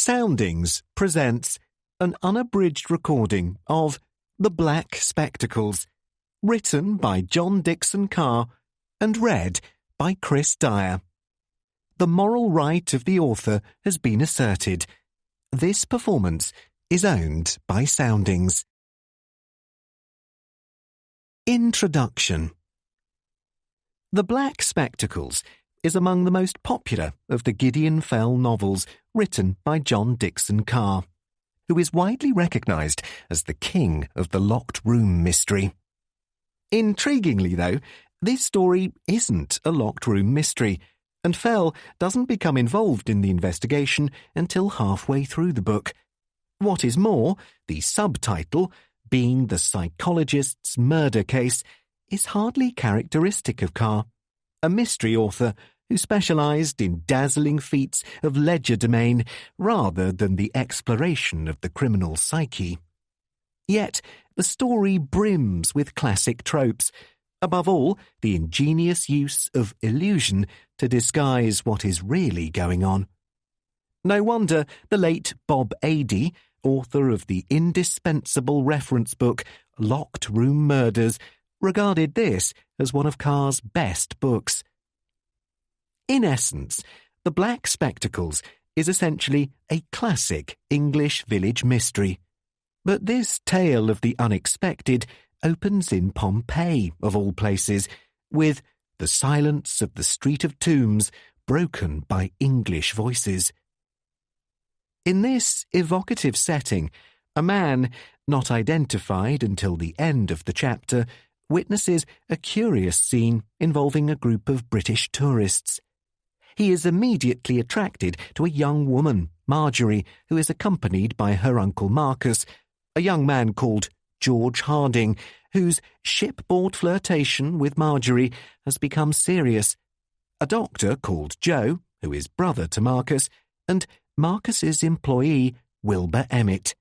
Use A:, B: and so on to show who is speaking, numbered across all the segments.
A: Soundings presents an unabridged recording of The Black Spectacles, written by John Dickson Carr and read by Chris Dyer. The moral right of the author has been asserted. This performance is owned by Soundings. Introduction. The Black Spectacles is among the most popular of the Gideon Fell novels written by John Dickson Carr, who is widely recognised as the king of the locked room mystery. Intriguingly, though, this story isn't a locked room mystery, and Fell doesn't become involved in the investigation until halfway through the book. What is more, the subtitle, being the psychologist's murder case, is hardly characteristic of Carr, a mystery author who specialised in dazzling feats of legerdemain rather than the exploration of the criminal psyche. Yet the story brims with classic tropes, above all the ingenious use of illusion to disguise what is really going on. No wonder the late Bob Adey, author of the indispensable reference book Locked Room Murders, regarded this as one of Carr's best books. In essence, The Black Spectacles is essentially a classic English village mystery. But this tale of the unexpected opens in Pompeii, of all places, with the silence of the Street of Tombs broken by English voices. In this evocative setting, a man, not identified until the end of the chapter, witnesses a curious scene involving a group of British tourists. He is immediately attracted to a young woman, Marjorie, who is accompanied by her uncle Marcus, a young man called George Harding, whose shipboard flirtation with Marjorie has become serious, a doctor called Joe, who is brother to Marcus, and Marcus's employee, Wilbur Emmett.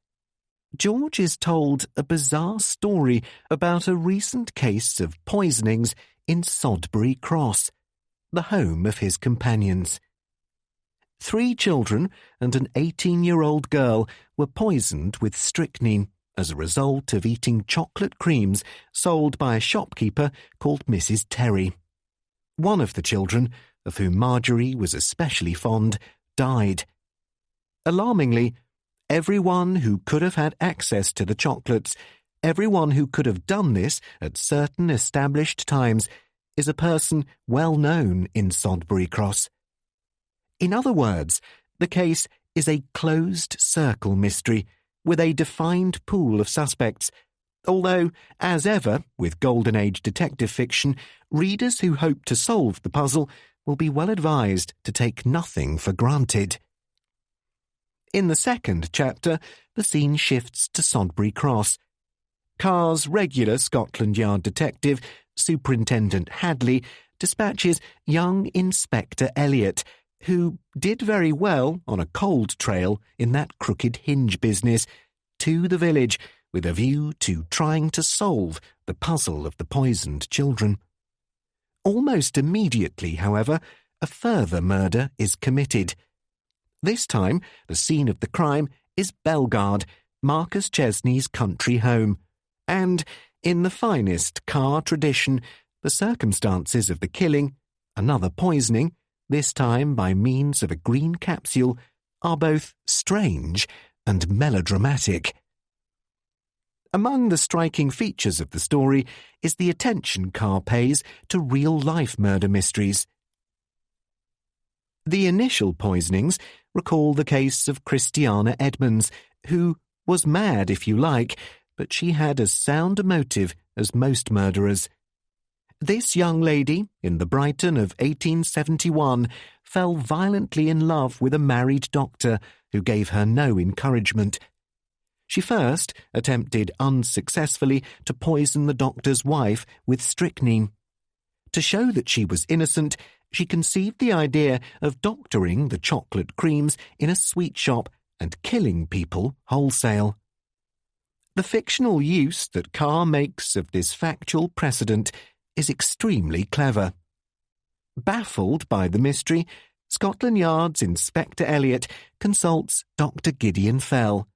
A: George is told a bizarre story about a recent case of poisonings in Sodbury Cross, the home of his companions. 3 children and an 18-year-old girl were poisoned with strychnine as a result of eating chocolate creams sold by a shopkeeper called Mrs. Terry. One of the children, of whom Marjorie was especially fond, died. Alarmingly, everyone who could have had access to the chocolates, everyone who could have done this at certain established times, is a person well known in Sodbury Cross. In other words, the case is a closed circle mystery with a defined pool of suspects, although, as ever with Golden Age detective fiction, readers who hope to solve the puzzle will be well advised to take nothing for granted. In the second chapter, the scene shifts to Sodbury Cross. Carr's regular Scotland Yard detective, Superintendent Hadley, dispatches young Inspector Elliot, who did very well on a cold trail in that crooked hinge business, to the village with a view to trying to solve the puzzle of the poisoned children. Almost immediately, however, a further murder is committed. This time, the scene of the crime is Bellegarde, Marcus Chesney's country home, and, in the finest Carr tradition, the circumstances of the killing, another poisoning, this time by means of a green capsule, are both strange and melodramatic. Among the striking features of the story is the attention Carr pays to real-life murder mysteries. The initial poisonings recall the case of Christiana Edmonds, who was mad, if you like, but she had as sound a motive as most murderers. This young lady, in the Brighton of 1871, fell violently in love with a married doctor who gave her no encouragement. She first attempted unsuccessfully to poison the doctor's wife with strychnine. To show that she was innocent, she conceived the idea of doctoring the chocolate creams in a sweet shop and killing people wholesale. The fictional use that Carr makes of this factual precedent is extremely clever. Baffled by the mystery, Scotland Yard's Inspector Elliot consults Dr. Gideon Fell.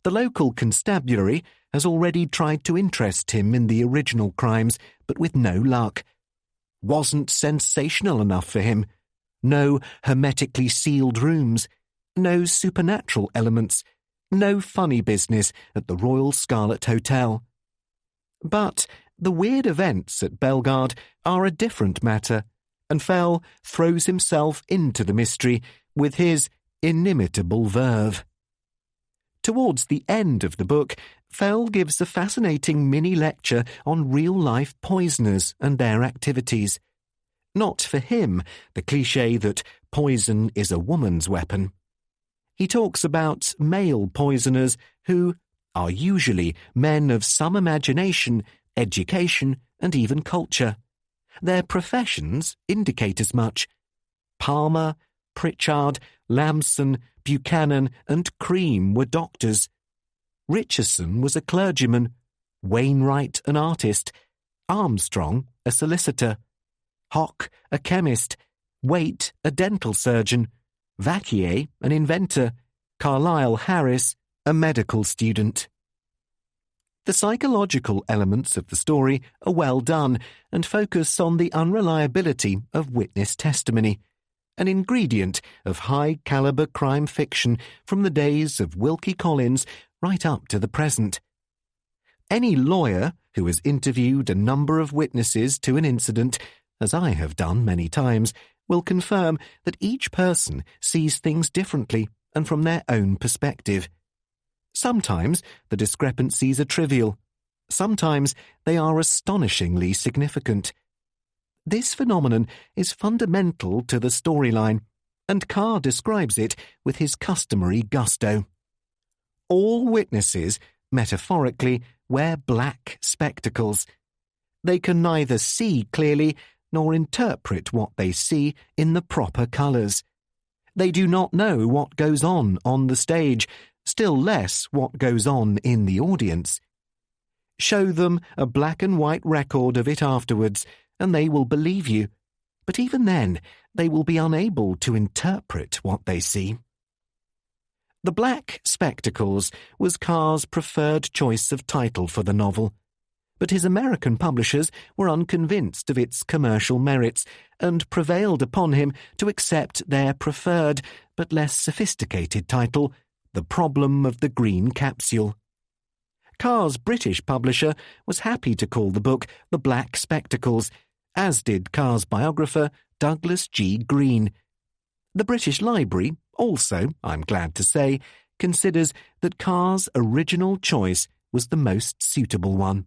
A: The local constabulary has already tried to interest him in the original crimes, but with no luck. Wasn't sensational enough for him. No hermetically sealed rooms. No supernatural elements. No funny business at the Royal Scarlet Hotel. But the weird events at Bellegarde are a different matter, and Fell throws himself into the mystery with his inimitable verve. Towards the end of the book, Fell gives a fascinating mini-lecture on real-life poisoners and their activities. Not for him the cliché that poison is a woman's weapon. He talks about male poisoners who are usually men of some imagination, education, and even culture. Their professions indicate as much. Palmer, Pritchard, Lamson, Buchanan, and Cream were doctors. Richardson was a clergyman, Wainwright an artist, Armstrong a solicitor, Hock a chemist, Waite a dental surgeon, Vacquier an inventor, Carlyle Harris a medical student. The psychological elements of the story are well done and focus on the unreliability of witness testimony, an ingredient of high-caliber crime fiction from the days of Wilkie Collins right up to the present. Any lawyer who has interviewed a number of witnesses to an incident, as I have done many times, will confirm that each person sees things differently and from their own perspective. Sometimes the discrepancies are trivial. Sometimes they are astonishingly significant. This phenomenon is fundamental to the storyline, and Carr describes it with his customary gusto. All witnesses, metaphorically, wear black spectacles. They can neither see clearly nor interpret what they see in the proper colours. They do not know what goes on the stage, still less what goes on in the audience. Show them a black and white record of it afterwards, and they will believe you. But even then, they will be unable to interpret what they see. The Black Spectacles was Carr's preferred choice of title for the novel, but his American publishers were unconvinced of its commercial merits and prevailed upon him to accept their preferred but less sophisticated title, The Problem of the Green Capsule. Carr's British publisher was happy to call the book The Black Spectacles, as did Carr's biographer Douglas G. Green. The British Library also, I'm glad to say, considers that Carr's original choice was the most suitable one.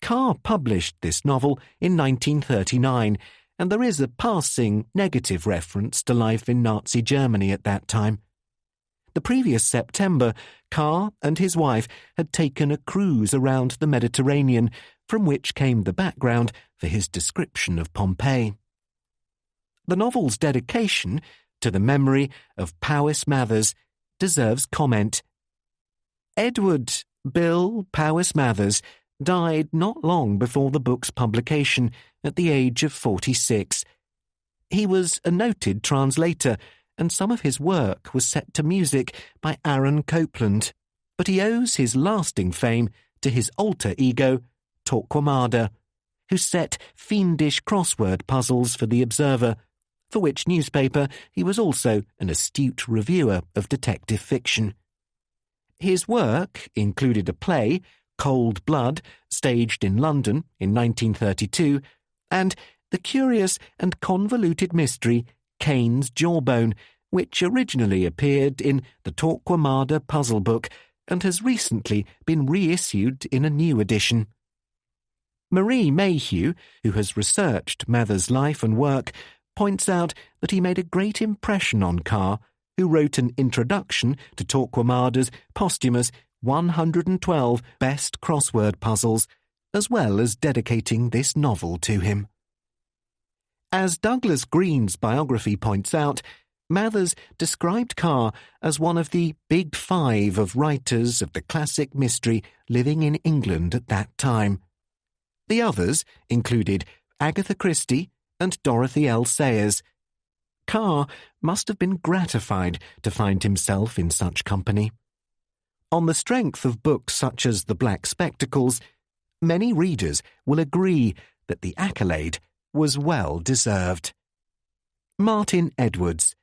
A: Carr published this novel in 1939, and there is a passing negative reference to life in Nazi Germany at that time. The previous September, Carr and his wife had taken a cruise around the Mediterranean, from which came the background for his description of Pompeii. The novel's dedication to the memory of Powys Mathers deserves comment. Edward Bill Powys Mathers died not long before the book's publication at the age of 46. He was a noted translator, and some of his work was set to music by Aaron Copland, but he owes his lasting fame to his alter ego, Torquemada, who set fiendish crossword puzzles for The Observer, for which newspaper he was also an astute reviewer of detective fiction. His work included a play, Cold Blood, staged in London in 1932, and the curious and convoluted mystery Cain's Jawbone, which originally appeared in the Torquemada puzzle book and has recently been reissued in a new edition. Marie Mayhew, who has researched Mather's life and work, points out that he made a great impression on Carr, who wrote an introduction to Torquemada's posthumous 112 best crossword puzzles, as well as dedicating this novel to him. As Douglas Green's biography points out, Mathers described Carr as one of the big five of writers of the classic mystery living in England at that time. The others included Agatha Christie and Dorothy L. Sayers, Carr must have been gratified to find himself in such company. On the strength of books such as The Black Spectacles, many readers will agree that the accolade was well deserved. Martin Edwards.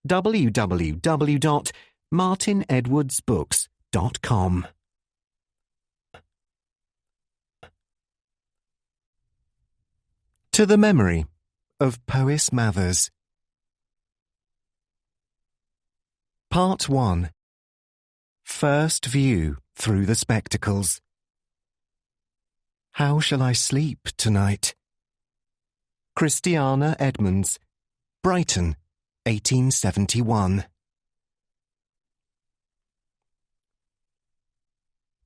A: www.martinedwardsbooks.com. To the memory of Powys Mathers. Part 1. First View Through the Spectacles. How shall I sleep tonight? Christiana Edmonds, Brighton, 1871.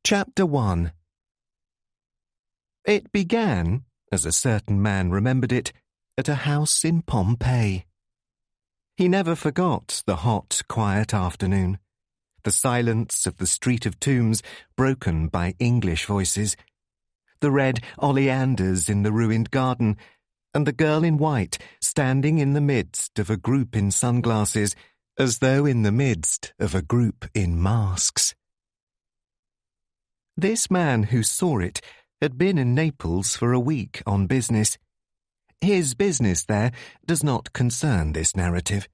A: Chapter 1. It began, as a certain man remembered it, at a house in Pompeii. He never forgot the hot, quiet afternoon, the silence of the Street of Tombs broken by English voices, the red oleanders in the ruined garden, and the girl in white standing in the midst of a group in sunglasses, as though in the midst of a group in masks. This man who saw it had been in Naples for a week on business. His business there does not concern this narrative,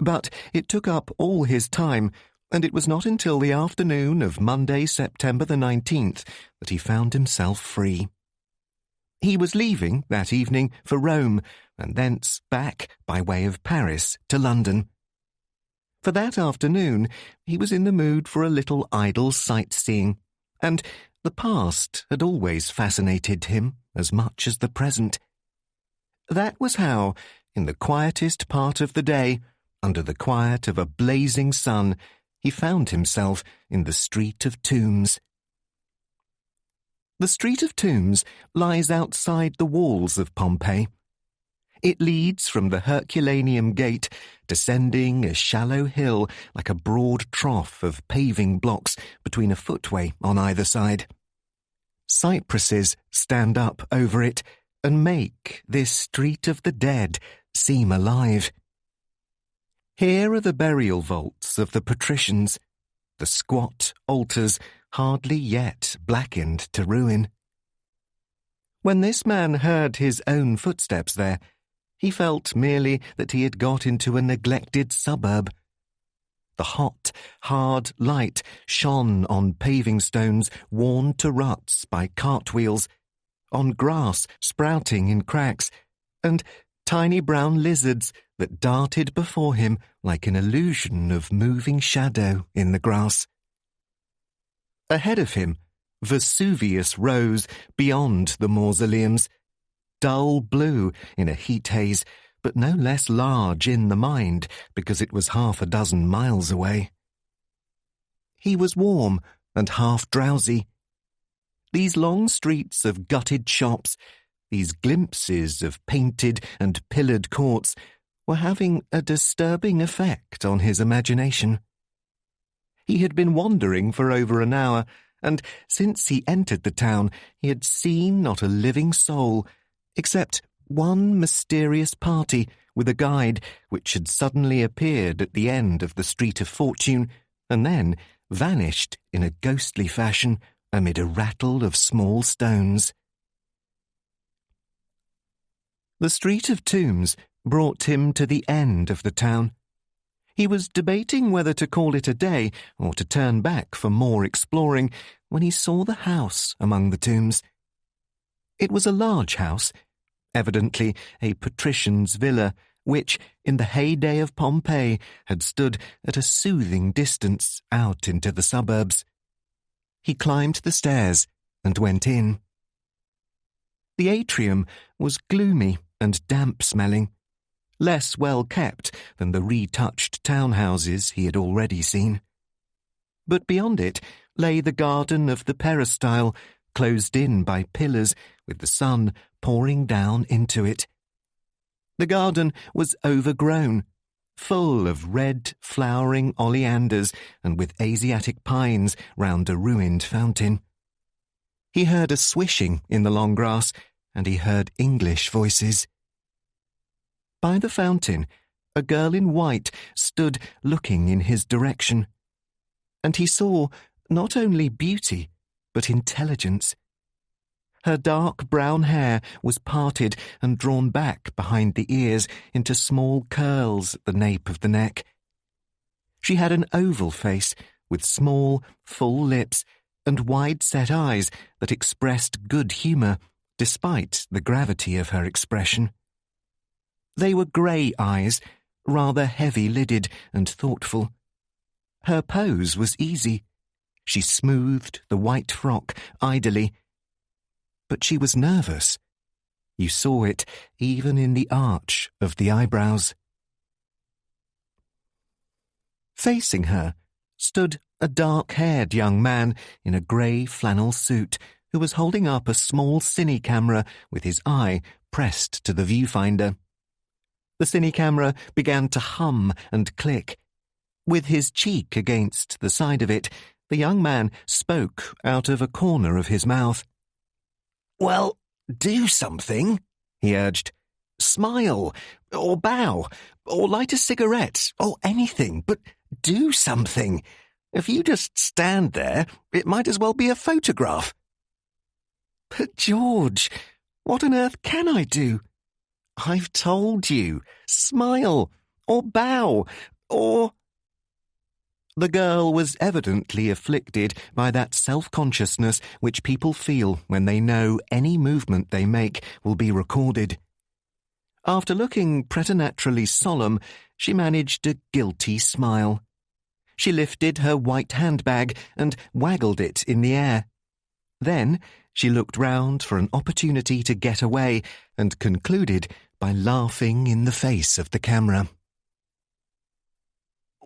A: but it took up all his time, and it was not until the afternoon of Monday, September the 19th, that he found himself free. He was leaving that evening for Rome, and thence back by way of Paris to London. For that afternoon he was in the mood for a little idle sightseeing, and the past had always fascinated him as much as the present. That was how, in the quietest part of the day, under the quiet of a blazing sun, he found himself in the Street of Tombs. The Street of Tombs lies outside the walls of Pompeii. It leads from the Herculaneum Gate, descending a shallow hill like a broad trough of paving blocks between a footway on either side. Cypresses stand up over it and make this Street of the Dead seem alive. Here are the burial vaults of the patricians, the squat altars hardly yet blackened to ruin. When this man heard his own footsteps there, he felt merely that he had got into a neglected suburb. The hot, hard light shone on paving stones worn to ruts by cartwheels, on grass sprouting in cracks, and tiny brown lizards that darted before him like an illusion of moving shadow in the grass. Ahead of him, Vesuvius rose beyond the mausoleums, dull blue in a heat haze, but no less large in the mind because it was 6 miles away. He was warm and half drowsy. These long streets of gutted shops, these glimpses of painted and pillared courts, were having a disturbing effect on his imagination. He had been wandering for over an hour, and since he entered the town he had seen not a living soul, except one mysterious party with a guide which had suddenly appeared at the end of the Street of Fortune, and then vanished in a ghostly fashion amid a rattle of small stones. The Street of Tombs brought him to the end of the town. He was debating whether to call it a day or to turn back for more exploring when he saw the house among the tombs. It was a large house, evidently a patrician's villa, which, in the heyday of Pompeii, had stood at a soothing distance out into the suburbs. He climbed the stairs and went in. The atrium was gloomy and damp-smelling, less well-kept than the retouched townhouses he had already seen. But beyond it lay the garden of the peristyle, closed in by pillars, with the sun pouring down into it. The garden was overgrown, full of red flowering oleanders and with Asiatic pines round a ruined fountain. He heard a swishing in the long grass, and he heard English voices. By the fountain, a girl in white stood looking in his direction. And he saw not only beauty, but intelligence. Her dark brown hair was parted and drawn back behind the ears into small curls at the nape of the neck. She had an oval face with small, full lips and wide-set eyes that expressed good humour despite the gravity of her expression. They were grey eyes, rather heavy-lidded and thoughtful. Her pose was easy. She smoothed the white frock idly. But she was nervous. You saw it even in the arch of the eyebrows. Facing her stood a dark-haired young man in a grey flannel suit who was holding up a small cine camera with his eye pressed to the viewfinder. The cine camera began to hum and click. With his cheek against the side of it, the young man spoke out of a corner of his mouth. "Well, do something," he urged. "Smile, or bow, or light a cigarette, or anything, but do something. If you just stand there, it might as well be a photograph." "But George, what on earth can I do?" "I've told you. Smile, or bow, or—" The girl was evidently afflicted by that self-consciousness which people feel when they know any movement they make will be recorded. After looking preternaturally solemn, she managed a guilty smile. She lifted her white handbag and waggled it in the air. Then she looked round for an opportunity to get away and concluded by laughing in the face of the camera.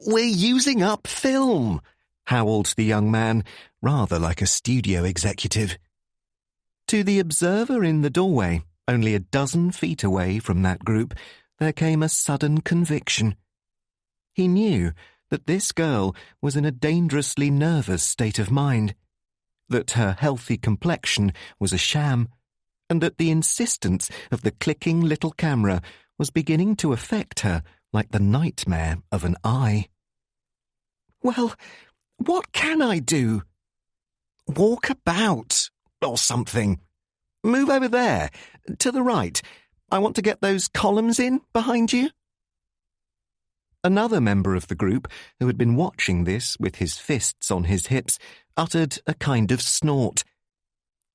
A: "We're using up film," howled the young man, rather like a studio executive. To the observer in the doorway, only a dozen feet away from that group, there came a sudden conviction. He knew that this girl was in a dangerously nervous state of mind, that her healthy complexion was a sham, and that the insistence of the clicking little camera was beginning to affect her like the nightmare of an eye. "Well, what can I do?" "Walk about, or something. Move over there, to the right. I want to get those columns in behind you." Another member of the group, who had been watching this with his fists on his hips, uttered a kind of snort.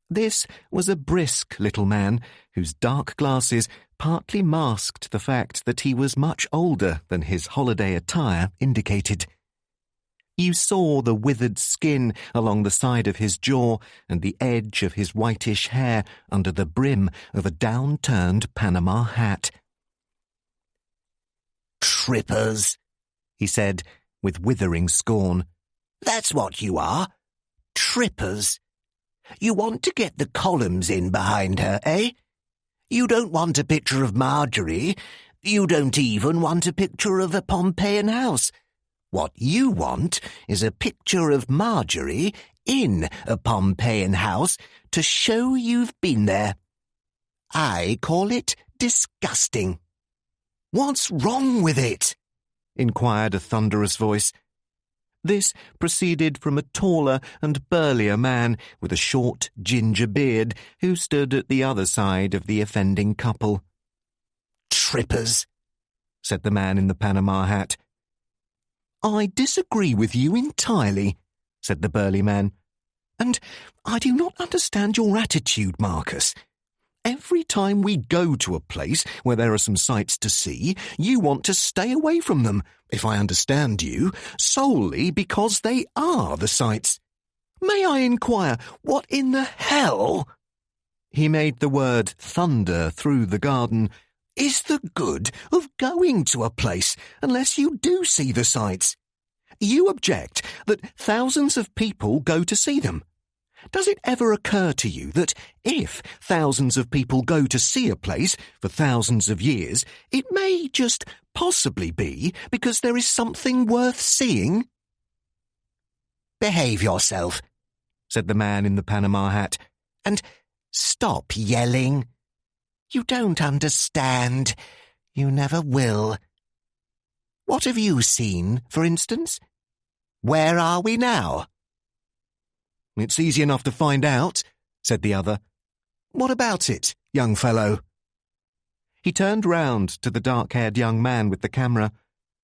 A: This was a brisk little man, whose dark glasses partly masked the fact that he was much older than his holiday attire indicated. You saw the withered skin along the side of his jaw and the edge of his whitish hair under the brim of a down-turned Panama hat. "Trippers," he said, with withering scorn. "That's what you are. Trippers. You want to get the columns in behind her, eh? You don't want a picture of Marjorie. You don't even want a picture of a Pompeian house. What you want is a picture of Marjorie in a Pompeian house to show you've been there. I call it disgusting." "What's wrong with it?" inquired a thunderous voice. This proceeded from a taller and burlier man with a short ginger beard who stood at the other side of the offending couple. "Trippers," said the man in the Panama hat. "I disagree with you entirely," said the burly man. "And I do not understand your attitude, Marcus. Every time we go to a place where there are some sights to see, you want to stay away from them, if I understand you, solely because they are the sights. May I inquire, what in the hell," he made the word thunder through the garden, "is the good of going to a place unless you do see the sights? You object that thousands of people go to see them. Does it ever occur to you that if thousands of people go to see a place for thousands of years, it may just possibly be because there is something worth seeing?" "Behave yourself," said the man in the Panama hat, "and stop yelling. You don't understand. You never will.
B: What have you seen, for instance? Where are we now?"
A: "It's easy enough to find out," said the other. "What about it, young fellow?" He turned round to the dark-haired young man with the camera.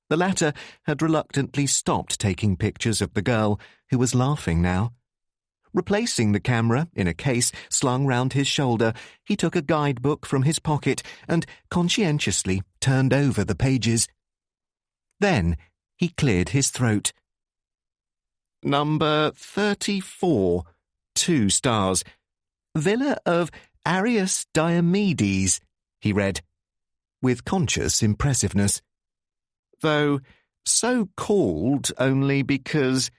A: The latter had reluctantly stopped taking pictures of the girl, who was laughing now. Replacing the camera in a case slung round his shoulder, he took a guidebook from his pocket and conscientiously turned over the pages. Then he cleared his throat. "Number 34, 2 stars. Villa of Arius Diomedes," he read, with conscious impressiveness. "Though so called only because—"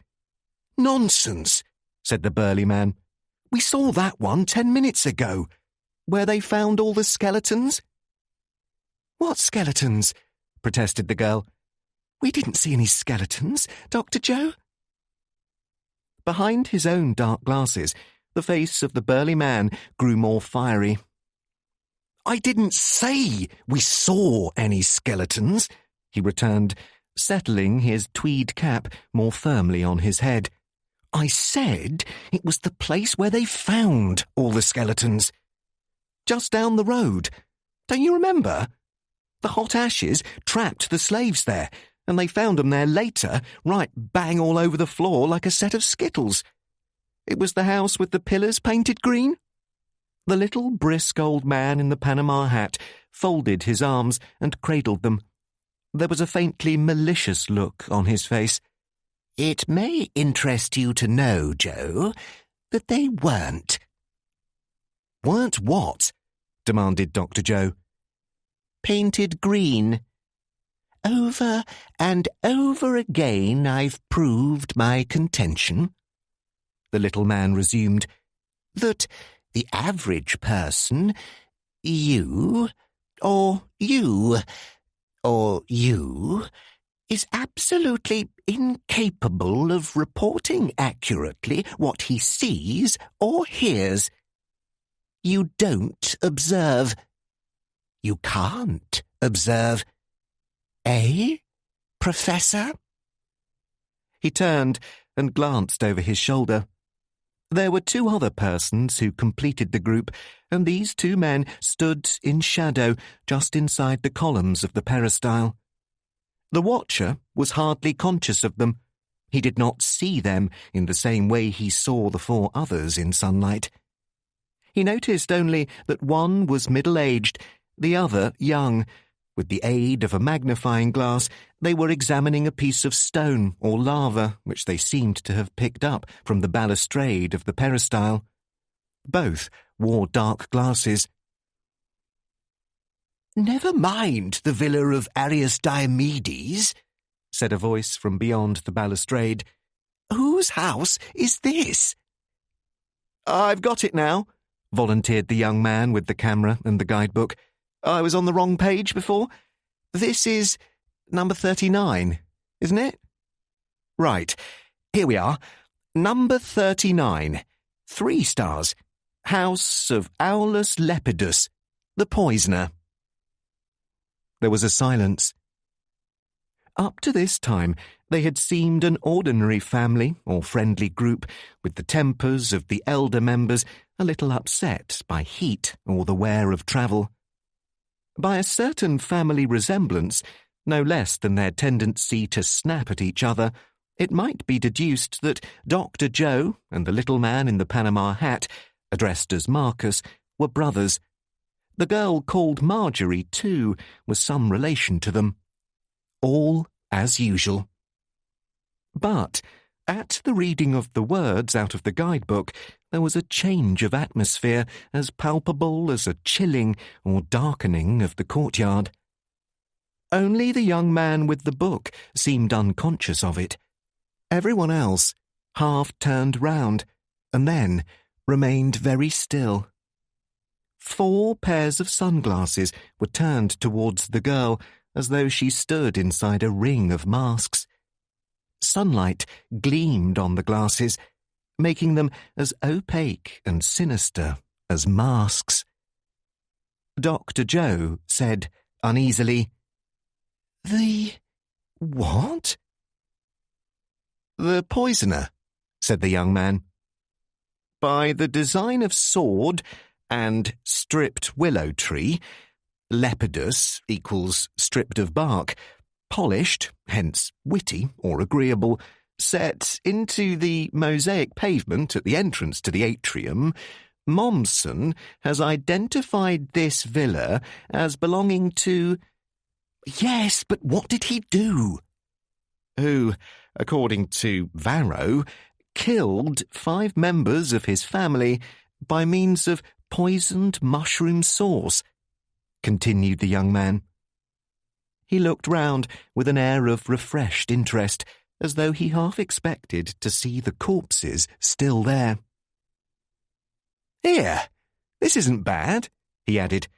B: "Nonsense," said the burly man. "We saw that one 10 minutes ago,
A: where they found all the skeletons."
B: "What skeletons?" protested the girl. "We didn't see any skeletons, Dr. Joe."
A: Behind his own dark glasses, the face of the burly man grew more fiery.
B: "I didn't say we saw any skeletons," he returned,
A: settling his tweed cap more firmly on his head.
B: "I said it was the place where they found all the skeletons. Just down the road. Don't you remember? The hot ashes trapped the slaves there, and they found them there later, right bang all over the floor like a set of skittles. It was the house with the pillars painted green."
A: The little brisk old man in the Panama hat folded his arms and cradled them. There was a faintly malicious look on his face.
B: "It may interest you to know, Joe, that they weren't."
A: "Weren't what?" demanded Dr. Joe.
B: "Painted green. Over and over again I've proved my contention," the little man resumed, "that the average person, you, is absolutely incapable of reporting accurately what he sees or hears. You don't observe. You can't observe. Eh, Professor?"
A: He turned and glanced over his shoulder. There were 2 other persons who completed the group, and these 2 men stood in shadow just inside the columns of the peristyle. The watcher was hardly conscious of them. He did not see them in the same way he saw the 4 others in sunlight. He noticed only that one was middle-aged, the other young. With the aid of a magnifying glass, they were examining a piece of stone or lava which they seemed to have picked up from the balustrade of the peristyle. Both wore dark glasses.
B: "Never mind the villa of Arius Diomedes," said a voice from beyond the balustrade. "Whose house is this?"
A: "I've got it now," volunteered the young man with the camera and the guidebook. "I was on the wrong page before. This is number 39, isn't it? Right, here we are. Number 39, 3 stars. House of Aulus Lepidus, the poisoner." There was a silence. Up to this time, they had seemed an ordinary family or friendly group, with the tempers of the elder members a little upset by heat or the wear of travel. By a certain family resemblance, no less than their tendency to snap at each other, it might be deduced that Dr. Joe and the little man in the Panama hat, addressed as Marcus, were brothers. The girl called Marjorie, too, was some relation to them. All as usual. But at the reading of the words out of the guidebook, there was a change of atmosphere as palpable as a chilling or darkening of the courtyard. Only the young man with the book seemed unconscious of it. Everyone else half turned round, and then remained very still. 4 pairs of sunglasses were turned towards the girl, as though she stood inside a ring of masks. Sunlight gleamed on the glasses, making them as opaque and sinister as masks. Dr. Joe said uneasily,
B: What? The poisoner, said the young man. By the design of sword and stripped willow tree, lepidus equals stripped of bark, polished, hence witty or agreeable, set into the mosaic pavement at the entrance to the atrium, Mommsen has identified this villa as belonging to... Yes, but what did he do? Who, according to Varro, killed 5 members of his family by means of poisoned mushroom sauce, continued the young man. He looked round with an air of refreshed interest, as though he half expected to see the corpses still there. Here, this isn't bad, he added.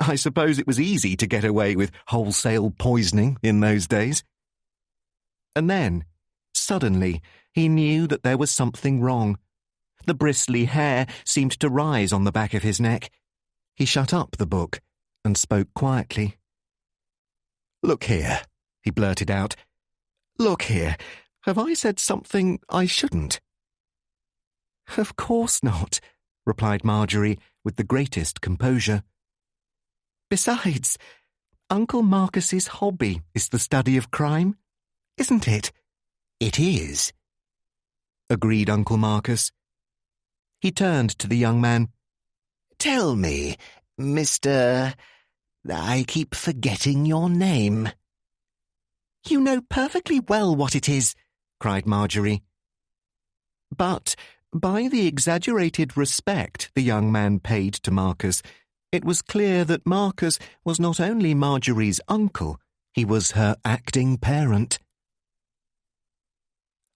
B: I suppose it was easy to get away with wholesale poisoning in those days. And then, suddenly, he knew that there was something wrong. The bristly hair seemed to rise on the back of his neck. He shut up the book and spoke quietly. Look here, he blurted out. Look here, have I said something I shouldn't? Of course not, replied Marjorie with the greatest composure. Besides, Uncle Marcus's hobby is the study of crime, isn't it? It is, agreed Uncle Marcus. He turned to the young man. Tell me, Mr. I keep forgetting your name. You know perfectly well what it is, cried Marjorie. But by the exaggerated respect the young man paid to Marcus, it was clear that Marcus was not only Marjorie's uncle, he was her acting parent.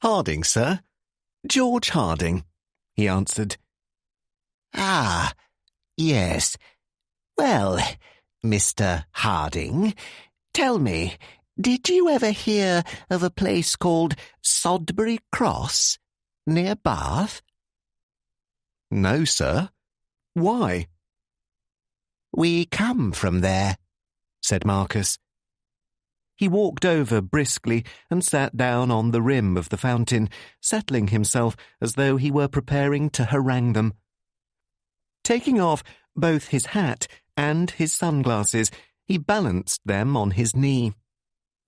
B: Harding, sir. George Harding, he answered. Ah, yes. Well, Mr. Harding, tell me, did you ever hear of a place called Sodbury Cross, near Bath? No, sir. Why? We come from there, said Marcus. He walked over briskly and sat down on the rim of the fountain, settling himself as though he were preparing to harangue them. Taking off both his hat and his sunglasses, he balanced them on his knee.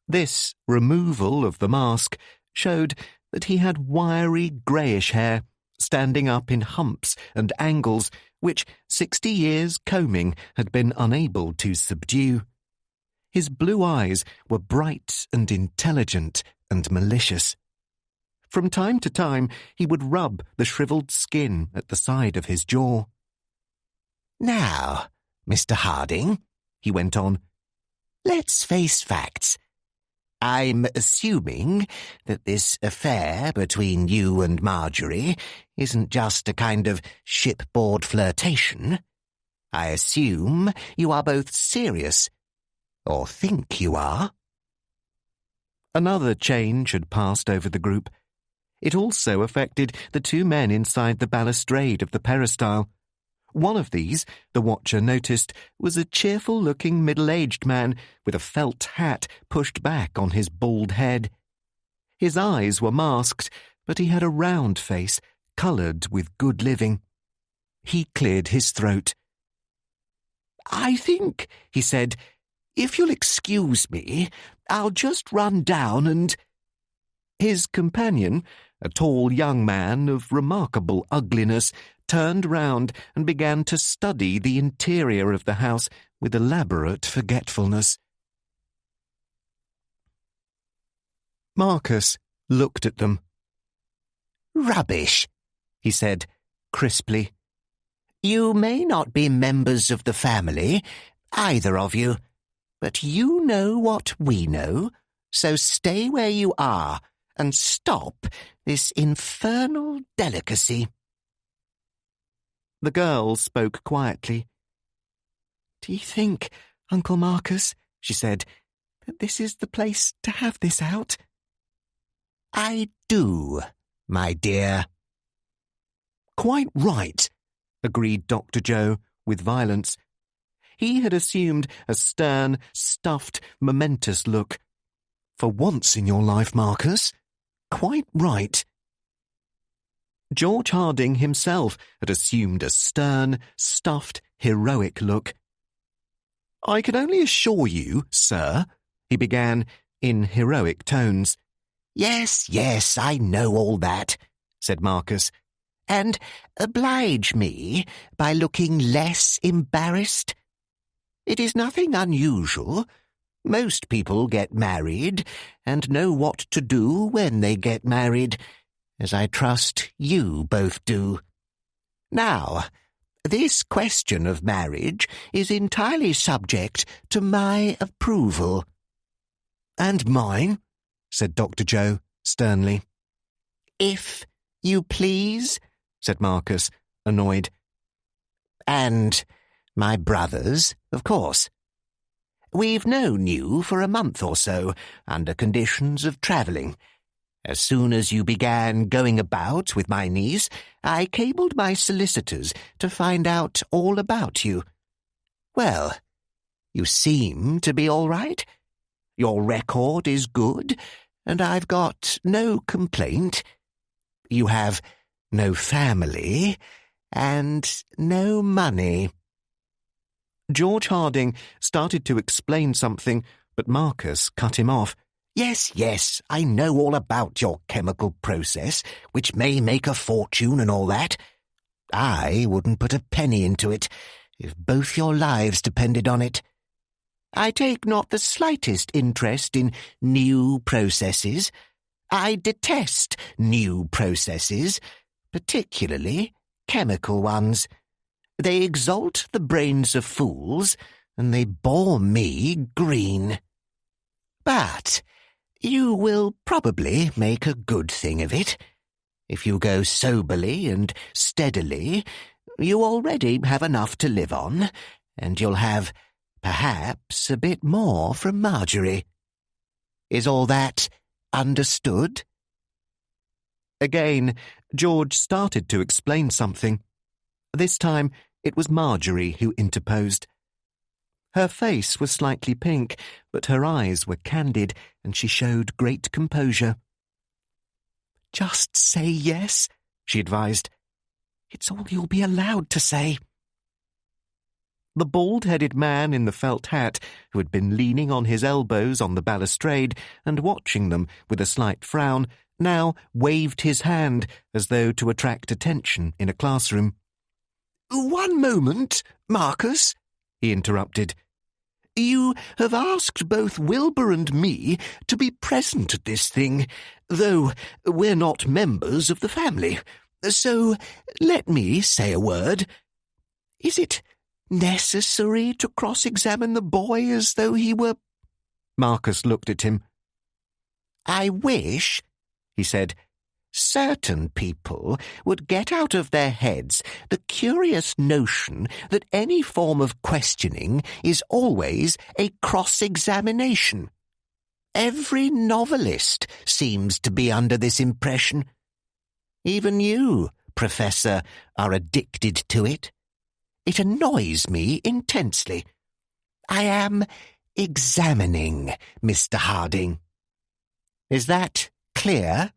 B: This removal of the mask showed that he had wiry greyish hair, standing up in humps and angles which 60 years combing had been unable to subdue. His blue eyes were bright and intelligent and malicious. From time to time he would rub the shriveled skin at the side of his jaw. Now, Mr. Harding, he went on, let's face facts. I'm assuming that this affair between you and Marjorie isn't just a kind of shipboard flirtation. I assume you are both serious, or think you are. Another change had passed over the group. It also affected the 2 men inside the balustrade of the peristyle. One of these, the watcher noticed, was a cheerful-looking middle-aged man with a felt hat pushed back on his bald head. His eyes were masked, but he had a round face, coloured with good living. He cleared his throat. I think, he said, if you'll excuse me, I'll just run down and... His companion, a tall young man of remarkable ugliness, turned round and began to study the interior of the house with elaborate forgetfulness. Marcus looked at them. Rubbish, he said crisply. You may not be members of the family, either of you, but you know what we know, so stay where you are and stop this infernal delicacy. The girl spoke quietly. Do you think, Uncle Marcus, she said, that this is the place to have this out? I do, my dear. Quite right, agreed Dr. Joe with violence. He had assumed a stern, stuffed, momentous look. For once in your life, Marcus. Quite right. George Harding himself had assumed a stern, stuffed, heroic look. "I can only assure you, sir," he began in heroic tones.
C: Yes, I know all that," said Marcus. "And oblige me by looking less embarrassed. It is nothing unusual. Most people get married and know what to do when they get married, as I trust you both do. Now, this question of marriage is entirely subject to my approval."
B: "And mine," said Dr. Joe sternly.
C: "If you please," said Marcus, annoyed. "And my brother's, of course. We've known you for a month or so, under conditions of travelling. As soon as you began going about with my niece, I cabled my solicitors to find out all about you. Well, you seem to be all right. Your record is good, and I've got no complaint. You have no family and no money."
B: George Harding started to explain something, but Marcus cut him off.
C: Yes, I know all about your chemical process, which may make a fortune and all that. I wouldn't put a penny into it, if both your lives depended on it. I take not the slightest interest in new processes. I detest new processes, particularly chemical ones. They exalt the brains of fools, and they bore me green. But you will probably make a good thing of it. If you go soberly and steadily, you already have enough to live on, and you'll have, perhaps, a bit more from Marjorie. Is all that understood?
B: Again, George started to explain something. This time, it was Marjorie who interposed. Her face was slightly pink, but her eyes were candid, and she showed great composure.
C: "Just say yes," she advised. "It's all you'll be allowed to say."
B: The bald-headed man in the felt hat, who had been leaning on his elbows on the balustrade and watching them with a slight frown, now waved his hand as though to attract attention in a classroom.
C: "One moment, Marcus," he interrupted. "You have asked both Wilbur and me to be present at this thing, though we're not members of the family. So let me say a word. Is it necessary to cross-examine the boy as though he were—"
B: Marcus looked at him.
C: "I wish," he said, "certain people would get out of their heads the curious notion that any form of questioning is always a cross-examination. Every novelist seems to be under this impression. Even you, Professor, are addicted to it. It annoys me intensely. I am examining Mr. Harding. Is that clear?"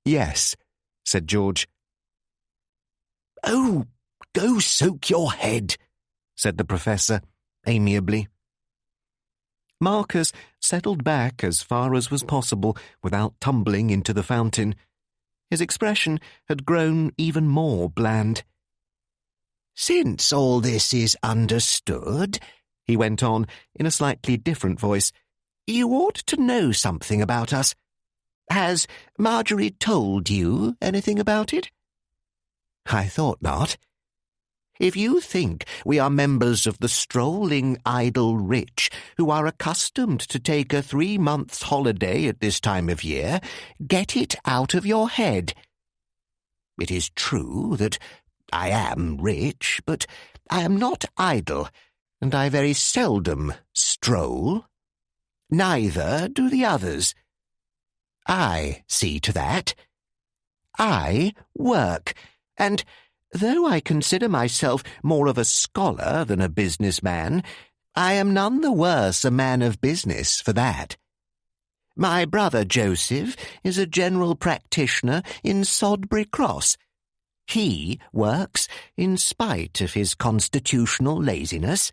B: "Yes," said George.
C: "Oh, go soak your head," said the Professor, amiably.
B: Marcus settled back as far as was possible without tumbling into the fountain. His expression had grown even more bland.
C: "Since all this is understood," he went on in a slightly different voice, "you ought to know something about us. Has Marjorie told you anything about it?" "I thought not. If you think we are members of the strolling idle rich who are accustomed to take a 3 months holiday at this time of year, get it out of your head. It is true that I am rich, but I am not idle, and I very seldom stroll. Neither do the others. I see to that. I work, and though I consider myself more of a scholar than a businessman, I am none the worse a man of business for that. My brother Joseph is a general practitioner in Sodbury Cross. He works in spite of his constitutional laziness.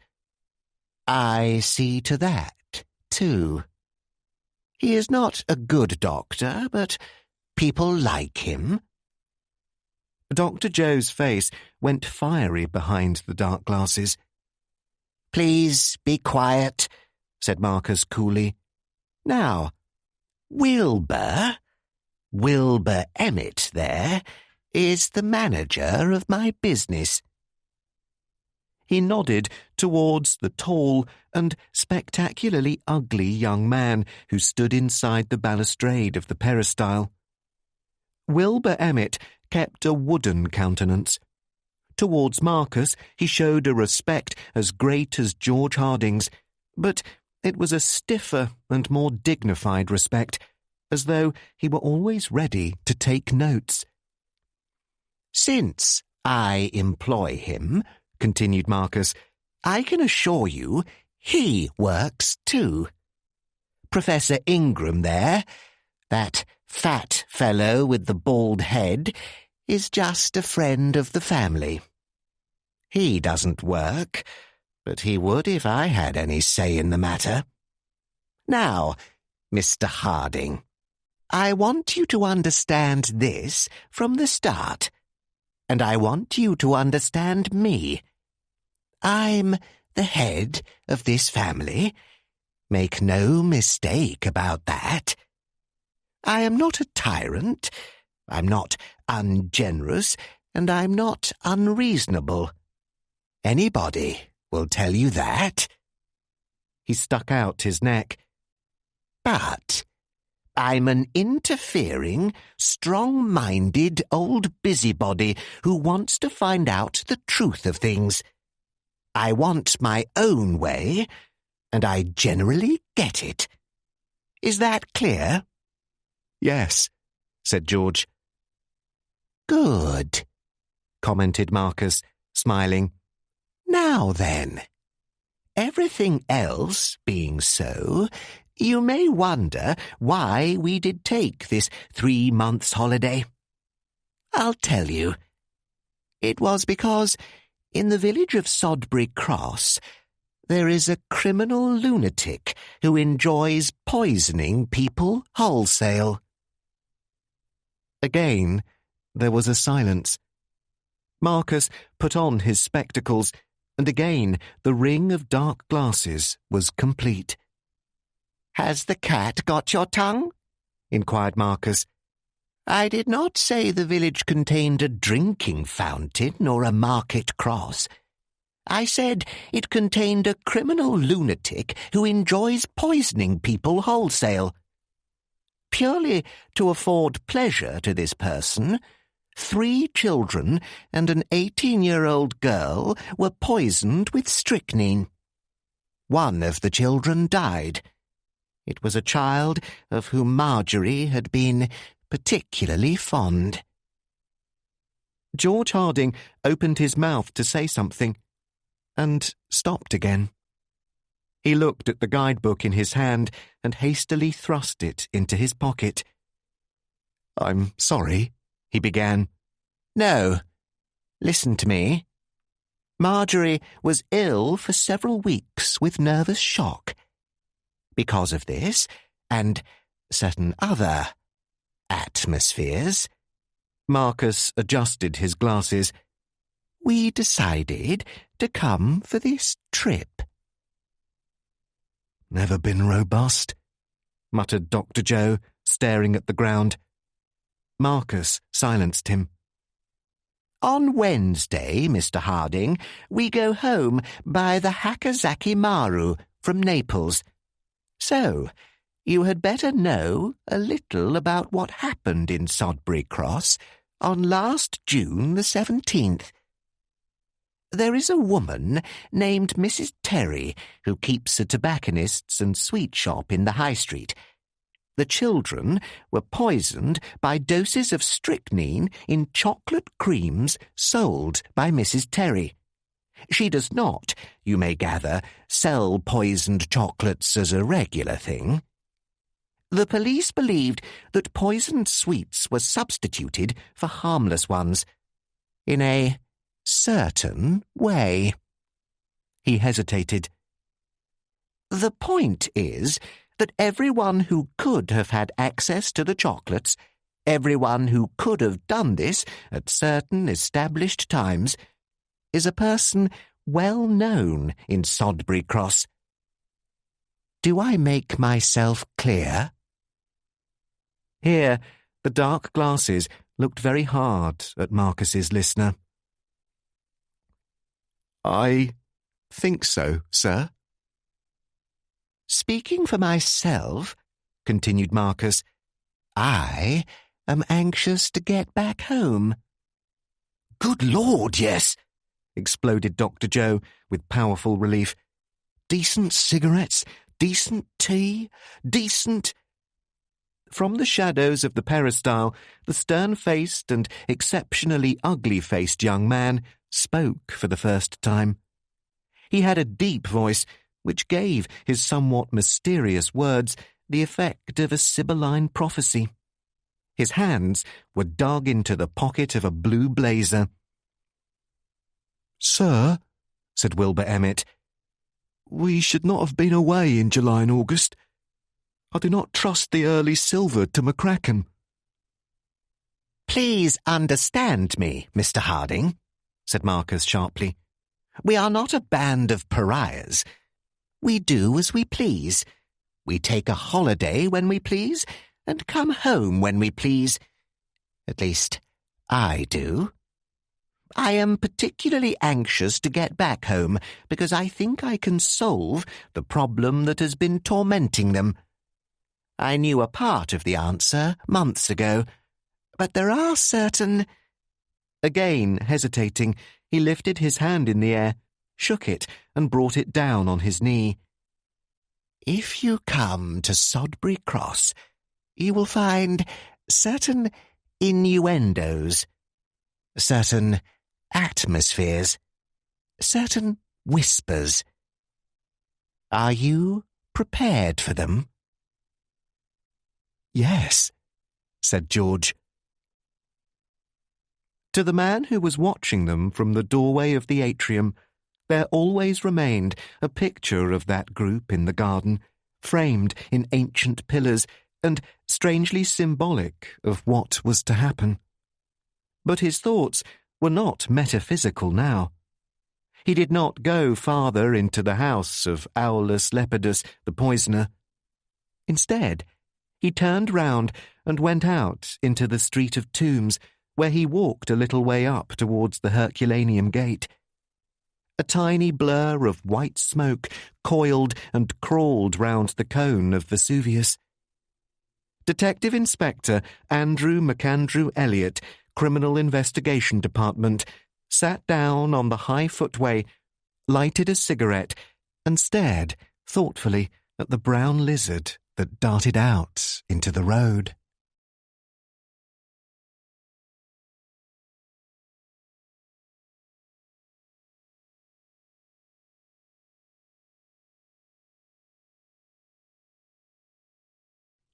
C: I see to that, too. He is not a good doctor, but people like him.
A: Dr. Joe's face went fiery behind the dark glasses.
C: Please be quiet, said Marcus coolly. Now, Wilbur Emmett there, is the manager of my business.
A: He nodded towards the tall and spectacularly ugly young man who stood inside the balustrade of the peristyle. Wilbur Emmett kept a wooden countenance. Towards Marcus he showed a respect as great as George Harding's, but it was a stiffer and more dignified respect, as though he were always ready to take notes.
C: Since I employ him, continued Marcus, I can assure you he works too. Professor Ingram there, that fat fellow with the bald head, is just a friend of the family. He doesn't work, but he would if I had any say in the matter. Now, Mr. Harding, I want you to understand this from the start, and I want you to understand me. I'm the head of this family. Make no mistake about that. I am not a tyrant, I'm not ungenerous, and I'm not unreasonable. Anybody will tell you that.
A: He stuck out his neck.
C: But I'm an interfering, strong-minded old busybody who wants to find out the truth of things. I want my own way, and I generally get it. Is that clear?
A: Yes, said George.
C: Good, commented Marcus, smiling. Now then, everything else being so, you may wonder why we did take this 3 months holiday. I'll tell you. It was because in the village of Sodbury Cross there is a criminal lunatic who enjoys poisoning people wholesale.
A: Again, there was a silence. Marcus put on his spectacles, and again the ring of dark glasses was complete.
C: Has the cat got your tongue? Inquired Marcus. I did not say the village contained a drinking fountain or a market cross. I said it contained a criminal lunatic who enjoys poisoning people wholesale. Purely to afford pleasure to this person, 3 children and an 18-year-old girl were poisoned with strychnine. One of the children died. It was a child of whom Marjorie had been particularly fond.
A: George Harding opened his mouth to say something, and stopped again. He looked at the guidebook in his hand and hastily thrust it into his pocket. "I'm sorry," he began.
C: No. Listen to me. Marjorie was ill for several weeks with nervous shock. Because of this, and certain other atmospheres,
A: Marcus adjusted his glasses.
C: We decided to come for this trip.
A: "Never been robust," muttered Dr. Joe, staring at the ground. Marcus silenced him.
C: On Wednesday, Mr. Harding, we go home by the Hakazaki Maru from Naples. So, you had better know a little about what happened in Sodbury Cross on last June the 17th. There is a woman named Mrs. Terry who keeps a tobacconist's and sweet shop in the High Street. The children were poisoned by doses of strychnine in chocolate creams sold by Mrs. Terry. She does not, you may gather, sell poisoned chocolates as a regular thing. The police believed that poisoned sweets were substituted for harmless ones, in a certain way. He hesitated. The point is that everyone who could have had access to the chocolates, everyone who could have done this at certain established times, is a person well known in Sodbury Cross. Do I make myself clear?
A: Here, the dark glasses looked very hard at Marcus's listener.
B: I think so, sir.
C: Speaking for myself, continued Marcus, I am anxious to get back home.
B: Good Lord, yes, exploded Dr. Joe with powerful relief. Decent cigarettes, decent tea, decent...
A: From the shadows of the peristyle, the stern-faced and exceptionally ugly-faced young man spoke for the first time. He had a deep voice, which gave his somewhat mysterious words the effect of a Sibylline prophecy. His hands were dug into the pocket of a blue blazer.
B: Sir, said Wilbur Emmett, we should not have been away in July and August. I do not trust the early silver to McCracken.
C: Please understand me, Mr. Harding, said Marcus sharply. We are not a band of pariahs. We do as we please. We take a holiday when we please, and come home when we please. At least, I do. I am particularly anxious to get back home because I think I can solve the problem that has been tormenting them. I knew a part of the answer months ago, but there are certain...
A: Again, hesitating, he lifted his hand in the air, shook it, and brought it down on his knee.
C: If you come to Sodbury Cross, you will find certain innuendos, certain atmospheres, certain whispers. Are you prepared for them?
B: Yes, said George.
A: To the man who was watching them from the doorway of the atrium, there always remained a picture of that group in the garden, framed in ancient pillars and strangely symbolic of what was to happen. But his thoughts were not metaphysical now. He did not go farther into the house of Aulus Lepidus, the poisoner. Instead, he turned round and went out into the Street of Tombs, where he walked a little way up towards the Herculaneum Gate. A tiny blur of white smoke coiled and crawled round the cone of Vesuvius. Detective Inspector Andrew MacAndrew Elliot, Criminal Investigation Department, sat down on the high footway, lighted a cigarette, and stared thoughtfully at the brown lizard that darted out into the road.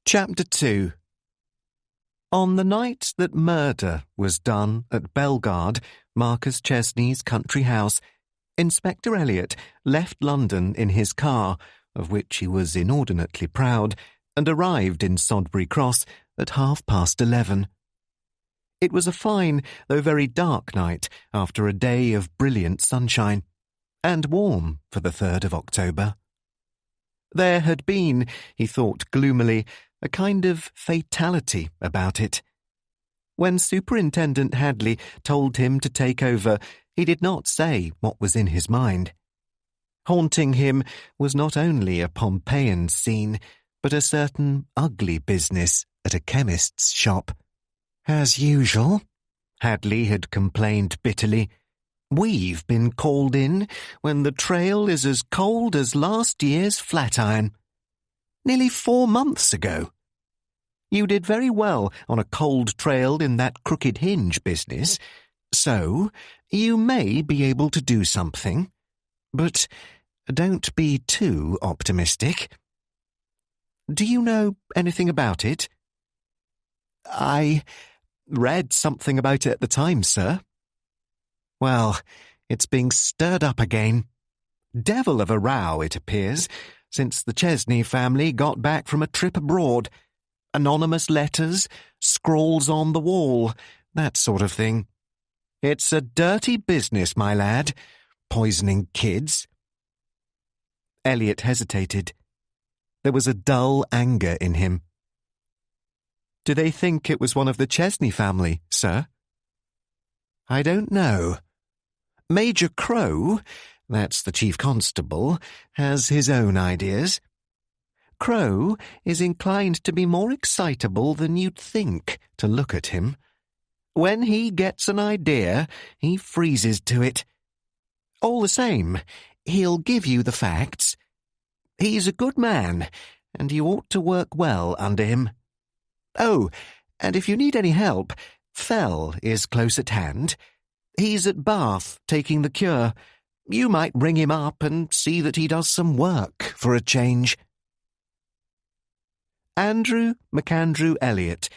A: Chapter 2. On the night that murder was done at Bellegarde, Marcus Chesney's country house, Inspector Elliot left London in his car, of which he was inordinately proud, and arrived in Sodbury Cross at 11:30. It was a fine, though very dark night after a day of brilliant sunshine, and warm for the 3rd of October. There had been, he thought gloomily, a kind of fatality about it. When Superintendent Hadley told him to take over, he did not say what was in his mind. Haunting him was not only a Pompeian scene, but a certain ugly business at a chemist's shop. As usual, Hadley had complained bitterly, we've been called in when the trail is as cold as last year's Flatiron. Nearly 4 months ago. You did very well on a cold trail in that Crooked Hinge business,
B: So, you may be able to do something, but don't be too optimistic. Do you know anything about it? I read something about it at the time, sir. Well, it's being stirred up again. Devil of a row, it appears, since the Chesney family got back from a trip abroad. Anonymous letters, scrawls on the wall, that sort of thing. It's a dirty business, my lad, poisoning kids. Elliot hesitated. There was a dull anger in him. Do they think it was one of the Chesney family, sir? I don't know. Major Crow, that's the chief constable, has his own ideas. Crow is inclined to be more excitable than you'd think to look at him. When he gets an idea, he freezes to it. All the same, he'll give you the facts. He's a good man, and you ought to work well under him. Oh, and if you need any help, Fell is close at hand. He's at Bath, taking the cure. You might ring him up and see that he does some work for a change. Andrew MacAndrew Elliot,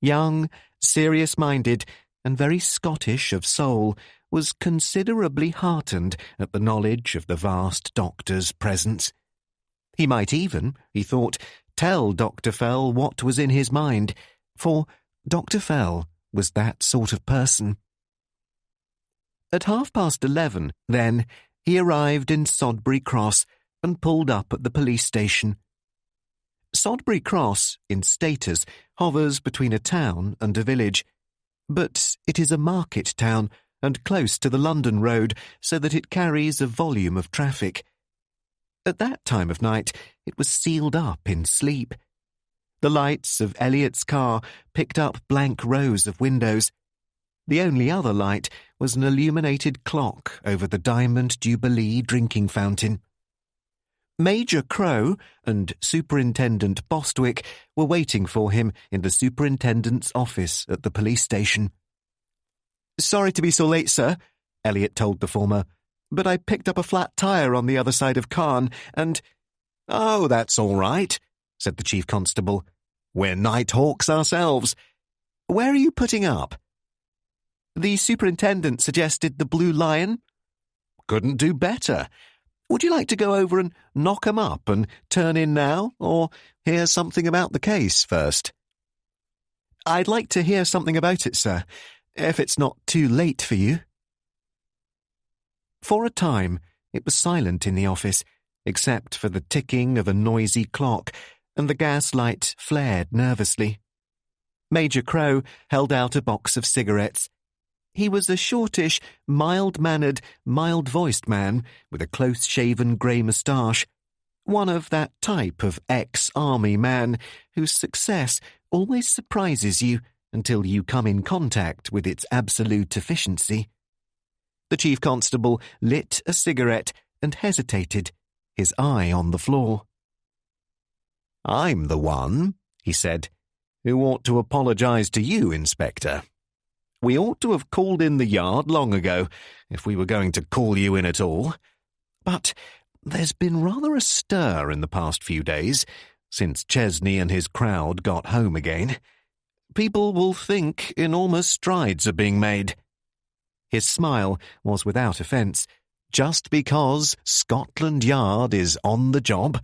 B: young, serious-minded, and very Scottish of soul, was considerably heartened at the knowledge of the vast doctor's presence. He might even, he thought, tell Dr. Fell what was in his mind, for Dr. Fell was that sort of person. At 11:30, then, he arrived in Sodbury Cross and pulled up at the police station. Sodbury Cross, in status, hovers between a town and a village, but it is a market town and close to the London road, so that it carries a volume of traffic. At that time of night, it was sealed up in sleep. The lights of Elliot's car picked up blank rows of windows. The only other light was an illuminated clock over the Diamond Jubilee drinking fountain. Major Crow and Superintendent Bostwick were waiting for him in the superintendent's office at the police station. "Sorry to be so late, sir," Elliot told the former, "but I picked up a flat tyre on the other side of Carn, and—" "Oh, that's all right," said the chief constable. "We're night hawks ourselves. Where are you putting up?" "The superintendent suggested the Blue Lion." "Couldn't do better. Would you like to go over and knock 'em up and turn in now, or hear something about the case first?" "I'd like to hear something about it, sir, if it's not too late for you." For a time, it was silent in the office, except for the ticking of a noisy clock, and the gas light flared nervously. Major Crow held out a box of cigarettes. He was a shortish, mild-mannered, mild-voiced man with a close-shaven grey moustache, one of that type of ex-army man whose success always surprises you until you come in contact with its absolute efficiency. The chief constable lit a cigarette and hesitated, his eye on the floor. "I'm the one," he said, "who ought to apologise to you, Inspector. We ought to have called in the yard long ago, if we were going to call you in at all. But there's been rather a stir in the past few days, since Chesney and his crowd got home again. People will think enormous strides are being made." His smile was without offence, just because Scotland Yard is on the job.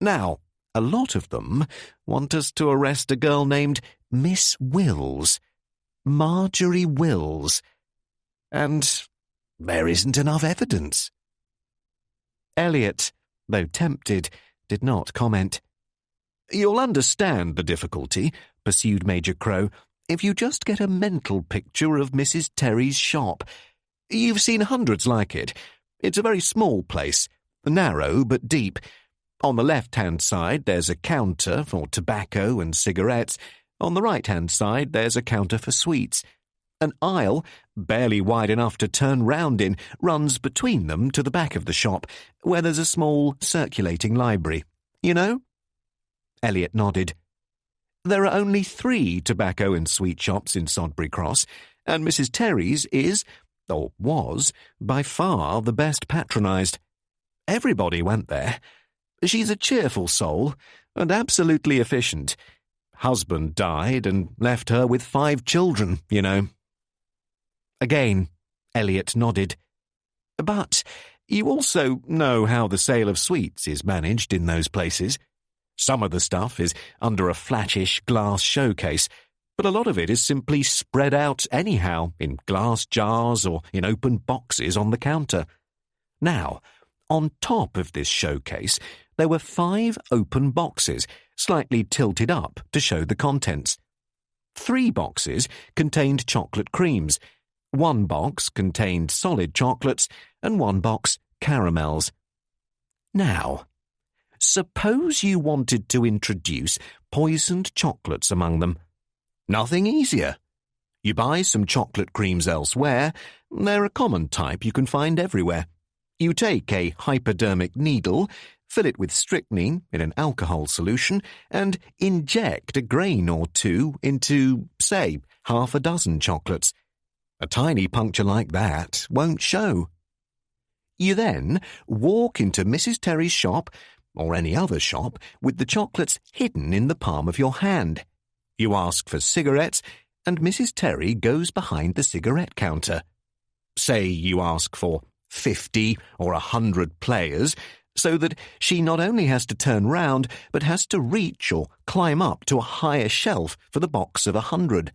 B: "Now, a lot of them want us to arrest a girl named Miss Wills, Marjorie Wills, and there isn't enough evidence." Elliot, though tempted, did not comment. "You'll understand the difficulty," pursued Major Crow, "if you just get a mental picture of Mrs. Terry's shop. You've seen hundreds like it. It's a very small place, narrow but deep. On the left-hand side there's a counter for tobacco and cigarettes. On the right-hand side there's a counter for sweets. An aisle, barely wide enough to turn round in, runs between them to the back of the shop, where there's a small circulating library. You know?" Elliot nodded. "There are only 3 tobacco and sweet shops in Sodbury Cross, and Mrs. Terry's is, or was, by far the best patronised. Everybody went there. She's a cheerful soul, and absolutely efficient. Husband died and left her with 5 children, you know. Again, Elliot nodded. But you also know how the sale of sweets is managed in those places. Some of the stuff is under a flattish glass showcase, but a lot of it is simply spread out anyhow in glass jars or in open boxes on the counter. Now, on top of this showcase, there were 5 open boxes, slightly tilted up to show the contents. 3 boxes contained chocolate creams, 1 box contained solid chocolates, and 1 box caramels. Now, suppose you wanted to introduce poisoned chocolates among them. Nothing easier. You buy some chocolate creams elsewhere. They're a common type you can find everywhere. You take a hypodermic needle, fill it with strychnine in an alcohol solution, and inject a grain or 2 into, say, half a dozen chocolates. A tiny puncture like that won't show. You then walk into Mrs. Terry's shop, or any other shop, with the chocolates hidden in the palm of your hand. You ask for cigarettes, and Mrs. Terry goes behind the cigarette counter. Say you ask for 50 or 100 players, so that she not only has to turn round, but has to reach or climb up to a higher shelf for the box of 100.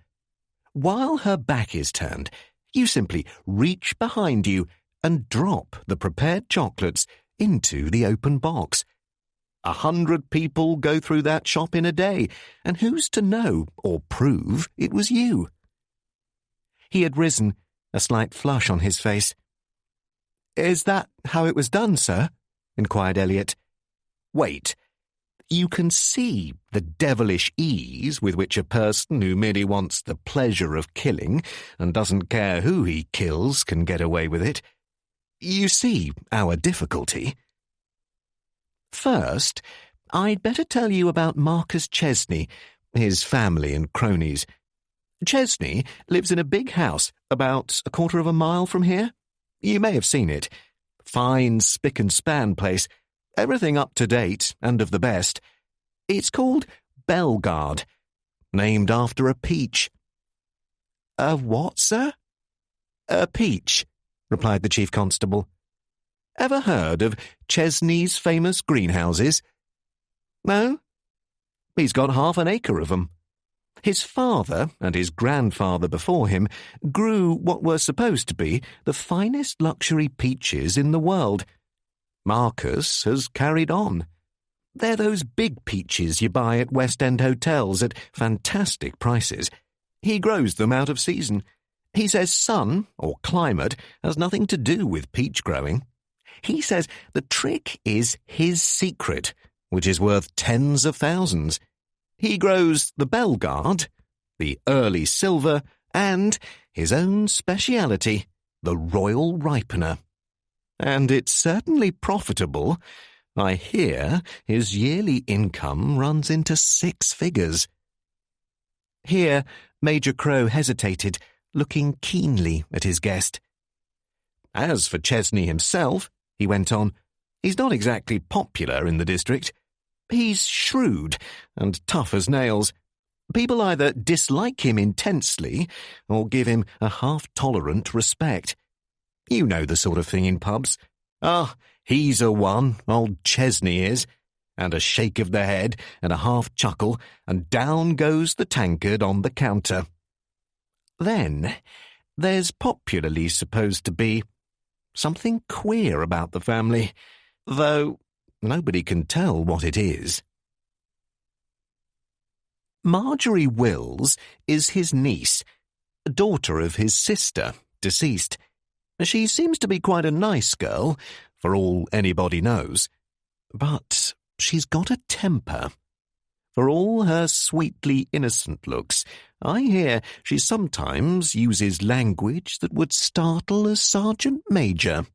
B: While her back is turned, you simply reach behind you and drop the prepared chocolates into the open box. 100 people go through that shop in a day, and who's to know or prove it was you? He had risen, a slight flush on his face. "Is that how it was done, sir?" inquired Elliot. "Wait. You can see the devilish ease with which a person who merely wants the pleasure of killing and doesn't care who he kills can get away with it. You see our difficulty. First, I'd better tell you about Marcus Chesney, his family and cronies. Chesney lives in a big house about a quarter of a mile from here. You may have seen it. Fine spick-and-span place. Everything up to date and of the best. It's called Bellegarde, named after a peach." "A what, sir?" "A peach," replied the chief constable. "Ever heard of Chesney's famous greenhouses?" "No?" "He's got half an acre of them. His father and his grandfather before him grew what were supposed to be the finest luxury peaches in the world. Marcus has carried on. They're those big peaches you buy at West End hotels at fantastic prices. He grows them out of season. He says sun, or climate, has nothing to do with peach growing. He says the trick is his secret, which is worth tens of thousands. He grows the Bellegarde, the early silver, and his own speciality, the royal ripener. And it's certainly profitable. I hear his yearly income runs into 6 figures. Here Major Crow hesitated, looking keenly at his guest. "As for Chesney himself," he went on, "he's not exactly popular in the district. He's shrewd and tough as nails. People either dislike him intensely or give him a half-tolerant respect. You know the sort of thing in pubs. Ah, he's a one, old Chesney is. And a shake of the head and a half-chuckle, and down goes the tankard on the counter. Then there's popularly supposed to be something queer about the family, though nobody can tell what it is. Marjorie Wills is his niece, daughter of his sister, deceased. She seems to be quite a nice girl, for all anybody knows. But she's got a temper. For all her sweetly innocent looks, I hear she sometimes uses language that would startle a sergeant major.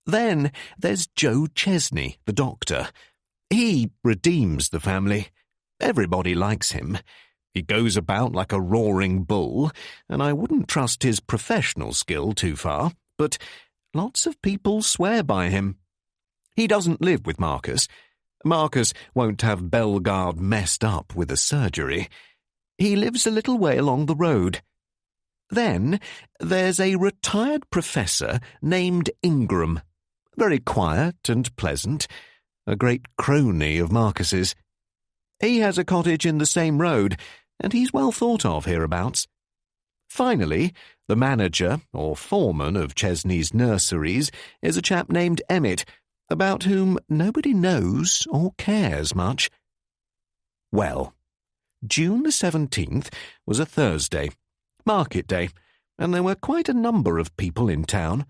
B: Then there's Joe Chesney, the doctor. He redeems the family. Everybody likes him. He goes about like a roaring bull, and I wouldn't trust his professional skill too far, but lots of people swear by him. He doesn't live with Marcus. Marcus won't have Bellegarde messed up with a surgery. He lives a little way along the road. Then there's a retired professor named Ingram, very quiet and pleasant, a great crony of Marcus's. He has a cottage in the same road, and he's well thought of hereabouts. Finally, the manager, or foreman of Chesney's nurseries, is a chap named Emmett, about whom nobody knows or cares much. Well, June the 17th was a Thursday, market day, and there were quite a number of people in town.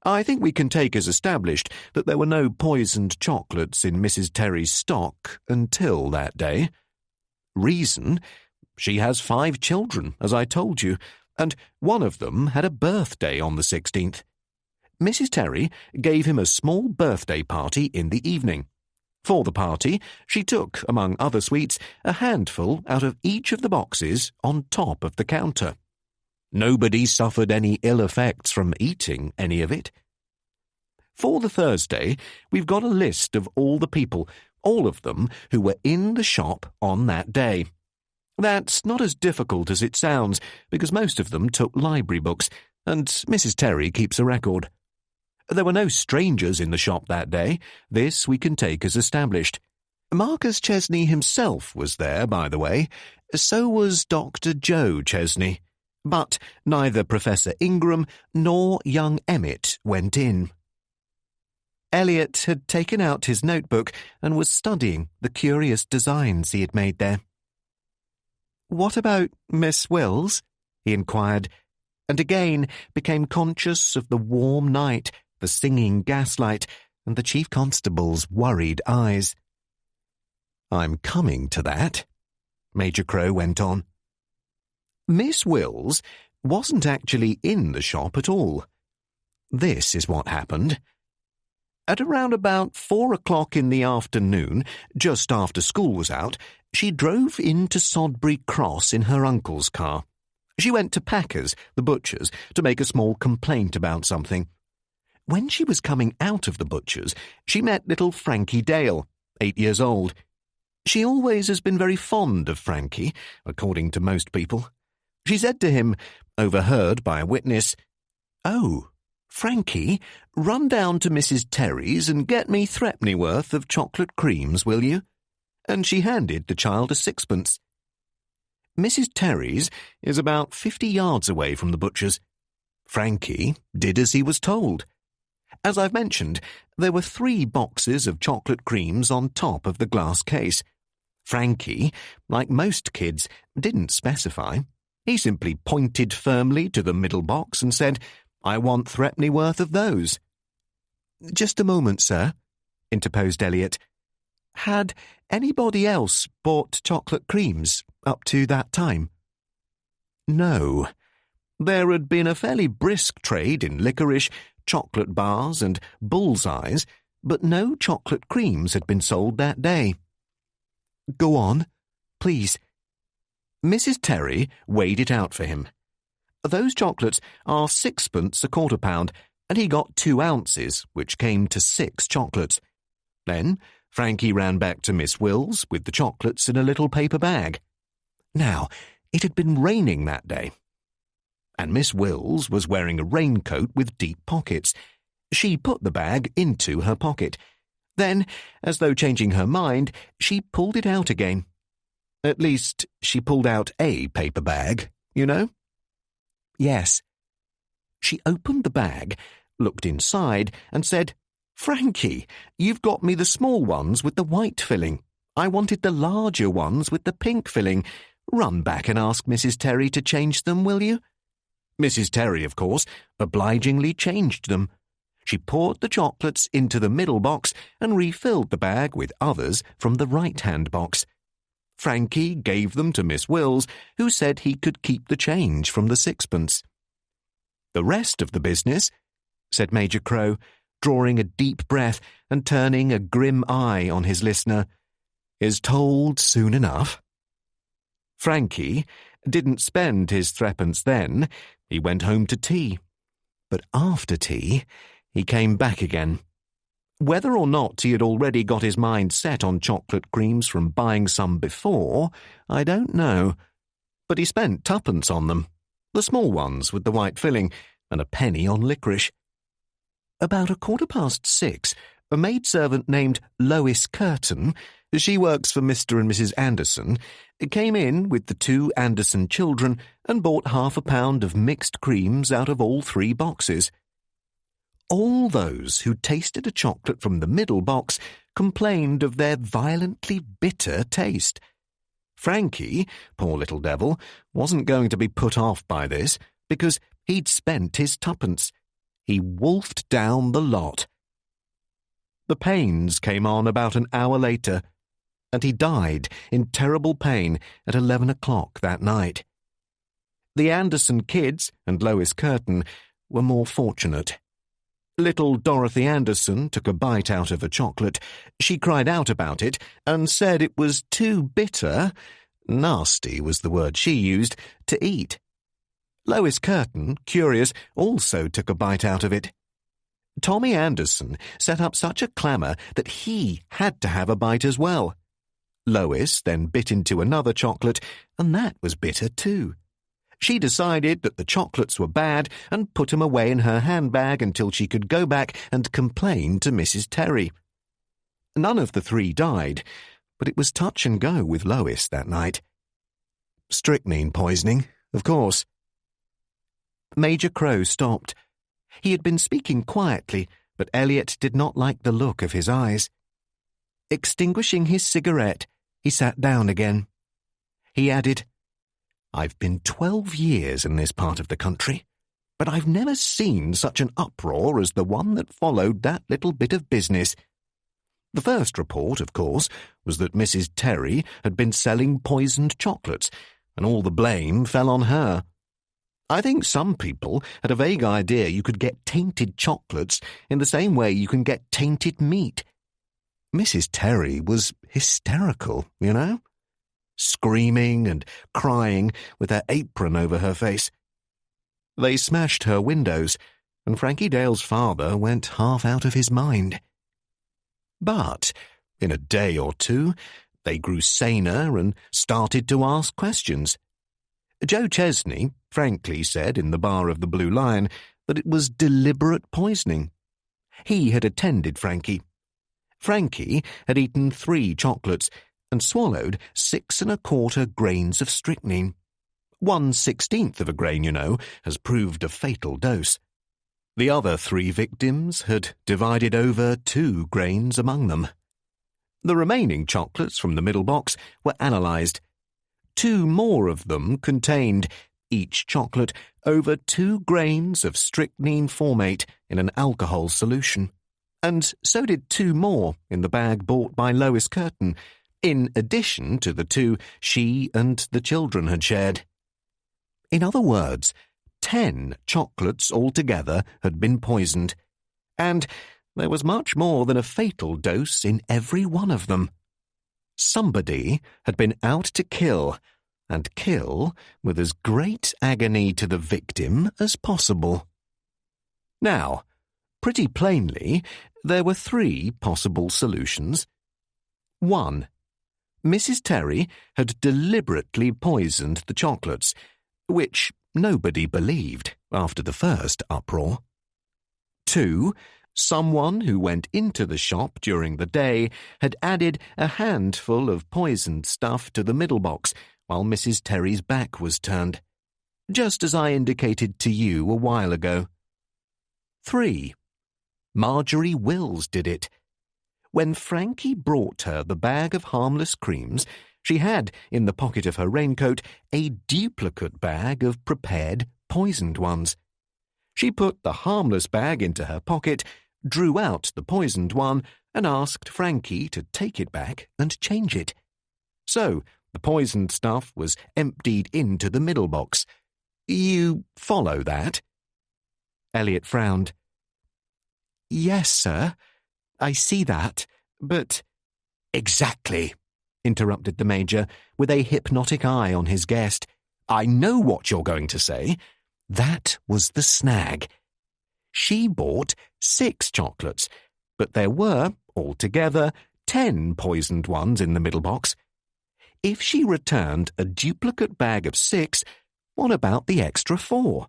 B: I think we can take as established that there were no poisoned chocolates in Mrs. Terry's stock until that day. Reason? She has 5 children, as I told you, and one of them had a birthday on the 16th. Mrs. Terry gave him a small birthday party in the evening. For the party, she took, among other sweets, a handful out of each of the boxes on top of the counter. Nobody suffered any ill effects from eating any of it. For the Thursday, we've got a list of all the people, all of them, who were in the shop on that day. That's not as difficult as it sounds, because most of them took library books, and Mrs. Terry keeps a record. There were no strangers in the shop that day. This we can take as established. Marcus Chesney himself was there, by the way. So was Dr. Joe Chesney. But neither Professor Ingram nor young Emmett went in. Elliot had taken out his notebook and was studying the curious designs he had made there. "What about Miss Wills?" he inquired, and again became conscious of the warm night, the singing gaslight, and the chief constable's worried eyes. "I'm coming to that," Major Crow went on. Miss Wills wasn't actually in the shop at all. This is what happened. At around about 4 o'clock in the afternoon, just after school was out, she drove into Sodbury Cross in her uncle's car. She went to Packer's, the butcher's, to make a small complaint about something. When she was coming out of the butcher's, she met little Frankie Dale, 8 years old. She always has been very fond of Frankie, according to most people. She said to him, overheard by a witness, "Oh, Frankie, run down to Mrs. Terry's and get me threepennyworth of chocolate creams, will you?" And she handed the child a 6pence. Mrs. Terry's is about 50 yards away from the butcher's. Frankie did as he was told. As I've mentioned, there were 3 boxes of chocolate creams on top of the glass case. Frankie, like most kids, didn't specify. He simply pointed firmly to the middle box and said, "I want threepennyworth of those." "Just a moment, sir," interposed Elliot. "Had anybody else bought chocolate creams up to that time?" No. There had been a fairly brisk trade in licorice, chocolate bars and bullseyes, but no chocolate creams had been sold that day. "Go on, please." Mrs. Terry weighed it out for him. Those chocolates are 6pence a quarter pound, and he got 2 ounces, which came to 6 chocolates. Then Frankie ran back to Miss Wills with the chocolates in a little paper bag. Now, it had been raining that day, and Miss Wills was wearing a raincoat with deep pockets. She put the bag into her pocket. Then, as though changing her mind, she pulled it out again. At least, she pulled out a paper bag, you know? Yes. She opened the bag, looked inside, and said, "Frankie, you've got me the small ones with the white filling. I wanted the larger ones with the pink filling. Run back and ask Mrs. Terry to change them, will you?" Mrs. Terry, of course, obligingly changed them. She poured the chocolates into the middle box and refilled the bag with others from the right-hand box. Frankie gave them to Miss Wills, who said he could keep the change from the 6pence. "The rest of the business," said Major Crow, drawing a deep breath and turning a grim eye on his listener, "is told soon enough."
A: Frankie didn't spend his threepence then. He went home to tea. But after tea, he came back again. Whether or not he had already got his mind set on chocolate creams from buying some before, I don't know. But he spent twopence on them, the small ones with the white filling, and a penny on licorice. About 6:15, a maidservant named Lois Curtin, she works for Mr. and Mrs. Anderson, came in with the 2 Anderson children and bought half a pound of mixed creams out of all 3 boxes. All those who tasted a chocolate from the middle box complained of their violently bitter taste. Frankie, poor little devil, wasn't going to be put off by this because he'd spent his twopence. He wolfed down the lot. The pains came on about an hour later, and he died in terrible pain at 11 o'clock that night. The Anderson kids and Lois Curtin were more fortunate. Little Dorothy Anderson took a bite out of a chocolate. She cried out about it and said it was too bitter, nasty was the word she used, to eat. Lois Curtin, curious, also took a bite out of it. Tommy Anderson set up such a clamour that he had to have a bite as well. Lois then bit into another chocolate, and that was bitter too. She decided that the chocolates were bad and put them away in her handbag until she could go back and complain to Mrs. Terry. None of the 3 died, but it was touch and go with Lois that night. Strychnine poisoning, of course. Major Crow stopped. He had been speaking quietly, but Elliot did not like the look of his eyes. Extinguishing his cigarette, he sat down again. He added, "I've been 12 years in this part of the country, but I've never seen such an uproar as the one that followed that little bit of business. The first report, of course, was that Mrs. Terry had been selling poisoned chocolates, and all the blame fell on her. I think some people had a vague idea you could get tainted chocolates in the same way you can get tainted meat. Mrs. Terry was hysterical, you know, screaming and crying with her apron over her face. They smashed her windows, and Frankie Dale's father went half out of his mind. But in a day or 2, they grew saner and started to ask questions. Joe Chesney frankly said in the bar of the Blue Lion that it was deliberate poisoning. He had attended Frankie. Frankie had eaten 3 chocolates and swallowed 6 1/4 grains of strychnine. 1/16 of a grain, you know, has proved a fatal dose. The other 3 victims had divided over 2 grains among them. The remaining chocolates from the middle box were analysed. 2 more of them contained, each chocolate, over 2 grains of strychnine formate in an alcohol solution. And so did 2 more in the bag bought by Lois Curtin, in addition to the 2 she and the children had shared. In other words, 10 chocolates altogether had been poisoned, and there was much more than a fatal dose in every one of them. Somebody had been out to kill, and kill with as great agony to the victim as possible. Now, pretty plainly, there were 3 possible solutions. 1. Mrs. Terry had deliberately poisoned the chocolates, which nobody believed after the first uproar. 2. Someone who went into the shop during the day had added a handful of poisoned stuff to the middle box while Mrs. Terry's back was turned, just as I indicated to you a while ago. 3. Marjorie Wills did it. When Frankie brought her the bag of harmless creams, she had, in the pocket of her raincoat, a duplicate bag of prepared poisoned ones. She put the harmless bag into her pocket, drew out the poisoned one, and asked Frankie to take it back and change it. So, the poisoned stuff was emptied into the middle box. You follow that? Elliot frowned. Yes, sir. I see that, but...
C: Exactly,
A: interrupted the Major, with a hypnotic eye on his guest. "I know what you're going to say. That was the snag. She bought 6 chocolates, but there were, altogether, 10 poisoned ones in the middle box. If she returned a duplicate bag of 6, what about the extra 4?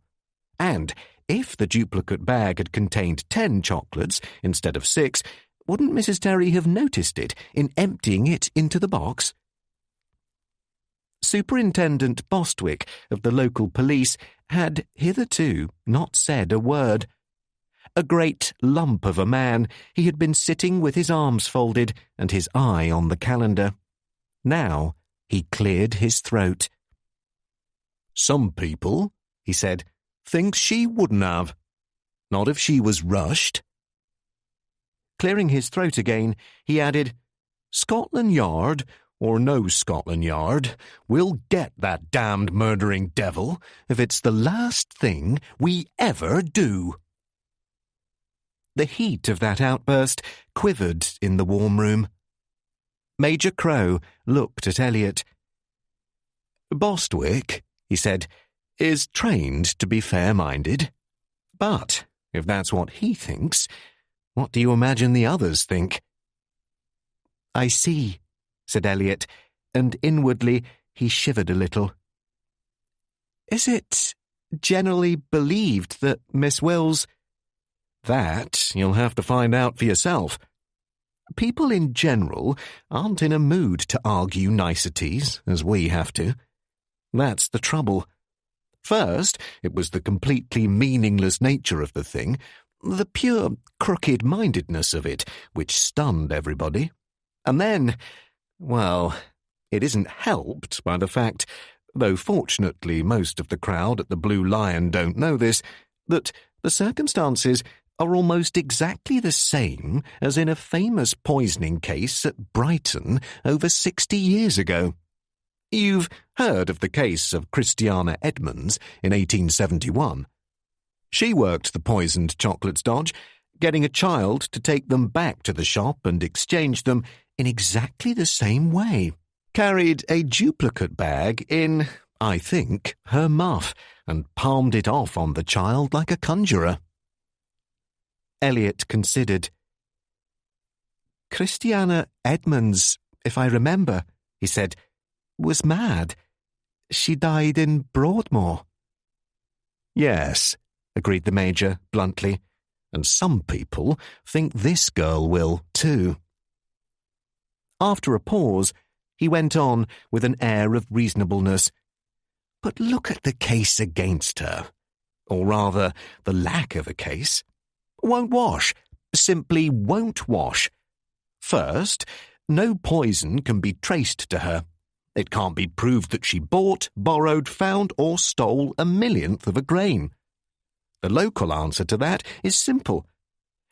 A: And if the duplicate bag had contained 10 chocolates instead of 6, wouldn't Mrs. Terry have noticed it in emptying it into the box?" Superintendent Bostwick of the local police had hitherto not said a word. A great lump of a man, he had been sitting with his arms folded and his eye on the calendar. Now he cleared his throat. "Some people," he said, "think she wouldn't have. Not if she was rushed." Clearing his throat again, he added, "Scotland Yard, or no Scotland Yard, we'll get that damned murdering devil if it's the last thing we ever do." The heat of that outburst quivered in the warm room. Major Crow looked at Elliot. "Bostwick," he said, "is trained to be fair-minded. But if that's what he thinks, what do you imagine the others think?" "I see," said Elliot, and inwardly he shivered a little. "Is it generally believed that Miss Wills—" "That you'll have to find out for yourself. People in general aren't in a mood to argue niceties, as we have to. That's the trouble. First, it was the completely meaningless nature of the thing, the pure crooked-mindedness of it, which stunned everybody. And then, well, it isn't helped by the fact, though fortunately most of the crowd at the Blue Lion don't know this, that the circumstances are almost exactly the same as in a famous poisoning case at Brighton over 60 years ago. You've heard of the case of Christiana Edmonds in 1871. She worked the poisoned chocolates dodge, getting a child to take them back to the shop and exchange them in exactly the same way. Carried a duplicate bag in, I think, her muff, and palmed it off on the child like a conjurer. Elliot considered. "Christiana Edmonds, if I remember," he said, "was mad. She died in Broadmoor." "Yes," agreed the Major bluntly, "and some people think this girl will, too." After a pause, he went on with an air of reasonableness. "But look at the case against her, or rather the lack of a case. Won't wash, simply won't wash. First, no poison can be traced to her. It can't be proved that she bought, borrowed, found, or stole a millionth of a grain. The local answer to that is simple.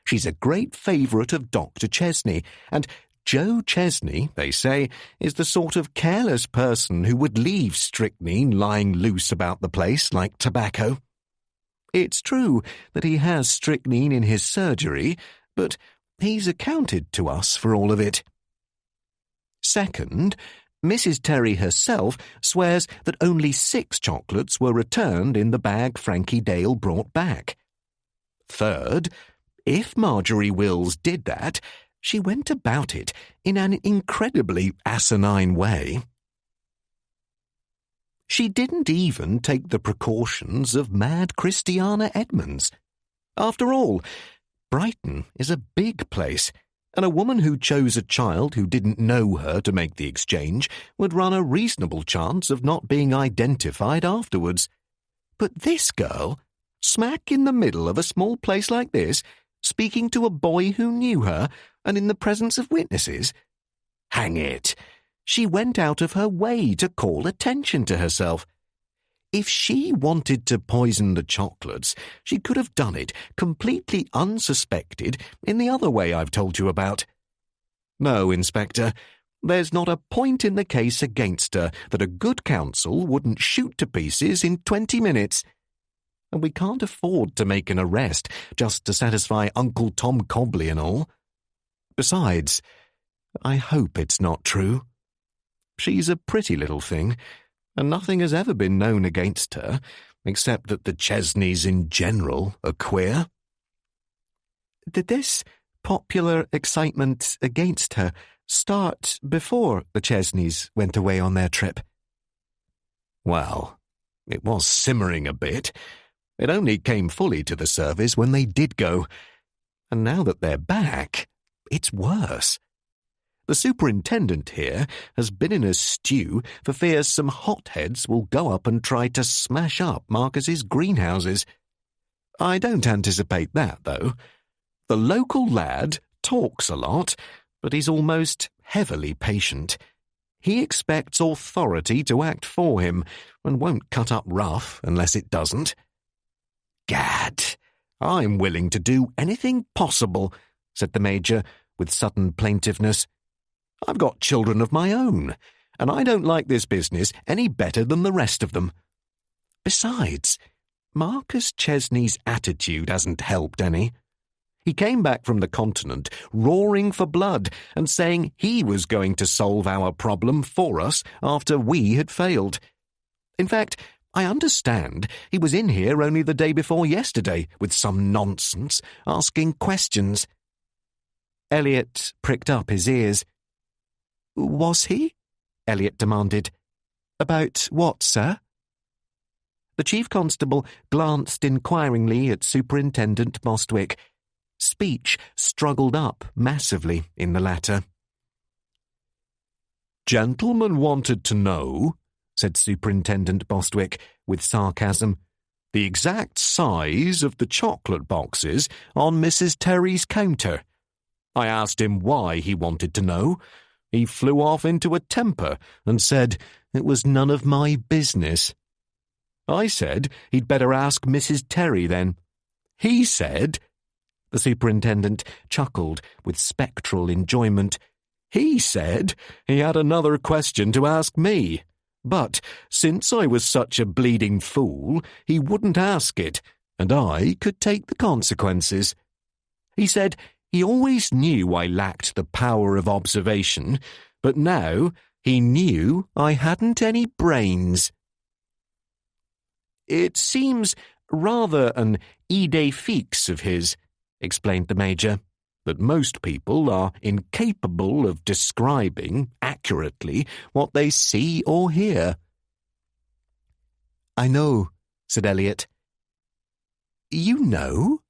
A: She's a great favourite of Dr. Chesney, and Joe Chesney, they say, is the sort of careless person who would leave strychnine lying loose about the place like tobacco. It's true that he has strychnine in his surgery, but he's accounted to us for all of it. Second, Mrs. Terry herself swears that only 6 chocolates were returned in the bag Frankie Dale brought back. Third, if Marjorie Wills did that, she went about it in an incredibly asinine way. She didn't even take the precautions of mad Christiana Edmonds. After all, Brighton is a big place, and a woman who chose a child who didn't know her to make the exchange would run a reasonable chance of not being identified afterwards. But this girl, smack in the middle of a small place like this, speaking to a boy who knew her, and in the presence of witnesses? Hang it! She went out of her way to call attention to herself. If she wanted to poison the chocolates, she could have done it completely unsuspected in the other way I've told you about. No, Inspector, there's not a point in the case against her that a good counsel wouldn't shoot to pieces in 20 minutes. And we can't afford to make an arrest just to satisfy Uncle Tom Cobley and all. Besides, I hope it's not true.
B: She's a pretty little thing, and nothing has ever been known against her, except that the Chesneys in general are queer.
A: Did this popular excitement against her start before the Chesneys went away on their trip?
B: Well, it was simmering a bit. It only came fully to the surface when they did go, and now that they're back, it's worse. The superintendent here has been in a stew for fear some hotheads will go up and try to smash up Marcus's greenhouses. I don't anticipate that, though. The local lad talks a lot, but he's almost heavily patient. He expects authority to act for him and won't cut up rough unless it doesn't. Gad, I'm willing to do anything possible, said the Major with sudden plaintiveness. I've got children of my own, and I don't like this business any better than the rest of them. Besides, Marcus Chesney's attitude hasn't helped any. He came back from the continent roaring for blood and saying he was going to solve our problem for us after we had failed. In fact, I understand he was in here only the day before yesterday with some nonsense, asking questions.
A: Elliot pricked up his ears. Was he? Elliot demanded. About what, sir? The Chief Constable glanced inquiringly at Superintendent Bostwick. Speech struggled up massively in the latter.
B: Gentlemen wanted to know, said Superintendent Bostwick with sarcasm, the exact size of the chocolate boxes on Mrs. Terry's counter. I asked him why he wanted to know. He flew off into a temper and said it was none of my business. I said he'd better ask Mrs. Terry then. He said... The superintendent chuckled with spectral enjoyment. He said he had another question to ask me, but since I was such a bleeding fool, he wouldn't ask it, and I could take the consequences. He said he always knew I lacked the power of observation, but now he knew I hadn't any brains.
A: It seems rather an idée fixe of his, explained the Major,
B: that most people are incapable of describing accurately what they see or hear.
A: I know, said Elliot.
B: You know?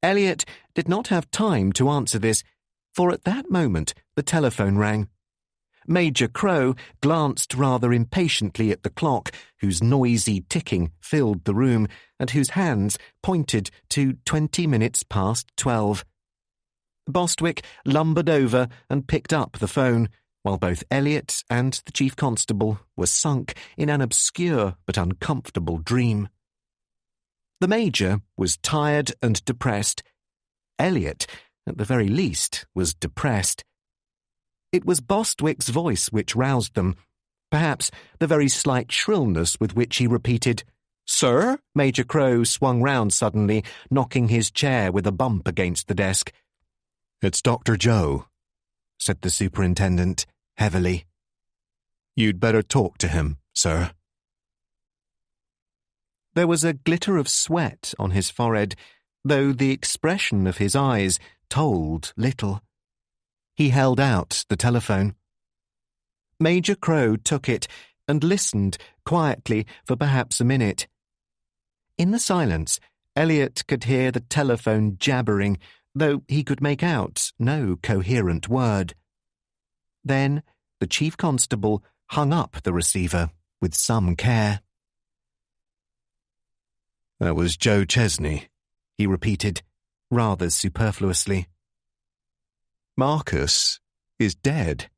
A: Elliot did not have time to answer this, for at that moment the telephone rang. Major Crow glanced rather impatiently at the clock, whose noisy ticking filled the room, and whose hands pointed to 20 minutes past 12. Bostwick lumbered over and picked up the phone, while both Elliot and the Chief Constable were sunk in an obscure but uncomfortable dream. The Major was tired and depressed. Elliot, at the very least, was depressed. It was Bostwick's voice which roused them, perhaps the very slight shrillness with which he repeated, "Sir?" Major Crow swung round suddenly, knocking his chair with a bump against the desk.
B: "It's Dr. Joe,"
A: said the superintendent, heavily.
B: "You'd better talk to him, sir."
A: There was a glitter of sweat on his forehead, though the expression of his eyes told little. He held out the telephone. Major Crow took it and listened quietly for perhaps a minute. In the silence, Elliot could hear the telephone jabbering, though he could make out no coherent word. Then the Chief Constable hung up the receiver with some care.
B: "That was Joe Chesney," he repeated, rather superfluously. "Marcus is dead.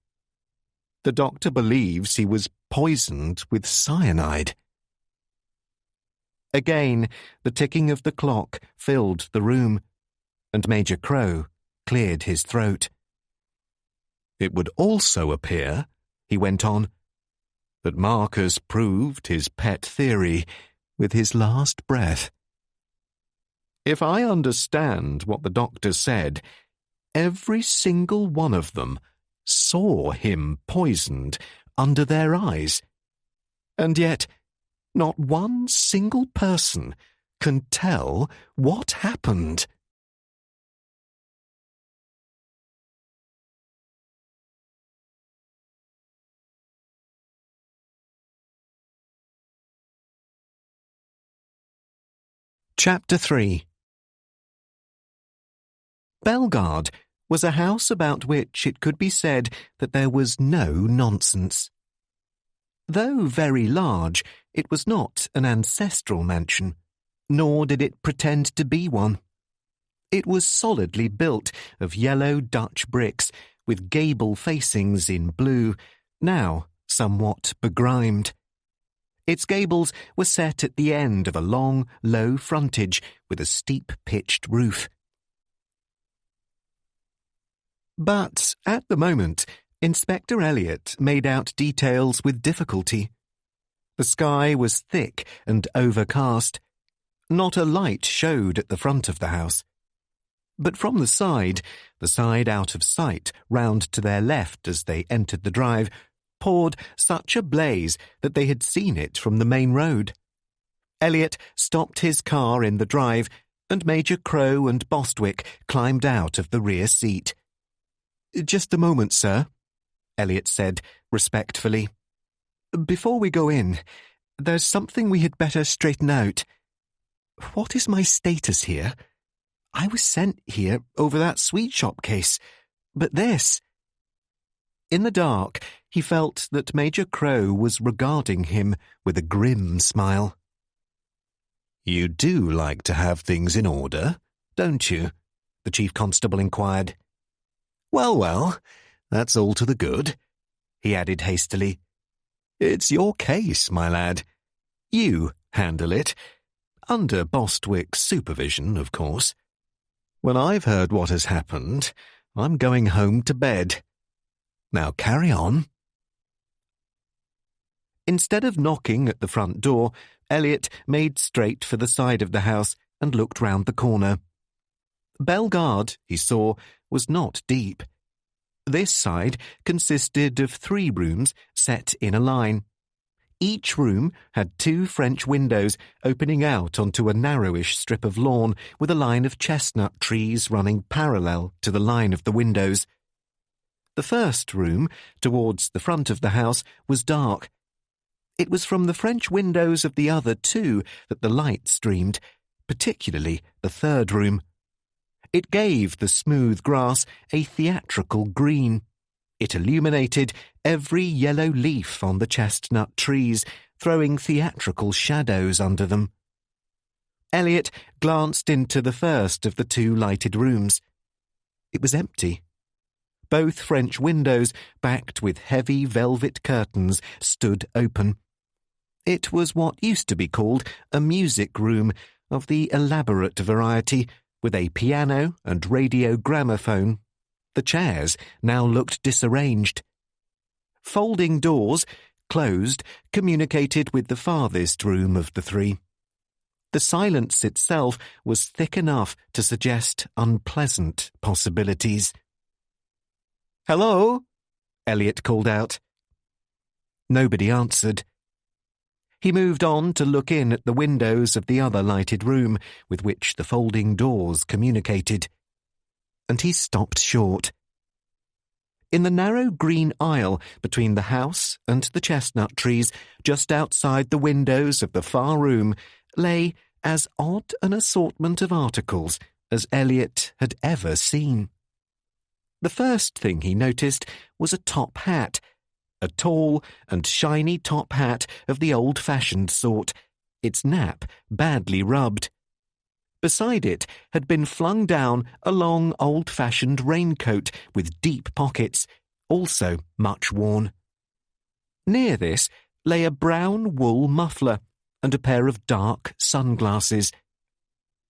B: The doctor believes he was poisoned with cyanide."
A: Again, the ticking of the clock filled the room, and Major Crow cleared his throat.
B: "It would also appear," he went on, "that Marcus proved his pet theory with his last breath. If I understand what the doctor said, every single one of them
A: saw him poisoned under their eyes. And yet, not one single person can tell what happened. Chapter 3. Bellegarde was a house about which it could be said that there was no nonsense. Though very large, it was not an ancestral mansion, nor did it pretend to be one. It was solidly built of yellow Dutch bricks with gable facings in blue, now somewhat begrimed. Its gables were set at the end of a long, low frontage with a steep pitched roof. But at the moment, Inspector Elliot made out details with difficulty. The sky was thick and overcast. Not a light showed at the front of the house. But from the side out of sight, round to their left as they entered the drive, poured such a blaze that they had seen it from the main road. Elliot stopped his car in the drive, and Major Crow and Bostwick climbed out of the rear seat. "Just a moment, sir," Elliot said respectfully. "Before we go in, there's something we had better straighten out. What is my status here? I was sent here over that sweet shop case, but this—" In the dark, he felt that Major Crow was regarding him with a grim smile. "You do like to have things in order, don't you?" the Chief Constable inquired. Well, that's all to the good," he added hastily. "It's your case, my lad. You handle it, under Bostwick's supervision, of course. When I've heard what has happened, I'm going home to bed. Now carry on." Instead of knocking at the front door, Elliot made straight for the side of the house and looked round the corner. Bellegarde, he saw, was not deep. This side consisted of 3 rooms set in a line. Each room had 2 French windows opening out onto a narrowish strip of lawn with a line of chestnut trees running parallel to the line of the windows. The first room, towards the front of the house, was dark. It was from the French windows of the other 2 that the light streamed, particularly the third room. It gave the smooth grass a theatrical green. It illuminated every yellow leaf on the chestnut trees, throwing theatrical shadows under them. Elliot glanced into the first of the 2 lighted rooms. It was empty. Both French windows, backed with heavy velvet curtains, stood open. It was what used to be called a music room, of the elaborate variety, with a piano and radio gramophone. The chairs now looked disarranged. Folding doors, closed, communicated with the farthest room of the 3. The silence itself was thick enough to suggest unpleasant possibilities. "Hello?" Elliot called out. Nobody answered. He moved on to look in at the windows of the other lighted room with which the folding doors communicated. And he stopped short. In the narrow green aisle between the house and the chestnut trees, just outside the windows of the far room, lay as odd an assortment of articles as Elliot had ever seen. The first thing he noticed was a top hat, a tall and shiny top hat of the old-fashioned sort, its nap badly rubbed. Beside it had been flung down a long old-fashioned raincoat with deep pockets, also much worn. Near this lay a brown wool muffler and a pair of dark sunglasses.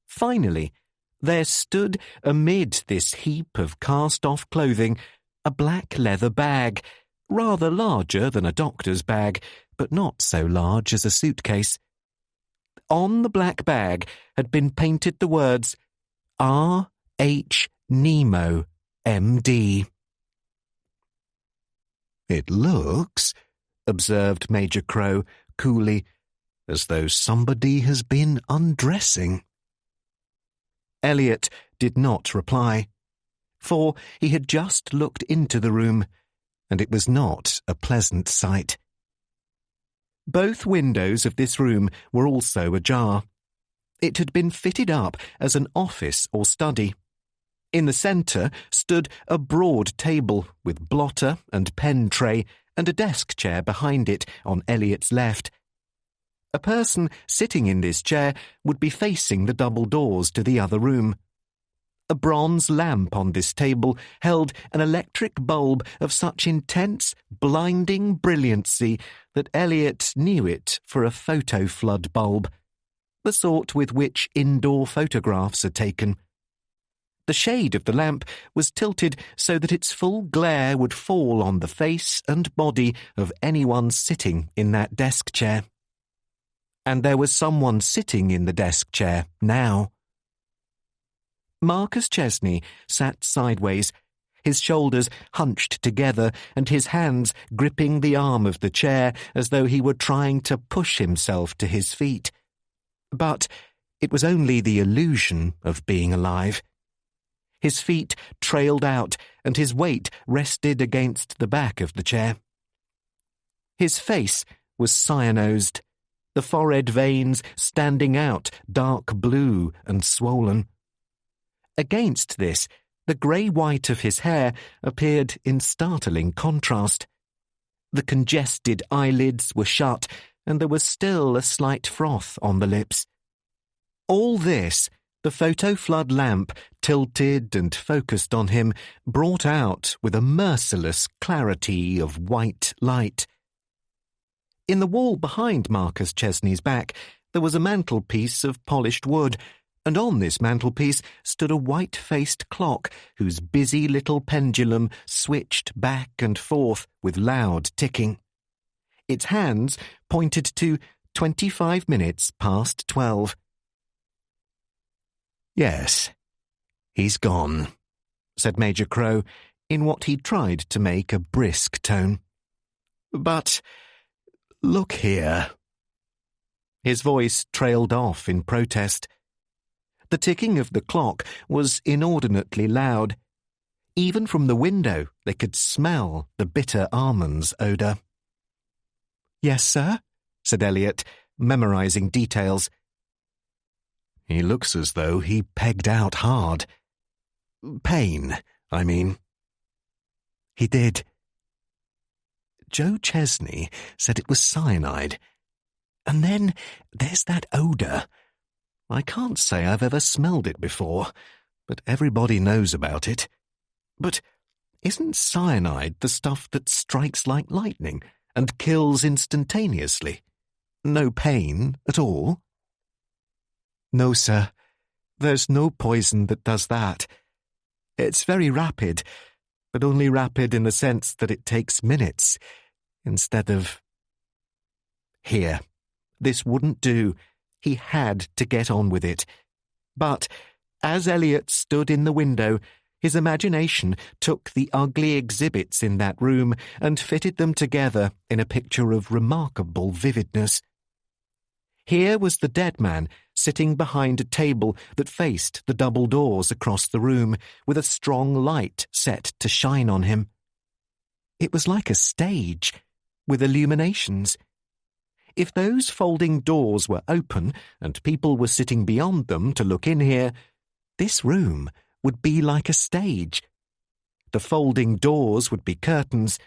A: Finally, there stood amid this heap of cast-off clothing a black leather bag, rather larger than a doctor's bag, but not so large as a suitcase. On the black bag had been painted the words, R. H. Nemo, M.D.
B: "It looks," observed Major Crow coolly, "as though somebody has been undressing." Elliot did not reply, for he had just looked into the room, and it was not a pleasant sight. Both windows of this room were also ajar. It had been fitted up as an office or study. In the centre stood a broad table with blotter and pen tray and a desk chair behind it on Elliot's left. A person sitting in this chair would be facing the double doors to the other room. A bronze lamp on this table held an electric bulb of such intense, blinding brilliancy that Elliot knew it for a photo flood bulb, the sort with which indoor photographs are taken. The shade of the lamp was tilted so that its full glare would fall on the face and body of anyone sitting in that desk chair. And there was someone sitting in the desk chair now. Marcus Chesney sat sideways, his shoulders hunched together and his hands gripping the arm of the chair as though he were trying to push himself to his feet. But it was only the illusion of being alive. His feet trailed out and his weight rested against the back of the chair. His face was cyanosed, the forehead veins standing out dark blue and swollen. Against this, the grey-white of his hair appeared in startling contrast. The congested eyelids were shut, and there was still a slight froth on the lips. All this, the photo flood lamp, tilted and focused on him, brought out with a merciless clarity of white light. In the wall behind Marcus Chesney's back, there was a mantelpiece of polished wood, and on this mantelpiece stood a white-faced clock whose busy little pendulum switched back and forth with loud ticking. Its hands pointed to 25 minutes past 12. "Yes, he's gone," said Major Crow, in what he tried to make a brisk tone. "But look here." His voice trailed off in protest. The ticking of the clock was inordinately loud. Even from the window they could smell the bitter almonds odour. "Yes, sir," said Elliot, memorising details. "He looks as though he pegged out hard. Pain, I mean." "He did." "Joe Chesney said it was cyanide. And then there's that odour. I can't say I've ever smelled it before, but everybody knows about it. But isn't cyanide the stuff that strikes like lightning and kills instantaneously? No pain at all?" "No, sir. There's no poison that does that. It's very rapid, but only rapid in the sense that it takes minutes, instead of—" Here. This wouldn't do. He had to get on with it. But, as Elliot stood in the window, his imagination took the ugly exhibits in that room and fitted them together in a picture of remarkable vividness. Here was the dead man sitting behind a table that faced the double doors across the room, with a strong light set to shine on him. It was like a stage, with illuminations. If those folding doors were open and people were sitting beyond them to look in here, this room would be like a stage. The folding doors would be curtains.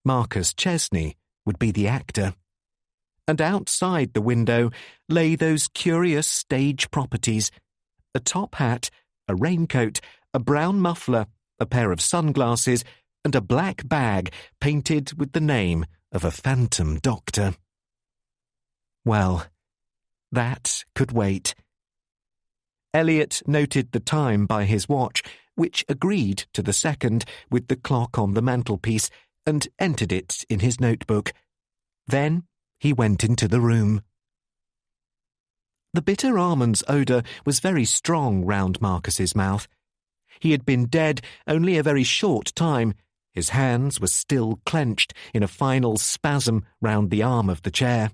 B: Marcus Chesney would be the actor. And outside the window lay those curious stage properties: a top hat, a raincoat, a brown muffler, a pair of sunglasses, and a black bag painted with the name of a phantom doctor. Well, that could wait. Elliot noted the time by his watch, which agreed to the second with the clock on the mantelpiece, and entered it in his notebook. Then he went into the room. The bitter almonds odour was very strong round Marcus's mouth. He had been dead only a very short time.
A: His hands were still clenched in a final spasm round the arm of the chair.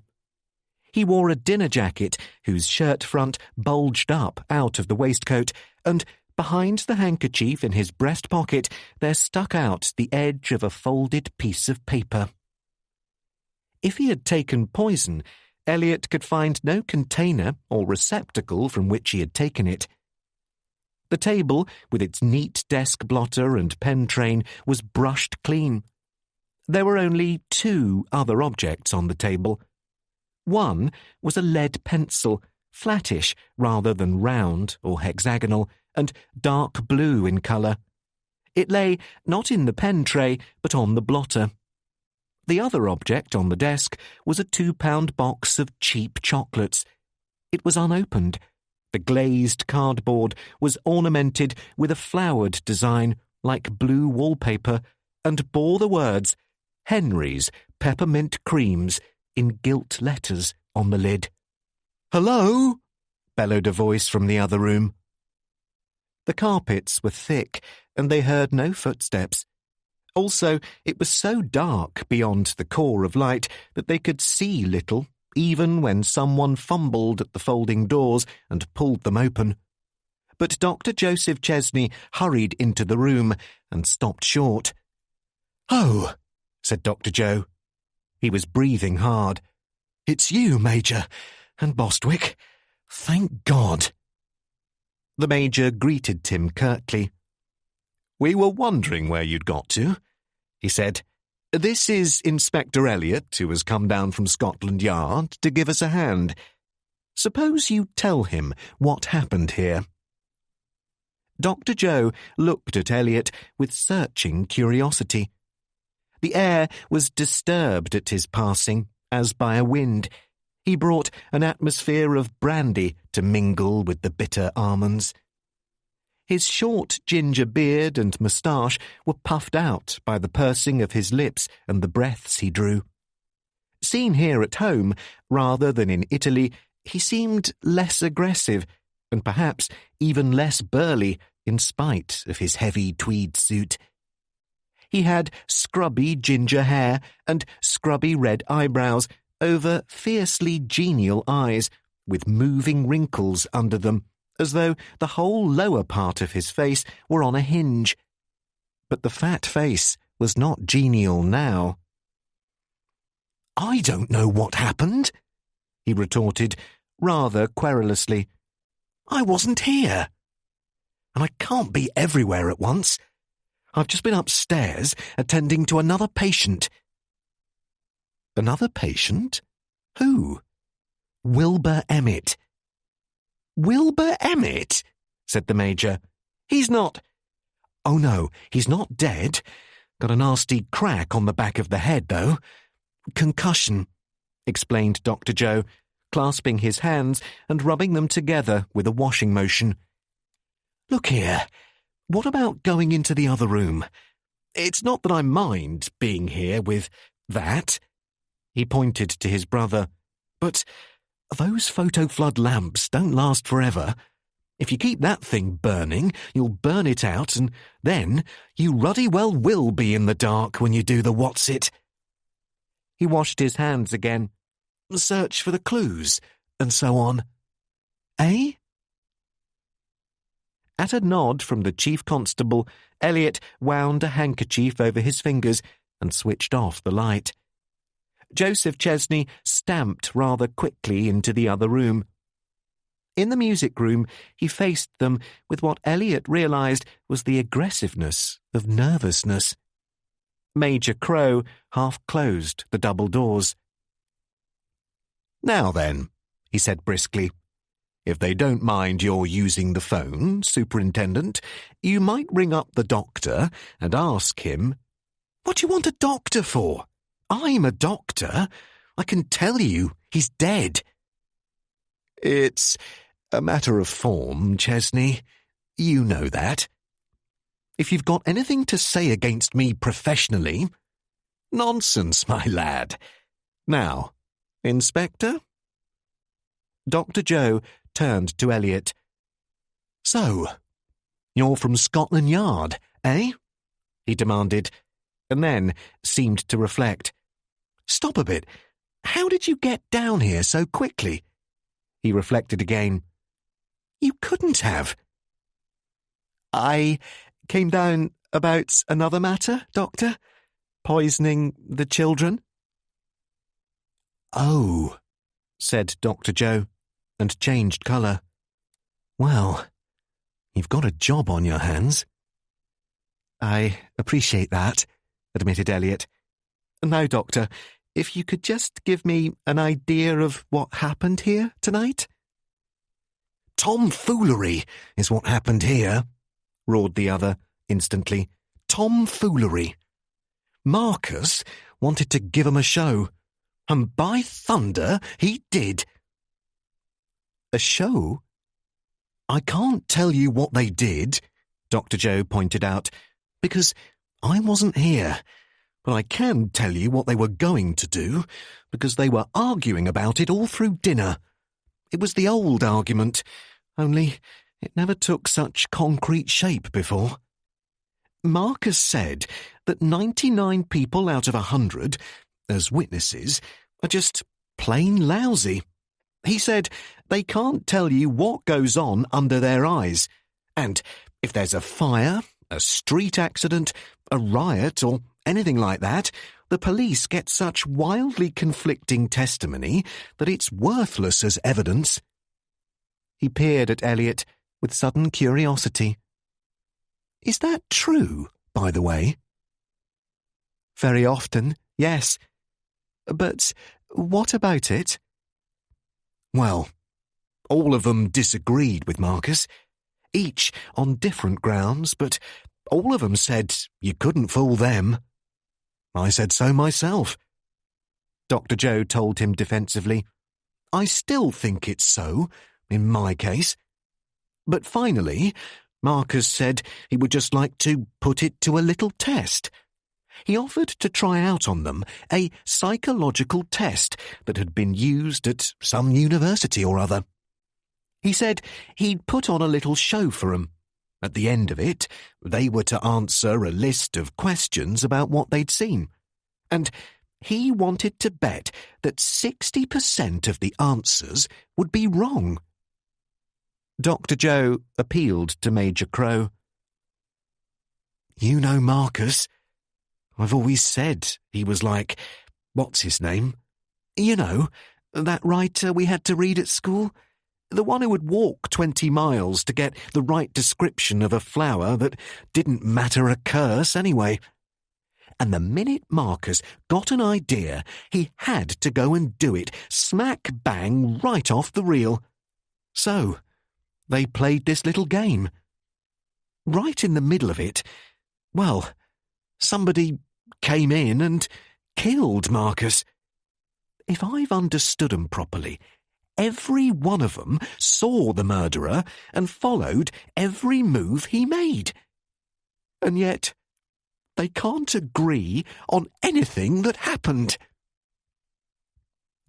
A: He wore a dinner jacket whose shirt front bulged up out of the waistcoat, and behind the handkerchief in his breast pocket there stuck out the edge of a folded piece of paper. If he had taken poison, Elliot could find no container or receptacle from which he had taken it. The table, with its neat desk blotter and pen train, was brushed clean. There were only 2 other objects on the table. One was a lead pencil, flattish rather than round or hexagonal, and dark blue in colour. It lay not in the pen tray, but on the blotter. The other object on the desk was a £2 box of cheap chocolates. It was unopened. The glazed cardboard was ornamented with a flowered design like blue wallpaper and bore the words "Henry's Peppermint Creams" in gilt letters on the lid. "Hello?" bellowed a voice from the other room. The carpets were thick, and they heard no footsteps. Also, it was so dark beyond the core of light that they could see little, even when someone fumbled at the folding doors and pulled them open. But Dr. Joseph Chesney hurried into the room and stopped short. "Oh," said Dr. Joe. He was breathing hard. "It's you, Major, and Bostwick. Thank God." The Major greeted Tim curtly. "We were wondering where you'd got to," he said. "This is Inspector Elliot, who has come down from Scotland Yard to give us a hand. Suppose you tell him what happened here." Dr. Joe looked at Elliot with searching curiosity. The air was disturbed at his passing, as by a wind. He brought an atmosphere of brandy to mingle with the bitter almonds. His short ginger beard and moustache were puffed out by the pursing of his lips and the breaths he drew. Seen here at home, rather than in Italy, he seemed less aggressive, and perhaps even less burly, in spite of his heavy tweed suit. He had scrubby ginger hair and scrubby red eyebrows over fiercely genial eyes, with moving wrinkles under them, as though the whole lower part of his face were on a hinge. But the fat face was not genial now. "I don't know what happened," he retorted, rather querulously. "I wasn't here. And I can't be everywhere at once. I've just been upstairs attending to another patient." "Another patient? Who?" "Wilbur Emmett." "Wilbur Emmett?" said the Major. "He's not—" "Oh no, he's not dead. Got a nasty crack on the back of the head, though. Concussion," explained Dr. Joe, clasping his hands and rubbing them together with a washing motion. "Look here, what about going into the other room? It's not that I mind being here with that." He pointed to his brother. "But those photo-flood lamps don't last forever. If you keep that thing burning, you'll burn it out, and then you ruddy well will be in the dark when you do the what's-it." He washed his hands again. "Search for the clues, and so on. Eh?" At a nod from the chief constable, Elliot wound a handkerchief over his fingers and switched off the light. Joseph Chesney stamped rather quickly into the other room. In the music room, he faced them with what Elliot realised was the aggressiveness of nervousness. Major Crow half-closed the double doors. "Now then," he said briskly, "if they don't mind your using the phone, Superintendent, you might ring up the doctor and ask him—" "What do you want a doctor for? I'm a doctor. I can tell you he's dead." "It's a matter of form, Chesney. You know that. If you've got anything to say against me professionally—" "Nonsense, my lad. Now, Inspector?" Dr. Joe turned to Elliot. "So, you're from Scotland Yard, eh?" he demanded.
B: and then seemed to reflect. "Stop a bit. How did you get down here so quickly?" He reflected again. "You couldn't have." "I came down about another matter, Doctor. Poisoning the children." "Oh," said Dr. Joe, and changed colour. "Well, you've got a job on your hands." "I appreciate that," admitted Elliot. "Now, Doctor, if you could just give me an idea of what happened here tonight?" "Tomfoolery is what happened here," roared the other instantly. "Tomfoolery. Marcus wanted to give 'em a show, and by thunder he did." "A show?" "I can't tell you what they did," Dr. Joe pointed out, "because I wasn't here. But I can tell you what they were going to do, because they were arguing about it all through dinner. It was the old argument, only it never took such concrete shape before. Marcus said that 99 people out of 100, as witnesses, are just plain lousy. He said they can't tell you what goes on under their eyes, and if there's a fire, a street accident, a riot, or anything like that, the police get such wildly conflicting testimony that it's worthless as evidence." He peered at Elliot with sudden curiosity. "Is that true, by the way?" "Very often, yes. But what about it?" "Well, all of them disagreed with Marcus, each on different grounds, but all of them said you couldn't fool them. I said so myself." Dr. Joe told him defensively, "I still think it's so, in my case. But finally, Marcus said he would just like to put it to a little test. He offered to try out on them a psychological test that had been used at some university or other. He said he'd put on a little show for 'em. At the end of it, they were to answer a list of questions about what they'd seen. And he wanted to bet that 60% of the answers would be wrong." Dr. Joe appealed to Major Crow. "You know Marcus. I've always said he was like, what's his name? You know, that writer we had to read at school? The one who would walk 20 miles to get the right description of a flower that didn't matter a curse anyway. And the minute Marcus got an idea, he had to go and do it, smack bang right off the reel. So, they played this little game. Right in the middle of it, well, somebody came in and killed Marcus. If I've understood 'em properly, every one of 'em saw the murderer and followed every move he made. And yet, they can't agree on anything that happened."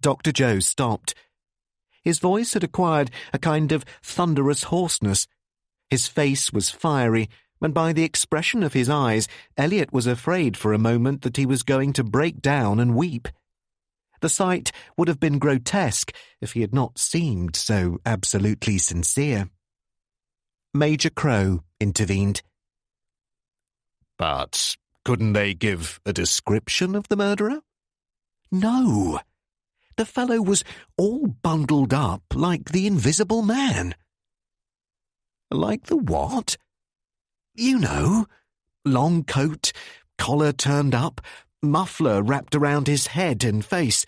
B: Dr. Joe stopped. His voice had acquired a kind of thunderous hoarseness. His face was fiery, and by the expression of his eyes, Elliot was afraid for a moment that he was going to break down and weep. The sight would have been grotesque if he had not seemed so absolutely sincere. Major Crow intervened. "But couldn't they give a description of the murderer?" "No. The fellow was all bundled up like the Invisible Man." "Like the what?" "You know, long coat, collar turned up, muffler wrapped around his head and face,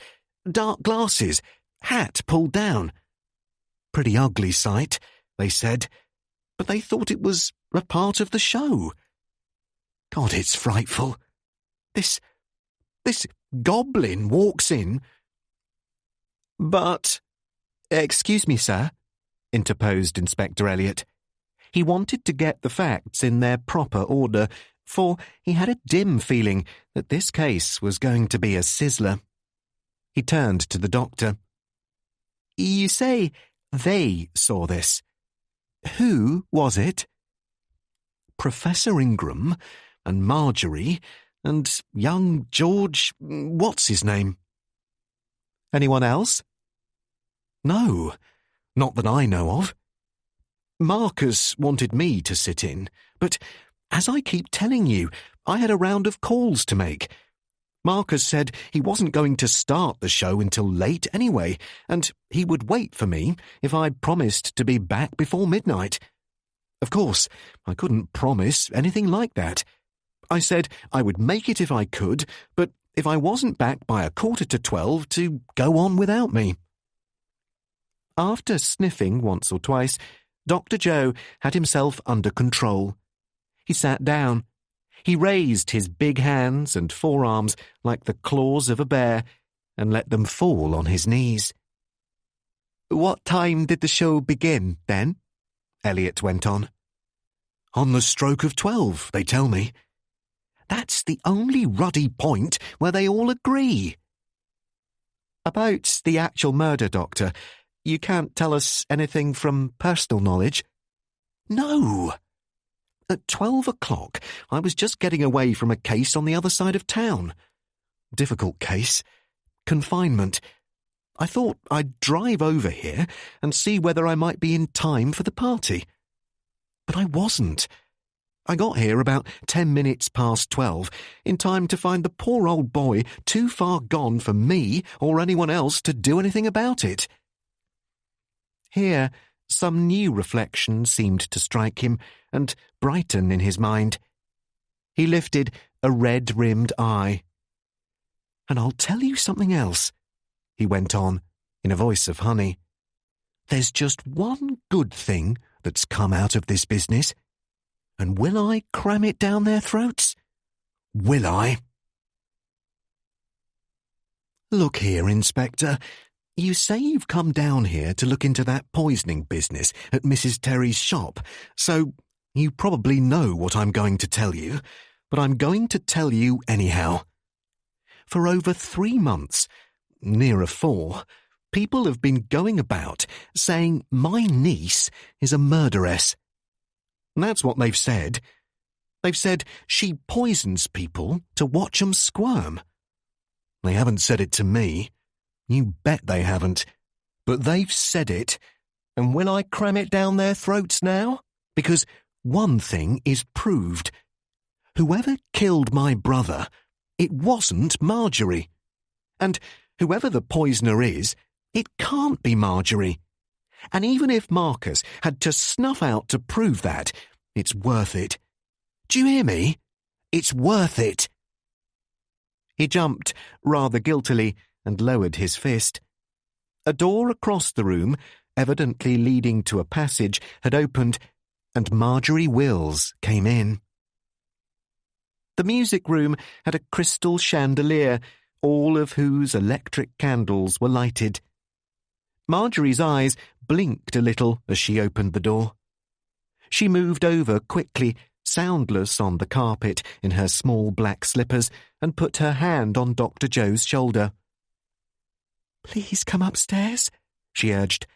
B: dark glasses, hat pulled down. Pretty ugly sight, they said, but they thought it was a part of the show. God, it's frightful. This goblin walks in." "But—" "Excuse me, sir," interposed Inspector Elliot. He wanted to get the facts in their proper order, for he had a dim feeling that this case was going to be a sizzler. He turned to the doctor. "You say they saw this. Who was it?" "Professor Ingram and Marjorie And young George, what's his name?
A: Anyone else?
B: No, not that I know of. Marcus wanted me to sit in, but as I keep telling you, I had a round of calls to make. Marcus said he wasn't going to start the show until late anyway, and he would wait for me if I promised to be back before midnight. Of course, I couldn't promise anything like that. I said I would make it if I could, but if I wasn't back by 11:45 to go on without me. After sniffing once or twice, Dr. Joe had himself under control. He sat down. He raised his big hands and forearms like the claws of a bear and let them fall on his knees.
A: What time did the show begin, then? Elliot went on.
B: On the stroke of 12, they tell me. That's the only ruddy point where they all agree.
A: About the actual murder, Doctor, you can't tell us anything from personal knowledge?
B: No. At 12 o'clock, I was just getting away from a case on the other side of town. Difficult case. Confinement. I thought I'd drive over here and see whether I might be in time for the party. But I wasn't. I got here about 10 minutes past 12, in time to find the poor old boy too far gone for me or anyone else to do anything about it.
A: Here, some new reflection seemed to strike him and brighten in his mind. He lifted a red-rimmed eye.
B: And I'll tell you something else, he went on, in a voice of honey. There's just one good thing that's come out of this business. And will I cram it down their throats? Will I? Look here, Inspector. You say you've come down here to look into that poisoning business at Mrs. Terry's shop, so you probably know what I'm going to tell you, but I'm going to tell you anyhow. For over 3 months, nearer 4, people have been going about saying my niece is a murderess. That's what they've said. They've said she poisons people to watch 'em squirm. They haven't said it to me. You bet they haven't. But they've said it, and will I cram it down their throats now? Because one thing is proved. Whoever killed my brother, it wasn't Marjorie. And whoever the poisoner is, it can't be Marjorie. And even if Marcus had to snuff out to prove that, it's worth it. Do you hear me? It's worth it.
A: He jumped rather guiltily and lowered his fist. A door across the room, evidently leading to a passage, had opened, and Marjorie Wills came in. The music room had a crystal chandelier, all of whose electric candles were lighted. Marjorie's eyes blinked a little as she opened the door. She moved over quickly, soundless on the carpet in her small black slippers, and put her hand on Dr. Joe's shoulder.
B: Please come upstairs, she urged.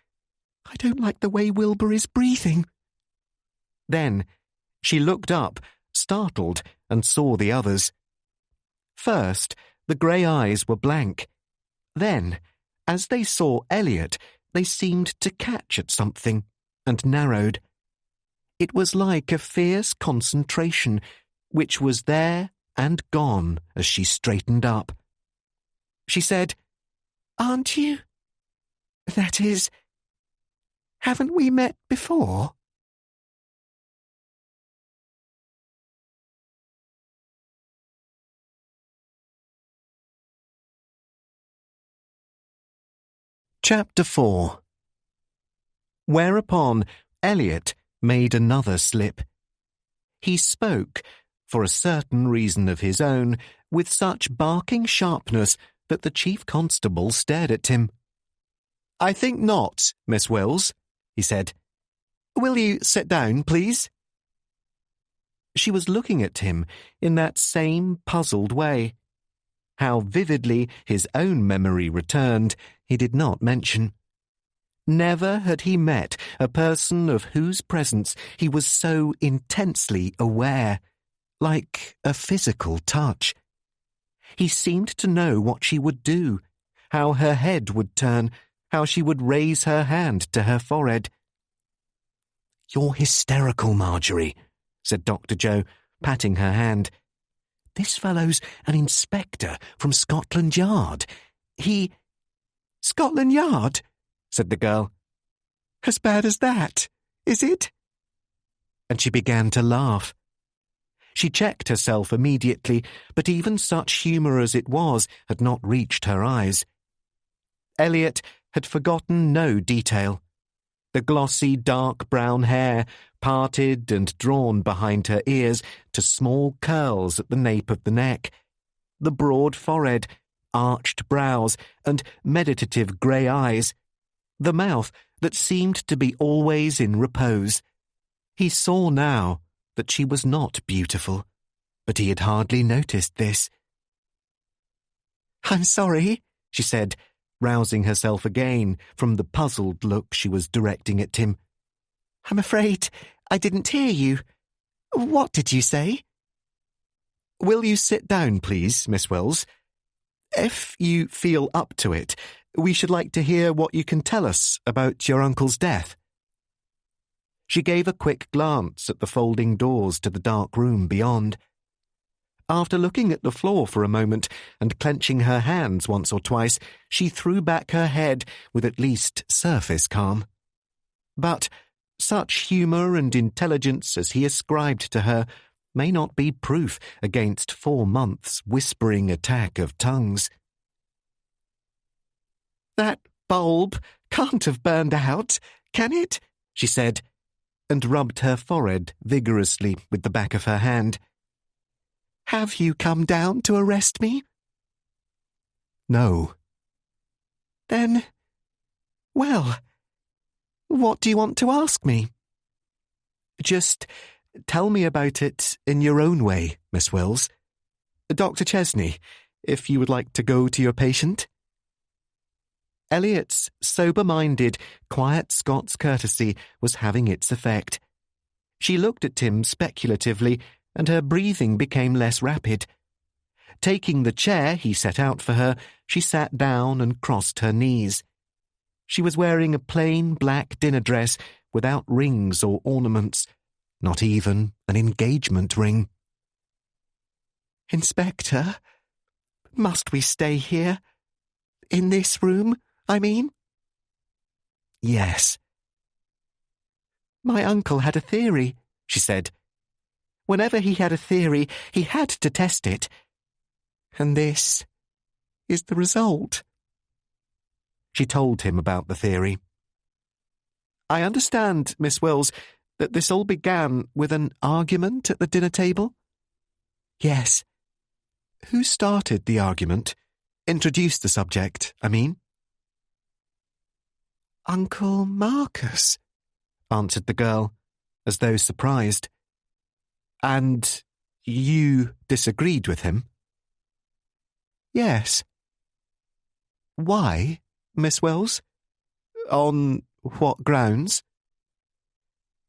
B: I don't like the way Wilbur is breathing.
A: Then she looked up, startled, and saw the others. First, the grey eyes were blank. Then, as they saw Elliot, they seemed to catch at something, and narrowed. It was like a fierce concentration, which was there and gone as she straightened up. She said,
B: Aren't you? That is, haven't we met before?
A: Chapter 4. Whereupon Elliot made another slip. He spoke, for a certain reason of his own, with such barking sharpness that the chief constable stared at him. "I think not, Miss Wills," he said. "Will you sit down, please?" She was looking at him in that same puzzled way. How vividly his own memory returned, he did not mention. Never had he met a person of whose presence he was so intensely aware, like a physical touch. He seemed to know what she would do, how her head would turn, how she would raise her hand to her forehead.
B: "You're hysterical, Marjorie," said Dr. Joe, patting her hand. "This fellow's an inspector from Scotland Yard. He—"
A: "Scotland Yard?" said the girl. "As bad as that, is it?" And she began to laugh. She checked herself immediately, but even such humour as it was had not reached her eyes. Elliot had forgotten no detail. The glossy dark brown hair, parted and drawn behind her ears to small curls at the nape of the neck, the broad forehead, arched brows, and meditative grey eyes, the mouth that seemed to be always in repose. He saw now that she was not beautiful, but he had hardly noticed this. "I'm sorry," she said, rousing herself again from the puzzled look she was directing at him. "I'm afraid I didn't hear you. What did you say?" "Will you sit down, please, Miss Wills? If you feel up to it, we should like to hear what you can tell us about your uncle's death." She gave a quick glance at the folding doors to the dark room beyond. After looking at the floor for a moment and clenching her hands once or twice, she threw back her head with at least surface calm. But such humour and intelligence as he ascribed to her may not be proof against 4 months' whispering attack of tongues. "That bulb can't have burned out, can it?" she said, and rubbed her forehead vigorously with the back of her hand. "Have you come down to arrest me?" "No." "Then, well, what do you want to ask me?" "Just tell me about it in your own way, Miss Wills. Dr. Chesney, if you would like to go to your patient." Elliot's sober-minded, quiet Scots courtesy was having its effect. She looked at him speculatively, and her breathing became less rapid. Taking the chair he set out for her, she sat down and crossed her knees. She was wearing a plain black dinner dress without rings or ornaments, not even an engagement ring. "Inspector, must we stay here? In this room, I mean?" "Yes." "My uncle had a theory," she said. "Whenever he had a theory, he had to test it. And this is the result." She told him about the theory. "I understand, Miss Wills, that this all began with an argument at the dinner table?" "Yes." "Who started the argument? Introduced the subject, I mean?" "Uncle Marcus," answered the girl, as though surprised. "And you disagreed with him?" "Yes." "Why, Miss Wills? On what grounds?"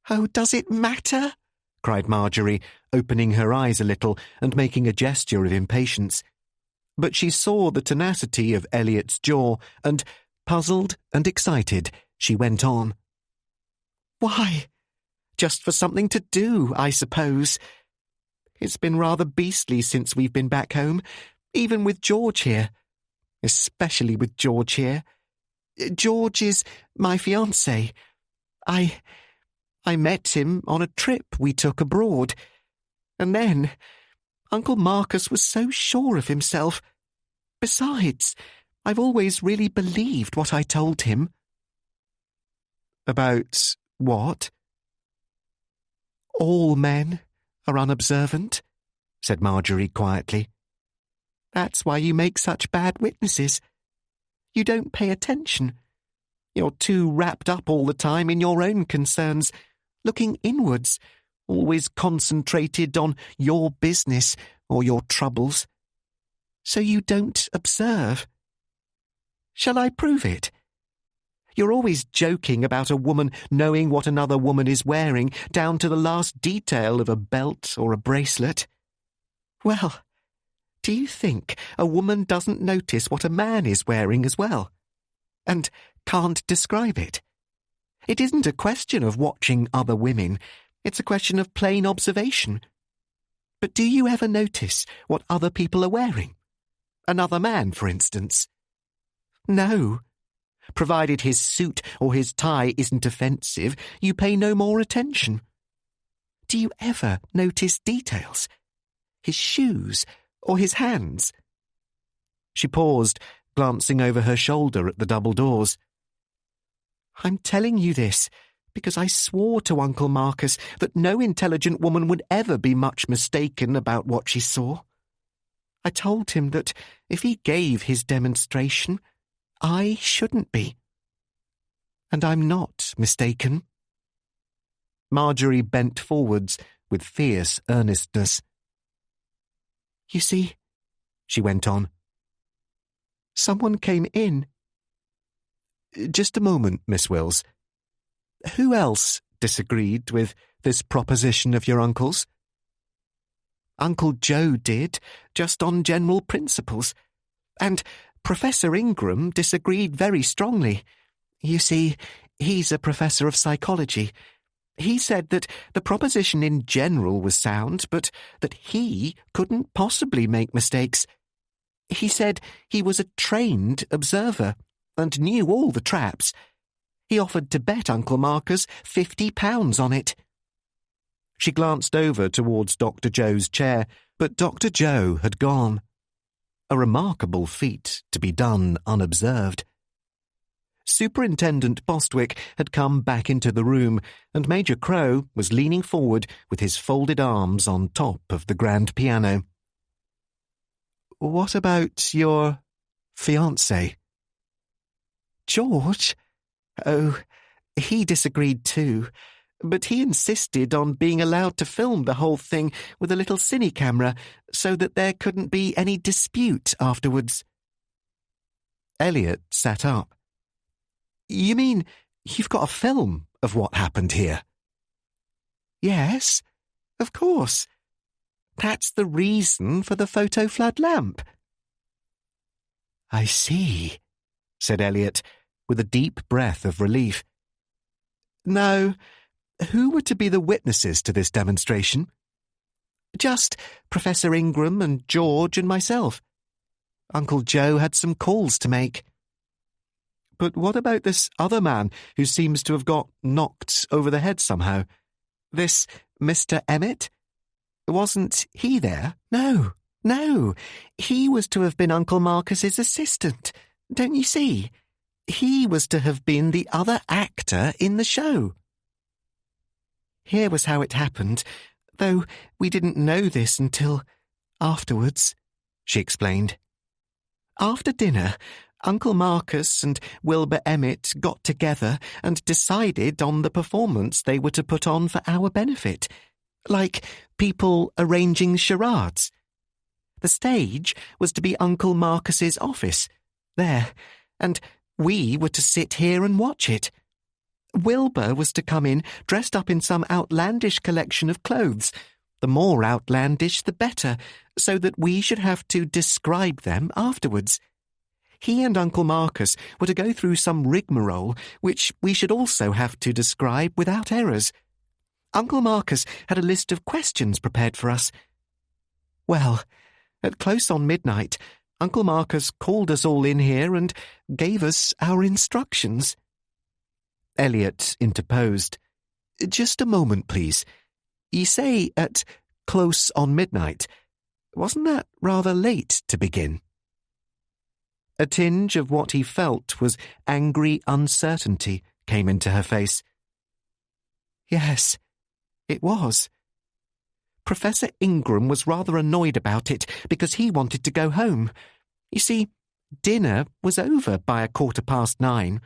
A: "Oh, does it matter?" cried Marjorie, opening her eyes a little and making a gesture of impatience. But she saw the tenacity of Elliot's jaw, and, puzzled and excited, she went on. "Why, just for something to do, I suppose. It's been rather beastly since we've been back home, even with George here. Especially with George here. George is my fiancé. I met him on a trip we took abroad. And then Uncle Marcus was so sure of himself. Besides, I've always really believed what I told him." "About what?" "All men are unobservant," said Marjorie quietly. "That's why you make such bad witnesses. You don't pay attention. You're too wrapped up all the time in your own concerns, looking inwards, always concentrated on your business or your troubles. So you don't observe. Shall I prove it? You're always joking about a woman knowing what another woman is wearing, down to the last detail of a belt or a bracelet.
B: Well, do you think a woman doesn't notice what a man is wearing as well? And can't describe it? It isn't a question of watching other women. It's a question of plain observation. But do you ever notice what other people are wearing? Another man, for instance? No. Provided his suit or his tie isn't offensive, you pay no more attention. Do you ever notice details? His shoes or his hands? She paused, glancing over her shoulder at the double doors. I'm telling you this because I swore to Uncle Marcus that no intelligent woman would ever be much mistaken about what she saw. I told him that if he gave his demonstration, I shouldn't be. And I'm not mistaken. Marjorie bent forwards with fierce earnestness. You see, she went on, someone came in. Just a moment, Miss Wills. Who else disagreed with this proposition of your uncle's? Uncle Joe did, just on general principles. And Professor Ingram disagreed very strongly. You see, he's a professor of psychology. He said that the proposition in general was sound, but that he couldn't possibly make mistakes. He said he was a trained observer and knew all the traps. He offered to bet Uncle Marcus £50 on it. She glanced over towards Dr. Joe's chair, but Dr. Joe had gone. A remarkable feat to be done unobserved. Superintendent Bostwick had come back into the room, and Major Crow was leaning forward with his folded arms on top of the grand piano. What about your fiancé? George? Oh, he disagreed too, but he insisted on being allowed to film the whole thing with a little cine camera so that there couldn't be any dispute afterwards. Elliot sat up. You mean you've got a film of what happened here? Yes, of course. That's the reason for the photo flood lamp. I see, said Elliot, with a deep breath of relief. Now, who were to be the witnesses to this demonstration? Just Professor Ingram and George and myself. Uncle Joe had some calls to make. But what about this other man who seems to have got knocked over the head somehow? This Mr. Emmett? Wasn't he there? No. He was to have been Uncle Marcus's assistant. Don't you see? He was to have been the other actor in the show. Here was how it happened, though we didn't know this until afterwards, she explained. After dinner, Uncle Marcus and Wilbur Emmett got together and decided on the performance they were to put on for our benefit, like people arranging charades. The stage was to be Uncle Marcus's office, there, and we were to sit here and watch it. Wilbur was to come in dressed up in some outlandish collection of clothes, the more outlandish the better, so that we should have to describe them afterwards. He and Uncle Marcus were to go through some rigmarole, which we should also have to describe without errors. Uncle Marcus had a list of questions prepared for us. Well, at close on midnight, Uncle Marcus called us all in here and gave us our instructions. Elliot interposed. Just a moment, please. You say at close on midnight. Wasn't that rather late to begin? A tinge of what he felt was angry uncertainty came into her face. Yes, it was. Professor Ingram was rather annoyed about it because he wanted to go home. You see, dinner was over by 9:15.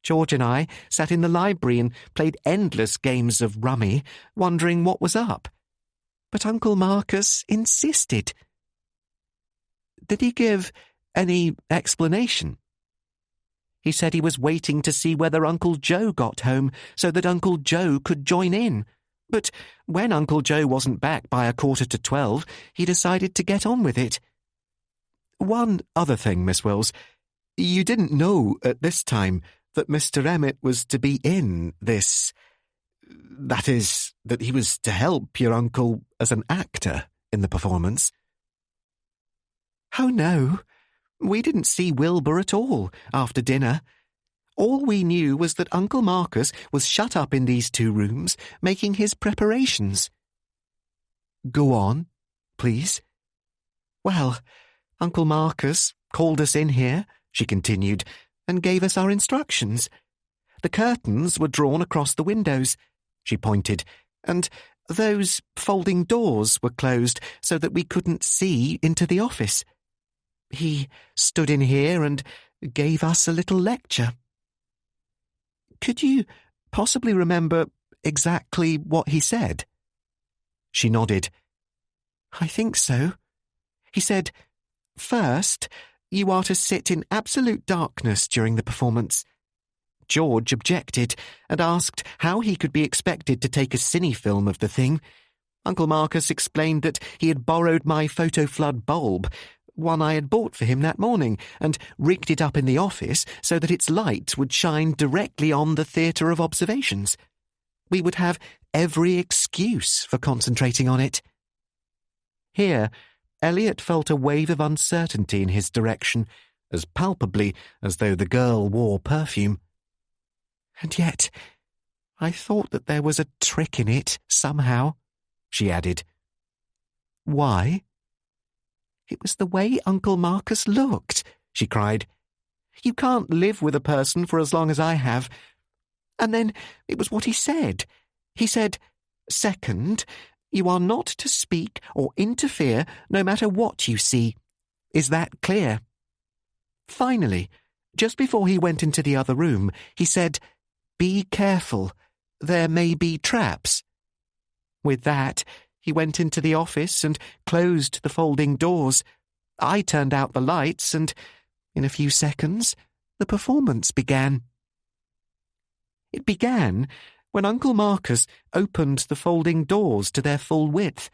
B: George and I sat in the library and played endless games of rummy, wondering what was up. But Uncle Marcus insisted. Did he give any explanation? He said he was waiting to see whether Uncle Joe got home so that Uncle Joe could join in.
A: But when Uncle Joe wasn't back by 11:45, he decided to get on with it. One other thing, Miss Wills. You didn't know at this time that Mr. Emmett was to be in this... That is, that he was to help your uncle as an actor in the performance. Oh, no. We didn't see Wilbur at all after dinner. All we knew was that Uncle Marcus was shut up in these 2 rooms, making his preparations. Go on, please. Well, Uncle Marcus called us in here, she continued, and gave us our instructions. The curtains were drawn across the windows, she pointed, and those folding doors were closed so that we couldn't see into the office. He stood in here and gave us a little lecture. Could you possibly remember exactly what he said? She nodded. I think so. He said, first, you are to sit in absolute darkness during the performance. George objected and asked how he could be expected to take a cine film of the thing. Uncle Marcus explained that he had borrowed my photo flood bulb, one I had bought for him that morning, and rigged it up in the office so that its light would shine directly on the theatre of observations. We would have every excuse for concentrating on it. Here, Elliot felt a wave of uncertainty in his direction, as palpably as though the girl wore perfume. And yet, I thought that there was a trick in it, somehow, she added. Why? It was the way Uncle Marcus looked, she cried. You can't live with a person for as long as I have. And then it was what he said. He said, second, you are not to speak or interfere no matter what you see. Is that clear? Finally, just before he went into the other room, he said, be careful. There may be traps. With that, he went into the office and closed the folding doors. I turned out the lights and, in a few seconds, the performance began. It began when Uncle Marcus opened the folding doors to their full width.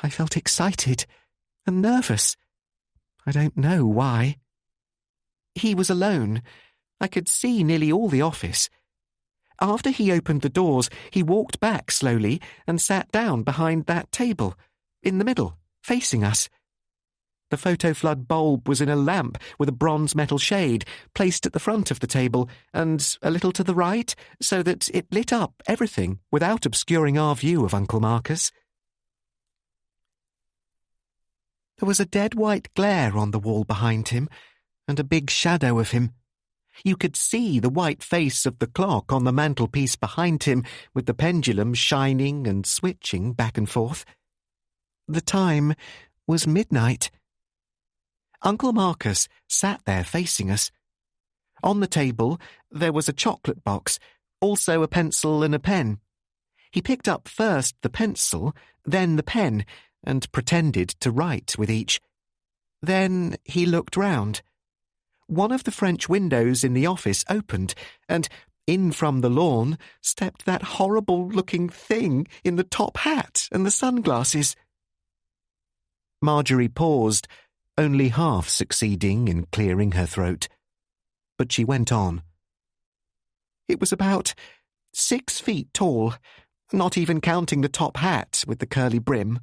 A: I felt excited and nervous. I don't know why. He was alone. I could see nearly all the office. After he opened the doors, he walked back slowly and sat down behind that table, in the middle, facing us. The photo flood bulb was in a lamp with a bronze metal shade, placed at the front of the table and a little to the right, so that it lit up everything without obscuring our view of Uncle Marcus. There was a dead white glare on the wall behind him, and a big shadow of him. You could see the white face of the clock on the mantelpiece behind him, with the pendulum shining and switching back and forth. The time was midnight. Uncle Marcus sat there facing us. On the table there was a chocolate box, also a pencil and a pen. He picked up first the pencil, then the pen, and pretended to write with each. Then he looked round. One of the French windows in the office opened, and in from the lawn stepped that horrible-looking thing in the top hat and the sunglasses. Marjorie paused, only half succeeding in clearing her throat. But she went on. It was about 6 feet tall, not even counting the top hat with the curly brim.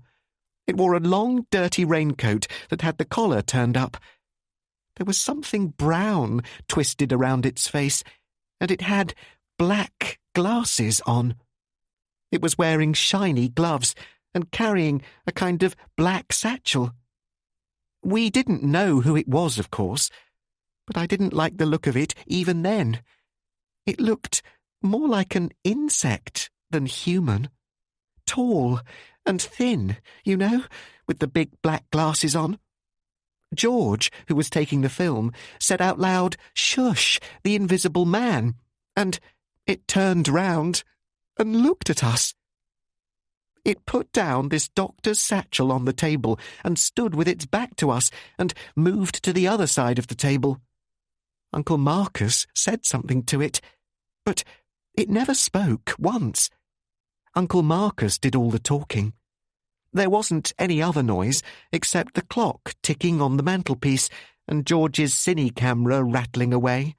A: It wore a long, dirty raincoat that had the collar turned up. There was something brown twisted around its face, and it had black glasses on. It was wearing shiny gloves and carrying a kind of black satchel. We didn't know who it was, of course, but I didn't like the look of it even then. It looked more like an insect than human. Tall and thin, you know, with the big black glasses on. George, who was taking the film, said out loud, "Shush, the invisible man," and it turned round and looked at us. It put down this doctor's satchel on the table and stood with its back to us and moved to the other side of the table. Uncle Marcus said something to it, but it never spoke once. Uncle Marcus did all the talking. There wasn't any other noise except the clock ticking on the mantelpiece and George's cine camera rattling away.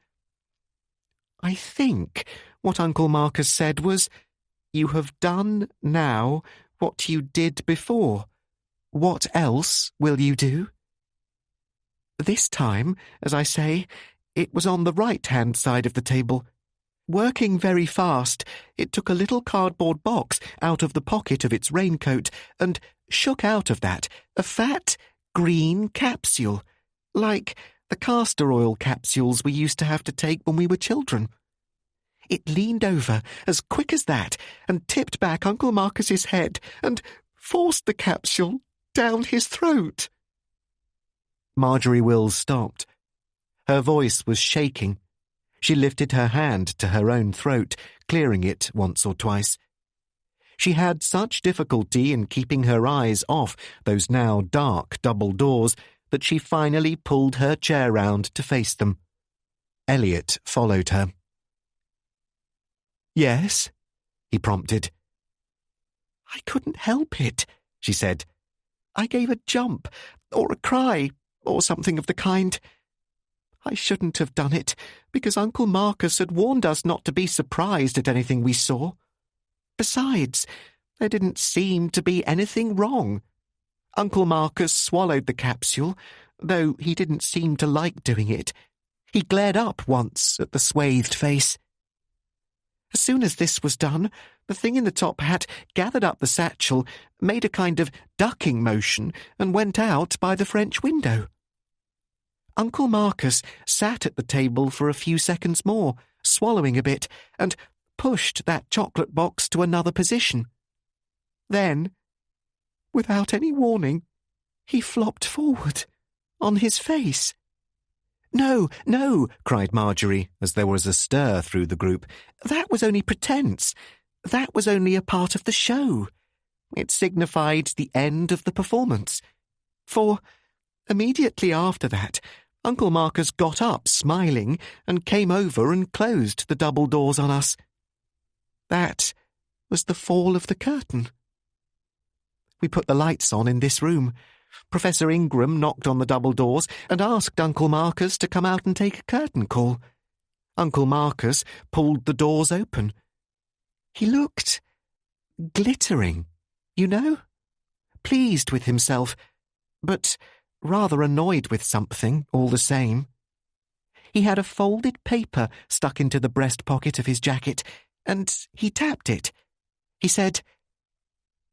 A: I think what Uncle Marcus said was, "You have done now what you did before. What else will you do?" This time, as I say, it was on the right-hand side of the table. Working very fast, it took a little cardboard box out of the pocket of its raincoat and shook out of that a fat, green capsule, like the castor oil capsules we used to have to take when we were children. It leaned over as quick as that and tipped back Uncle Marcus's head and forced the capsule down his throat. Marjorie Wills stopped. Her voice was shaking. She lifted her hand to her own throat, clearing it once or twice. She had such difficulty in keeping her eyes off those now dark double doors that she finally pulled her chair round to face them. Elliot followed her. "Yes?" he prompted. "I couldn't help it," she said. "I gave a jump, or a cry, or something of the kind. I shouldn't have done it, because Uncle Marcus had warned us not to be surprised at anything we saw. Besides, there didn't seem to be anything wrong. Uncle Marcus swallowed the capsule, though he didn't seem to like doing it. He glared up once at the swathed face. As soon as this was done, the thing in the top hat gathered up the satchel, made a kind of ducking motion, and went out by the French window. Uncle Marcus sat at the table for a few seconds more, swallowing a bit, and pushed that chocolate box to another position. Then, without any warning, he flopped forward, on his face. "No, no," cried Marjorie, as there was a stir through the group. "That was only pretence. That was only a part of the show. It signified the end of the performance. For, immediately after that, Uncle Marcus got up smiling and came over and closed the double doors on us. That was the fall of the curtain. We put the lights on in this room. Professor Ingram knocked on the double doors and asked Uncle Marcus to come out and take a curtain call. Uncle Marcus pulled the doors open. He looked glittering, you know, pleased with himself, but rather annoyed with something all the same. He had a folded paper stuck into the breast pocket of his jacket, and he tapped it. He said,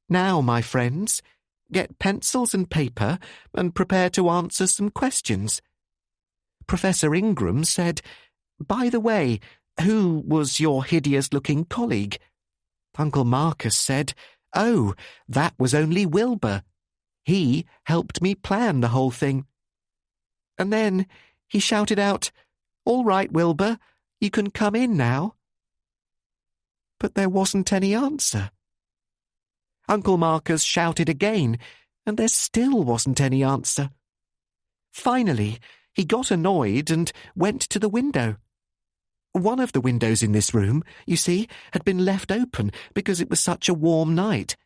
A: "Now, my friends, get pencils and paper and prepare to answer some questions." Professor Ingram said, "By the way, who was your hideous-looking colleague?" Uncle Marcus said, "Oh, that was only Wilbur. He helped me plan the whole thing." And then he shouted out, "All right, Wilbur, you can come in now." But there wasn't any answer. Uncle Marcus shouted again, and there still wasn't any answer. Finally, he got annoyed and went to the window. One of the windows in this room, you see, had been left open because it was such a warm night.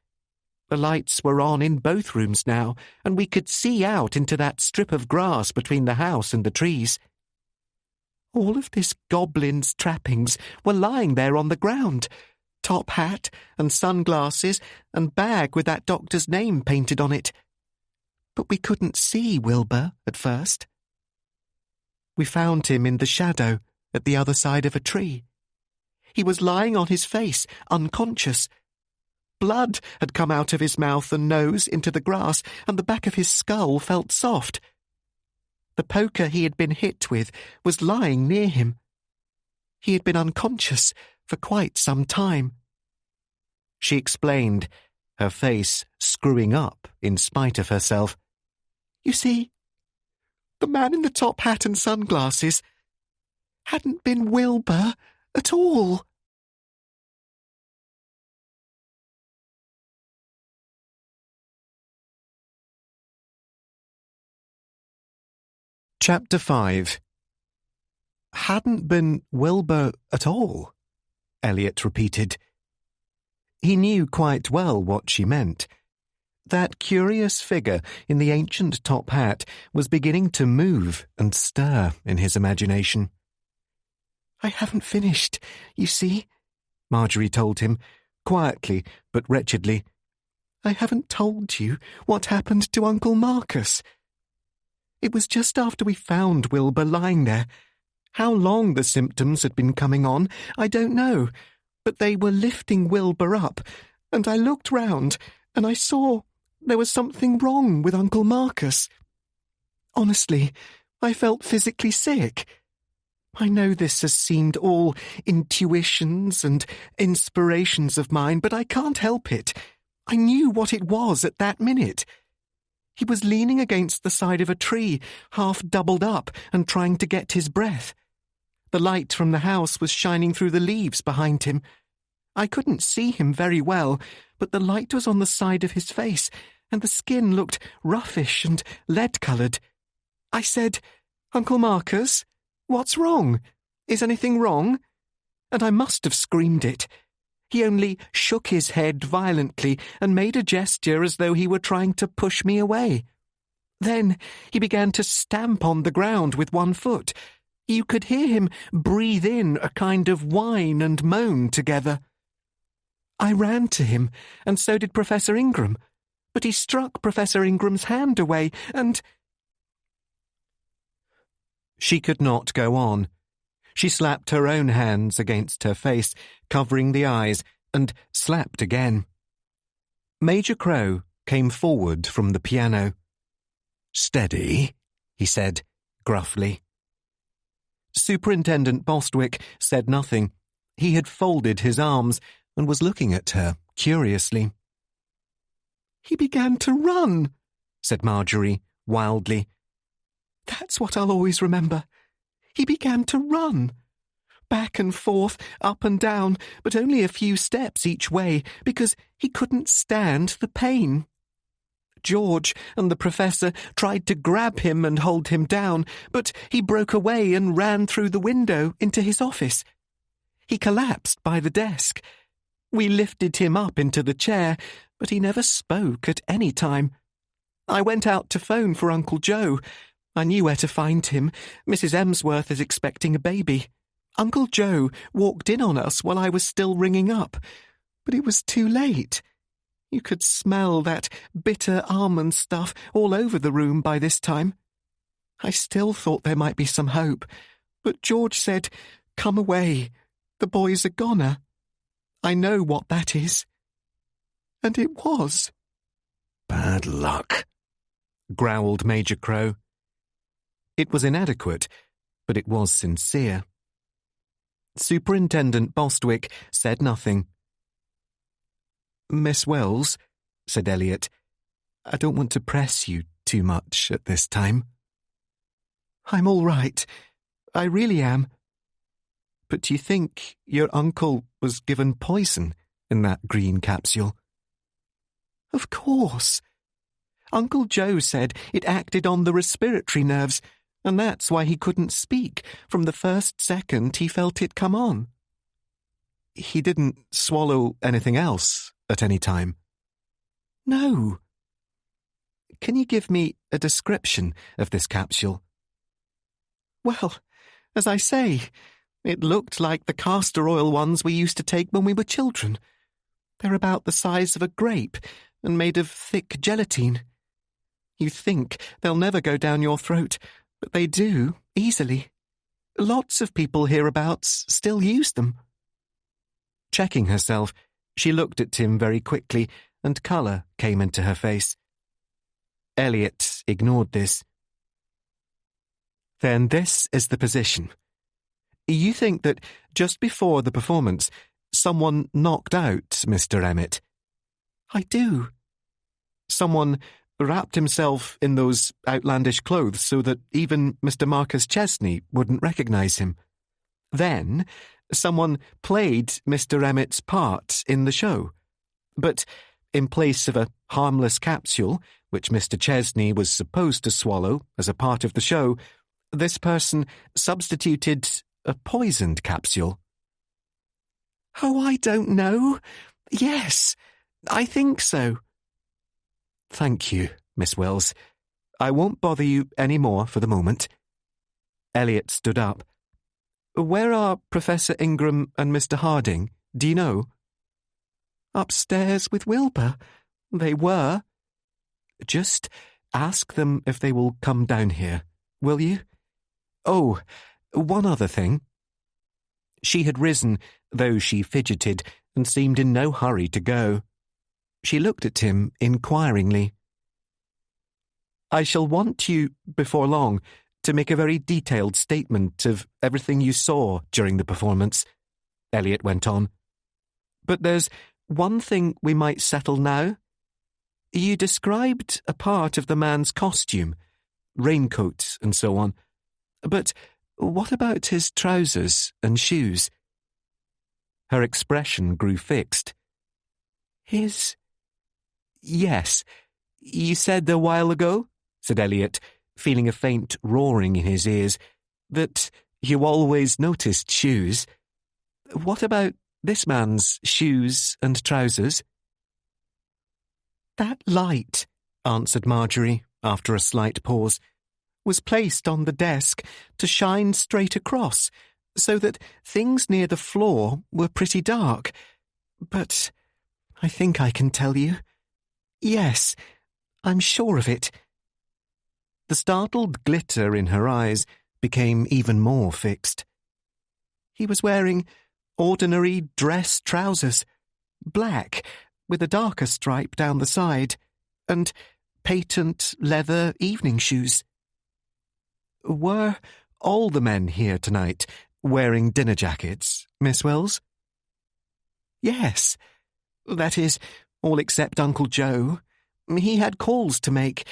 A: The lights were on in both rooms now, and we could see out into that strip of grass between the house and the trees. All of this goblin's trappings were lying there on the ground. Top hat and sunglasses and bag with that doctor's name painted on it. But we couldn't see Wilbur at first. We found him in the shadow at the other side of a tree. He was lying on his face, unconscious. Blood had come out of his mouth and nose into the grass, and the back of his skull felt soft. The poker he had been hit with was lying near him. He had been unconscious for quite some time. She explained, her face screwing up in spite of herself. "You see, the man in the top hat and sunglasses hadn't been Wilbur at all." Chapter 5. "Hadn't been Wilbur at all," Elliot repeated. He knew quite well what she meant. That curious figure in the ancient top hat was beginning to move and stir in his imagination. "I haven't finished, you see," Marjorie told him, quietly but wretchedly. "I haven't told you what happened to Uncle Marcus. It was just after we found Wilbur lying there. How long the symptoms had been coming on, I don't know, but they were lifting Wilbur up, and I looked round, and I saw there was something wrong with Uncle Marcus. Honestly, I felt physically sick. I know this has seemed all intuitions and inspirations of mine, but I can't help it. I knew what it was at that minute. He was leaning against the side of a tree, half doubled up and trying to get his breath. The light from the house was shining through the leaves behind him. I couldn't see him very well, but the light was on the side of his face, and the skin looked roughish and lead-coloured. I said, 'Uncle Marcus, what's wrong? Is anything wrong?' And I must have screamed it. He only shook his head violently and made a gesture as though he were trying to push me away. Then he began to stamp on the ground with one foot. You could hear him breathe in a kind of whine and moan together. I ran to him, and so did Professor Ingram, but he struck Professor Ingram's hand away, and—" She could not go on. She slapped her own hands against her face, covering the eyes, and slapped again. Major Crow came forward from the piano. "Steady," he said, gruffly. Superintendent Bostwick said nothing. He had folded his arms and was looking at her curiously. "He began to run," said Marjorie wildly. "That's what I'll always remember. He began to run. Back and forth, up and down, but only a few steps each way, because he couldn't stand the pain. George and the professor tried to grab him and hold him down, but he broke away and ran through the window into his office. He collapsed by the desk. We lifted him up into the chair, but he never spoke at any time. I went out to phone for Uncle Joe. I knew where to find him. Mrs. Emsworth is expecting a baby. Uncle Joe walked in on us while I was still ringing up, but it was too late. You could smell that bitter almond stuff all over the room by this time. I still thought there might be some hope, but George said, 'Come away. The boy's a goner.' I know what that is." And it was.
B: "Bad luck,"
A: growled Major Crow. It was inadequate, but it was sincere. Superintendent Bostwick said nothing. "Miss Wells," said Elliot, "I don't want to press you too much at this time." "I'm all right. I really am. But do you think your uncle was given poison in that green capsule?" "Of course. Uncle Joe said it acted on the respiratory nerves, and that's why he couldn't speak from the first second he felt it come on." "He didn't swallow anything else at any time?" "No." "Can you give me a description of this capsule?" "Well, as I say, it looked like the castor oil ones we used to take when we were children. They're about the size of a grape and made of thick gelatine. You think they'll never go down your throat, but they do, easily. Lots of people hereabouts still use them." Checking herself, she looked at him very quickly, and colour came into her face. Elliot ignored this. "Then this is the position. You think that just before the performance, someone knocked out Mr. Emmett?" "I do." "Someone wrapped himself in those outlandish clothes so that even Mr. Marcus Chesney wouldn't recognise him. Then someone played Mr. Emmett's part in the show. But in place of a harmless capsule, which Mr. Chesney was supposed to swallow as a part of the show, this person substituted a poisoned capsule." "Oh, I don't know. Yes, I think so. Thank you, Miss Wells. I won't bother you any more for the moment. Elliot stood up. Where are Professor Ingram and Mr. Harding? Do you know? Upstairs with Wilbur. They were. Just ask them if they will come down here, will you? Oh, one other thing. She had risen, though she fidgeted, and seemed in no hurry to go. She looked at him inquiringly. I shall want you, before long, to make a very detailed statement of everything you saw during the performance, Elliot went on. But there's one thing we might settle now. You described a part of the man's costume, raincoat and so on. But what about his trousers and shoes? Her expression grew fixed. His... Yes, you said a while ago, said Elliot, feeling a faint roaring in his ears, that you always noticed shoes. What about this man's shoes and trousers? That light, answered Marjorie, after a slight pause, was placed on the desk to shine straight across, so that things near the floor were pretty dark. But I think I can tell you. Yes, I'm sure of it. The startled glitter in her eyes became even more fixed. He was wearing ordinary dress trousers, black, with a darker stripe down the side, and patent leather evening shoes. Were all the men here tonight wearing dinner jackets, Miss Wells? Yes, that is, all except Uncle Joe. He had calls to make,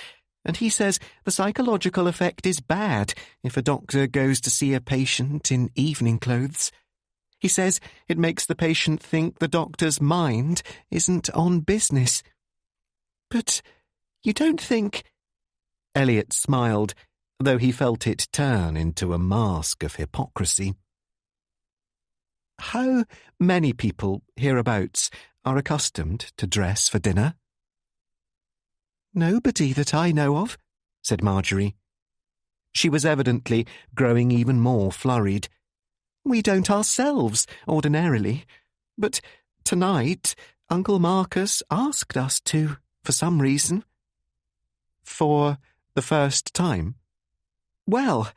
A: and he says the psychological effect is bad if a doctor goes to see a patient in evening clothes. He says it makes the patient think the doctor's mind isn't on business. But you don't think... Elliot smiled, though he felt it turn into a mask of hypocrisy. How many people hereabouts are accustomed to dress for dinner? Nobody that I know of, said Marjorie. She was evidently growing even more flurried. We don't ourselves, ordinarily, but tonight Uncle Marcus asked us to, for some reason. For the first time? Well,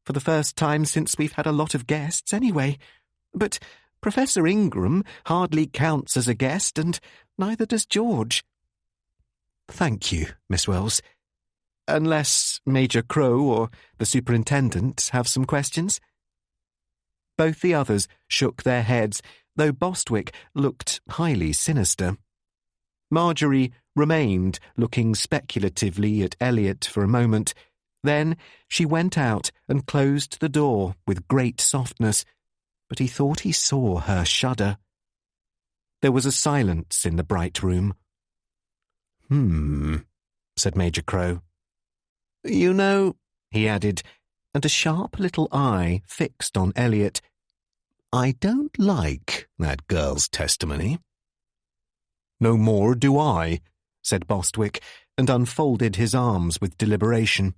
A: for the first time since we've had a lot of guests anyway. But Professor Ingram hardly counts as a guest, and neither does George. Thank you, Miss Wells. Unless Major Crow or the superintendent have some questions? Both the others shook their heads, though Bostwick looked highly sinister. Marjorie remained looking speculatively at Elliot for a moment. Then she went out and closed the door with great softness, but he thought he saw her shudder. There was a silence in the bright room. Said Major Crow. You know, he added, and a sharp little eye fixed on Elliot, I don't like that girl's testimony. No more do I, said Bostwick, and unfolded his arms with deliberation.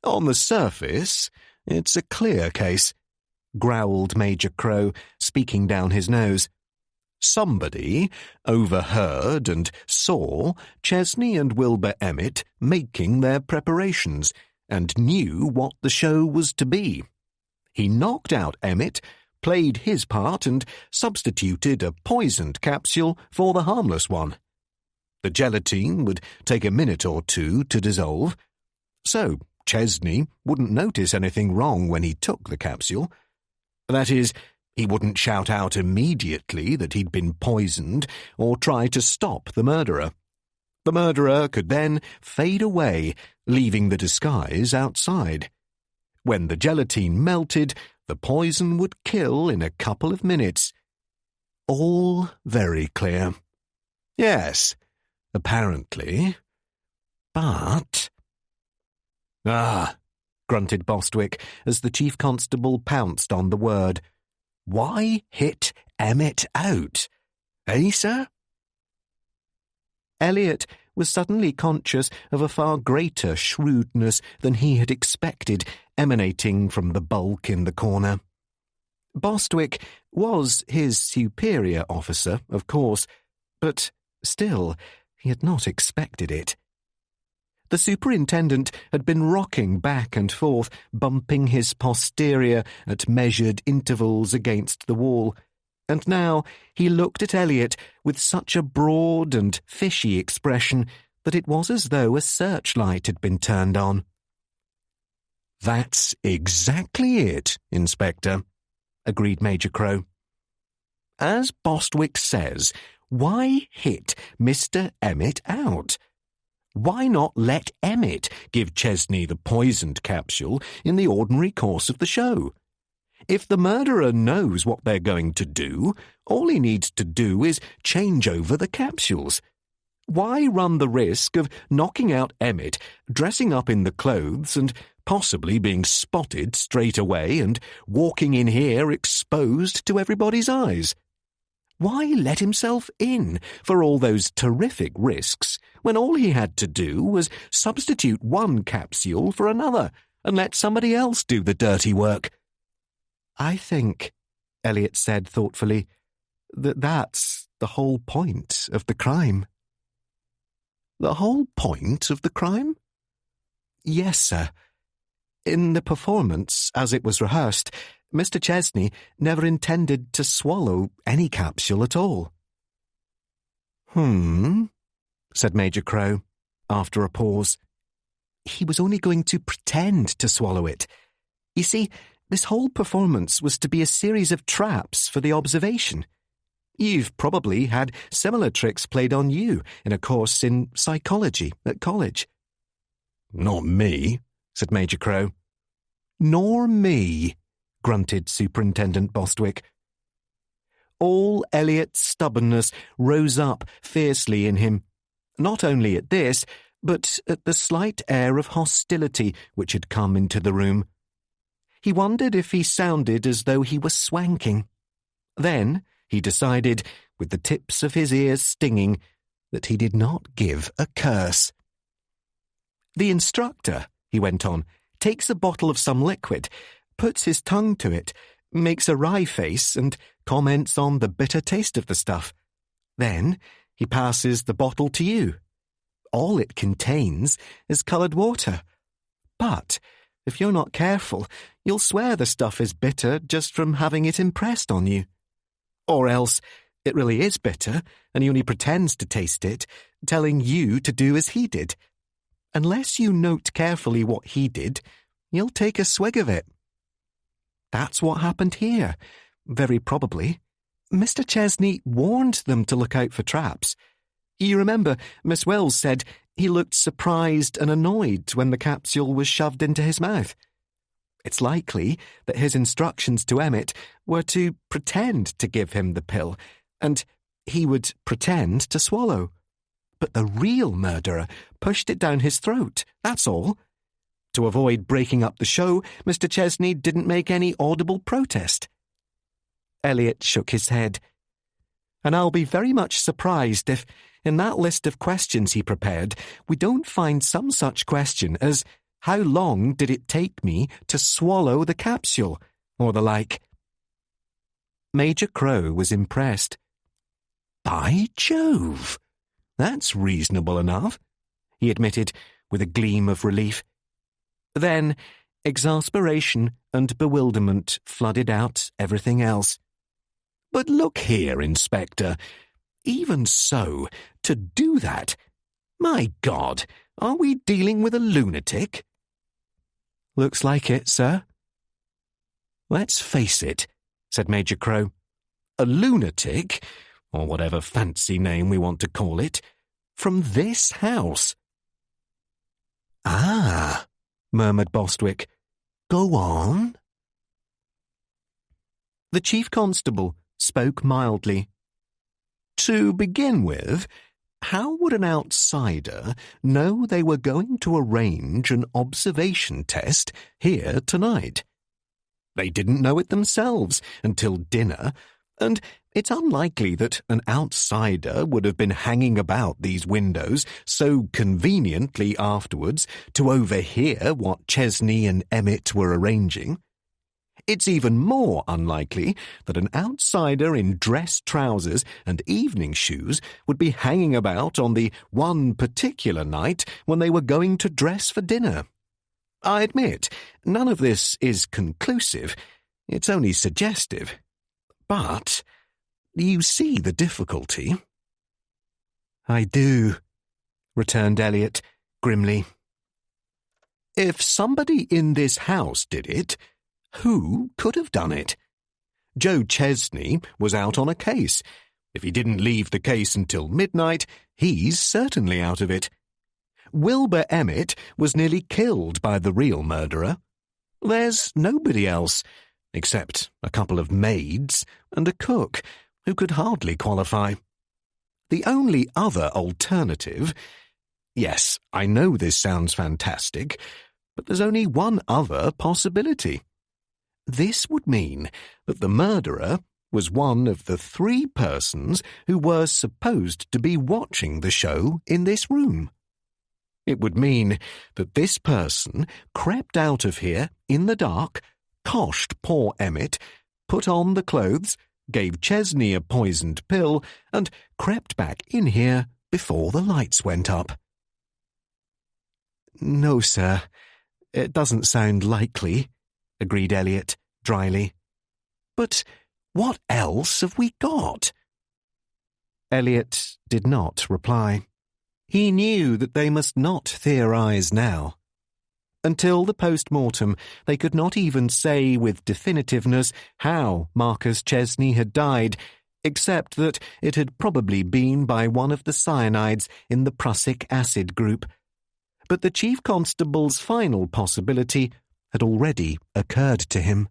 A: On the surface, it's a clear case, growled Major Crow, speaking down his nose. Somebody overheard and saw Chesney and Wilbur Emmett making their preparations and knew what the show was to be. He knocked out Emmett, played his part and substituted a poisoned capsule for the harmless one. The gelatine would take a minute or two to dissolve, so Chesney wouldn't notice anything wrong when he took the capsule. That is, he wouldn't shout out immediately that he'd been poisoned or try to stop the murderer. The murderer could then fade away, leaving the disguise outside. When the gelatine melted, the poison would kill in a couple of minutes. All very clear. Yes, apparently. But... Ah, grunted Bostwick as the chief constable pounced on the word. Why hit Emmett out?
C: Eh, sir?
A: Elliot was suddenly conscious of a far greater shrewdness than he had expected emanating from the bulk in the corner. Bostwick was his superior officer, of course, but still he had not expected it. The superintendent had been rocking back and forth, bumping his posterior at measured intervals against the wall, and now he looked at Elliot with such a broad and fishy expression that it was as though a searchlight had been turned on.
B: "That's exactly it, Inspector," agreed Major Crow. "As Bostwick says, why hit Mr. Emmett out? Why not let Emmett give Chesney the poisoned capsule in the ordinary course of the show? If the murderer knows what they're going to do, all he needs to do is change over the capsules. Why run the risk of knocking out Emmett, dressing up in the clothes and possibly being spotted straight away and walking in here exposed to everybody's eyes? Why let himself in for all those terrific risks when all he had to do was substitute one capsule for another and let somebody else do the dirty work?"
A: "I think," Elliot said thoughtfully, "that's the whole point of the crime."
B: "The whole point of the crime?"
A: "Yes, sir. In the performance, as it was rehearsed, Mr. Chesney never intended to swallow any capsule at all."
B: Said Major Crow, after a pause.
A: "He was only going to pretend to swallow it. You see, this whole performance was to be a series of traps for the observation. You've probably had similar tricks played on you in a course in psychology at college."
B: "Not me," said Major Crow.
A: "Nor me," grunted Superintendent Bostwick. All Elliot's stubbornness rose up fiercely in him, not only at this, but at the slight air of hostility which had come into the room. He wondered if he sounded as though he were swanking. Then he decided, with the tips of his ears stinging, that he did not give a curse. "The instructor," he went on, "takes a bottle of some liquid, puts his tongue to it, makes a wry face, and comments on the bitter taste of the stuff. Then he passes the bottle to you. All it contains is coloured water. But if you're not careful, you'll swear the stuff is bitter just from having it impressed on you. Or else it really is bitter, and he only pretends to taste it, telling you to do as he did. Unless you note carefully what he did, you'll take a swig of it. That's what happened here, very probably. Mr. Chesney warned them to look out for traps. You remember, Miss Wells said he looked surprised and annoyed when the capsule was shoved into his mouth. It's likely that his instructions to Emmett were to pretend to give him the pill, and he would pretend to swallow. But the real murderer pushed it down his throat, that's all. To avoid breaking up the show, Mr. Chesney didn't make any audible protest." Elliot shook his head. "And I'll be very much surprised if, in that list of questions he prepared, we don't find some such question as, 'How long did it take me to swallow the capsule?' or the like." Major Crow was impressed.
B: "By Jove! That's reasonable enough," he admitted, with a gleam of relief.
A: Then exasperation and bewilderment flooded out everything else.
B: "But look here, Inspector. Even so, to do that, my God, are we dealing with a lunatic?"
A: "Looks like it, sir."
B: "Let's face it," said Major Crow. "A lunatic, or whatever fancy name we want to call it, from this house."
C: "Ah," murmured Bostwick. "Go on."
A: The Chief Constable spoke mildly.
B: "To begin with, how would an outsider know they were going to arrange an observation test here tonight? They didn't know it themselves until dinner, and
A: It's unlikely that an outsider would have been hanging about these windows so conveniently afterwards to overhear what Chesney and Emmett were arranging. It's even more unlikely that an outsider in dress trousers and evening shoes would be hanging about on the one particular night when they were going to dress for dinner. I admit, none of this is conclusive. It's only suggestive. But you see the difficulty.
B: I do, returned Elliot grimly.
A: If somebody in this house did it, who could have done it? Joe Chesney was out on a case. If he didn't leave the case until midnight, he's certainly out of it. Wilbur Emmett was nearly killed by the real murderer. There's nobody else, except a couple of maids and a cook, who could hardly qualify. The only other alternative— yes, I know this sounds fantastic, but there's only one other possibility. This would mean that the murderer was one of the 3 persons who were supposed to be watching the show in this room. It would mean that this person crept out of here in the dark, coshed poor Emmett, put on the clothes, gave Chesney a poisoned pill, and crept back in here before the lights went up.
B: No, sir, it doesn't sound likely, agreed Elliot dryly.
A: But what else have we got?
B: Elliot did not reply. He knew that they must not theorize now. Until the post-mortem, they could not even say with definitiveness how Marcus Chesney had died, except that it had probably been by one of the cyanides in the prussic acid group. But the chief constable's final possibility had already occurred to him.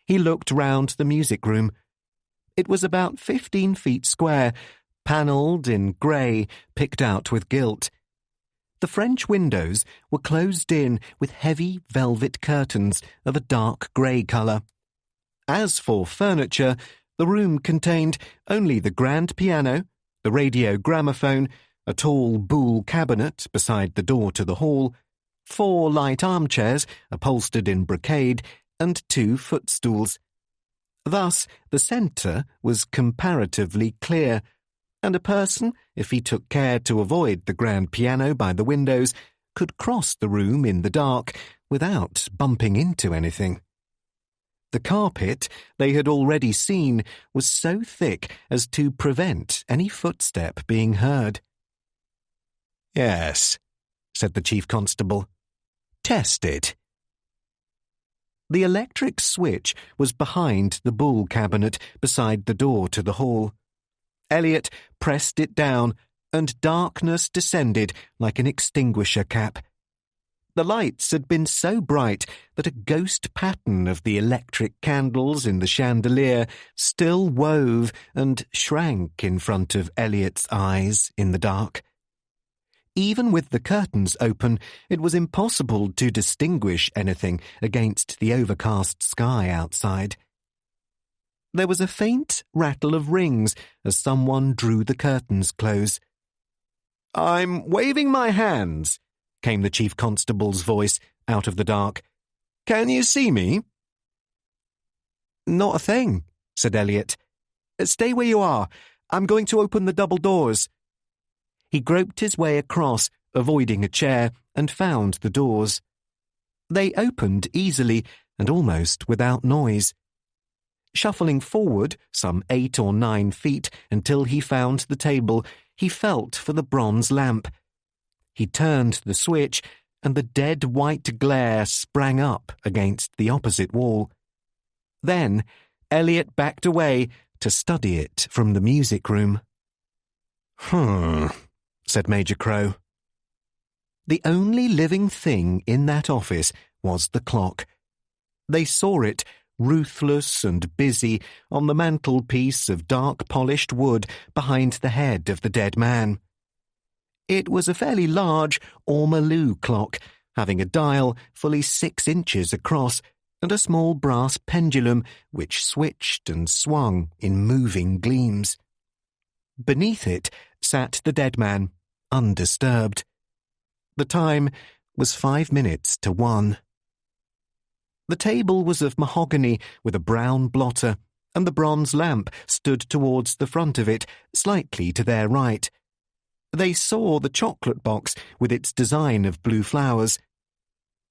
B: He looked round the music room. It was about 15 feet square, panelled in grey, picked out with gilt. The French windows were closed in with heavy velvet curtains of a dark grey colour. As for furniture, the room contained only the grand piano, the radio gramophone, a tall buhl cabinet beside the door to the hall, 4 light armchairs upholstered in brocade, and 2 footstools. Thus, the centre was comparatively clear, and a person, if he took care to avoid the grand piano by the windows, could cross the room in the dark without bumping into anything. The carpet they had already seen was so thick as to prevent any footstep being heard.
A: "Yes," said the chief constable. "Test it." The electric switch was behind the buhl cabinet beside the door to the hall. Elliot pressed it down, and darkness descended like an extinguisher cap. The lights had been so bright that a ghost pattern of the electric candles in the chandelier still wove and shrank in front of Elliot's eyes in the dark. Even with the curtains open, it was impossible to distinguish anything against the overcast sky outside. There was a faint rattle of rings as someone drew the curtains close. "I'm waving my hands," came the chief constable's voice out of the dark. "Can you see me?"
B: Not a thing, said Elliot. Stay where you are. I'm going to open the double doors. He groped his way across, avoiding a chair, and found the doors. They opened easily and almost without noise. Shuffling forward some 8 or 9 feet until he found the table, he felt for the bronze lamp. He turned the switch, and the dead white glare sprang up against the opposite wall. Then Elliot backed away to study it from the music room. Said Major Crow. The only living thing in that office was the clock. They saw it, ruthless and busy, on the mantelpiece of dark-polished wood behind the head of the dead man. It was a fairly large ormolu clock, having a dial fully 6 inches across,
A: and a small brass pendulum which switched and swung in moving gleams. Beneath it sat the dead man, undisturbed. The time was 5 minutes to 1. The table was of mahogany with a brown blotter, and the bronze lamp stood towards the front of it, slightly to their right. They saw the chocolate box with its design of blue flowers.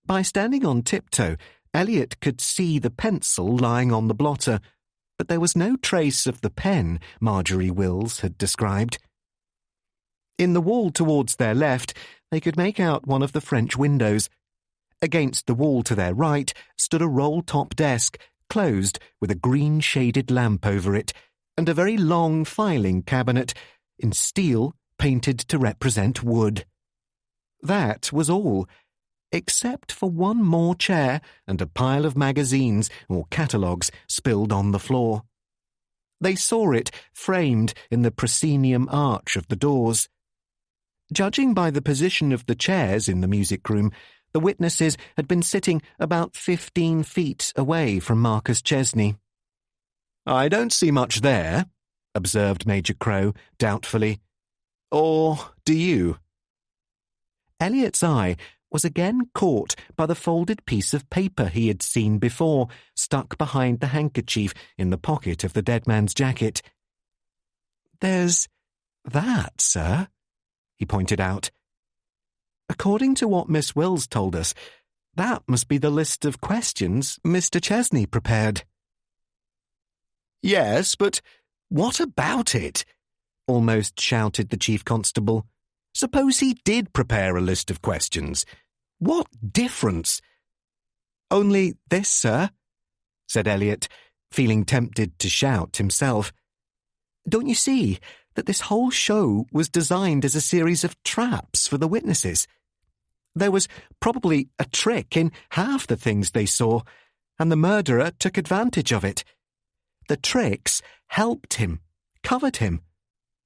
A: By standing on tiptoe, Elliot could see the pencil lying on the blotter, but there was no trace of the pen Marjorie Wills had described. In the wall towards their left, they could make out one of the French windows. Against the wall to their right stood a roll-top desk, closed with a green-shaded lamp over it, and a very long filing cabinet, in steel painted to represent wood. That was all, except for one more chair and a pile of magazines or catalogues spilled on the floor. They saw it framed in the proscenium arch of the doors. Judging by the position of the chairs in the music room, the witnesses had been sitting about 15 feet away from Marcus Chesney. "I don't see much there," observed Major Crow doubtfully. "Or do you?" Elliot's eye was again caught by the folded piece of paper he had seen before, stuck behind the handkerchief in the pocket of the dead man's jacket. "There's that, sir," he pointed out. "According to what Miss Wills told us, that must be the list of questions Mr. Chesney prepared." "Yes, but what about it?" almost shouted the Chief Constable. "Suppose he did prepare a list of questions. What difference?" "Only this, sir," said Elliot, feeling tempted to shout himself. "Don't you see that this whole show was designed as a series of traps for the witnesses? There was probably a trick in half the things they saw, and the murderer took advantage of it. The tricks helped him, covered him,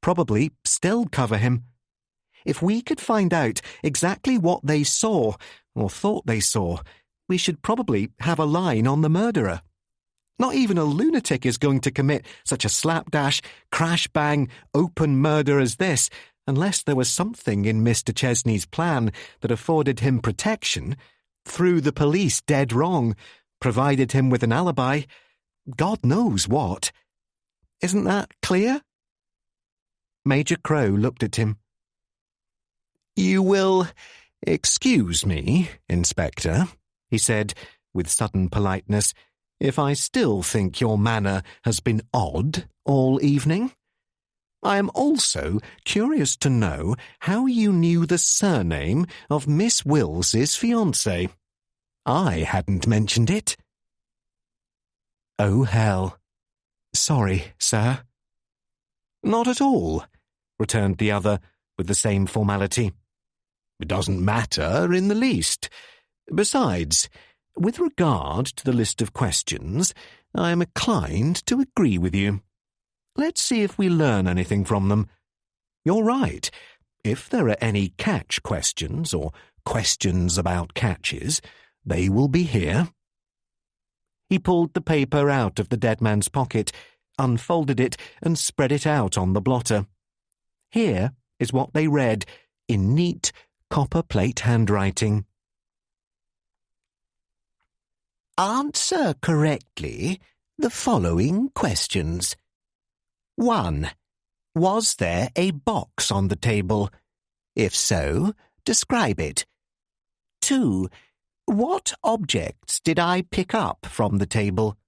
A: probably still cover him. If we could find out exactly what they saw, or thought they saw, we should probably have a line on the murderer. Not even a lunatic is going to commit such a slapdash, crash-bang, open murder as this, unless there was something in Mr. Chesney's plan that afforded him protection, threw the police dead wrong, provided him with an alibi, God knows what. Isn't that clear?" Major Crow looked at him. "You will excuse me, Inspector," he said, with sudden politeness, "if I still think your manner has been odd all evening. I am also curious to know how you knew the surname of Miss Wills's fiancé. I hadn't mentioned it." "Oh, hell. Sorry, sir." "Not at all," returned the other with the same formality. "It doesn't matter in the least. Besides, with regard to the list of questions, I am inclined to agree with you. Let's see if we learn anything from them. You're right. If there are any catch questions or questions about catches, they will be here." He pulled the paper out of the dead man's pocket, unfolded it, and spread it out on the blotter. Here is what they read, in neat copper-plate handwriting.
C: Answer correctly the following questions. 1. Was there a box on the table? If so, describe it. 2. What objects did I pick up from the table?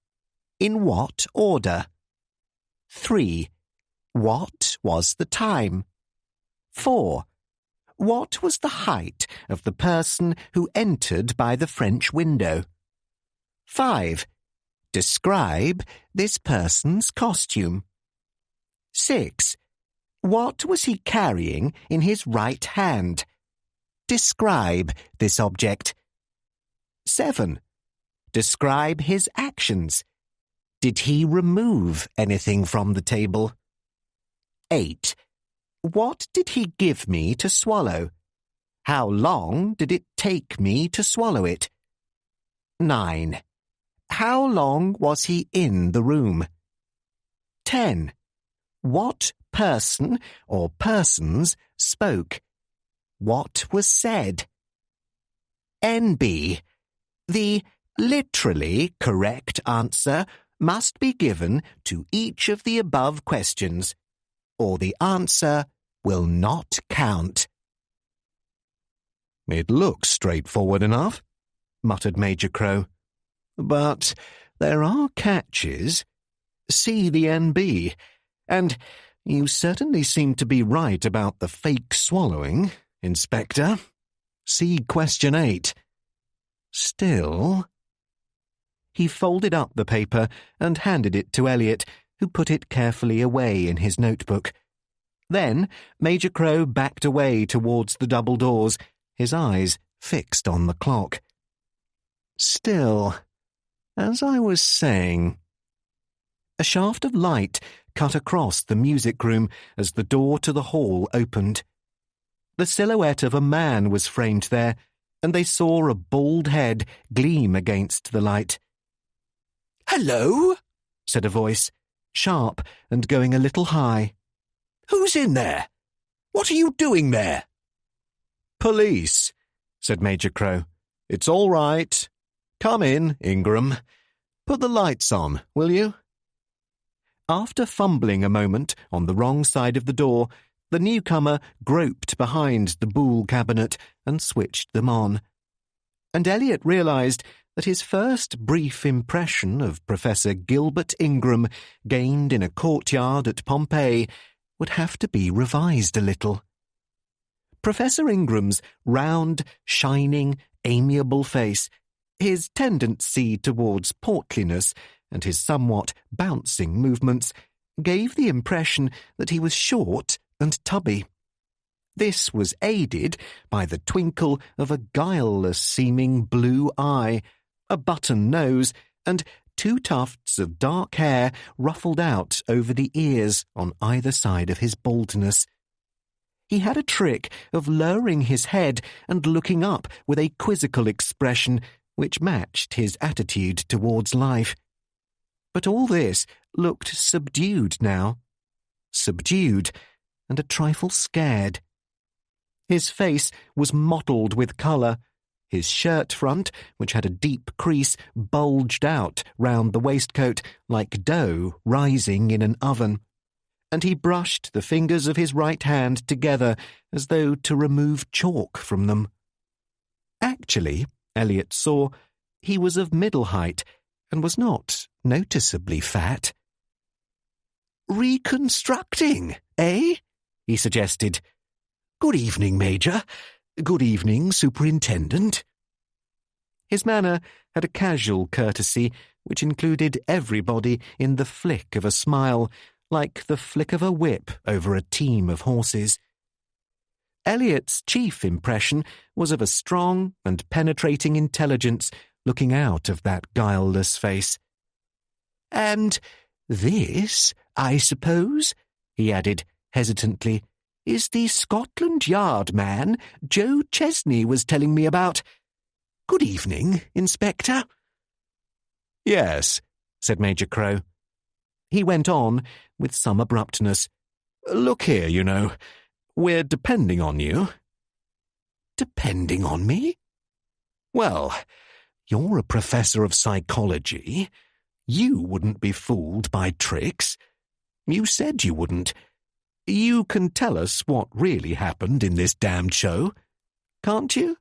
C: In what order? 3. What was the time? 4. What was the height of the person who entered by the French window? 5. Describe this person's costume. 6. What was he carrying in his right hand? Describe this object. 7. Describe his actions. Did he remove anything from the table? 8. What did he give me to swallow? How long did it take me to swallow it? 9.
B: How long was he in the room? 10. What person or persons spoke? What was said? NB. The literally correct answer must be given to each of the above questions, or the answer will not count.
A: It looks straightforward enough, muttered Major Crow. But there are catches. See the NB, and you certainly seem to be right about the fake swallowing, Inspector. See question 8. Still... He folded up the paper and handed it to Elliot, who put it carefully away in his notebook. Then Major Crow backed away towards the double doors, his eyes fixed on the clock. Still, as I was saying... A shaft of light cut across the music room as the door to the hall opened. The silhouette of a man was framed there, and they saw a bald head gleam against the light.
C: "Hello?"
B: said a voice, sharp and going a little high.
C: "Who's in there? What are you doing there?"
A: "Police," said Major Crow. "It's all right. Come in, Ingram. Put the lights on, will you?"
B: After fumbling a moment on the wrong side of the door, the newcomer groped behind the Boule cabinet and switched them on. And Elliot realised that his first brief impression of Professor Gilbert Ingram, gained in a courtyard at Pompeii, would have to be revised a little. Professor Ingram's round, shining, amiable face, his tendency towards portliness, and his somewhat bouncing movements, gave the impression that he was short and tubby. This was aided by the twinkle of a guileless-seeming blue eye, a button nose, and 2 tufts of dark hair ruffled out over the ears on either side of his baldness. He had a trick of lowering his head and looking up with a quizzical expression which matched his attitude towards life. But all this looked subdued now. Subdued and a trifle scared. His face was mottled with colour. His shirt front, which had a deep crease, bulged out round the waistcoat like dough rising in an oven, and he brushed the fingers of his right hand together as though to remove chalk from them. Actually, Elliot saw, he was of middle height and was not noticeably fat.
C: "Reconstructing, eh?" he suggested. "Good evening, Major. Good evening, Superintendent."
B: His manner had a casual courtesy which included everybody in the flick of a smile, like the flick of a whip over a team of horses. Elliot's chief impression was of a strong and penetrating intelligence looking out of that guileless face.
C: "And this, I suppose," he added hesitantly, "is the Scotland Yard man Joe Chesney was telling me about. Good evening, Inspector."
A: "Yes," said Major Crow.
B: He went on with some abruptness.
A: "Look here, you know, we're depending on you."
C: "Depending on me?"
A: "Well, you're a professor of psychology. You wouldn't be fooled by tricks. You said you wouldn't. You can tell us what really happened in this damned show, can't you?"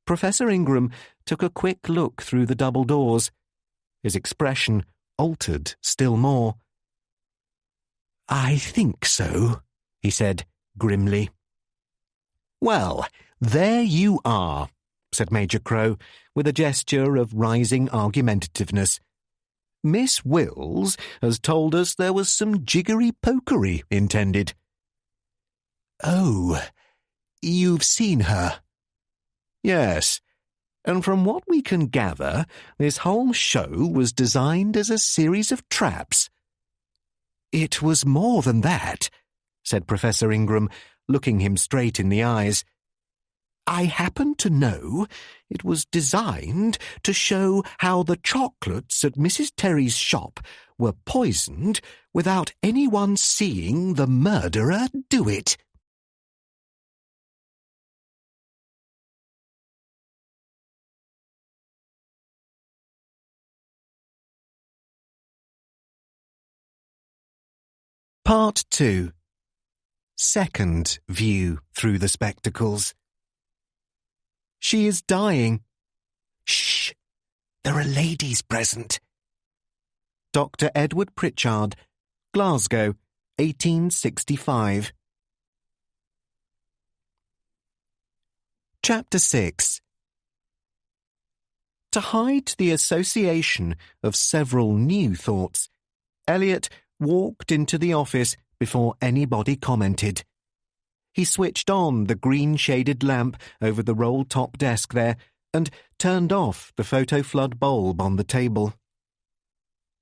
B: Professor Ingram took a quick look through the double doors. His expression altered still more.
C: "I think so," he said grimly.
B: "Well, there you are," said Major Crow, with a gesture of rising argumentativeness. "Miss Wills has told us there was some jiggery-pokery intended."
C: "Oh, you've seen her?"
B: "Yes, and from what we can gather, this whole show was designed as a series of traps."
C: "It was more than that,"
B: said Professor Ingram, looking him straight in the eyes. I happen to know it was designed to show how the chocolates at Mrs. Terry's shop were poisoned without anyone seeing the murderer do it.
A: Part 2. Second view through the spectacles. She is dying.
C: Shh! There are ladies present.
A: Dr. Edward Pritchard, Glasgow, 1865. Chapter 6. To hide the association of several new thoughts, Elliot walked into the office before anybody commented. He switched on the green-shaded lamp over the roll-top desk there and turned off the photo-flood bulb on the table.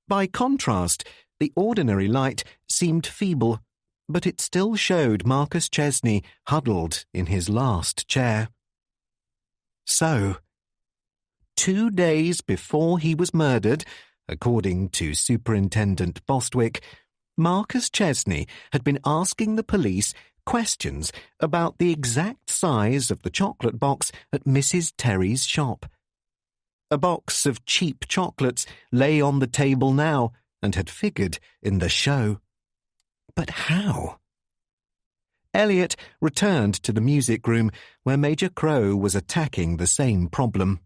A: By contrast, the ordinary light seemed feeble, but it still showed Marcus Chesney huddled in his last chair. So, 2 days before he was murdered, according to Superintendent Bostwick, Marcus Chesney had been asking the police questions about the exact size of the chocolate box at Mrs. Terry's shop. A box of cheap chocolates lay on the table now and had figured in the show. But how? Elliot returned to the music room where Major Crow was attacking the same problem.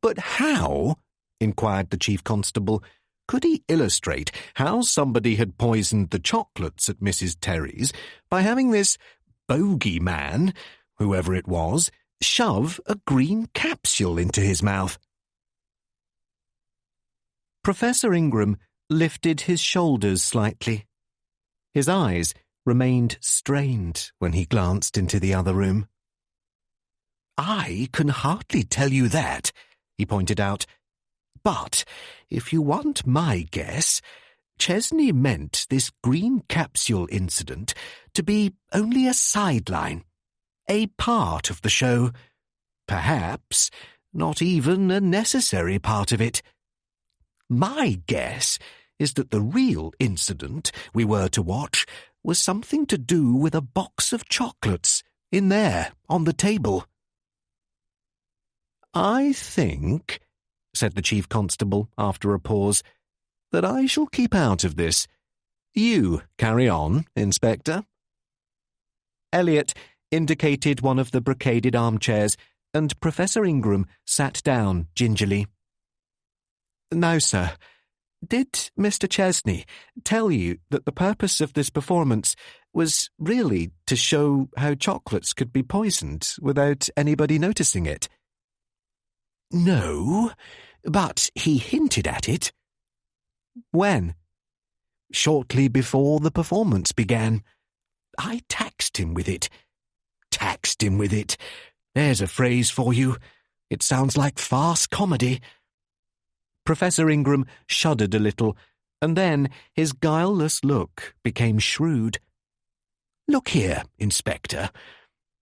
A: But how, inquired the chief constable, could he illustrate how somebody had poisoned the chocolates at Mrs. Terry's by having this bogey man, whoever it was, shove a green capsule into his mouth? Professor Ingram lifted his shoulders slightly. His eyes remained strained when he glanced into the other room.
C: I can hardly tell you that, he pointed out. But, if you want my guess, Chesney meant this green capsule incident to be only a sideline, a part of the show, perhaps not even a necessary part of it. My guess is that the real incident we were to watch was something to do with a box of chocolates in there on the table.
A: I think, said the chief constable after a pause, that I shall keep out of this. You carry on, Inspector. Elliot indicated one of the brocaded armchairs, and Professor Ingram sat down gingerly. Now, sir, did Mr. Chesney tell you that the purpose of this performance was really to show how chocolates could be poisoned without anybody noticing it?
C: No, but he hinted at it.
A: When?
C: Shortly before the performance began. I taxed him with it. Taxed him with it. There's a phrase for you. It sounds like farce comedy.
A: Professor Ingram shuddered a little, and then his guileless look became shrewd.
C: Look here, Inspector.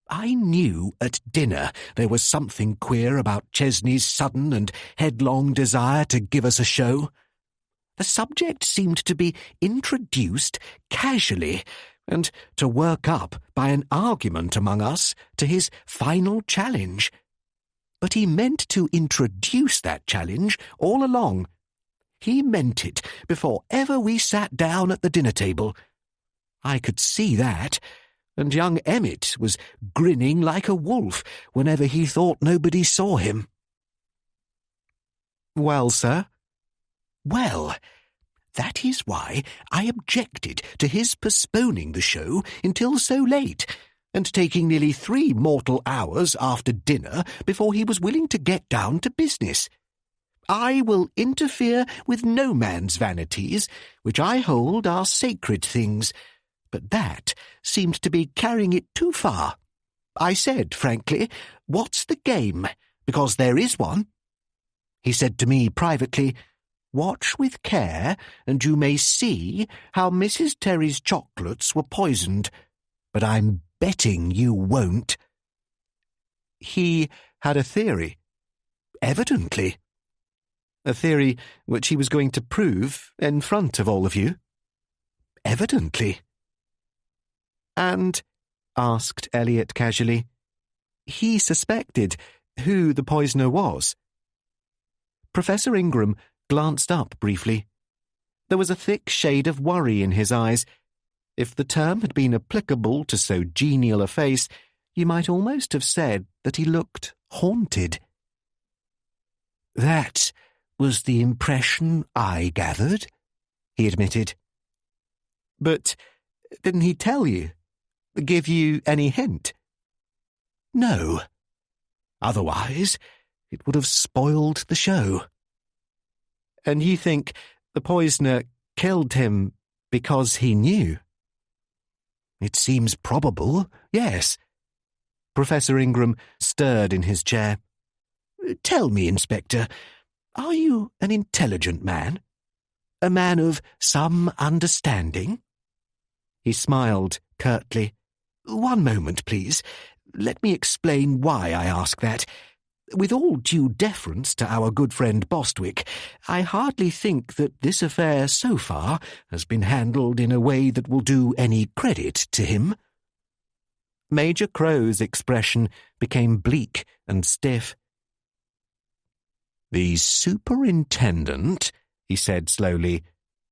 C: I knew at dinner there was something queer about Chesney's sudden and headlong desire to give us a show. The subject seemed to be introduced casually and to work up by an argument among us to his final challenge. But he meant to introduce that challenge all along. He meant it before ever we sat down at the dinner table. I could see that, and young Emmett was grinning like a wolf whenever he thought nobody saw him.
A: Well, sir?
C: Well, that is why I objected to his postponing the show until so late, and taking nearly 3 mortal hours after dinner before he was willing to get down to business. I will interfere with no man's vanities, which I hold are sacred things, but that seemed to be carrying it too far. I said, frankly, "What's the game? Because there is one." He said to me privately, "Watch with care, and you may see how Mrs. Terry's chocolates were poisoned, but I'm betting you won't."
A: He had a theory.
C: Evidently.
A: A theory which he was going to prove in front of all of you.
C: Evidently.
A: And, asked Elliot casually, he suspected who the poisoner was. Professor Ingram glanced up briefly. There was a thick shade of worry in his eyes. If the term had been applicable to so genial a face, you might almost have said that he looked haunted.
C: That was the impression I gathered, he admitted.
A: But didn't he tell you? Give you any hint?
C: No. Otherwise, it would have spoiled the show.
A: And you think the poisoner killed him because he knew?
C: It seems probable, yes.
A: Professor Ingram stirred in his chair.
C: Tell me, Inspector, are you an intelligent man? A man of some understanding?
A: He smiled curtly.
C: One moment, please. Let me explain why I ask that. With all due deference to our good friend Bostwick, I hardly think that this affair so far has been handled in a way that will do any credit to him.
A: Major Crow's expression became bleak and stiff.
C: The superintendent, he said slowly,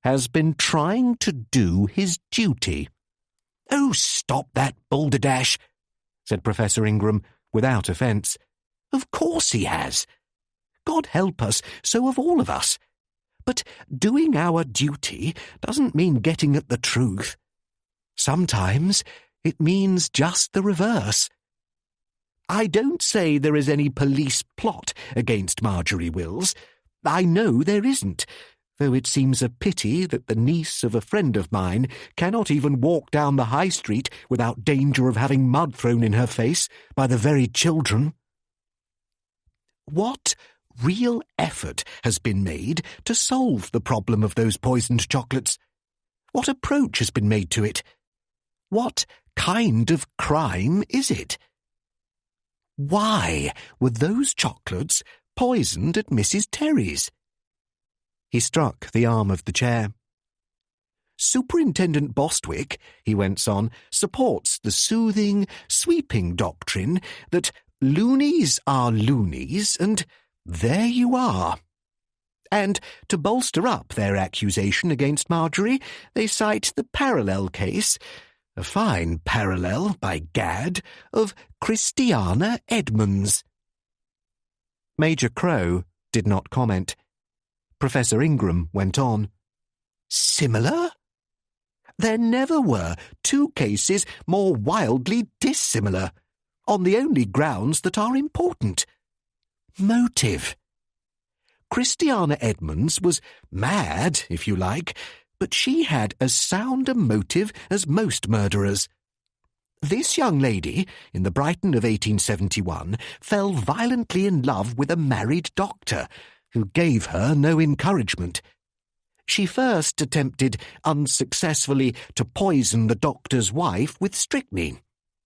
C: has been trying to do his duty. Oh, stop that balderdash, said Professor Ingram without offence. Of course he has. God help us, so have all of us. But doing our duty doesn't mean getting at the truth. Sometimes it means just the reverse. I don't say there is any police plot against Marjorie Wills. I know there isn't, though it seems a pity that the niece of a friend of mine cannot even walk down the high street without danger of having mud thrown in her face by the very children. What real effort has been made to solve the problem of those poisoned chocolates? What approach has been made to it? What kind of crime is it? Why were those chocolates poisoned at Mrs. Terry's?
A: He struck the arm of the chair.
C: Superintendent Bostwick, he went on, supports the soothing, sweeping doctrine that loonies are loonies, and there you are. And to bolster up their accusation against Marjorie, they cite the parallel case, a fine parallel, by gad, of Christiana Edmonds.
A: Major Crow did not comment. Professor Ingram went on.
C: Similar? There never were two cases more wildly dissimilar, on the only grounds that are important. Motive. Christiana Edmonds was mad, if you like, but she had as sound a motive as most murderers. This young lady, in the Brighton of 1871, fell violently in love with a married doctor, who gave her no encouragement. She first attempted unsuccessfully to poison the doctor's wife with strychnine.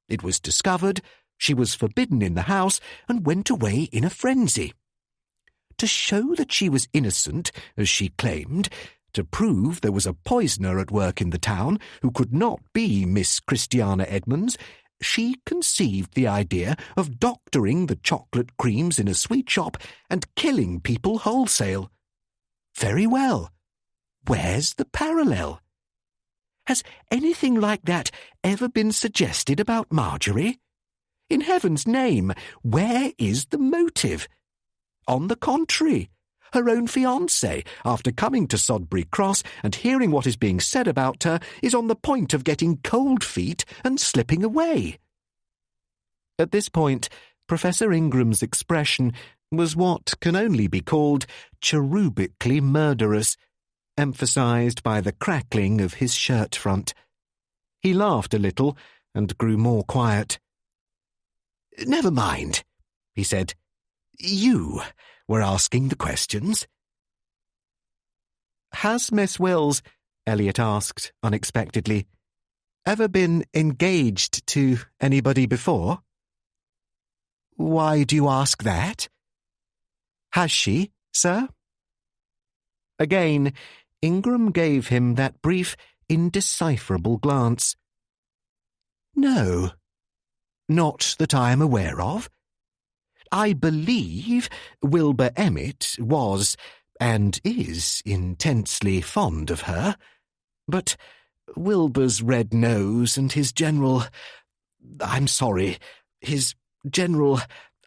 C: It was discovered, she was forbidden in the house, and went away in a frenzy. To show that she was innocent, as she claimed, to prove there was a poisoner at work in the town who could not be Miss Christiana Edmonds, she conceived the idea of doctoring the chocolate creams in a sweet shop and killing people wholesale. Very well. Where's the parallel? Has anything like that ever been suggested about Marjorie? In heaven's name, where is the motive? On the contrary, her own fiancé, after coming to Sodbury Cross and hearing what is being said about her, is on the point of getting cold feet and slipping away.
A: At this point, Professor Ingram's expression was what can only be called cherubically murderous, emphasised by the crackling of his shirt front. He laughed a little and grew more quiet.
C: "Never mind," he said. "You were asking the questions."
A: "Has Miss Wills," Elliot asked unexpectedly, "ever been engaged to anybody before?"
B: Why do you ask that? Has she, sir? Again, Ingram gave him that brief, indecipherable glance. No, not that I am aware of. I believe Wilbur Emmett was, and is, intensely fond of her, but Wilbur's red nose and his general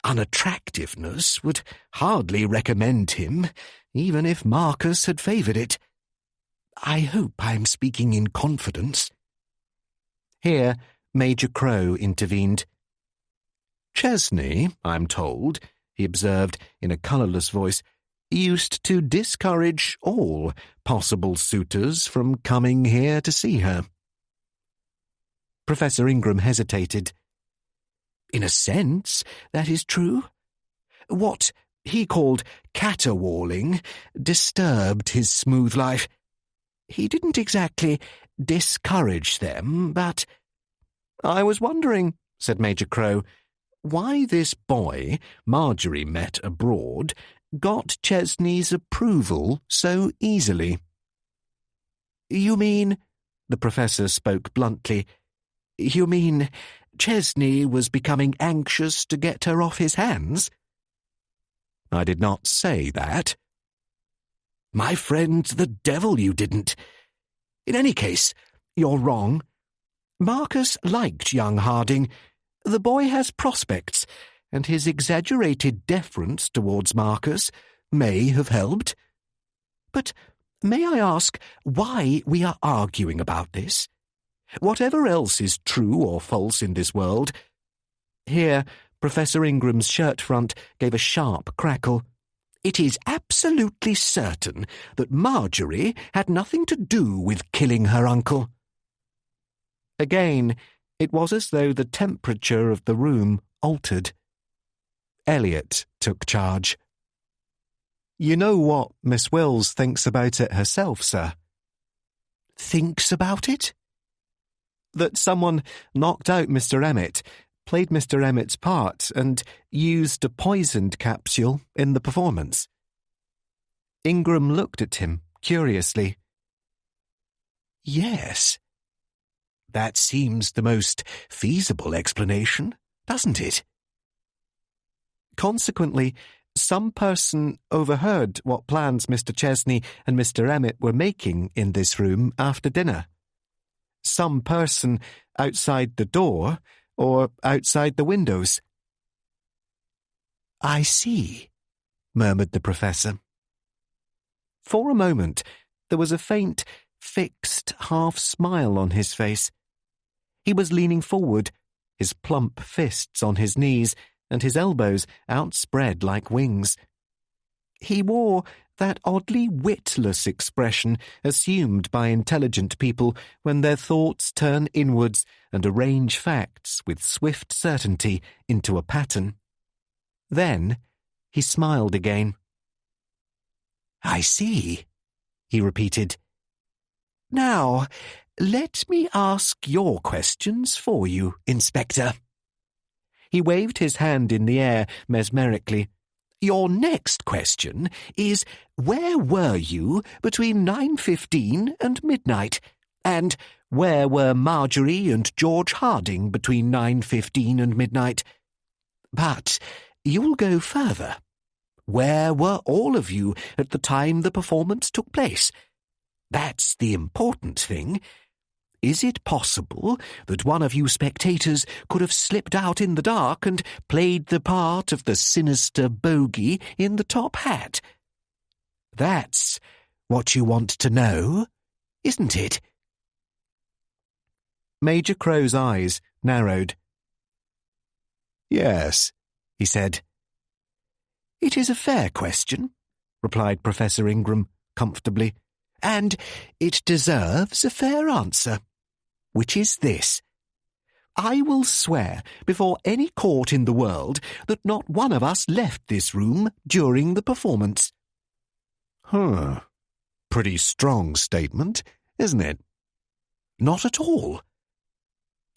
B: unattractiveness would hardly recommend him, even if Marcus had favoured it. I hope I am speaking in confidence. Here Major Crow intervened. Chesney, I'm told, he observed in a colourless voice, used to discourage all possible suitors from coming here to see her. Professor Ingram hesitated. In a sense, that is true. What he called caterwauling disturbed his smooth life. He didn't exactly discourage them, but— I was wondering, said Major Crow, why this boy Marjorie met abroad got Chesney's approval so easily. You mean, the Professor spoke bluntly, you mean Chesney was becoming anxious to get her off his hands? I did not say that. My friend, the devil you didn't. In any case, you're wrong. Marcus liked young Harding. The boy has prospects, and his exaggerated deference towards Marcus may have helped. But may I ask why we are arguing about this? Whatever else is true or false in this world— Here Professor Ingram's shirt front gave a sharp crackle. It is absolutely certain that Marjorie had nothing to do with killing her uncle. Again, it was as though the temperature of the room altered. Elliot took charge. You know what Miss Wills thinks about it herself, sir? Thinks about it? That someone knocked out Mr. Emmett, played Mr. Emmett's part, and used a poisoned capsule in the performance. Ingram looked at him curiously. Yes. That seems the most feasible explanation, doesn't it? Consequently, some person overheard what plans Mr. Chesney and Mr. Emmett were making in this room after dinner. Some person outside the door or outside the windows. I see, murmured the Professor. For a moment, there was a faint, fixed half-smile on his face. He was leaning forward, his plump fists on his knees and his elbows outspread like wings. He wore that oddly witless expression assumed by intelligent people when their thoughts turn inwards and arrange facts with swift certainty into a pattern. Then he smiled again. I see, he repeated. Now, let me ask your questions for you, Inspector. He waved his hand in the air mesmerically. Your next question is, where were you between 9:15 and midnight? And where were Marjorie and George Harding between 9:15 and midnight? But you'll go further. Where were all of you at the time the performance took place? That's the important thing. Is it possible that one of you spectators could have slipped out in the dark and played the part of the sinister bogey in the top hat? That's what you want to know, isn't it? Major Crow's eyes narrowed. Yes, he said. It is a fair question, replied Professor Ingram comfortably, and it deserves a fair answer. Which is this. I will swear before any court in the world that not one of us left this room during the performance. Pretty strong statement, isn't it? Not at all.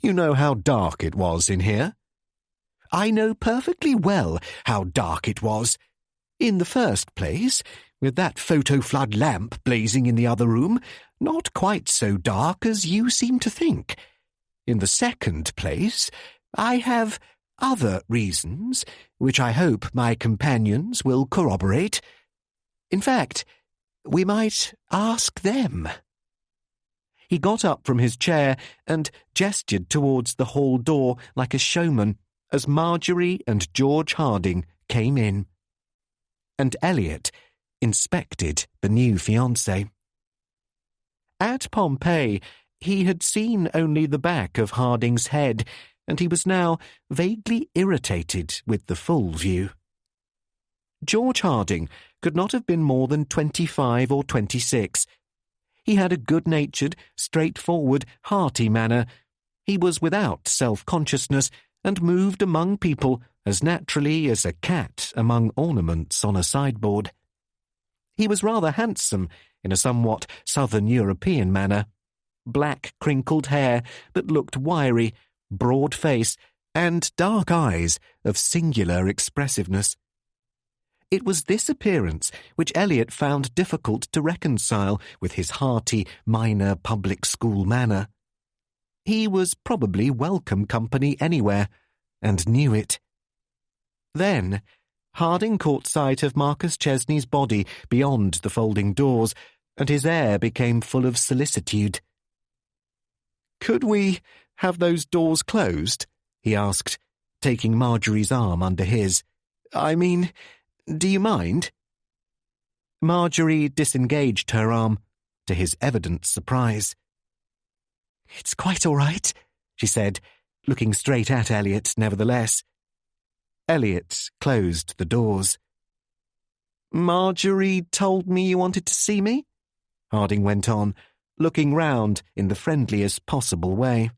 B: You know how dark it was in here? I know perfectly well how dark it was. In the first place, with that photo-flood lamp blazing in the other room, not quite so dark as you seem to think. In the second place, I have other reasons, which I hope my companions will corroborate. In fact, we might ask them." He got up from his chair and gestured towards the hall door like a showman as Marjorie and George Harding came in. And Elliot inspected the new fiancé. At Pompeii, he had seen only the back of Harding's head, and he was now vaguely irritated with the full view. George Harding could not have been more than 25 or 26. He had a good-natured, straightforward, hearty manner. He was without self-consciousness and moved among people as naturally as a cat among ornaments on a sideboard. He was rather handsome in a somewhat southern European manner. Black crinkled hair that looked wiry, broad face, and dark eyes of singular expressiveness. It was this appearance which Elliot found difficult to reconcile with his hearty, minor public school manner. He was probably welcome company anywhere, and knew it. Then Harding caught sight of Marcus Chesney's body beyond the folding doors, and his air became full of solicitude. "Could we have those doors closed?" he asked, taking Marjorie's arm under his. "I mean, do you mind?" Marjorie disengaged her arm, to his evident surprise. "It's quite all right," she said, looking straight at Elliot nevertheless. Elliot closed the doors. "Marjorie told me you wanted to see me?" Harding went on, looking round in the friendliest possible way.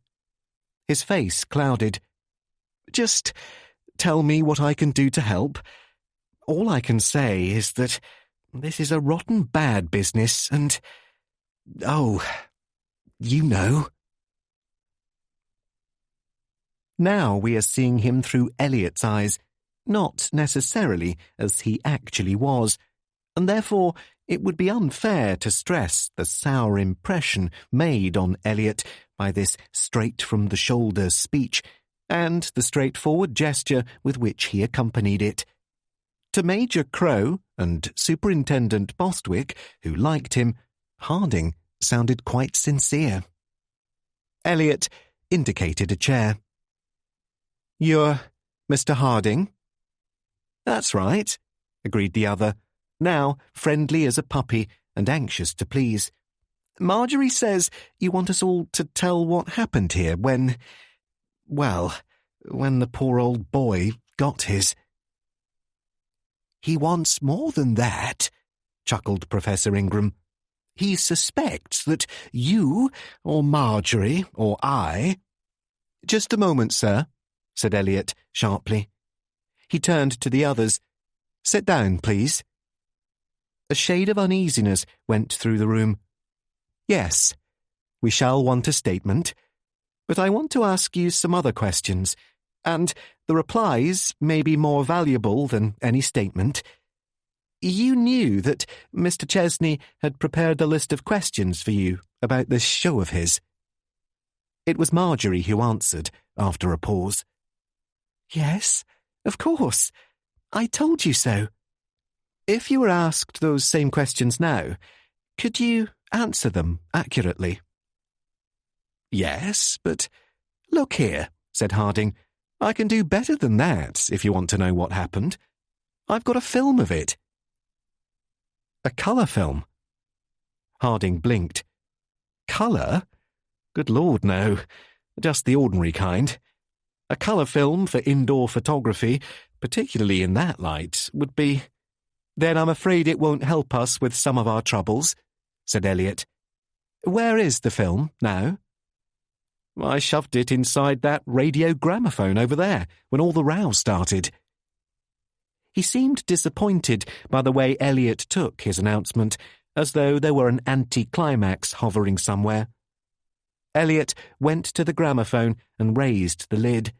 B: His face clouded. "Just tell me what I can do to help. All I can say is that this is a rotten bad business and... oh, you know." Now we are seeing him through Elliot's eyes, not necessarily as he actually was, and therefore it would be unfair to stress the sour impression made on Elliot by this straight-from-the-shoulder speech and the straightforward gesture with which he accompanied it. To Major Crow and Superintendent Bostwick, who liked him, Harding sounded quite sincere. Elliot indicated a chair. "You're Mr. Harding?" "That's right," agreed the other, now friendly as a puppy and anxious to please. "Marjorie says you want us all to tell what happened here when the poor old boy got his." "He wants more than that," chuckled Professor Ingram. "He suspects that you, or Marjorie, or I—" "Just a moment, sir," said Elliot sharply. He turned to the others. "Sit down, please." A shade of uneasiness went through the room. "Yes, we shall want a statement, but I want to ask you some other questions, and the replies may be more valuable than any statement. You knew that Mr. Chesney had prepared a list of questions for you about this show of his." It was Marjorie who answered, after a pause. "Yes, of course. I told you so." "If you were asked those same questions now, could you answer them accurately?" "Yes, but—" "Look here," said Harding. "I can do better than that if you want to know what happened. I've got a film of it." "A colour film?" Harding blinked. "Colour? Good Lord, no. Just the ordinary kind. A colour film for indoor photography, particularly in that light, would be—" "Then I'm afraid it won't help us with some of our troubles," said Elliot. "Where is the film now?" "I shoved it inside that radio gramophone over there when all the row started." He seemed disappointed by the way Elliot took his announcement, as though there were an anti-climax hovering somewhere. Elliot went to the gramophone and raised the lid.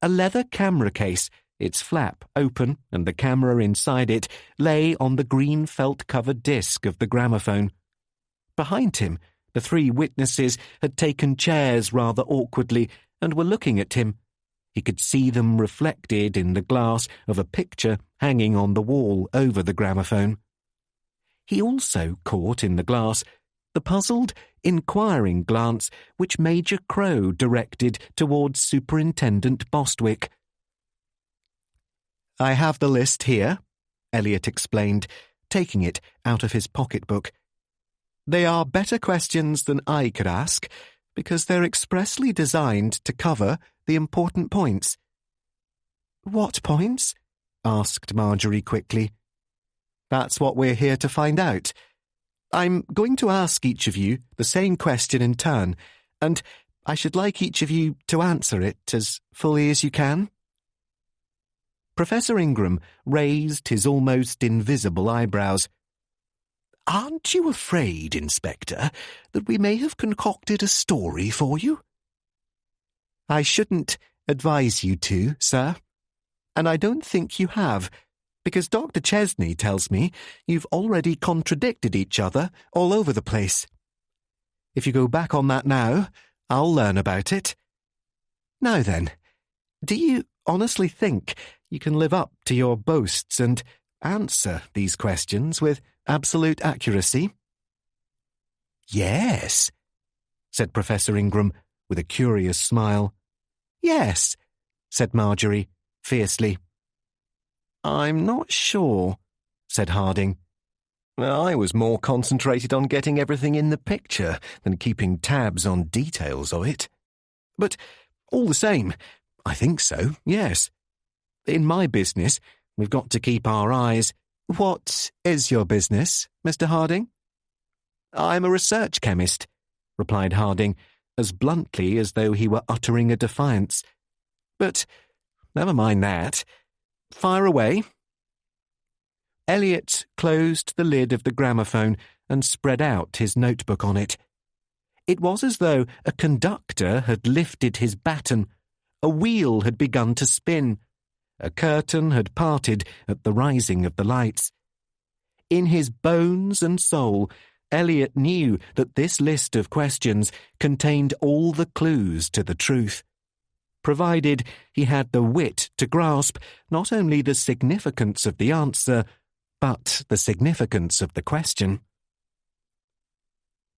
A: A leather camera case, its flap open and the camera inside it, lay on the green felt-covered disc of the gramophone. Behind him, the three witnesses had taken chairs rather awkwardly and were looking at him. He could see them reflected in the glass of a picture hanging on the wall over the gramophone. He also caught in the glass the puzzled, inquiring glance which Major Crow directed towards Superintendent Bostwick. "I have the list here," Elliot explained, taking it out of his pocketbook. "They are better questions than I could ask, because they're expressly designed to cover the important points." "What points?" asked Marjorie quickly. "That's what we're here to find out. I'm going to ask each of you the same question in turn, and I should like each of you to answer it as fully as you can." Professor Ingram raised his almost invisible eyebrows. "Aren't you afraid, Inspector, that we may have concocted a story for you?" "I shouldn't advise you to, sir. And I don't think you have, because Dr. Chesney tells me you've already contradicted each other all over the place. If you go back on that now, I'll learn about it. Now then, do you honestly think you can live up to your boasts and answer these questions with absolute accuracy?" "Yes," said Professor Ingram with a curious smile. "Yes," said Marjorie fiercely. "I'm not sure," said Harding. "I was more concentrated on getting everything in the picture than keeping tabs on details of it. But all the same, I think so, yes. In my business, we've got to keep our eyes—" "What is your business, Mr. Harding?" "I'm a research chemist," replied Harding, as bluntly as though he were uttering a defiance. "But never mind that. Fire away." Elliot closed the lid of the gramophone and spread out his notebook on it. It was as though a conductor had lifted his baton, a wheel had begun to spin, a curtain had parted at the rising of the lights. In his bones and soul, Elliot knew that this list of questions contained all the clues to the truth, provided he had the wit to grasp not only the significance of the answer, but the significance of the question.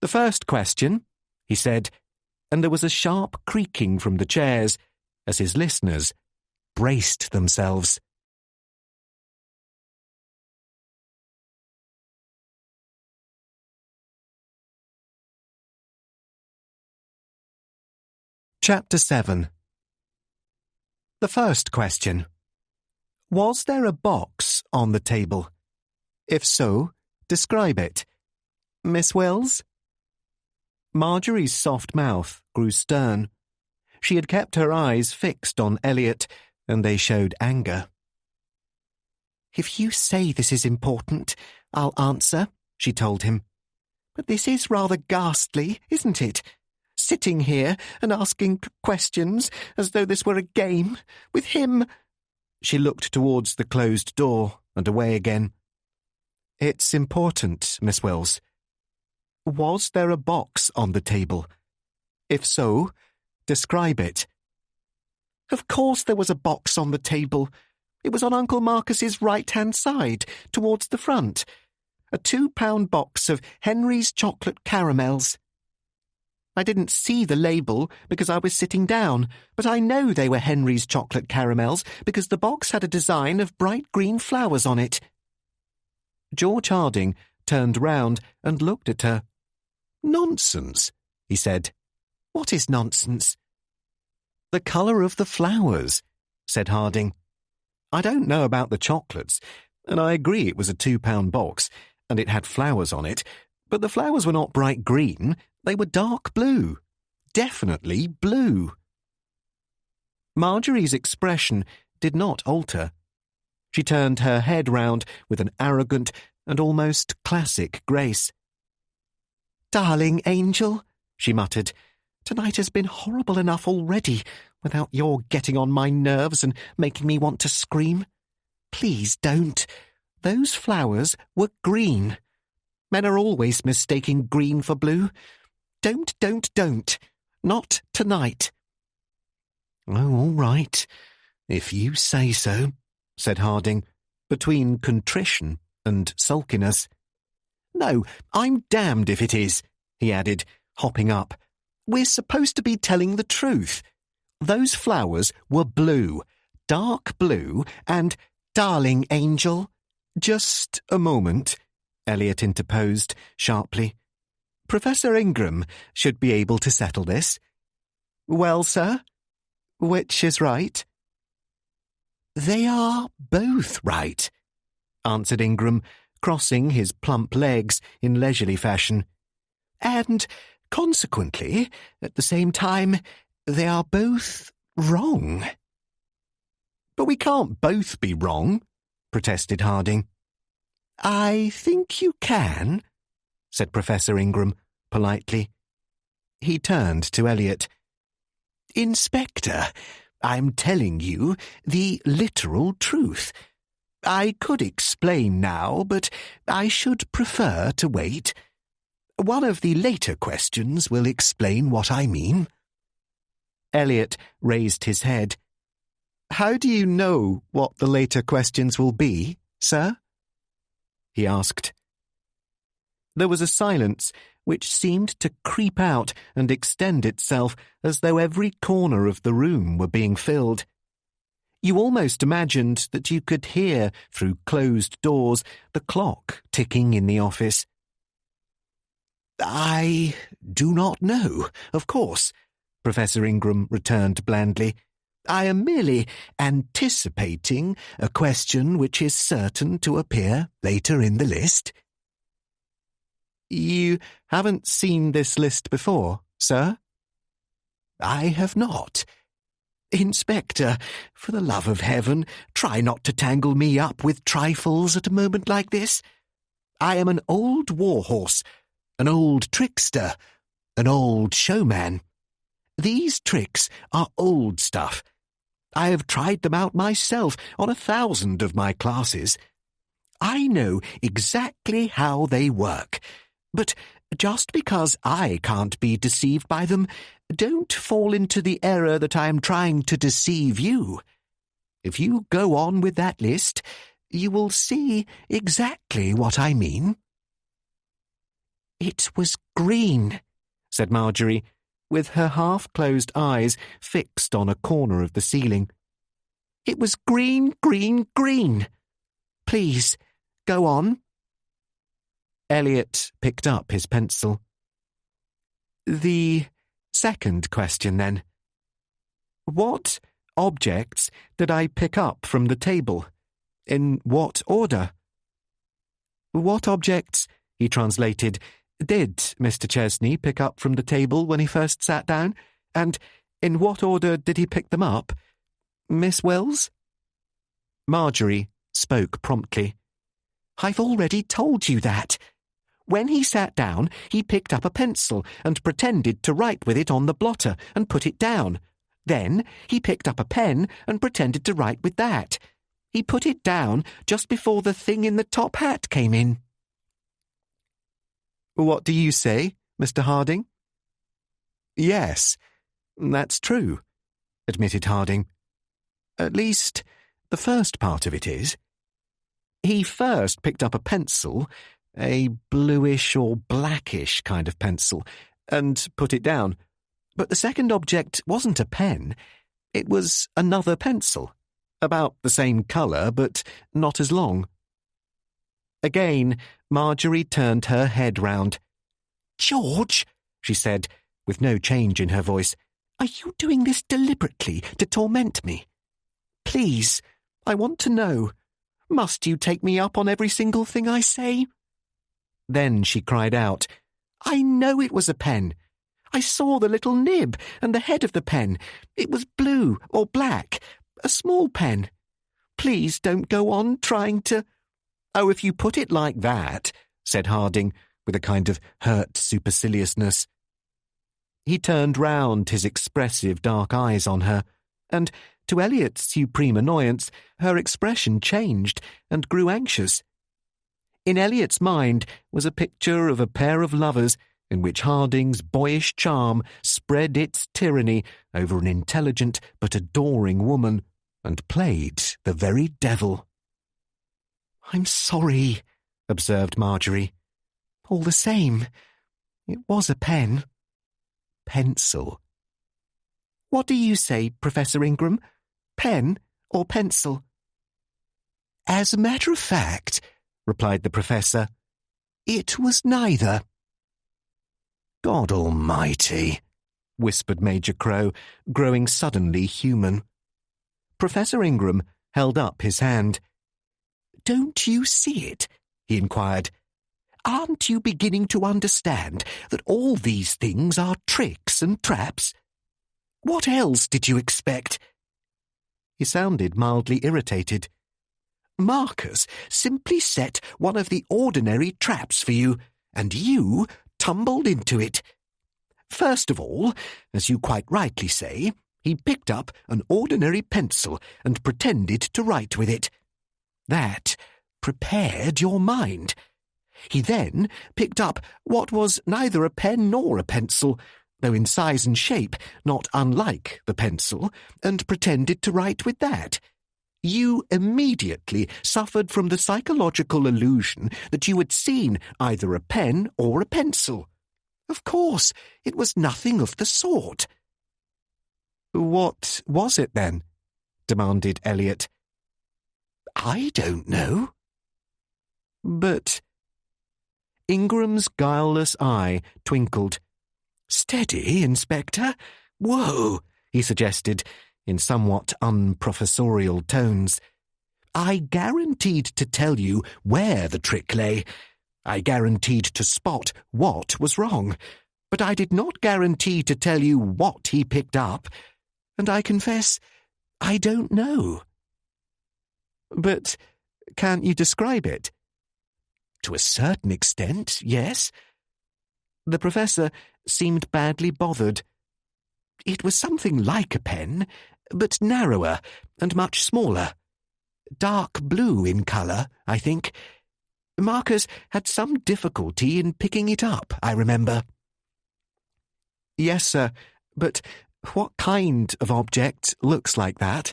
A: "The first question," he said, and there was a sharp creaking from the chairs as his listeners braced themselves. Chapter 7. The first question. Was there a box on the table? If so, describe it. Miss Wills? Marjorie's soft mouth grew stern. She had kept her eyes fixed on Elliot, and they showed anger. "If you say this is important, I'll answer," she told him. "But this is rather ghastly, isn't it? Sitting here and asking questions as though this were a game, with him." She looked towards the closed door and away again. "It's important, Miss Wills. Was there a box on the table? If so, describe it." "Of course there was a box on the table. It was on Uncle Marcus's right-hand side, towards the front. A 2-pound box of Henry's chocolate caramels. I didn't see the label because I was sitting down, but I know they were Henry's chocolate caramels because the box had a design of bright green flowers on it." George Harding turned round and looked at her. "Nonsense," he said. "What is nonsense?" "The colour of the flowers," said Harding. "I don't know about the chocolates, and I agree it was a 2-pound box, and it had flowers on it, but the flowers were not bright green, they were dark blue. Definitely blue." Marjorie's expression did not alter. She turned her head round with an arrogant and almost classic grace. "Darling angel," she muttered, "tonight has been horrible enough already,
B: without your getting on my nerves and making me want to scream. Please don't. Those flowers were green. Men are always mistaking green for blue. Don't. Not tonight."
C: "Oh, all right, if you say so," said Harding, between contrition and sulkiness.
B: "No, I'm damned if it is," he added, hopping up. "We're supposed to be telling the truth. Those flowers were blue, dark blue, and—"
A: "Darling angel."
B: "Just a moment," Elliot interposed sharply. "Professor Ingram should be able to settle this." "Well, sir? Which is right?"
C: "They are both right,"
B: answered Ingram, crossing his plump legs in leisurely fashion.
C: "and consequently, at the same time, they are both wrong."
B: "But we can't both be wrong," protested Harding.
C: "I think you can," said Professor Ingram politely.
B: He turned to Elliot.
C: "Inspector, I'm telling you the literal truth. I could explain now, but I should prefer to wait. One of the later questions will explain what I mean."
B: Elliot raised his head. "How do you know what the later questions will be, sir?" he asked. There was a silence which seemed to creep out and extend itself as though every corner of the room were being filled. You almost imagined that you could hear, through closed doors, the clock ticking in the office.
C: "I do not know, of course," Professor Ingram returned blandly. "I am merely anticipating a question which is certain to appear later in the list."
B: "You haven't seen this list before, sir?"
C: "I have not. Inspector, for the love of heaven, try not to tangle me up with trifles at a moment like this. I am an old warhorse, an old trickster, an old showman. These tricks are old stuff. I have tried them out myself on 1,000 of my classes. I know exactly how they work. But just because I can't be deceived by them, don't fall into the error that I am trying to deceive you. If you go on with that list, you will see exactly what I mean."
B: "It was green," said Marjorie, with her half-closed eyes fixed on a corner of the ceiling. "It was green, green, green. Please, go on." Elliot picked up his pencil. "The second question, then. What objects did I pick up from the table? In what order?" "What objects," he translated, "did Mr. Chesney pick up from the table when he first sat down? And in what order did he pick them up? Miss Wells?" Marjorie spoke promptly. "I've already told you that. When he sat down, he picked up a pencil and pretended to write with it on the blotter and put it down. Then he picked up a pen and pretended to write with that. He put it down just before the thing in the top hat came in." "What do you say, Mr. Harding?" "Yes, that's true," admitted Harding. "At least, the first part of it is. He first picked up a pencil, a bluish or blackish kind of pencil, and put it down. But the second object wasn't a pen. It was another pencil, about the same colour, but not as long." Again, Marjorie turned her head round. "George," she said, with no change in her voice, "are you doing this deliberately to torment me? Please, I want to know. Must you take me up on every single thing I say?" Then she cried out, "I know it was a pen. I saw the little nib and the head of the pen. It was blue or black, a small pen. Please don't go on trying to—" "Oh, if you put it like that," said Harding, with a kind of hurt superciliousness.
A: He turned round his expressive dark eyes on her, and, to Elliot's supreme annoyance, her expression changed and grew anxious. In Elliot's mind was a picture of a pair of lovers in which Harding's boyish charm spread its tyranny over an intelligent but adoring woman and played the very devil. "I'm sorry," observed Marjorie. "All the same, it was a pen." "Pencil." "What do you say, Professor Ingram? Pen or pencil?"
C: "As a matter of fact," replied the Professor, "it was neither."
B: "God Almighty," whispered Major Crow, growing suddenly human. Professor Ingram held up his hand.
C: "Don't you see it?" he inquired. "Aren't you beginning to understand that all these things are tricks and traps? What else did you expect?"
A: He sounded mildly irritated.
C: "Marcus simply set one of the ordinary traps for you, and you tumbled into it. First of all, as you quite rightly say, he picked up an ordinary pencil and pretended to write with it. That prepared your mind. He then picked up what was neither a pen nor a pencil, though in size and shape not unlike the pencil, and pretended to write with that. You immediately suffered from the psychological illusion that you had seen either a pen or a pencil. Of course, it was nothing of the sort."
A: "What was it, then?" demanded Elliot.
C: "I don't know."
A: "But—" Ingram's guileless eye twinkled.
C: "Steady, Inspector. Whoa," he suggested, in somewhat unprofessorial tones. "I guaranteed to tell you where the trick lay. I guaranteed to spot what was wrong. But I did not guarantee to tell you what he picked up. And I confess, I don't know."
A: "But can't you describe it?"
C: "To a certain extent, yes."
A: The Professor seemed badly bothered.
C: "It was something like a pen, but narrower and much smaller. Dark blue in colour, I think. Marcus had some difficulty in picking it up, I remember."
A: "Yes, sir, but what kind of object looks like that?"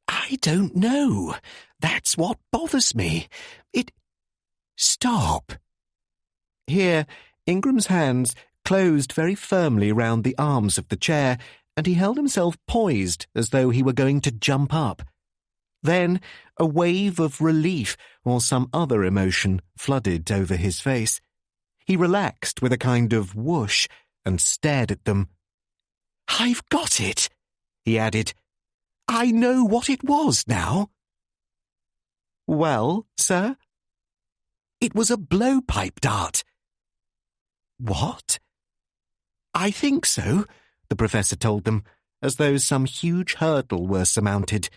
C: "I don't know. That's what bothers me. Stop."
A: Here, Ingram's hands closed very firmly round the arms of the chair, and he held himself poised as though he were going to jump up. Then a wave of relief or some other emotion flooded over his face. He relaxed with a kind of whoosh and stared at them.
C: "I've got it," he added. "I know what it was now."
A: "Well, sir?"
C: "It was a blowpipe dart."
A: "What?"
C: "I think so," the Professor told them, as though some huge hurdle were surmounted.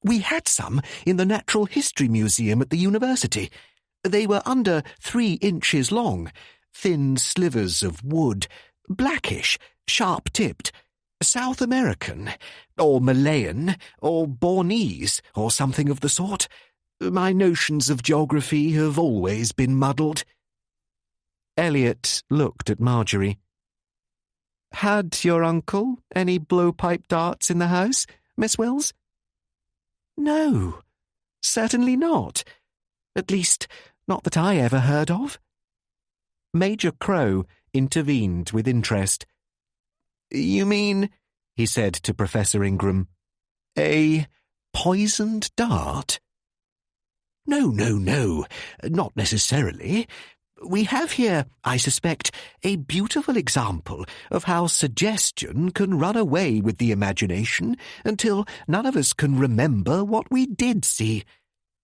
C: "We had some in the Natural History Museum at the university. They were under 3 inches long, thin slivers of wood, blackish, sharp-tipped, South American, or Malayan, or Bornese, or something of the sort. My notions of geography have always been muddled."
A: Elliot looked at Marjorie. "Had your uncle any blowpipe darts in the house, Miss Wills?"
C: "No, certainly not. At least, not that I ever heard of."
A: Major Crow intervened with interest. "You mean," he said to Professor Ingram,
C: "a poisoned dart?" No, not necessarily. We have here, I suspect, a beautiful example of how suggestion can run away with the imagination until none of us can remember what we did see.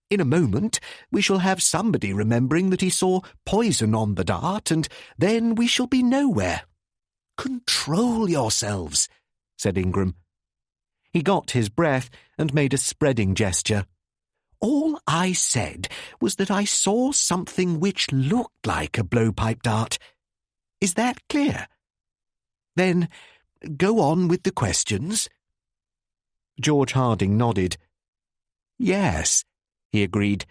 C: In a moment, we shall have somebody remembering that he saw poison on the dart, and then we shall be nowhere. Control yourselves, said Ingram. He got his breath and made a spreading gesture. All I said was that I saw something which looked like a blowpipe dart. Is that clear?
B: Then go on with the questions. George Harding nodded. Yes, he agreed,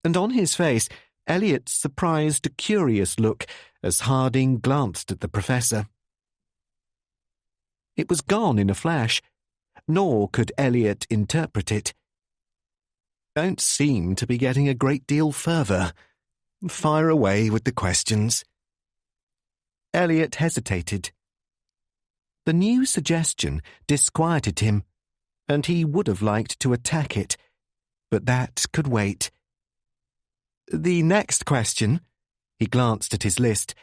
B: and on his face Elliot surprised a curious look as Harding glanced at the professor. It was gone in a flash, nor could Elliot interpret it. Don't seem to be getting a great deal further. Fire away with the questions. Elliot hesitated. The new suggestion disquieted him, and he would have liked to attack it, but that could wait. The next question, he glanced at his list,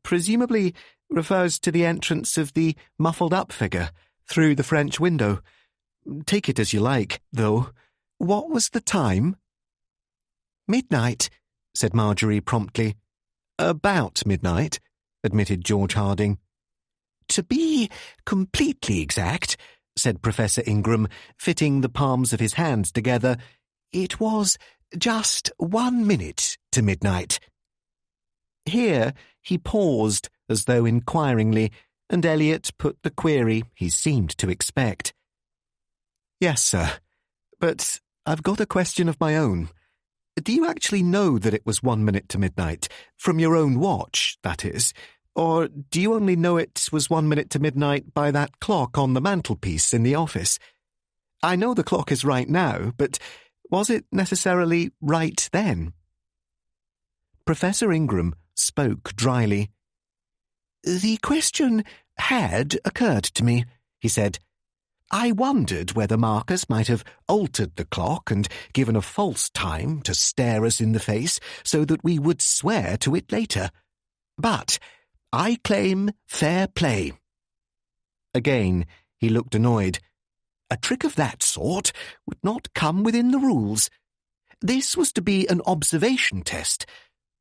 B: presumably refers to the entrance of the muffled-up figure through the French window. Take it as you like, though. What was the time? Midnight, said Marjorie promptly. About midnight, admitted George Harding. To be completely exact, said Professor Ingram, fitting the palms of his hands together, it was just 1 minute to midnight. Here he paused, as though inquiringly, and Elliot put the query he seemed to expect. Yes, sir, but I've got a question of my own. Do you actually know that it was 1 minute to midnight, from your own watch, that is, or do you only know it was 1 minute to midnight by that clock on the mantelpiece in the office? I know the clock is right now, but was it necessarily right then? Professor Ingram spoke dryly. The question had occurred to me, he said. I wondered whether Marcus might have altered the clock and given a false time to stare us in the face so that we would swear to it later. But I claim fair play. Again, he looked annoyed. A trick of that sort would not come within the rules. This was to be an observation test.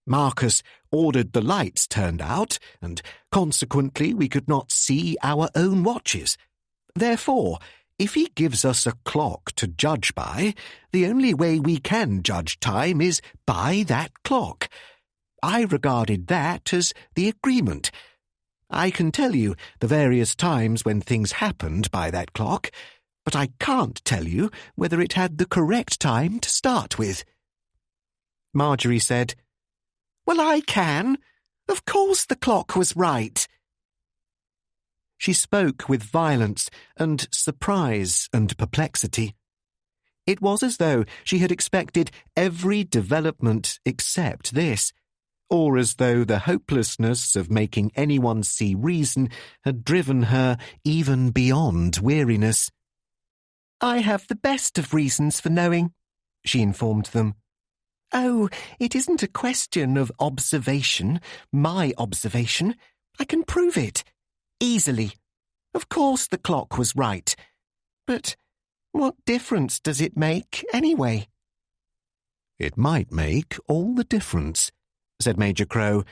B: Marcus ordered the lights turned out, and consequently we could not see our own watches. Therefore, if he gives us a clock to judge by, the only way we can judge time is by that clock. I regarded that as the agreement. I can tell you the various times when things happened by that clock, but I can't tell you whether it had the correct time to start with. Marjorie said, Well, I can. Of course the clock was right. She spoke with violence and surprise and perplexity. It was as though she had expected every development except this, or as though the hopelessness of making anyone see reason had driven her even beyond weariness. I have the best of reasons for knowing, she informed them. Oh, it isn't a question of observation, my observation. I can prove it. Easily. Of course the clock was right. But what difference does it make, anyway? It might make all the difference, said Major Crow,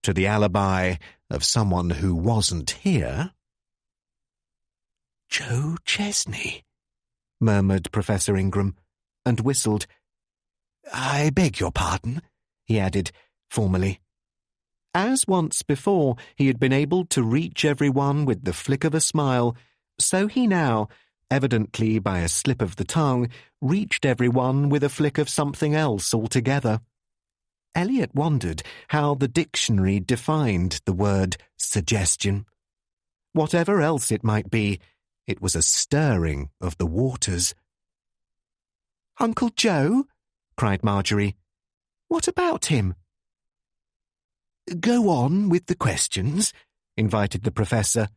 B: to the alibi of someone who wasn't here. Joe Chesney, murmured Professor Ingram, and whistled. I beg your pardon, he added, formally. As once before he had been able to reach everyone with the flick of a smile, so he now, evidently by a slip of the tongue, reached everyone with a flick of something else altogether. Elliot wondered how the dictionary defined the word suggestion. Whatever else it might be, it was a stirring of the waters. Uncle Joe? Cried Marjorie. What about him? Go on with the questions, invited the professor,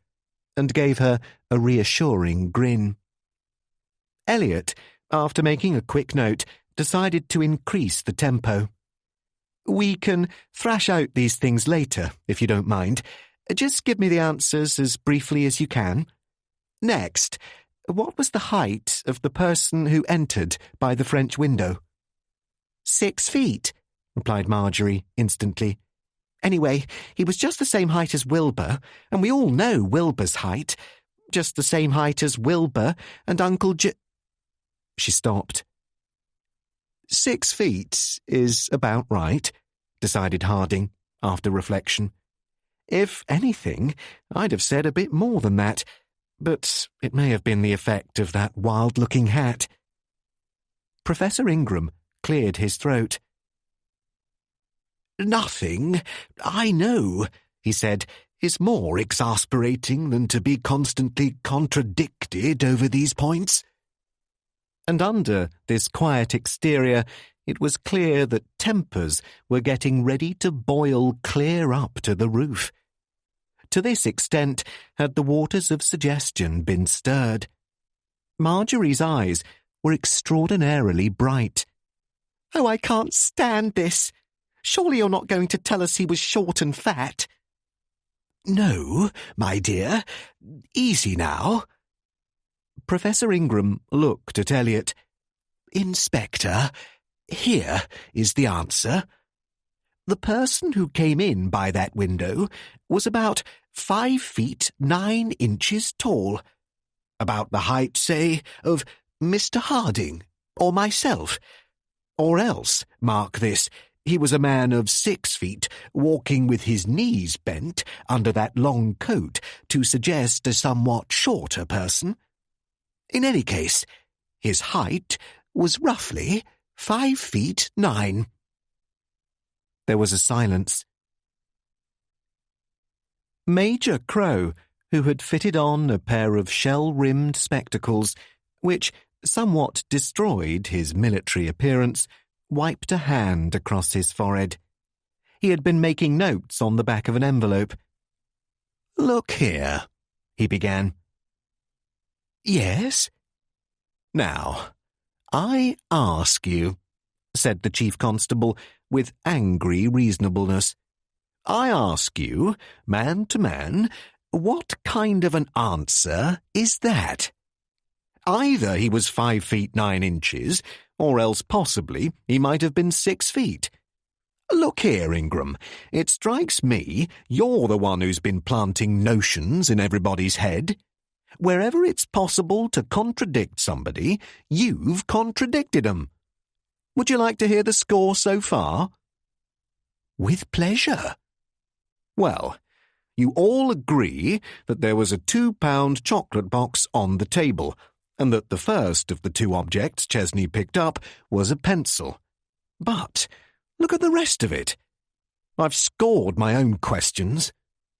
B: and gave her a reassuring grin. Elliot, after making a quick note, decided to increase the tempo. We can thrash out these things later, if you don't mind. Just give me the answers as briefly as you can. Next, what was the height of the person who entered by the French window? 6 feet, replied Marjorie instantly. Anyway, he was just the same height as Wilbur, and we all know Wilbur's height. Just the same height as Wilbur and Uncle She stopped. 6 feet is about right, decided Harding, after reflection.
A: If anything, I'd have said a bit more than that, but it may have been the effect of that wild-looking hat. Professor Ingram cleared his throat.
C: Nothing, I know, he said, is more exasperating than to be constantly contradicted over these points.
A: And under this quiet exterior, it was clear that tempers were getting ready to boil clear up to the roof. To this extent had the waters of suggestion been stirred. Marjorie's eyes were extraordinarily bright. "Oh, I can't stand this. Surely you're not going to tell us he was short and fat?"
C: "No, my dear. Easy now."
A: Professor Ingram looked at Elliot.
C: "Inspector, here is the answer. The person who came in by that window was about 5 feet 9 inches tall. About the height, say, of Mr. Harding or myself. Or else, mark this, he was a man of 6 feet, walking with his knees bent under that long coat to suggest a somewhat shorter person. In any case, his height was roughly 5 feet 9.
A: There was a silence. Major Crow, who had fitted on a pair of shell-rimmed spectacles, which somewhat destroyed his military appearance, wiped a hand across his forehead. He had been making notes on the back of an envelope.
C: "Look here," he began. "Yes?" "Now, I ask you," said the Chief Constable with angry reasonableness, "I ask you, man to man, what kind of an answer is that? Either he was 5 feet 9 inches, or else possibly he might have been 6 feet. Look here, Ingram, it strikes me you're the one who's been planting notions in everybody's head. Wherever it's possible to contradict somebody, you've contradicted 'em. Would you like to hear the score so far?" "With pleasure."
A: "Well, you all agree that there was a £2 chocolate box on the table, and that the first of the two objects Chesney picked up was a pencil. But look at the rest of it. I've scored my own questions."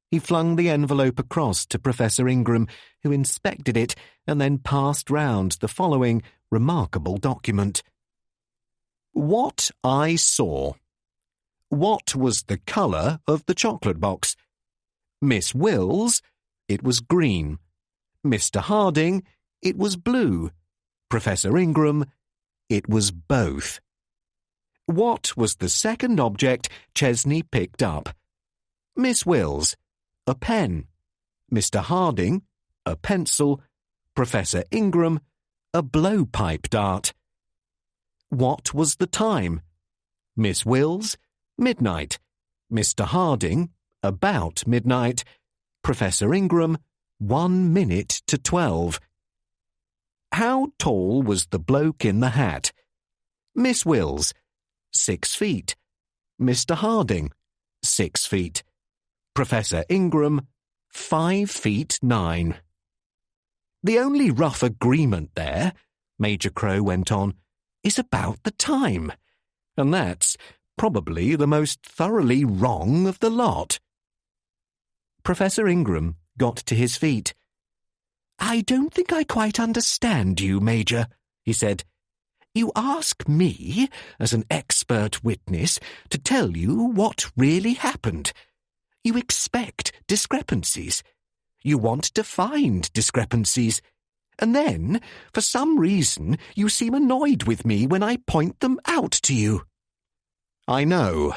A: He flung the envelope across to Professor Ingram, who inspected it and then passed round the following remarkable document. "What I saw. What was the colour of the chocolate box? Miss Wills, it was green. Mr. Harding, it was blue. Professor Ingram, it was both. What was the second object Chesney picked up? Miss Wills, a pen. Mr. Harding, a pencil. Professor Ingram, a blowpipe dart. What was the time? Miss Wills, midnight. Mr. Harding, about midnight. Professor Ingram, 1 minute to 12. How tall was the bloke in the hat? Miss Wills, 6 feet. Mr. Harding, 6 feet. Professor Ingram, 5 feet 9. The only rough agreement there, Major Crow went on, is about the time, and that's probably the most thoroughly wrong of the lot. Professor Ingram got to his feet. "I don't think I quite understand you, Major," he said. "You ask me, as an expert witness, to tell you what really happened. You expect discrepancies. You want to find discrepancies. And then, for some reason, you seem annoyed with me when I point them out to you." "I know,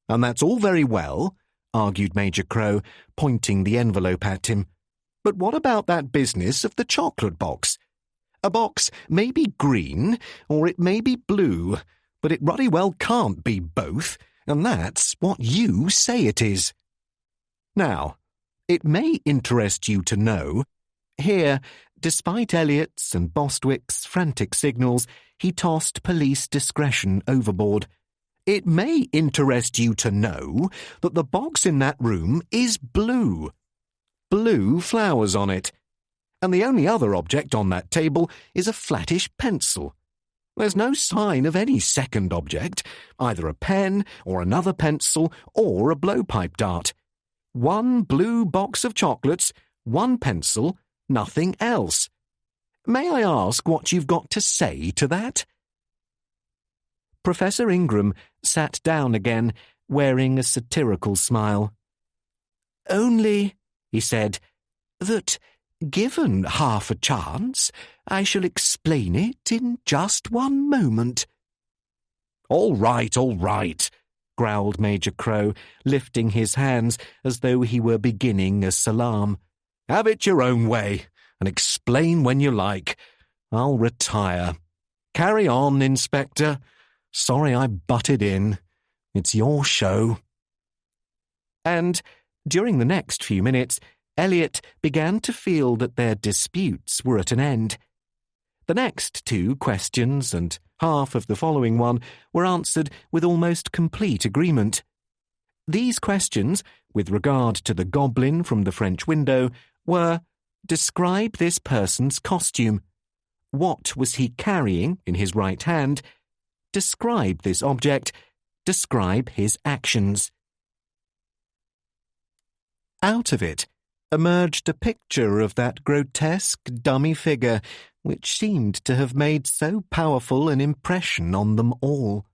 A: and that's all very well," argued Major Crow, pointing the envelope at him. "But what about that business of the chocolate box? A box may be green, or it may be blue, but it ruddy well can't be both, and that's what you say it is. Now, it may interest you to know," here, despite Elliot's and Bostwick's frantic signals, he tossed police discretion overboard,
B: It may interest you to know that the box in that room is blue. Blue flowers on it. And the only other object on that table is a flattish pencil. There's no sign of any second object, either a pen or another pencil or a blowpipe dart. One blue box of chocolates, one pencil, nothing else. May I ask what you've got to say to that? Professor Ingram sat down again, wearing a satirical smile. "Only," he said, "that, given half a chance, I shall explain it in just one moment." All right, growled Major Crow, lifting his hands as though he were beginning a salaam. "Have it your own way, and explain when you like. I'll retire. Carry on, Inspector. Sorry I butted in. It's your show." And during the next few minutes, Elliot began to feel that their disputes were at an end. The next 2 questions and half of the following one were answered with almost complete agreement. These questions, with regard to the goblin from the French window, were: describe this person's costume. What was he carrying in his right hand? Describe this object. Describe his actions. Out of it emerged a picture of that grotesque dummy figure which seemed to have made so powerful an impression on them all.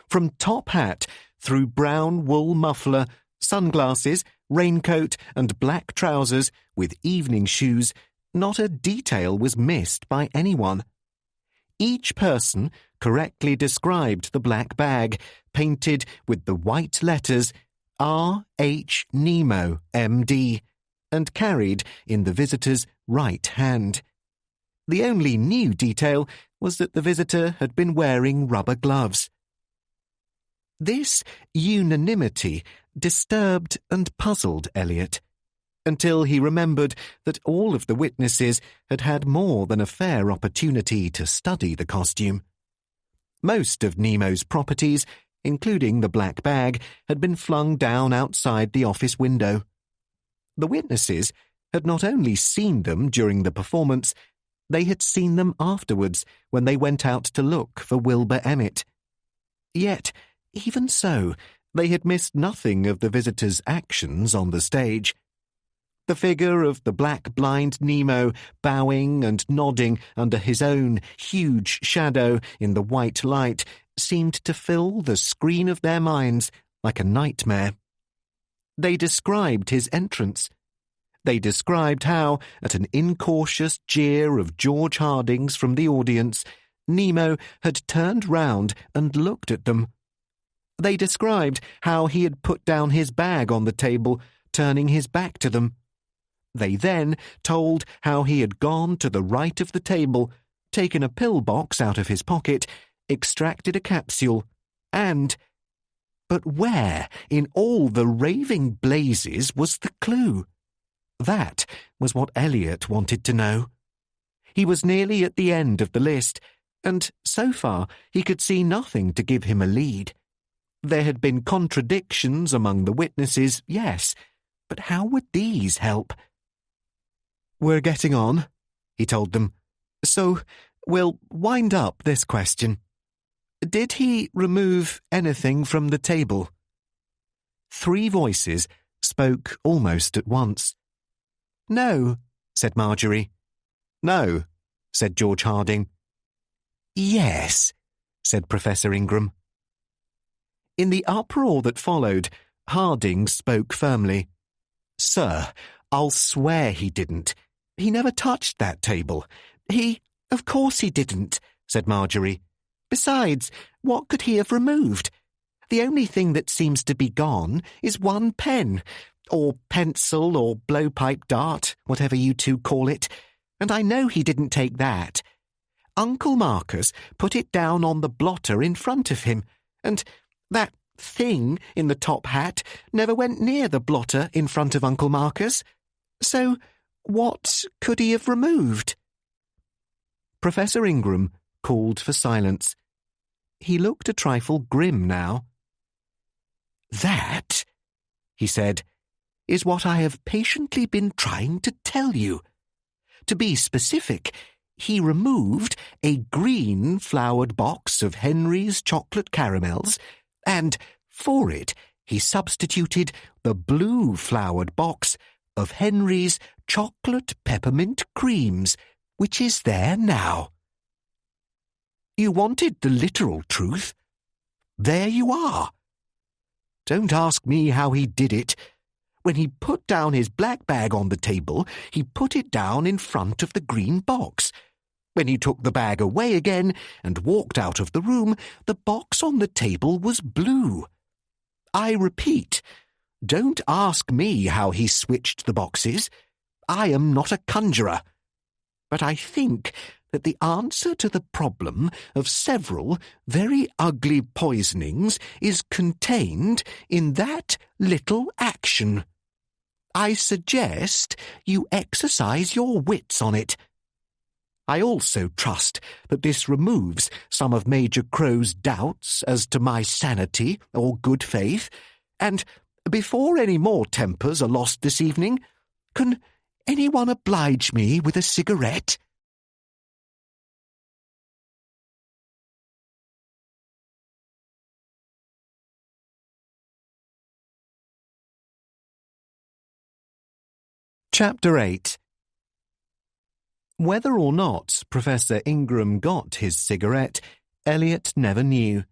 B: From top hat, through brown wool muffler, sunglasses, raincoat, and black trousers, with evening shoes, not a detail was missed by anyone. Each person correctly described the black bag, painted with the white letters R.H. Nemo, M.D., and carried in the visitor's right hand. The only new detail was that the visitor had been wearing rubber gloves. This unanimity disturbed and puzzled Elliot, until he remembered that all of the witnesses had had more than a fair opportunity to study the costume. Most of Nemo's properties, including the black bag, had been flung down outside the office window. The witnesses had not only seen them during the performance, they had seen them afterwards when they went out to look for Wilbur Emmett. Yet, even so, they had missed nothing of the visitor's actions on the stage. The figure of the black-blind Nemo bowing and nodding under his own huge shadow in the white light seemed to fill the screen of their minds like a nightmare. They described his entrance. They described how, at an incautious jeer of George Harding's from the audience, Nemo had turned round and looked at them. They described how he had put down his bag on the table, turning his back to them. They then told how he had gone to the right of the table, taken a pill-box out of his pocket, extracted a capsule, and— But where, in all the raving blazes, was the clue? That was what Elliot wanted to know. He was nearly at the end of the list, and so far he could see nothing to give him a lead. There had been contradictions among the witnesses, yes, but how would these help? "We're getting on," he told them, "so we'll wind up this question. Did he remove anything from the table?" 3 voices spoke almost at once. "No," said Marjorie. "No," said George Harding. "Yes," said Professor Ingram. In the uproar that followed, Harding spoke firmly. "Sir, I'll swear he didn't. He never touched that table. Of course he didn't," said Marjorie. "Besides, what could he have removed? The only thing that seems to be gone is one pen, or pencil, or blowpipe dart, whatever you 2 call it, and I know he didn't take that. Uncle Marcus put it down on the blotter in front of him, and that thing in the top hat never went near the blotter in front of Uncle Marcus. So what could he have removed?" Professor Ingram called for silence.
A: He looked a trifle grim now.
B: "That," he said, "is what I have patiently been trying to tell you. To be specific, he removed a green flowered box of Henry's chocolate caramels, and for it he substituted the blue flowered box of Henry's chocolate peppermint creams, which is there now. You wanted the literal truth. There you are. Don't ask me how he did it. When he put down his black bag on the table, he put it down in front of the green box. When he took the bag away again and walked out of the room, the box on the table was blue. I repeat, don't ask me how he switched the boxes. I am not a conjurer. But I think that the answer to the problem of several very ugly poisonings is contained in that little action. I suggest you exercise your wits on it. I also trust that this removes some of Major Crow's doubts as to my sanity or good faith, and before any more tempers are lost this evening, can anyone oblige me with a cigarette?"
A: Chapter 8. Whether or not Professor Ingram got his cigarette, Elliot never knew,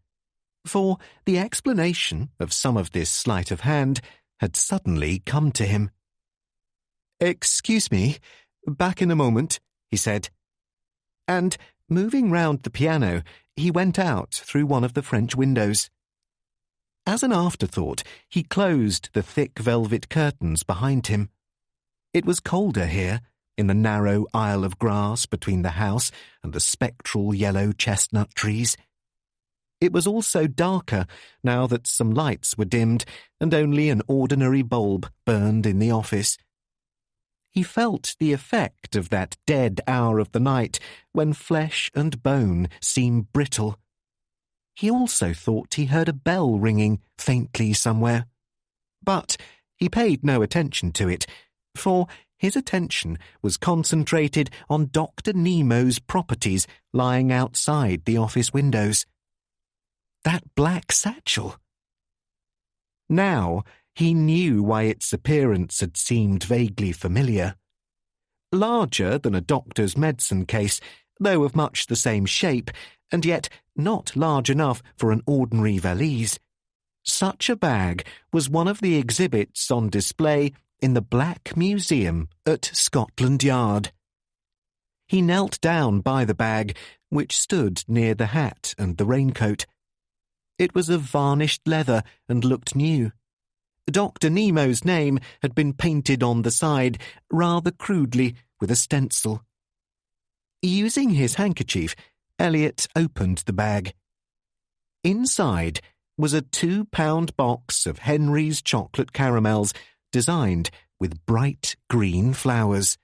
A: for the explanation of some of this sleight of hand had suddenly come to him. "Excuse me, back in a moment," he said. And, moving round the piano, he went out through one of the French windows. As an afterthought, he closed the thick velvet curtains behind him. It was colder here, in the narrow aisle of grass between the house and the spectral yellow chestnut trees. It was also darker now that some lights were dimmed and only an ordinary bulb burned in the office. He felt the effect of that dead hour of the night when flesh and bone seem brittle. He also thought he heard a bell ringing faintly somewhere. But he paid no attention to it, for his attention was concentrated on Dr. Nemo's properties lying outside the office windows. That black satchel. Now he knew why its appearance had seemed vaguely familiar. Larger than a doctor's medicine case, though of much the same shape, and yet not large enough for an ordinary valise. Such a bag was one of the exhibits on display in the Black Museum at Scotland Yard. He knelt down by the bag, which stood near the hat and the raincoat. It was of varnished leather and looked new. Dr. Nemo's name had been painted on the side, rather crudely, with a stencil. Using his handkerchief, Elliot opened the bag. Inside was a 2-pound box of Henry's chocolate caramels, designed with bright green flowers.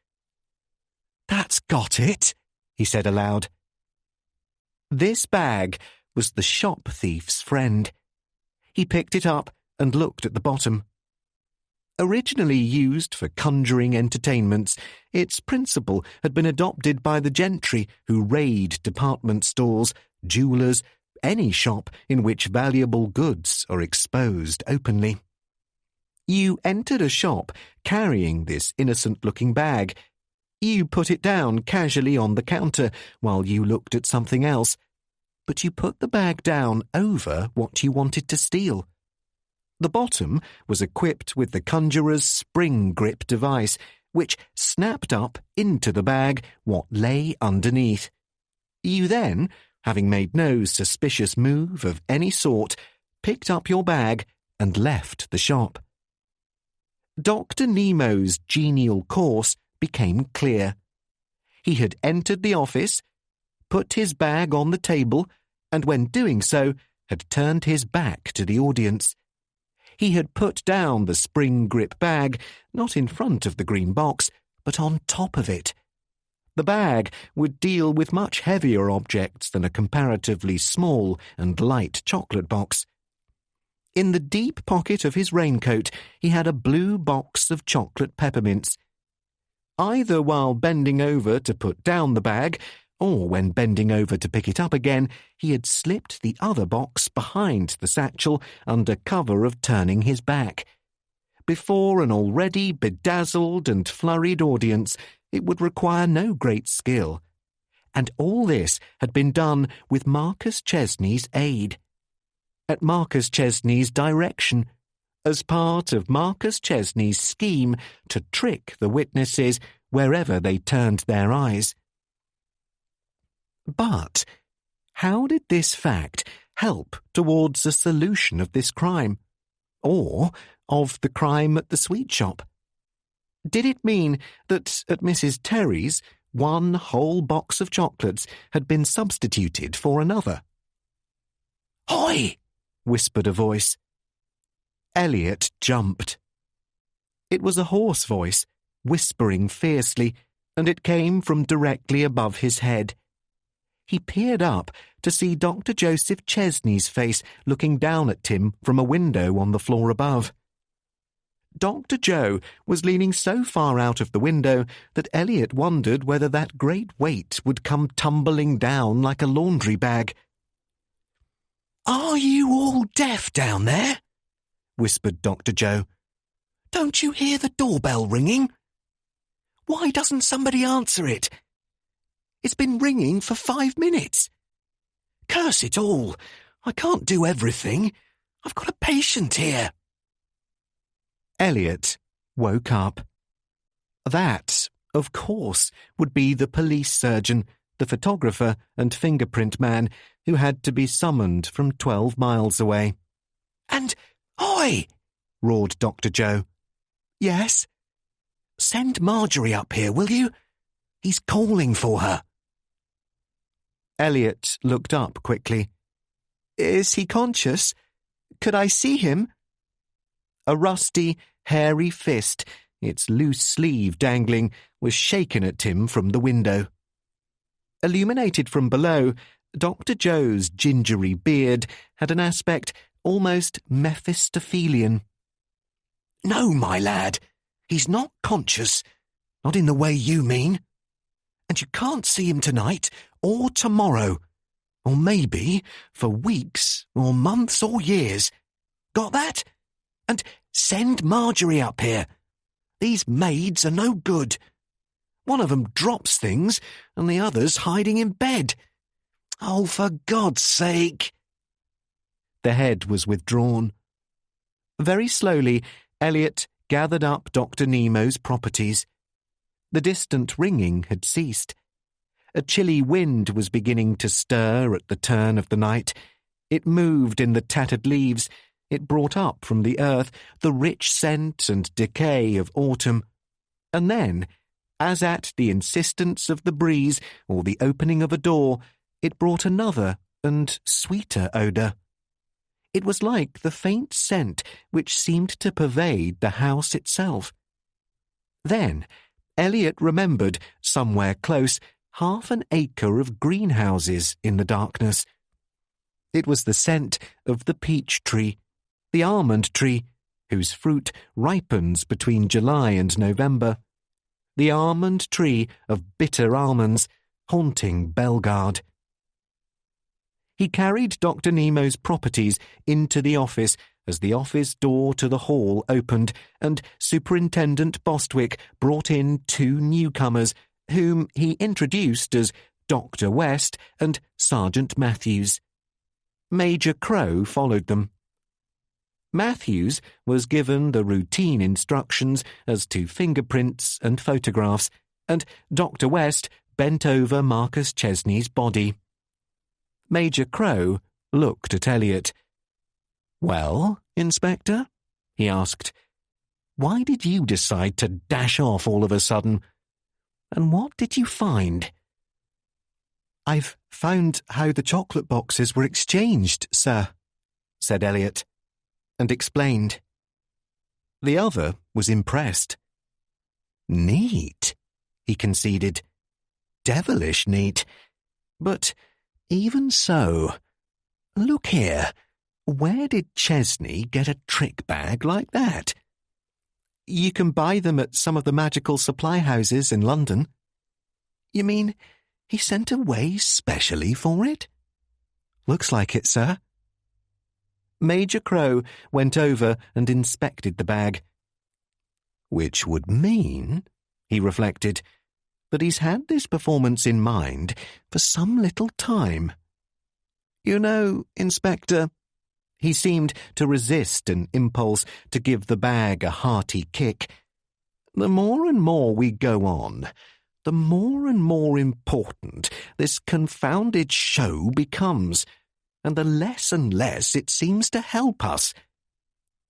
A: "That's got it," he said aloud. This bag was the shop thief's friend. He picked it up and looked at the bottom. Originally used for conjuring entertainments, its principle had been adopted by the gentry who raid department stores, jewellers, any shop in which valuable goods are exposed openly. You entered a shop carrying this innocent-looking bag. You put it down casually on the counter while you looked at something else, but you put the bag down over what you wanted to steal. The bottom was equipped with the conjurer's spring grip device, which snapped up into the bag what lay underneath. You then, having made no suspicious move of any sort, picked up your bag and left the shop. Dr. Nemo's genial course became clear. He had entered the office, put his bag on the table, and when doing so, had turned his back to the audience. He had put down the spring grip bag, not in front of the green box, but on top of it. The bag would deal with much heavier objects than a comparatively small and light chocolate box. In the deep pocket of his raincoat, he had a blue box of chocolate peppermints. Either while bending over to put down the bag, or when bending over to pick it up again, he had slipped the other box behind the satchel under cover of turning his back. Before an already bedazzled and flurried audience, it would require no great skill. And all this had been done with Marcus Chesney's aid. At Marcus Chesney's direction, as part of Marcus Chesney's scheme to trick the witnesses wherever they turned their eyes. But how did this fact help towards a solution of this crime, or of the crime at the sweet shop? Did it mean that at Mrs. Terry's one whole box of chocolates had been substituted for another? "Hoi!" whispered a voice. Elliot jumped. It was a hoarse voice, whispering fiercely, and it came from directly above his head. He peered up to see Dr. Joseph Chesney's face looking down at him from a window on the floor above. Dr. Joe was leaning so far out of the window that Elliot wondered whether that great weight would come tumbling down like a laundry bag. "Are you all deaf down there?" whispered Dr. Joe. "Don't you hear the doorbell ringing? Why doesn't somebody answer it? It's been ringing for 5 minutes. Curse it all! I can't do everything. I've got a patient here." Elliot woke up. That, of course, would be the police surgeon, the photographer and fingerprint man who had to be summoned from 12 miles away. "And, oi!" roared Dr. Joe. "Yes?" "Send Marjorie up here, will you? He's calling for her." Elliot looked up quickly. "Is he conscious? Could I see him?" A rusty, hairy fist, its loose sleeve dangling, was shaken at him from the window. Illuminated from below, Dr. Joe's gingery beard had an aspect almost Mephistophelian. "No, my lad, he's not conscious, not in the way you mean. And you can't see him tonight or tomorrow, or maybe for weeks or months or years. Got that? And send Marjorie up here. These maids are no good. One of them drops things and the other's hiding in bed. Oh, for God's sake." The head was withdrawn. Very slowly, Elliot gathered up Dr. Nemo's properties. The distant ringing had ceased. A chilly wind was beginning to stir at the turn of the night. It moved in the tattered leaves. It brought up from the earth the rich scent and decay of autumn. And then, as at the insistence of the breeze or the opening of a door, it brought another and sweeter odour. It was like the faint scent which seemed to pervade the house itself. Then Elliot remembered, somewhere close, 1/2 acre of greenhouses in the darkness. It was the scent of the peach tree, the almond tree, whose fruit ripens between July and November, the almond tree of bitter almonds, haunting Bellegarde. He carried Dr. Nemo's properties into the office as the office door to the hall opened, and Superintendent Bostwick brought in 2 newcomers, whom he introduced as Dr. West and Sergeant Matthews. Major Crow followed them. Matthews was given the routine instructions as to fingerprints and photographs, and Dr. West bent over Marcus Chesney's body. Major Crow looked at Elliot. "Well, Inspector?" he asked. "Why did you decide to dash off all of a sudden? And what did you find?" "I've found how the chocolate boxes were exchanged, sir," said Elliot, and explained. The other was impressed. "Neat," he conceded.
C: devilish neat. But even so, look here. Where did Chesney get a trick bag like that?
B: You can buy them at some of the magical supply houses in London.
C: You mean he sent away specially for it?
B: Looks like it, sir. Major Crow went over and inspected the bag.
C: Which would mean, he reflected, that he's had this performance in mind for some little time.
B: You know, Inspector, he seemed to resist an impulse to give the bag a hearty kick. The more and more we go on, the more and more important this confounded show becomes, and the less and less it seems to help us.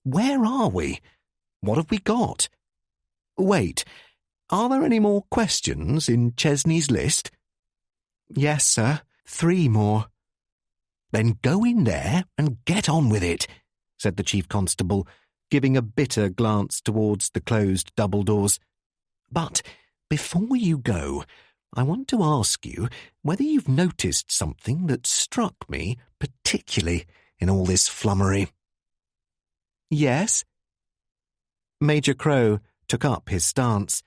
B: Where are we? What have we got? Wait, are there any more questions in Chesney's list?
C: Yes, sir, 3 more. Then go in there and get on with it, said the Chief Constable, giving a bitter glance towards the closed double doors. But before you go, I want to ask you whether you've noticed something that struck me particularly in all this flummery.
B: Yes? Major Crow took up his stance.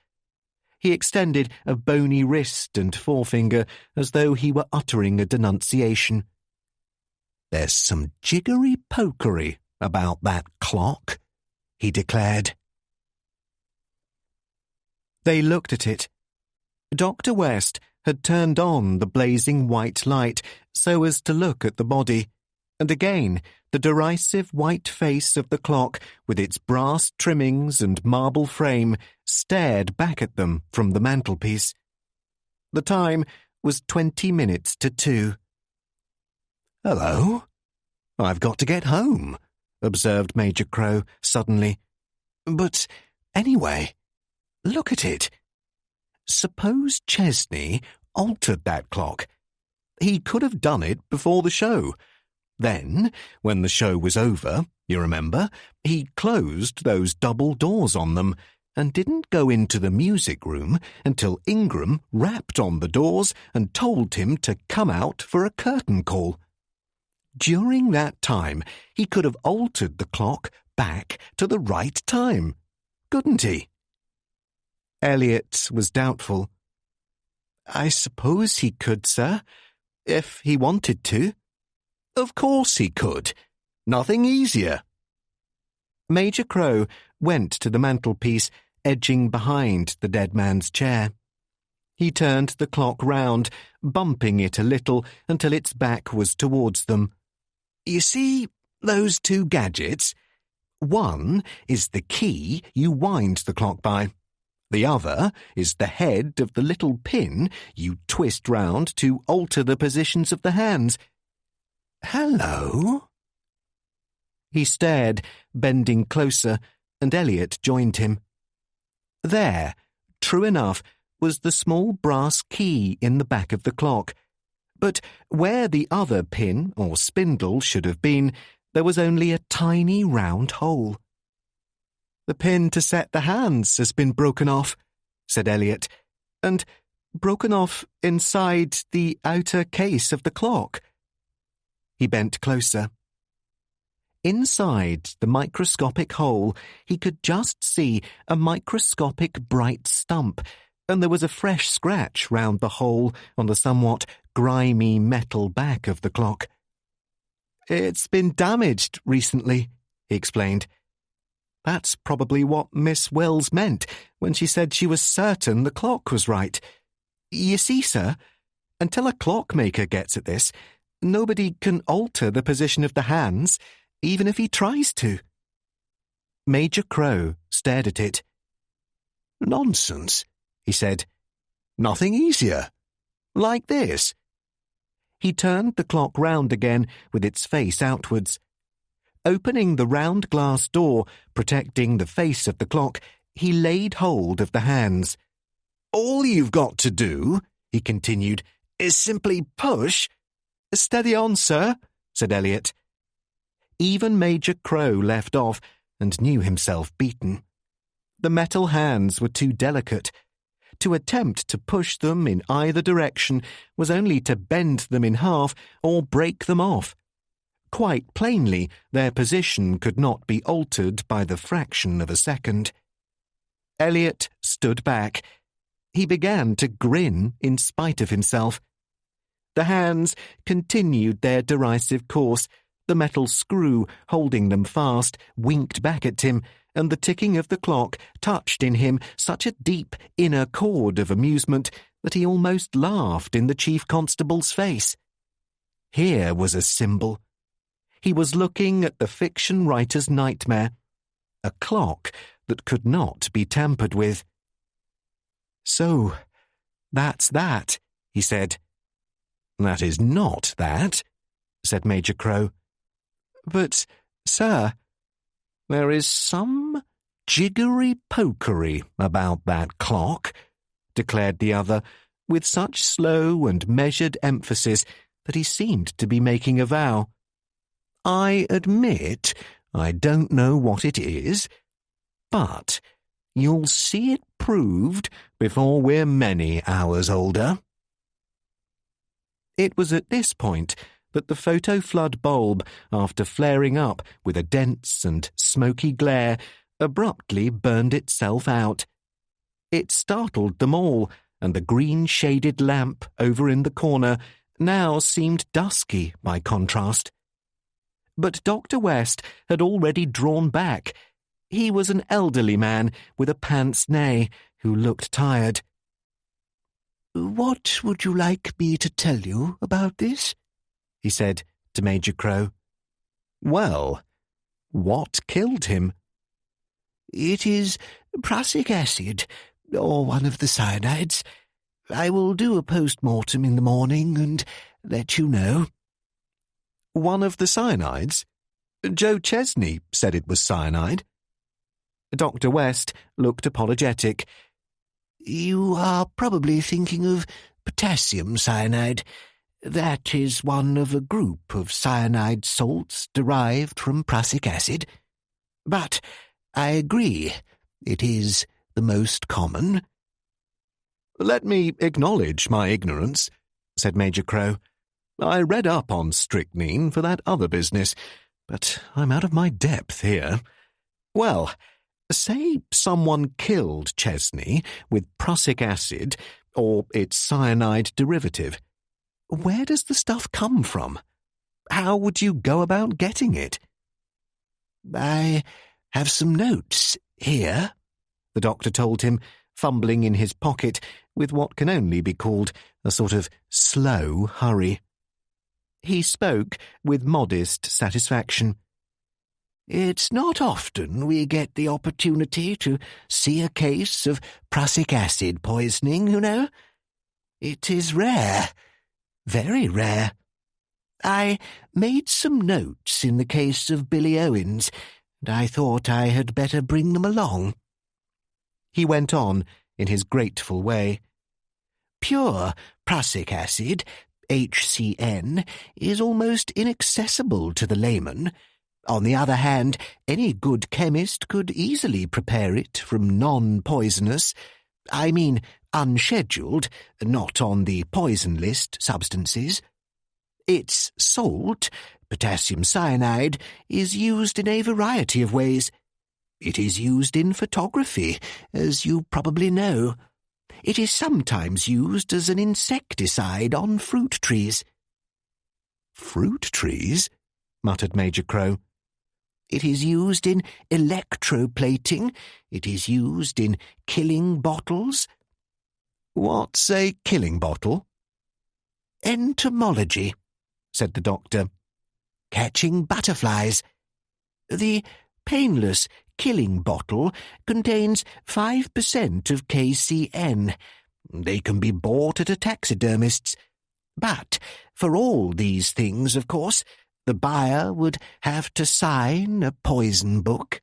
B: He extended a bony wrist and forefinger as though he were uttering a denunciation.
C: There's some jiggery-pokery about that clock, he declared.
B: They looked at it. Dr. West had turned on the blazing white light so as to look at the body, and again the derisive white face of the clock with its brass trimmings and marble frame stared back at them from the mantelpiece. The time was 20 minutes to 2.
C: "Hello? I've got to get home," observed Major Crow suddenly. "But anyway, look at it. Suppose Chesney altered that clock. He could have done it before the show. Then, when the show was over, you remember, he closed those double doors on them and didn't go into the music room until Ingram rapped on the doors and told him to come out for a curtain call. During that time, he could have altered the clock back to the right time, couldn't he?"
B: Elliot was doubtful. "I suppose he could, sir, if he wanted to."
C: "Of course he could. Nothing easier."
B: Major Crow went to the mantelpiece, edging behind the dead man's chair. He turned the clock round, bumping it a little until its back was towards them.
C: "You see those 2 gadgets? One is the key you wind the clock by. The other is the head of the little pin you twist round to alter the positions of the hands. Hello?"
B: He stared, bending closer, and Elliot joined him. There, true enough, was the small brass key in the back of the clock. But where the other pin or spindle should have been, there was only a tiny round hole. "The pin to set the hands has been broken off," said Elliot, "and broken off inside the outer case of the clock." He bent closer. Inside the microscopic hole, he could just see a microscopic bright stump, and there was a fresh scratch round the hole on the somewhat grimy metal back of the clock. "It's been damaged recently," he explained. "That's probably what Miss Wells meant when she said she was certain the clock was right. You see, sir, until a clockmaker gets at this, nobody can alter the position of the hands, even if he tries to." Major Crow stared at it.
C: "Nonsense," he said. "Nothing easier. Like this."
B: He turned the clock round again with its face outwards. Opening the round glass door, protecting the face of the clock, he laid hold of the hands.
C: "All you've got to do," he continued, "is simply push—"
B: "Steady on, sir," said Elliot. Even Major Crow left off and knew himself beaten. The metal hands were too delicate.
A: To attempt to push them in either direction was only to bend them in half or break them off. Quite plainly, their position could not be altered by the fraction of a second. Elliot stood back. He began to grin in spite of himself. The hands continued their derisive course. The metal screw holding them fast winked back at him, and the ticking of the clock touched in him such a deep inner chord of amusement that he almost laughed in the chief constable's face. Here was a symbol. He was looking at the fiction writer's nightmare, a clock that could not be tampered with. "So, that's that," he said. "That is not that," said Major Crow. "But, sir, there is some jiggery-pokery about that clock," declared the other, with such slow and measured emphasis that he seemed to be making a vow. "I admit I don't know what it is, but you'll see it proved before we're many hours older." It was at this point that the photo-flood bulb, after flaring up with a dense and smoky glare, abruptly burned itself out. It startled them all, and the green-shaded lamp over in the corner now seemed dusky by contrast. But Dr. West had already drawn back. He was an elderly man with a pince-nez who looked tired.
C: "What would you like me to tell you about this?" he said to Major Crow.
A: "Well, what killed him?"
C: "It is prussic acid, or one of the cyanides. I will do a post-mortem in the morning and let you know."
A: "One of the cyanides? Joe Chesney said it was cyanide." Dr. West looked apologetic.
C: "You are probably thinking of potassium cyanide. That is one of a group of cyanide salts derived from prussic acid. But I agree, it is the most common."
A: "Let me acknowledge my ignorance," said Major Crow. "I read up on strychnine for that other business, but I'm out of my depth here. Well, say someone killed Chesney with prussic acid or its cyanide derivative. Where does the stuff come from? How would you go about getting it?"
C: "I have some notes here,"
A: the doctor told him, fumbling in his pocket with what can only be called a sort of slow hurry. He spoke with modest satisfaction.
C: "It's not often we get the opportunity to see a case of prussic acid poisoning, you know. It is rare, very rare. I made some notes in the case of Billy Owens, and I thought I had better bring them along."
A: He went on in his grateful way.
C: "Pure prussic acid, HCN, is almost inaccessible to the layman. On the other hand, any good chemist could easily prepare it from non-poisonous, I mean unscheduled, not on the poison list substances. Its salt, potassium cyanide, is used in a variety of ways. It is used in photography, as you probably know. It is sometimes used as an insecticide on fruit trees."
A: "Fruit trees?" muttered Major Crow.
C: "It is used in electroplating. It is used in killing bottles."
A: "What's a killing bottle?"
C: "Entomology," said the doctor. "Catching butterflies. The painless killing bottle contains 5% of KCN. They can be bought at a taxidermist's. But for all these things, of course, the buyer would have to sign a poison book."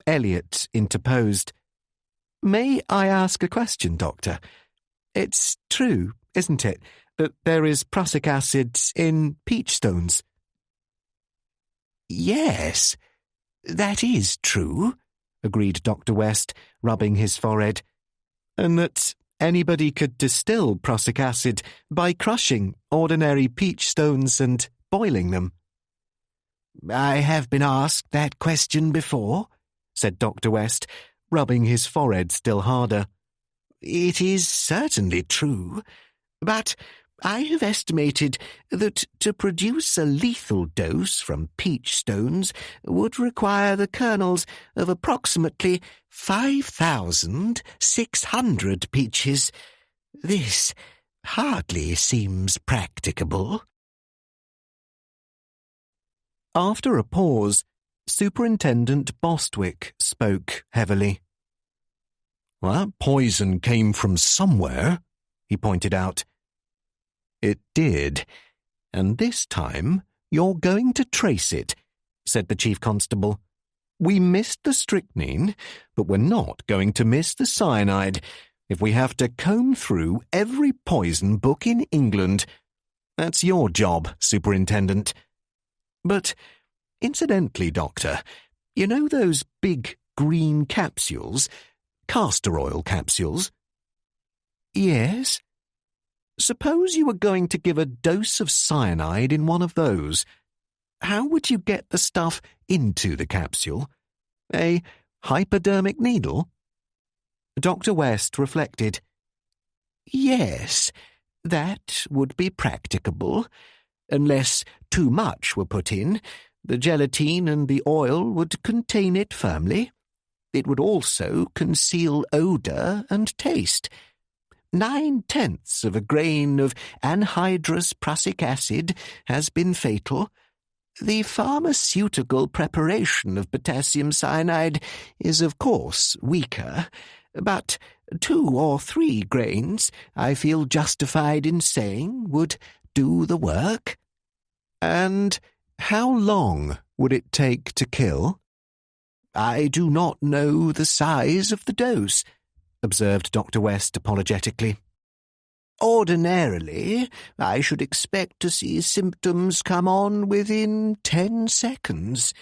A: Elliot interposed. "May I ask a question, Doctor? It's true, isn't it, that there is prussic acid in peach stones?"
C: "Yes, that is true,"
A: agreed Dr. West, rubbing his forehead. and that anybody could distill prussic acid by crushing ordinary peach stones and boiling them.
C: I have been asked that question before,
A: said Dr. West, rubbing his forehead still harder.
C: It is certainly true, but I have estimated that to produce a lethal dose from peach stones would require the kernels of approximately 5,600 peaches. This hardly seems practicable.
A: After a pause, Superintendent Bostwick spoke heavily.
B: That poison came from somewhere, he pointed out.
A: It did, and this time you're going to trace it, said the Chief Constable. We missed the strychnine, but we're not going to miss the cyanide if we have to comb through every poison book in England. That's your job, Superintendent. But, incidentally, Doctor, you know those big green capsules, castor oil capsules?
C: Yes.
A: Suppose you were going to give a dose of cyanide in one of those. How would you get the stuff into the capsule? A hypodermic needle?
C: Dr. West reflected. Yes, that would be practicable. Unless too much were put in, the gelatine and the oil would contain it firmly. It would also conceal odour and taste. 9/10 of a grain of anhydrous prussic acid has been fatal. The pharmaceutical preparation of potassium cyanide is, of course, weaker, but 2 or 3 grains, I feel justified in saying, would do the work.
A: And how long would it take to kill?
C: I do not know the size of the dose, observed Dr. West apologetically. Ordinarily, I should expect to see symptoms come on within 10 seconds.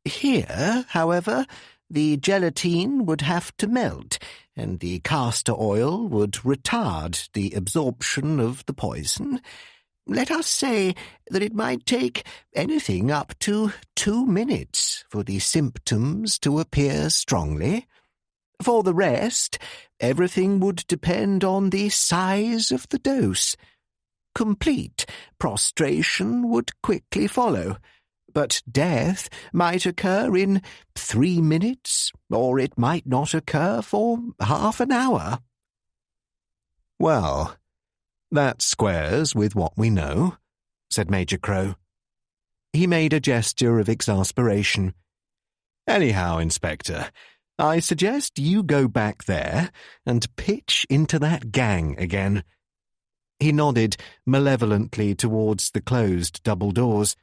C: Here, however, the gelatine would have to melt, and the castor oil would retard the absorption of the poison. Let us say that it might take anything up to 2 minutes for the symptoms to appear strongly. For the rest, everything would depend on the size of the dose. Complete prostration would quickly follow, but death might occur in 3 minutes, or it might not occur for half an hour.
A: Well, that squares with what we know, said Major Crow. He made a gesture of exasperation. Anyhow, Inspector, I suggest you go back there and pitch into that gang again. He nodded malevolently towards the closed double doors.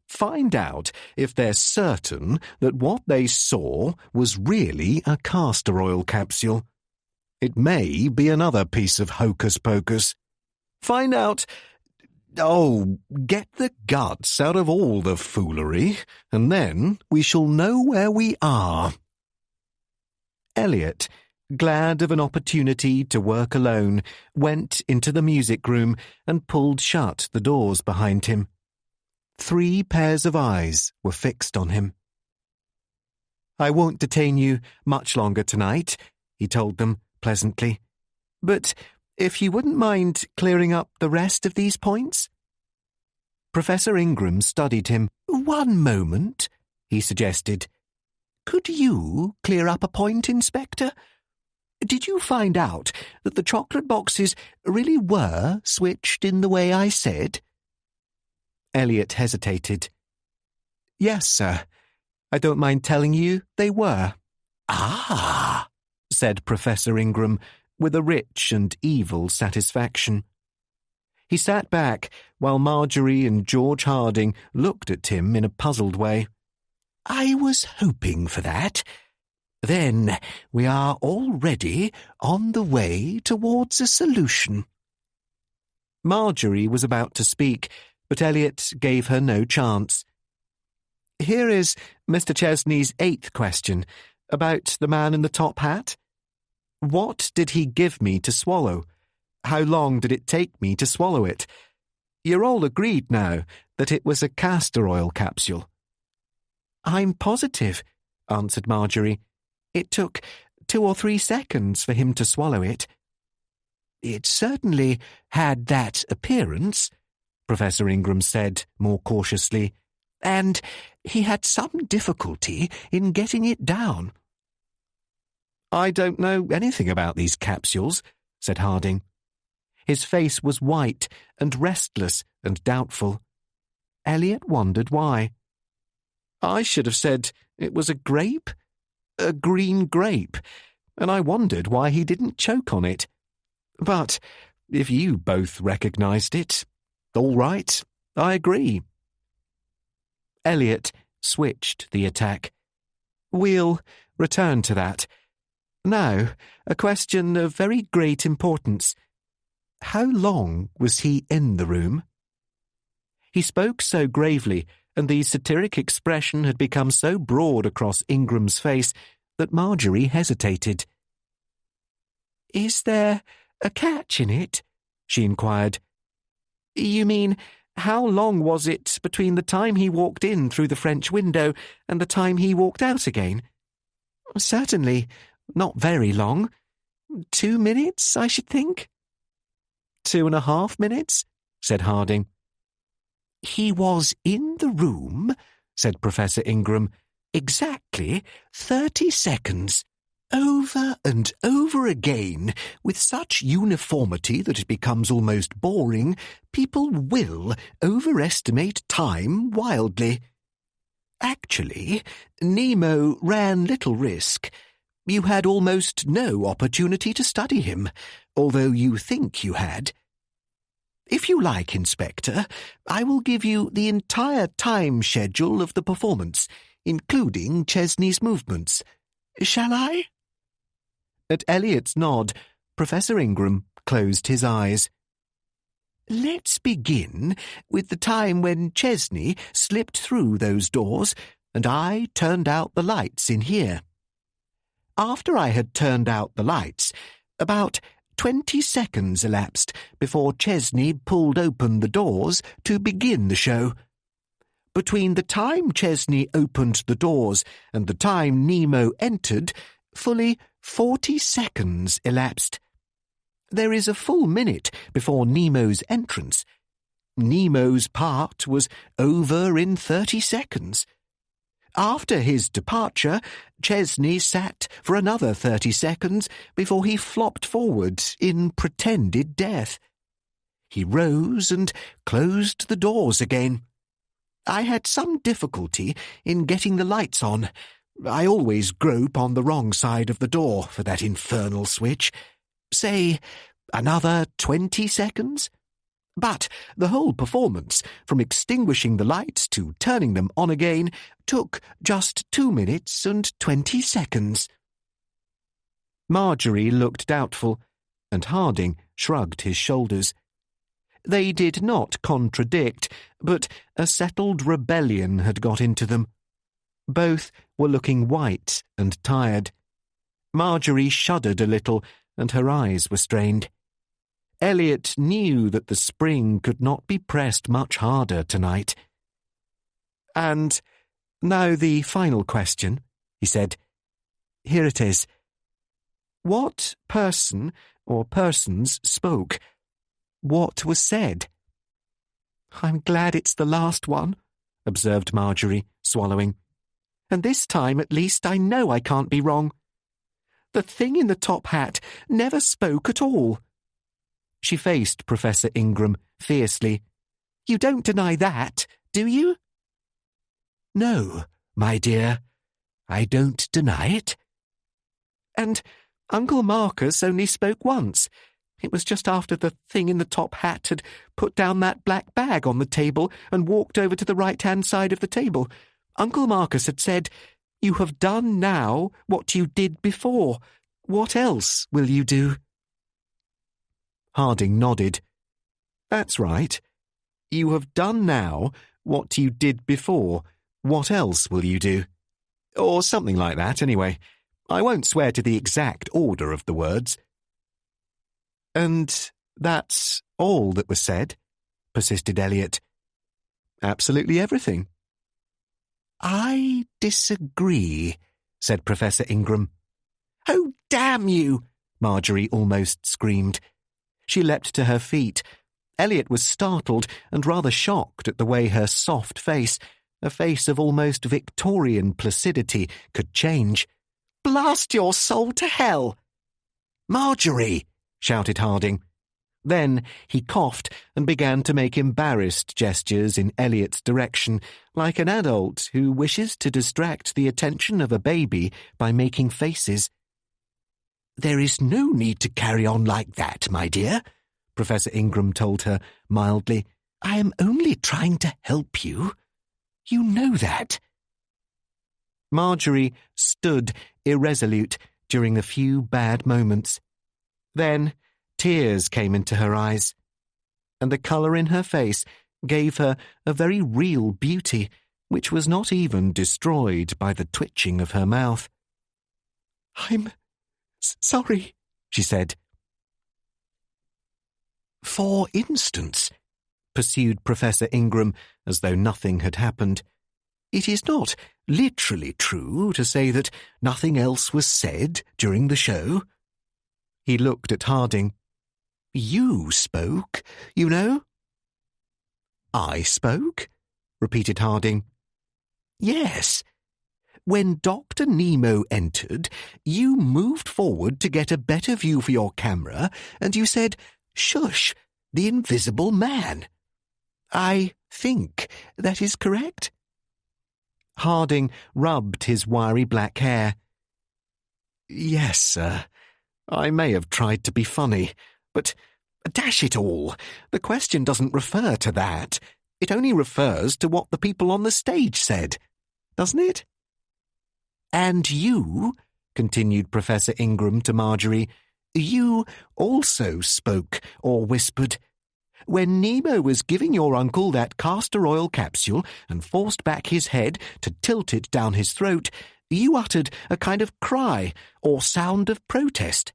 A: Find out if they're certain that what they saw was really a castor oil capsule. It may be another piece of hocus-pocus. Find out... Oh, get the guts out of all the foolery, and then we shall know where we are. Elliot, glad of an opportunity to work alone, went into the music room and pulled shut the doors behind him. 3 pairs of eyes were fixed on him. I won't detain you much longer tonight, he told them pleasantly. But if you wouldn't mind clearing up the rest of these points? Professor Ingram studied him.
C: 1 moment, he suggested. Could you clear up a point, Inspector? Did you find out that the chocolate boxes really were switched in the way I said?
A: Elliot hesitated. Yes, sir. I don't mind telling you they were.
C: Ah,
A: said Professor Ingram with a rich and evil satisfaction. He sat back while Marjorie and George Harding looked at him in a puzzled way.
C: I was hoping for that. Then we are already on the way towards a solution.
A: Marjorie was about to speak, but Elliot gave her no chance. Here is Mr. Chesney's 8th question, about the man in the top hat. What did he give me to swallow? How long did it take me to swallow it? You're all agreed now that it was a castor oil capsule." "I'm positive," answered Marjorie. "It took 2 or 3 seconds for him to swallow it."
C: "It certainly had that appearance," Professor Ingram said more cautiously, "and he had some difficulty in getting it down."
A: "I don't know anything about these capsules," said Harding. His face was white and restless and doubtful. Elliot wondered why. "I should have said it was a grape, a green grape, and I wondered why he didn't choke on it. But if you both recognized it, all right, I agree." Elliot switched the attack. "We'll return to that. Now, a question of very great importance. How long was he in the room?" He spoke so gravely, and the satiric expression had become so broad across Ingram's face that Marjorie hesitated. "Is there a catch in it?" she inquired. "You mean, how long was it between the time he walked in through the French window and the time he walked out again?" "Certainly not very long. 2 minutes, I should think." 2.5 minutes, said Harding.
C: "He was in the room," said Professor Ingram, "exactly 30 seconds, over and over again, with such uniformity that it becomes almost boring. People will overestimate time wildly. Actually, Nemo ran little risk. You had almost no opportunity to study him, although you think you had. If you like, Inspector, I will give you the entire time schedule of the performance, including Chesney's movements. Shall I?"
A: At Elliot's nod, Professor Ingram closed his eyes.
C: "Let's begin with the time when Chesney slipped through those doors and I turned out the lights in here. After I had turned out the lights, about 20 seconds elapsed before Chesney pulled open the doors to begin the show. Between the time Chesney opened the doors and the time Nemo entered, fully 40 seconds elapsed. There is a full minute before Nemo's entrance. Nemo's part was over in 30 seconds. After his departure, Chesney sat for another 30 seconds before he flopped forward in pretended death. He rose and closed the doors again. I had some difficulty in getting the lights on. I always grope on the wrong side of the door for that infernal switch. Say, another 20 seconds? But the whole performance, from extinguishing the lights to turning them on again, took just 2 minutes and 20 seconds.
A: Marjorie looked doubtful, and Harding shrugged his shoulders. They did not contradict, but a settled rebellion had got into them. Both were looking white and tired. Marjorie shuddered a little, and her eyes were strained. Elliot knew that the spring could not be pressed much harder tonight. "And now the final question," he said. "Here it is. What person or persons spoke? What was said?" "I'm glad it's the last one," observed Marjorie, swallowing. "And this time, at least, I know I can't be wrong. The thing in the top hat never spoke at all." She faced Professor Ingram fiercely. "You don't deny that, do you?"
C: "No, my dear, I don't deny it."
A: "And Uncle Marcus only spoke once. It was just after the thing in the top hat had put down that black bag on the table and walked over to the right-hand side of the table. Uncle Marcus had said, 'You have done now what you did before. What else will you do?'" Harding nodded. "That's right. You have done now what you did before. What else will you do?" Or something like that, anyway. I won't swear to the exact order of the words." "And that's all that was said?" persisted Elliot. "Absolutely everything."
C: "I disagree," said Professor Ingram. "Oh, damn you!" Marjorie almost screamed.
A: She leapt to her feet. Elliot was startled and rather shocked at the way her soft face, a face of almost Victorian placidity, could change.
C: "Blast your soul to hell!"
A: "Marjorie!" shouted Harding. Then he coughed and began to make embarrassed gestures in Elliot's direction, like an adult who wishes to distract the attention of a baby by making faces.
C: "There is no need to carry on like that, my dear," Professor Ingram told her mildly. "I am only trying to help you. You know that."
A: Marjorie stood irresolute during the few bad moments. Then tears came into her eyes, and the colour in her face gave her a very real beauty, which was not even destroyed by the twitching of her mouth. "I'm sorry," she said.
C: "For instance,"
A: pursued Professor Ingram, as though nothing had happened,
C: "it is not literally true to say that nothing else was said during the show."
A: He looked at Harding.
C: "You spoke, you know."
A: "I spoke?" repeated Harding.
C: "Yes. When Dr. Nemo entered, you moved forward to get a better view for your camera, and you said, 'Shush, the invisible man.' I think that is correct?"
A: Harding rubbed his wiry black hair. "Yes, sir. I may have tried to be funny, but dash it all, the question doesn't refer to that. It only refers to what the people on the stage said, doesn't it?"
C: "And you," continued Professor Ingram to Marjorie, "you also spoke or whispered. When Nemo was giving your uncle that castor oil capsule and forced back his head to tilt it down his throat, you uttered a kind of cry or sound of protest.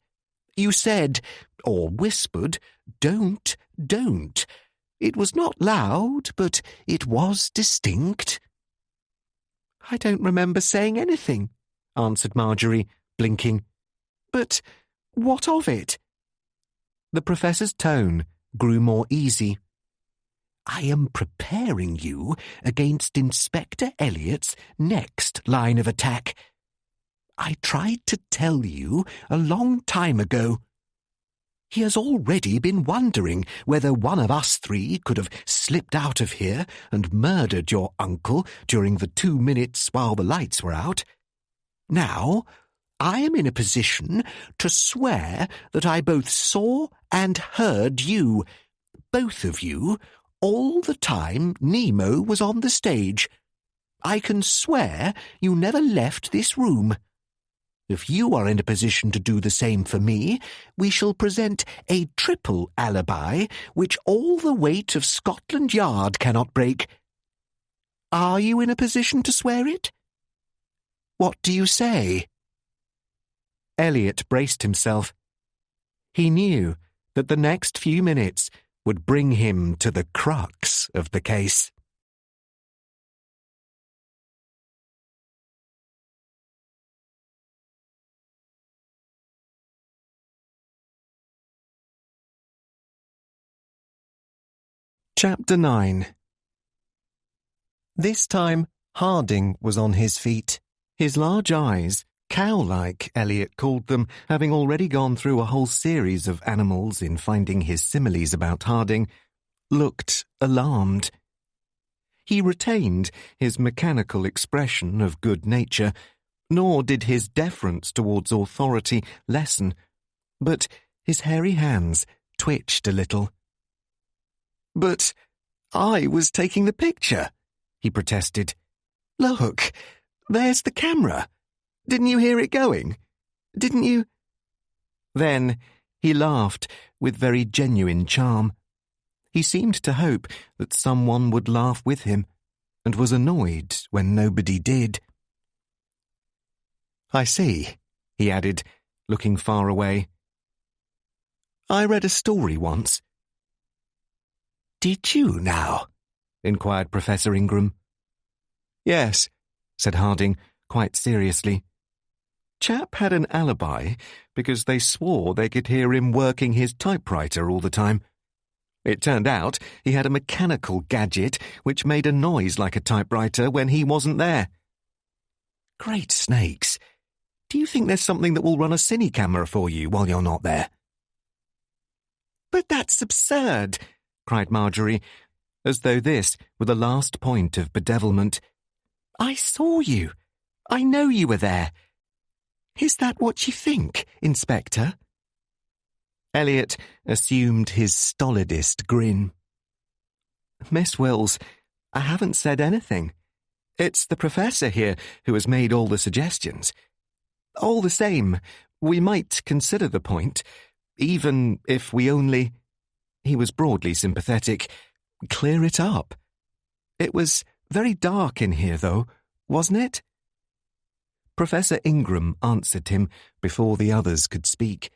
C: You said, or whispered, 'Don't, don't.' It was not loud, but it was distinct."
A: "I don't remember saying anything," answered Marjorie, blinking. "But what of it?" The professor's tone grew more easy.
C: "I am preparing you against Inspector Elliot's next line of attack. I tried to tell you a long time ago. He has already been wondering whether one of us three could have slipped out of here and murdered your uncle during the 2 minutes while the lights were out. Now, I am in a position to swear that I both saw and heard you, both of you, all the time Nemo was on the stage. I can swear you never left this room. If you are in a position to do the same for me, we shall present a triple alibi which all the weight of Scotland Yard cannot break. Are you in a position to swear it? What do you say?"
A: Elliot braced himself. He knew that the next few minutes would bring him to the crux of the case. Chapter 9. This time, Harding was on his feet. His large eyes, cow-like, Elliot called them, having already gone through a whole series of animals in finding his similes about Harding, looked alarmed. He retained his mechanical expression of good nature, nor did his deference towards authority lessen, but his hairy hands twitched a little. "But I was taking the picture," he protested. "Look, there's the camera. Didn't you hear it going? Didn't you?" Then he laughed with very genuine charm. He seemed to hope that someone would laugh with him, and was annoyed when nobody did. "I see," he added, looking far away. I read a story once.
C: Did you now?
A: Inquired Professor Ingram. Yes, said Harding, quite seriously. Chap had an alibi because they swore they could hear him working his typewriter all the time. It turned out he had a mechanical gadget which made a noise like a typewriter when he wasn't there. Great snakes! Do you think there's something that will run a cine camera for you while you're not there? But that's absurd, cried Marjorie, as though this were the last point of bedevilment. I saw you. I know you were there. Is that what you think, Inspector? Elliot assumed his stolidest grin. Miss Wills, I haven't said anything. It's the Professor here who has made all the suggestions. All the same, we might consider the point, even if we only— He was broadly sympathetic. Clear it up. It was very dark in here, though, wasn't it? Professor Ingram answered him before the others could speak.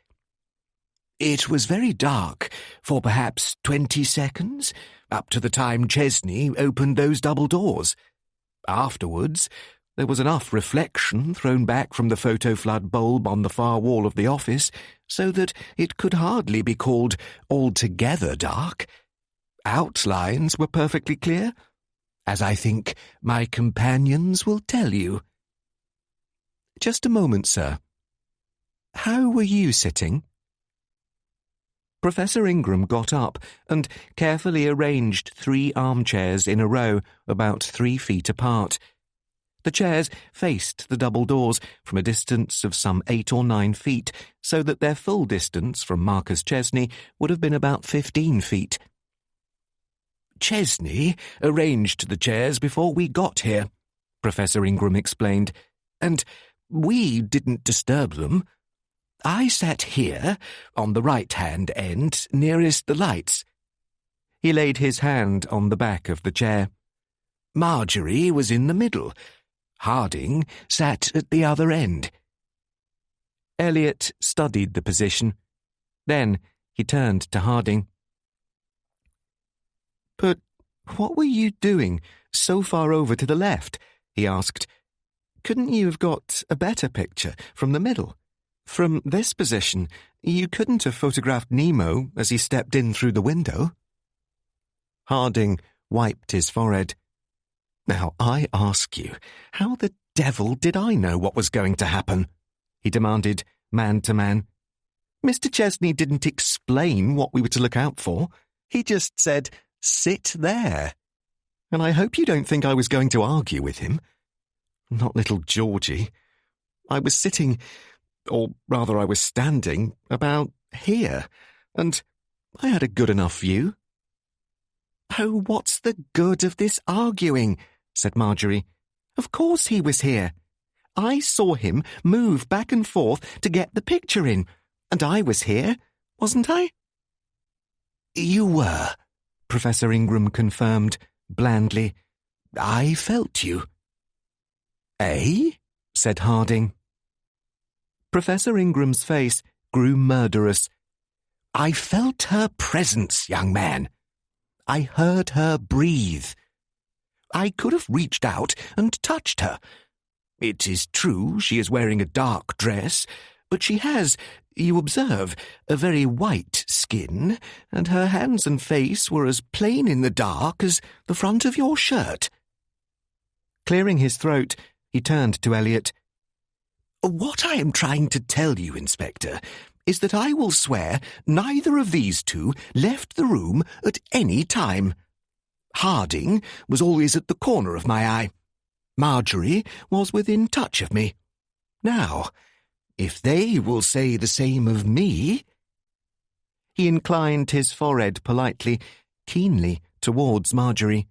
C: It was very dark for perhaps 20 seconds, up to the time Chesney opened those double doors. Afterwards, there was enough reflection thrown back from the photo-flood bulb on the far wall of the office so that it could hardly be called altogether dark. Outlines were perfectly clear, as I think my companions will tell you.
A: Just a moment, sir. How were you sitting? Professor Ingram got up and carefully arranged 3 armchairs in a row about 3 feet apart. The chairs faced the double doors from a distance of some 8 or 9 feet, so that their full distance from Marcus Chesney would have been about 15 feet.
C: Chesney arranged the chairs before we got here, Professor Ingram explained, and we didn't disturb them. I sat here, on the right-hand end, nearest the lights.
A: He laid his hand on the back of the chair.
C: Marjorie was in the middle. Harding sat at the other end.
A: Elliot studied the position. Then he turned to Harding. But what were you doing so far over to the left? He asked. Couldn't you have got a better picture from the middle? From this position, you couldn't have photographed Nemo as he stepped in through the window. Harding wiped his forehead. Now, I ask you, how the devil did I know what was going to happen? He demanded, man to man. Mr. Chesney didn't explain what we were to look out for. He just said, sit there. And I hope you don't think I was going to argue with him. Not little Georgie. I was sitting, or rather I was standing, about here, and I had a good enough view. Oh, what's the good of this arguing? Said Marjorie. Of course he was here. I saw him move back and forth to get the picture in, and I was here, wasn't I?
C: You were, Professor Ingram confirmed, blandly. I felt you.
A: Eh? Said Harding. Professor Ingram's face grew murderous.
C: I felt her presence, young man. I heard her breathe. I could have reached out and touched her. It is true she is wearing a dark dress, but she has, you observe, a very white skin, and her hands and face were as plain in the dark as the front of your shirt.
A: Clearing his throat, he turned to Elliot.
C: What I am trying to tell you, Inspector, is that I will swear neither of these two left the room at any time. Harding was always at the corner of my eye. Marjorie was within touch of me. Now, if they will say the same of me—
A: He inclined his forehead politely, keenly towards Marjorie.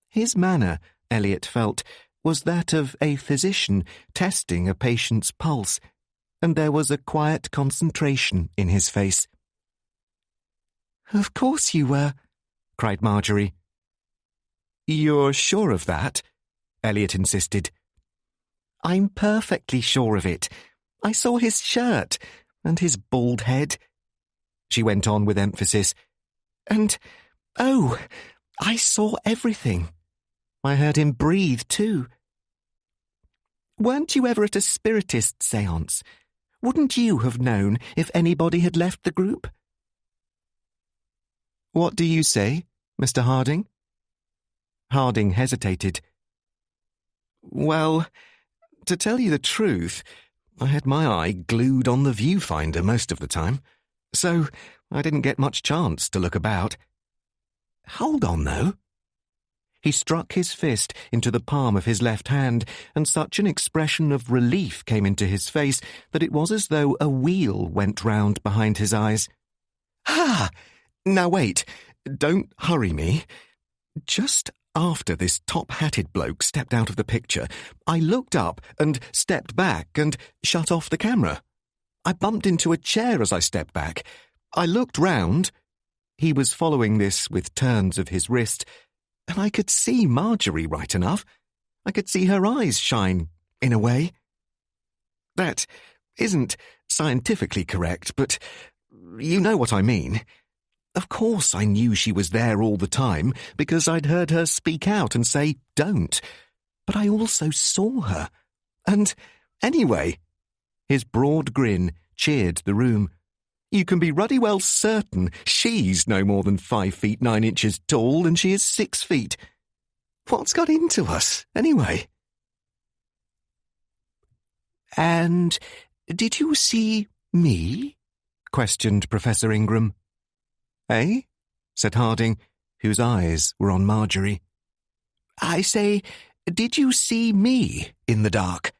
A: His manner, Elliot felt, was that of a physician testing a patient's pulse, and there was a quiet concentration in his face. Of course you were, cried Marjorie. You're sure of that? Elliot insisted. I'm perfectly sure of it.
B: I saw his shirt and his bald head," she went on with emphasis. "And, oh, I saw everything. I heard him breathe, too. Weren't you ever at a spiritist séance? Wouldn't you have known if anybody had left the group?" "What do you say, Mr. Harding?" Harding hesitated. "Well, to tell you the truth, I had my eye glued on the viewfinder most of the time, so I didn't get much chance to look about." "Hold on, though." He struck his fist into the palm of his left hand, and such an expression of relief came into his face that it was as though a wheel went round behind his eyes. "Ah! Now wait, don't hurry me. Just after this top-hatted bloke stepped out of the picture, I looked up and stepped back and shut off the camera. I bumped into a chair as I stepped back. I looked round." He was following this with turns of his wrist, and I could see Marjorie right enough. I could see her eyes shine, in a way. That isn't scientifically correct, but you know what I mean. Of course I knew she was there all the time, because I'd heard her speak out and say, "Don't." But I also saw her. And anyway, his broad grin cheered the room. You can be ruddy well certain she's no more than 5 feet 9 inches tall, and she is 6 feet. What's got into us, anyway? "And did you see me?" questioned Professor Ingram. "Eh?" said Harding, whose eyes were on Marjorie. "I say, did you see me in the dark?"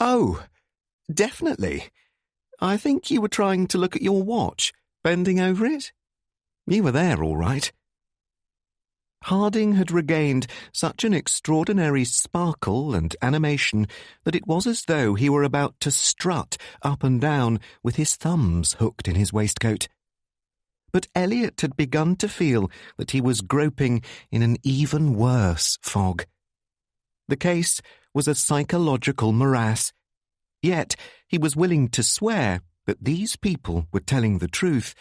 B: "Oh, definitely. I think you were trying to look at your watch, bending over it. You were there, all right." Harding had regained such an extraordinary sparkle and animation that it was as though he were about to strut up and down with his thumbs hooked in his waistcoat. But Elliot had begun to feel that he was groping in an even worse fog. The case was a psychological morass, yet he was willing to swear that these people were telling the truth,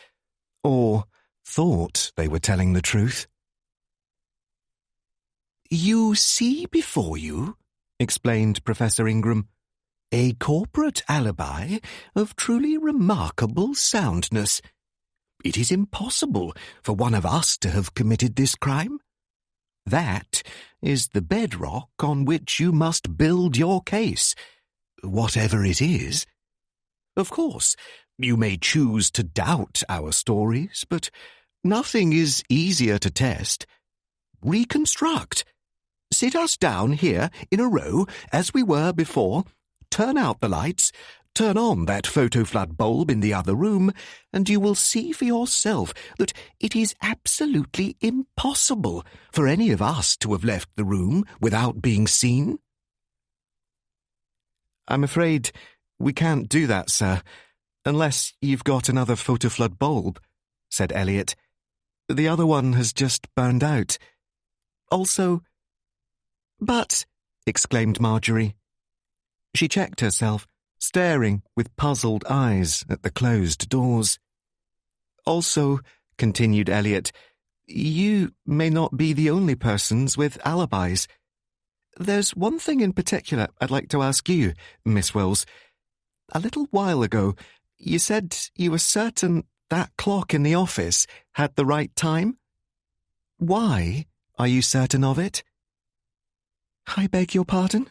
B: or thought they were telling the truth. "You see before you," explained Professor Ingram, "a corporate alibi of truly remarkable soundness. It is impossible for one of us to have committed this crime. That is the bedrock on which you must build your case, whatever it is. Of course, you may choose to doubt our stories, but nothing is easier to test. Reconstruct. Sit us down here in a row as we were before, turn out the lights, turn on that photoflood bulb in the other room, and you will see for yourself that it is absolutely impossible for any of us to have left the room without being seen." "I'm afraid we can't do that, sir, unless you've got another photoflood bulb," said Elliot. "The other one has just burned out. Also—" "But," exclaimed Marjorie. She checked herself, staring with puzzled eyes at the closed doors. "Also," continued Elliot, "you may not be the only persons with alibis. There's one thing in particular I'd like to ask you, Miss Wills. A little while ago, you said you were certain that clock in the office had the right time. Why are you certain of it?" "I beg your pardon?"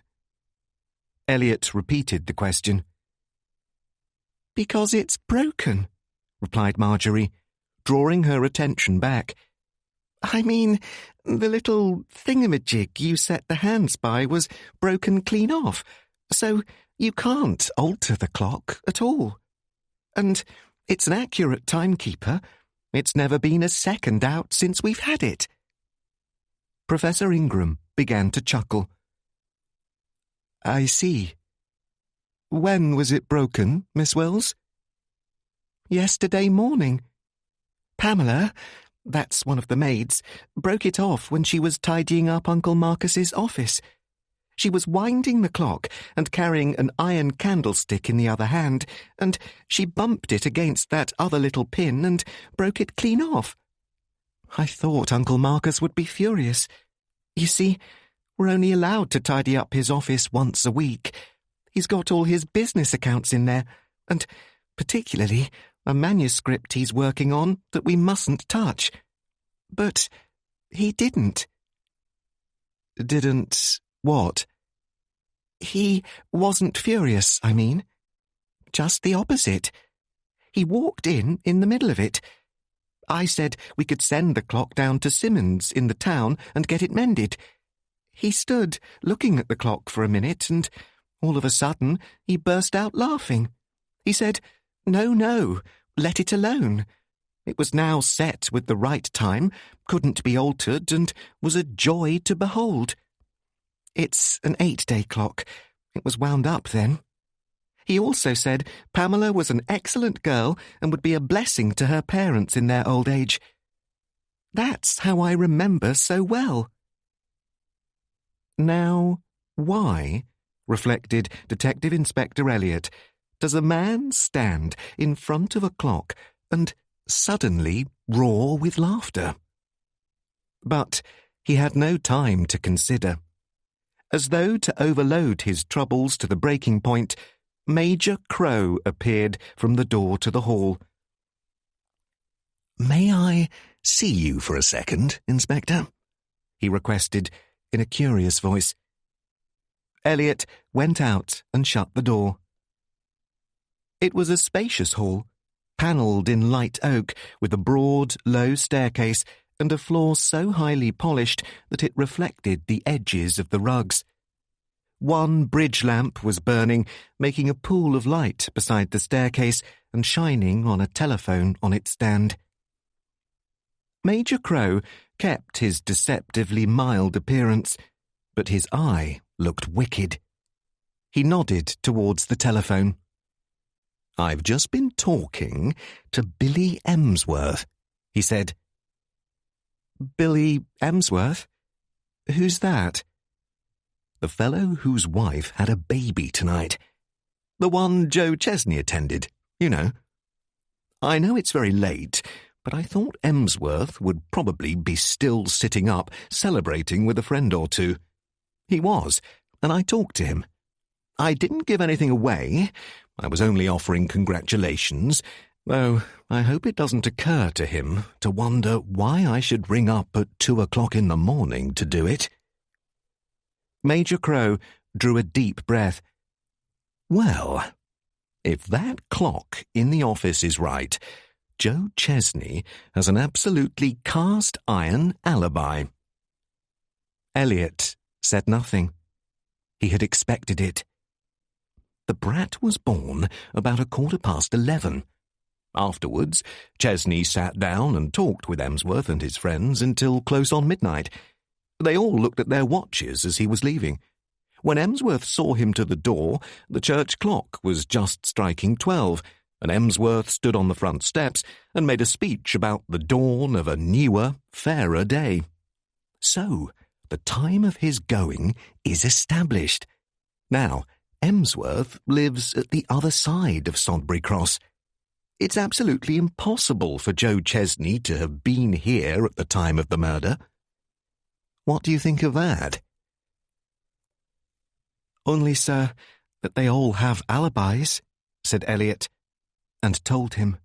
B: Elliot repeated the question. "Because it's broken," replied Marjorie, drawing her attention back. "I mean, the little thingamajig you set the hands by was broken clean off, so you can't alter the clock at all. And it's an accurate timekeeper. It's never been a second out since we've had it." Professor Ingram began to chuckle. "I see. When was it broken, Miss Wills?" "Yesterday morning. Pamela, that's one of the maids, broke it off when she was tidying up Uncle Marcus's office.
A: She was winding the clock and carrying an iron candlestick in the other hand, and she bumped it against that other little pin and broke it clean off. I thought Uncle Marcus would be furious. You see, we're only allowed to tidy up his office once a week. He's got all his business accounts in there, and particularly a manuscript he's working on that we mustn't touch. But he didn't.
B: Didn't what?
A: He wasn't furious, I mean. Just the opposite. He walked in the middle of it. I said we could send the clock down to Simmons in the town and get it mended. He stood looking at the clock for a minute, and all of a sudden he burst out laughing. He said, No, let it alone. It was now set with the right time, couldn't be altered, and was a joy to behold. It's an 8-day clock. It was wound up then. He also said Pamela was an excellent girl and would be a blessing to her parents in their old age. That's how I remember so well.
B: Now, why, reflected Detective Inspector Elliot, does a man stand in front of a clock and suddenly roar with laughter? But he had no time to consider. As though to overload his troubles to the breaking point, Major Crow appeared from the door to the hall.
C: "May I see you for a second, Inspector?"
B: he requested in a curious voice. Elliot went out and shut the door. It was a spacious hall, panelled in light oak, with a broad, low staircase and a floor so highly polished that it reflected the edges of the rugs. One bridge lamp was burning, making a pool of light beside the staircase and shining on a telephone on its stand. Major Crow kept his deceptively mild appearance, but his eye looked wicked. He nodded towards the telephone.
C: "I've just been talking to Billy Emsworth," he said.
B: Billy Emsworth? Who's that?
C: "The fellow whose wife had a baby tonight. The one Joe Chesney attended, you know. I know it's very late, but I thought Emsworth would probably be still sitting up, celebrating with a friend or two. He was, and I talked to him. I didn't give anything away. I was only offering congratulations, though I hope it doesn't occur to him to wonder why I should ring up at 2:00 in the morning to do it."
B: Major Crow drew a deep breath.
C: "Well, if that clock in the office is right, Joe Chesney has an absolutely cast-iron alibi."
B: Elliot said nothing. He had expected it.
C: "The brat was born about 11:15. Afterwards, Chesney sat down and talked with Emsworth and his friends until close on midnight. They all looked at their watches as he was leaving. When Emsworth saw him to the door, the church clock was just striking 12, and Emsworth stood on the front steps and made a speech about the dawn of a newer, fairer day. So, the time of his going is established. Now, Emsworth lives at the other side of Sodbury Cross. It's absolutely impossible for Joe Chesney to have been here at the time of the murder. What do you think of that?"
B: "Only, sir, that they all have alibis," said Elliot, and told him.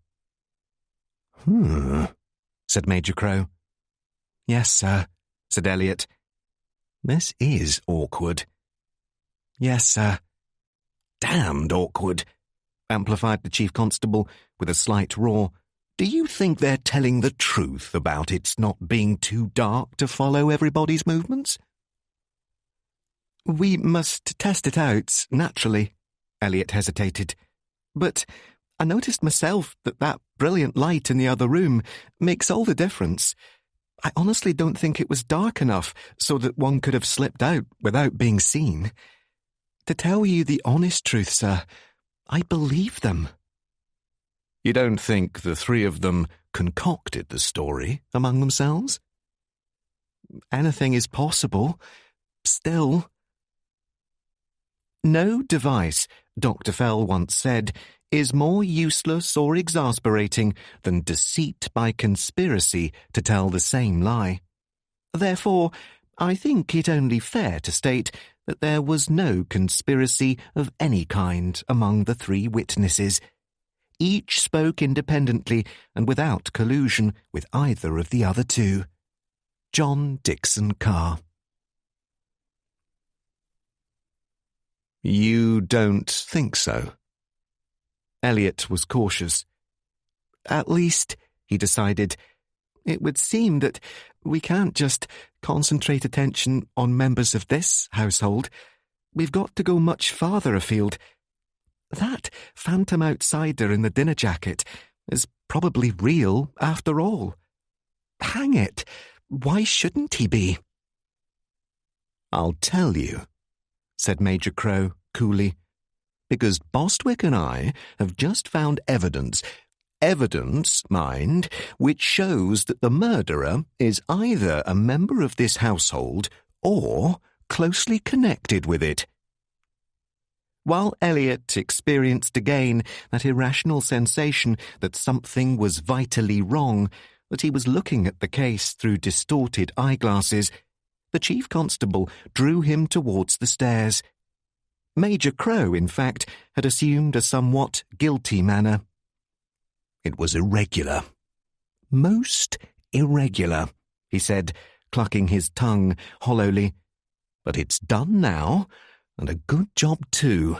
C: Said Major Crow.
B: "Yes, sir," said Elliot.
C: "This is awkward."
B: "Yes, sir."
C: "Damned awkward," amplified the Chief Constable with a slight roar. "Do you think they're telling the truth about its not being too dark to follow everybody's movements?"
B: "We must test it out, naturally," Elliot hesitated. "But I noticed myself that brilliant light in the other room makes all the difference. I honestly don't think it was dark enough so that one could have slipped out without being seen. To tell you the honest truth, sir, I believe them."
C: "You don't think the three of them concocted the story among themselves?"
B: "Anything is possible. Still..."
A: No device, Dr. Fell once said, is more useless or exasperating than deceit by conspiracy to tell the same lie. Therefore, I think it only fair to state that there was no conspiracy of any kind among the three witnesses. Each spoke independently and without collusion with either of the other two. John Dickson Carr.
B: You don't think so? Elliot was cautious.
A: At least, he decided, it would seem that we can't just concentrate attention on members of this household. We've got to go much farther afield. That phantom outsider in the dinner jacket is probably real after all. Hang it, why shouldn't he be?
B: I'll tell you, said Major Crow coolly, because Bostwick and I have just found evidence, mind, which shows that the murderer is either a member of this household or closely connected with it.
A: While Elliot experienced again that irrational sensation that something was vitally wrong, that he was looking at the case through distorted eyeglasses, the Chief Constable drew him towards the stairs. Major Crow, in fact, had assumed a somewhat guilty manner.
B: It was irregular.
A: Most irregular, he said, clucking his tongue hollowly.
B: But it's done now, and a good job too.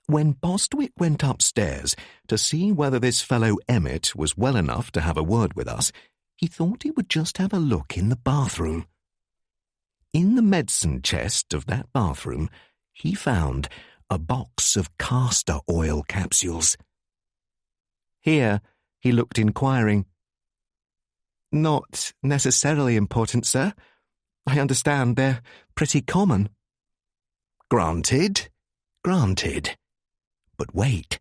A: When Bostwick went upstairs to see whether this fellow Emmett was well enough to have a word with us, he thought he would just have a look in the bathroom. In the medicine chest of that bathroom, he found a box of castor oil capsules. Here, he looked inquiring. Not necessarily important, sir. I understand they're pretty common.
B: Granted. But wait.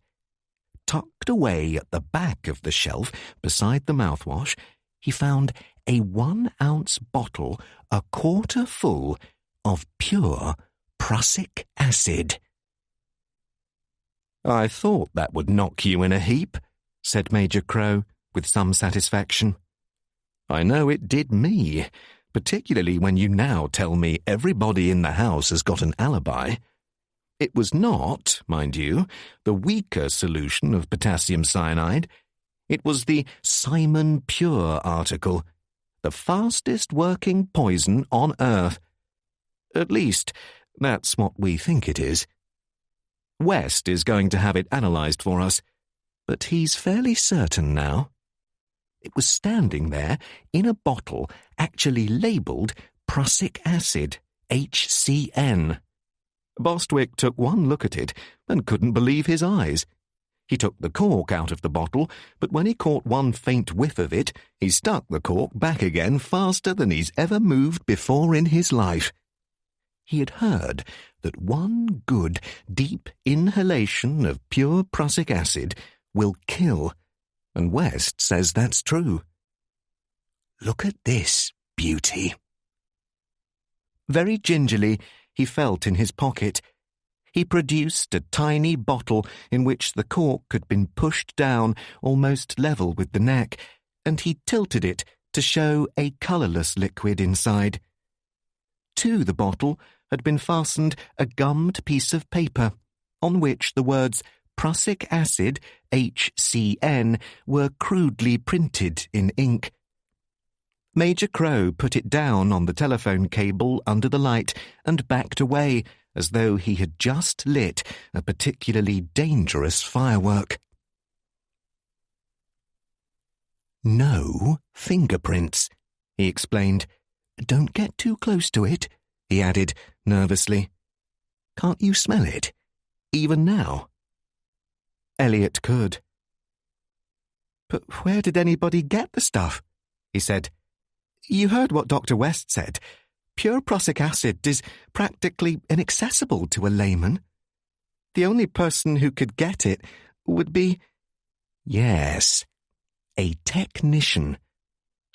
A: Tucked away at the back of the shelf beside the mouthwash, he found a 1-ounce bottle, a quarter full, of pure prussic acid.
B: I thought that would knock you in a heap, said Major Crow, with some satisfaction. I know it did me, particularly when you now tell me everybody in the house has got an alibi. It was not, mind you, the weaker solution of potassium cyanide. It was the Simon Pure article, the fastest working poison on Earth. At least, that's what we think it is. West is going to have it analysed for us, but he's fairly certain now. It was standing there in a bottle actually labelled prussic acid, HCN. Bostwick took one look at it and couldn't believe his eyes. He took the cork out of the bottle, but when he caught one faint whiff of it, he stuck the cork back again faster than he's ever moved before in his life. He had heard that one good, deep inhalation of pure prussic acid will kill, and West says that's true.
C: Look at this, beauty.
A: Very gingerly, he felt in his pocket. He produced a tiny bottle in which the cork had been pushed down almost level with the neck, and he tilted it to show a colourless liquid inside. To the bottle had been fastened a gummed piece of paper, on which the words prussic acid, HCN, were crudely printed in ink. Major Crow put it down on the telephone cable under the light and backed away as though he had just lit a particularly dangerous firework.
C: No fingerprints, he explained. Don't get too close to it, he added nervously. Can't you smell it, even now?
A: Elliot could. But where did anybody get the stuff? He said. You heard what Dr. West said. Pure prussic acid is practically inaccessible to a layman. The only person who could get it would be...
C: Yes, a technician.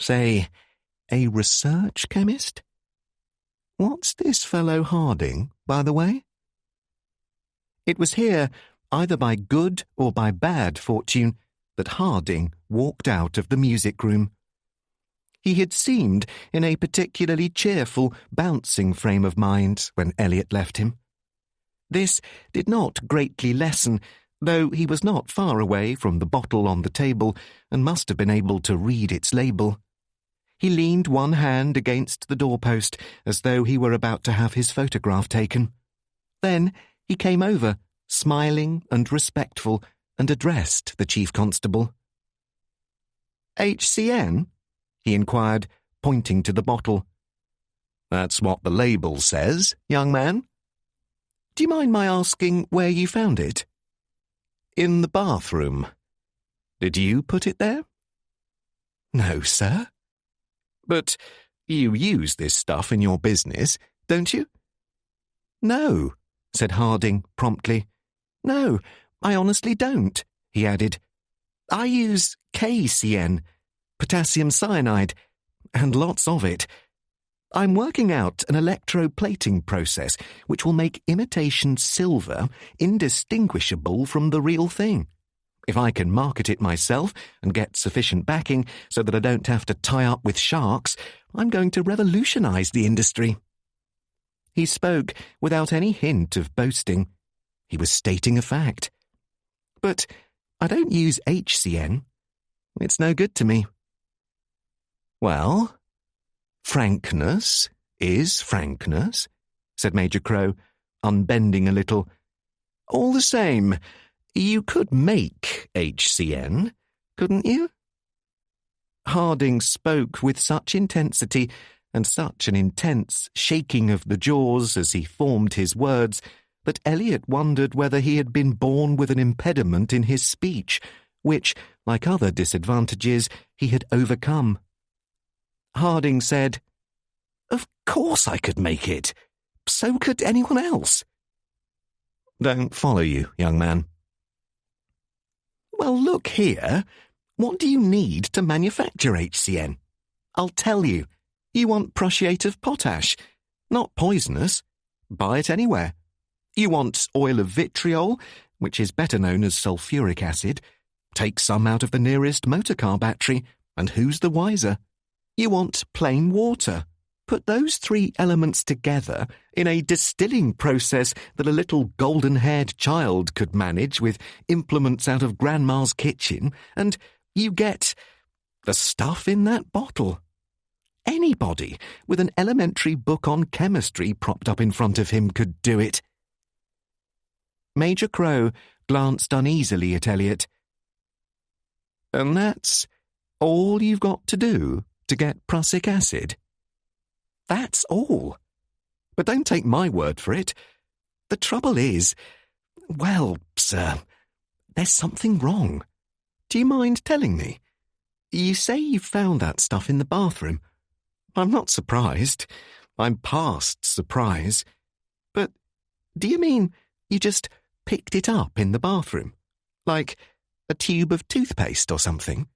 C: Say, a research chemist?
A: What's this fellow Harding, by the way? It was here, either by good or by bad fortune, that Harding walked out of the music room. He had seemed in a particularly cheerful, bouncing frame of mind when Elliot left him. This did not greatly lessen, though he was not far away from the bottle on the table and must have been able to read its label. He leaned one hand against the doorpost as though he were about to have his photograph taken. Then he came over, smiling and respectful, and addressed the Chief Constable. "HCN?" he inquired, pointing to the bottle. "That's what the label says, young man." "Do you mind my asking where you found it?" "In the bathroom. Did you put it there?" "No, sir." "But you use this stuff in your business, don't you?" "No," said Harding promptly. "No, I honestly don't," he added. "I use KCN, potassium cyanide, and lots of it. I'm working out an electroplating process which will make imitation silver indistinguishable from the real thing. If I can market it myself and get sufficient backing so that I don't have to tie up with sharks, I'm going to revolutionize the industry." He spoke without any hint of boasting. He was stating a fact. "But I don't use HCN. It's no good to me." "Well, frankness is frankness," said Major Crow, unbending a little. "All the same, you could make HCN, couldn't you?" Harding spoke with such intensity and such an intense shaking of the jaws as he formed his words that Elliot wondered whether he had been born with an impediment in his speech, which, like other disadvantages, he had overcome. Harding said, "Of course I could make it. So could anyone else." "Don't follow you, young man." "Well, look here. What do you need to manufacture HCN? I'll tell you. You want prussiate of potash. Not poisonous. Buy it anywhere. You want oil of vitriol, which is better known as sulfuric acid. Take some out of the nearest motor car battery, and who's the wiser? You want plain water. Put those three elements together in a distilling process that a little golden-haired child could manage with implements out of Grandma's kitchen, and you get the stuff in that bottle. Anybody with an elementary book on chemistry propped up in front of him could do it." Major Crow glanced uneasily at Elliot. "And that's all you've got to do to get prussic acid?" "That's all. But don't take my word for it. The trouble is, well, sir, there's something wrong. Do you mind telling me? You say you found that stuff in the bathroom. I'm not surprised. I'm past surprise. But do you mean you just picked it up in the bathroom? Like a tube of toothpaste or something?"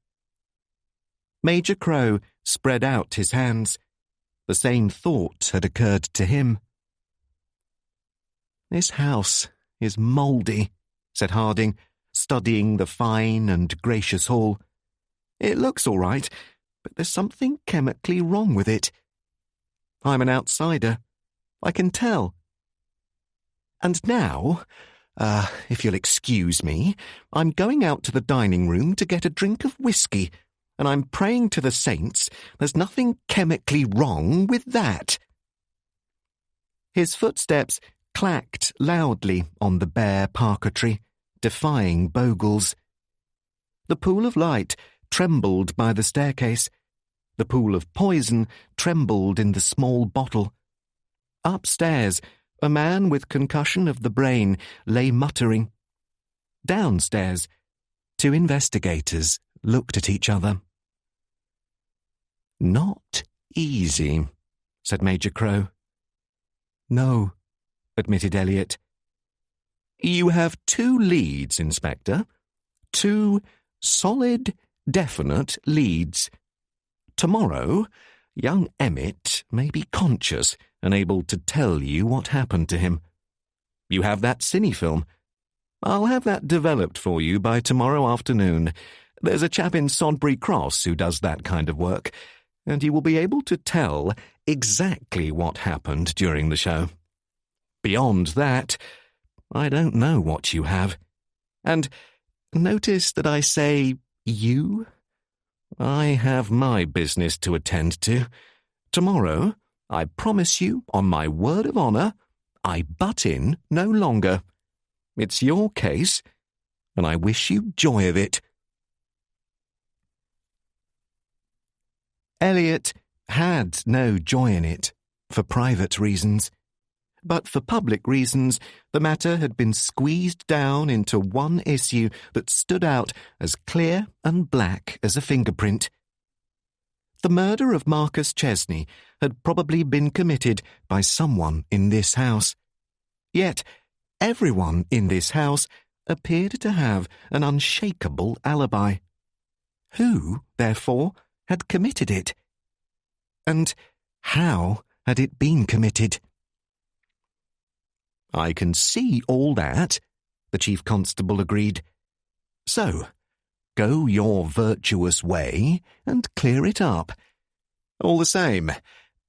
A: Major Crow spread out his hands. The same thought had occurred to him. "This house is mouldy," said Harding, studying the fine and gracious hall. "It looks all right, but there's something chemically wrong with it. I'm an outsider. I can tell. And now, if you'll excuse me, I'm going out to the dining room to get a drink of whiskey, and I'm praying to the saints there's nothing chemically wrong with that." His footsteps clacked loudly on the bare parquetry, defying Bogle's. The pool of light trembled by the staircase. The pool of poison trembled in the small bottle. Upstairs, a man with concussion of the brain lay muttering. Downstairs, two investigators looked at each other. "Not easy," said Major Crow. "No," admitted Elliot. "You have two leads, Inspector. Two solid, definite leads. Tomorrow, young Emmett may be conscious and able to tell you what happened to him. You have that cine film, I'll have that developed for you by tomorrow afternoon. There's a chap in Sodbury Cross who does that kind of work, and he will be able to tell exactly what happened during the show. Beyond that, I don't know what you have. And notice that I say you. I have my business to attend to. Tomorrow, I promise you, on my word of honour, I butt in no longer. It's your case, and I wish you joy of it. Elliot had no joy in it, for private reasons. But for public reasons, the matter had been squeezed down into one issue that stood out as clear and black as a fingerprint. The murder of Marcus Chesney had probably been committed by someone in this house. Yet, everyone in this house appeared to have an unshakable alibi. Who, therefore, had committed it? And how had it been committed? I can see all that, the Chief Constable agreed. So, go your virtuous way and clear it up. All the same,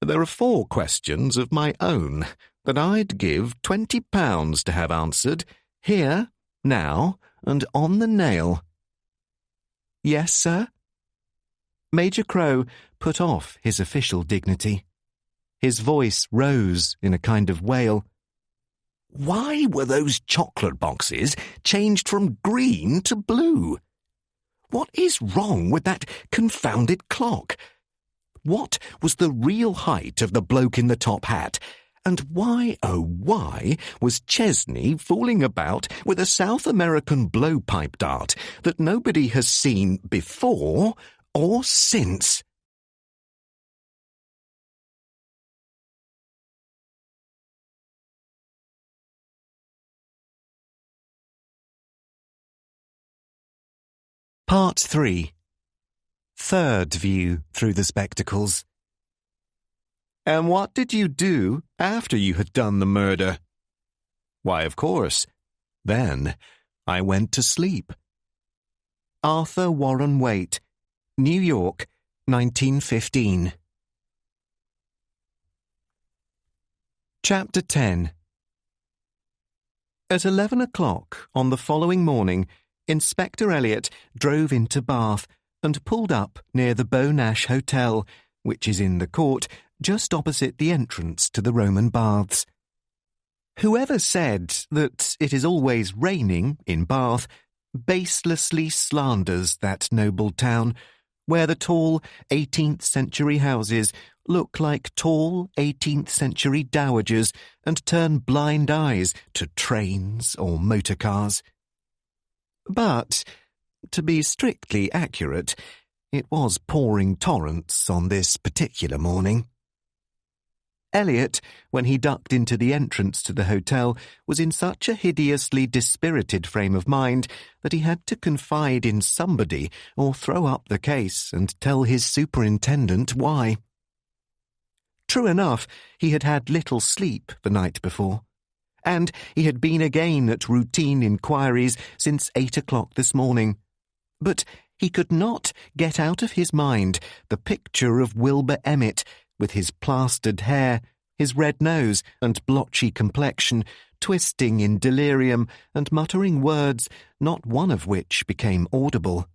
A: there are 4 questions of my own that I'd give £20 to have answered, here, now, and on the nail. Yes, sir? Major Crow put off his official dignity. His voice rose in a kind of wail. Why were those chocolate boxes changed from green to blue? What is wrong with that confounded clock? What was the real height of the bloke in the top hat? And why, oh why, was Chesney fooling about with a South American blowpipe dart that nobody has seen before or since? Part 3. Third view through the spectacles. And what did you do after you had done the murder? Why, of course. Then I went to sleep. Arthur Warren Waite, New York, 1915. Chapter 10. At 11 o'clock on the following morning, Inspector Elliot drove into Bath and pulled up near the Beau Nash Hotel, which is in the court just opposite the entrance to the Roman Baths. Whoever said that it is always raining in Bath baselessly slanders that noble town, where the tall 18th-century houses look like tall 18th-century dowagers and turn blind eyes to trains or motor cars. But, to be strictly accurate, it was pouring torrents on this particular morning. Elliot, when he ducked into the entrance to the hotel, was in such a hideously dispirited frame of mind that he had to confide in somebody or throw up the case and tell his superintendent why. True enough, he had had little sleep the night before, and he had been again at routine inquiries since 8 o'clock this morning. But he could not get out of his mind the picture of Wilbur Emmett, with his plastered hair, his red nose and blotchy complexion, twisting in delirium and muttering words, not one of which became audible.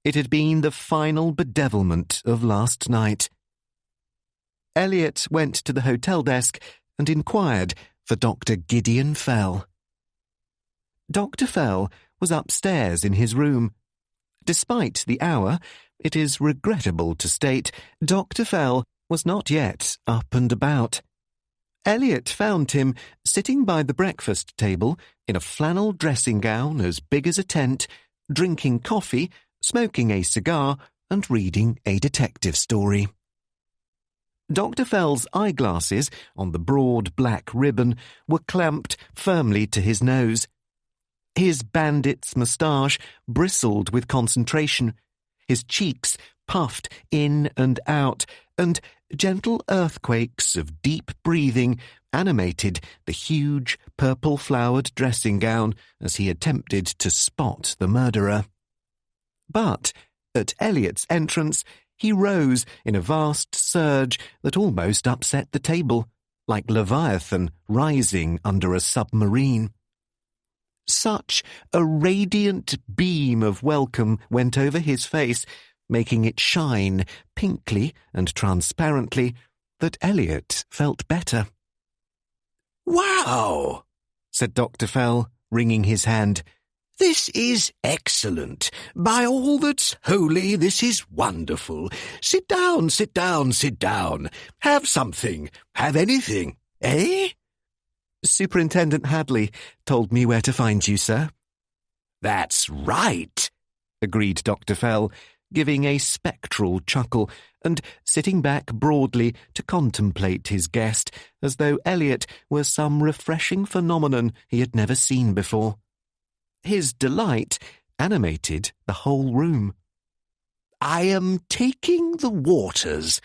A: It had been the final bedevilment of last night. Elliot went to the hotel desk and inquired for Dr. Gideon Fell. Dr. Fell was upstairs in his room. Despite the hour, it is regrettable to state, Dr. Fell was not yet up and about. Elliot found him sitting by the breakfast table in a flannel dressing gown as big as a tent, drinking coffee, smoking a cigar, and reading a detective story. Dr. Fell's eyeglasses, on the broad black ribbon, were clamped firmly to his nose. His bandit's moustache bristled with concentration, his cheeks puffed in and out, and gentle earthquakes of deep breathing animated the huge purple-flowered dressing gown as he attempted to spot the murderer. But at Eliot's entrance, he rose in a vast surge that almost upset the table, like Leviathan rising under a submarine. Such a radiant beam of welcome went over his face, making it shine pinkly and transparently, that Eliot felt better.
C: "Wow," said Dr. Fell, wringing his hand. "This is excellent. By all that's holy, this is wonderful. Sit down, sit down, sit down. Have something. Have anything. Eh?"
A: Superintendent Hadley told me where to find you, sir.
C: "That's right,"
A: agreed Dr. Fell, giving a spectral chuckle and sitting back broadly to contemplate his guest as though Eliot were some refreshing phenomenon he had never seen before. His delight animated the whole room.
C: "I am taking the waters.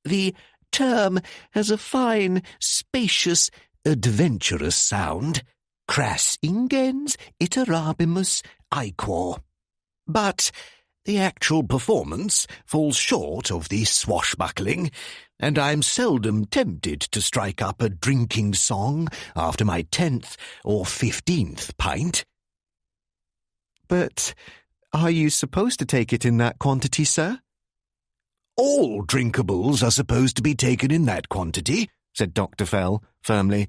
C: The term has a fine, spacious, adventurous sound. Cras ingens iterabimus aequor. But the actual performance falls short of the swashbuckling, and I'm seldom tempted to strike up a drinking song after my 10th or 15th pint."
A: But are you supposed to take it in that quantity, sir?
C: "All drinkables are supposed to be taken in that quantity," said Dr. Fell firmly.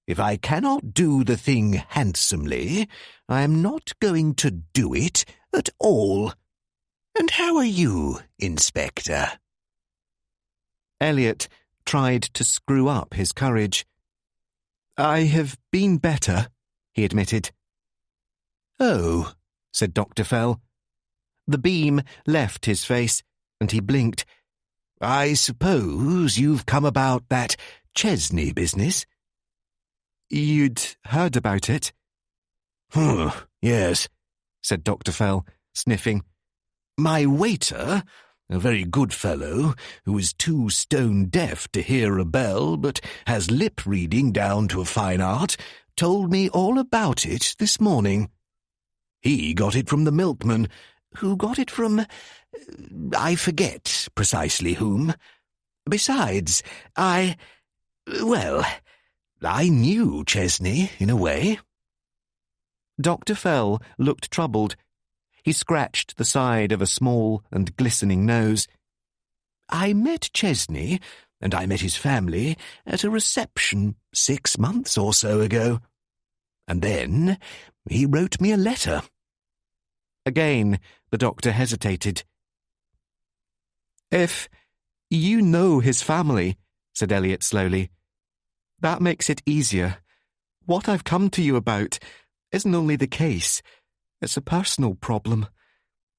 C: "If I cannot do the thing handsomely, I am not going to do it at all. And how are you, Inspector?"
A: Eliot tried to screw up his courage. "I have been better," he admitted.
C: "Oh,"
A: said Dr. Fell. The beam left his face, and he blinked.
C: "I suppose you've come about that Chesney business?"
A: "You'd heard about it?"
C: Yes," said Dr. Fell, sniffing. "My waiter, a very good fellow who is too stone-deaf to hear a bell but has lip-reading down to a fine art, told me all about it this morning. He got it from the milkman, who got it from... I forget precisely whom. Besides, I knew Chesney, in a way."
A: Dr. Fell looked troubled. He scratched the side of a small and glistening nose.
C: "I met Chesney, and I met his family, at a reception 6 months or so ago. And then he wrote me a letter."
A: Again, the doctor hesitated. "If you know his family," said Eliot slowly, "that makes it easier. What I've come to you about isn't only the case. It's a personal problem.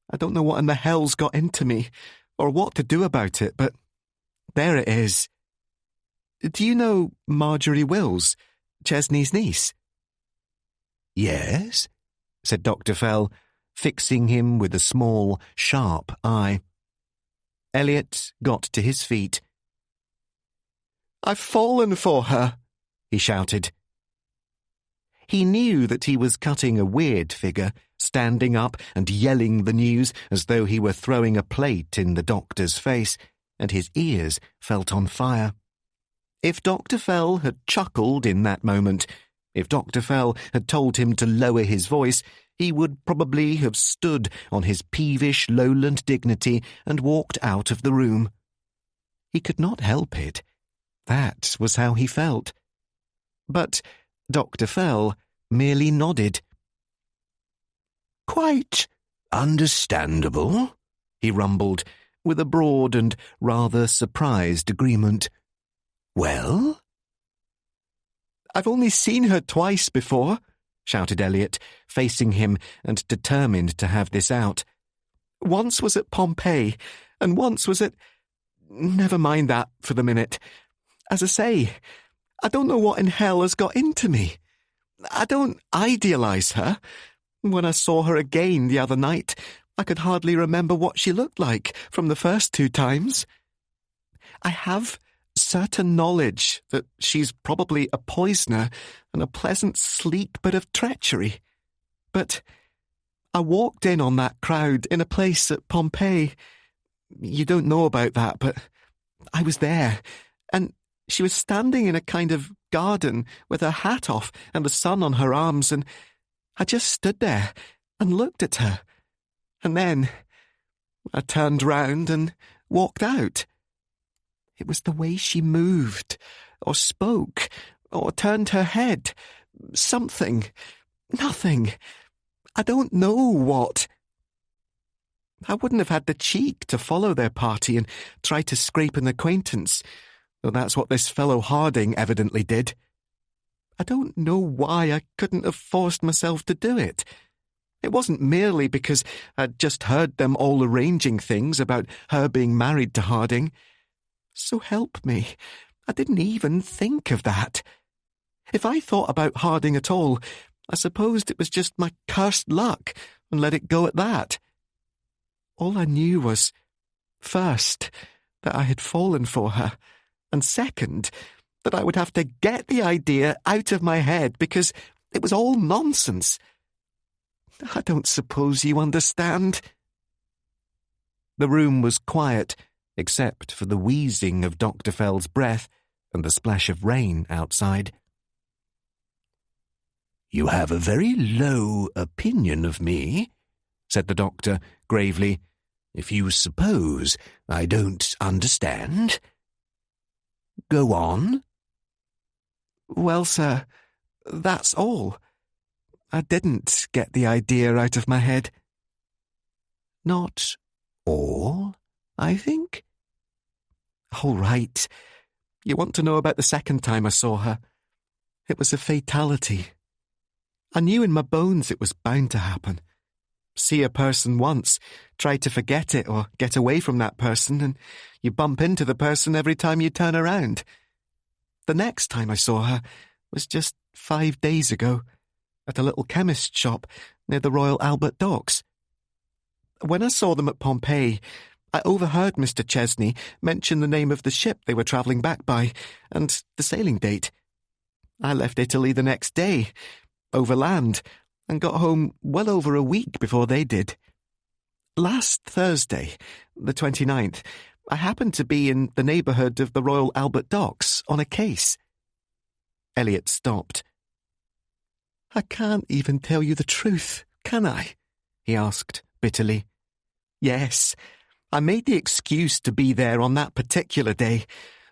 A: I don't know what in the hell's got into me, or what to do about it, but there it is. Do you know Marjorie Wills, Chesney's niece?"
C: "Yes,"
A: said Dr. Fell, fixing him with a small, sharp eye. Eliot got to his feet. "I've fallen for her," he shouted. He knew that he was cutting a weird figure, standing up and yelling the news as though he were throwing a plate in the doctor's face, and his ears felt on fire. If Dr. Fell had chuckled in that moment, if Dr. Fell had told him to lower his voice, he would probably have stood on his peevish lowland dignity and walked out of the room. He could not help it. That was how he felt. But Dr. Fell merely nodded.
C: "Quite understandable," he rumbled, with a broad and rather surprised agreement. "Well?"
A: "I've only seen her twice before," shouted Eliot, facing him and determined to have this out. "Once was at Pompeii, and once was at... Never mind that for the minute. As I say, I don't know what in hell has got into me. I don't idealise her. When I saw her again the other night, I could hardly remember what she looked like from the first 2 times. I have certain knowledge that she's probably a poisoner and a pleasant, sleek bit of treachery. But I walked in on that crowd in a place at Pompeii. You don't know about that, but I was there, and she was standing in a kind of garden with her hat off and the sun on her arms, and I just stood there and looked at her. And then I turned round and walked out. It was the way she moved, or spoke, or turned her head. Something. Nothing. I don't know what. I wouldn't have had the cheek to follow their party and try to scrape an acquaintance, though that's what this fellow Harding evidently did. I don't know why I couldn't have forced myself to do it. It wasn't merely because I'd just heard them all arranging things about her being married to Harding. So help me, I didn't even think of that. If I thought about Harding at all, I supposed it was just my cursed luck, and let it go at that. All I knew was, first, that I had fallen for her, and second, that I would have to get the idea out of my head because it was all nonsense. I don't suppose you understand. The room was quiet, except for the wheezing of Dr. Fell's breath and the splash of rain outside.
C: "You have a very low opinion of me," said the doctor gravely, "if you suppose I don't understand. Go on."
A: Well, sir, that's all. I didn't get the idea out of my head.
C: Not all, I think?
A: All right. You want to know about the second time I saw her? It was a fatality. I knew in my bones it was bound to happen. See a person once, try to forget it or get away from that person, and you bump into the person every time you turn around. The next time I saw her was just 5 days ago, at a little chemist shop near the Royal Albert Docks. When I saw them at Pompeii, I overheard Mr. Chesney mention the name of the ship they were travelling back by, and the sailing date. I left Italy the next day, overland, and got home well over a week before they did. Last Thursday, the 29th, I happened to be in the neighbourhood of the Royal Albert Docks on a case. Elliot stopped. I can't even tell you the truth, can I? He asked bitterly. Yes, I made the excuse to be there on that particular day,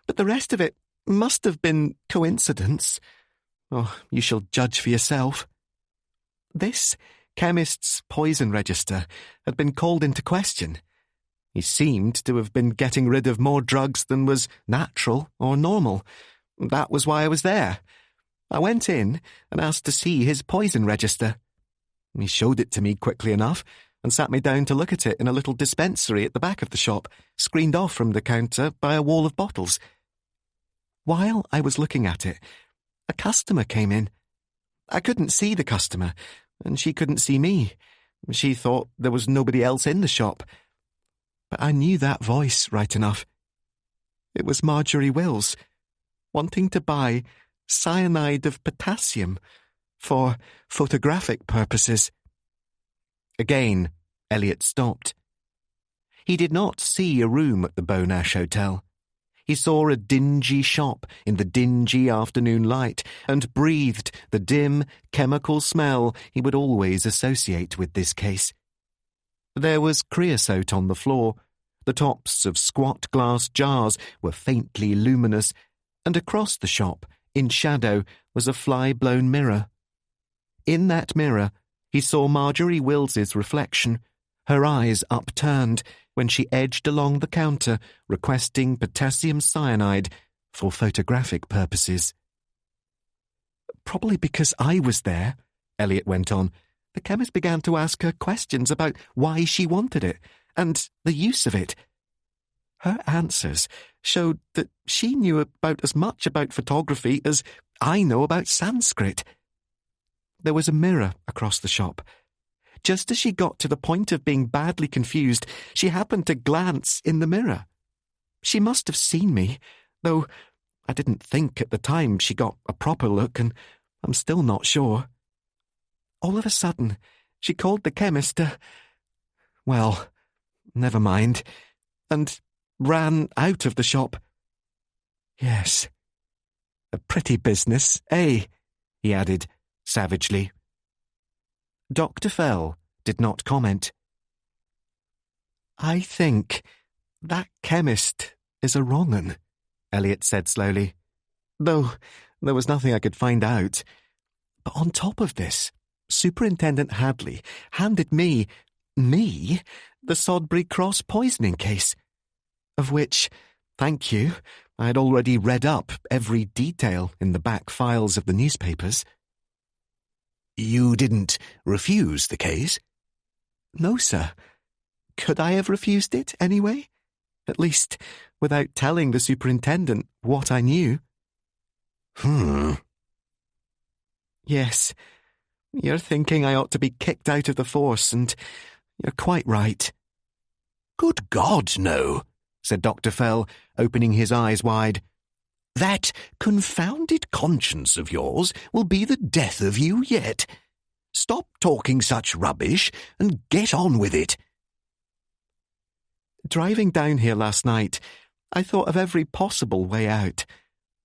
A: but the rest of it must have been coincidence. Oh, you shall judge for yourself. This chemist's poison register had been called into question. He seemed to have been getting rid of more drugs than was natural or normal. That was why I was there. I went in and asked to see his poison register. He showed it to me quickly enough and sat me down to look at it in a little dispensary at the back of the shop, screened off from the counter by a wall of bottles. While I was looking at it, a customer came in. I couldn't see the customer, and she couldn't see me. She thought there was nobody else in the shop. But I knew that voice right enough. It was Marjorie Wills, wanting to buy cyanide of potassium for photographic purposes. Again, Elliot stopped. He did not see a room at the Bonash Hotel. He saw a dingy shop in the dingy afternoon light and breathed the dim, chemical smell he would always associate with this case. There was creosote on the floor, the tops of squat glass jars were faintly luminous, and across the shop, in shadow, was a fly-blown mirror. In that mirror, he saw Marjorie Wills's reflection, her eyes upturned, when she edged along the counter requesting potassium cyanide for photographic purposes. Probably because I was there, Elliot went on, the chemist began to ask her questions about why she wanted it and the use of it. Her answers showed that she knew about as much about photography as I know about Sanskrit. There was a mirror across the shop. Just as she got to the point of being badly confused, she happened to glance in the mirror. She must have seen me, though I didn't think at the time she got a proper look, and I'm still not sure. All of a sudden, she called the chemist well, never mind, and ran out of the shop. Yes. A pretty business, eh? He added, savagely. Dr. Fell did not comment. I think that chemist is a wrong 'un, Elliot said slowly, though there was nothing I could find out. But on top of this, Superintendent Hadley handed me, the Sodbury Cross poisoning case, of which, thank you, I had already read up every detail in the back files of the newspapers.
C: You didn't refuse the case?
A: No, sir. Could I have refused it, anyway? At least, without telling the superintendent what I knew. Yes, you're thinking I ought to be kicked out of the force, and you're quite right.
C: Good God, no, said Dr. Fell, opening his eyes wide. That confounded conscience of yours will be the death of you yet. Stop talking such rubbish and get on with it.
A: Driving down here last night, I thought of every possible way out.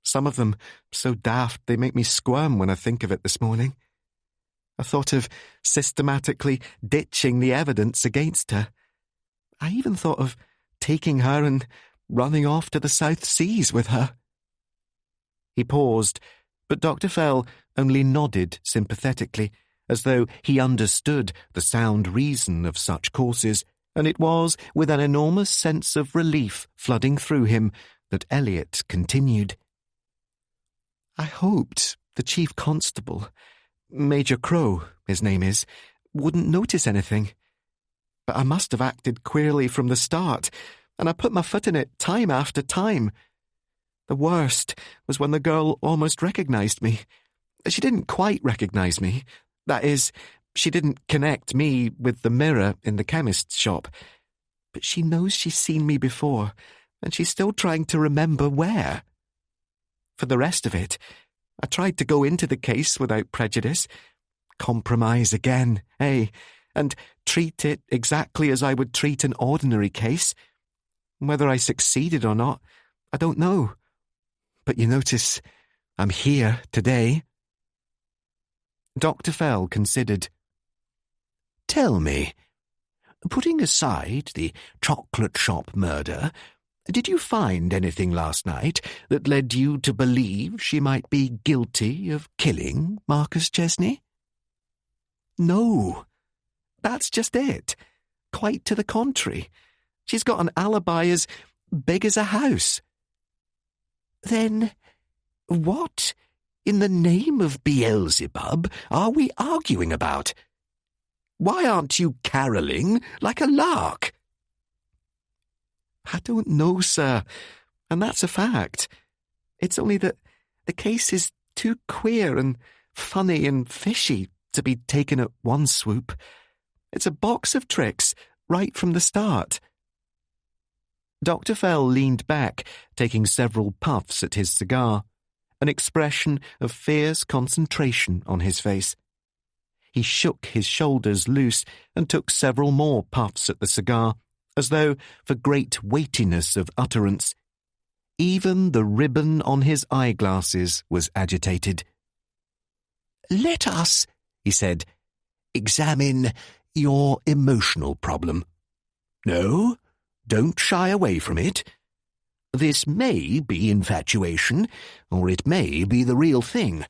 A: Some of them so daft they make me squirm when I think of it this morning. I thought of systematically ditching the evidence against her. I even thought of taking her and running off to the South Seas with her. He paused, but Dr. Fell only nodded sympathetically, as though he understood the sound reason of such courses, and it was with an enormous sense of relief flooding through him that Elliot continued. I hoped the chief constable, Major Crow, his name is, wouldn't notice anything. But I must have acted queerly from the start, and I put my foot in it time after time. The worst was when the girl almost recognised me. She didn't quite recognise me. That is, she didn't connect me with the mirror in the chemist's shop. But she knows she's seen me before, and she's still trying to remember where. For the rest of it, I tried to go into the case without prejudice. Compromise again, eh? And treat it exactly as I would treat an ordinary case. Whether I succeeded or not, I don't know. But you notice, I'm here today. Dr. Fell considered.
C: Tell me, putting aside the chocolate shop murder, did you find anything last night that led you to believe she might be guilty of killing Marcus Chesney?
A: No. That's just it. Quite to the contrary. She's got an alibi as big as a house.
C: Then, what, in the name of Beelzebub, are we arguing about? Why aren't you carolling like a lark?
A: I don't know, sir, and that's a fact. It's only that the case is too queer and funny and fishy to be taken at one swoop. It's a box of tricks right from the start. Dr. Fell leaned back, taking several puffs at his cigar, an expression of fierce concentration on his face. He shook his shoulders loose and took several more puffs at the cigar, as though for great weightiness of utterance. Even the ribbon on his eyeglasses was agitated. Let us, he said, examine your emotional problem. No, don't shy away from it. This may be infatuation, or it may be the real thing,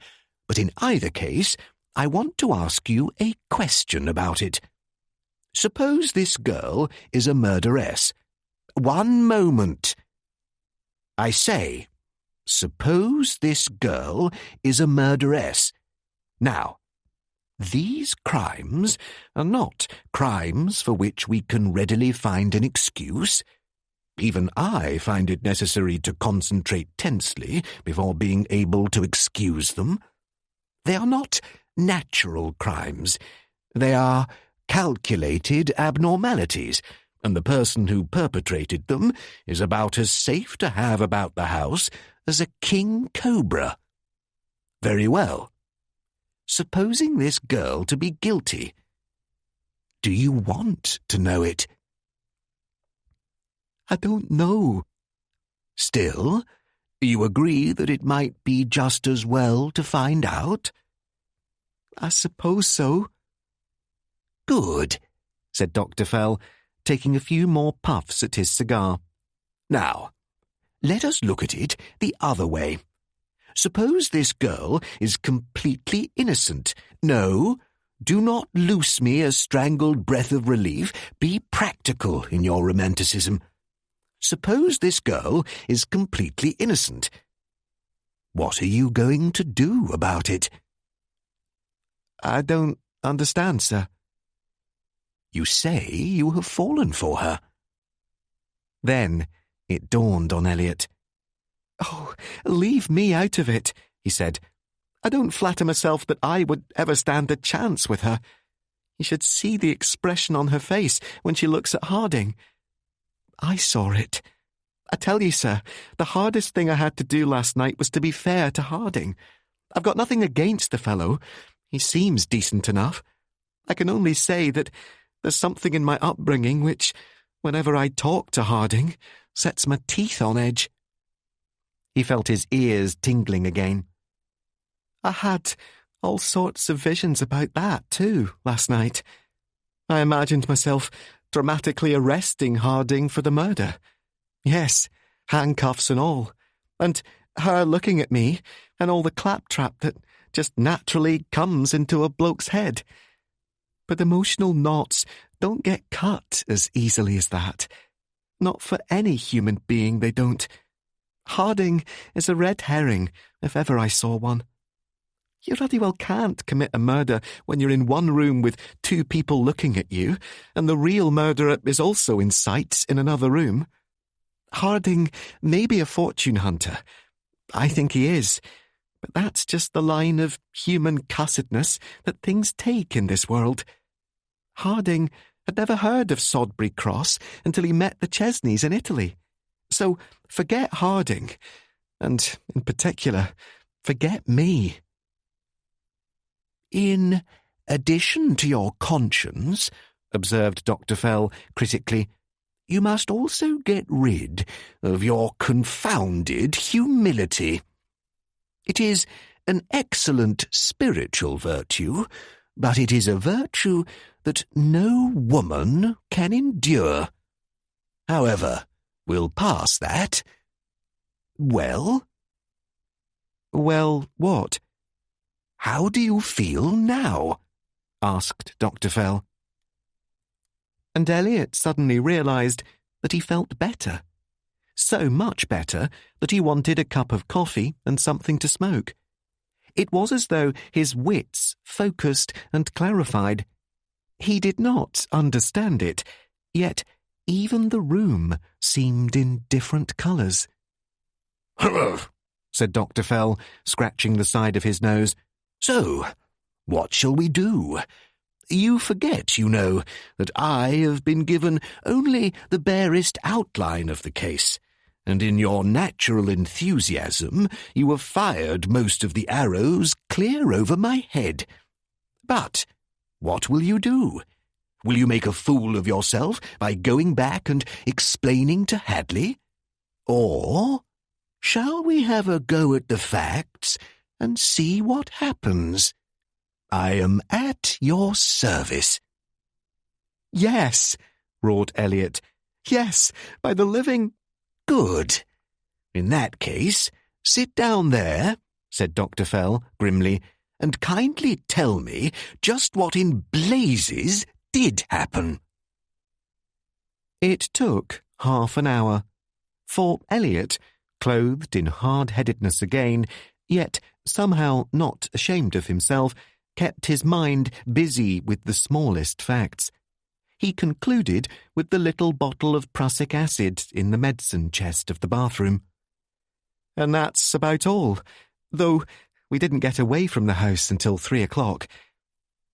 A: but in either case, I want to ask you a question about it. Suppose this girl is a murderess. One moment. I say, suppose this girl is a murderess. Now, these crimes are not crimes for which we can readily find an excuse. Even I find it necessary to concentrate tensely before being able to excuse them. They are not natural crimes. They are calculated abnormalities,
C: and the person who perpetrated them is about as safe to have about the house as a king cobra. Very well. Supposing this girl to be guilty, do you want to know it?
B: I don't know.
C: Still, you agree that it might be just as well to find out?
B: I suppose so.
C: Good, said Dr. Fell, taking a few more puffs at his cigar. Now, let us look at it the other way. Suppose this girl is completely innocent. No, do not loose me a strangled breath of relief. Be practical in your romanticism. Suppose this girl is completely innocent. What are you going to do about it?
B: I don't understand, sir.
C: You say you have fallen for her.
B: Then it dawned on Elliot. Oh, leave me out of it, he said. I don't flatter myself that I would ever stand a chance with her. You should see the expression on her face when she looks at Harding. I saw it. I tell you, sir, the hardest thing I had to do last night was to be fair to Harding. I've got nothing against the fellow. He seems decent enough. I can only say that there's something in my upbringing which, whenever I talk to Harding, sets my teeth on edge. He felt his ears tingling again. I had all sorts of visions about that, too, last night. I imagined myself dramatically arresting Harding for the murder. Yes, handcuffs and all. And her looking at me, and all the claptrap that just naturally comes into a bloke's head. But emotional knots don't get cut as easily as that. Not for any human being, they don't. Harding is a red herring, if ever I saw one. You bloody well can't commit a murder when you're in one room with two people looking at you, and the real murderer is also in sight in another room. Harding may be a fortune hunter. I think he is. But that's just the line of human cussedness that things take in this world. Harding had never heard of Sodbury Cross until he met the Chesneys in Italy. So forget Harding, and in particular, forget me.
C: In addition to your conscience, observed Dr. Fell critically, you must also get rid of your confounded humility. It is an excellent spiritual virtue, but it is a virtue that no woman can endure. However, we'll pass that. Well?
B: Well, what?
C: How do you feel now? Asked Dr. Fell.
B: And Elliot suddenly realised that he felt better. So much better that he wanted a cup of coffee and something to smoke. It was as though his wits focused and clarified. He did not understand it, yet even the room seemed in different colours.
C: "Humph," said Dr. Fell, scratching the side of his nose. So, what shall we do? You forget, you know, that I have been given only the barest outline of the case, and in your natural enthusiasm you have fired most of the arrows clear over my head. But what will you do? Will you make a fool of yourself by going back and explaining to Hadley? Or shall we have a go at the facts and see what happens? I am at your service.
B: Yes, roared Elliot. Yes, by the living...
C: Good. In that case, sit down there, said Dr. Fell grimly, and kindly tell me just what in blazes did happen.
B: It took half an hour, for Elliot, clothed in hard-headedness again, yet somehow not ashamed of himself, kept his mind busy with the smallest facts. He concluded with the little bottle of prussic acid in the medicine chest of the bathroom. And that's about all, though we didn't get away from the house until 3 o'clock.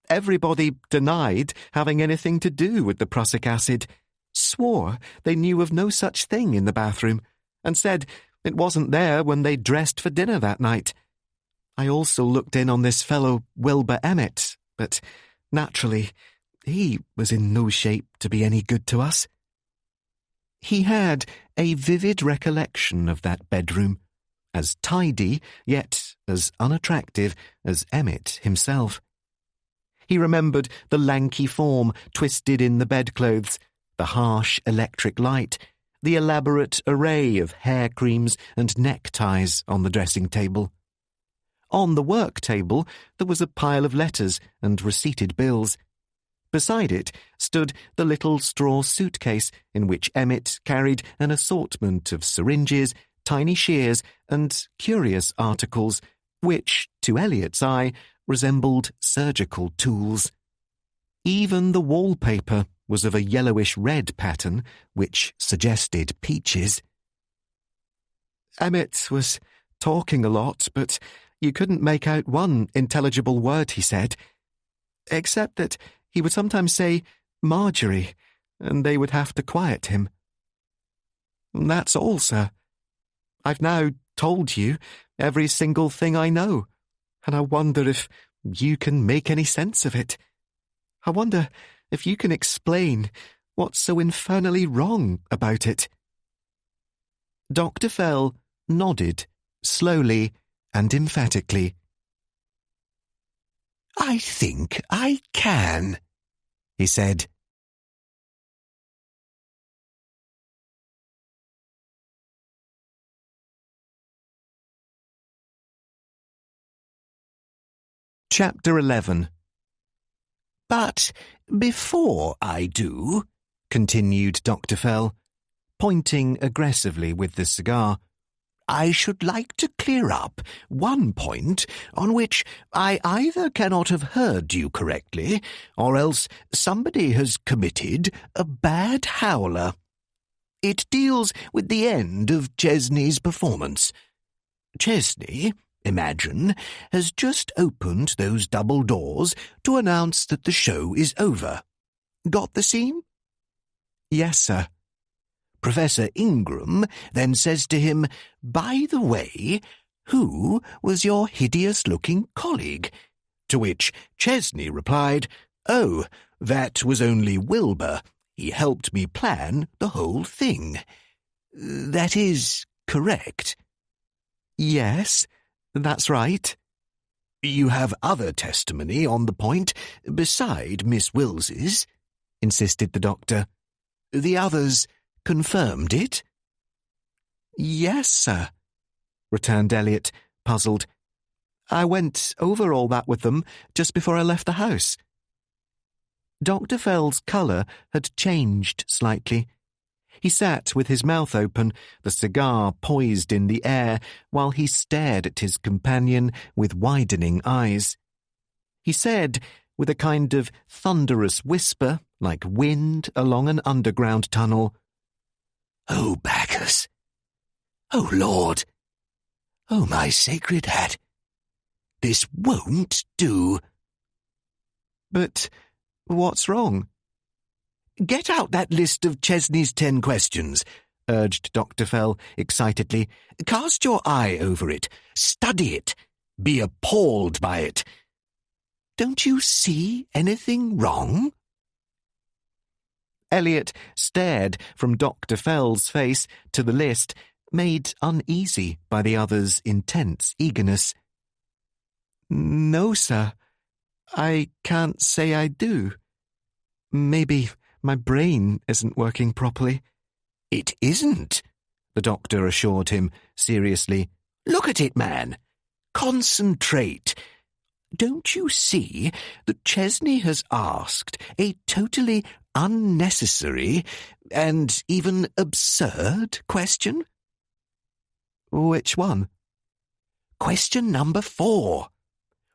B: Everybody denied having anything to do with the prussic acid.
A: swore they knew of no such thing in the bathroom, and said it wasn't there when they dressed for dinner that night. I also looked in on this fellow Wilbur Emmett, but naturally, he was in no shape to be any good to us. He had a vivid recollection of that bedroom, as tidy, yet as unattractive as Emmett himself. He remembered the lanky form twisted in the bedclothes, the harsh electric light, the elaborate array of hair creams and neckties on the dressing table. On the work table there was a pile of letters and receipted bills. Beside it stood the little straw suitcase in which Emmett carried an assortment of syringes, tiny shears, and curious articles which, to Eliot's eye, resembled surgical tools. Even the wallpaper was of a yellowish-red pattern, which suggested peaches. Emmett was talking a lot, but you couldn't make out one intelligible word he said, except that he would sometimes say Marjorie, and they would have to quiet him. That's all, sir. I've now told you every single thing I know, and I wonder if you can make any sense of it. I wonder if you can explain what's so infernally wrong about it. Dr. Fell nodded, slowly and emphatically.
C: I think I can, he said.
A: Chapter 11.
C: But before I do, continued Dr. Fell,
A: pointing aggressively with the cigar,
C: I should like to clear up one point on which I either cannot have heard you correctly, or else somebody has committed a bad howler. It deals with the end of Chesney's performance. Chesney, imagine, has just opened those double doors to announce that the show is over. Got the scene?
A: Yes, sir.
C: Professor Ingram then says to him, "By the way, who was your hideous-looking colleague?" To which Chesney replied, "Oh, that was only Wilbur. He helped me plan the whole thing." That is correct?
A: Yes, that's right.
C: You have other testimony on the point beside Miss Wills's? Insisted the doctor. The others confirmed it?
A: Yes, sir, returned Eliot, puzzled. I went over all that with them just before I left the house. Dr. Fell's colour had changed slightly. He sat with his mouth open, the cigar poised in the air, while he stared at his companion with widening eyes. He said, with a kind of thunderous whisper, like wind along an underground tunnel,
C: "Oh, Bacchus! Oh, Lord! Oh, my sacred hat! This won't do."
A: "But what's wrong?"
C: "Get out that list of Chesney's 10 questions," urged Dr. Fell excitedly. "Cast your eye over it. Study it. Be appalled by it. Don't you see anything wrong?"
A: Eliot stared from Dr. Fell's face to the list, made uneasy by the other's intense eagerness. "No, sir. I can't say I do. Maybe my brain isn't working properly."
C: "It isn't," the doctor assured him seriously. "Look at it, man. Concentrate. Don't you see that Chesney has asked a totally unnecessary and even absurd question?"
A: "Which one?"
C: "Question number 4.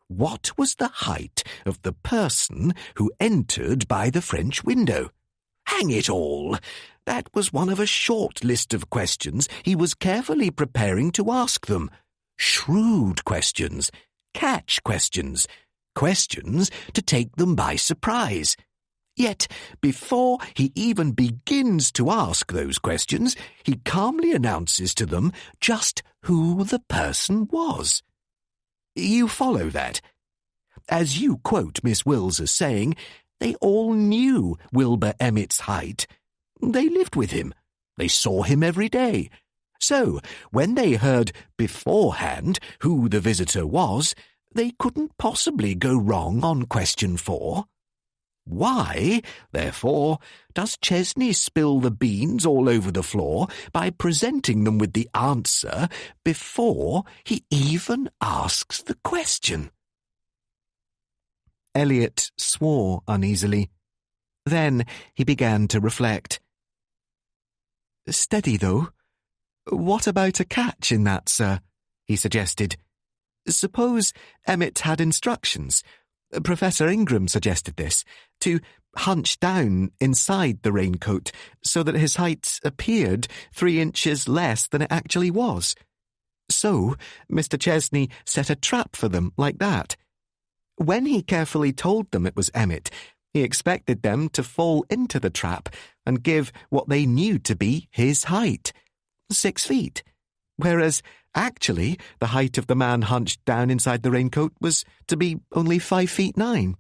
C: What was the height of the person who entered by the French window? Hang it all! That was one of a short list of questions he was carefully preparing to ask them. Shrewd questions, catch questions, questions to take them by surprise.
B: Yet, before he even begins to ask those questions, he calmly announces to them just who the person was. You follow that? As you quote Miss Wills as saying, they all knew Wilbur Emmett's height. They lived with him. They saw him every day. So, when they heard beforehand who the visitor was, they couldn't possibly go wrong on question 4. Why, therefore, does Chesney spill the beans all over the floor by presenting them with the answer before he even asks the question?
A: Elliot swore uneasily. Then he began to reflect. Steady, though. What about a catch in that, sir? He suggested. Suppose Emmett had instructions. Professor Ingram suggested this, to hunch down inside the raincoat so that his height appeared 3 inches less than it actually was. So Mr. Chesney set a trap for them like that. When he carefully told them it was Emmett, he expected them to fall into the trap and give what they knew to be his height, 6 feet, whereas actually the height of the man hunched down inside the raincoat was to be only 5 feet 9.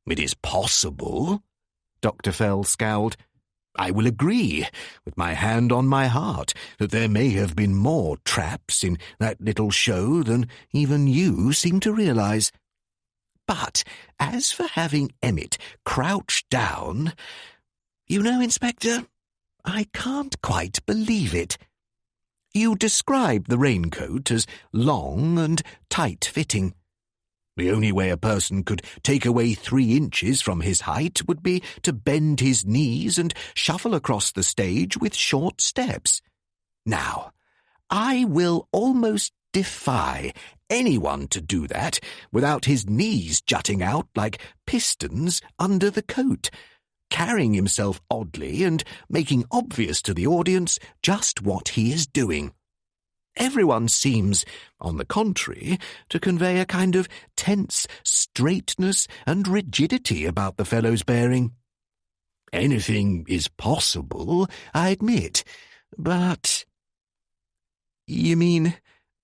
B: It is possible, Dr. Fell scowled. I will agree, with my hand on my heart, that there may have been more traps in that little show than even you seem to realize. But as for having Emmett crouch down, you know, Inspector, I can't quite believe it. You describe the raincoat as long and tight-fitting. The only way a person could take away 3 inches from his height would be to bend his knees and shuffle across the stage with short steps. Now, I will almost defy anyone to do that without his knees jutting out like pistons under the coat, carrying himself oddly and making obvious to the audience just what he is doing. Everyone seems, on the contrary, to convey a kind of tense straightness and rigidity about the fellow's bearing. Anything is possible, I admit, but...
A: You mean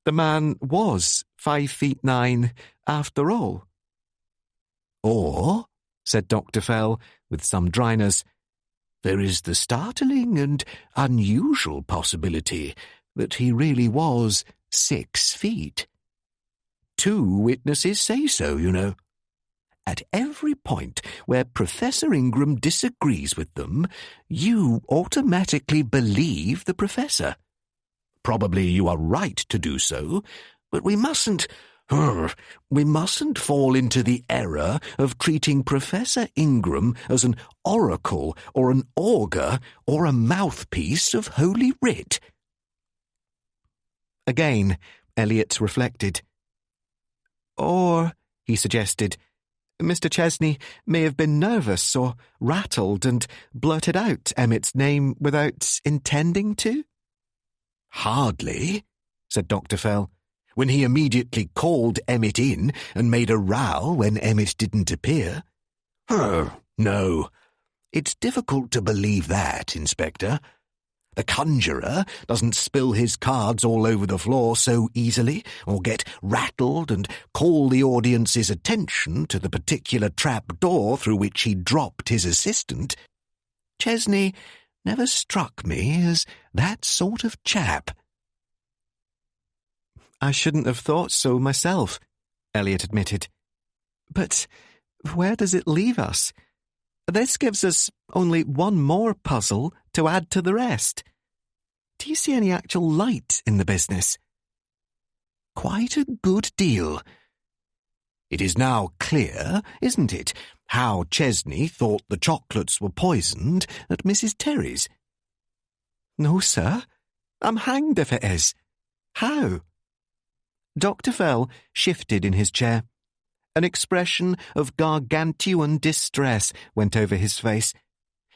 A: the man was 5 feet 9 after all?
B: Or, said Dr. Fell, with some dryness, there is the startling and unusual possibility that he really was 6 feet. 2 witnesses say so, you know. At every point where Professor Ingram disagrees with them, you automatically believe the professor. Probably you are right to do so, but we mustn't fall into the error of treating Professor Ingram as an oracle or an augur or a mouthpiece of Holy Writ.
A: Again, Elliot reflected. Or, he suggested, Mr. Chesney may have been nervous or rattled and blurted out Emmett's name without intending to?
B: Hardly, said Dr. Fell, when he immediately called Emmett in and made a row when Emmett didn't appear. No, it's difficult to believe that, Inspector. The conjurer doesn't spill his cards all over the floor so easily, or get rattled and call the audience's attention to the particular trap door through which he dropped his assistant. Chesney never struck me as that sort of chap.
A: I shouldn't have thought so myself, Elliot admitted. But where does it leave us? This gives us only one more puzzle to add to the rest. Do you see any actual light in the business?
B: Quite a good deal. It is now clear, isn't it, how Chesney thought the chocolates were poisoned at Mrs. Terry's?
A: No, sir. I'm hanged if it is. How? Dr. Fell shifted in his chair. An expression of gargantuan distress went over his face.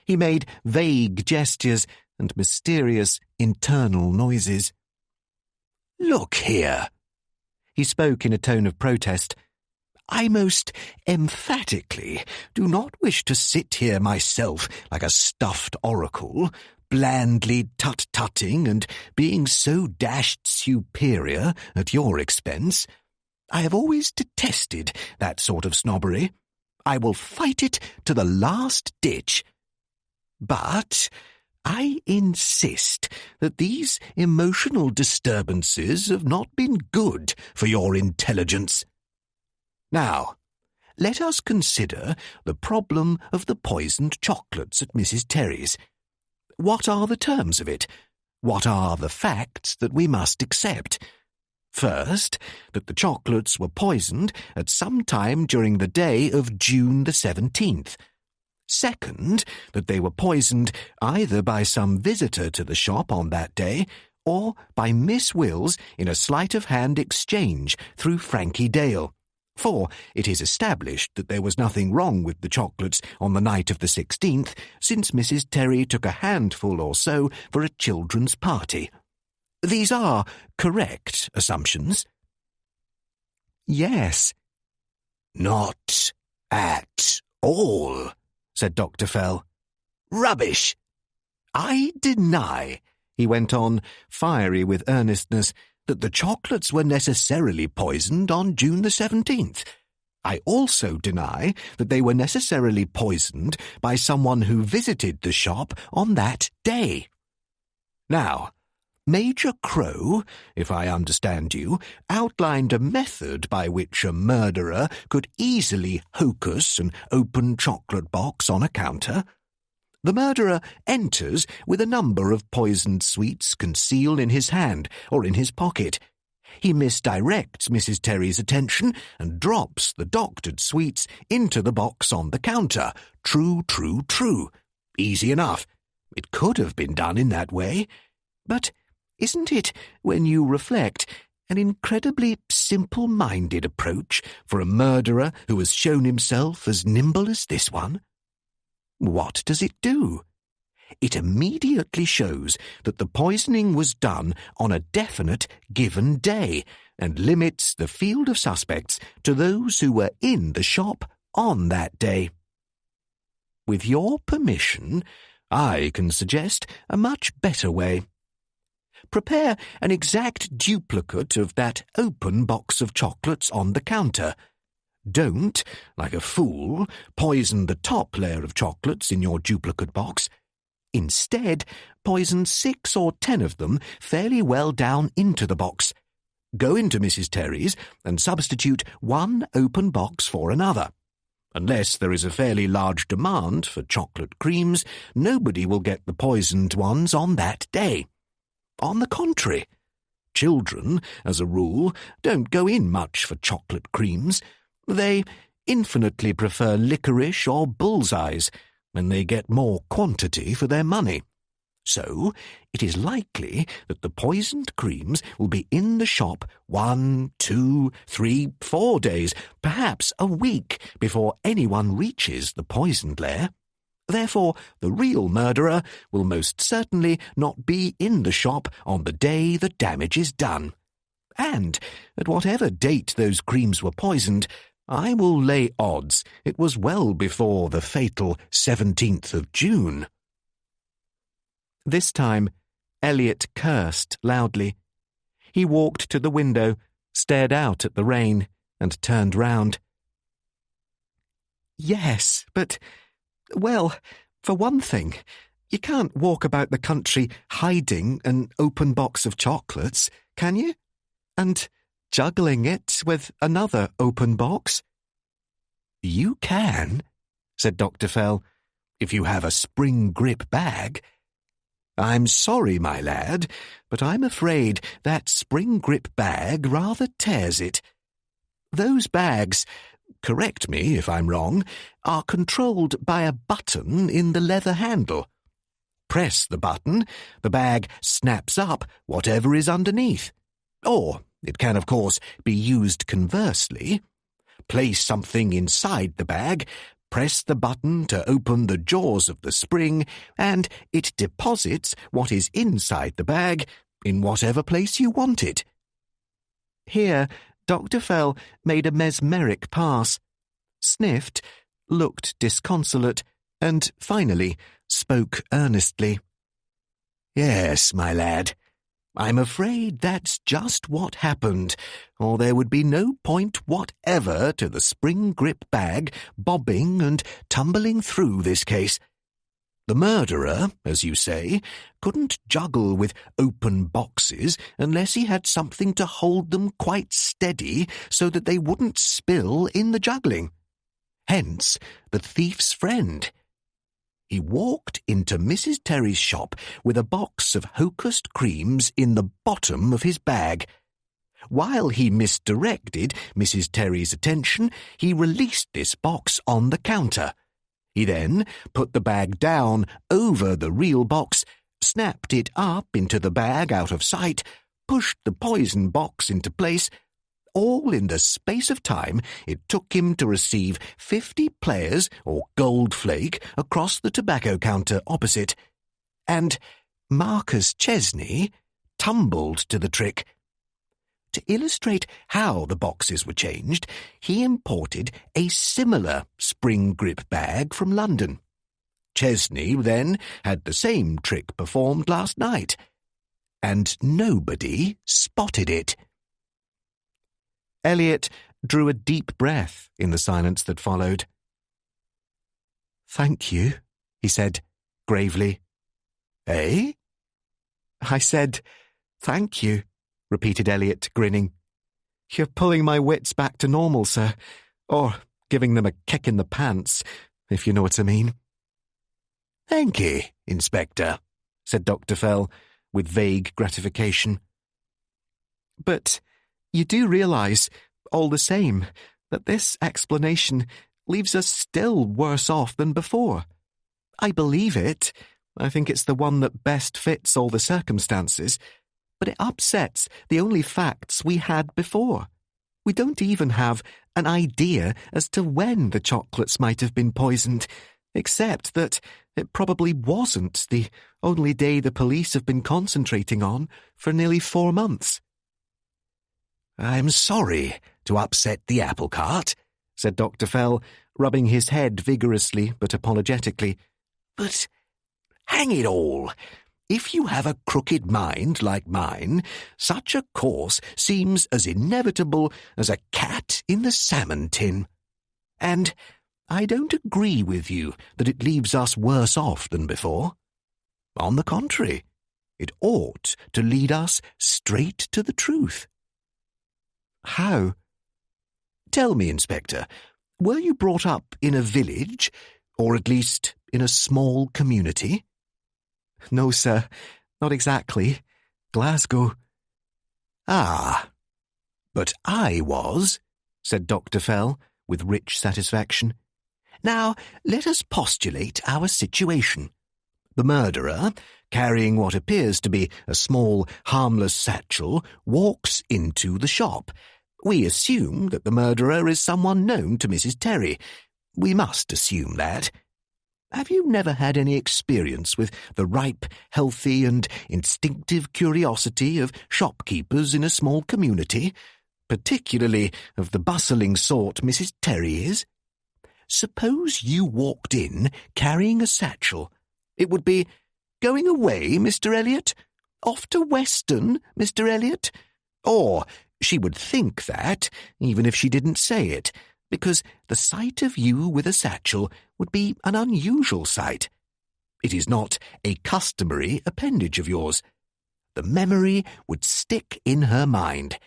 A: He made vague gestures and mysterious internal noises.
B: Look here.
A: He spoke in a tone of protest.
B: I most emphatically do not wish to sit here myself like a stuffed oracle, blandly tut-tutting and being so dashed superior at your expense. I have always detested that sort of snobbery. I will fight it to the last ditch. But I insist that these emotional disturbances have not been good for your intelligence. Now, let us consider the problem of the poisoned chocolates at Mrs. Terry's. What are the terms of it? What are the facts that we must accept? First, that the chocolates were poisoned at some time during the day of June the 17th. Second, that they were poisoned either by some visitor to the shop on that day or by Miss Wills in a sleight-of-hand exchange through Frankie Dale. For it is established that there was nothing wrong with the chocolates on the night of the 16th, since Mrs. Terry took a handful or so for a children's party. These are correct assumptions.
A: Yes.
C: Not at all, said Dr. Fell. Rubbish!
B: I deny, he went on, fiery with earnestness, that the chocolates were necessarily poisoned on June the 17th. I also deny that they were necessarily poisoned by someone who visited the shop on that day. Now, Major Crow, if I understand you, outlined a method by which a murderer could easily hocus an open chocolate box on a counter. The murderer enters with a number of poisoned sweets concealed in his hand or in his pocket. He misdirects Mrs. Terry's attention and drops the doctored sweets into the box on the counter. True, true, true. Easy enough. It could have been done in that way. But isn't it, when you reflect, an incredibly simple-minded approach for a murderer who has shown himself as nimble as this one? What does it do? It immediately shows that the poisoning was done on a definite given day and limits the field of suspects to those who were in the shop on that day. With your permission, I can suggest a much better way. Prepare an exact duplicate of that open box of chocolates on the counter. Don't, like a fool, poison the top layer of chocolates in your duplicate box. Instead, poison 6 or 10 of them fairly well down into the box. Go into Mrs. Terry's and substitute one open box for another. Unless there is a fairly large demand for chocolate creams, nobody will get the poisoned ones on that day. On the contrary, children, as a rule, don't go in much for chocolate creams. They infinitely prefer licorice or bullseyes, and they get more quantity for their money. So it is likely that the poisoned creams will be in the shop 1, 2, 3, 4 days, perhaps a week, before anyone reaches the poisoned lair. Therefore, the real murderer will most certainly not be in the shop on the day the damage is done. And, at whatever date those creams were poisoned, I will lay odds it was well before the fatal 17th of June. This time, Elliot cursed loudly. He walked to the window, stared out at the rain, and turned round. Yes, but, well, for one thing, you can't walk about the country hiding an open box of chocolates, can you? And juggling it with another open box? You can, said Dr. Fell, if you have a spring grip bag. I'm sorry, my lad, but I'm afraid that spring grip bag rather tears it. Those bags, correct me if I'm wrong, are controlled by a button in the leather handle. Press the button, the bag snaps up whatever is underneath. Or it can, of course, be used conversely. Place something inside the bag, press the button to open the jaws of the spring, and it deposits what is inside the bag in whatever place you want it. Here,
A: Dr. Fell made a mesmeric pass, sniffed, looked disconsolate, and finally spoke earnestly.
C: Yes, my lad, I'm afraid that's just what happened, or there would be no point whatever to the spring grip bag bobbing and tumbling through this case. The murderer, as you say, couldn't juggle with open boxes unless he had something to hold them quite steady so that they wouldn't spill in the juggling. Hence the thief's friend. He walked into Mrs. Terry's shop with a box of Hocust creams in the bottom of his bag. While he misdirected Mrs. Terry's attention, he released this box on the counter. He then put the bag down over the real box, snapped it up into the bag out of sight, pushed the poison box into place, all in the space of time it took him to receive 50 players or gold flake across the tobacco counter opposite. And Marcus Chesney tumbled to the trick. To illustrate how the boxes were changed, he imported a similar spring grip bag from London. Chesney then had the same trick performed last night, and nobody spotted it.
A: Elliot drew a deep breath in the silence that followed. "Thank you," he said, gravely.
C: "Eh?"
A: "I said, thank you," repeated Elliot, grinning. "You're pulling my wits back to normal, sir, or giving them a kick in the pants, if you know what I mean."
C: "Thank ye, Inspector," said Dr. Fell, with vague gratification.
A: "But you do realise, all the same, that this explanation leaves us still worse off than before. I believe it. I think it's the one that best fits all the circumstances, but it upsets the only facts we had before. We don't even have an idea as to when the chocolates might have been poisoned, except that it probably wasn't the only day the police have been concentrating on for nearly 4 months.
C: "I'm sorry to upset the apple cart,"
A: said Dr. Fell, rubbing his head vigorously but apologetically.
C: "But, hang it all, if you have a crooked mind like mine, such a course seems as inevitable as a cat in the salmon tin. And I don't agree with you that it leaves us worse off than before. On the contrary, it ought to lead us straight to the truth."
A: "How?"
C: "Tell me, Inspector, were you brought up in a village, or at least in a small community?"
A: "No, sir, not exactly. Glasgow."
C: "Ah, but I was," said Dr. Fell, with rich satisfaction. "Now, let us postulate our situation. The murderer, carrying what appears to be a small, harmless satchel, walks into the shop. We assume that the murderer is someone known to Mrs. Terry. We must assume that. Have you never had any experience with the ripe, healthy, and instinctive curiosity of shopkeepers in a small community, particularly of the bustling sort Mrs. Terry is? Suppose you walked in carrying a satchel. It would be, 'Going away, Mr. Elliot? Off to Weston, Mr. Elliot?' Or she would think that, even if she didn't say it, because the sight of you with a satchel would be an unusual sight. It is not a customary appendage of yours. The memory would stick in her mind.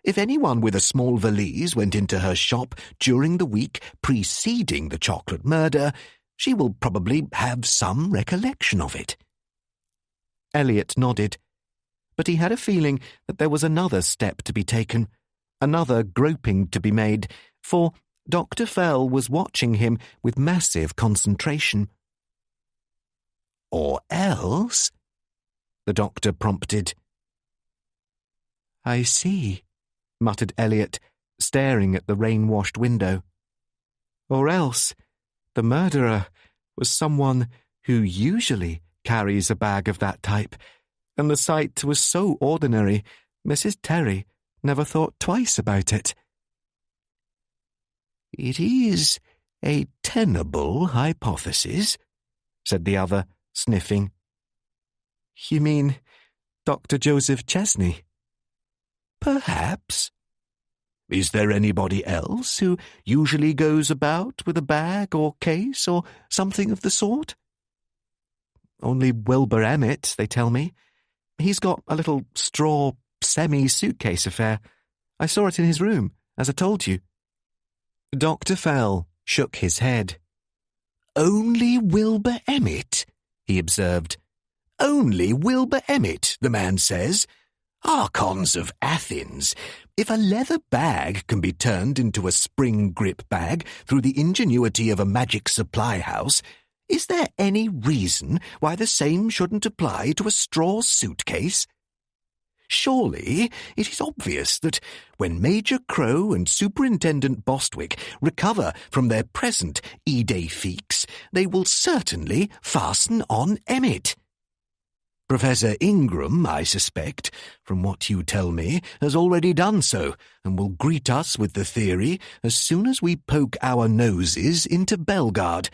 C: If anyone with a small valise went into her shop during the week preceding the chocolate murder, she will probably have some recollection of it."
A: Elliot nodded, but he had a feeling that there was another step to be taken, another groping to be made, for Dr. Fell was watching him with massive concentration.
C: "Or else?" the doctor prompted.
A: "I see," muttered Elliot, staring at the rain-washed window. "Or else the murderer was someone who usually carries a bag of that type, and the sight was so ordinary, Mrs. Terry
B: never thought twice about it."
C: "It is a tenable hypothesis," said the other, sniffing.
B: "You mean Dr. Joseph Chesney?"
C: "Perhaps. Is there anybody else who usually goes about with a bag or case or something of the sort?"
B: "Only Wilbur Emmett, they tell me. He's got a little straw semi-suitcase affair. I saw it in his room, as I told you." Dr. Fell shook his head.
C: "Only Wilbur Emmett," he observed. "Only Wilbur Emmett, the man says. Archons of Athens, if a leather bag can be turned into a spring grip bag through the ingenuity of a magic supply house, is there any reason why the same shouldn't apply to a straw suitcase? Surely it is obvious that when Major Crow and Superintendent Bostwick recover from their present idée fixe, they will certainly fasten on Emmett. Professor Ingram, I suspect, from what you tell me, has already done so, and will greet us with the theory as soon as we poke our noses into Bellegarde.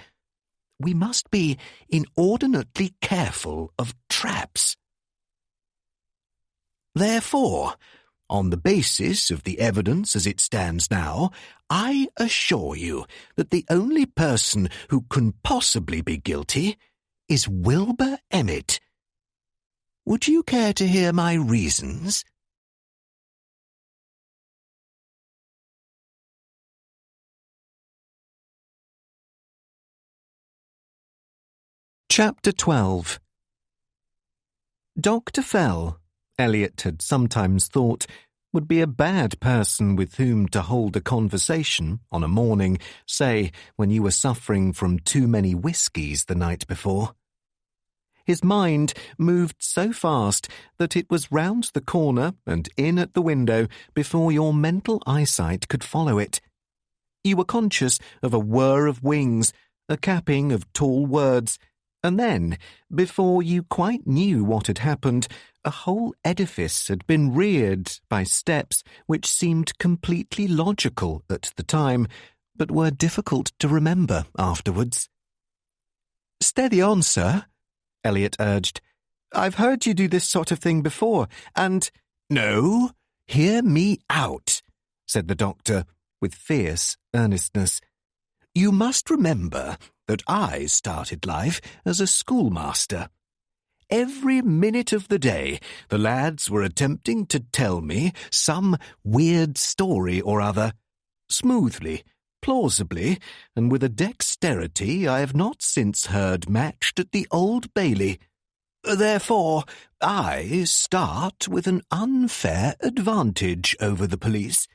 C: We must be inordinately careful of traps. Therefore, on the basis of the evidence as it stands now, I assure you that the only person who can possibly be guilty is Wilbur Emmett. Would you care to hear my reasons?"
B: Chapter 12. Dr. Fell, Eliot had sometimes thought, would be a bad person with whom to hold a conversation on a morning, say, when you were suffering from too many whiskies the night before. His mind moved so fast that it was round the corner and in at the window before your mental eyesight could follow it. You were conscious of a whir of wings, a capping of tall words, and then, before you quite knew what had happened, a whole edifice had been reared by steps which seemed completely logical at the time, but were difficult to remember afterwards. "Steady on, sir," Eliot urged. "I've heard you do this sort of thing before, and—"
C: "No, hear me out," said the doctor, with fierce earnestness. "You must remember that I started life as a schoolmaster. Every minute of the day, the lads were attempting to tell me some weird story or other, smoothly, plausibly, and with a dexterity I have not since heard matched at the Old Bailey. Therefore, I start with an unfair advantage over the police.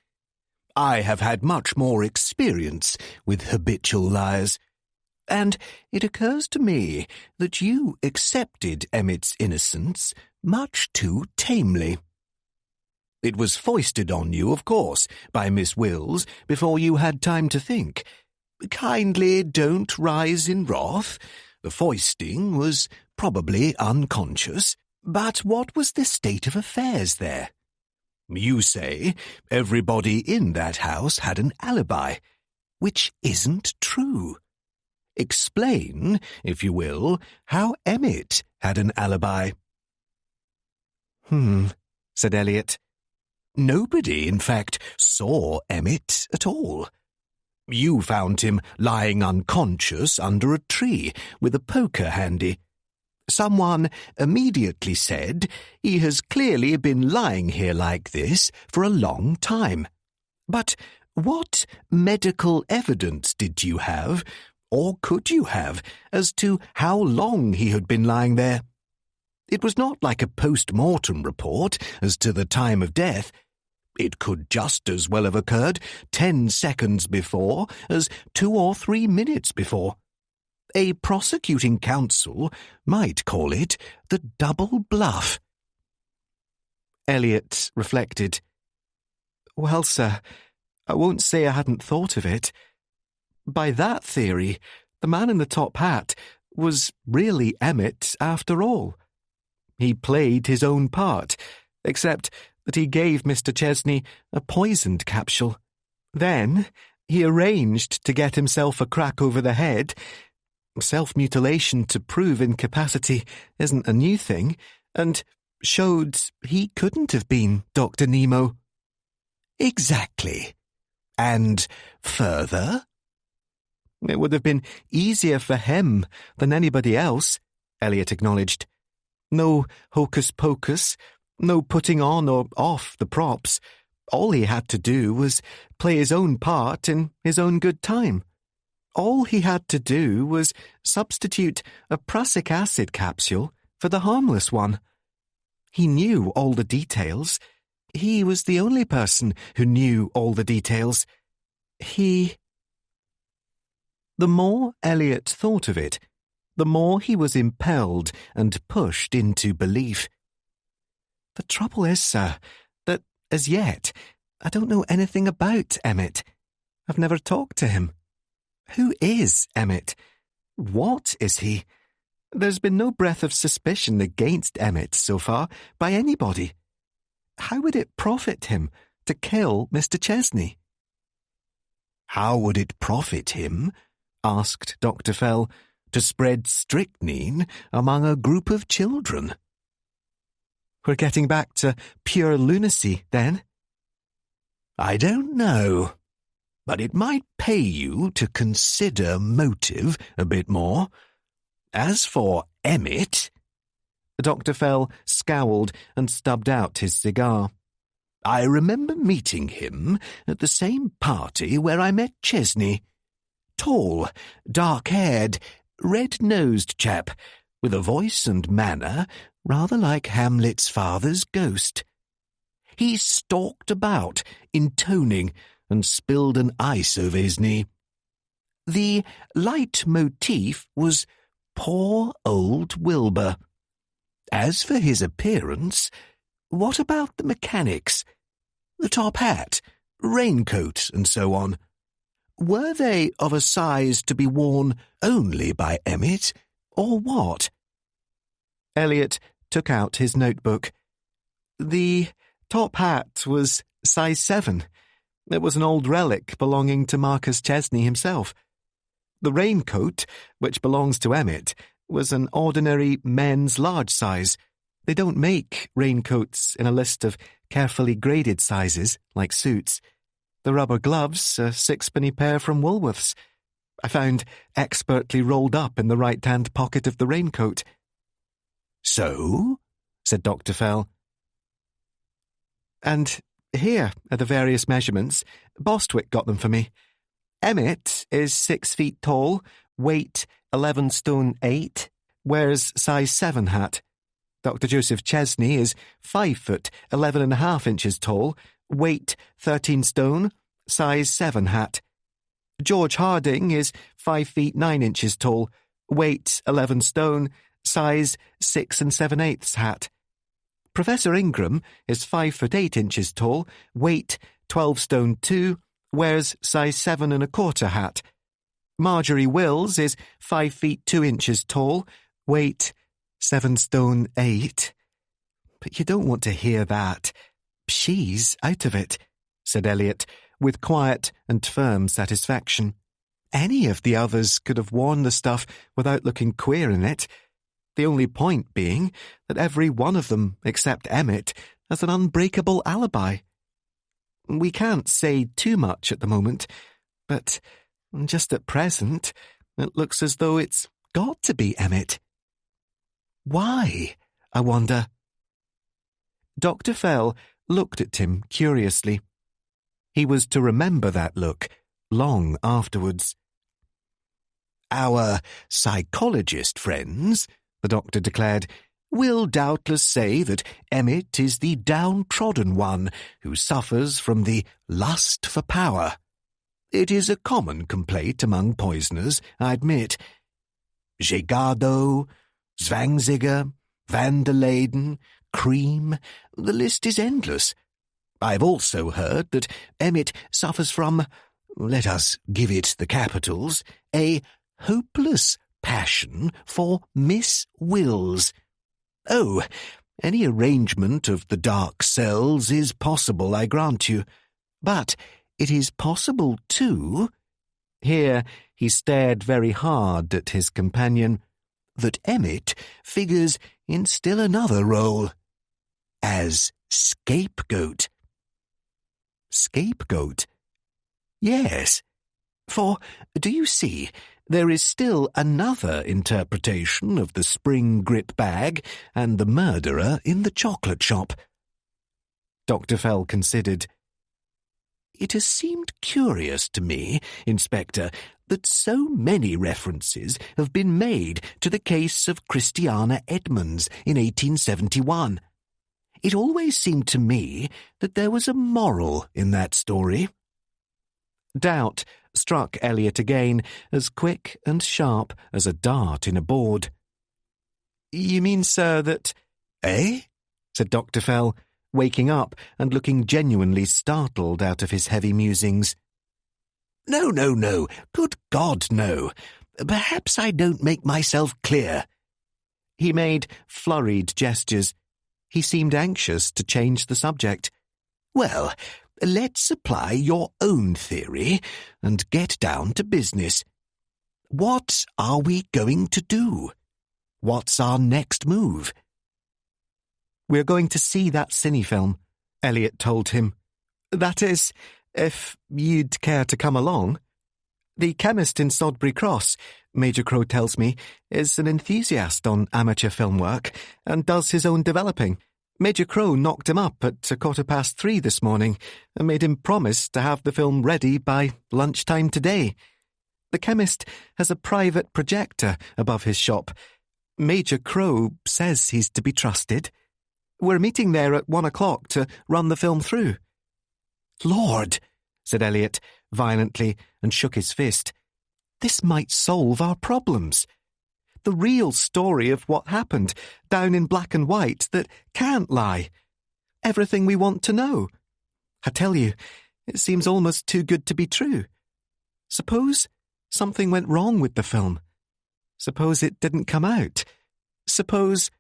C: I have had much more experience with habitual liars, and it occurs to me that you accepted Emmett's innocence much too tamely. It was foisted on you, of course, by Miss Wills before you had time to think. Kindly don't rise in wrath. The foisting was probably unconscious, but what was the state of affairs there? You say everybody in that house had an alibi, which isn't true. Explain, if you will, how Emmett had an alibi."
B: Said Eliot.
C: "Nobody, in fact, saw Emmett at all. You found him lying unconscious under a tree with a poker handy. Someone immediately said, 'He has clearly been lying here like this for a long time.' But what medical evidence did you have, or could you have, as to how long he had been lying there? It was not like a post-mortem report as to the time of death. It could just as well have occurred 10 seconds before as 2 or 3 minutes before. A prosecuting counsel might call it the double bluff."
B: Eliot reflected. "Well, sir, I won't say I hadn't thought of it. By that theory, the man in the top hat was really Emmett after all. He played his own part, except
A: that he gave Mr. Chesney a poisoned capsule. Then he arranged to get himself a crack over the head. Self-mutilation to prove incapacity isn't a new thing, and showed he couldn't have been Dr. Nemo.
C: Exactly. And further?
A: It would have been easier for him than anybody else, Elliot acknowledged. No hocus-pocus, no putting on or off the props. All he had to do was play his own part in his own good time. All he had to do was substitute a prussic acid capsule for the harmless one. He knew all the details. He was the only person who knew all the details. The more Elliot thought of it, the more he was impelled and pushed into belief. The trouble is, sir, that as yet I don't know anything about Emmett. I've never talked to him. Who is Emmett? What is he? There's been no breath of suspicion against Emmett so far by anybody. How would it profit him to kill Mr. Chesney?
C: How would it profit him, asked Dr. Fell, to spread strychnine among a group of children?
A: We're getting back to pure lunacy, then?
C: I don't know, but it might pay you to consider motive a bit more. As for Emmett...
A: Dr. Fell scowled and stubbed out his cigar.
C: I remember meeting him at the same party where I met Chesney. Tall, dark-haired, red-nosed chap, with a voice and manner rather like Hamlet's father's ghost. He stalked about, intoning, and spilled an ice over his knee. The leitmotif was poor old Wilbur. As for his appearance, what about the mechanics? The top hat, raincoat, and so on. Were they of a size to be worn only by Emmett, or what?
A: Elliot took out his notebook. The top hat was size 7. It was an old relic belonging to Marcus Chesney himself. The raincoat, which belongs to Emmett, was an ordinary men's large size. They don't make raincoats in a list of carefully graded sizes, like suits. The rubber gloves, a 6-penny pair from Woolworths. I found expertly rolled up in the right-hand pocket of the raincoat.
C: So? Said Dr. Fell.
A: And here are the various measurements. Bostwick got them for me. Emmett is 6 feet tall, weight 11 stone 8, wears size 7 hat. Dr. Joseph Chesney is 5 foot 11.5 inches tall, weight 13 stone, size 7 hat. George Harding is 5 feet 9 inches tall, weight 11 stone, size 6 7/8 hat. Professor Ingram is 5 foot 8 inches tall, weight 12 stone 2, wears size 7 1/4 hat. Marjorie Wills is 5 feet 2 inches tall, weight 7 stone 8. But you don't want to hear that. She's out of it, said Elliot, with quiet and firm satisfaction. Any of the others could have worn the stuff without looking queer in it. The only point being that every one of them, except Emmett, has an unbreakable alibi. We can't say too much at the moment, but just at present, it looks as though it's got to be Emmett. Why, I wonder? Dr. Fell looked at him curiously. He was to remember that look long afterwards.
C: Our psychologist friends, the doctor declared, will doubtless say that Emmett is the downtrodden one who suffers from the lust for power. It is a common complaint among poisoners, I admit. Gegardo, Zwanziger, Van der Leyden, Cream, the list is endless. I've also heard that Emmett suffers from, let us give it the capitals, a hopeless passion for Miss Wills. Oh, Any arrangement of the dark cells is possible, I grant you. But it is possible, too—"
A: here he stared very hard at his companion—
C: "that Emmett figures in still another role, as scapegoat."
A: "Scapegoat?"
C: "Yes, for, do you see, there is still another interpretation of the spring grip bag and the murderer in the chocolate shop."
A: Dr. Fell considered.
C: "It has seemed curious to me, Inspector, that so many references have been made to the case of Christiana Edmonds in 1871. It always seemed to me that there was a moral in that story."
A: Doubt struck Elliot again, as quick and sharp as a dart in a board. "You mean, sir, that—"
C: "Eh?"
A: said Dr. Fell, waking up and looking genuinely startled out of his heavy musings.
C: No. Good God, no. Perhaps I don't make myself clear."
A: He made flurried gestures. He seemed anxious to change the subject.
C: "Well, let's apply your own theory and get down to business. What are we going to do? What's our next move?"
A: "We're going to see that cine film," Elliot told him. "That is, if you'd care to come along. The chemist in Sodbury Cross, Major Crow tells me, is an enthusiast on amateur film work and does his own developing. Major Crow knocked him up at 3:15 this morning and made him promise to have the film ready by lunchtime today. The chemist has a private projector above his shop. Major Crow says he's to be trusted. We're meeting there at 1:00 to run the film through."
C: "Lord,"
A: said Elliot violently and shook his fist. "This might solve our problems. The real story of what happened down in black and white that can't lie. Everything we want to know. I tell you, it seems almost too good to be true. Suppose something went wrong with the film. Suppose it didn't come out. Suppose—"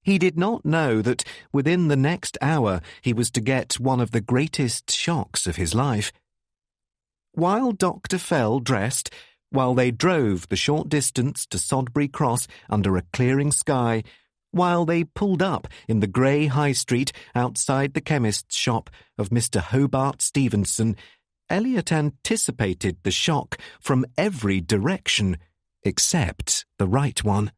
A: He did not know that within the next hour he was to get one of the greatest shocks of his life. While Dr. Fell dressed, while they drove the short distance to Sodbury Cross under a clearing sky, while they pulled up in the grey high street outside the chemist's shop of Mr. Hobart Stevenson, Elliot anticipated the shock from every direction except the right one.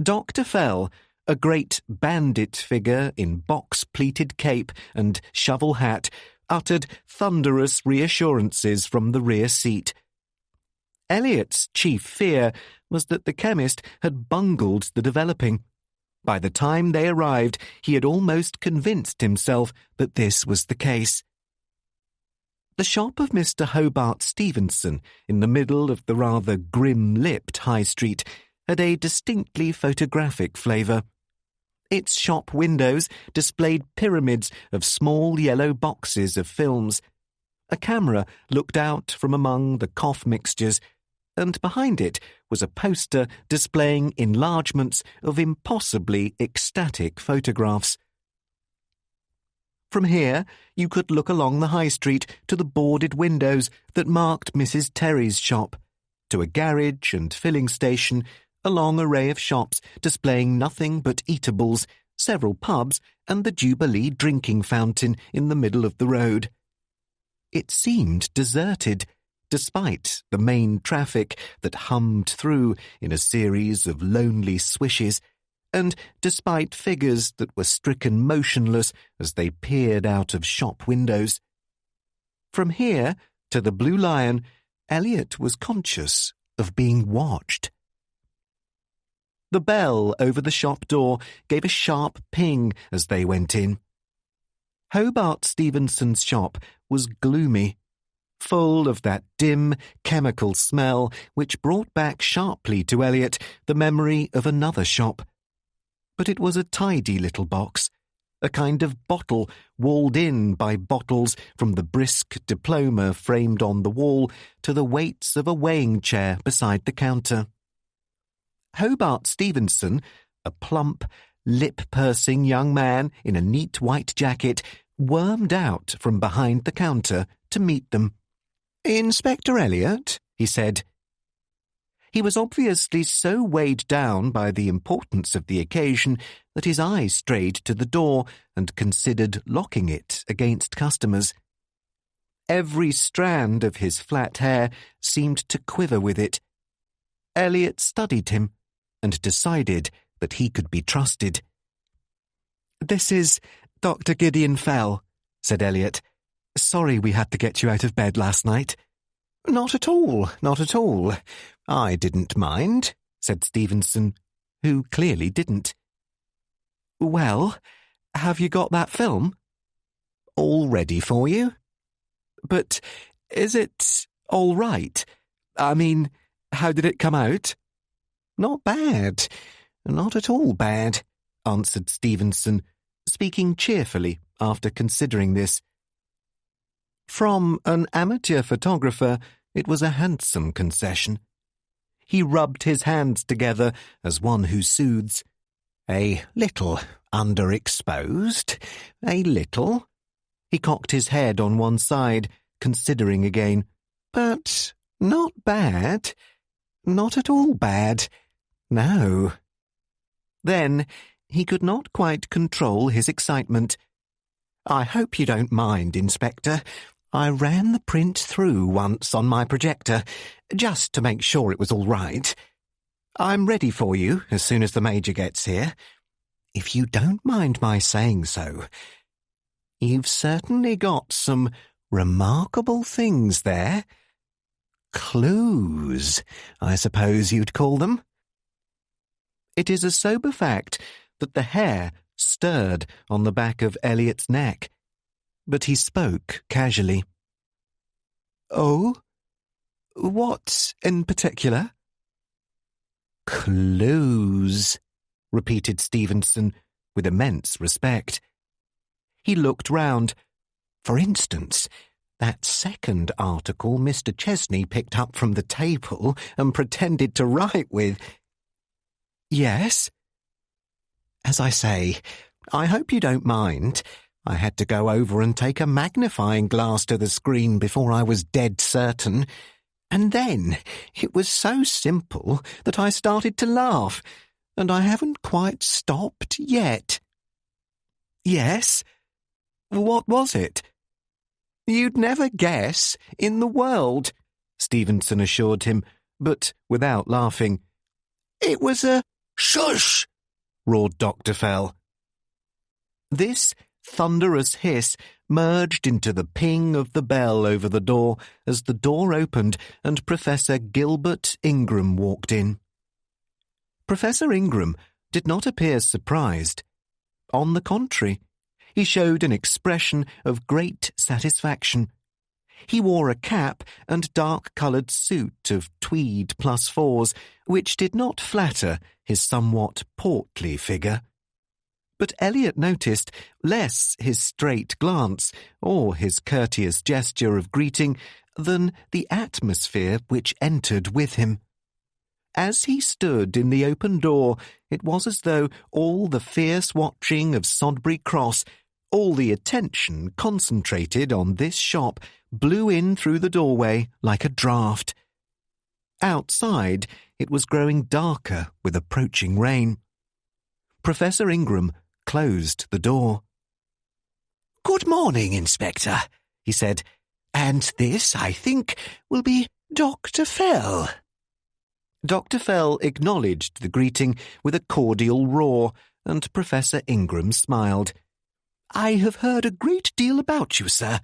A: Dr. Fell, a great bandit figure in box-pleated cape and shovel hat, uttered thunderous reassurances from the rear seat. Elliot's chief fear was that the chemist had bungled the developing. By the time they arrived, he had almost convinced himself that this was the case. The shop of Mr. Hobart Stevenson, in the middle of the rather grim-lipped high street, had a distinctly photographic flavour. Its shop windows displayed pyramids of small yellow boxes of films. A camera looked out from among the cough mixtures, and behind it was a poster displaying enlargements of impossibly ecstatic photographs. From here, you could look along the high street to the boarded windows that marked Mrs. Terry's shop, to a garage and filling station, a long array of shops displaying nothing but eatables, several pubs, and the Jubilee drinking fountain in the middle of the road. It seemed deserted, despite the main traffic that hummed through in a series of lonely swishes, and despite figures that were stricken motionless as they peered out of shop windows. From here to the Blue Lion, Elliot was conscious of being watched. The bell over the shop door gave a sharp ping as they went in. Hobart Stevenson's shop was gloomy, full of that dim chemical smell which brought back sharply to Elliot the memory of another shop. But it was a tidy little box, a kind of bottle walled in by bottles from the brisk diploma framed on the wall to the weights of a weighing chair beside the counter. Hobart Stevenson, a plump, lip-pursing young man in a neat white jacket wormed out from behind the counter to meet them. "Inspector Elliot," he said. He was obviously so weighed down by the importance of the occasion that his eye strayed to the door and considered locking it against customers. Every strand of his flat hair seemed to quiver with it. Elliot studied him and decided that he could be trusted. "This is Dr. Gideon Fell," said Elliot. "Sorry we had to get you out of bed last night." "Not at all, not at all. I didn't mind," said Stevenson, who clearly didn't. "Well, have you got that film?" "All ready for you." "But is it all right? I mean, how did it come out?" "Not bad. Not at all bad," answered Stevenson, speaking cheerfully after considering this. From an amateur photographer, it was a handsome concession. He rubbed his hands together as one who soothes. "A little underexposed, a little." He cocked his head on one side, considering again. "But not bad. Not at all bad. No." Then he could not quite control his excitement. "I hope you don't mind, Inspector. I ran the print through once on my projector, just to make sure it was all right. I'm ready for you as soon as the Major gets here. If you don't mind my saying so. You've certainly got some remarkable things there. Clues, I suppose you'd call them." It is a sober fact that the hair stirred on the back of Elliot's neck, but he spoke casually. "Oh? What in particular?" "Clues," repeated Stevenson with immense respect. He looked round. "For instance, that second article Mr. Chesney picked up from the table and pretended to write with." "Yes?" "As I say, I hope you don't mind. I had to go over and take a magnifying glass to the screen before I was dead certain. And then it was so simple that I started to laugh, and I haven't quite stopped yet." "Yes? What was it?" "You'd never guess in the world," Stevenson assured him, but without laughing. "It was a—" "Shush!" roared Dr. Fell. This thunderous hiss merged into the ping of the bell over the door as the door opened and Professor Gilbert Ingram walked in. Professor Ingram did not appear surprised. On the contrary, he showed an expression of great satisfaction. He wore a cap and dark-coloured suit of tweed +4s, which did not flatter his somewhat portly figure. But Elliot noticed less his straight glance or his courteous gesture of greeting than the atmosphere which entered with him. As he stood in the open door, it was as though all the fierce watching of Sodbury Cross, all the attention concentrated on this shop, blew in through the doorway like a draught. Outside, it was growing darker with approaching rain. Professor Ingram closed the door. "Good morning, Inspector," he said. "And this, I think, will be Dr. Fell." Dr. Fell acknowledged the greeting with a cordial roar, and Professor Ingram smiled. "I have heard a great deal about you, sir,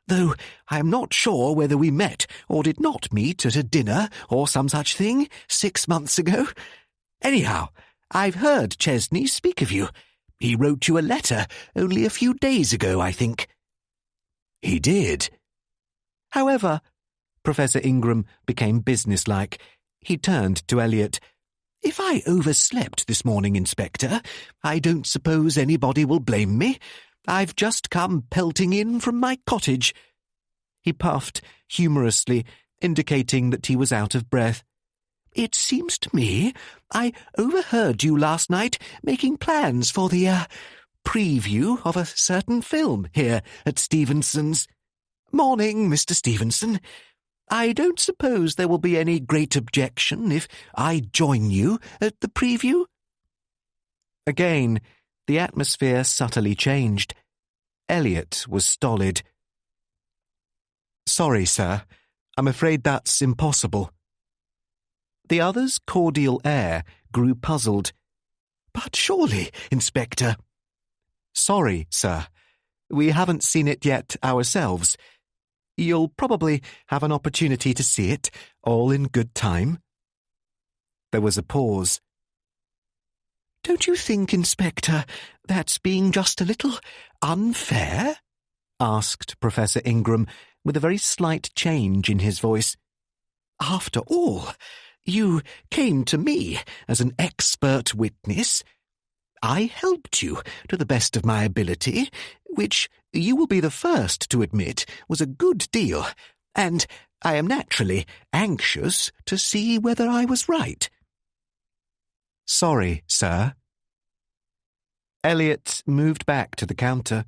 A: though I am not sure whether we met or did not meet at a dinner or some such thing 6 months ago. Anyhow, I've heard Chesney speak of you. He wrote you a letter only a few days ago, I think." "He did." However, Professor Ingram became businesslike. He turned to Elliot. "If I overslept this morning, Inspector, I don't suppose anybody will blame me. I've just come pelting in from my cottage." He puffed humorously, indicating that he was out of breath.
B: It seems to me I overheard you last night making plans for the, preview of a certain film here at Stevenson's. Morning, Mr. Stevenson. I don't suppose there will be any great objection if I join you at the preview?" Again, the atmosphere subtly changed. Elliot was stolid. "Sorry, sir. I'm afraid that's impossible." The other's cordial air grew puzzled. "But surely, Inspector—" "Sorry, sir. We haven't seen it yet ourselves. You'll probably have an opportunity to see it, all in good time." There was a pause. "Don't you think, Inspector, that's being just a little unfair?" asked Professor Ingram, with a very slight change in his voice. "After all, you came to me as an expert witness. I helped you to the best of my ability, which you will be the first to admit was a good deal, and I am naturally anxious to see whether I was right." "Sorry, sir." Elliot moved back to the counter.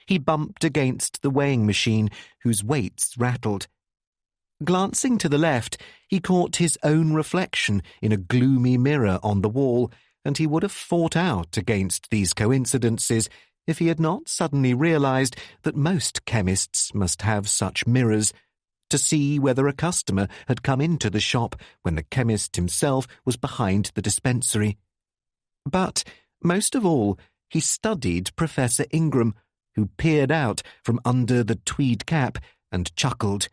B: He bumped against the weighing machine, whose weights rattled. Glancing to the left, he caught his own reflection in a gloomy mirror on the wall, and he would have fought out against these coincidences if he had not suddenly realized that most chemists must have such mirrors, to see whether a customer had come into the shop when the chemist himself was behind the dispensary. But, most of all, he studied Professor Ingram, who peered out from under the tweed cap and chuckled.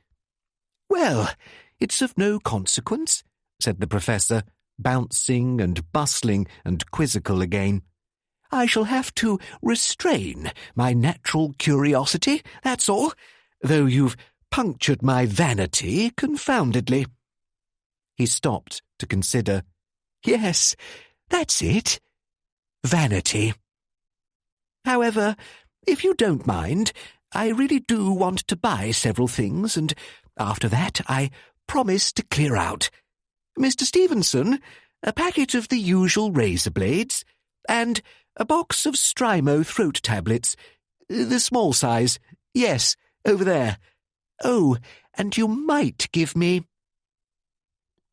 B: "Well, it's of no consequence," said the professor, bouncing and bustling and quizzical again. "I shall have to restrain my natural curiosity, that's all, though you've punctured my vanity confoundedly." He stopped to consider. "Yes, that's it. Vanity. However, if you don't mind, I really do want to buy several things, and after that I promise to clear out. Mr. Stevenson, a packet of the usual razor blades, and a box of Strymo throat tablets, the small size, yes, over there. Oh, and you might give me—"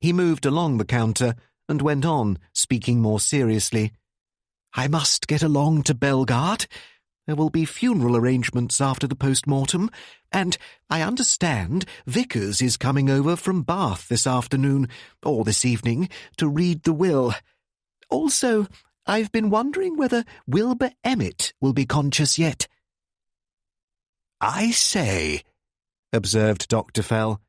B: He moved along the counter and went on, speaking more seriously. "I must get along to Bellegarde. There will be funeral arrangements after the post-mortem, and I understand Vickers is coming over from Bath this afternoon, or this evening, to read the will. Also, I've been wondering whether Wilbur Emmett will be conscious yet." "I say," observed Dr. Fell.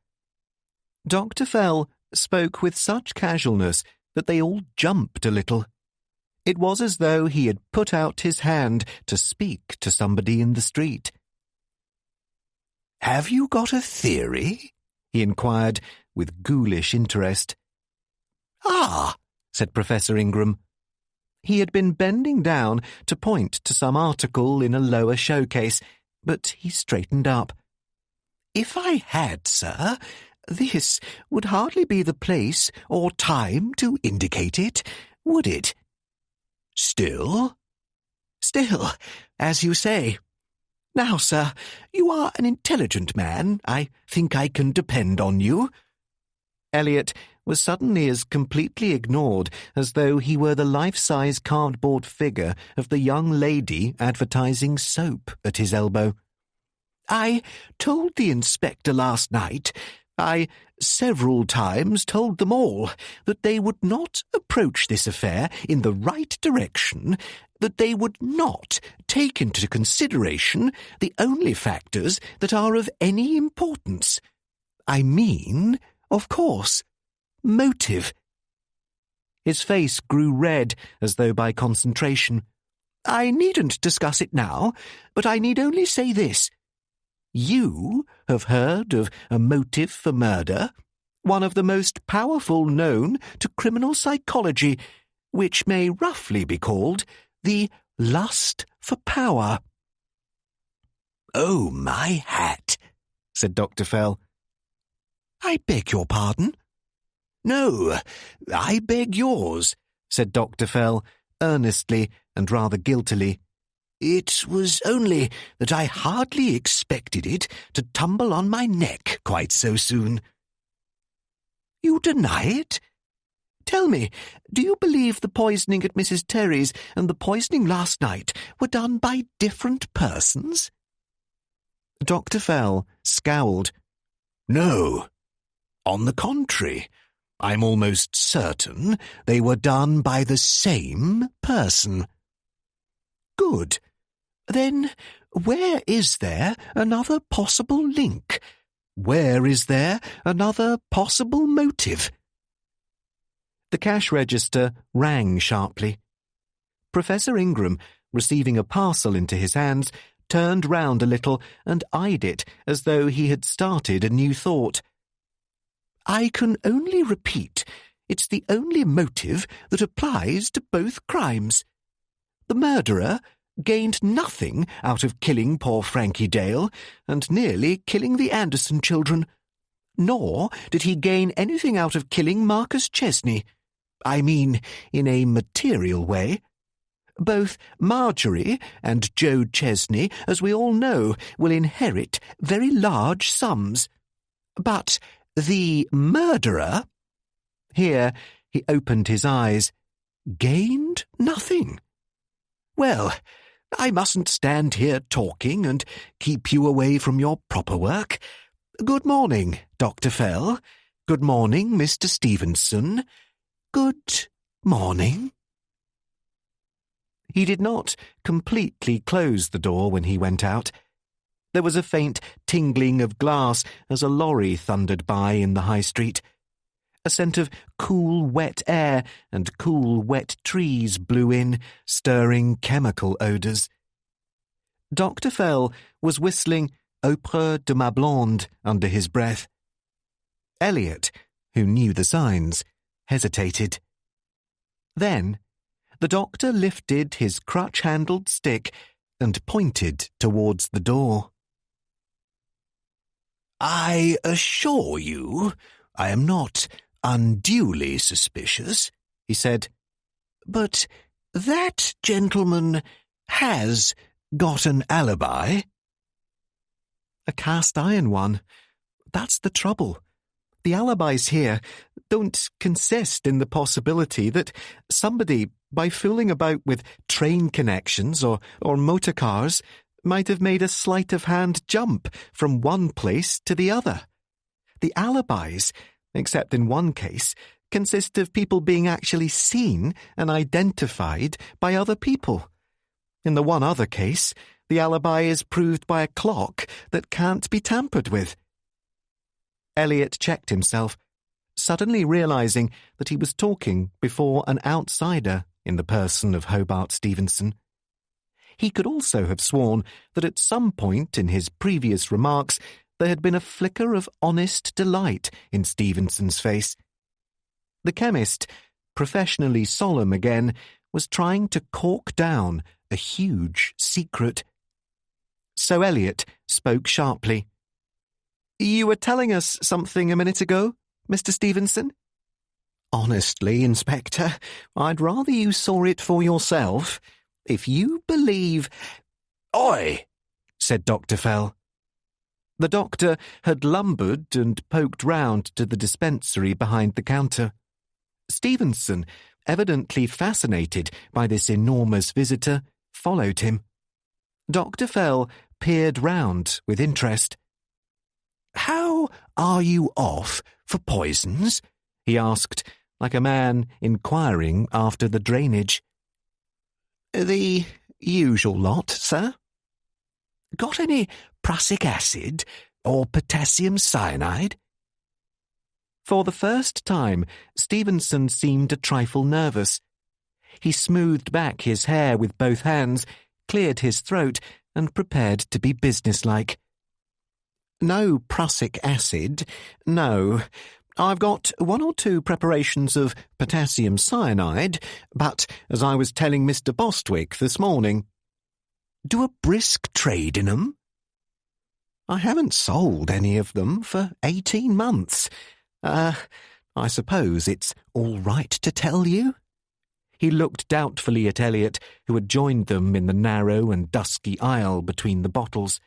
B: Dr. Fell spoke with such casualness that they all jumped a little. It was as though he had put out his hand to speak to somebody in the street. "Have you got a theory?" he inquired with ghoulish interest. "Ah," said Professor Ingram. He had been bending down to point to some article in a lower showcase, but he straightened up. "If I had, sir, this would hardly be the place or time to indicate it, would it? Still, as you say. Now, sir, you are an intelligent man. I think I can depend on you." Elliot was suddenly as completely ignored as though he were the life-size cardboard figure of the young lady advertising soap at his elbow. "I told the inspector last night, I several times told them all, that they would not approach this affair in the right direction, that they would not take into consideration the only factors that are of any importance. I mean, of course, motive." His face grew red as though by concentration. "I needn't discuss it now, but I need only say this. You have heard of a motive for murder, one of the most powerful known to criminal psychology, which may roughly be called the lust for power." "Oh, my hat," said Dr. Fell. "I beg your pardon?"
C: No, I beg yours, said Dr. Fell, earnestly and rather guiltily. It was only that I hardly expected it to tumble on my neck quite so soon. You deny it? Tell me, do you believe the poisoning at Mrs. Terry's and the poisoning last night were done by different persons?
B: Dr. Fell scowled.
C: No. On the contrary, I'm almost certain they were done by the same person. Good. Then where is there another possible link? Where is there another possible motive?
B: The cash register rang sharply. Professor Ingram, receiving a parcel into his hands, turned round a little and eyed it as though he had started a new thought.
C: I can only repeat, it's the only motive that applies to both crimes. The murderer gained nothing out of killing poor Frankie Dale and nearly killing the Anderson children, nor did he gain anything out of killing Marcus Chesney. I mean, in a material way. Both Marjorie and Joe Chesney, as we all know, will inherit very large sums. But the murderer,
B: here he opened his eyes,
C: gained nothing. Well, I mustn't stand here talking and keep you away from your proper work. Good morning, Dr. Fell. Good morning, Mr. Stevenson. Good morning.
B: He did not completely close the door when he went out. There was a faint tingling of glass as a lorry thundered by in the high street. A scent of cool, wet air and cool, wet trees blew in, stirring chemical odours. Dr. Fell was whistling Auprès de ma blonde under his breath. Elliot, who knew the signs, hesitated. Then the doctor lifted his crutch-handled stick and pointed towards the door. I assure you I am not unduly suspicious, he said, but that gentleman has got an alibi. A cast-iron one. That's the trouble. The alibis here don't consist in the possibility that somebody, by fooling about with train connections or motor cars, might have made a sleight-of-hand jump from one place to the other. The alibis, except in one case, consist of people being actually seen and identified by other people. In the one other case, the alibi is proved by a clock that can't be tampered with. Elliot checked himself, suddenly realising that he was talking before an outsider in the person of Hobart Stevenson. He could also have sworn that at some point in his previous remarks there had been a flicker of honest delight in Stevenson's face. The chemist, professionally solemn again, was trying to cork down a huge secret. So Elliot spoke sharply. You were telling us something a minute ago, Mr. Stevenson?
C: Honestly, Inspector, I'd rather you saw it for yourself. If you believe... Oi! said Dr. Fell.
B: The doctor had lumbered and poked round to the dispensary behind the counter. Stevenson, evidently fascinated by this enormous visitor, followed him. Dr. Fell peered round with interest.
C: How are you off for poisons? He asked, like a man inquiring after the drainage. The usual lot, sir. Got any prussic acid or potassium cyanide?
B: For the first time, Stevenson seemed a trifle nervous. He smoothed back his hair with both hands, cleared his throat, and prepared to be businesslike. No prussic acid, no. I've got 1 or 2 preparations of potassium cyanide, but, as I was telling Mr. Bostwick this morning...
C: Do a brisk trade in 'em?
B: I haven't sold any of them for 18 months. I I suppose it's all right to tell you?" He looked doubtfully at Elliot, who had joined them in the narrow and dusky aisle between the bottles.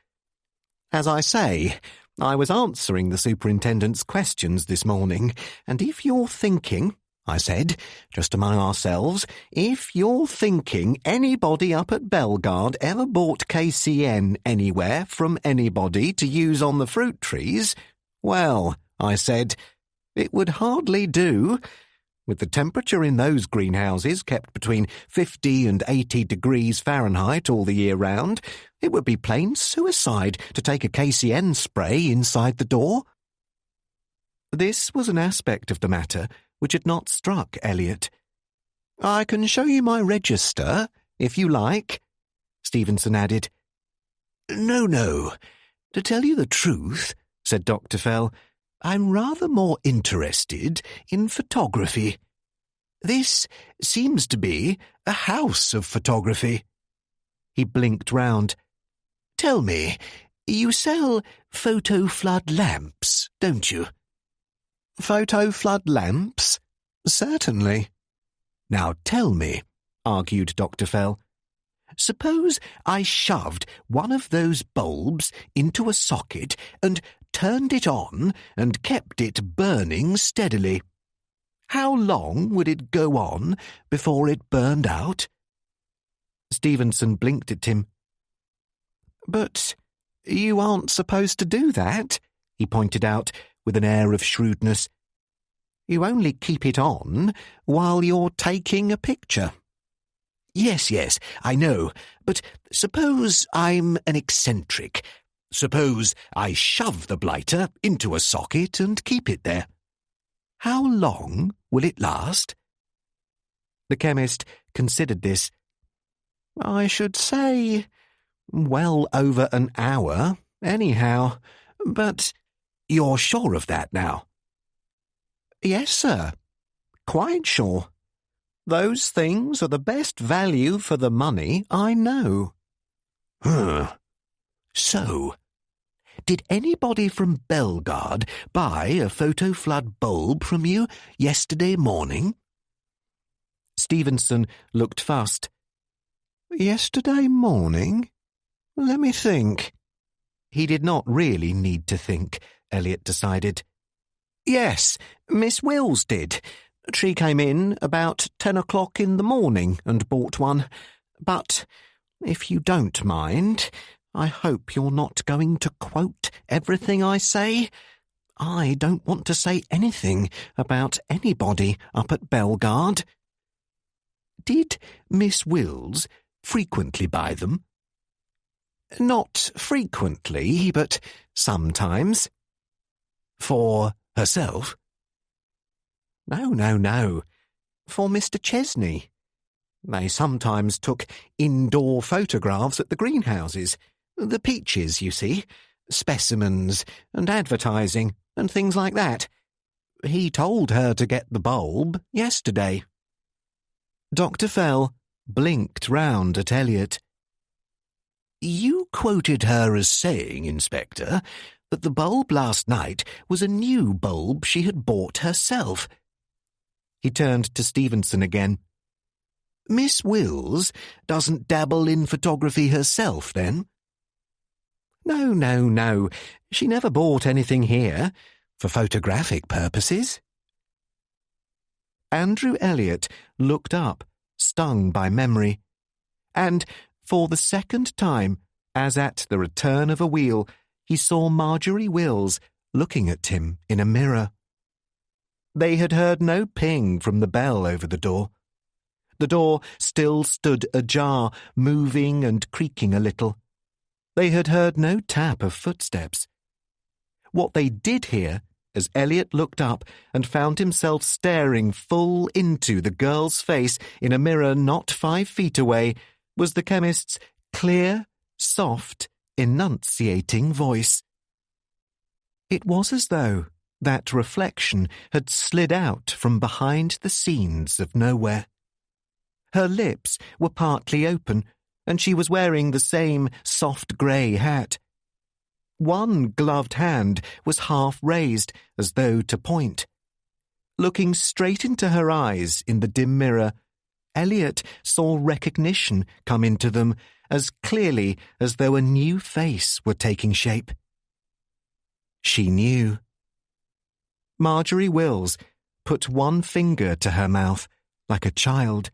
B: "As I say, I was answering the superintendent's questions this morning, and if you're thinking," I said, just among ourselves, "if you're thinking anybody up at Bellegarde ever bought KCN anywhere from anybody to use on the fruit trees, well," I said, "it would hardly do. With the temperature in those greenhouses kept between 50 and 80 degrees Fahrenheit all the year round, it would be plain suicide to take a KCN spray inside the door." This was an aspect of the matter which had not struck Elliot. "I can show you my register, if you like," Stevenson added. No. To tell you the truth," said Dr. Fell, "I'm rather more interested in photography. This seems to be a house of photography." He blinked round. "Tell me, you sell photo-flood lamps, don't you?" "Photo-flood lamps? Certainly." "Now tell me," argued Dr. Fell, "suppose I shoved one of those bulbs into a socket and turned it on and kept it burning steadily. How long would it go on before it burned out?" Stevenson blinked at him. "But you aren't supposed to do that," he pointed out with an air of shrewdness. "You only keep it on while you're taking a picture." Yes, I know, but suppose I'm an eccentric. Suppose I shove the blighter into a socket and keep it there. How long will it last?" The chemist considered this. "I should say well over an hour, anyhow. But you're sure of that now?" "Yes, sir. Quite sure. Those things are the best value for the money I know." So, did anybody from Bellegarde buy a photo-flood bulb from you yesterday morning?" Stevenson looked fussed. "Yesterday morning? Let me think." He did not really need to think, Elliot decided. "Yes, Miss Wills did. She came in about 10 o'clock in the morning and bought one. But, if you don't mind, I hope you're not going to quote everything I say. I don't want to say anything about anybody up at Bellegarde." "Did Miss Wills frequently buy them?" "Not frequently, but sometimes." "For herself?" No. For Mr. Chesney. They sometimes took indoor photographs at the greenhouses. The peaches, you see. Specimens and advertising and things like that. He told her to get the bulb yesterday." Dr. Fell blinked round at Elliot. "You quoted her as saying, Inspector, that the bulb last night was a new bulb she had bought herself." He turned to Stevenson again. "Miss Wills doesn't dabble in photography herself, then?" No. She never bought anything here for photographic purposes." Andrew Elliot looked up, stung by memory, and, for the second time, as at the return of a wheel, he saw Marjorie Wills looking at him in a mirror. They had heard no ping from the bell over the door. The door still stood ajar, moving and creaking a little. They had heard no tap of footsteps. What they did hear, as Elliot looked up and found himself staring full into the girl's face in a mirror not 5 feet away, was the chemist's clear, soft, enunciating voice. It was as though that reflection had slid out from behind the scenes of nowhere. Her lips were partly open, and she was wearing the same soft grey hat. One gloved hand was half raised, as though to point.
A: Looking straight into her eyes in the dim mirror, Elliot saw recognition come into them as clearly as though a new face were taking shape. She knew. Marjorie Wills put one finger to her mouth like a child.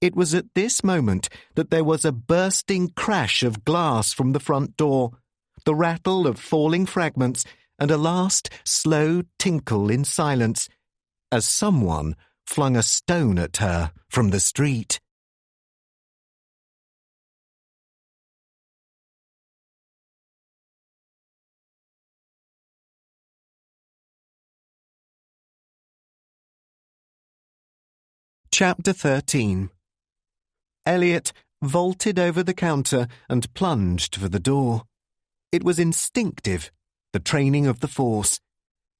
A: It was at this moment that there was a bursting crash of glass from the front door, the rattle of falling fragments, and a last slow tinkle in silence as someone flung a stone at her from the street. Chapter 13. Elliot vaulted over the counter and plunged for the door. It was instinctive, the training of the force,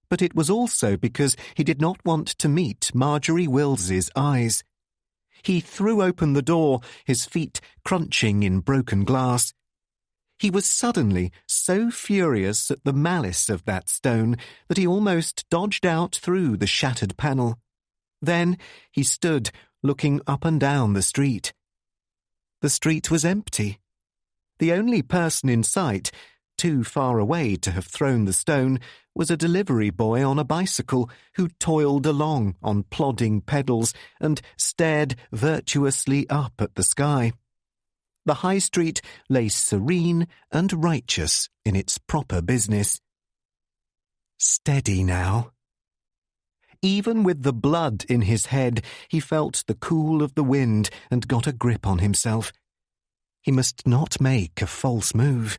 A: but it was also because he did not want to meet Marjorie Wills's eyes. He threw open the door, his feet crunching in broken glass. He was suddenly so furious at the malice of that stone that he almost dodged out through the shattered panel. Then he stood looking up and down the street. The street was empty. The only person in sight, too far away to have thrown the stone, was a delivery boy on a bicycle who toiled along on plodding pedals and stared virtuously up at the sky. The high street lay serene and righteous in its proper business. Steady now. Even with the blood in his head, he felt the cool of the wind and got a grip on himself. He must not make a false move.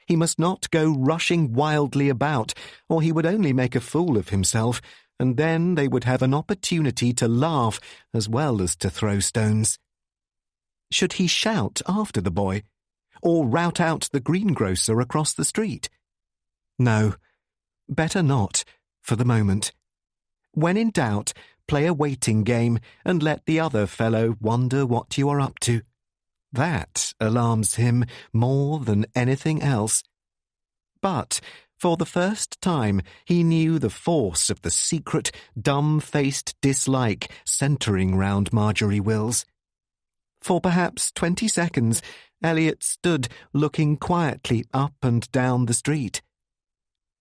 A: He must not go rushing wildly about, or he would only make a fool of himself, and then they would have an opportunity to laugh as well as to throw stones. Should he shout after the boy, or rout out the greengrocer across the street? No, better not, for the moment. When in doubt, play a waiting game and let the other fellow wonder what you are up to. That alarms him more than anything else. But for the first time he knew the force of the secret, dumb-faced dislike centering round Marjorie Wills. For perhaps 20 seconds, Elliot stood looking quietly up and down the street.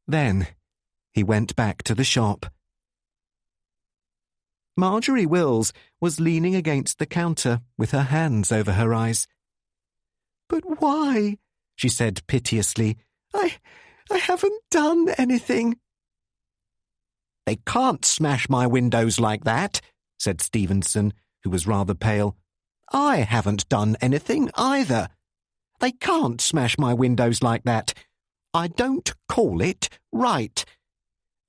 A: Then he went back to the shop. Marjorie Wills was leaning against the counter with her hands over her eyes. "But why?" she said piteously. I haven't done anything." "They can't smash my windows like that," said Stevenson, who was rather pale. "I haven't done anything either. They can't smash my windows like that. I don't call it right.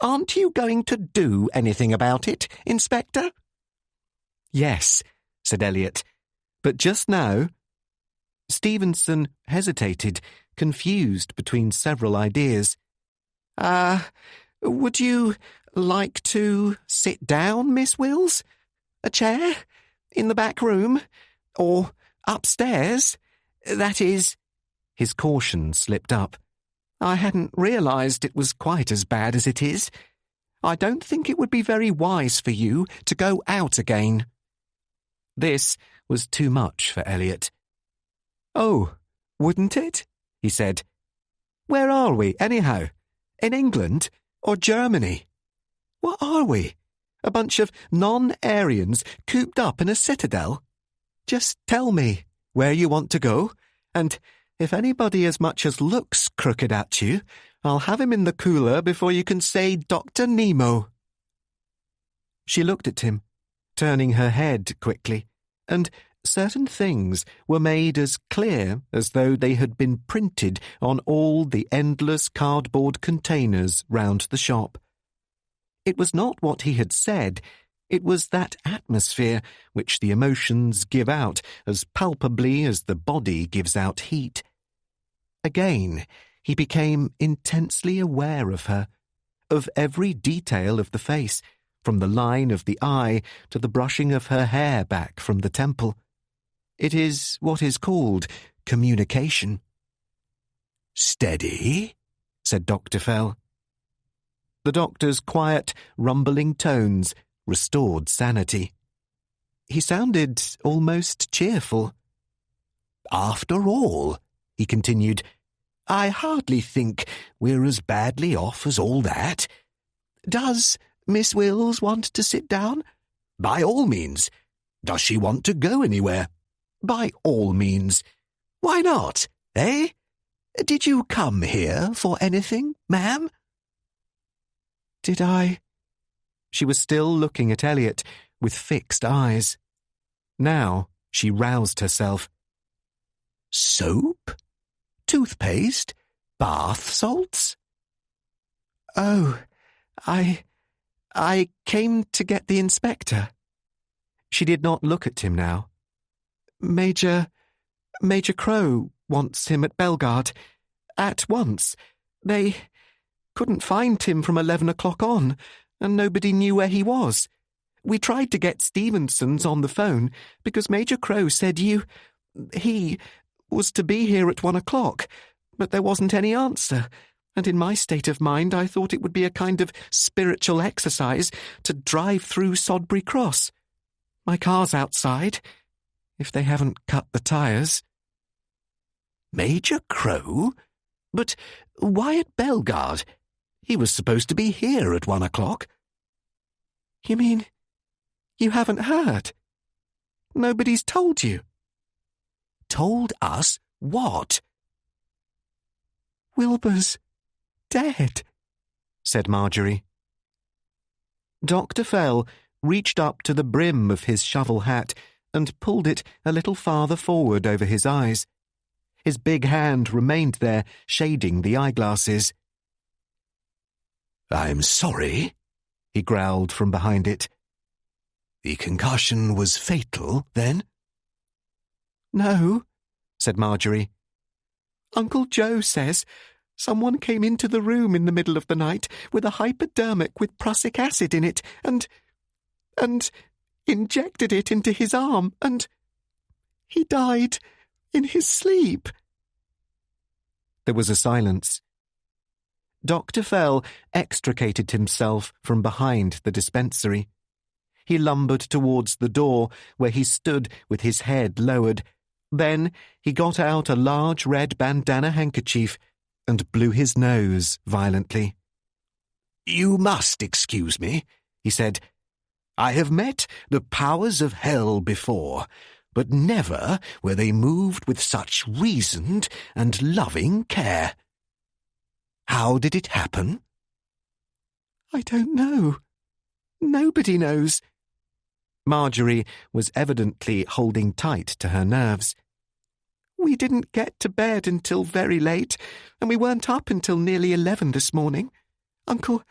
A: Aren't you going to do anything about it, Inspector?" "Yes," said Elliot, "but just now—" Stevenson hesitated, confused between several ideas. Would you like to sit down, Miss Wills? A chair? In the back room? Or upstairs? That is—" His caution slipped up. "I hadn't realised it was quite as bad as it is. I don't think it would be very wise for you to go out again." This was too much for Elliot. "Oh, wouldn't it?" he said. "Where are we, anyhow? In England or Germany? What are we? A bunch of non-Aryans cooped up in a citadel? Just tell me where you want to go, and if anybody as much as looks crooked at you, I'll have him in the cooler before you can say Dr. Nemo." She looked at him, turning her head quickly, and certain things were made as clear as though they had been printed on all the endless cardboard containers round the shop. It was not what he had said, it was that atmosphere which the emotions give out as palpably as the body gives out heat. Again, he became intensely aware of her, of every detail of the face, from the line of the eye to the brushing of her hair back from the temple. It is what is called communication. "Steady," said Dr. Fell. The doctor's quiet, rumbling tones restored sanity. He sounded almost cheerful.
C: "After all," he continued, "I hardly think we're as badly off as all that. Does Miss Wills want to sit down? By all means. Does she want to go anywhere? By all means. Why not, eh? Did you come here for anything, ma'am?"
A: Did I? She was still looking at Elliot with fixed eyes. Now she roused herself.
C: "Soap? Toothpaste? Bath salts?"
A: "Oh, I came to get the inspector." She did not look at him now. Major Crow wants him at Bellegarde. At once. They couldn't find him from 11 o'clock on, and nobody knew where he was. We tried to get Stevenson's on the phone, because Major Crow said he was to be here at 1 o'clock, but there wasn't any answer, and in my state of mind I thought it would be a kind of spiritual exercise to drive through Sodbury Cross. My car's outside, if they haven't cut the tyres."
C: "Major Crow? But why at Bellegarde? He was supposed to be here at 1 o'clock.
A: "You mean you haven't heard? Nobody's told you?"
C: "Told us what?"
A: "Wilbur's dead," said Marjorie. Dr. Fell reached up to the brim of his shovel hat and pulled it a little farther forward over his eyes. His big hand remained there, shading the eyeglasses.
C: "I'm sorry," he growled from behind it. "The concussion was fatal, then?"
A: "No," said Marjorie. "Uncle Joe says someone came into the room in the middle of the night with a hypodermic with prussic acid in it and injected it into his arm, and he died in his sleep." There was a silence. Dr. Fell extricated himself from behind the dispensary. He lumbered towards the door, where he stood with his head lowered. Then he got out a large red bandana handkerchief and blew his nose violently.
C: "You must excuse me," he said. "I have met the powers of hell before, but never were they moved with such reasoned and loving care. How did it happen?"
A: "I don't know. Nobody knows." Marjorie was evidently holding tight to her nerves. "We didn't get to bed until very late, and we weren't up until nearly 11 this morning. Uncle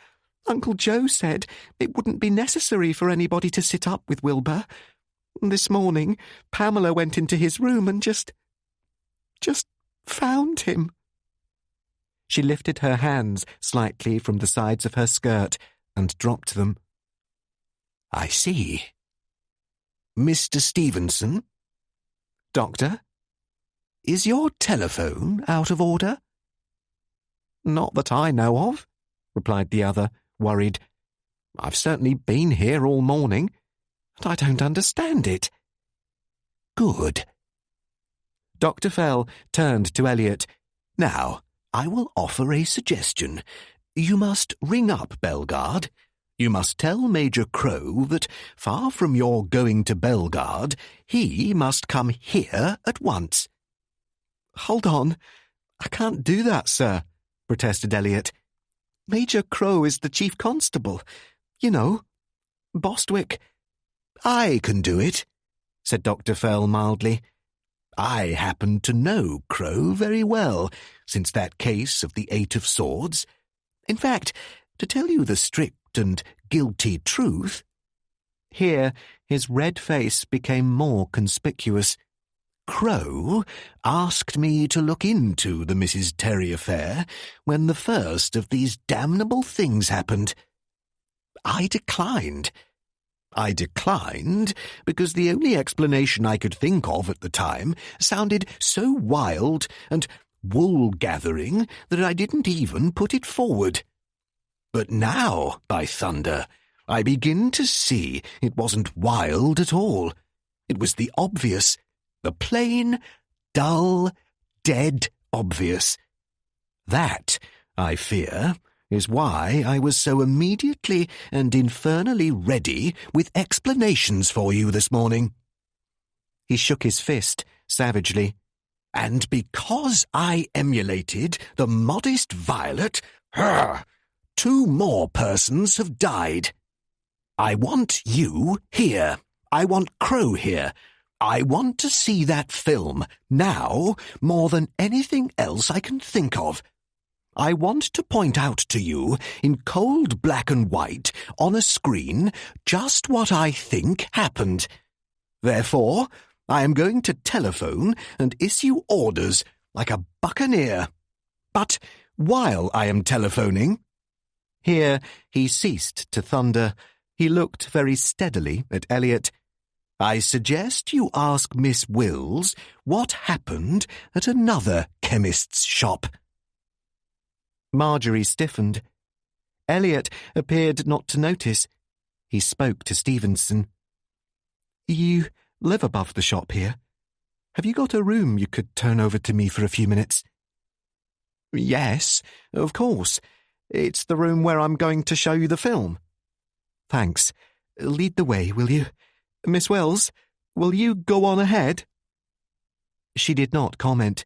A: Joe said it wouldn't be necessary for anybody to sit up with Wilbur. This morning, Pamela went into his room and just found him." She lifted her hands slightly from the sides of her skirt and dropped them.
C: "I see. Mr. Stevenson?"
A: "Doctor?"
C: "Is your telephone out of order?"
A: "Not that I know of," replied the other, worried. "I've certainly been here all morning, and I don't understand it."
C: "Good."
A: Dr. Fell turned to Elliot.
C: "Now, I will offer a suggestion. You must ring up Bellegarde. You must tell Major Crow that, far from your going to Bellegarde, he must come here at once."
A: "Hold on. I can't do that, sir," protested Elliot. "Major Crow is the chief constable. You know, Bostwick."
C: "I can do it," said Dr. Fell mildly. "I happen to know Crow very well, since that case of the 8 of Swords. In fact, to tell you the strict and guilty truth—"
A: Here his red face became more conspicuous.
C: "Crow asked me to look into the Mrs. Terry affair when the first of these damnable things happened. I declined. I declined because the only explanation I could think of at the time sounded so wild and wool-gathering that I didn't even put it forward. But now, by thunder, I begin to see it wasn't wild at all. It was the obvious, the plain, dull, dead obvious. That, I fear, is why I was so immediately and infernally ready with explanations for you this morning.
B: He shook his fist savagely.
C: And because I emulated the modest Violet, 2 more persons have died. I want you here. I want Crow here. I want to see that film now more than anything else I can think of. I want to point out to you in cold black and white on a screen just what I think happened. Therefore, I am going to telephone and issue orders like a buccaneer. But while I am telephoning—"
B: Here he ceased to thunder. He looked very steadily at Elliot.
C: "I suggest you ask Miss Wills what happened at another chemist's shop."
B: Marjorie stiffened. Elliot appeared not to notice. He spoke to Stevenson. "You live above the shop here. Have you got a room you could turn over to me for a few minutes?"
A: "Yes, of course. It's the room where I'm going to show you the film."
B: "Thanks. Lead the way, will you? Miss Wells, will you go on ahead?" She did not comment.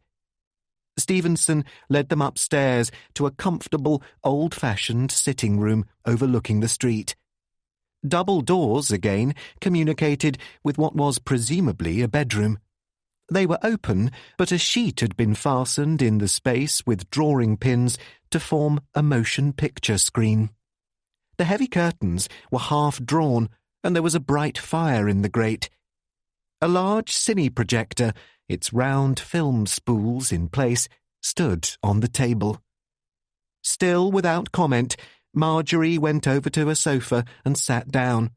B: Stevenson led them upstairs to a comfortable, old-fashioned sitting room overlooking the street. Double doors again communicated with what was presumably a bedroom. They were open, but a sheet had been fastened in the space with drawing pins to form a motion picture screen. The heavy curtains were half drawn, and there was a bright fire in the grate. A large cine projector, its round film spools in place, stood on the table. Still without comment, Marjorie went over to a sofa and sat down.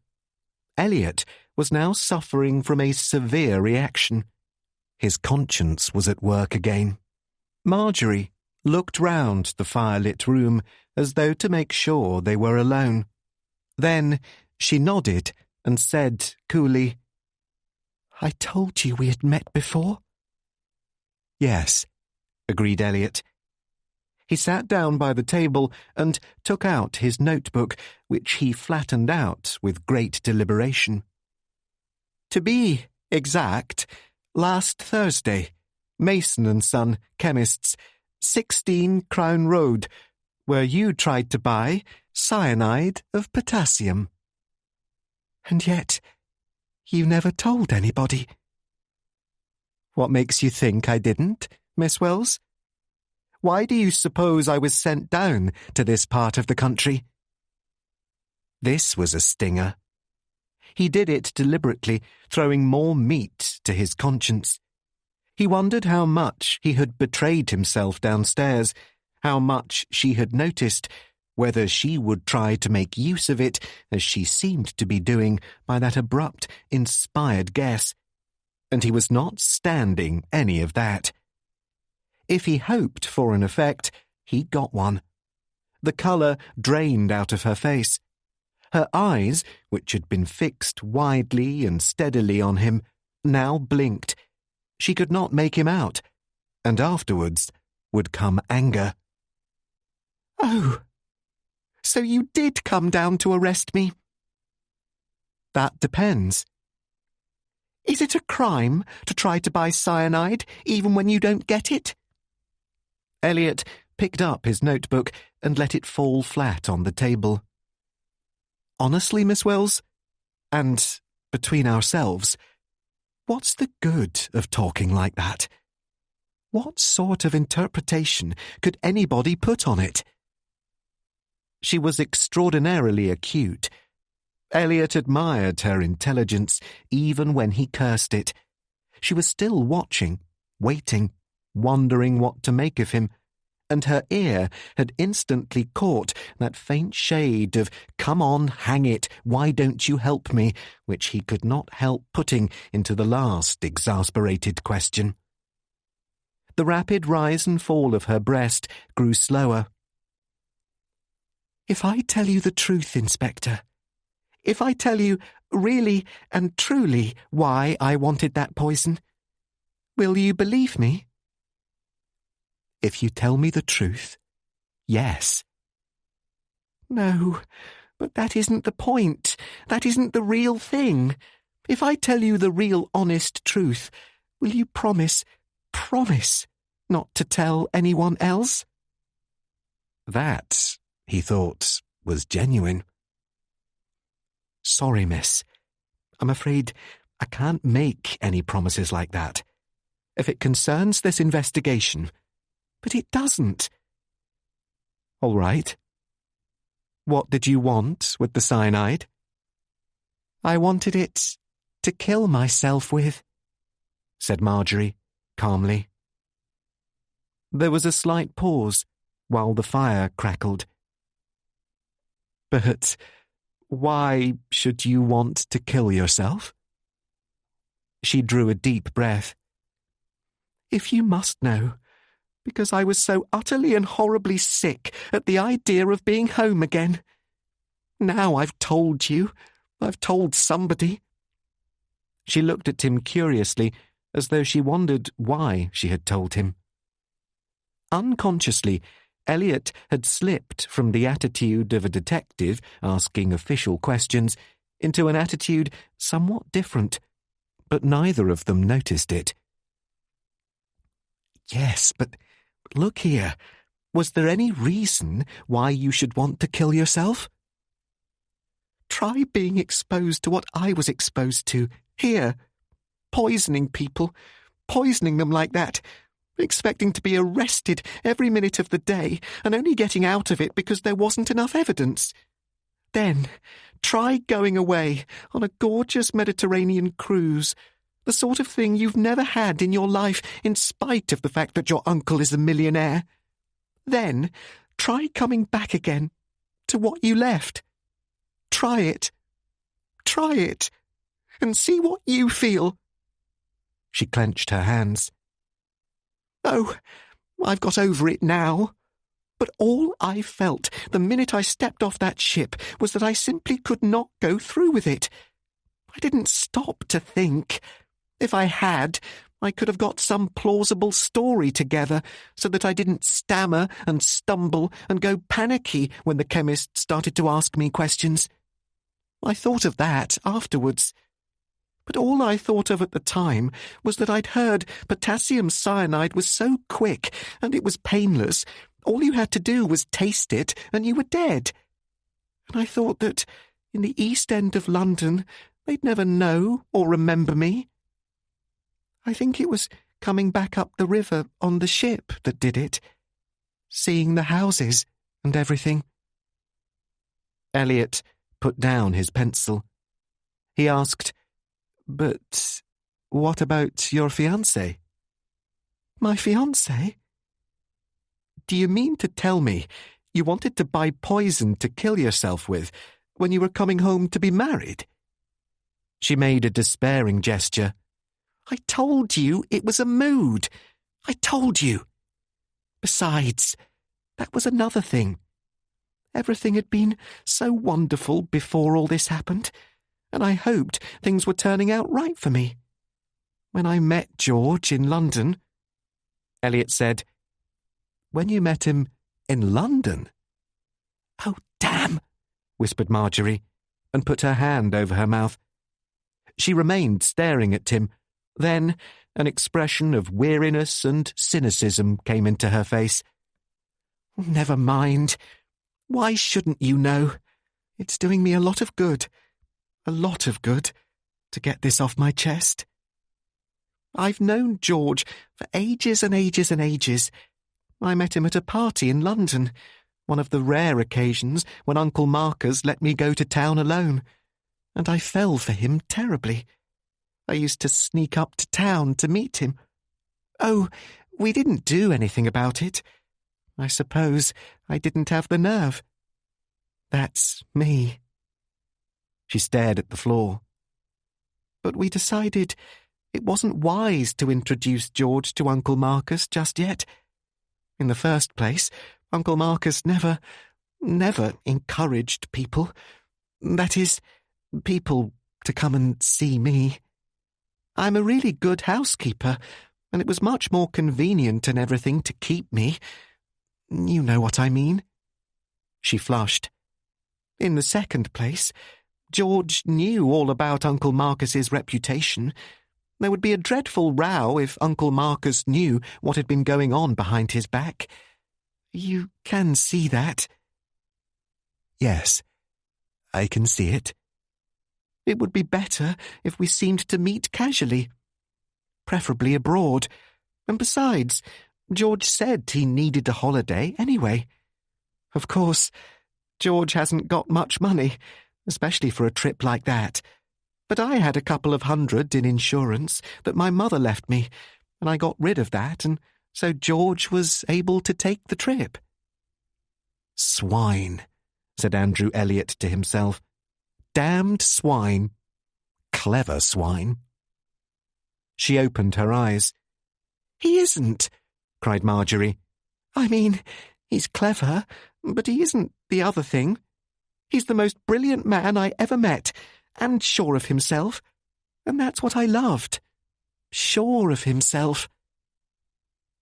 B: Elliot was now suffering from a severe reaction. His conscience was at work again. Marjorie looked round the firelit room as though to make sure they were alone. Then she nodded and said coolly, "I told you we had met before." "Yes," agreed Elliot. He sat down by the table and took out his notebook, which he flattened out with great deliberation. "To be exact, last Thursday, Mason and Son, chemists, 16 Crown Road, where you tried to buy cyanide of potassium. And yet, you never told anybody." "What makes you think I didn't, Miss Wells? Why do you suppose I was sent down to this part of the country?" This was a stinger. He did it deliberately, throwing more meat to his conscience. He wondered how much he had betrayed himself downstairs, how much she had noticed, whether she would try to make use of it, as she seemed to be doing by that abrupt, inspired guess. And he was not standing any of that. If he hoped for an effect, he got one. The colour drained out of her face. Her eyes, which had been fixed widely and steadily on him, now blinked. She could not make him out, and afterwards would come anger. "Oh, so you did come down to arrest me?" "That depends." "Is it a crime to try to buy cyanide even when you don't get it?" Elliot picked up his notebook and let it fall flat on the table. "Honestly, Miss Wells, and between ourselves, what's the good of talking like that? What sort of interpretation could anybody put on it?" She was extraordinarily acute. Elliot admired her intelligence even when he cursed it. She was still watching, waiting, wondering what to make of him, and her ear had instantly caught that faint shade of "Come on, hang it, why don't you help me?" which he could not help putting into the last exasperated question. The rapid rise and fall of her breast grew slower. If I tell you the truth, Inspector, if I tell you really and truly why I wanted that poison, will you believe me? If you tell me the truth, yes. No, but that isn't the point. That isn't the real thing. If I tell you the real honest truth, will you promise not to tell anyone else? That, he thought, was genuine. Sorry, miss. I'm afraid I can't make any promises like that. If it concerns this investigation. But it doesn't. All right. What did you want with the cyanide? I wanted it to kill myself with, said Marjorie calmly. There was a slight pause while the fire crackled. But why should you want to kill yourself? She drew a deep breath. If you must know, because I was so utterly and horribly sick at the idea of being home again. Now I've told you. I've told somebody. She looked at him curiously, as though she wondered why she had told him. Unconsciously, Elliot had slipped from the attitude of a detective asking official questions into an attitude somewhat different, but neither of them noticed it. Yes, but look here. Was there any reason why you should want to kill yourself? Try being exposed to what I was exposed to here. Poisoning people. Poisoning them like that. Expecting to be arrested every minute of the day and only getting out of it because there wasn't enough evidence. Then, try going away on a gorgeous Mediterranean cruise. The sort of thing you've never had in your life in spite of the fact that your uncle is a millionaire. Then, try coming back again to what you left. Try it. Try it. And see what you feel. She clenched her hands. Oh, I've got over it now. But all I felt the minute I stepped off that ship was that I simply could not go through with it. I didn't stop to think. If I had, I could have got some plausible story together so that I didn't stammer and stumble and go panicky when the chemist started to ask me questions. I thought of that afterwards. But all I thought of at the time was that I'd heard potassium cyanide was so quick and it was painless. All you had to do was taste it and you were dead. And I thought that in the East End of London they'd never know or remember me. I think it was coming back up the river on the ship that did it. Seeing the houses and everything. Elliot put down his pencil. He asked, But what about your fiancé? My fiancé? Do you mean to tell me you wanted to buy poison to kill yourself with when you were coming home to be married? She made a despairing gesture. I told you it was a mood. I told you. Besides, that was another thing. Everything had been so wonderful before all this happened, and I hoped things were turning out right for me. When I met George in London, Elliot said, When you met him in London? Oh, damn, whispered Marjorie, and put her hand over her mouth. She remained staring at him. Then an expression of weariness and cynicism came into her face. Never mind. Why shouldn't you know? It's doing me a lot of good, to get this off my chest. I've known George for ages and ages and ages. I met him at a party in London, one of the rare occasions when Uncle Marcus let me go to town alone, and I fell for him terribly. I used to sneak up to town to meet him. Oh, we didn't do anything about it. I suppose I didn't have the nerve. That's me. She stared at the floor. But we decided it wasn't wise to introduce George to Uncle Marcus just yet. In the first place, Uncle Marcus never... never encouraged people. That is, people to come and see me. I'm a really good housekeeper, and it was much more convenient and everything to keep me. You know what I mean." She flushed. "In the second place, George knew all about Uncle Marcus's reputation. There would be a dreadful row if Uncle Marcus knew what had been going on behind his back. You can see that." "Yes, I can see it." "It would be better if we seemed to meet casually, preferably abroad. And besides, George said he needed a holiday anyway. Of course, George hasn't got much money, especially for a trip like that. But I had a couple of $100 in insurance that my mother left me, and I got rid of that, and so George was able to take the trip." "Swine," said Andrew Elliot to himself. "Damned swine. Clever swine." She opened her eyes. "He isn't," cried Marjorie. "I mean, he's clever, but he isn't the other thing. He's the most brilliant man I ever met, and sure of himself. And that's what I loved. Sure of himself."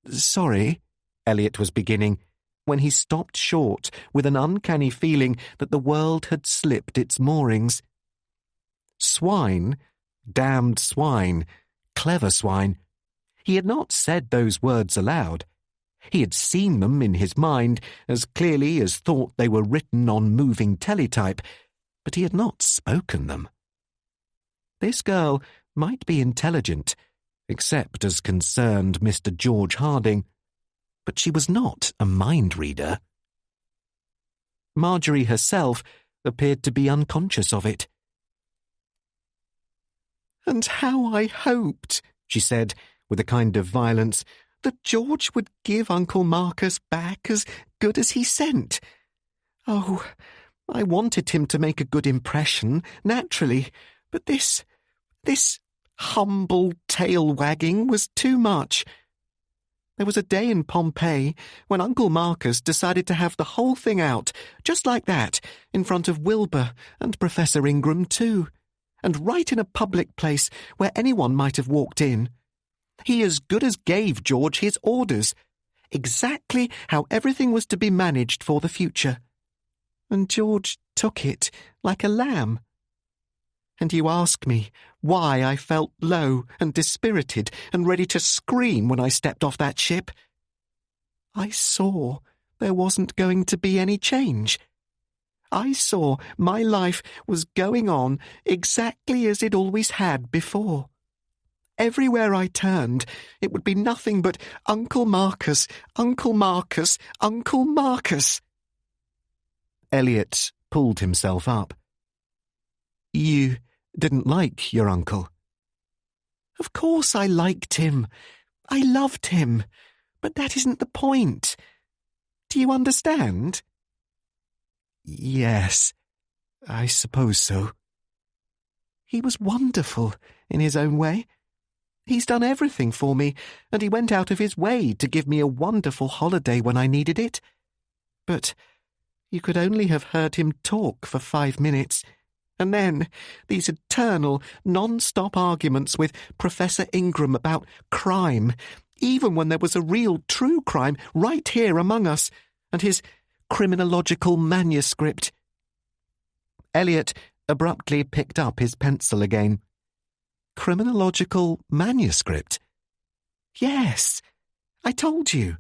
B: "Sorry," Elliot was beginning, when he stopped short with an uncanny feeling that the world had slipped its moorings. Swine, damned swine, clever swine. He had not said those words aloud. He had seen them in his mind as clearly as thought they were written on moving teletype, but he had not spoken them. This girl might be intelligent, except as concerned Mr. George Harding, but she was not a mind reader. Marjorie herself appeared to be unconscious of it. "And how I hoped," she said, with a kind of violence, "that George would give Uncle Marcus back as good as he sent. Oh, I wanted him to make a good impression, naturally, but this humble tail-wagging was too much. There was a day in Pompeii when Uncle Marcus decided to have the whole thing out, just like that, in front of Wilbur and Professor Ingram too, and right in a public place where anyone might have walked in. He as good as gave George his orders, exactly how everything was to be managed for the future. And George took it like a lamb. And you ask me why I felt low and dispirited and ready to scream when I stepped off that ship. I saw there wasn't going to be any change. I saw my life was going on exactly as it always had before. Everywhere I turned, it would be nothing but Uncle Marcus, Uncle Marcus, Uncle Marcus." Elliot pulled himself up. "You didn't like your uncle?" "Of course I liked him. I loved him. But that isn't the point. Do you understand?" "Yes, I suppose so." "He was wonderful in his own way. He's done everything for me, and he went out of his way to give me a wonderful holiday when I needed it. But you could only have heard him talk for 5 minutes, and then these eternal, non-stop arguments with Professor Ingram about crime, even when there was a real true crime right here among us, and his criminological manuscript." Elliot abruptly picked up his pencil again. "Criminological manuscript?" "Yes, I told you.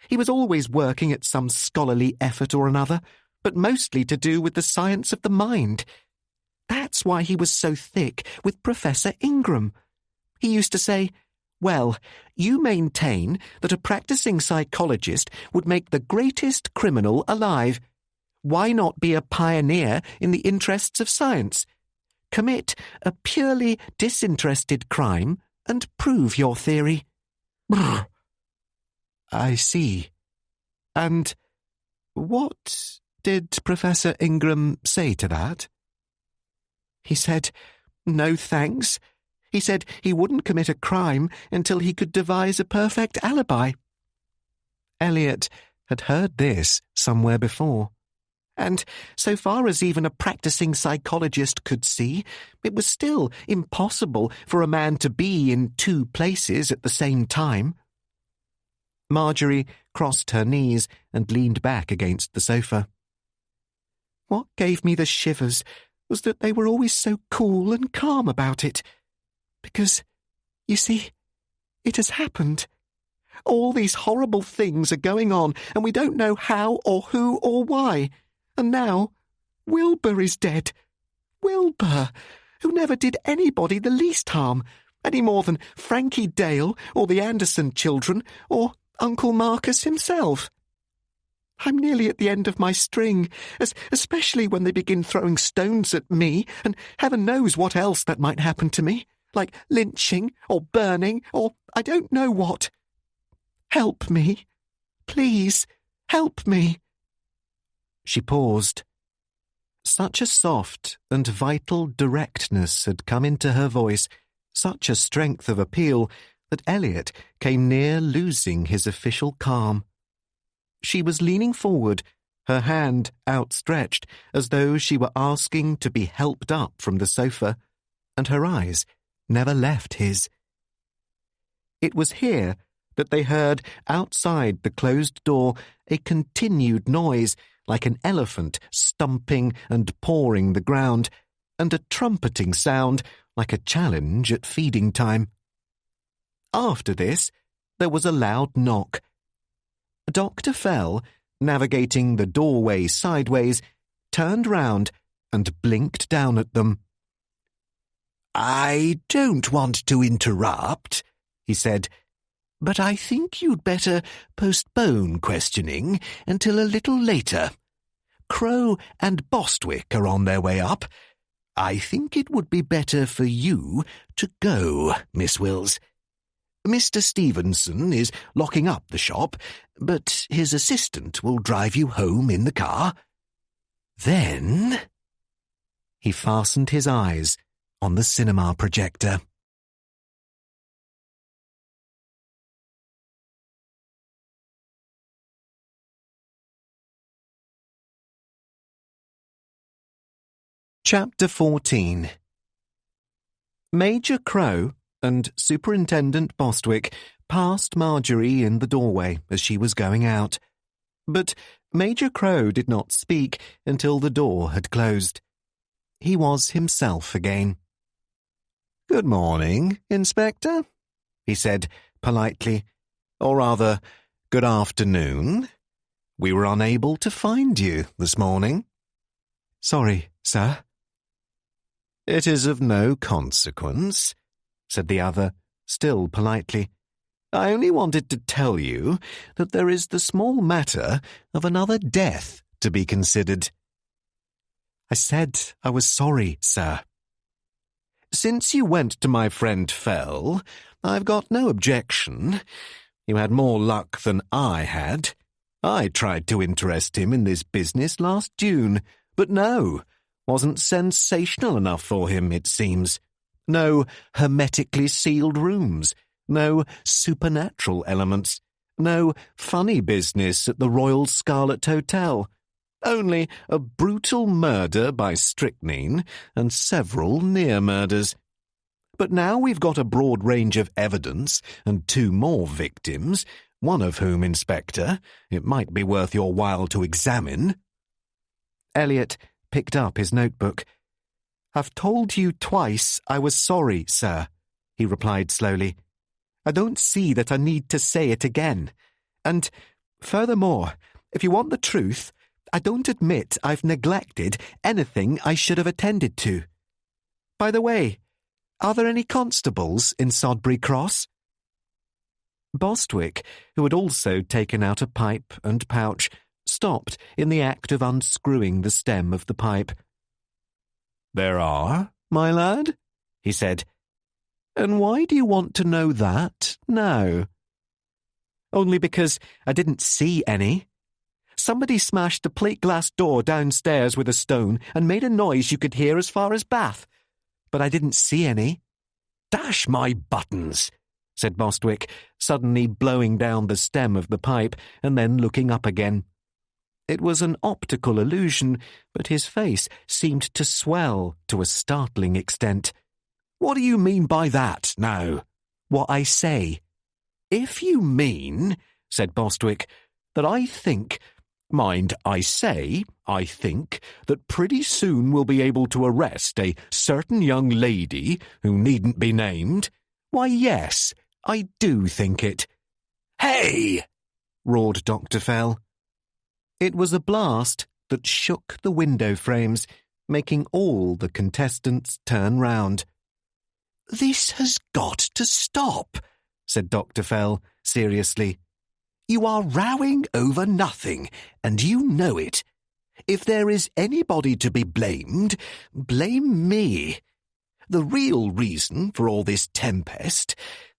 B: He was always working at some scholarly effort or another, but mostly to do with the science of the mind. That's why he was so thick with Professor Ingram. He used to say, 'Well, you maintain that a practicing psychologist would make the greatest criminal alive. Why not be a pioneer in the interests of science? Commit a purely disinterested crime and prove your theory.'" Brr. "I see. And what did Professor Ingram say to that?" "He said, 'No thanks.' He said he wouldn't commit a crime until he could devise a perfect alibi." Elliot had heard this somewhere before.
A: And so far as even a practicing psychologist could see, it was still impossible for a man to be in two places at the same time. Marjorie crossed her knees and leaned back against the sofa. What gave me the shivers was that they were always so cool and calm about it. Because, you see, it has happened. All these horrible things are going on, and we don't know how or who or why. And now, Wilbur is dead. Wilbur, who never did anybody the least harm, any more than Frankie Dale or the Anderson children or Uncle Marcus himself. I'm nearly at the end of my string, especially when they begin throwing stones at me, and heaven knows what else that might happen to me, like lynching or burning or I don't know what. Help me. Please, help me. She paused. Such a soft and vital directness had come into her voice, such a strength of appeal, that Elliot came near losing his official calm. She was leaning forward, her hand outstretched, as though she were asking to be helped up from the sofa, and her eyes never left his. It was here that they heard, outside the closed door, a continued noise, like an elephant stumping and pawing the ground, and a trumpeting sound, like a challenge at feeding time. After this, there was a loud knock. Dr. Fell, navigating the doorway sideways, turned round and blinked down at them.
C: I don't want to interrupt, he said, but I think you'd better postpone questioning until a little later. Crow and Bostwick are on their way up. I think it would be better for you to go, Miss Wills. Mr. Stevenson is locking up the shop, but his assistant will drive you home in the car. Then he fastened his eyes on the cinema projector.
A: Chapter 14. Major Crow and Superintendent Bostwick passed Marjorie in the doorway as she was going out. But Major Crow did not speak until the door had closed. He was himself again. "Good morning, Inspector," he said politely. "Or rather, good afternoon. We were unable to find you this morning." "Sorry, sir." "It is of no consequence," said the other, still politely. "I only wanted to tell you that there is the small matter of another death to be considered." "I said I was sorry, sir." "Since you went to my friend Fell, I've got no objection. You had more luck than I had. I tried to interest him in this business last June, but no, wasn't sensational enough for him, it seems. No hermetically sealed rooms, no supernatural elements, no funny business at the Royal Scarlet Hotel. Only a brutal murder by strychnine and several near murders. But now we've got a broad range of evidence and 2 more victims, one of whom, Inspector, it might be worth your while to examine." Elliot picked up his notebook. "I've told you twice I was sorry, sir," he replied slowly. "I don't see that I need to say it again. And, furthermore, if you want the truth, I don't admit I've neglected anything I should have attended to. By the way, are there any constables in Sodbury Cross?" Bostwick, who had also taken out a pipe and pouch, stopped in the act of unscrewing the stem of the pipe. "There are, my lad," he said. "And why do you want to know that now?" "Only because I didn't see any. Somebody smashed a plate glass door downstairs with a stone and made a noise you could hear as far as Bath. But I didn't see any."
C: "Dash my buttons,"
A: said Bostwick, suddenly blowing down the stem of the pipe and then looking up again. It was an optical illusion, but his face seemed to swell to a startling extent.
B: "What do you mean by that, now?"
A: "What I say."
B: "If you mean," said Bostwick, "that I think, mind, I think, that pretty soon we'll be able to arrest a certain young lady who needn't be named, why, yes, I do think it." "Hey!" roared Dr. Fell.
A: It was a blast that shook the window frames, making all the contestants turn round.
B: "This has got to stop," said Dr. Fell seriously. "You are rowing over nothing, and you know it. If there is anybody to be blamed, blame me. The real reason for all this tempest,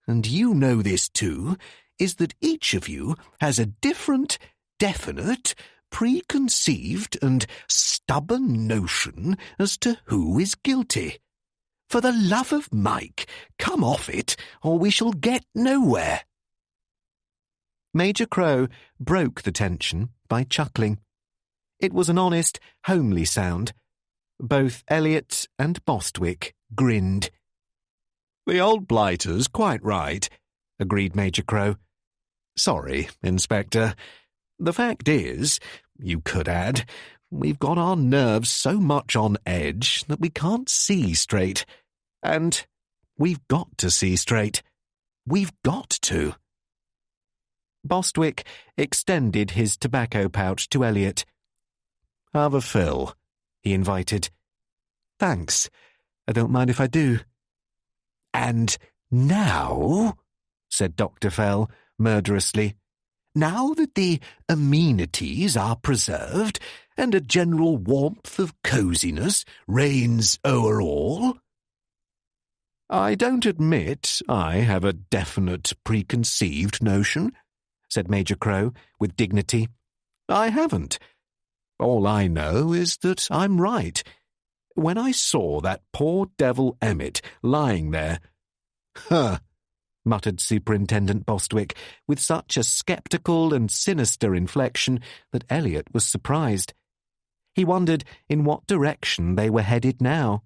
B: and you know this too, is that each of you has a different, definite, preconceived and stubborn notion as to who is guilty. For the love of Mike, come off it, or we shall get nowhere."
A: Major Crow broke the tension by chuckling. It was an honest, homely sound. Both Elliot and Bostwick grinned.
B: "The old blighter's quite right," agreed Major Crow. "Sorry, Inspector. The fact is, you could add, we've got our nerves so much on edge that we can't see straight. And we've got to see straight. We've got to."
A: Bostwick extended his tobacco pouch to Elliot.
B: "Have a fill," he invited.
A: "Thanks. I don't mind if I do."
B: "And now," said Dr. Fell murderously, "now that the amenities are preserved and a general warmth of coziness reigns o'er all—"
A: "I don't admit I have a definite preconceived notion," said Major Crow with dignity. "I haven't. All I know is that I'm right. When I saw that poor devil Emmett lying there—"
B: "Huh,"
A: muttered Superintendent Bostwick with such a sceptical and sinister inflection that Elliot was surprised. He wondered in what direction they were headed now.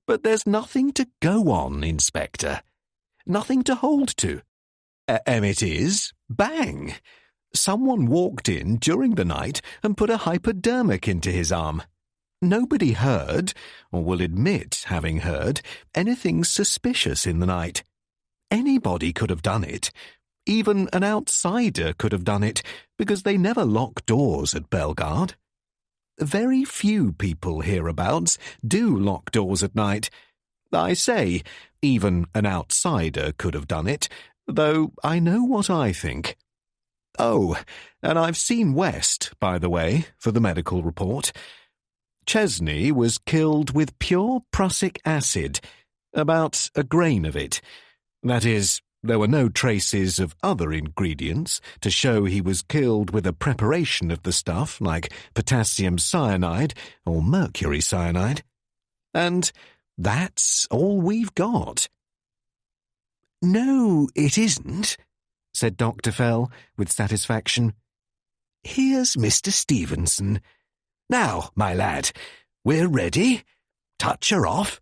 B: "But there's nothing to go on, Inspector. Nothing to hold to. Emmett is, bang. Someone walked in during the night and put a hypodermic into his arm. Nobody heard, or will admit having heard, anything suspicious in the night. Anybody could have done it. Even an outsider could have done it, because they never lock doors at Bellegarde. Very few people hereabouts do lock doors at night. I say, even an outsider could have done it, though I know what I think. Oh, and I've seen West, by the way, for the medical report. Chesney was killed with pure prussic acid, about a grain of it. That is, there were no traces of other ingredients to show he was killed with a preparation of the stuff like potassium cyanide or mercury cyanide. And that's all we've got."
C: "No, it isn't,"
A: said Dr. Fell with satisfaction.
C: "Here's Mr. Stevenson. Now, my lad, we're ready. Touch her off."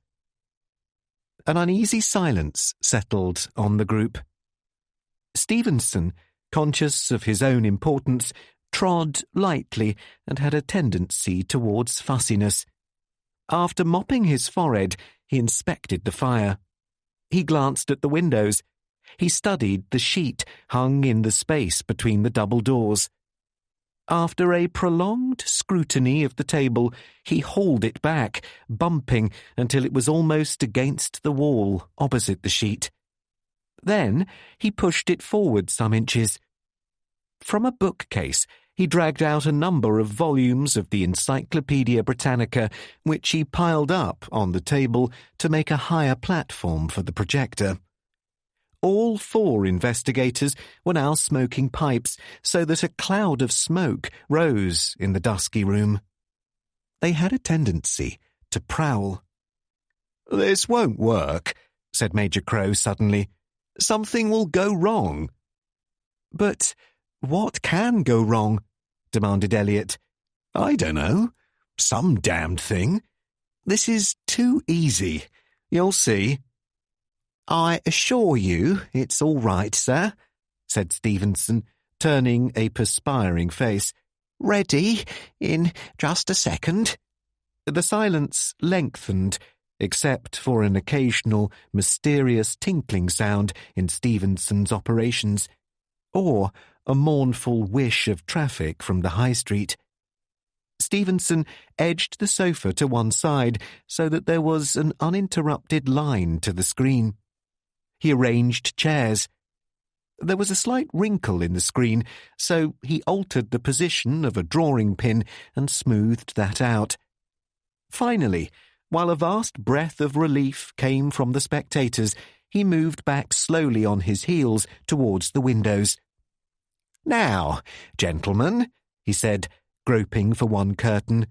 A: An uneasy silence settled on the group. Stevenson, conscious of his own importance, trod lightly and had a tendency towards fussiness. After mopping his forehead, he inspected the fire. He glanced at the windows. He studied the sheet hung in the space between the double doors. After a prolonged scrutiny of the table, he hauled it back, bumping until it was almost against the wall opposite the sheet. Then he pushed it forward some inches. From a bookcase, he dragged out a number of volumes of the Encyclopaedia Britannica, which he piled up on the table to make a higher platform for the projector. All 4 investigators were now smoking pipes, so that a cloud of smoke rose in the dusky room. They had a tendency to prowl.
B: "This won't work," said Major Crow suddenly. "Something will go wrong."
A: "But what can go wrong?"
B: demanded Elliot.
C: I don't know. Some damned thing. This is too easy. You'll see.
B: I assure you it's all right, sir, said Stevenson, turning a perspiring face. Ready in just a second. The silence lengthened, except for an occasional mysterious tinkling sound in Stevenson's operations, or a mournful whish of traffic from the high street. Stevenson edged the sofa to one side so that there was an uninterrupted line to the screen. He arranged chairs. There was a slight wrinkle in the screen, so he altered the position of a drawing pin and smoothed that out. Finally, while a vast breath of relief came from the spectators, he moved back slowly on his heels towards the windows.
C: Now, gentlemen, he said, groping for one curtain.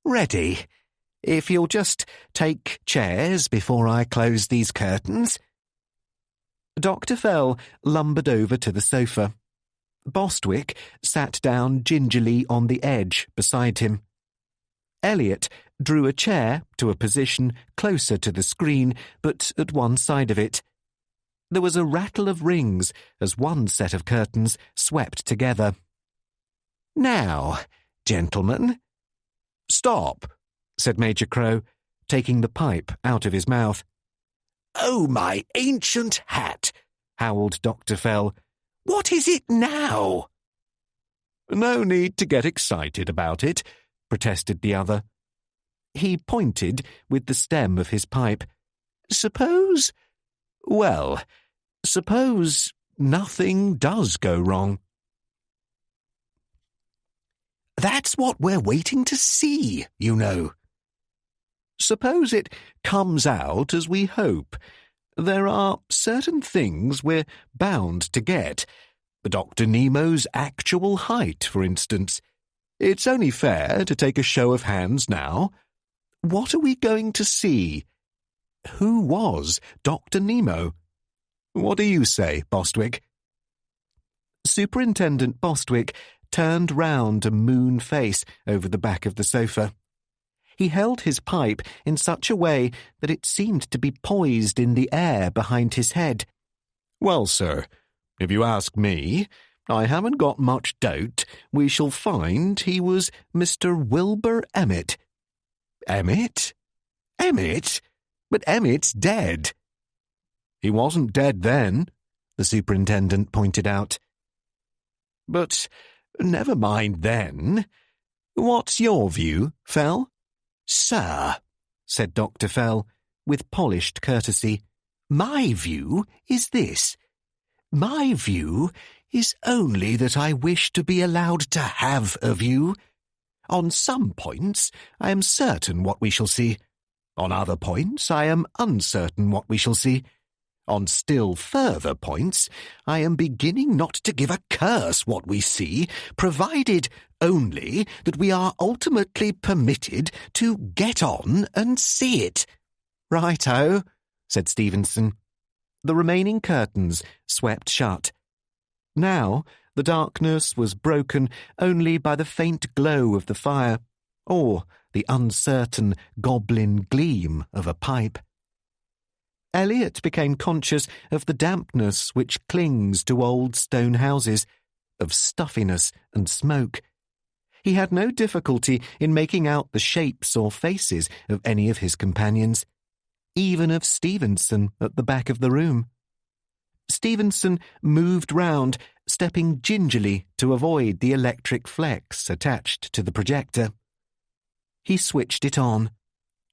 C: Ready. If you'll just take chairs before I close these curtains.
B: Dr. Fell lumbered over to the sofa. Bostwick sat down gingerly on the edge beside him. Elliot drew a chair to a position closer to the screen, but at one side of it. There was a rattle of rings as one set of curtains swept together.
C: Now, gentlemen.
B: Stop, said Major Crow, taking the pipe out of his mouth.
C: Oh, my ancient hat,
B: howled Dr. Fell.
C: What is it now?
B: No need to get excited about it, protested the other. He pointed with the stem of his pipe. Suppose nothing does go wrong.
C: That's what we're waiting to see, you know.
B: Suppose it comes out as we hope. There are certain things we're bound to get. Dr. Nemo's actual height, for instance. It's only fair to take a show of hands now. What are we going to see? Who was Dr. Nemo? What do you say, Bostwick? Superintendent Bostwick turned round a moon face over the back of the sofa. He held his pipe in such a way that it seemed to be poised in the air behind his head. Well, sir, if you ask me, I haven't got much doubt we shall find he was Mr. Wilbur Emmett.
C: Emmett? Emmett? But Emmett's dead.
B: He wasn't dead then, the superintendent pointed out. But never mind then. What's your view, Fell?
C: Sir,
B: said Dr. Fell, with polished courtesy,
C: my view is this. My view is only that I wish to be allowed to have a view. On some points, I am certain what we shall see. On other points, I am uncertain what we shall see. On still further points, I am beginning not to give a curse what we see, provided only that we are ultimately permitted to get on and see it.
B: Right-o, said Stevenson. The remaining curtains swept shut. Now the darkness was broken only by the faint glow of the fire, or the uncertain goblin gleam of a pipe. Elliot became conscious of the dampness which clings to old stone houses, of stuffiness and smoke. He had no difficulty in making out the shapes or faces of any of his companions, even of Stevenson at the back of the room. Stevenson moved round, stepping gingerly to avoid the electric flex attached to the projector. He switched it on.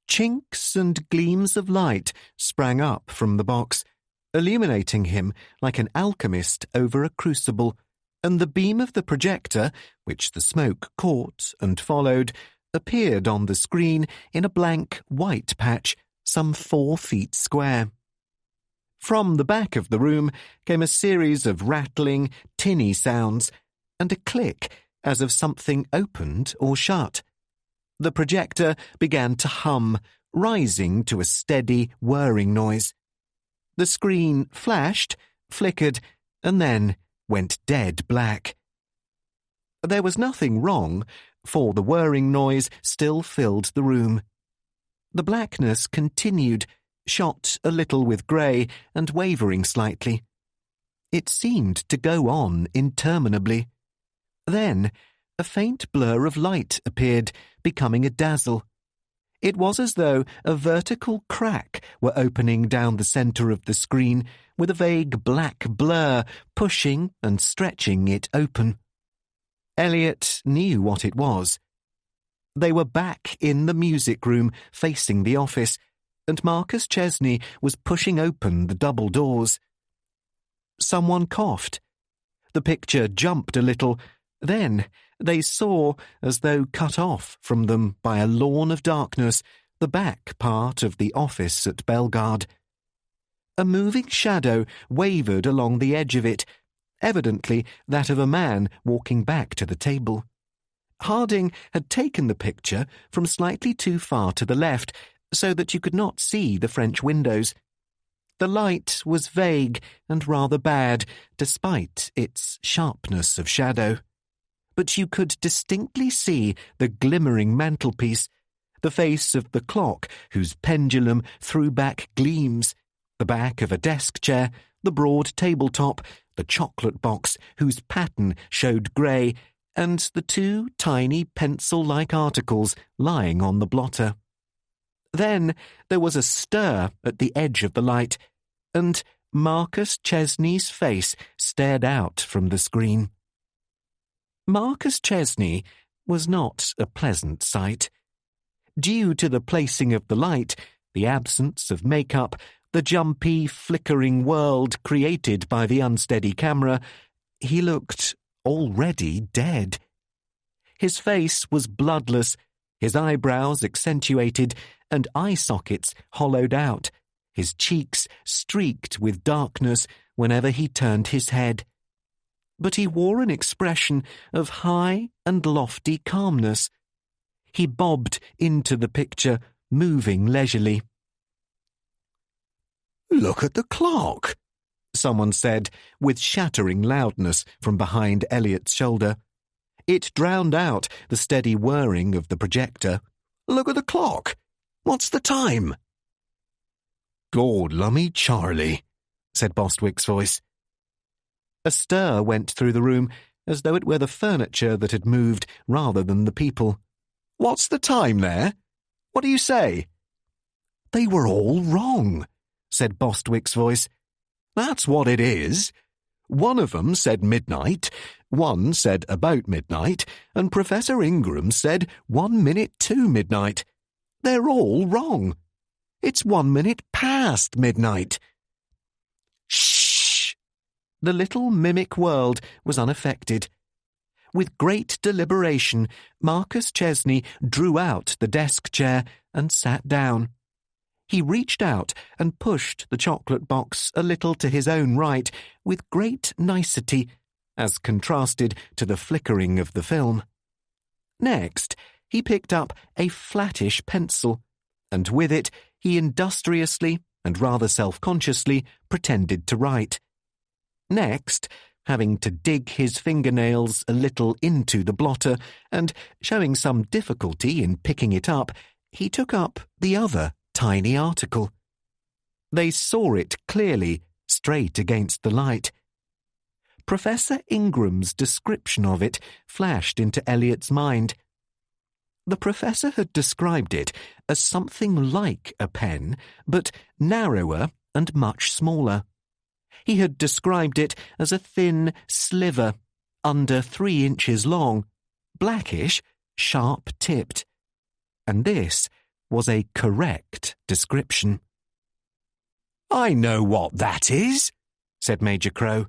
B: Chinks and gleams of light sprang up from the box, illuminating him like an alchemist over a crucible, and the beam of the projector, which the smoke caught and followed, appeared on the screen in a blank white patch some 4 feet square. From the back of the room came a series of rattling, tinny sounds, and a click as of something opened or shut. The projector began to hum, rising to a steady, whirring noise. The screen flashed, flickered, and then went dead black.
A: There was nothing wrong, for the whirring noise still filled the room. The blackness continued, shot a little with grey and wavering slightly. It seemed to go on interminably. Then a faint blur of light appeared, becoming a dazzle. It was as though a vertical crack were opening down the centre of the screen, with a vague black blur pushing and stretching it open. Elliot knew what it was. They were back in the music room facing the office, and Marcus Chesney was pushing open the double doors. Someone coughed. The picture jumped a little. Then they saw, as though cut off from them by a lawn of darkness, the back part of the office at Bellegarde. A moving shadow wavered along the edge of it, evidently that of a man walking back to the table. Harding had taken the picture from slightly too far to the left, so that you could not see the French windows. The light was vague and rather bad, despite its sharpness of shadow. But you could distinctly see the glimmering mantelpiece, the face of the clock whose pendulum threw back gleams, the back of a desk chair, the broad tabletop, the chocolate box whose pattern showed grey, and the two tiny pencil-like articles lying on the blotter. Then there was a stir at the edge of the light, and Marcus Chesney's face stared out from the screen. Marcus Chesney was not a pleasant sight. Due to the placing of the light, the absence of makeup, the jumpy, flickering world created by the unsteady camera, he looked already dead. His face was bloodless, his eyebrows accentuated, and eye sockets hollowed out, his cheeks streaked with darkness whenever he turned his head. But he wore an expression of high and lofty calmness. He bobbed into the picture, moving leisurely.
B: "Look at the clock," someone said, with shattering loudness from behind Elliot's shoulder. It drowned out the steady whirring of the projector. "Look at the clock. What's the time?" "Gord lummy Charlie," said Bostwick's voice. A stir went through the room, as though it were the furniture that had moved rather than the people. "What's the time there? What do you say?" "They were all wrong," said Bostwick's voice. "That's what it is. One of them said midnight, one said about midnight, and Professor Ingram said 1 minute to midnight. They're all wrong. It's 1 minute past midnight." "Shh!" The little mimic world was unaffected. With great deliberation, Marcus Chesney drew out the desk chair and sat down. He reached out and pushed the chocolate box a little to his own right with great nicety, as contrasted to the flickering of the film. Next, he picked up a flattish pencil, and with it he industriously and rather self-consciously pretended to write. Next, having to dig his fingernails a little into the blotter and showing some difficulty in picking it up, he took up the other tiny article. They saw it clearly, straight against the light. Professor Ingram's description of it flashed into Elliot's mind. The professor had described it as something like a pen, but narrower and much smaller. He had described it as a thin sliver, under 3 inches long, blackish, sharp-tipped. And this was a correct description. "I know what that is," said Major Crow.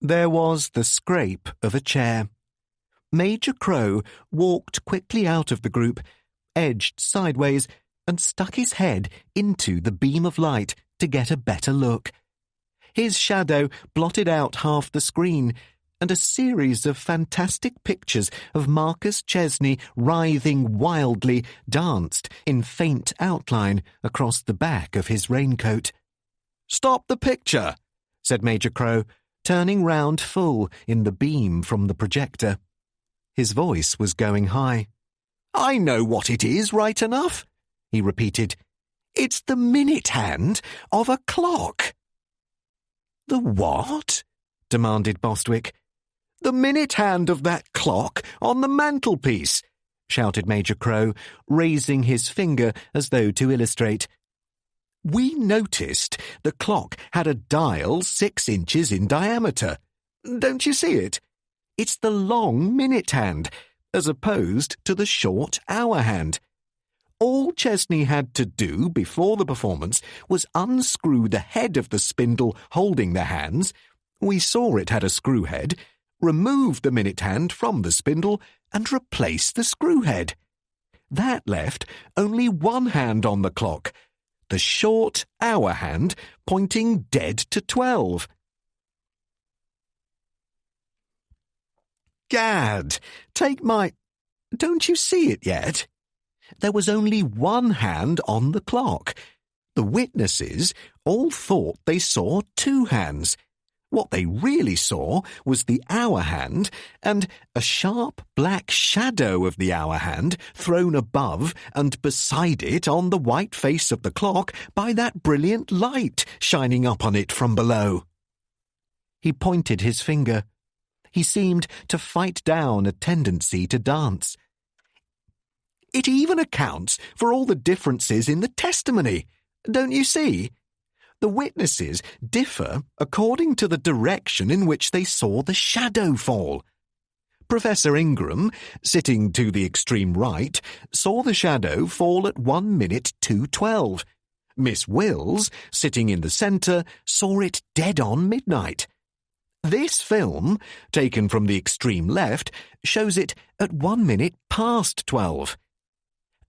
B: There was the scrape of a chair. Major Crow walked quickly out of the group, edged sideways, and stuck his head into the beam of light to get a better look. His shadow blotted out half the screen, and a series of fantastic pictures of Marcus Chesney writhing wildly danced in faint outline across the back of his raincoat. "Stop the picture," said Major Crow, turning round full in the beam from the projector.
A: His voice was going high.
B: "I know what it is right enough," he repeated. "It's the minute hand of a clock."
A: "The what?" demanded Bostwick.
B: "The minute hand of that clock on the mantelpiece," shouted Major Crow, raising his finger as though to illustrate. "We noticed the clock had a dial 6 inches in diameter. Don't you see it? It's the long minute hand, as opposed to the short hour hand. All Chesney had to do before the performance was unscrew the head of the spindle holding the hands. We saw it had a screw head, remove the minute hand from the spindle, and replace the screw head. That left only one hand on the clock, the short hour hand pointing dead to 12. Gad, take my... Don't you see it yet? There was only one hand on the clock. The witnesses all thought they saw two hands. What they really saw was the hour hand and a sharp black shadow of the hour hand thrown above and beside it on the white face of the clock by that brilliant light shining up on it from below. He pointed his finger. He seemed to fight down a tendency to dance. It even accounts for all the differences in the testimony, don't you see? The witnesses differ according to the direction in which they saw the shadow fall. Professor Ingram, sitting to the extreme right, saw the shadow fall at 1 minute 2:12. Miss Wills, sitting in the centre, saw it dead on midnight. This film, taken from the extreme left, shows it at 1 minute past 12.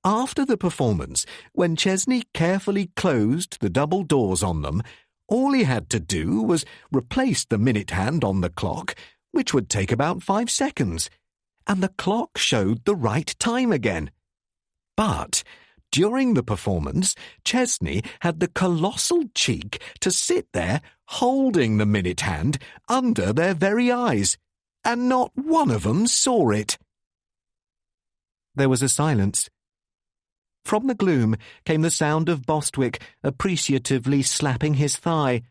B: After the performance, when Chesney carefully closed the double doors on them, all he had to do was replace the minute hand on the clock, which would take about 5 seconds, and the clock showed the right time again. But during the performance, Chesney had the colossal cheek to sit there holding the minute hand under their very eyes, and not one of them saw it.
A: There was a silence. From the gloom came the sound of Bostwick appreciatively slapping his thigh,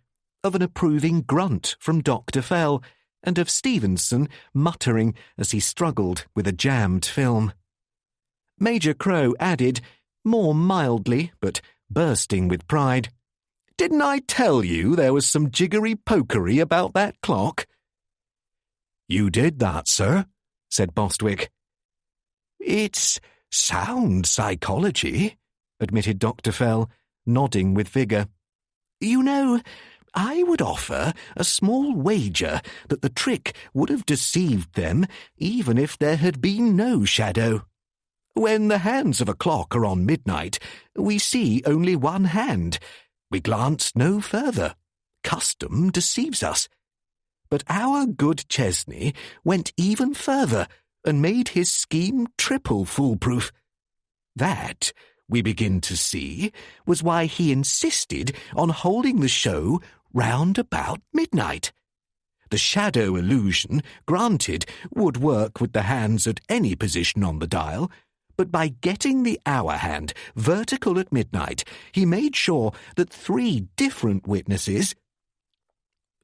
A: of an approving grunt from Dr. Fell, and of Stevenson muttering as he struggled with a jammed film. Major Crow added, more mildly but bursting with pride, "Didn't I tell you there was some jiggery-pokery about that clock?"
B: "You did that, sir," said Bostwick.
C: "It's sound psychology," admitted Dr. Fell, nodding with vigour. "You know, I would offer a small wager that the trick would have deceived them even if there had been no shadow. When the hands of a clock are on midnight, we see only one hand. We glance no further. Custom deceives us. But our good Chesney went even further and made his scheme triple foolproof. That, we begin to see, was why he insisted on holding the show round about midnight. The shadow illusion, granted, would work with the hands at any position on the dial, but by getting the hour hand vertical at midnight, he made sure that 3 different witnesses,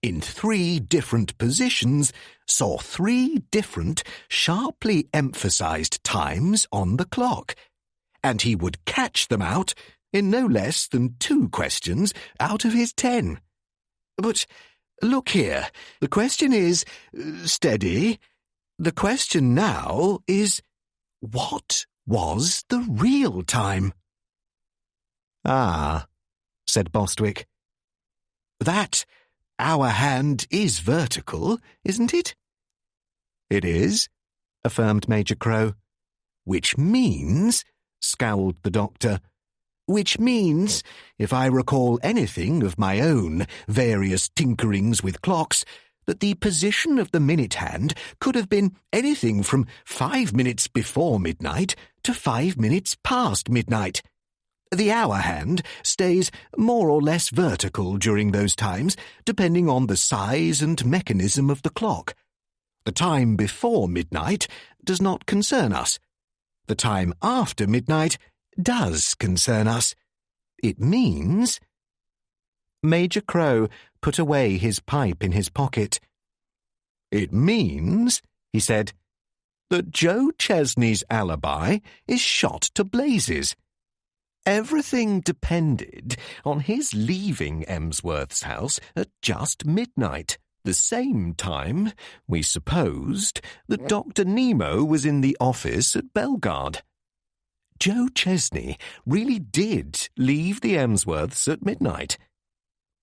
C: in 3 different positions, saw 3 different, sharply emphasized times on the clock, and he would catch them out in no less than 2 questions out of his 10. But look here, the question is, steady, the question now is, what was the real time?
A: "Ah," said Bostwick.
C: That hour hand is vertical, isn't it?
A: "It is," affirmed Major Crow.
C: "Which means," scowled the doctor, "which means, if I recall anything of my own various tinkerings with clocks, that the position of the minute hand could have been anything from 5 minutes before midnight to 5 minutes past midnight. The hour hand stays more or less vertical during those times, depending on the size and mechanism of the clock.
B: The time before midnight does not concern us. The time after midnight does concern us. It means—" Major Crow put away his pipe in his pocket. "It means," he said, "that Joe Chesney's alibi is shot to blazes. Everything depended on his leaving Emsworth's house at just midnight, the same time, we supposed, that Dr. Nemo was in the office at Bellegarde. Joe Chesney really did leave the Emsworths at midnight.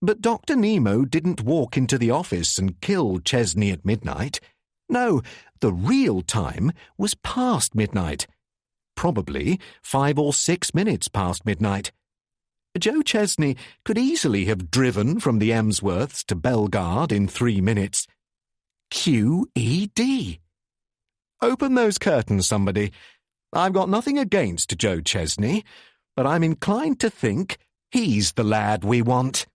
B: But Dr. Nemo didn't walk into the office and kill Chesney at midnight. No, the real time was past midnight. Probably 5 or 6 minutes past midnight. Joe Chesney could easily have driven from the Emsworths to Bellegarde in 3 minutes. QED. Open those curtains, somebody. I've got nothing against Joe Chesney, but I'm inclined to think he's the lad we want.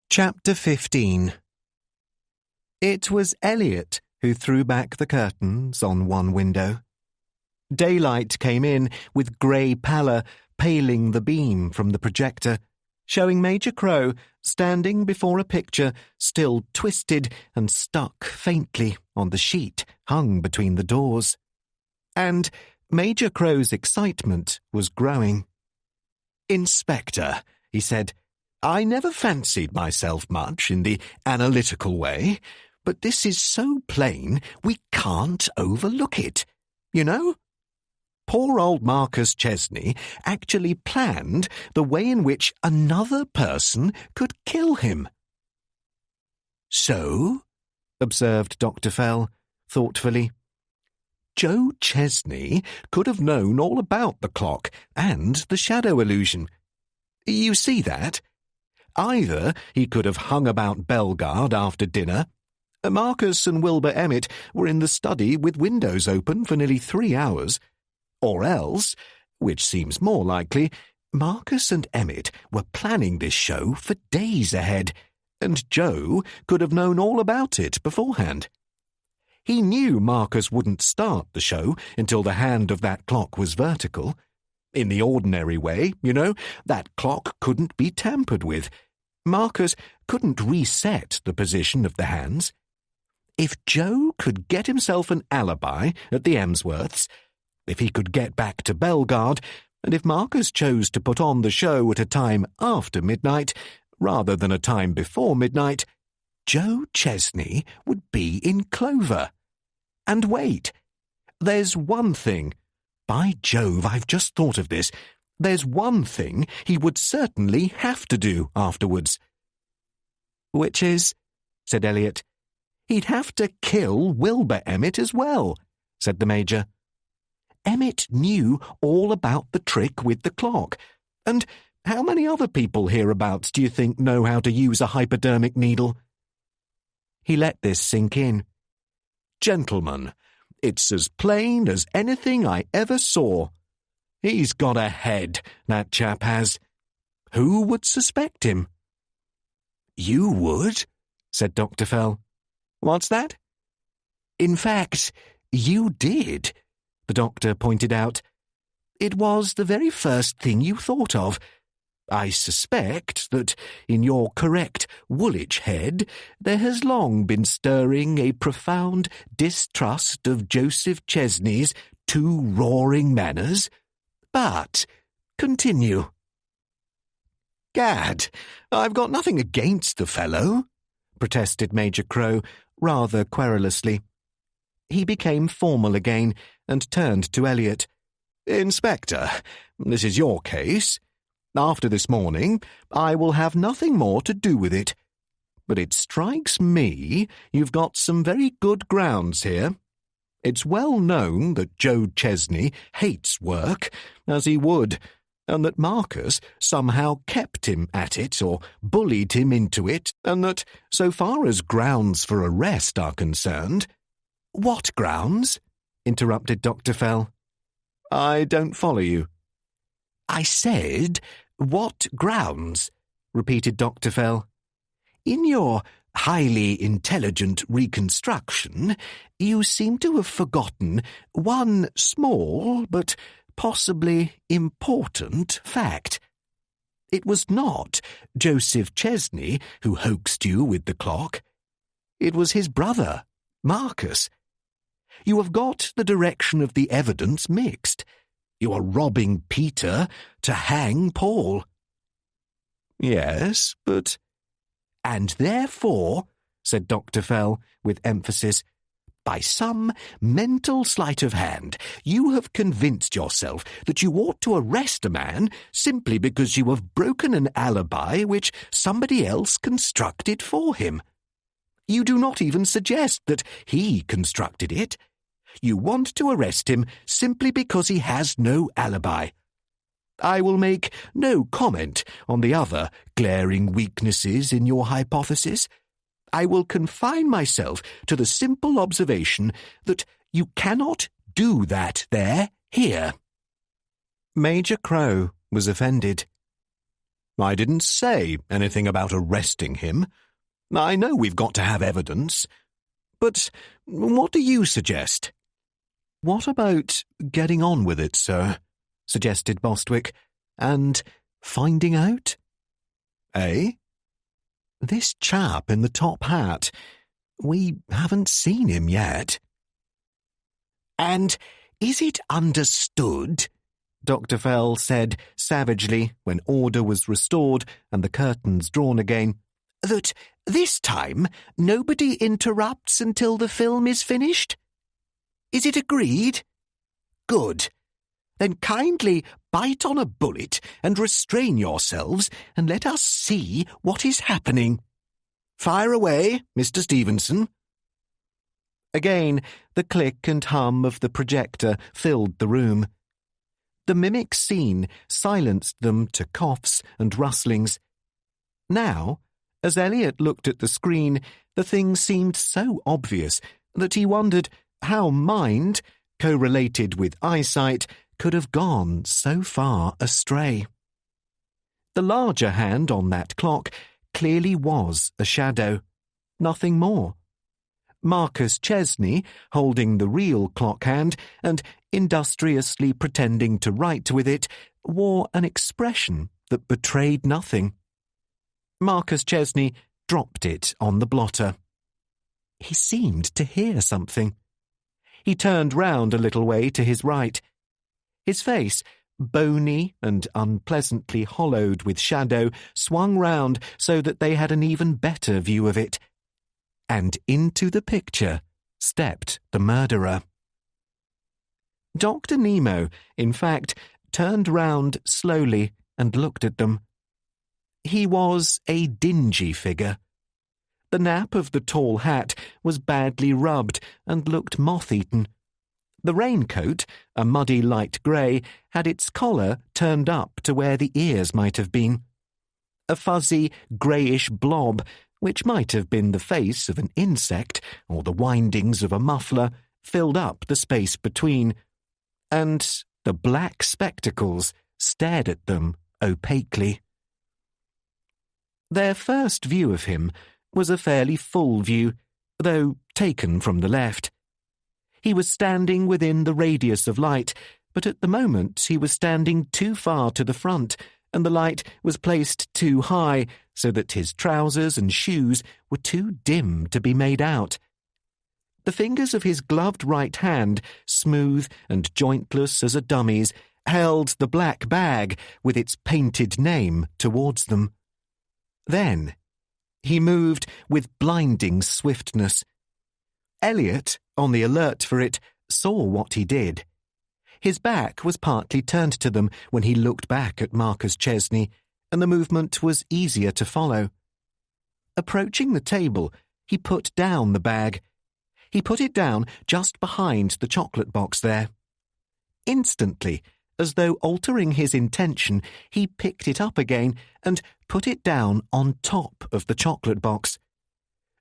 A: Chapter 15. It was Elliot who threw back the curtains on one window. Daylight came in with grey pallor paling the beam from the projector, showing Major Crow standing before a picture still twisted and stuck faintly on the sheet hung between the doors. And Major Crow's excitement was growing. "Inspector," he said, "I never fancied myself much in the analytical way, but this is so plain we can't overlook it. You know? Poor old Marcus Chesney actually planned the way in which another person could kill him." "So?" observed Dr. Fell, thoughtfully. "Joe Chesney could have known all about the clock and the shadow illusion. You see that? Either he could have hung about Bellegarde after dinner. Marcus and Wilbur Emmett were in the study with windows open for nearly 3 hours. Or else, which seems more likely, Marcus and Emmett were planning this show for days ahead, and Joe could have known all about it beforehand. He knew Marcus wouldn't start the show until the hand of that clock was vertical. In the ordinary way, you know, that clock couldn't be tampered with. Marcus couldn't reset the position of the hands. If Joe could get himself an alibi at the Emsworths, if he could get back to Bellegarde, and if Marcus chose to put on the show at a time after midnight, rather than a time before midnight, Joe Chesney would be in clover. And wait, there's one thing. By Jove, I've just thought of this. There's one thing he would certainly have to do afterwards." "Which is?" said Elliot. "He'd have to kill Wilbur Emmett as well," said the Major. "Emmett knew all about the trick with the clock. And how many other people hereabouts do you think know how to use a hypodermic needle?" He let this sink in. "Gentlemen, it's as plain as anything I ever saw. He's got a head, that chap has. Who would suspect him?" "You would," said Dr. Fell. "What's that?" "In fact, you did," the doctor pointed out. "It was the very first thing you thought of. I suspect that in your correct Woolwich head there has long been stirring a profound distrust of Joseph Chesney's too roaring manners. But continue." "Gad, I've got nothing against the fellow," protested Major Crow, rather querulously. He became formal again and turned to Elliot. "Inspector, this is your case. After this morning, I will have nothing more to do with it. But it strikes me you've got some very good grounds here. It's well known that Joe Chesney hates work, as he would, and that Marcus somehow kept him at it or bullied him into it, and that, so far as grounds for arrest are concerned—" "What grounds?" interrupted Dr. Fell. "I don't follow you."
B: I said, what grounds? Repeated Dr. Fell. In your highly intelligent reconstruction, you seem to have forgotten one small but possibly important fact. It was not Joseph Chesney who hoaxed you with the clock. It was his brother, Marcus. You have got the direction of the evidence mixed. You are robbing Peter to hang Paul. Yes, but... And therefore, said Dr. Fell with emphasis, by some mental sleight of hand, you have convinced yourself that you ought to arrest a man simply because you have broken an alibi which somebody else constructed for him. You do not even suggest that he constructed it. You want to arrest him simply because he has no alibi. I will make no comment on the other glaring weaknesses in your hypothesis. I will confine myself to the simple observation that you cannot do that here. Major Crow was offended. I didn't say anything about arresting him. I know we've got to have evidence. But what do you suggest? What about getting on with it, sir? Suggested Bostwick, and finding out? Eh? This chap in the top hat, we haven't seen him yet. And is it understood, Dr. Fell said savagely when order was restored and the curtains drawn again, that this time nobody interrupts until the film is finished? Is it agreed? Good. Then kindly bite on a bullet and restrain yourselves and let us see what is happening. Fire away, Mr. Stevenson. Again, the click and hum of the projector filled the room. The mimic scene silenced them to coughs and rustlings. Now, as Elliot looked at the screen, the thing seemed so obvious that he wondered how mind, correlated with eyesight, could have gone so far astray. The larger hand on that clock clearly was a shadow, nothing more. Marcus Chesney, holding the real clock hand and industriously pretending to write with it, wore an expression that betrayed nothing. Marcus Chesney dropped it on the blotter. He seemed to hear something. He turned round a little way to his right. His face, bony and unpleasantly hollowed with shadow, swung round so that they had an even better view of it. And into the picture stepped the murderer. Dr. Nemo, in fact, turned round slowly and looked at them. He was a dingy figure. The nap of the tall hat was badly rubbed and looked moth-eaten. The raincoat, a muddy light grey, had its collar turned up to where the ears might have been. A fuzzy, greyish blob, which might have been the face of an insect or the windings of a muffler, filled up the space between, and the black spectacles stared at them opaquely. Their first view of him was a fairly full view, though taken from the left. He was standing within the radius of light, but at the moment he was standing too far to the front, and the light was placed too high, so that his trousers and shoes were too dim to be made out. The fingers of his gloved right hand, smooth and jointless as a dummy's, held the black bag with its painted name towards them. Then he moved with blinding swiftness. Elliot, on the alert for it, saw what he did. His back was partly turned to them when he looked back at Marcus Chesney, and the movement was easier to follow. Approaching the table, he put down the bag. He put it down just behind the chocolate box there. Instantly, as though altering his intention, he picked it up again and put it down on top of the chocolate box.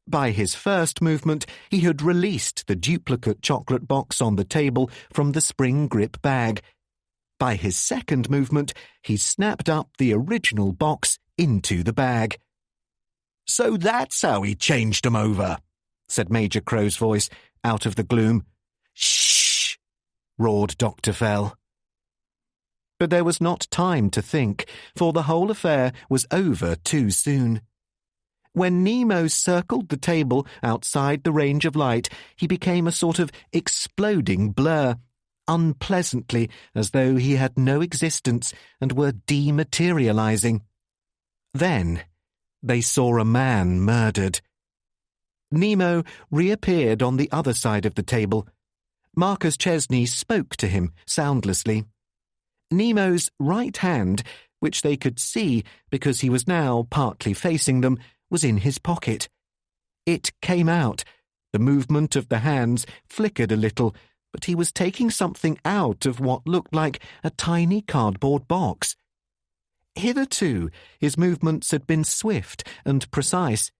B: By his first movement, he had released the duplicate chocolate box on the table from the spring grip bag.
A: By his second movement, he snapped up the original box into the bag.
B: "So that's how he changed 'em over," said Major Crow's voice out of the gloom. "Shh!" roared Dr. Fell.
A: But there was not time to think, for the whole affair was over too soon. When Nemo circled the table outside the range of light, he became a sort of exploding blur, unpleasantly, as though he had no existence and were dematerializing. Then they saw a man murdered. Nemo reappeared on the other side of the table. Marcus Chesney spoke to him soundlessly. Nemo's right hand, which they could see because he was now partly facing them, was in his pocket. It came out. The movement of the hands flickered a little, but he was taking something out of what looked like a tiny cardboard box. Hitherto, his movements had been swift and precise.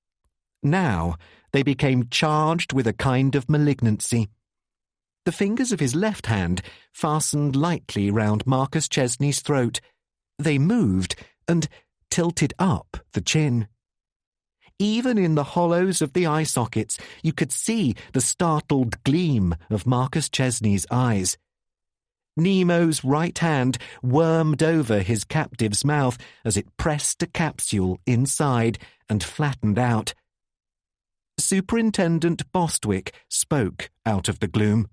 A: Now, they became charged with a kind of malignancy. The fingers of his left hand fastened lightly round Marcus Chesney's throat. They moved and tilted up the chin. Even in the hollows of the eye sockets, you could see the startled gleam of Marcus Chesney's eyes. Nemo's right hand wormed over his captive's mouth as it pressed a capsule inside and flattened out. Superintendent Bostwick spoke out of the gloom.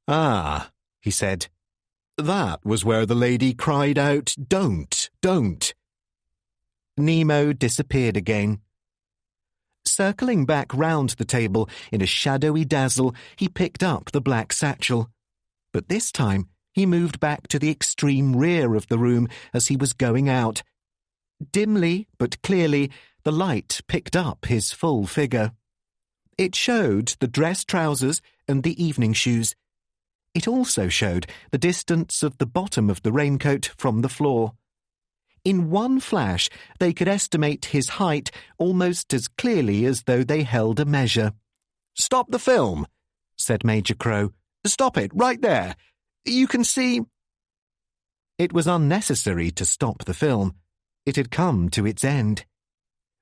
B: "Ah," he said. "That was where the lady cried out, 'Don't, don't.'"
A: Nemo disappeared again. Circling back round the table in a shadowy dazzle, he picked up the black satchel. But this time he moved back to the extreme rear of the room as he was going out. Dimly but clearly, the light picked up his full figure. It showed the dress trousers and the evening shoes. It also showed the distance of the bottom of the raincoat from the floor. In one flash, they could estimate his height almost as clearly as though they held a measure.
B: "Stop the film," said Major Crow. "Stop it, right there. You can see—"
A: It was unnecessary to stop the film. It had come to its end.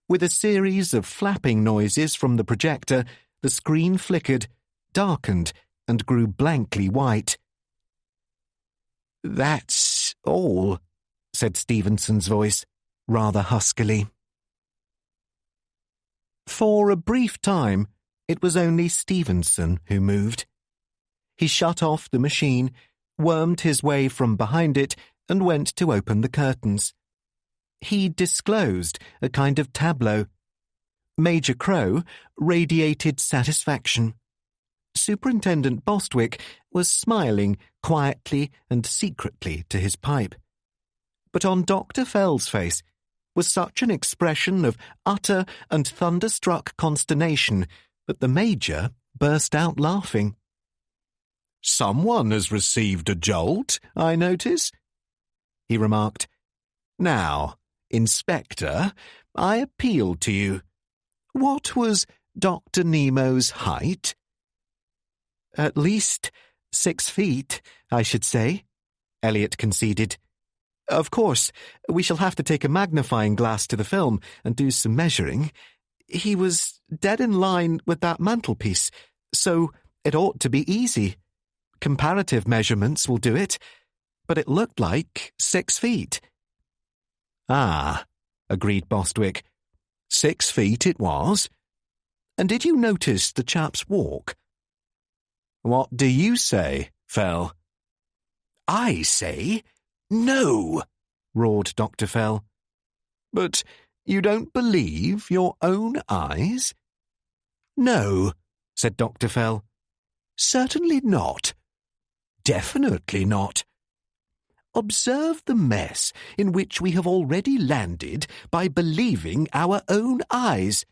A: With a series of flapping noises from the projector, the screen flickered, darkened, and grew blankly white.
B: "That's all,"
A: said Stevenson's voice, rather huskily. For a brief time, it was only Stevenson who moved. He shut off the machine, wormed his way from behind it, and went to open the curtains. He disclosed a kind of tableau. Major Crow radiated satisfaction. Superintendent Bostwick was smiling quietly and secretly to his pipe. But on Dr. Fell's face was such an expression of utter and thunderstruck consternation that the Major burst out laughing.
B: "Someone has received a jolt, I notice," he remarked. "Now, Inspector, I appeal to you. What was Dr. Nemo's height?"
A: "At least 6 feet, I should say," Elliot conceded. "Of course, we shall have to take a magnifying glass to the film and do some measuring. He was dead in line with that mantelpiece, so it ought to be easy. Comparative measurements will do it, but it looked like 6 feet.
B: "Ah," agreed Bostwick. 6 feet it was. And did you notice the chap's walk?" "What do you say, Fell?"
C: "I say no,"
B: roared Dr. Fell. "But you don't believe your own eyes?"
C: "No,"
B: said Dr. Fell.
C: "Certainly not. Definitely not. Observe the mess in which we have already landed by believing our own eyes.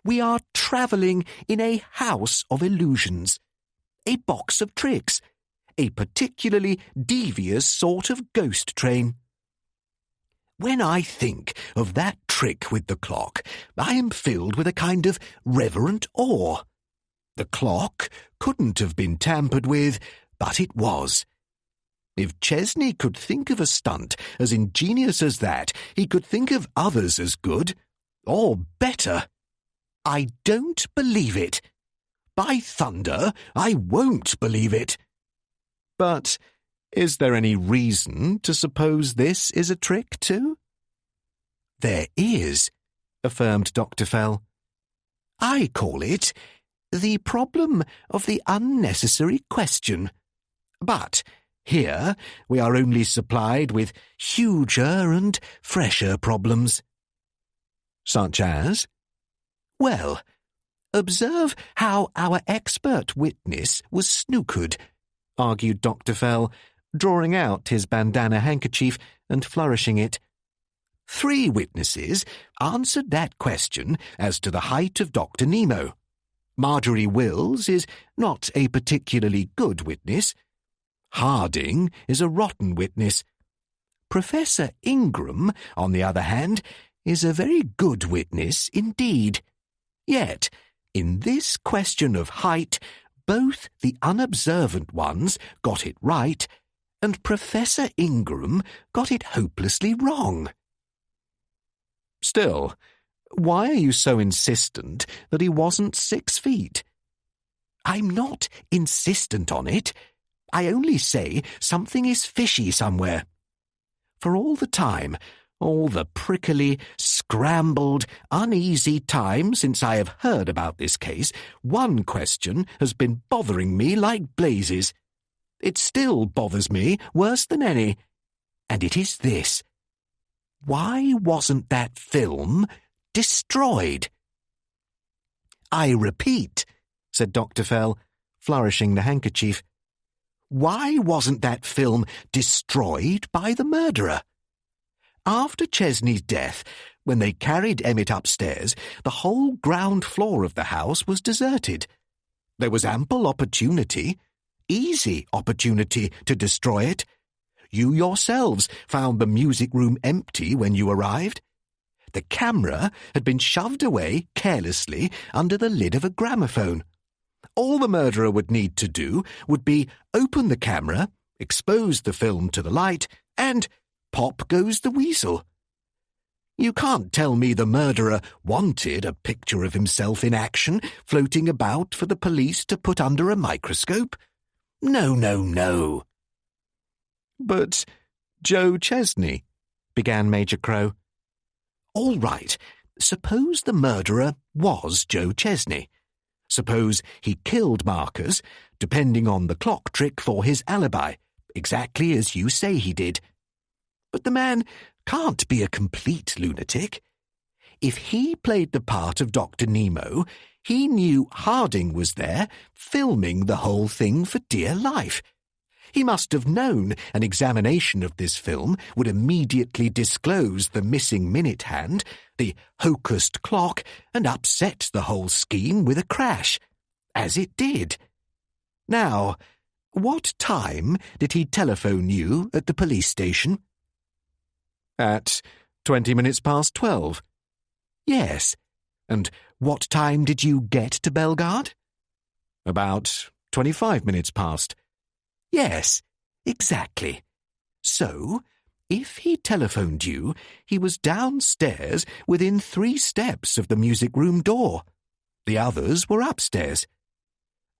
C: We are travelling in a house of illusions, a box of tricks, a particularly devious sort of ghost train. When I think of that trick with the clock, I am filled with a kind of reverent awe. The clock couldn't have been tampered with, but it was.
B: If Chesney could think of a stunt as ingenious as that, he could think of others as good, or better. I don't believe it. By thunder, I won't believe it. But is there any reason to suppose this is a trick too? There is, affirmed Dr. Fell. I call it the problem of the unnecessary question. But here we are only supplied with huger and fresher problems. Such as? Well, observe how our expert witness was snookered, argued Dr. Fell, drawing out his bandana handkerchief and flourishing it. 3 witnesses answered that question as to the height of Dr. Nemo. Marjorie Wills is not a particularly good witness. Harding is a rotten witness. Professor Ingram, on the other hand, is a very good witness indeed. Yet, in this question of height, both the unobservant ones got it right, and Professor Ingram got it hopelessly wrong. Still, why are you so insistent that he wasn't 6 feet? I'm not insistent on it. I only say something is fishy somewhere. For all the time, all the prickly, scrambled, uneasy time since I have heard about this case, one question has been bothering me like blazes. It still bothers me worse than any, and it is this. Why wasn't that film destroyed? I repeat, said Dr. Fell, flourishing the handkerchief. Why wasn't that film destroyed by the murderer? After Chesney's death, when they carried Emmett upstairs, the whole ground floor of the house was deserted. There was ample opportunity, easy opportunity to destroy it. You yourselves found the music room empty when you arrived. The camera had been shoved away carelessly under the lid of a gramophone. All the murderer would need to do would be open the camera, expose the film to the light, and pop goes the weasel. You can't tell me the murderer wanted a picture of himself in action floating about for the police to put under a microscope. No, no, no. But Joe Chesney, began Major Crow. All right, suppose the murderer was Joe Chesney. Suppose he killed Marcus, depending on the clock trick for his alibi, exactly as you say he did. But the man can't be a complete lunatic. If he played the part of Dr. Nemo, he knew Harding was there, filming the whole thing for dear life. He must have known an examination of this film would immediately disclose the missing minute hand, the hocussed clock, and upset the whole scheme with a crash, as it did. Now, what time did he telephone you at the police station? At 20 minutes past 12. Yes. And what time did you get to Bellegarde? About 25 minutes past. Yes, exactly. So, if he telephoned you, he was downstairs within 3 steps of the music room door. The others were upstairs.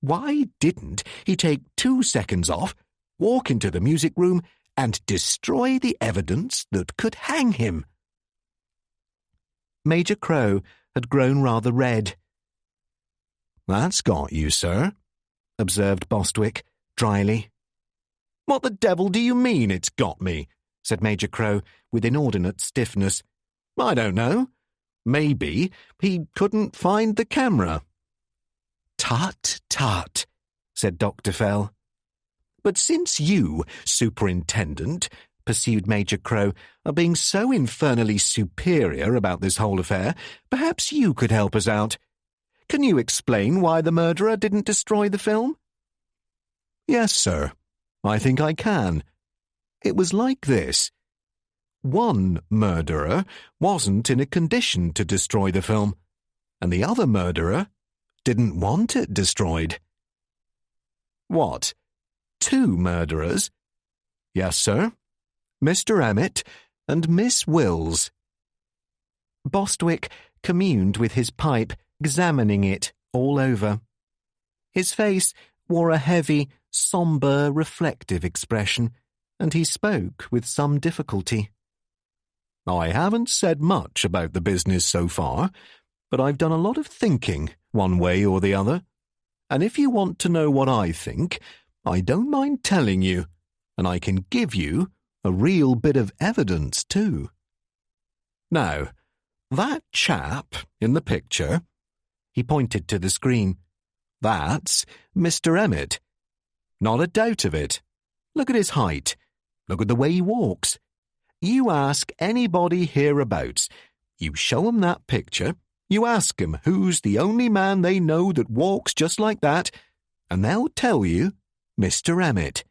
B: Why didn't he take 2 seconds off, walk into the music room, and destroy the evidence that could hang him? Major Crow had grown rather red. That's got you, sir, observed Bostwick dryly. What the devil do you mean it's got me? Said Major Crow with inordinate stiffness. I don't know. Maybe he couldn't find the camera. Tut, tut, said Dr. Fell. But since you, Superintendent, pursued Major Crow, are being so infernally superior about this whole affair, perhaps you could help us out. Can you explain why the murderer didn't destroy the film? Yes, sir. I think I can. It was like this. One murderer wasn't in a condition to destroy the film, and the other murderer didn't want it destroyed. What? 2 murderers? Yes, sir. Mr. Emmett and Miss Wills.
A: Bostwick communed with his pipe, examining it all over. His face wore a heavy, sombre, reflective expression, and he spoke with some difficulty.
B: I haven't said much about the business so far, but I've done a lot of thinking, one way or the other. And if you want to know what I think, I don't mind telling you, and I can give you a real bit of evidence too. Now, that chap in the picture,
A: he pointed to the screen,
B: that's Mr. Emmett. Not a doubt of it. Look at his height. Look at the way he walks. You ask anybody hereabouts, you show 'em that picture, you ask 'em who's the only man they know that walks just like that, and they'll tell you Mr. Emmett.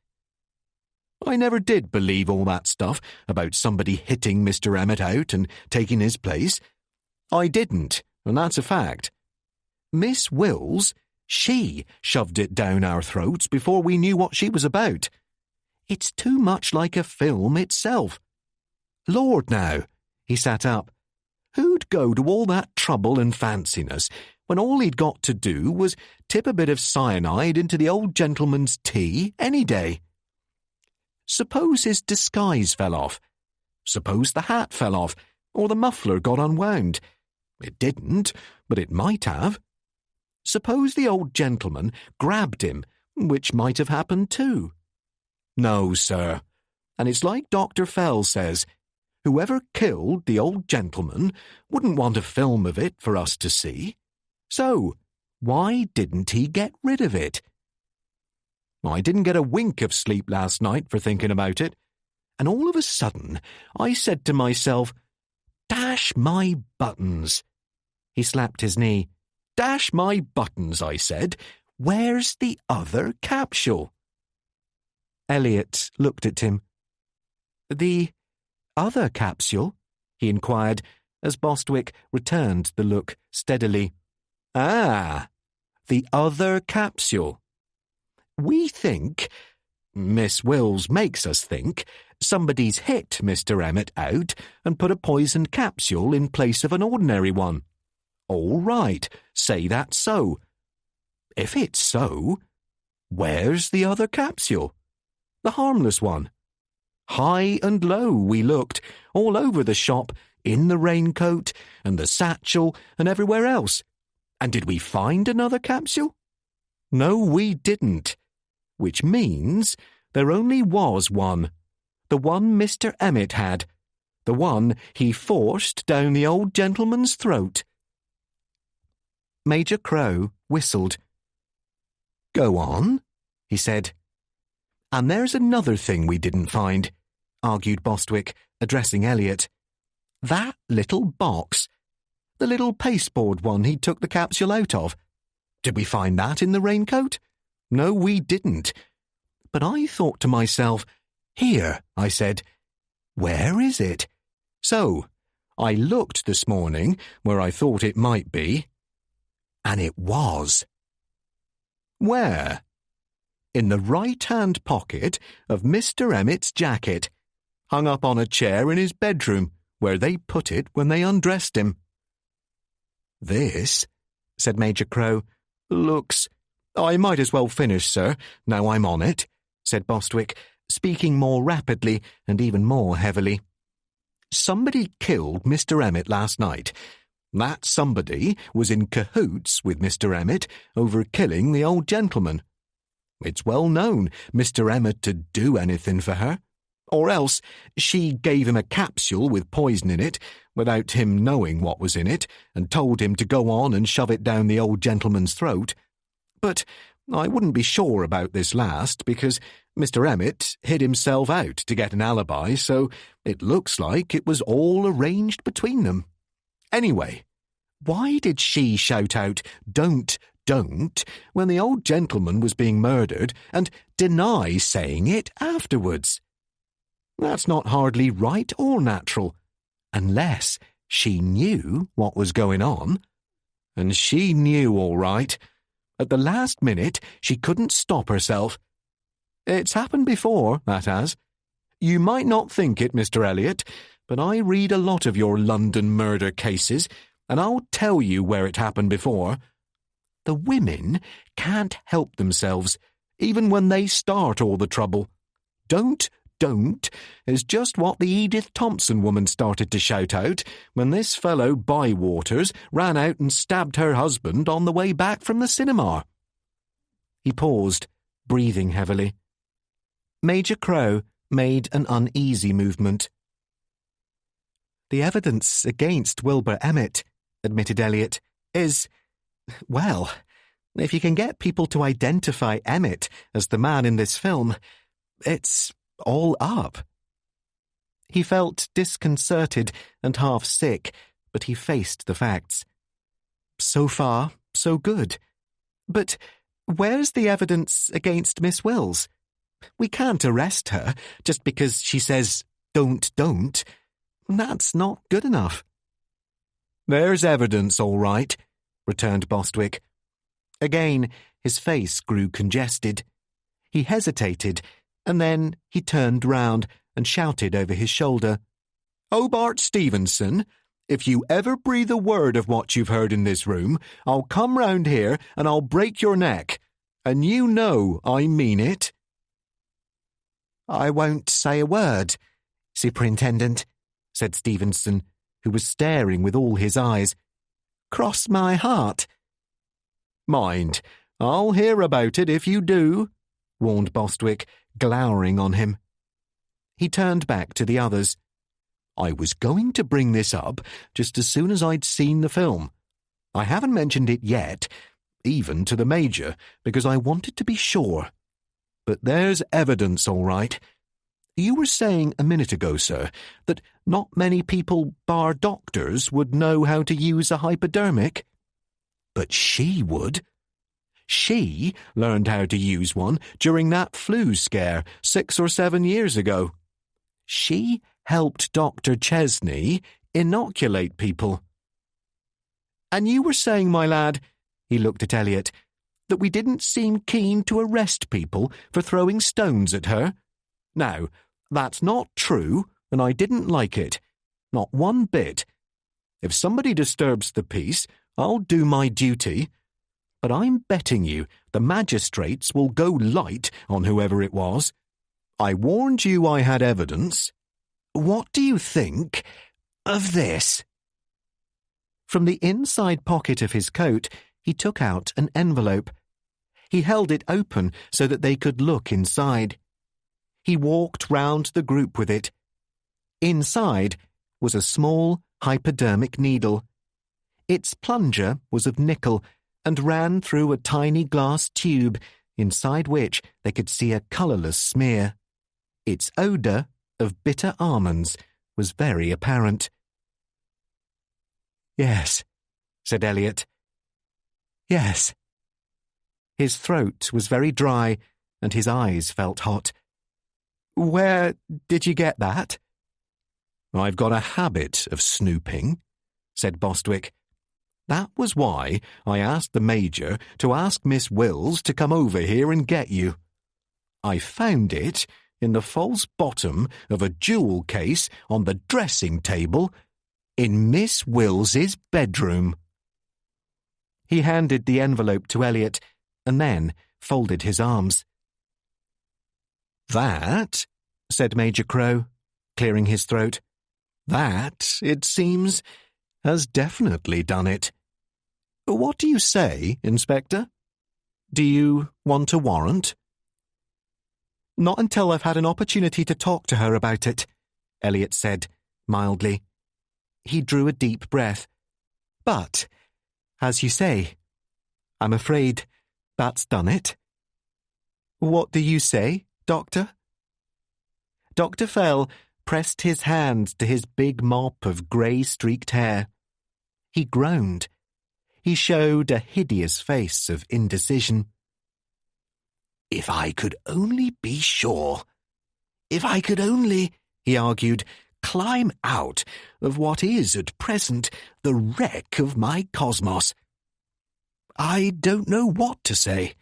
B: I never did believe all that stuff about somebody hitting Mr. Emmett out and taking his place. I didn't, and that's a fact. Miss Wills, she shoved it down our throats before we knew what she was about. It's too much like a film itself. Lord, now, he sat up. Who'd go to all that trouble and fanciness when all he'd got to do was tip a bit of cyanide into the old gentleman's tea any day? Suppose his disguise fell off. Suppose the hat fell off, or the muffler got unwound. It didn't, but it might have. Suppose the old gentleman grabbed him, which might have happened too. No, sir, and it's like Dr. Fell says, whoever killed the old gentleman wouldn't want a film of it for us to see. So, why didn't he get rid of it? I didn't get a wink of sleep last night for thinking about it, and all of a sudden I said to myself, dash my buttons. He slapped his knee. Dash my buttons, I said. Where's the other capsule?
A: Elliot looked at him. The other capsule? He inquired, as Bostwick returned the look steadily.
B: Ah, the other capsule. We think, Miss Wills makes us think, somebody's hit Mr. Emmett out and put a poisoned capsule in place of an ordinary one. All right, say that's so. If it's so, where's the other capsule? The harmless one. High and low we looked, all over the shop, in the raincoat and the satchel and everywhere else. And did we find another capsule? No, we didn't. Which means there only was one. The one Mr. Emmett had. The one he forced down the old gentleman's throat.
A: Major Crow whistled.
B: Go on, he said.
A: And there's another thing we didn't find, argued Bostwick, addressing Elliot. That little box. The little pasteboard one he took the capsule out of. Did we find that in the raincoat? No, we didn't. But I thought to myself, here, I said, where is it? So, I looked this morning where I thought it might be, and it was. Where? In the right-hand pocket of Mr. Emmett's jacket, hung up on a chair in his bedroom, where they put it when they undressed him. This, said Major Crow, looks... I might as well finish, sir, now I'm on it, said Bostwick, speaking more rapidly and even more heavily. Somebody killed Mr. Emmett last night. That somebody was in cahoots with Mr. Emmett over killing the old gentleman. It's well known Mr. Emmett to do anything for her. Or else she gave him a capsule with poison in it, without him knowing what was in it, and told him to go on and shove it down the old gentleman's throat. But I wouldn't be sure about this last, because Mr. Emmett hid himself out to get an alibi, so it looks like it was all arranged between them. Anyway, why did she shout out, don't, when the old gentleman was being murdered, and deny saying it afterwards? That's not hardly right or natural, unless she knew what was going on. And she knew all right. At the last minute, she couldn't stop herself. It's happened before, that has. You might not think it, Mr. Elliot, but I read a lot of your London murder cases, and I'll tell you where it happened before. The women can't help themselves, even when they start all the trouble. Don't is just what the Edith Thompson woman started to shout out when this fellow Bywaters ran out and stabbed her husband on the way back from the cinema. He paused, breathing heavily. Major Crow made an uneasy movement. The evidence against Wilbur Emmett, admitted Elliot, is, well, if you can get people to identify Emmett as the man in this film, it's all up. He felt disconcerted and half sick, but he faced the facts. So far, so good. But where's the evidence against Miss Wills? We can't arrest her just because she says, don't. That's not good enough. There's evidence, all right, returned Bostwick. Again, his face grew congested. He hesitated, and then he turned round and shouted over his shoulder, Hobart Stevenson, if you ever breathe a word of what you've heard in this room, I'll come round here and I'll break your neck. And you know I mean it. I won't say a word, Superintendent, said Stevenson, who was staring with all his eyes. Cross my heart. Mind, I'll hear about it if you do, warned Bostwick, glowering on him. He turned back to the others. I was going to bring this up just as soon as I'd seen the film. I haven't mentioned it yet, even to the Major, because I wanted to be sure. But there's evidence, all right. You were saying a minute ago, sir, that not many people, bar doctors, would know how to use a hypodermic. But she would. She learned how to use one during that flu scare 6 or 7 years ago. She helped Dr. Chesney inoculate people. And you were saying, my lad, he looked at Elliot, that we didn't seem keen to arrest people for throwing stones at her? Now, that's not true, and I didn't like it. Not one bit. If somebody disturbs the peace, I'll do my duty. But I'm betting you the magistrates will go light on whoever it was. I warned you I had evidence. What do you think of this? From the inside pocket of his coat, he took out an envelope. He held it open so that they could look inside. He walked round the group with it. Inside was a small hypodermic needle. Its plunger was of nickel and ran through a tiny glass tube, inside which they could see a colourless smear. Its odour of bitter almonds was very apparent. Yes, said Elliot. Yes. His throat was very dry and his eyes felt hot. Where did you get that? I've got a habit of snooping, said Bostwick. That was why I asked the Major to ask Miss Wills to come over here and get you. I found it in the false bottom of a jewel case on the dressing table in Miss Wills's bedroom. He handed the envelope to Elliot and then folded his arms. That, said Major Crow, clearing his throat, that, it seems, has definitely done it. What do you say, Inspector? Do you want a warrant? Not until I've had an opportunity to talk to her about it, Elliot said, mildly. He drew a deep breath. But, as you say, I'm afraid that's done it. What do you say, Doctor? Dr. Fell pressed his hand to his big mop of grey-streaked hair. He groaned. He showed a hideous face of indecision. If I could only be sure. If I could only, he argued, climb out of what is at present the wreck of my cosmos. I don't know what to say.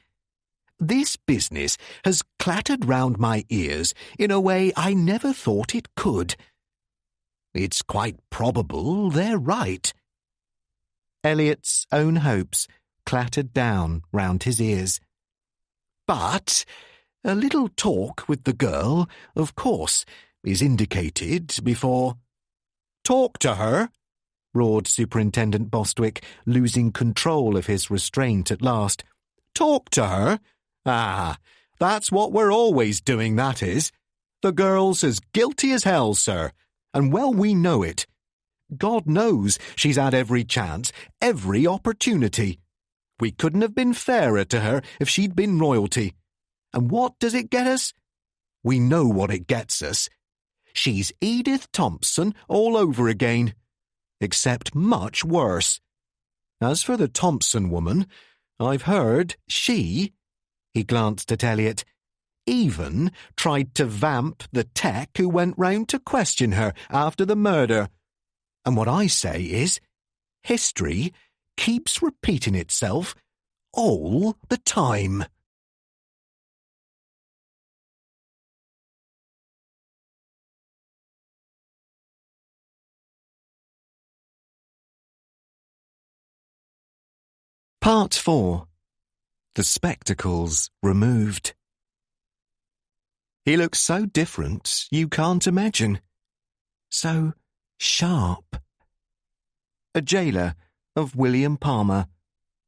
B: This business has clattered round my ears in a way I never thought it could. It's quite probable they're right.
A: Elliot's own hopes clattered down round his ears.
B: But a little talk with the girl, of course, is indicated before—
A: "Talk to her," roared Superintendent Bostwick, losing control of his restraint at last. "Talk to her? Ah, that's what we're always doing, that is. The girl's as guilty as hell, sir, and well we know it. God knows she's had every chance, every opportunity. We couldn't have been fairer to her if she'd been royalty. And what does it get us? We know what it gets us. She's Edith Thompson all over again, except much worse. As for the Thompson woman, I've heard she," he glanced at Elliot, "even tried to vamp the tech who went round to question her after the murder. And what I say is, history keeps repeating itself all the time." Part 4. The Spectacles Removed. He looks so different you can't imagine. So sharp. A jailer of William Palmer,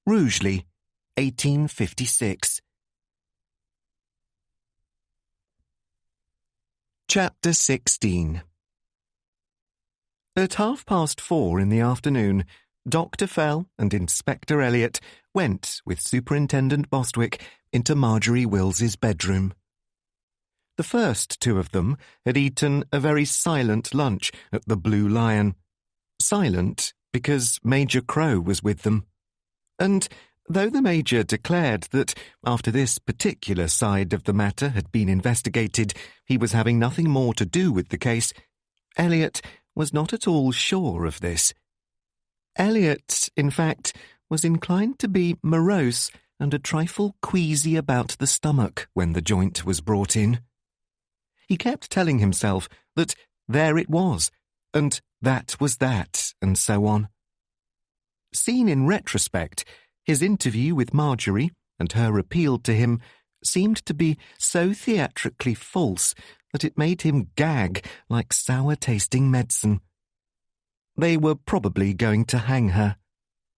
A: Rugeley, 1856. Chapter 16. At 4:30 in the afternoon, Dr. Fell and Inspector Elliot went with Superintendent Bostwick into Marjorie Wills's bedroom. The first two of them had eaten a very silent lunch at the Blue Lion. Silent because Major Crow was with them. And though the Major declared that after this particular side of the matter had been investigated, he was having nothing more to do with the case, Elliot was not at all sure of this. Elliot, in fact, was inclined to be morose and a trifle queasy about the stomach when the joint was brought in. He kept telling himself that there it was, and that was that, and so on. Seen in retrospect, his interview with Marjorie and her appeal to him seemed to be so theatrically false that it made him gag like sour-tasting medicine. They were probably going to hang her,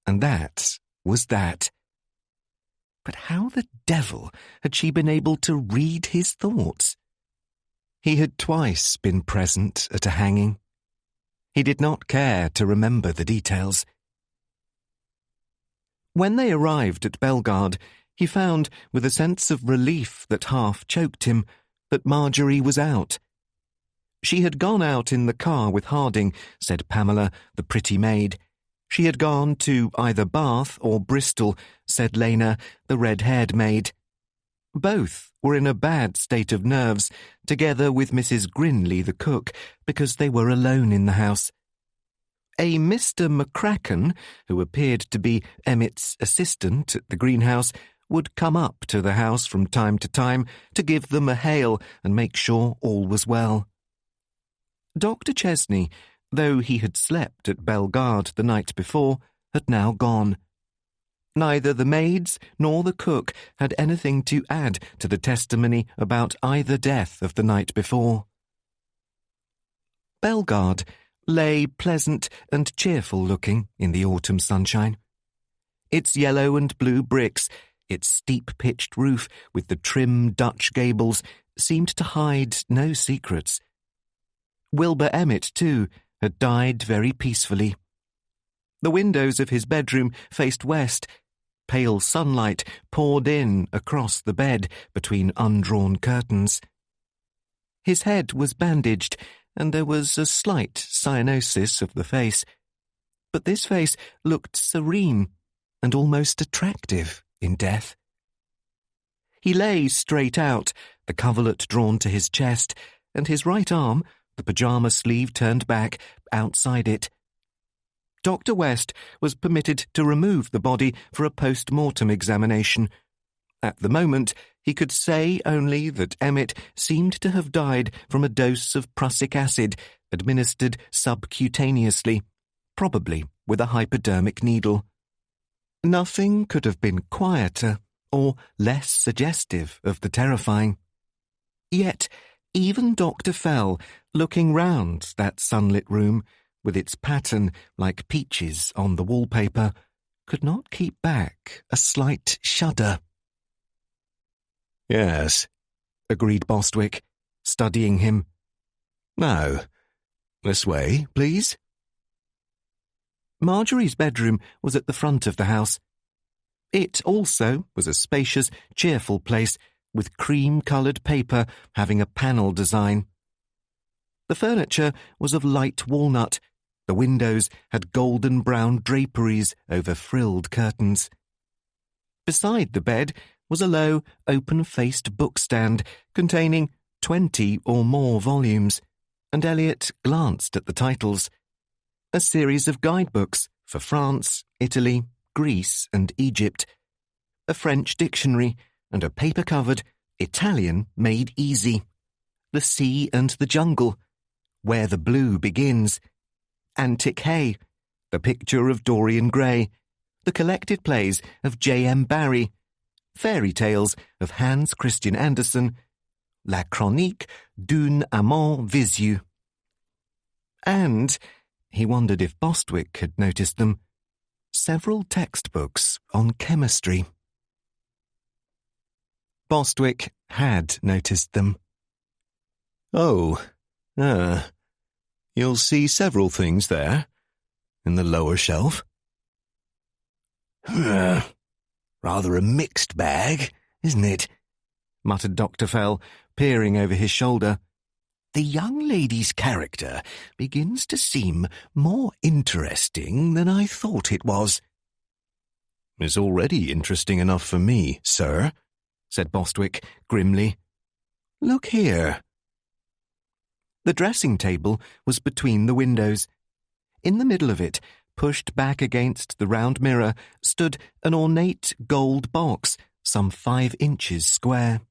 A: and that was that. But how the devil had she been able to read his thoughts? He had twice been present at a hanging. He did not care to remember the details. When they arrived at Bellegarde, he found, with a sense of relief that half choked him, that Marjorie was out. She had gone out in the car with Harding, said Pamela, the pretty maid. She had gone to either Bath or Bristol, said Lena, the red-haired maid. Both were in a bad state of nerves, together with Mrs. Grinley, the cook, because they were alone in the house. A Mr. McCracken, who appeared to be Emmett's assistant at the greenhouse, would come up to the house from time to time to give them a hail and make sure all was well. Dr. Chesney, though he had slept at Bellegarde the night before, had now gone. Neither the maids nor the cook had anything to add to the testimony about either death of the night before. Bellegarde lay pleasant and cheerful-looking in the autumn sunshine. Its yellow and blue bricks, its steep-pitched roof with the trim Dutch gables, seemed to hide no secrets. Wilbur Emmett, too, had died very peacefully. The windows of his bedroom faced west. Pale sunlight poured in across the bed between undrawn curtains. His head was bandaged, and there was a slight cyanosis of the face. But this face looked serene and almost attractive in death. He lay straight out, the coverlet drawn to his chest, and his right arm, the pyjama sleeve turned back, outside it. Dr. West was permitted to remove the body for a post-mortem examination,
B: At the moment, he could say only that Emmett seemed to have died from a dose of prussic acid administered subcutaneously, probably with a hypodermic needle. Nothing could have been quieter or less suggestive of the terrifying. Yet, even Dr. Fell, looking round that sunlit room, with its pattern like peaches on the wallpaper, could not keep back a slight shudder.
A: "Yes," agreed Bostwick, studying him. "Now, this way, please."
B: Marjorie's bedroom was at the front of the house. It also was a spacious, cheerful place, with cream-coloured paper having a panel design. The furniture was of light walnut. The windows had golden-brown draperies over frilled curtains. Beside the bed was a low, open-faced bookstand containing 20 or more volumes, and Elliot glanced at the titles. A series of guidebooks for France, Italy, Greece and Egypt, a French dictionary, and a paper-covered Italian Made Easy, The Sea and the Jungle, Where the Blue Begins, Antic Hay, The Picture of Dorian Gray, the collected plays of J.M. Barrie, fairy tales of Hans Christian Andersen, La Chronique d'un Amant Visu. And, he wondered if Bostwick had noticed them, several textbooks on chemistry. Bostwick had noticed them.
A: "Oh, you'll see several things there, in the lower shelf."
C: Rather a mixed bag, isn't it?"
B: muttered Dr. Fell, peering over his shoulder.
C: "The young lady's character begins to seem more interesting than I thought it was."
A: "It's already interesting enough for me, sir," said Bostwick grimly.
B: "Look here." The dressing table was between the windows. In the middle of it, pushed back against the round mirror, stood an ornate gold box, some 5 inches square.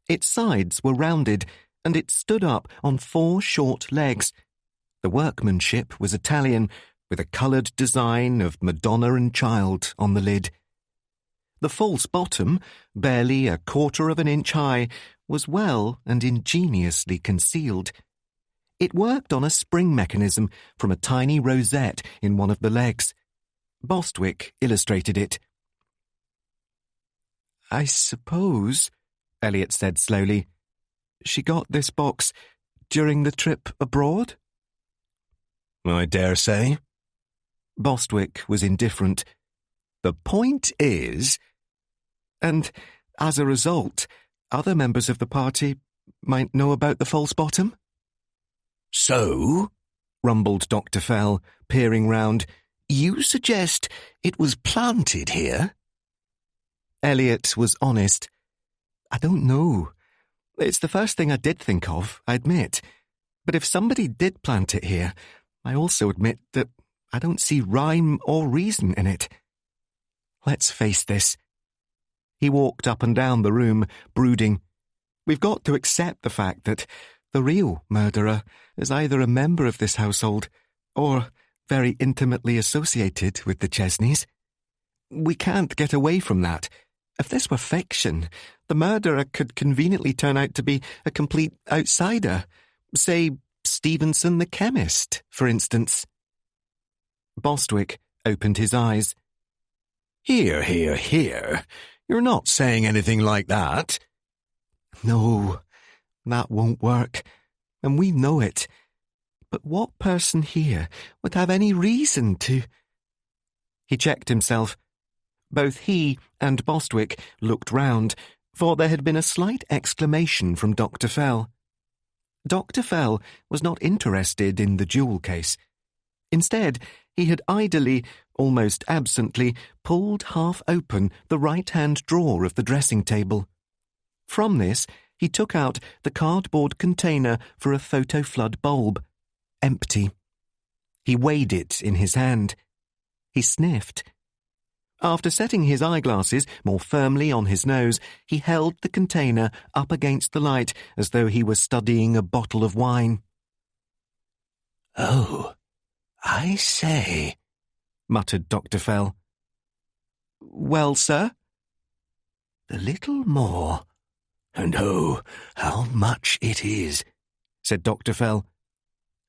B: Its sides were rounded, and it stood up on 4 short legs. The workmanship was Italian, with a coloured design of Madonna and Child on the lid. The false bottom, barely 1/4 of an inch high, was well and ingeniously concealed. It worked on a spring mechanism from a tiny rosette in one of the legs. Bostwick illustrated it. "I suppose," Elliot said slowly, "she got this box during the trip abroad?"
A: "I dare say."
B: Bostwick was indifferent. "The point is..." "And, as a result, other members of the party might know about the false bottom?"
C: "So," rumbled Dr. Fell, peering round, "you suggest it was planted here?"
B: Elliot was honest. "I don't know. It's the first thing I did think of, I admit. But if somebody did plant it here, I also admit that I don't see rhyme or reason in it. Let's face this." He walked up and down the room, brooding. "We've got to accept the fact that the real murderer is either a member of this household or very intimately associated with the Chesneys. We can't get away from that. If this were fiction, the murderer could conveniently turn out to be a complete outsider. Say, Stevenson the chemist, for instance." Bostwick opened his eyes.
C: Here. You're not saying anything like that."
B: "No, that won't work, and we know it. But what person here would have any reason to—" He checked himself. Both he and Bostwick looked round, for there had been a slight exclamation from Dr. Fell. Dr. Fell was not interested in the jewel case. Instead, he had idly, almost absently, pulled half open the right-hand drawer of the dressing table. From this, he took out the cardboard container for a photo-flood bulb. Empty. He weighed it in his hand. He sniffed.
A: After setting his eyeglasses more firmly on his nose, he held the container up against the light as though he were studying a bottle of wine.
C: "Oh, I say," muttered Dr. Fell.
A: "Well, sir?"
C: "A little more. And oh, how much it is," said Dr. Fell.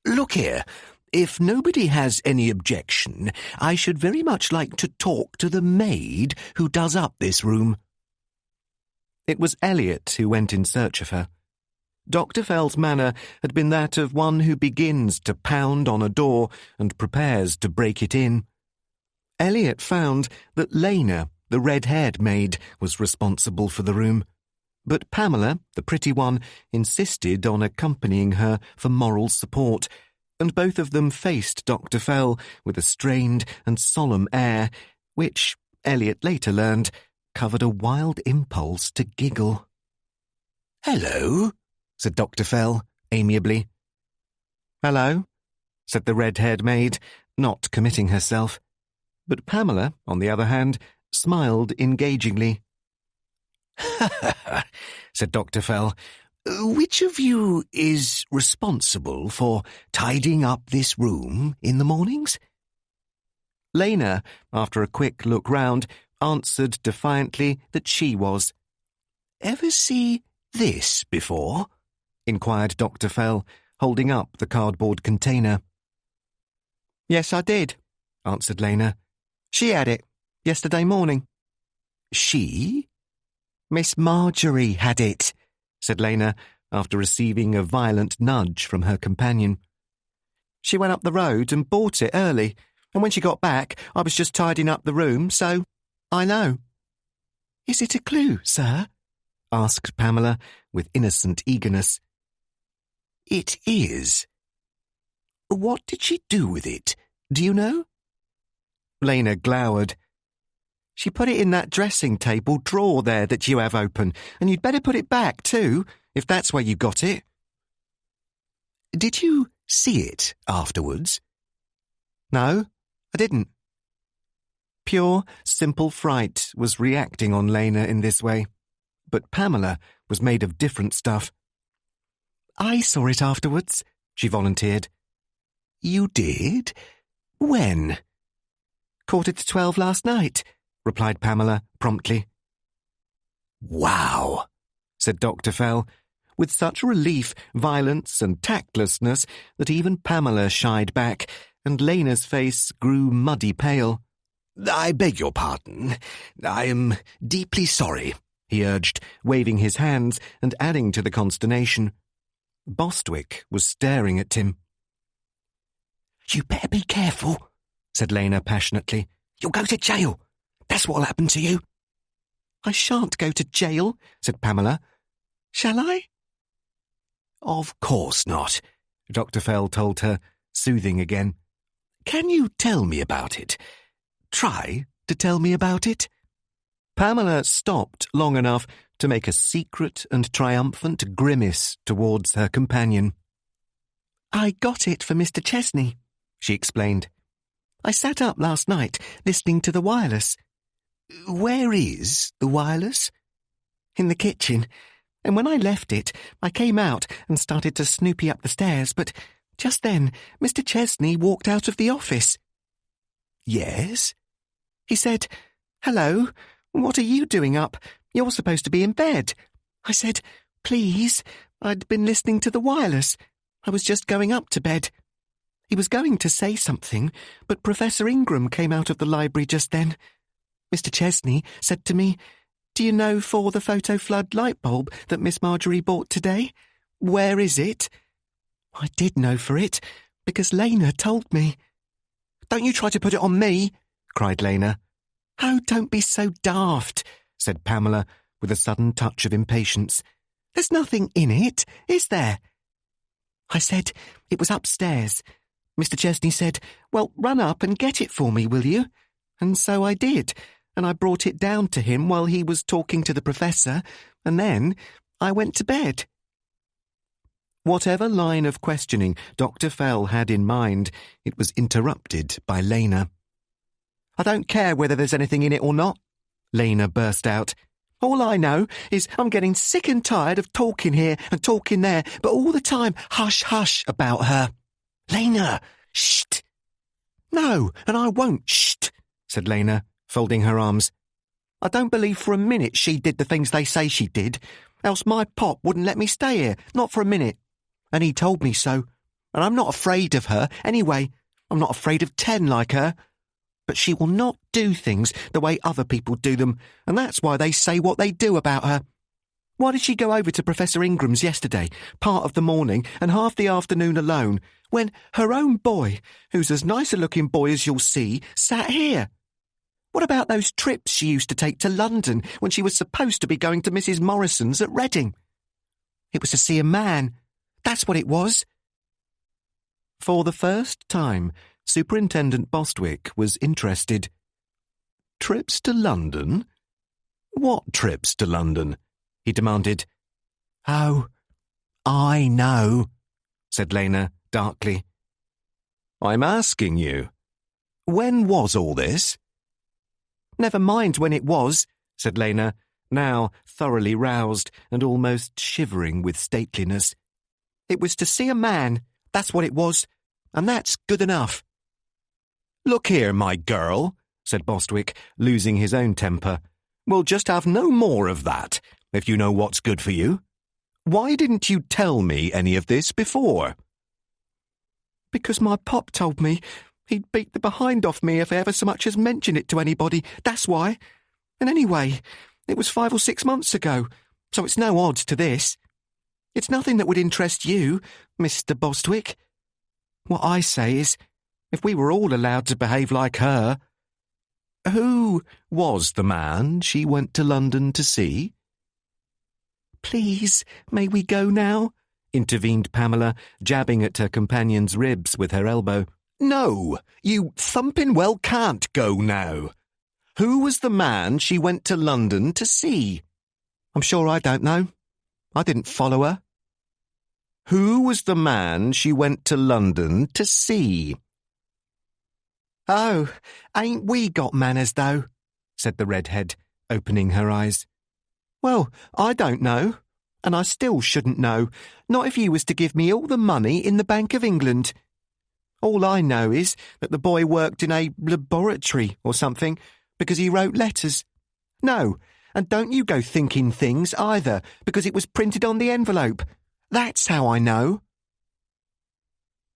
C: "Look here, if nobody has any objection, I should very much like to talk to the maid who does up this room."
A: It was Elliot who went in search of her. Dr. Fell's manner had been that of one who begins to pound on a door and prepares to break it in. Elliot found that Lena, the red-haired maid, was responsible for the room, but Pamela, the pretty one, insisted on accompanying her for moral support, and both of them faced Dr. Fell with a strained and solemn air, which, Elliot later learned, covered a wild impulse to giggle.
C: "Hello," said Dr. Fell, amiably.
A: "Hello," said the red-haired maid, not committing herself. But Pamela, on the other hand, smiled engagingly.
C: "Ha ha ha," said Dr. Fell. "Which of you is responsible for tidying up this room in the mornings?"
A: Lena, after a quick look round, answered defiantly that she was.
C: "Ever see this before?" inquired Dr. Fell, holding up the cardboard container.
A: "Yes, I did," answered Lena. "She had it yesterday morning."
C: "She?"
A: "Miss Marjorie had it," said Lena, after receiving a violent nudge from her companion. "She went up the road and bought it early, and when she got back, I was just tidying up the room, so I know."
C: "Is it a clue, sir?" asked Pamela, with innocent eagerness. "It is. What did she do with it? Do you know?"
A: Lena glowered. "She put it in that dressing table drawer there that you have open, and you'd better put it back too, if that's where you got it."
C: "Did you see it afterwards?"
A: "No, I didn't." Pure, simple fright was reacting on Lena in this way, but Pamela was made of different stuff.
C: "I saw it afterwards," she volunteered. "You did? When?"
A: 12:15 last night," replied Pamela promptly.
C: "Wow," said Dr. Fell,
A: with such relief, violence and tactlessness that even Pamela shied back, and Lena's face grew muddy pale.
C: "I beg your pardon. I am deeply sorry," he urged, waving his hands and adding to the consternation.
A: Bostwick was staring at him.
C: "You better be careful," said Lena passionately. "You'll go to jail. That's what'll happen to you."
A: "I shan't go to jail," said Pamela. "Shall I?"
C: "Of course not," Dr. Fell told her, soothing again. "Can you tell me about it? Try to tell me about it."
A: Pamela stopped long enough to make a secret and triumphant grimace towards her companion. "I got it for Mr. Chesney," she explained. "I sat up last night listening to the wireless."
C: "Where is the wireless?"
A: "In the kitchen. And when I left it, I came out and started to snoopy up the stairs, but just then Mr. Chesney walked out of the office."
C: "Yes?"
A: "He said, 'Hello, what are you doing up? You're supposed to be in bed.' I said, 'Please, I'd been listening to the wireless. I was just going up to bed.' He was going to say something, but Professor Ingram came out of the library just then. Mr. Chesney said to me, 'Do you know for the photo flood light bulb that Miss Marjorie bought today? Where is it?' I did know for it, because Lena told me." "Don't you try to put it on me," cried Lena. "Oh, don't be so daft," said Pamela, with a sudden touch of impatience. "There's nothing in it, is there?" "I said it was upstairs. Mr. Chesney said, 'Well, run up and get it for me, will you?' And so I did, and I brought it down to him while he was talking to the professor, and then I went to bed." Whatever line of questioning Dr. Fell had in mind, it was interrupted by Lena.
B: I don't care whether there's anything in it or not, Lena burst out. All I know is I'm getting sick and tired of talking here and talking there, but all the time hush hush about her.
C: Lena, shh!
B: No, and I won't shh, said Lena, folding her arms. I don't believe for a minute she did the things they say she did, else my pop wouldn't let me stay here, not for a minute. And he told me so, and I'm not afraid of her, anyway. I'm not afraid of 10 like her. But she will not do things the way other people do them, and that's why they say what they do about her. Why did she go over to Professor Ingram's yesterday, part of the morning and half the afternoon alone, when her own boy, who's as nice a looking boy as you'll see, sat here? What about those trips she used to take to London when she was supposed to be going to Mrs. Morrison's at Reading? It was to see a man. That's what it was. For the first time, Superintendent Bostwick was interested. Trips to London? What trips to London? He demanded.
C: Oh, I know,
B: said Lena darkly. I'm asking you. When was all this? Never mind when it was, said Lena, now thoroughly roused and almost shivering with stateliness. It was to see a man, that's what it was, and that's good enough. Look here, my girl, said Bostwick, losing his own temper. We'll just have no more of that, if you know what's good for you. Why didn't you tell me any of this before? Because my pop told me he'd beat the behind off me if I ever so much as mentioned it to anybody, that's why. And anyway, it was 5 or 6 months ago, so it's no odds to this. It's nothing that would interest you, Mr. Bostwick. What I say is, if we were all allowed to behave like her— Who was the man she went to London to see? Please, may we go now? Intervened Pamela, jabbing at her companion's ribs with her elbow. No, you thumping well can't go now. Who was the man she went to London to see? I'm sure I don't know. I didn't follow her. Who was the man she went to London to see? Oh, ain't we got manners, though? Said the redhead, opening her eyes. Well, I don't know, and I still shouldn't know, not if you was to give me all the money in the Bank of England. All I know is that the boy worked in a laboratory or something, because he wrote letters. No, and don't you go thinking things either, because it was printed on the envelope. That's how I know.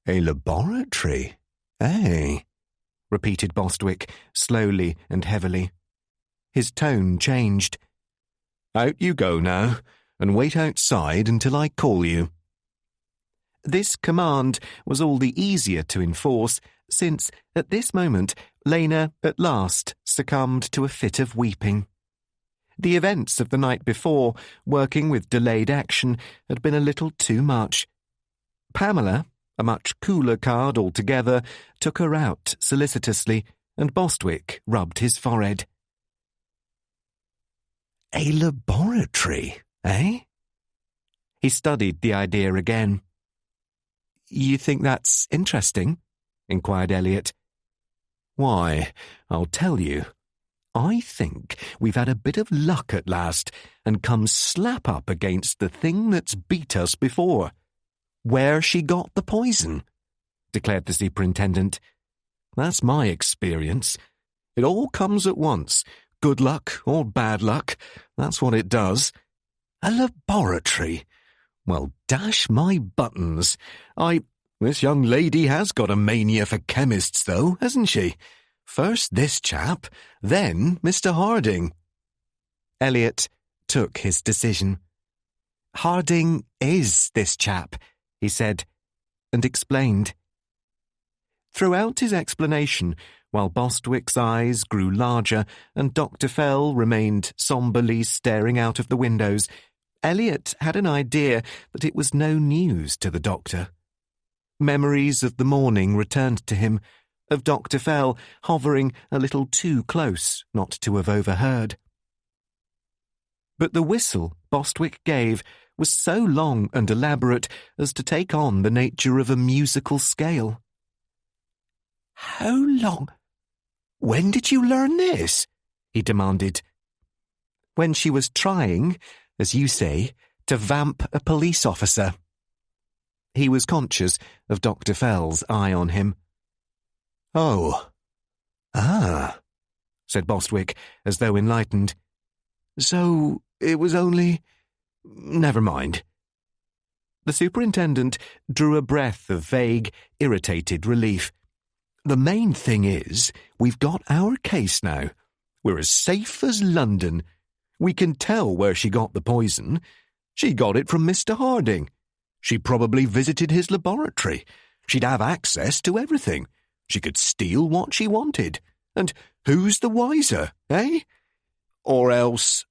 B: A laboratory, eh? Repeated Bostwick, slowly and heavily. His tone changed. Out you go now, and wait outside until I call you. This command was all the easier to enforce, since, at this moment, Lena at last succumbed to a fit of weeping. The events of the night before, working with delayed action, had been a little too much. Pamela, a much cooler card altogether, took her out solicitously, and Bostwick rubbed his forehead. A laboratory, eh? He studied the idea again. You think that's interesting? Inquired Elliot. Why, I'll tell you. I think we've had a bit of luck at last and come slap up against the thing that's beat us before. Where she got the poison, declared the superintendent. That's my experience. It all comes at once. Good luck or bad luck, that's what it does. A laboratory? Well, dash my buttons. This young lady has got a mania for chemists, though, hasn't she? First this chap, then Mr. Harding. Elliot took his decision. Harding is this chap, he said, and explained. Throughout his explanation, while Bostwick's eyes grew larger and Dr. Fell remained somberly staring out of the windows, Elliot had an idea that it was no news to the doctor. Memories of the morning returned to him, of Dr. Fell hovering a little too close not to have overheard. But the whistle Bostwick gave was so long and elaborate as to take on the nature of a musical scale. How long? When did you learn this?" he demanded. "When she was trying, as you say, to vamp a police officer." He was conscious of Dr. Fell's eye on him. "Oh. Ah," said Bostwick, as though enlightened. "So it was only— Never mind." The superintendent drew a breath of vague, irritated relief. "The main thing is, we've got our case now. We're as safe as London. We can tell where she got the poison. She got it from Mr. Harding. She probably visited his laboratory. She'd have access to everything. She could steal what she wanted. And who's the wiser, eh? Or else—"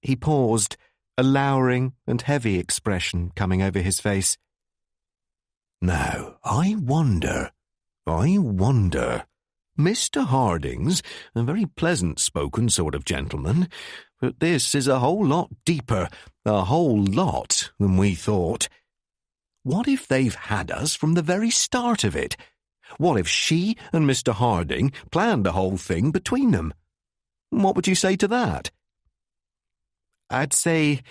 B: He paused, a lowering and heavy expression coming over his face. "Now, I wonder. Mr. Harding's a very pleasant-spoken sort of gentleman, but this is a whole lot deeper, a whole lot than we thought. What if they've had us from the very start of it? What if she and Mr. Harding planned the whole thing between them? What would you say to that?" "I'd say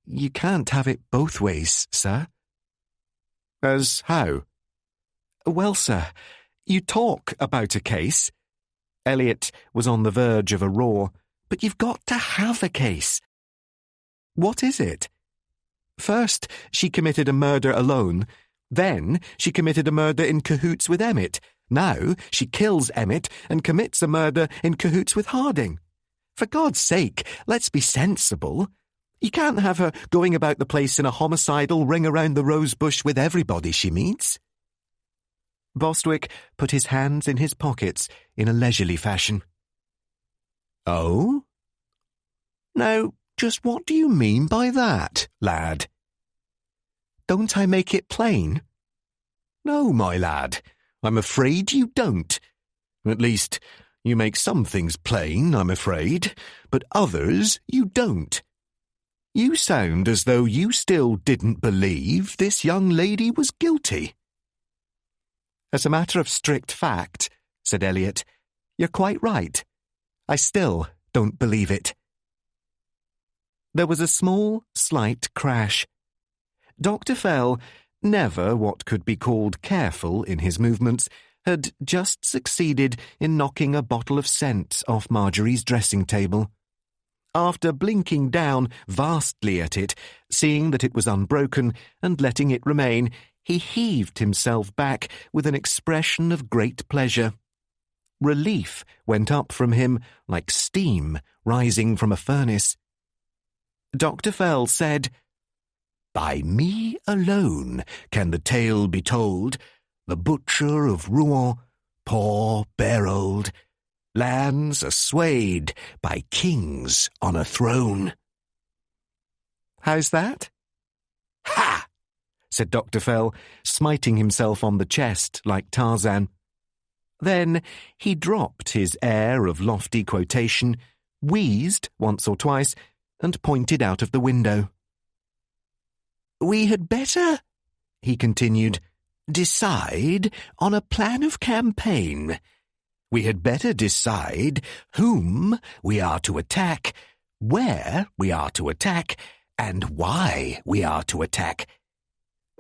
B: you can't have it both ways, sir." "As how?" "Well, sir, you talk about a case." Elliot was on the verge of a roar. "But you've got to have a case." "What is it?" "First, she committed a murder alone. Then she committed a murder in cahoots with Emmett. Now she kills Emmett and commits a murder in cahoots with Harding. For God's sake, let's be sensible. You can't have her going about the place in a homicidal ring-around-the-rose-bush with everybody she meets." Bostwick put his hands in his pockets in a leisurely fashion. "Oh? Now, just what do you mean by that, lad?" "Don't I make it plain?" "No, my lad, I'm afraid you don't. At least, you make some things plain, I'm afraid, but others you don't. You sound as though you still didn't believe this young lady was guilty." "As a matter of strict fact," said Elliot, "you're quite right. I still don't believe it." There was a small, slight crash. Dr. Fell, never what could be called careful in his movements, had just succeeded in knocking a bottle of scent off Marjorie's dressing table. After blinking down vastly at it, seeing that it was unbroken, and letting it remain, he heaved himself back with an expression of great pleasure. Relief went up from him like steam rising from a furnace. Dr. Fell said, "By me alone can the tale be told, the butcher of Rouen, poor bare-old, lands are swayed by kings on a throne." "How's that?" "Ha!" said Dr. Fell, smiting himself on the chest like Tarzan. Then he dropped his air of lofty quotation, wheezed once or twice, and pointed out of the window. "We had better," he continued, "decide on a plan of campaign. We had better decide whom we are to attack, where we are to attack, and why we are to attack.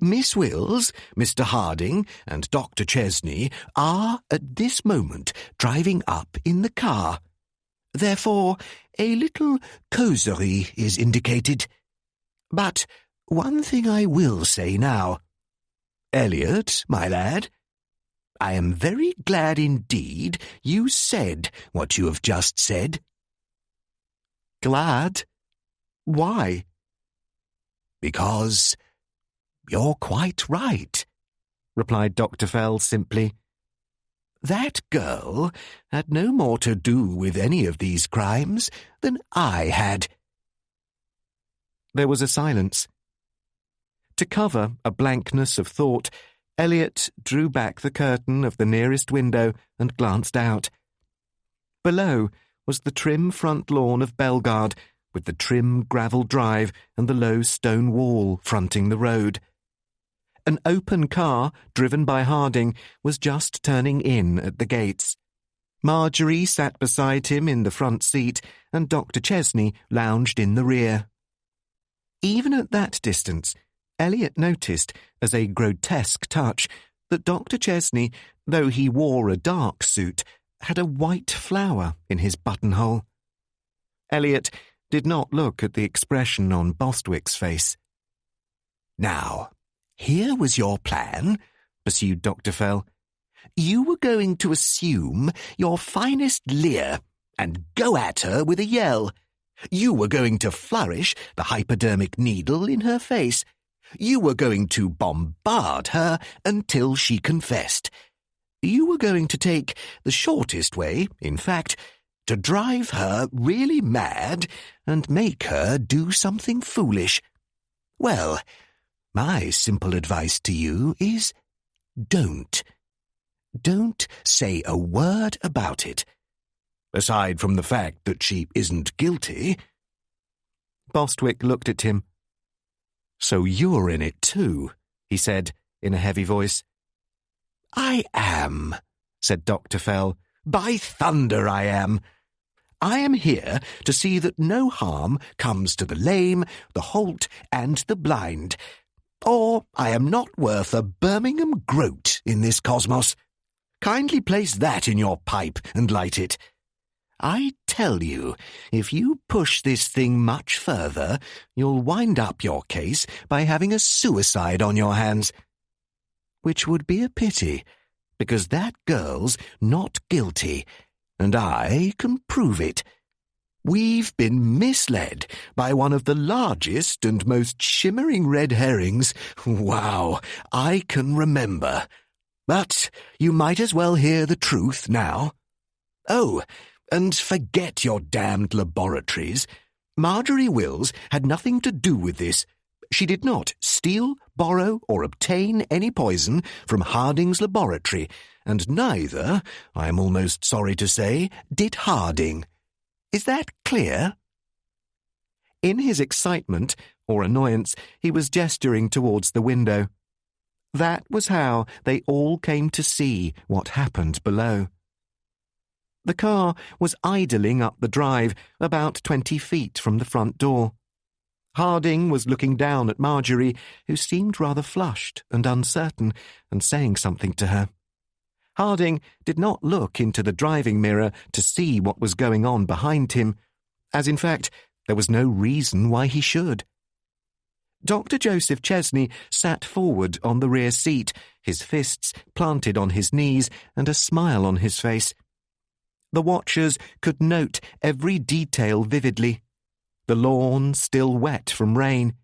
B: Miss Wills, Mr. Harding, and Dr. Chesney are, at this moment, driving up in the car. Therefore, a little causerie is indicated. But one thing I will say now. Elliot, my lad, I am very glad indeed you said what you have just said." "Glad? Why?" "Because you're quite right," replied Dr. Fell simply. "That girl had no more to do with any of these crimes than I had." There was a silence. To cover a blankness of thought, Elliot drew back the curtain of the nearest window and glanced out. Below was the trim front lawn of Bellegarde, with the trim gravel drive and the low stone wall fronting the road. An open car, driven by Harding, was just turning in at the gates.
A: Marjorie sat beside him in the front seat, and Dr. Chesney lounged in the rear. Even at that distance, Elliot noticed, as a grotesque touch, that Dr. Chesney, though he wore a dark suit, had a white flower in his buttonhole. Elliot did not look at the expression on Bostwick's face.
C: "Now, here was your plan," pursued Dr. Fell. "You were going to assume your finest leer and go at her with a yell. You were going to flourish the hypodermic needle in her face. You were going to bombard her until she confessed. You were going to take the shortest way, in fact, to drive her really mad and make her do something foolish. Well, my simple advice to you is don't. Don't say a word about it. Aside from the fact that she isn't guilty."
A: Bostwick looked at him.
B: "So you're in it too," he said in a heavy voice.
C: "I am," said Dr. Fell. "By thunder, I am. I am here to see that no harm comes to the lame, the halt, and the blind. Or I am not worth a Birmingham groat in this cosmos. Kindly place that in your pipe and light it. I tell you, if you push this thing much further, you'll wind up your case by having a suicide on your hands. Which would be a pity, because that girl's not guilty, and I can prove it. We've been misled by one of the largest and most shimmering red herrings, wow, I can remember. But you might as well hear the truth now. Oh, and forget your damned laboratories. Marjorie Wills had nothing to do with this. She did not steal, borrow, or obtain any poison from Harding's laboratory, and neither, I am almost sorry to say, did Harding. Is that clear?"
A: In his excitement, or annoyance, he was gesturing towards the window. That was how they all came to see what happened below. The car was idling up the drive, about 20 feet from the front door. Harding was looking down at Marjorie, who seemed rather flushed and uncertain, and saying something to her. Harding did not look into the driving mirror to see what was going on behind him, as in fact there was no reason why he should. Dr. Joseph Chesney sat forward on the rear seat, his fists planted on his knees and a smile on his face. The watchers could note every detail vividly. The lawn still wet from rain,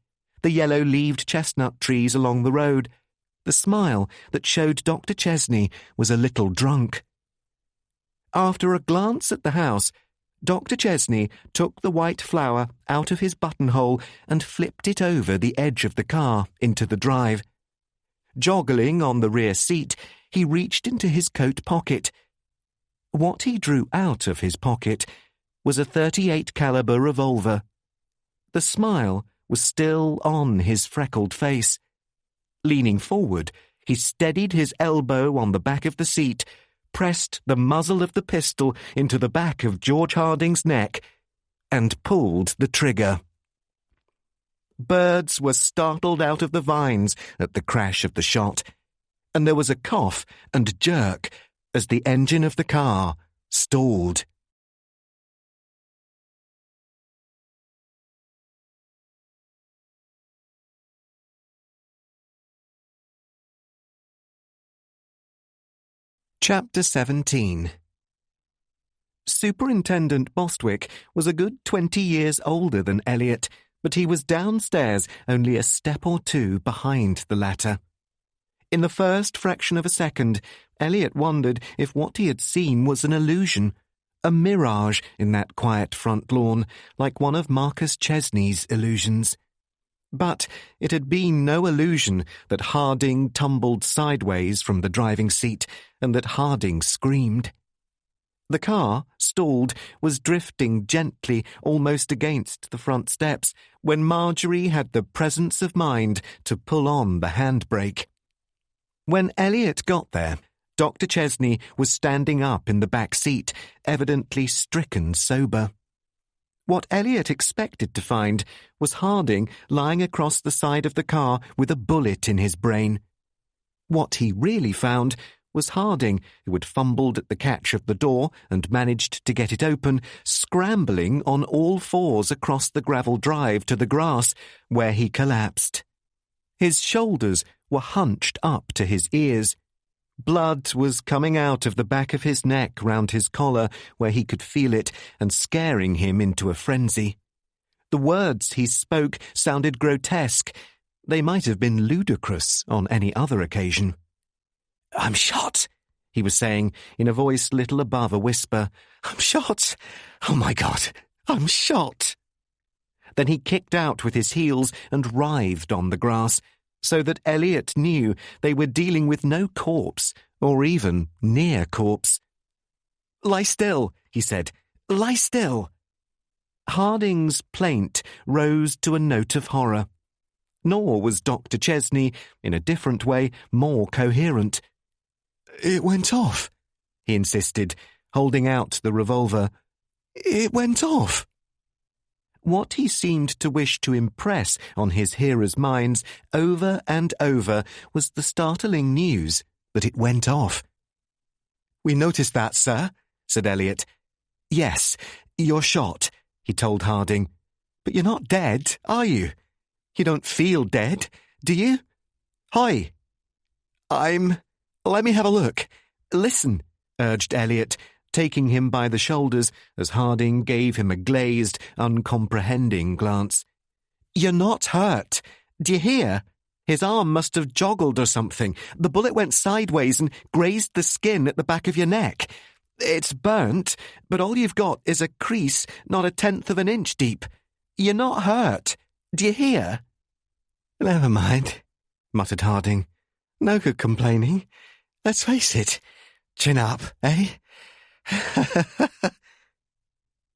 A: the yellow-leaved chestnut trees along the road, the smile that showed Dr. Chesney was a little drunk. After a glance at the house, Dr. Chesney took the white flower out of his buttonhole and flipped it over the edge of the car into the drive. Joggling on the rear seat, he reached into his coat pocket. What he drew out of his pocket was a .38 caliber revolver. The smile was still on his freckled face. Leaning forward, he steadied his elbow on the back of the seat, pressed the muzzle of the pistol into the back of George Harding's neck, and pulled the trigger. Birds were startled out of the vines at the crash of the shot, and there was a cough and jerk as the engine of the car stalled. Chapter 17. Superintendent Bostwick was a good 20 years older than Elliot, but he was downstairs only a step or two behind the latter. In the first fraction of a second, Elliot wondered if what he had seen was an illusion, a mirage in that quiet front lawn, like one of Marcus Chesney's illusions. But it had been no illusion that Harding tumbled sideways from the driving seat and that Harding screamed. The car, stalled, was drifting gently almost against the front steps when Marjorie had the presence of mind to pull on the handbrake. When Elliot got there, Dr. Chesney was standing up in the back seat, evidently stricken sober. What Elliot expected to find was Harding lying across the side of the car with a bullet in his brain. What he really found was Harding, who had fumbled at the catch of the door and managed to get it open, scrambling on all fours across the gravel drive to the grass, where he collapsed. His shoulders were hunched up to his ears. Blood was coming out of the back of his neck round his collar, where he could feel it, and scaring him into a frenzy. The words he spoke sounded grotesque. They might have been ludicrous on any other occasion. "I'm shot," he was saying, in a voice little above a whisper. "I'm shot. Oh, my God, I'm shot." Then he kicked out with his heels and writhed on the grass, so that Elliot knew they were dealing with no corpse, or even near corpse. "Lie still," he said. "Lie still." Harding's plaint rose to a note of horror. Nor was Dr. Chesney, in a different way, more coherent. "It went off," he insisted, holding out the revolver. "It went off." What he seemed to wish to impress on his hearers' minds over and over was the startling news that it went off. "We noticed that, sir," said Elliot. "Yes, you're shot," he told Harding. "But you're not dead, are you? You don't feel dead, do you? Hi." Let me have a look. Listen," urged Elliot, taking him by the shoulders as Harding gave him a glazed, uncomprehending glance. "You're not hurt. Do you hear? His arm must have joggled or something. The bullet went sideways and grazed the skin at the back of your neck. It's burnt, but all you've got is a crease not 1/10 of an inch deep. You're not hurt. Do you hear?" "Never mind," muttered Harding. "No good complaining. Let's face it. Chin up, eh?"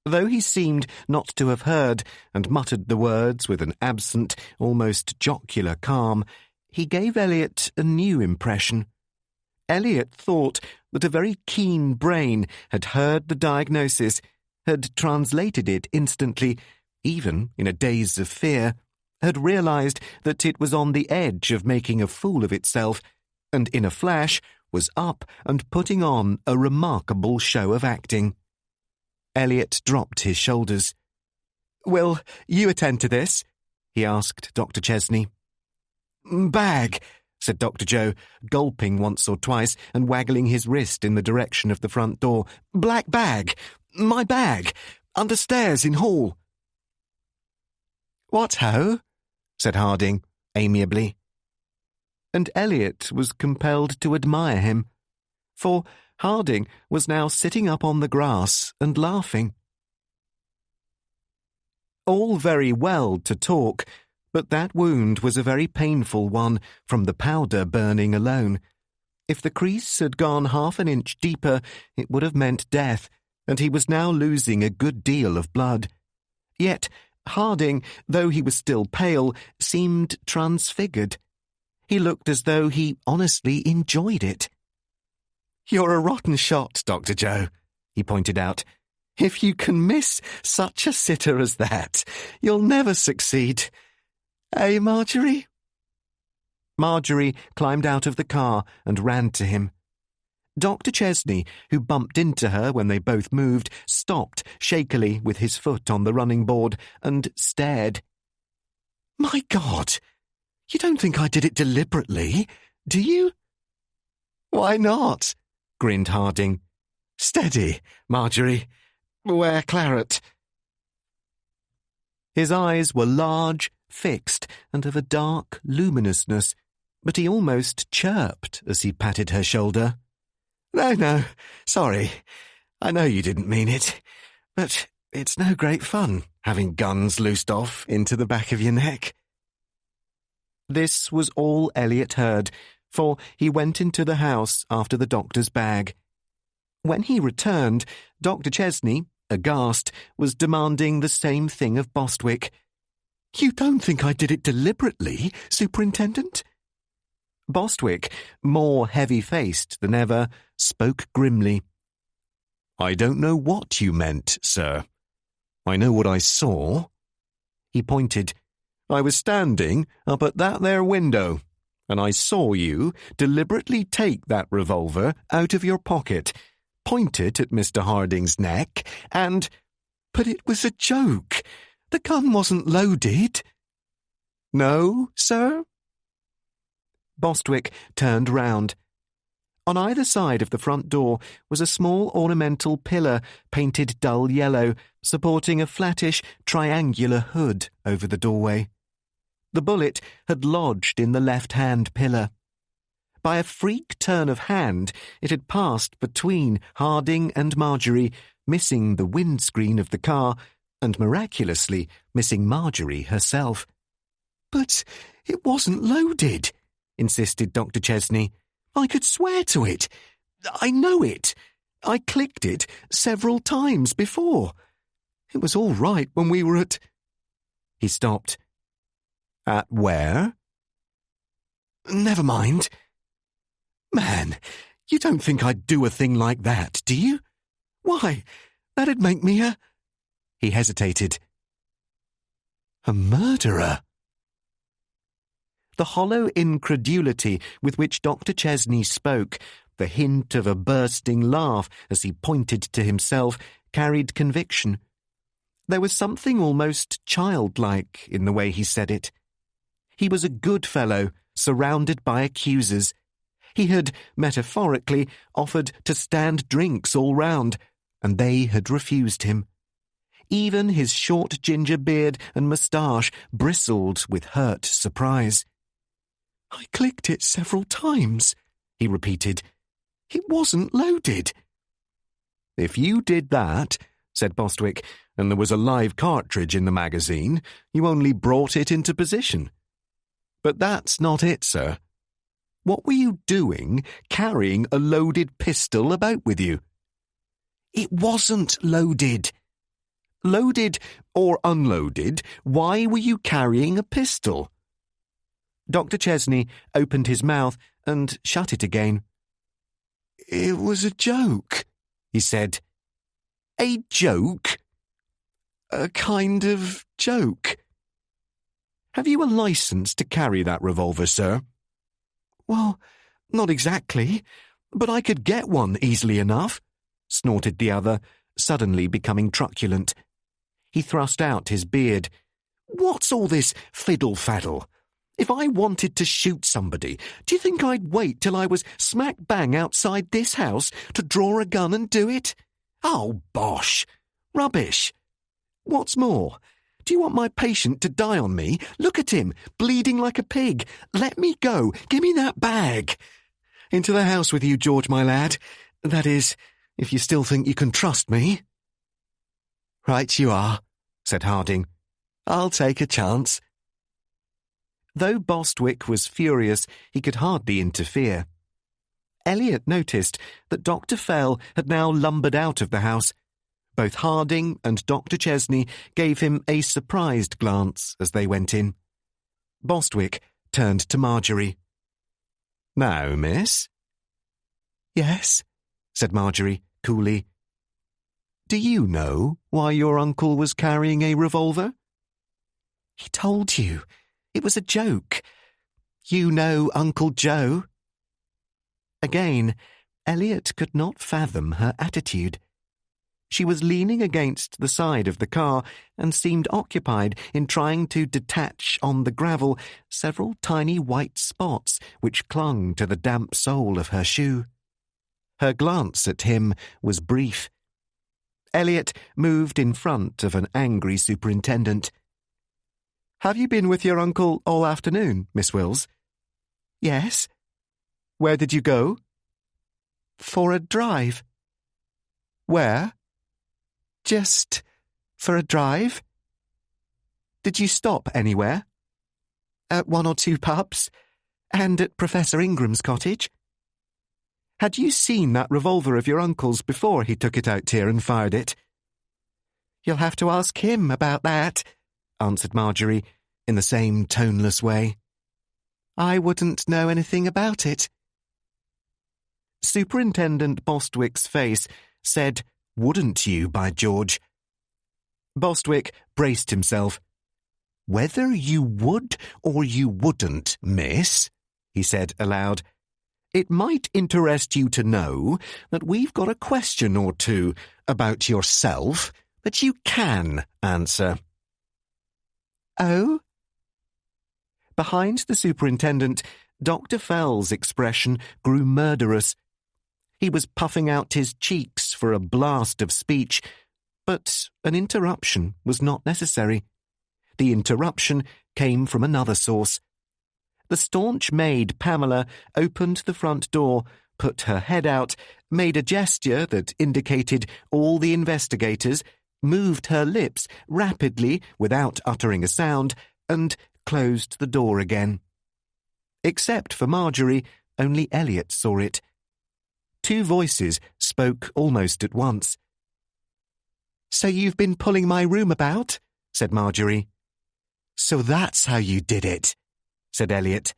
A: Though he seemed not to have heard, and muttered the words with an absent, almost jocular calm, he gave Elliot a new impression. Elliot thought that a very keen brain had heard the diagnosis, had translated it instantly, even in a daze of fear, had realized that it was on the edge of making a fool of itself, and in a flash was up and putting on a remarkable show of acting. Elliot dropped his shoulders. "Will you attend to this?" he asked Dr. Chesney. "Bag," said Dr. Joe, gulping once or twice and waggling his wrist in the direction of the front door. "Black bag. My bag. Under stairs in hall." "What ho?" said Harding, amiably. And Elliot was compelled to admire him, for Harding was now sitting up on the grass and laughing. All very well to talk, but that wound was a very painful one from the powder burning alone. If the crease had gone 1/2 an inch deeper, it would have meant death, and he was now losing a good deal of blood. Yet Harding, though he was still pale, seemed transfigured. He looked as though he honestly enjoyed it. "You're a rotten shot, Dr. Joe," he pointed out. "If you can miss such a sitter as that, you'll never succeed. Eh, Marjorie?" Marjorie climbed out of the car and ran to him. Dr. Chesney, who bumped into her when they both moved, stopped shakily with his foot on the running board and stared. "My God! You don't think I did it deliberately, do you?" "Why not?" grinned Harding. "Steady, Marjorie. Wear claret." His eyes were large, fixed, and of a dark luminousness, but he almost chirped as he patted her shoulder. No, sorry. I know you didn't mean it, but it's no great fun having guns loosed off into the back of your neck." This was all Elliot heard, for he went into the house after the doctor's bag. When he returned, Dr. Chesney, aghast, was demanding the same thing of Bostwick. "You don't think I did it deliberately, Superintendent?" Bostwick, more heavy-faced than ever, spoke grimly.
B: "I don't know what you meant, sir. I know what I saw." He pointed. "I was standing up at that there window, and I saw you deliberately take that revolver out of your pocket, point it at Mr. Harding's neck, and—"
A: "But it was a joke. The gun wasn't loaded."
B: "No, sir?"
A: Bostwick turned round. On either side of the front door was a small ornamental pillar painted dull yellow, supporting a flattish, triangular hood over the doorway. The bullet had lodged in the left-hand pillar. By a freak turn of hand, it had passed between Harding and Marjorie, missing the windscreen of the car, and miraculously missing Marjorie herself. "But it wasn't loaded," insisted Dr. Chesney. "I could swear to it. I know it. I clicked it several times before. It was all right when we were at—" He stopped.
B: "At where?"
A: "Never mind." "Man, you don't think I'd do a thing like that, do you? Why, that'd make me a—" He hesitated. "A murderer." The hollow incredulity with which Dr. Chesney spoke, the hint of a bursting laugh as he pointed to himself, carried conviction. There was something almost childlike in the way he said it. He was a good fellow, surrounded by accusers. He had, metaphorically, offered to stand drinks all round, and they had refused him. Even his short ginger beard and moustache bristled with hurt surprise. "I clicked it several times," he repeated. "It wasn't loaded."
B: "If you did that," said Bostwick, "and there was a live cartridge in the magazine, you only brought it into position. But that's not it, sir. What were you doing carrying a loaded pistol about with you?"
A: "It wasn't loaded."
B: "Loaded or unloaded, why were you carrying a pistol?"
A: Dr. Chesney opened his mouth and shut it again. "It was a joke," he said.
B: "A joke?"
A: "A kind of joke."
B: "Have you a license to carry that revolver, sir?"
A: "Well, not exactly, but I could get one easily enough," snorted the other, suddenly becoming truculent. He thrust out his beard. "What's all this fiddle-faddle? If I wanted to shoot somebody, do you think I'd wait till I was smack bang outside this house to draw a gun and do it? Oh, bosh! Rubbish! What's more, do you want my patient to die on me? Look at him, bleeding like a pig. Let me go. Give me that bag. Into the house with you, George, my lad. That is, if you still think you can trust me." "Right you are," said Harding. "I'll take a chance." Though Bostwick was furious, he could hardly interfere. Elliot noticed that Dr. Fell had now lumbered out of the house. Both Harding and Dr. Chesney gave him a surprised glance as they went in. Bostwick turned to Marjorie.
B: "Now, miss?"
A: "Yes," said Marjorie coolly.
B: "Do you know why your uncle was carrying a revolver?"
A: "He told you. It was a joke. You know Uncle Joe." Again, Elliot could not fathom her attitude. She was leaning against the side of the car and seemed occupied in trying to detach on the gravel several tiny white spots which clung to the damp sole of her shoe. Her glance at him was brief. Elliot moved in front of an angry superintendent. "Have you been with your uncle all afternoon, Miss Wills?" "Yes." "Where did you go?" "For a drive." "Where?" "Just for a drive." "Did you stop anywhere?" "At one or two pubs, and at Professor Ingram's cottage." "Had you seen that revolver of your uncle's before he took it out here and fired it?" "You'll have to ask him about that," answered Marjorie in the same toneless way.
B: I wouldn't know anything about it." Superintendent Bostwick's face said, "Wouldn't you, by George?" Bostwick braced himself. "Whether you would or you wouldn't, miss," he said aloud, "it might interest you to know that we've got a question or two about yourself that you can answer." "Oh?" Behind the superintendent, Dr. Fell's expression grew murderous. He was puffing out his cheeks for a blast of speech, but an interruption was not necessary. The interruption came from another source. The staunch maid, Pamela, opened the front door, put her head out, made a gesture that indicated all the investigators, moved her lips rapidly without uttering a sound, and closed the door again. Except for Marjorie, only Elliot saw it. Two voices spoke almost at once. "So you've been pulling my room about?" said Marjorie. "So that's how you did it," said Elliot.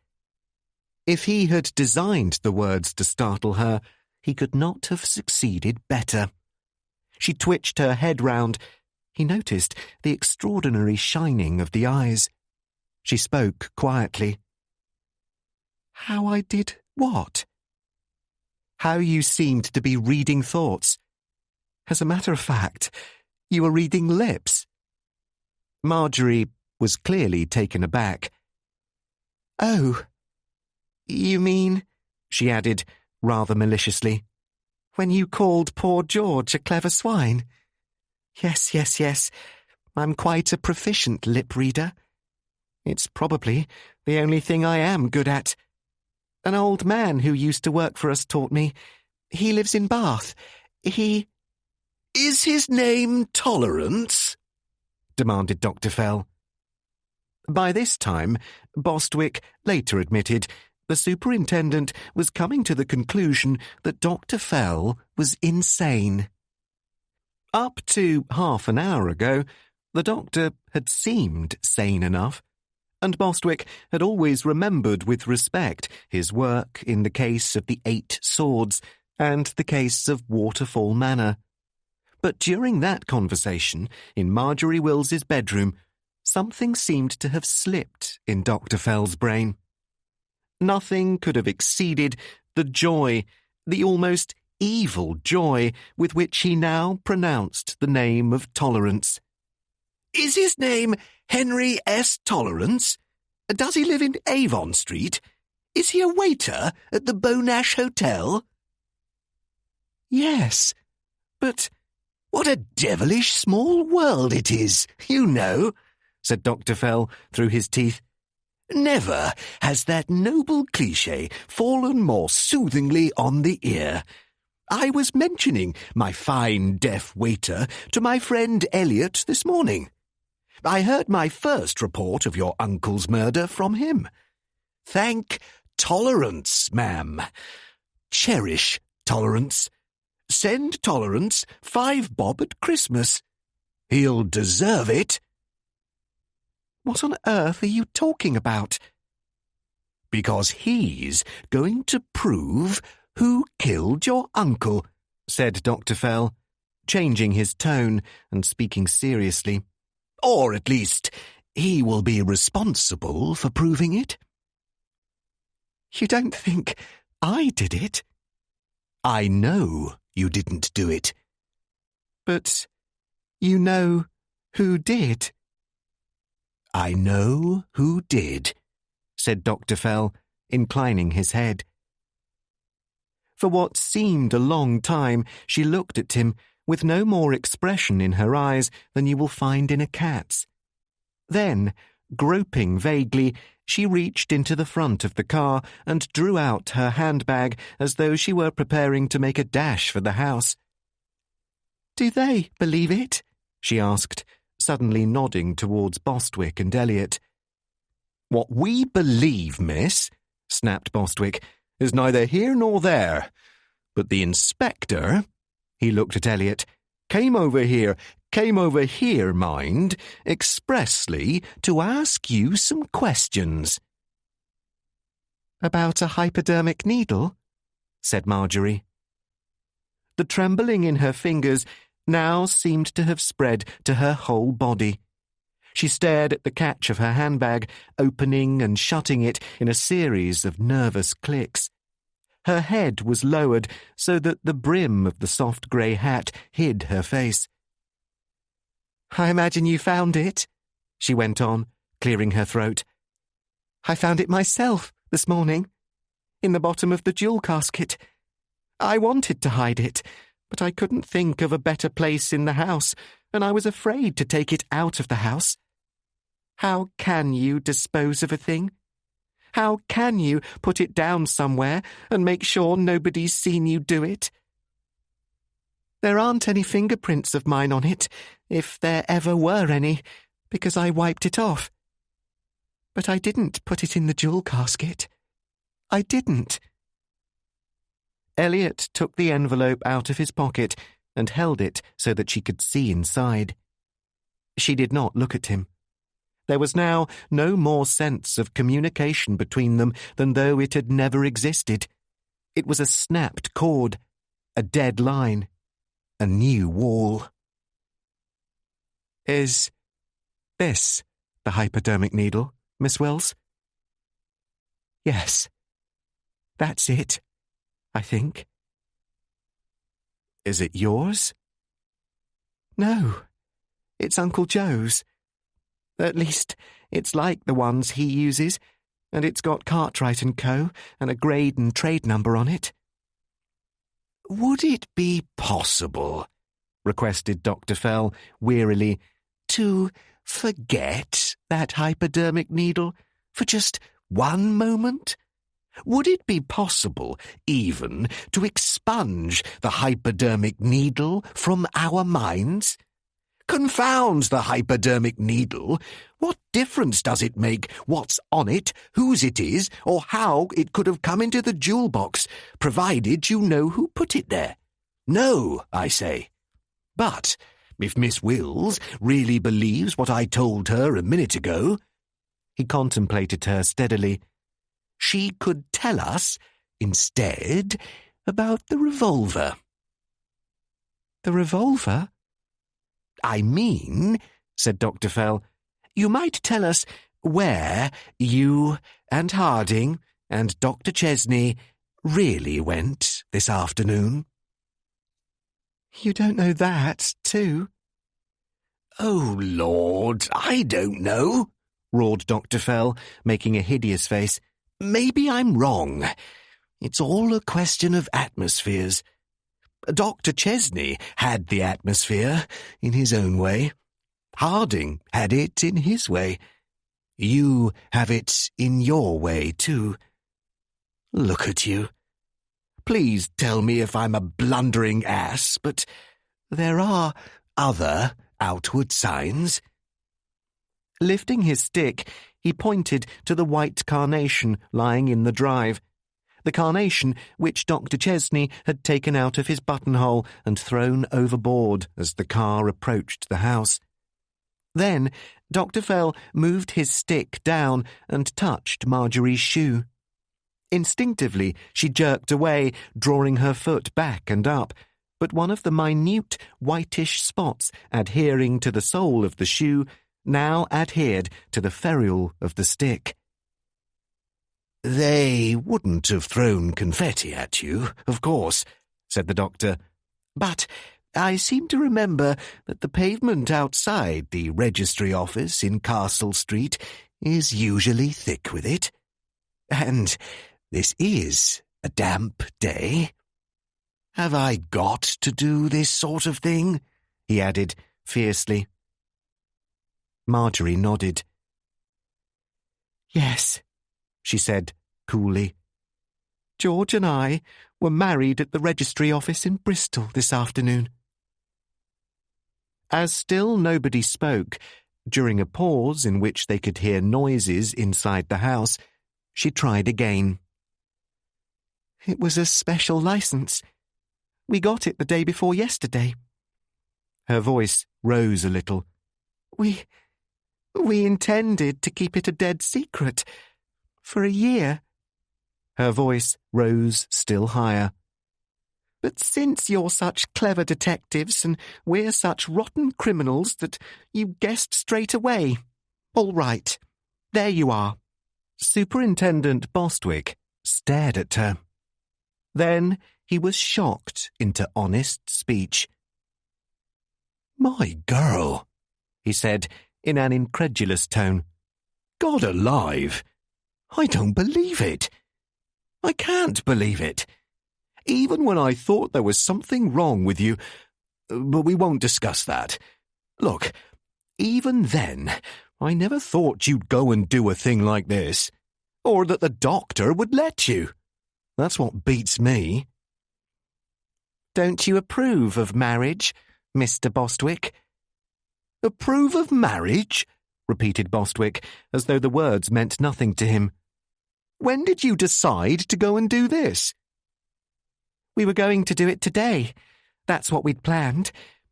B: If he had designed the words to startle her, he could not have succeeded better. She twitched her head round. He noticed the extraordinary shining of the eyes. She spoke quietly. "How I did what?" "How you seemed to be reading thoughts. As a matter of fact, you were reading lips." Marjorie was clearly taken aback. "Oh, you mean," she added, rather maliciously, "when you called poor George a clever swine? Yes, I'm quite a proficient lip reader. It's probably the only thing I am good at. An old man who used to work for us taught me. He lives in Bath. He—" "Is his name Tolerance?" demanded Dr. Fell. By this time, Bostwick later admitted, the superintendent was coming to the conclusion that Dr. Fell was insane. Up to half an hour ago, the doctor had seemed sane enough, and Bostwick had always remembered with respect his work in the case of the 8 swords and the case of Waterfall Manor. But during that conversation in Marjorie Wills's bedroom, something seemed to have slipped in Dr. Fell's brain. Nothing could have exceeded the joy, the almost evil joy with which he now pronounced the name of Tolerance. "Is his name Henry S. Tolerance? Does he live in Avon Street? Is he a waiter at the Bonash Hotel?" "Yes, but—" "What a devilish small world it is, you know," said Dr. Fell through his teeth. "Never has that noble cliché fallen more soothingly on the ear. I was mentioning my fine deaf waiter to my friend Elliot this morning. I heard my first report of your uncle's murder from him. Thank Tolerance, ma'am. Cherish Tolerance. Send Tolerance 5 bob at Christmas. He'll deserve it." "What on earth are you talking about?" "Because he's going to prove who killed your uncle," said Dr. Fell, changing his tone and speaking seriously. "Or at least, he will be responsible for proving it." "You don't think I did it?" "I know you didn't do it." "But you know who did?" "I know who did," said Dr. Fell, inclining his head. For what seemed a long time, she looked at him with no more expression in her eyes than you will find in a cat's. Then, groping vaguely, she reached into the front of the car and drew out her handbag as though she were preparing to make a dash for the house. "Do they believe it?" she asked, suddenly nodding towards Bostwick and Elliot. "What we believe, miss," snapped Bostwick, "is neither here nor there. But the inspector," he looked at Elliot, came over here, mind, expressly to ask you some questions."
A: About a hypodermic needle? Said Marjorie. The trembling in her fingers now seemed to have spread to her whole body. She stared at the catch of her handbag, opening and shutting it in a series of nervous clicks. Her head was lowered so that the brim of the soft grey hat hid her face. "I imagine you found it," she went on, clearing her throat. "I found it myself this morning, in the bottom of the jewel casket. I wanted to hide it, but I couldn't think of a better place in the house, and I was afraid to take it out of the house. How can you dispose of a thing? How can you put it down somewhere and make sure nobody's seen you do it? There aren't any fingerprints of mine on it, if there ever were any, because I wiped it off. But I didn't put it in the jewel casket. I didn't." Elliot took the envelope out of his pocket and held it so that she could see inside. She did not look at him. There was now no more sense of communication between them than though it had never existed. It was a snapped cord, a dead line, a new wall. "Is this the hypodermic needle, Miss Wells?" "Yes. That's it, I think." "Is it yours?" "No, it's Uncle Joe's. At least, it's like the ones he uses, and it's got Cartwright & Co. and a grade and trade number on it."
C: "Would it be possible," requested Dr. Fell wearily, "to forget that hypodermic needle for just one moment? Would it be possible even to expunge the hypodermic needle from our minds? Confound the hypodermic needle. What difference does it make what's on it, whose it is, or how it could have come into the jewel box, provided you know who put it there? No, I say. But if Miss Wills really believes what I told her a minute ago," he contemplated her steadily, "she could tell us, instead, about the revolver."
A: "The revolver?"
C: "I mean," said Dr. Fell, "you might tell us where you and Harding and Dr. Chesney really went this afternoon."
A: "You don't know that, too?"
C: "Oh, Lord, I don't know," roared Dr. Fell, making a hideous face. "Maybe I'm wrong. It's all a question of atmospheres. Dr. Chesney had the atmosphere in his own way. Harding had it in his way. You have it in your way, too. Look at you. Please tell me if I'm a blundering ass, but there are other outward signs."
A: Lifting his stick, he pointed to the white carnation lying in the drive. The carnation which Dr. Chesney had taken out of his buttonhole and thrown overboard as the car approached the house. Then Dr. Fell moved his stick down and touched Marjorie's shoe. Instinctively she jerked away, drawing her foot back and up, but one of the minute whitish spots adhering to the sole of the shoe now adhered to the ferrule of the stick.
C: "They wouldn't have thrown confetti at you, of course," said the doctor, "but I seem to remember that the pavement outside the registry office in Castle Street is usually thick with it. And this is a damp day. Have I got to do this sort of thing?" he added fiercely.
A: Marjorie nodded. "Yes," she said coolly. "George and I were married at the registry office in Bristol this afternoon." As still nobody spoke, during a pause in which they could hear noises inside the house, she tried again. "It was a special license. We got it the day before yesterday." Her voice rose a little. We intended to keep it a dead secret for a year. Her voice rose still higher. "But since you're such clever detectives and we're such rotten criminals that you guessed straight away. All right, there you are." Superintendent Bostwick stared at her. Then he was shocked into honest speech. "My girl," he said in an incredulous tone. "God alive! I don't believe it. I can't believe it. Even when I thought there was something wrong with you, but we won't discuss that. Look, even then, I never thought you'd go and do a thing like this, or that the doctor would let you. That's what beats me." "Don't you approve of marriage, Mr. Bostwick?" "Approve of marriage?" repeated Bostwick, as though the words meant nothing to him. "When did you decide to go and do this?" "We were going to do it today. That's what we'd planned.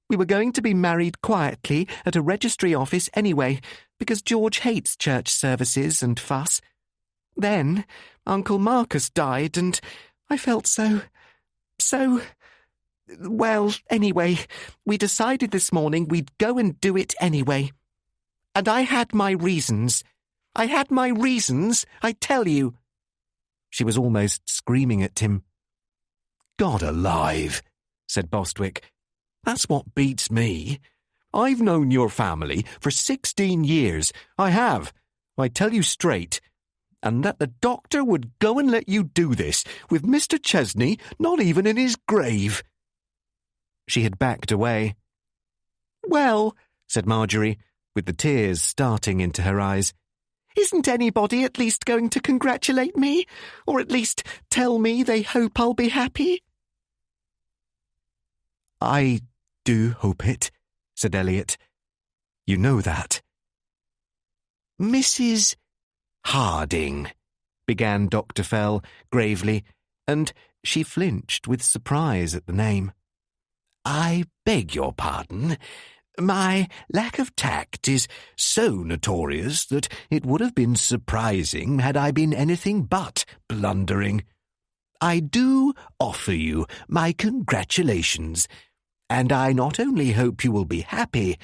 A: We were going to be married quietly at a registry office anyway, because George hates church services and fuss. Then Uncle Marcus died, and I felt so... Well, anyway, we decided this morning we'd go and do it anyway. And I had my reasons. I tell you." She was almost screaming at him. "God alive," said Bostwick. "That's what beats me. I've known your family for 16 years. I have. I tell you straight. And that the doctor would go and let you do this, with Mr. Chesney not even in his grave." She had backed away. "Well," said Marjorie, with the tears starting into her eyes, "isn't anybody at least going to congratulate me? Or at least tell me they hope I'll be happy?" "I do hope it," said Elliot. "You know that." "Mrs. Harding," began Dr. Fell gravely, and she flinched with surprise at the name. "I beg your pardon. My lack of tact is so notorious that it would have been surprising had I been anything but blundering. I do offer you my congratulations, and I not only hope you will be happy,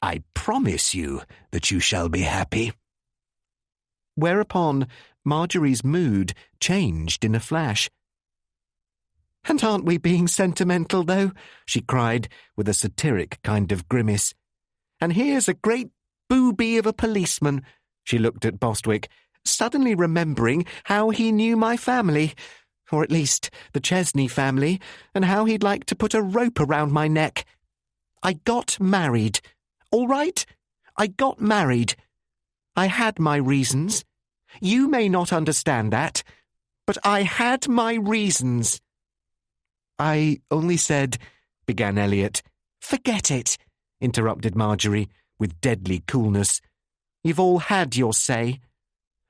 A: I promise you that you shall be happy." Whereupon Marjorie's mood changed in a flash. "And aren't we being sentimental, though?" she cried, with a satiric kind of grimace. "And here's a great booby of a policeman," she looked at Bostwick, "suddenly remembering how he knew my family, or at least the Chesney family, and how he'd like to put a rope around my neck. I got married. All right? I got married. I had my reasons. You may not understand that, but I had my reasons." "I only said—" began Elliot. "Forget it," interrupted Marjorie, with deadly coolness. "You've all had your say.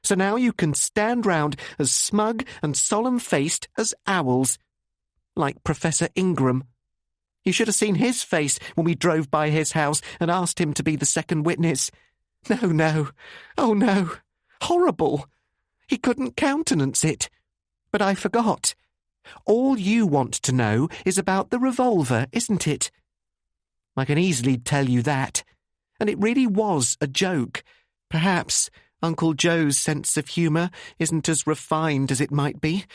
A: So now you can stand round as smug and solemn-faced as owls. Like Professor Ingram. You should have seen his face when we drove by his house and asked him to be the second witness. No. Oh, no. Horrible. He couldn't countenance it. But I forgot. All you want to know is about the revolver, isn't it? I can easily tell you that. And it really was a joke. Perhaps Uncle Joe's sense of humour isn't as refined as it might be,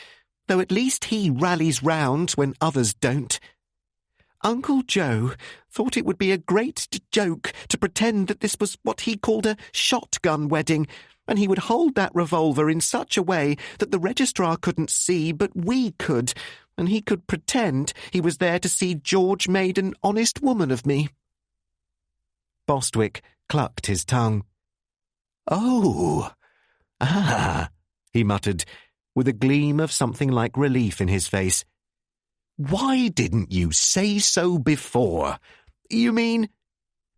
A: though at least he rallies round when others don't. Uncle Joe thought it would be a great joke to pretend that this was what he called a shotgun wedding, and he would hold that revolver in such a way that the registrar couldn't see, but we could, and he could pretend he was there to see George made an honest woman of me. Bostwick clucked his tongue. "Oh, he muttered, with a gleam of something like relief in his face. "Why didn't you say so before? You mean—"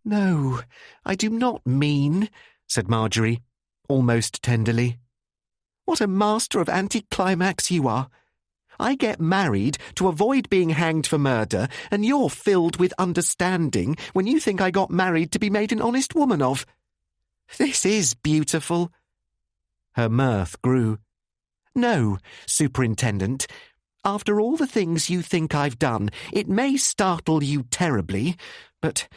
A: "No, I do not mean," said Marjorie, almost tenderly. "What a master of anticlimax you are. I get married to avoid being hanged for murder, and you're filled with understanding when you think I got married to be made an honest woman of. This is beautiful." Her mirth grew.
B: No, Superintendent. After all the things you think I've done, it may startle you terribly, but,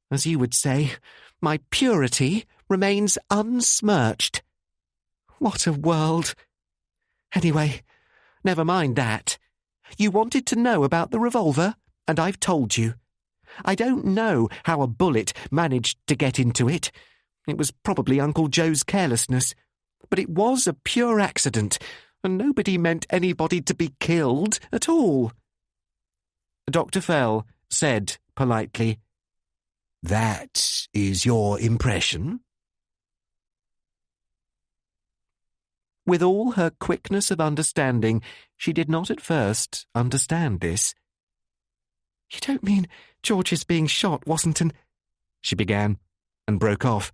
B: as you would say, my purity remains unsmirched. What a world! Anyway, never mind that. You wanted to know about the revolver, and I've told you. I don't know how a bullet managed to get into it. It was probably Uncle Joe's carelessness. But it was a pure accident, and nobody meant anybody to be killed at all. Dr. Fell said politely,
C: That is your impression?
B: With all her quickness of understanding, she did not at first understand this. You don't mean George's being shot wasn't an... she began, and broke off.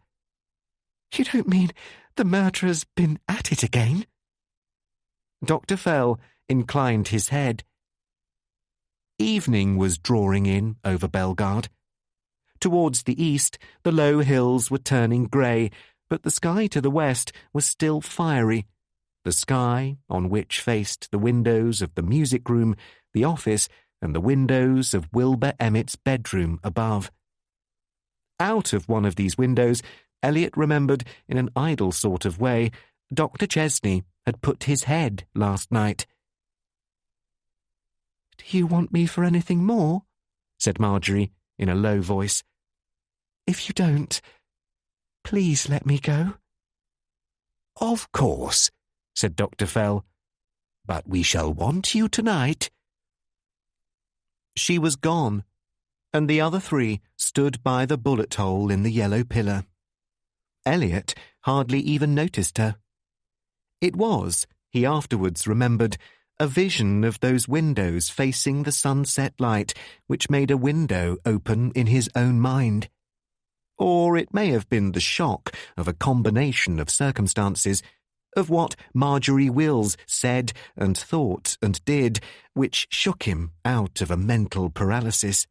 B: You don't mean the murderer's been at it again? Dr. Fell inclined his head. Evening was drawing in over Bellegarde. Towards the east, the low hills were turning grey, but the sky to the west was still fiery. The sky, on which faced the windows of the music room, the office, and the windows of Wilbur Emmett's bedroom above. Out of one of these windows, Elliot remembered, in an idle sort of way, Dr. Chesney had put his head last night. Do you want me for anything more? Said Marjorie in a low voice. If you don't, please let me go.
C: Of course, said Dr. Fell, but we shall want you tonight.
B: She was gone, and the other three stood by the bullet hole in the yellow pillar. Elliot hardly even noticed her. It was, he afterwards remembered, a vision of those windows facing the sunset light which made a window open in his own mind. Or it may have been the shock of a combination of circumstances, of what Marjorie Wills said and thought and did, which shook him out of a mental paralysis.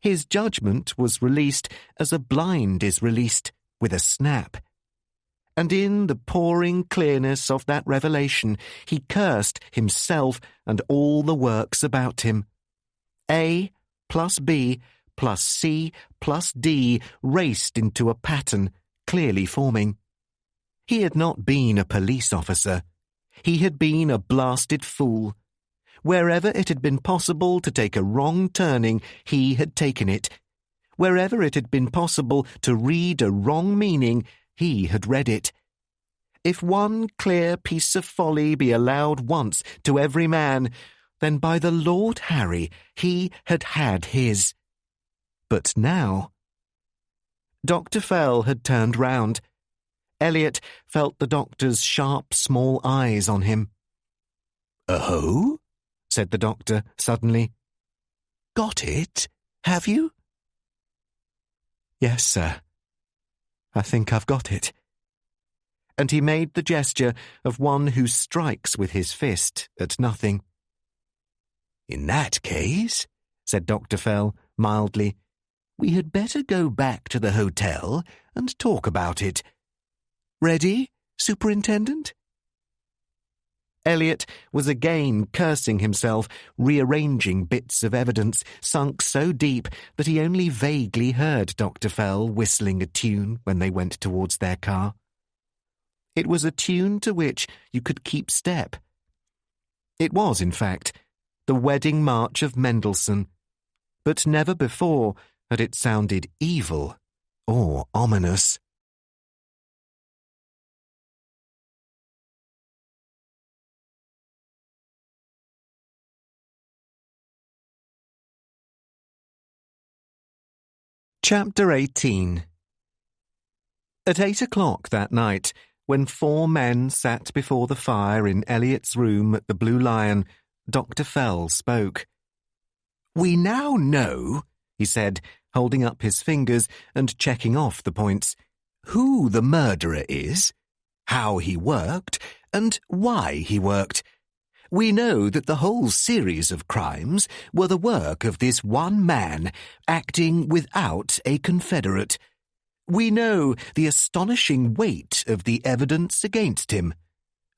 B: His judgment was released as a blind is released, with a snap. And in the pouring clearness of that revelation, he cursed himself and all the works about him. A plus B plus C plus D raced into a pattern, clearly forming. He had not been a police officer. He had been a blasted fool. Wherever it had been possible to take a wrong turning, he had taken it. Wherever it had been possible to read a wrong meaning, he had read it. If one clear piece of folly be allowed once to every man, then by the Lord Harry he had had his. But now... Dr. Fell had turned round. Elliot felt the doctor's sharp, small eyes on him.
C: Oh?
B: Said the doctor suddenly.
C: Got it, have you?
B: Yes, sir. I think I've got it. And he made the gesture of one who strikes with his fist at nothing.
C: In that case,
B: said Dr. Fell mildly,
C: we had better go back to the hotel and talk about it. Ready, Superintendent?
B: Elliot was again cursing himself, rearranging bits of evidence sunk so deep that he only vaguely heard Dr. Fell whistling a tune when they went towards their car. It was a tune to which you could keep step. It was, in fact, the wedding march of Mendelssohn, but never before had it sounded evil or ominous. Chapter 18. At 8 o'clock that night, when 4 men sat before the fire in Elliot's room at the Blue Lion, Dr. Fell spoke.
C: We now know, he said, holding up his fingers and checking off the points, who the murderer is, how he worked, and why he worked. We know that the whole series of crimes were the work of this one man, acting without a confederate. We know the astonishing weight of the evidence against him.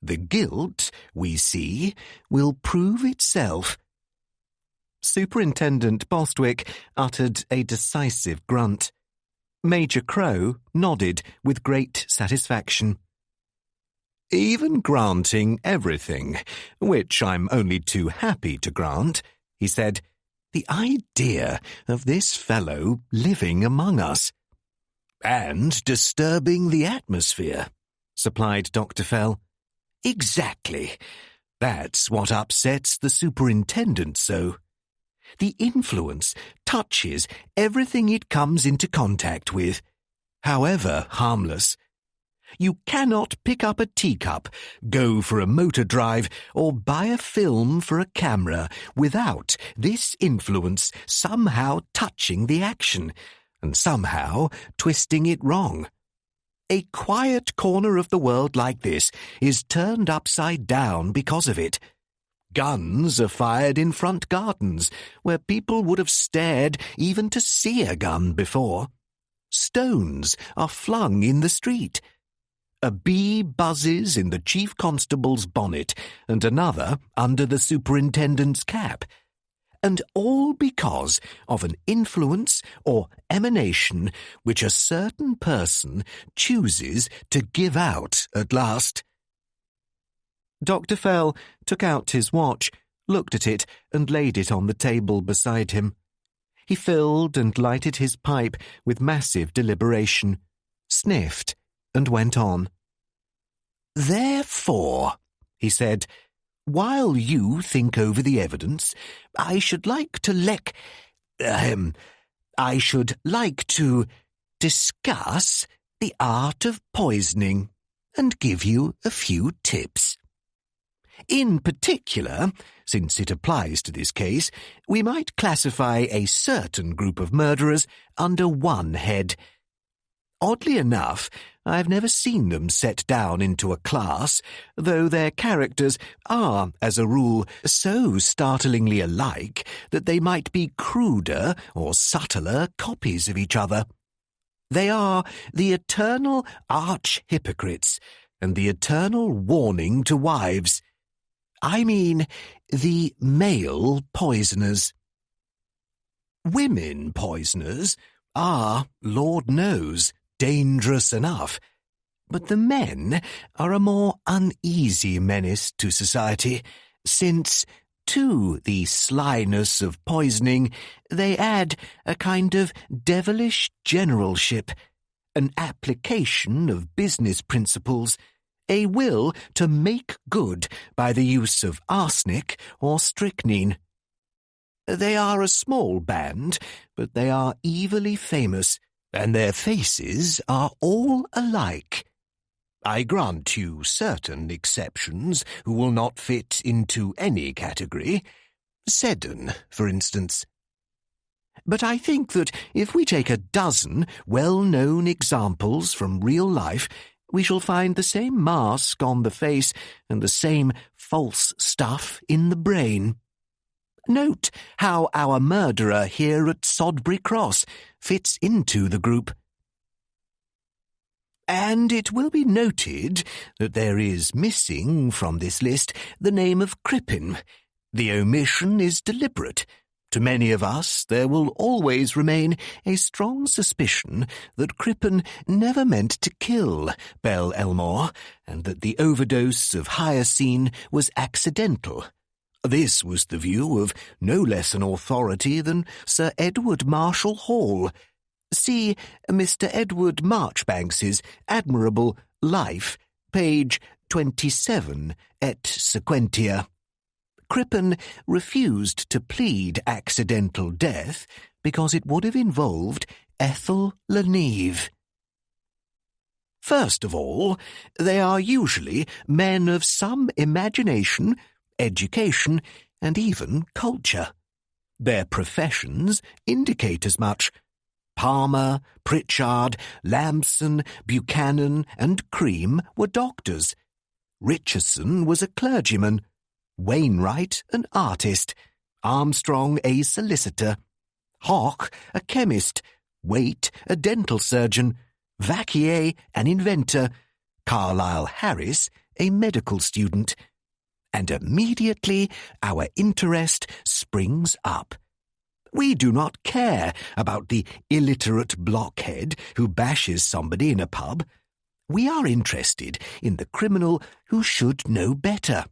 C: The guilt, we see, will prove itself.
A: Superintendent Bostwick uttered a decisive grunt. Major Crow nodded with great satisfaction.
B: Even granting everything, which I'm only too happy to grant, he said, the idea of this fellow living among us.
C: And disturbing the atmosphere,
A: supplied Dr. Fell.
C: Exactly. That's what upsets the superintendent so. The influence touches everything it comes into contact with, however harmless. You cannot pick up a teacup, go for a motor drive, or buy a film for a camera without this influence somehow touching the action and somehow twisting it wrong. A quiet corner of the world like this is turned upside down because of it. Guns are fired in front gardens, where people would have stared even to see a gun before. Stones are flung in the street. A bee buzzes in the chief constable's bonnet and another under the superintendent's cap. And all because of an influence or emanation which a certain person chooses to give out at last.
A: Dr. Fell took out his watch, looked at it, and laid it on the table beside him. He filled and lighted his pipe with massive deliberation, sniffed, and went on.
C: Therefore, he said, while you think over the evidence, I should like to discuss the art of poisoning and give you a few tips. In particular, since it applies to this case, we might classify a certain group of murderers under one head. Oddly enough, I've never seen them set down into a class, though their characters are, as a rule, so startlingly alike that they might be cruder or subtler copies of each other. They are the eternal arch-hypocrites and the eternal warning to wives. I mean, the male poisoners. Women poisoners are, Lord knows, dangerous enough, but the men are a more uneasy menace to society, since, to the slyness of poisoning, they add a kind of devilish generalship, an application of business principles, a will to make good by the use of arsenic or strychnine. They are a small band, but they are evilly famous, and their faces are all alike. I grant you certain exceptions who will not fit into any category. Seddon, for instance. But I think that if we take a dozen well-known examples from real life, we shall find the same mask on the face and the same false stuff in the brain. Note how our murderer here at Sodbury Cross fits into the group. And it will be noted that there is missing from this list the name of Crippen. The omission is deliberate. To many of us there will always remain a strong suspicion that Crippen never meant to kill Belle Elmore, and that the overdose of hyoscine was accidental. This was the view of no less an authority than Sir Edward Marshall Hall. See Mr. Edward Marchbanks's admirable Life, page 27 et sequentia. Crippen refused to plead accidental death because it would have involved Ethel Leneve. First of all, they are usually men of some imagination, education, and even culture. Their professions indicate as much. Palmer, Pritchard, Lamson, Buchanan, and Cream were doctors. Richardson was a clergyman. Wainwright an artist. Armstrong a solicitor. Hock a chemist. Waite a dental surgeon. Vacquier an inventor. Carlisle Harris
B: a medical student. And immediately our interest springs up. We do not care about the illiterate blockhead who bashes somebody in a pub. We are interested in the criminal who should know better.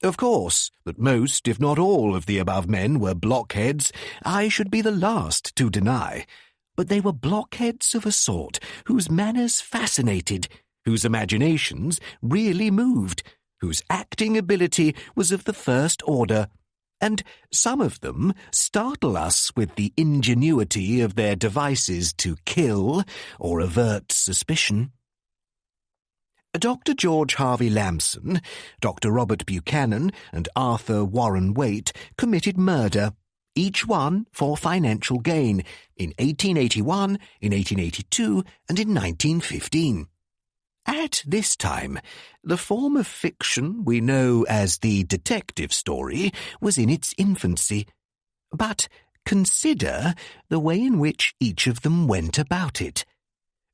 B: Of course, that most, if not all, of the above men were blockheads, I should be the last to deny. But they were blockheads of a sort whose manners fascinated, whose imaginations really moved, whose acting ability was of the first order, and some of them startle us with the ingenuity of their devices to kill or avert suspicion. Dr. George Harvey Lamson, Dr. Robert Buchanan, and Arthur Warren Waite committed murder, each one for financial gain, in 1881, in 1882, and in 1915. At this time, the form of fiction we know as the detective story was in its infancy. But consider the way in which each of them went about it.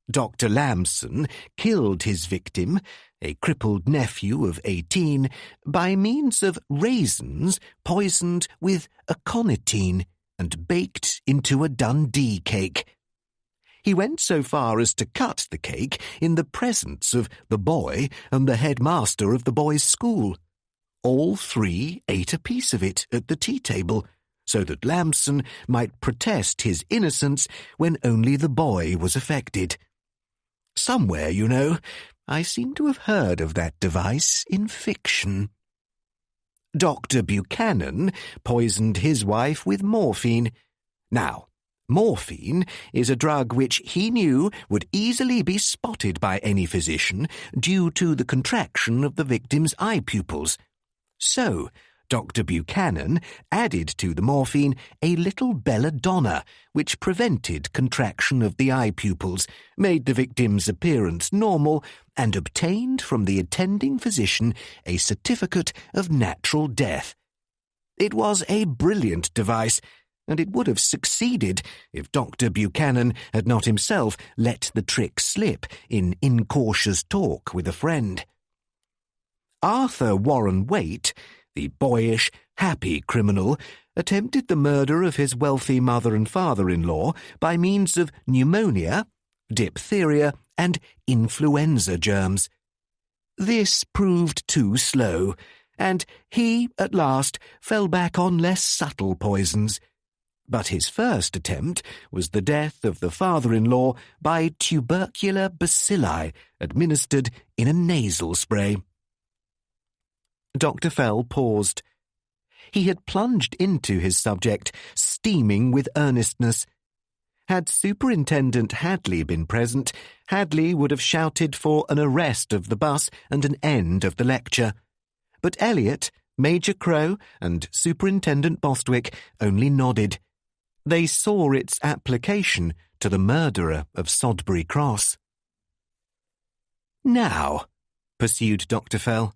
B: Dr. Lamson killed his victim, a crippled nephew of 18, by means of raisins poisoned with aconitine and baked into a Dundee cake. He went so far as to cut the cake in the presence of the boy and the headmaster of the boys' school. All three ate a piece of it at the tea table, so that Lamson might protest his innocence when only the boy was affected. Somewhere, you know, I seem to have heard of that device in fiction. Dr. Buchanan poisoned his wife with morphine. Now, morphine is a drug which he knew would easily be spotted by any physician due to the contraction of the victim's eye pupils. So, Dr. Buchanan added to the morphine a little belladonna, which prevented contraction of the eye pupils, made the victim's appearance normal, and obtained from the attending physician a certificate of natural death. It was a brilliant device, and it would have succeeded if Dr. Buchanan had not himself let the trick slip in incautious talk with a friend. Arthur Warren Waite, the boyish, happy criminal, attempted the murder of his wealthy mother and father-in-law by means of pneumonia, diphtheria, and influenza germs. This proved too slow, and he, at last, fell back on less subtle poisons. But his first attempt was the death of the father-in-law by tubercular bacilli administered in a nasal spray. Dr. Fell paused. He had plunged into his subject, steaming with earnestness. Had Superintendent Hadley been present, Hadley would have shouted for an arrest of the bus and an end of the lecture. But Elliot, Major Crow, and Superintendent Bostwick only nodded. They saw its application to the murderer of Sodbury Cross. "Now," pursued Dr. Fell,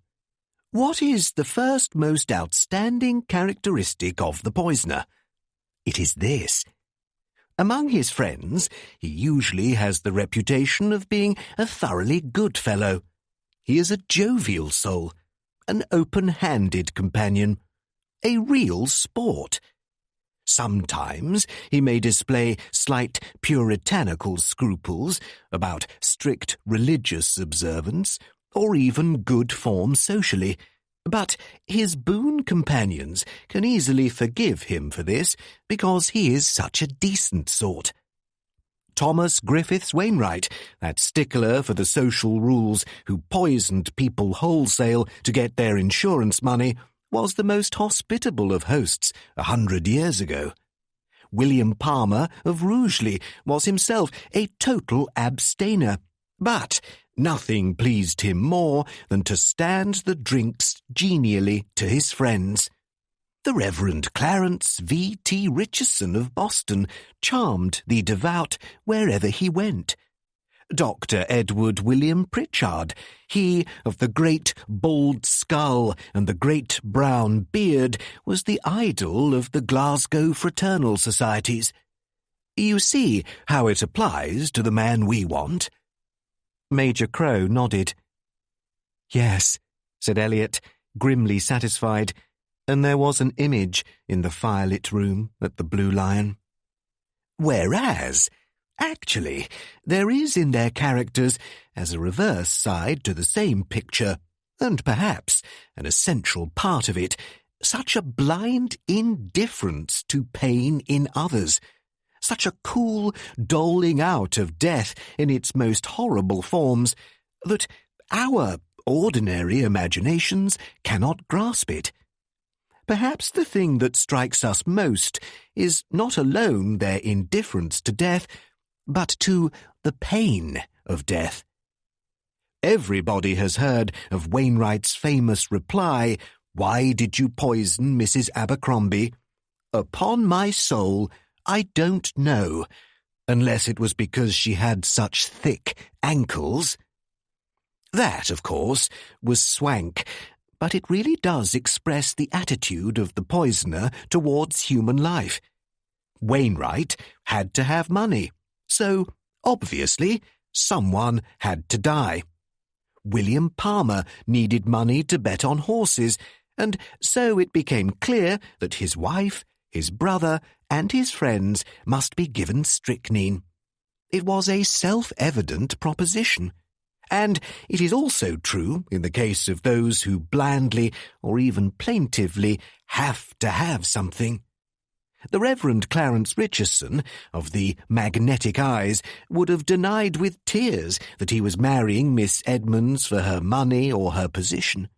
B: "what is the first most outstanding characteristic of the poisoner? It is this. Among his friends, he usually has the reputation of being a thoroughly good fellow. He is a jovial soul, an open-handed companion, a real sport. Sometimes he may display slight puritanical scruples about strict religious observance, or even good form socially, but his boon companions can easily forgive him for this because he is such a decent sort. Thomas Griffiths Wainwright, that stickler for the social rules who poisoned people wholesale to get their insurance money, was the most hospitable of hosts 100 years ago. William Palmer of Rugeley was himself a total abstainer, but nothing pleased him more than to stand the drinks genially to his friends. The Reverend Clarence V.T. Richardson of Boston charmed the devout wherever he went. Dr. Edward William Pritchard, he of the great bald skull and the great brown beard, was the idol of the Glasgow fraternal societies. You see how it applies to the man we want?" Major Crow nodded.
A: Yes, said Elliot, grimly satisfied, and there was an image in the firelit room at the Blue Lion. Whereas, actually, there is in their characters, as a reverse side to the same picture, and perhaps an essential part of it, such a blind indifference to pain in others, such a cool doling out of death in its most horrible forms, that our ordinary imaginations cannot grasp it. Perhaps the thing that strikes us most is not alone their indifference to death, but to the pain of death. Everybody has heard of Wainwright's famous reply, "Why did you poison Mrs. Abercrombie?" Upon my soul, I don't know, unless it was because she had such thick ankles. That, of course, was swank, but it really does express the attitude of the poisoner towards human life. Wainwright had to have money, so, obviously, someone had to die. William Palmer needed money to bet on horses, and so it became clear that his wife, his brother, and his friends must be given strychnine. It was a self-evident proposition. And it is also true in the case of those who blandly or even plaintively have to have something. The Reverend Clarence Richardson, of the magnetic eyes, would have denied with tears that he was marrying Miss Edmonds for her money or her position.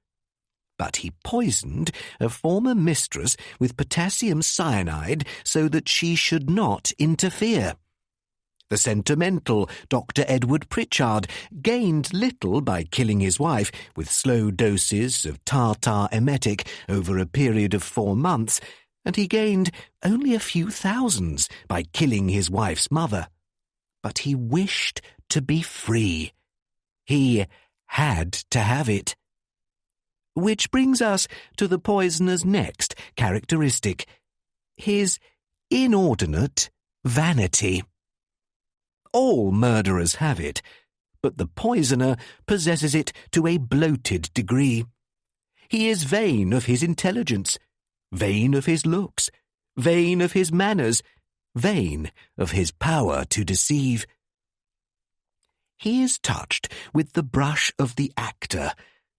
A: But he poisoned a former mistress with potassium cyanide so that she should not interfere. The sentimental Dr. Edward Pritchard gained little by killing his wife with slow doses of tartar emetic over a period of 4 months, and he gained only a few thousands by killing his wife's mother. But he wished to be free. He had to have it. Which brings us to the poisoner's next characteristic, his inordinate vanity. All murderers have it, but the poisoner possesses it to a bloated degree. He is vain of his intelligence, vain of his looks, vain of his manners, vain of his power to deceive. He is touched with the brush of the actor,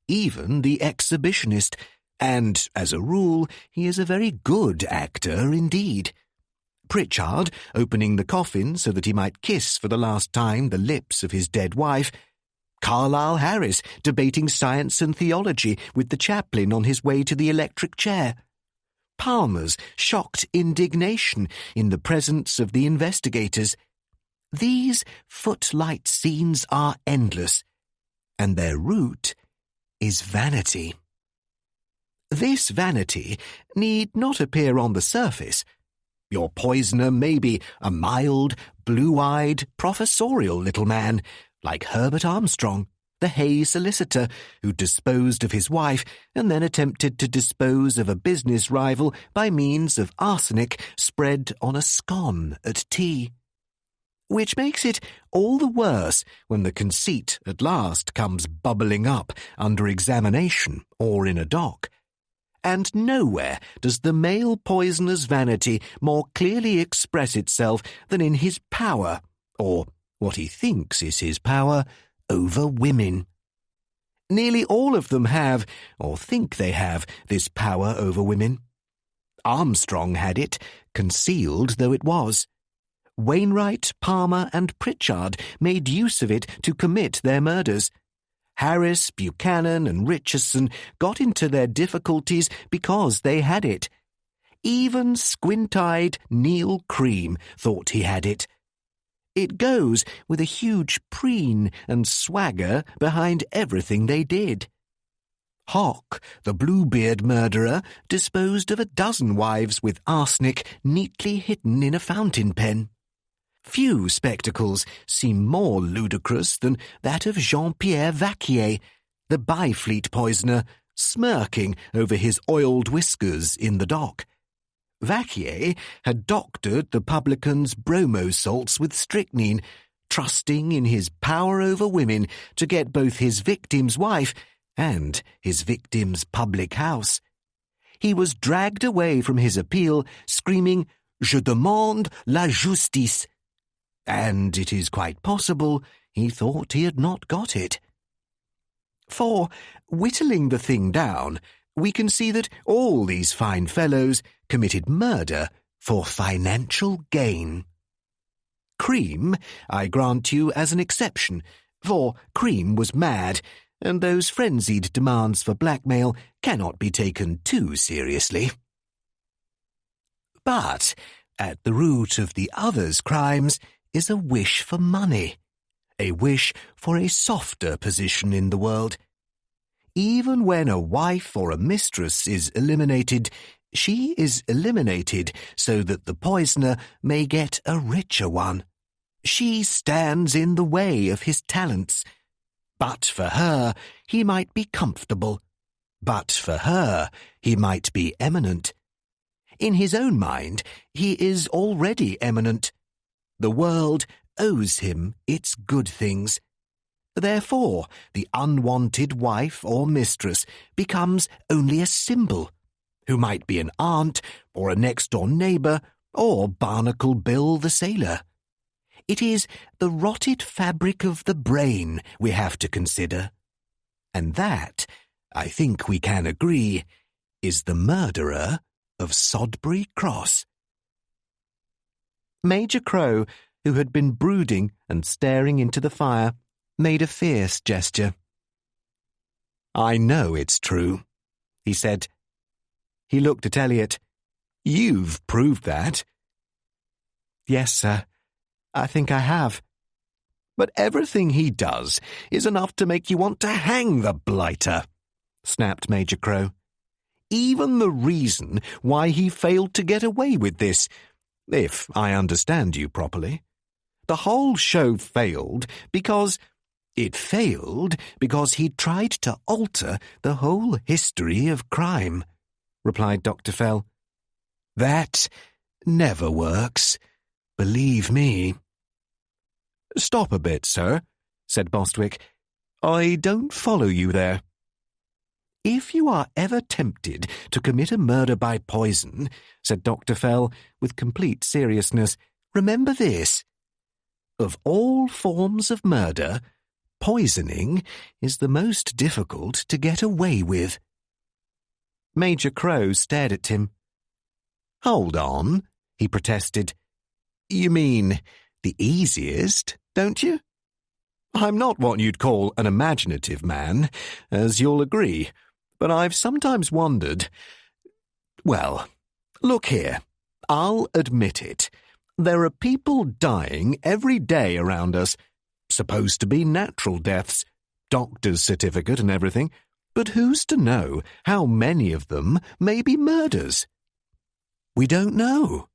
A: even the exhibitionist, and, as a rule, he is a very good actor indeed. Pritchard, opening the coffin so that he might kiss for the last time the lips of his dead wife, Carlyle Harris debating science and theology with the chaplain on his way to the electric chair, Palmer's shocked indignation in the presence of the investigators. These footlight scenes are endless, and their root is vanity. This vanity need not appear on the surface. Your poisoner may be a mild, blue-eyed, professorial little man, like Herbert Armstrong, the Hay solicitor, who disposed of his wife and then attempted to dispose of a business rival by means of arsenic spread on a scone at tea. Which makes it all the worse when the conceit at last comes bubbling up under examination or in a dock. And nowhere does the male poisoner's vanity more clearly express itself than in his power, or what he thinks is his power, over women. Nearly all of them have, or think they have, this power over women. Armstrong had it, concealed though it was. Wainwright, Palmer, and Pritchard made use of it to commit their murders. Harris, Buchanan, and Richardson got into their difficulties because they had it. Even squint-eyed Neil Cream thought he had it. It goes with a huge preen and swagger behind everything they did. Hock, the Bluebeard murderer, disposed of 12 wives with arsenic neatly hidden in a fountain pen. Few spectacles seem more ludicrous than that of Jean-Pierre Vaquier, the Byfleet poisoner, smirking over his oiled whiskers in the dock. Vaquier had doctored the publican's bromo salts with strychnine, trusting in his power over women to get both his victim's wife
B: and his victim's public house, he was dragged away from his appeal, screaming, "Je demande la justice," and it is quite possible he thought he had not got it. For, whittling the thing down, we can see that all these fine fellows committed murder for financial gain. Cream, I grant you as an exception, for Cream was mad, and those frenzied demands for blackmail cannot be taken too seriously. But at the root of the other's crimes is a wish for money, a wish for a softer position in the world. Even when a wife or a mistress is eliminated, she is eliminated so that the poisoner may get a richer one. She stands in the way of his talents. But for her, he might be comfortable. But for her, he might be eminent. In his own mind, he is already eminent. The world owes him its good things. Therefore, the unwanted wife or mistress becomes only a symbol, who might be an aunt or a next-door neighbour or Barnacle Bill the sailor. It is the rotted fabric of the brain we have to consider. And that, I think we can agree, is the murderer of Sodbury Cross. Major Crow, who had been brooding and staring into the fire, made a fierce gesture. "I know it's true," he said. He looked at Elliot. "You've proved that." "Yes, sir. I think I have." "But everything he does is enough to make you want to hang the blighter," snapped Major Crow. "Even the reason why he failed to get away with this, if I understand you properly. The whole show failed because... It failed because he tried to alter the whole history of crime," replied Dr. Fell. "That never works, believe me." "Stop a bit, sir," said Bostwick. "I don't follow you there. If you are ever tempted to commit a murder by poison," said Dr. Fell with complete seriousness, "remember this. Of all forms of murder, poisoning is the most difficult to get away with." Major Crow stared at him. "Hold on," he protested. "You mean the easiest, don't you? I'm not what you'd call an imaginative man, as you'll agree, but I've sometimes wondered... Well, look here, I'll admit it. There are people dying every day around us, supposed to be natural deaths, doctor's certificate and everything, but who's to know how many of them may be murders? We don't know."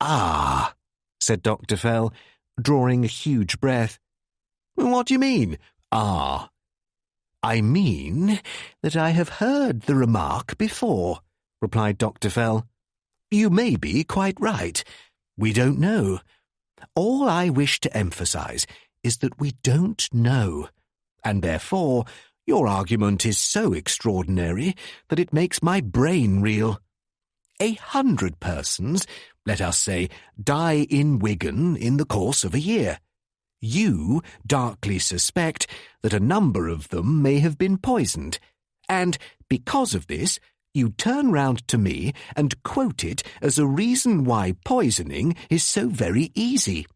B: "Ah," said Dr. Fell, drawing a huge breath. "What do you mean, ah?" "I mean that I have heard the remark before," replied Dr. Fell. "You may be quite right. We don't know. All I wish to emphasize is that we don't know, and therefore your argument is so extraordinary that it makes my brain reel. 100 persons, let us say, die in Wigan in the course of a year. You darkly suspect that a number of them may have been poisoned, and because of this, you turn round to me and quote it as a reason why poisoning is so very easy.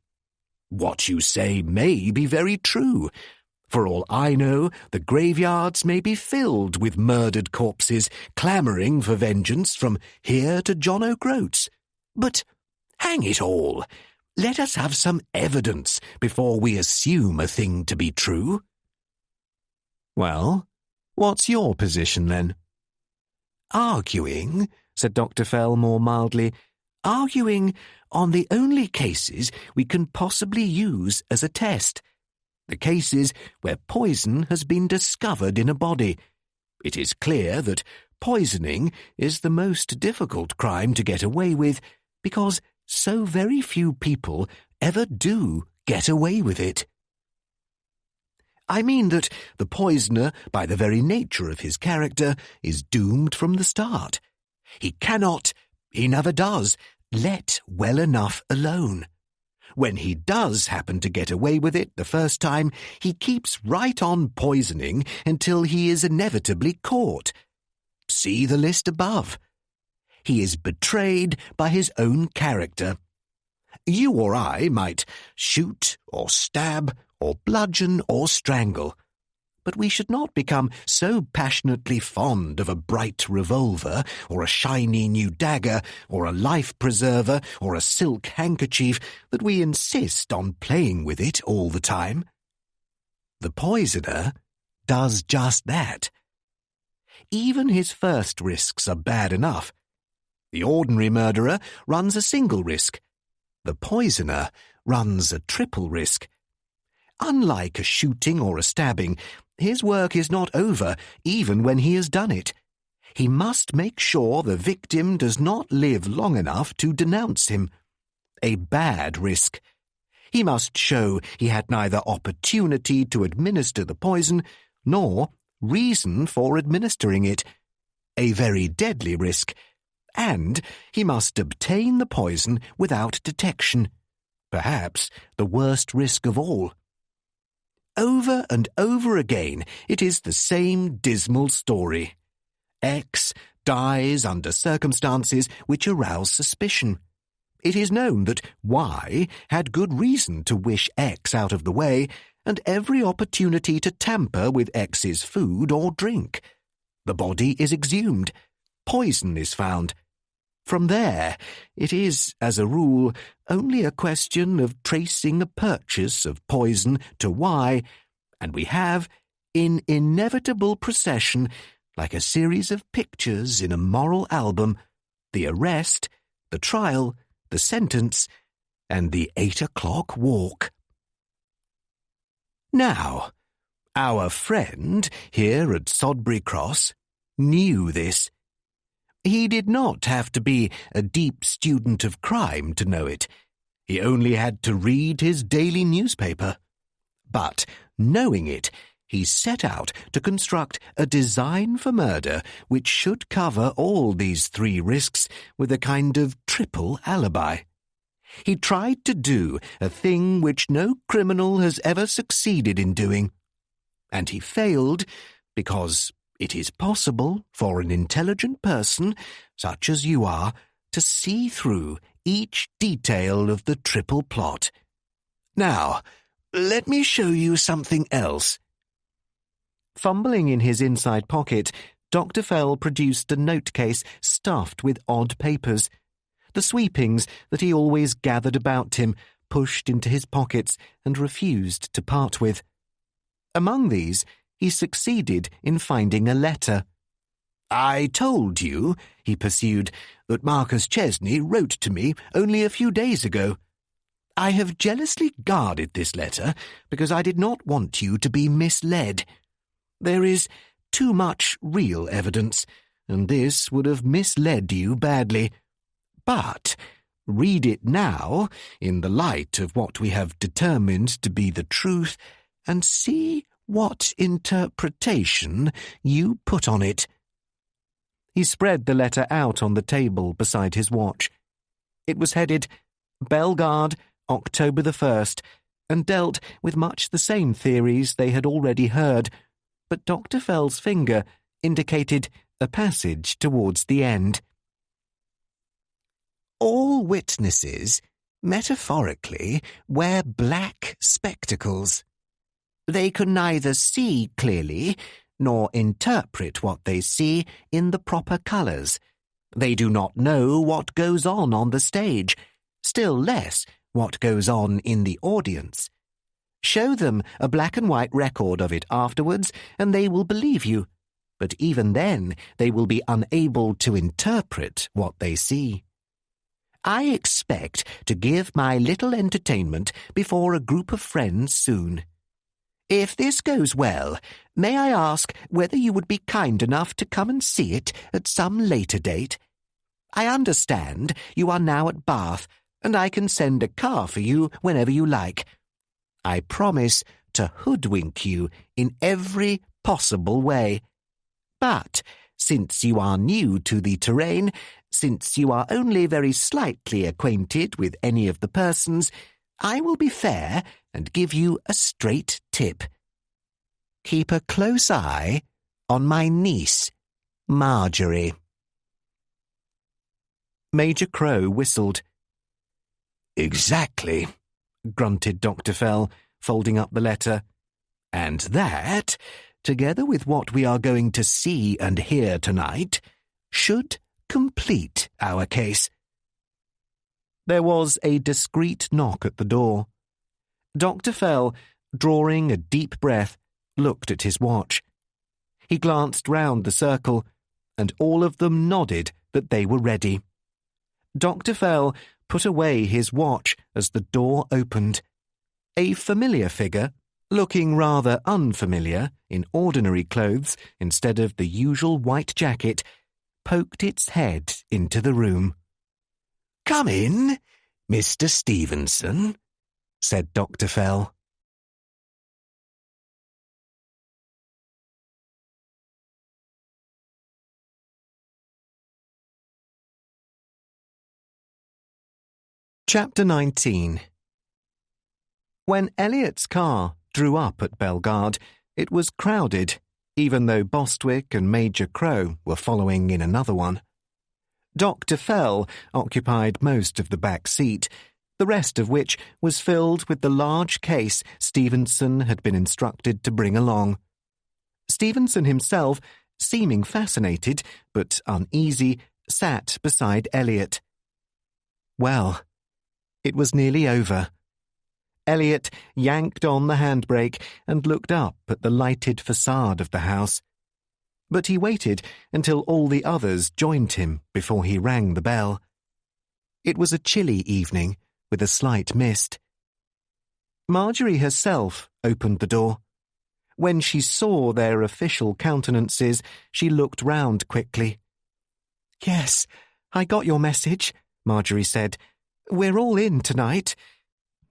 B: What you say may be very true. For all I know, the graveyards may be filled with murdered corpses clamouring for vengeance from here to John O'Groats. But, hang it all, let us have some evidence before we assume a thing to be true." "Well, what's your position then?" "Arguing," said Dr. Fell more mildly, "arguing on the only cases we can possibly use as a test. The cases where poison has been discovered in a body. It is clear that poisoning is the most difficult crime to get away with because so very few people ever do get away with it." I mean that the poisoner, by the very nature of his character, is doomed from the start. He cannot, he never does, let well enough alone. When he does happen to get away with it the first time, he keeps right on poisoning until he is inevitably caught. See the list above. He is betrayed by his own character. You or I might shoot or stab or bludgeon or strangle, but we should not become so passionately fond of a bright revolver or a shiny new dagger or a life-preserver or a silk handkerchief that we insist on playing with it all the time. The poisoner does just that. Even his first risks are bad enough. The ordinary murderer runs a single risk. The poisoner runs a triple risk. Unlike a shooting or a stabbing, his work is not over even when he has done it. He must make sure the victim does not live long enough to denounce him. A bad risk. He must show he had neither opportunity to administer the poison nor reason for administering it. A very deadly risk. And he must obtain the poison without detection. Perhaps the worst risk of all. Over and over again, it is the same dismal story. X dies under circumstances which arouse suspicion. It is known that Y had good reason to wish X out of the way, and every opportunity to tamper with X's food or drink. The body is exhumed. Poison is found. From there, it is, as a rule, only a question of tracing a purchase of poison to Y, and we have, in inevitable procession, like a series of pictures in a moral album, the arrest, the trial, the sentence, and the 8 o'clock walk. Now, our friend here at Sodbury Cross knew this. He did not have to be a deep student of crime to know it. He only had to read his daily newspaper. But, knowing it, he set out to construct a design for murder which should cover all these three risks with a kind of triple alibi. He tried to do a thing which no criminal has ever succeeded in doing. And he failed because it is possible for an intelligent person, such as you are, to see through each detail of the triple plot. Now, let me show you something else. Fumbling in his inside pocket, Dr. Fell produced a note-case stuffed with odd papers. The sweepings that he always gathered about him, pushed into his pockets and refused to part with. Among these, he succeeded in finding a letter. "I told you," he pursued, "that Marcus Chesney wrote to me only a few days ago. I have jealously guarded this letter because I did not want you to be misled. There is too much real evidence, and this would have misled you badly. But read it now, in the light of what we have determined to be the truth, and see what interpretation you put on it." He spread the letter out on the table beside his watch. It was headed Bellegarde, October the 1st, and dealt with much the same theories they had already heard, but Dr. Fell's finger indicated a passage towards the end. "All witnesses, metaphorically, wear black spectacles. They can neither see clearly nor interpret what they see in the proper colours. They do not know what goes on the stage, still less what goes on in the audience. Show them a black and white record of it afterwards, and they will believe you. But even then, they will be unable to interpret what they see. I expect to give my little entertainment before a group of friends soon. If this goes well, may I ask whether you would be kind enough to come and see it at some later date? I understand you are now at Bath, and I can send a car for you whenever you like. I promise
C: to hoodwink you in every possible way. But since you are new to the terrain, since you are only very slightly acquainted with any of the persons, I will be fair and give you a straight tip. Keep a close eye on my niece, Marjorie."
A: Major Crow whistled.
B: "Exactly," grunted Dr. Fell, folding up the letter. "And that, together with what we are going to see and hear tonight, should complete our case."
A: There was a discreet knock at the door. Dr. Fell, drawing a deep breath, looked at his watch. He glanced round the circle, and all of them nodded that they were ready. Dr. Fell put away his watch as the door opened. A familiar figure, looking rather unfamiliar in ordinary clothes instead of the usual white jacket, poked its head into the room.
B: "Come in, Mr. Stevenson," said Dr. Fell.
A: Chapter 19. When Elliot's car drew up at Bellegarde, it was crowded, even though Bostwick and Major Crow were following in another one. Dr. Fell occupied most of the back seat, the rest of which was filled with the large case Stevenson had been instructed to bring along. Stevenson himself, seeming fascinated but uneasy, sat beside Elliot. Well, it was nearly over. Elliot yanked on the handbrake and looked up at the lighted facade of the house. But he waited until all the others joined him before he rang the bell. It was a chilly evening with a slight mist. Marjorie herself opened the door. When she saw their official countenances, she looked round quickly. "Yes, I got your message," Marjorie said. "We're all in tonight.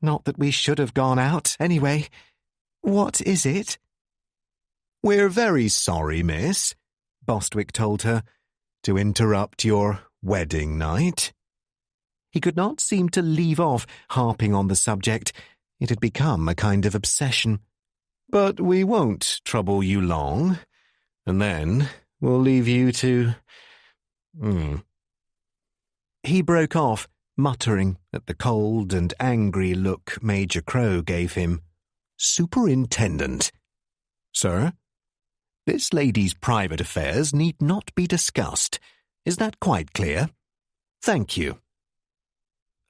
A: Not that we should have gone out, anyway. What is it?"
B: "We're very sorry, miss," Bostwick told her, "to interrupt your wedding night."
A: He could not seem to leave off harping on the subject. It had become a kind of obsession.
B: "But we won't trouble you long, and then we'll leave you to...
A: He broke off, muttering at the cold and angry look Major Crow gave him.
B: "Superintendent."
A: "Sir?"
B: "This lady's private affairs need not be discussed. Is that quite clear? Thank you."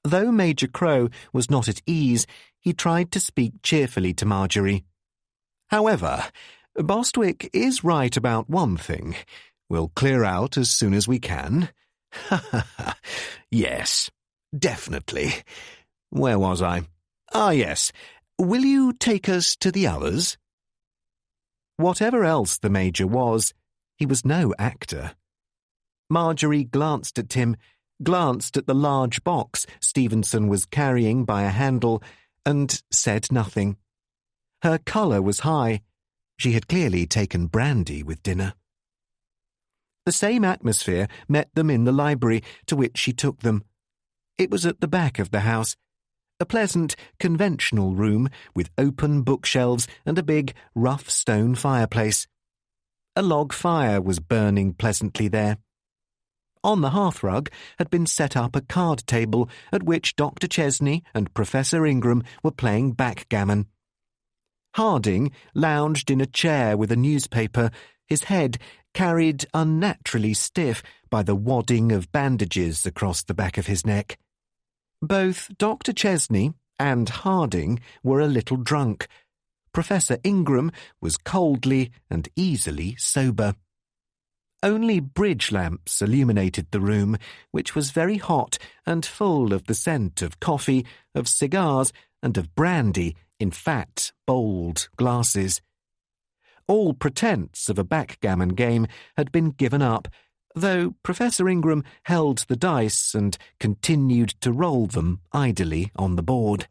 A: Though Major Crow was not at ease, he tried to speak cheerfully to Marjorie.
B: "However, Bostwick is right about one thing. We'll clear out as soon as we can." "Yes, definitely. Where was I? Yes. Will you take us to the others?"
A: Whatever else the Major was, he was no actor. Marjorie glanced at him, glanced at the large box Stevenson was carrying by a handle, and said nothing. Her colour was high. She had clearly taken brandy with dinner. The same atmosphere met them in the library to which she took them. It was at the back of the house, a pleasant, conventional room with open bookshelves and a big, rough stone fireplace. A log fire was burning pleasantly there. On the hearthrug had been set up a card table at which Dr. Chesney and Professor Ingram were playing backgammon. Harding lounged in a chair with a newspaper, his head carried unnaturally stiff by the wadding of bandages across the back of his neck. Both Dr. Chesney and Harding were a little drunk. Professor Ingram was coldly and easily sober. Only bridge lamps illuminated the room, which was very hot and full of the scent of coffee, of cigars, and of brandy in fat, bold glasses. All pretence of a backgammon game had been given up, though Professor Ingram held the dice and continued to roll them idly on the board.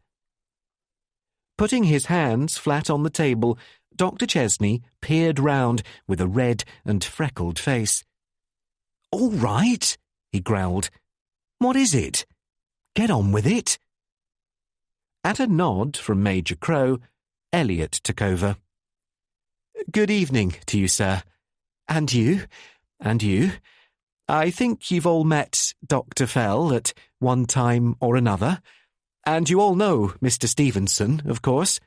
A: Putting his hands flat on the table, Dr. Chesney peered round with a red and freckled face.
B: "All right," he growled. "What is it? Get on with it."
A: At a nod from Major Crow, Elliot took over. "Good evening to you, sir. And you. And you. I think you've all met Dr. Fell at one time or another. And you all know Mr. Stevenson, of course."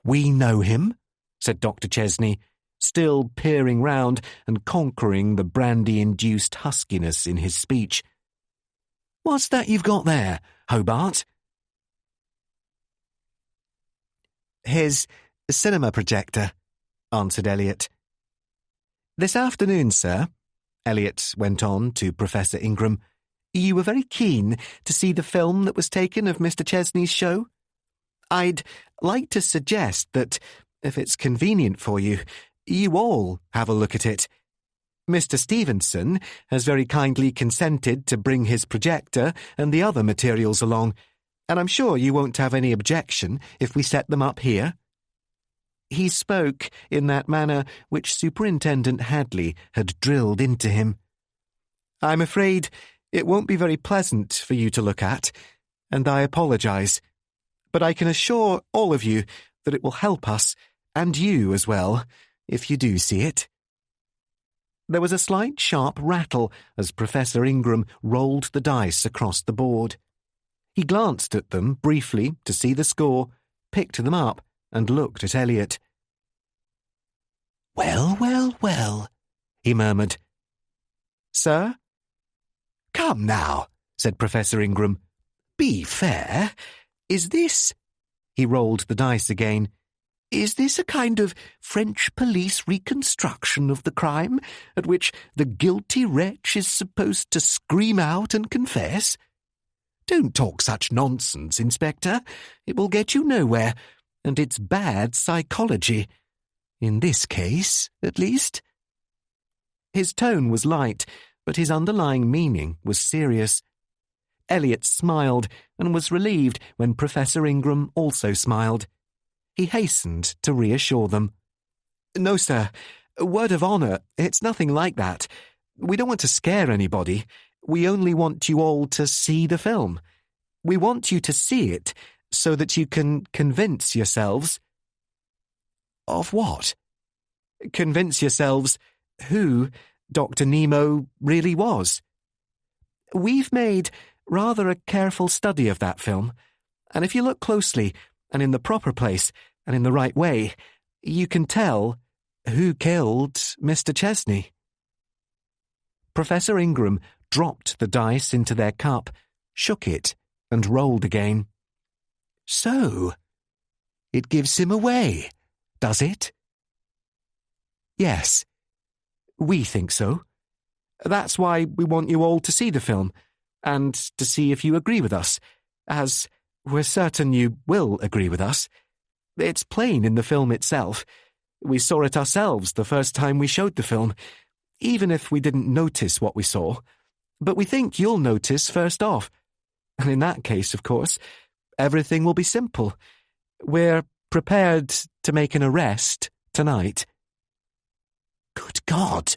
B: "We know him,"
A: said Dr. Chesney, still peering round and conquering the brandy-induced huskiness in his speech.
B: "What's that you've got there, Hobart?"
A: "His cinema projector," answered Elliot. "This afternoon, sir," Elliot went on to Professor Ingram, "you were very keen to see the film that was taken of Mr. Chesney's show. I'd like to suggest that, if it's convenient for you, you all have a look at it. Mr. Stevenson has very kindly consented to bring his projector and the other materials along, and I'm sure you won't have any objection if we set them up here." He spoke in that manner which Superintendent Hadley had drilled into him. "I'm afraid it won't be very pleasant for you to look at, and I apologise. But I can assure all of you that it will help us, and you as well, if you do see it." There was a slight sharp rattle as Professor Ingram rolled the dice across the board. He glanced at them briefly to see the score, picked them up, and looked at Elliot.
B: Well, well, well," he murmured.
A: "Sir?"
B: "Come now," said Professor Ingram. "Be fair. Is this—" he rolled the dice again. "Is this a kind of French police reconstruction of the crime, at which the guilty wretch is supposed to scream out and confess? Don't talk such nonsense, Inspector. It will get you nowhere, and it's bad psychology. In this case, at least."
A: His tone was light, but his underlying meaning was serious. Elliot smiled and was relieved when Professor Ingram also smiled. He hastened to reassure them. "No, sir. Word of honour, it's nothing like that. We don't want to scare anybody. We only want you all to see the film. We want you to see it so that you can convince yourselves—"
B: "Of what?"
A: "Convince yourselves who Dr. Nemo really was. We've made rather a careful study of that film, and if you look closely and in the proper place and in the right way, you can tell who killed Mr. Chesney." Professor Ingram dropped the dice into their cup, shook it, and rolled again.
B: "So, it gives him away, does it?"
A: "Yes, we think so. That's why we want you all to see the film, and to see if you agree with us, as we're certain you will agree with us. It's plain in the film itself. We saw it ourselves the first time we showed the film, even if we didn't notice what we saw. But we think you'll notice first off. And in that case, of course, everything will be simple. We're prepared to make an arrest tonight."
B: "Good God,"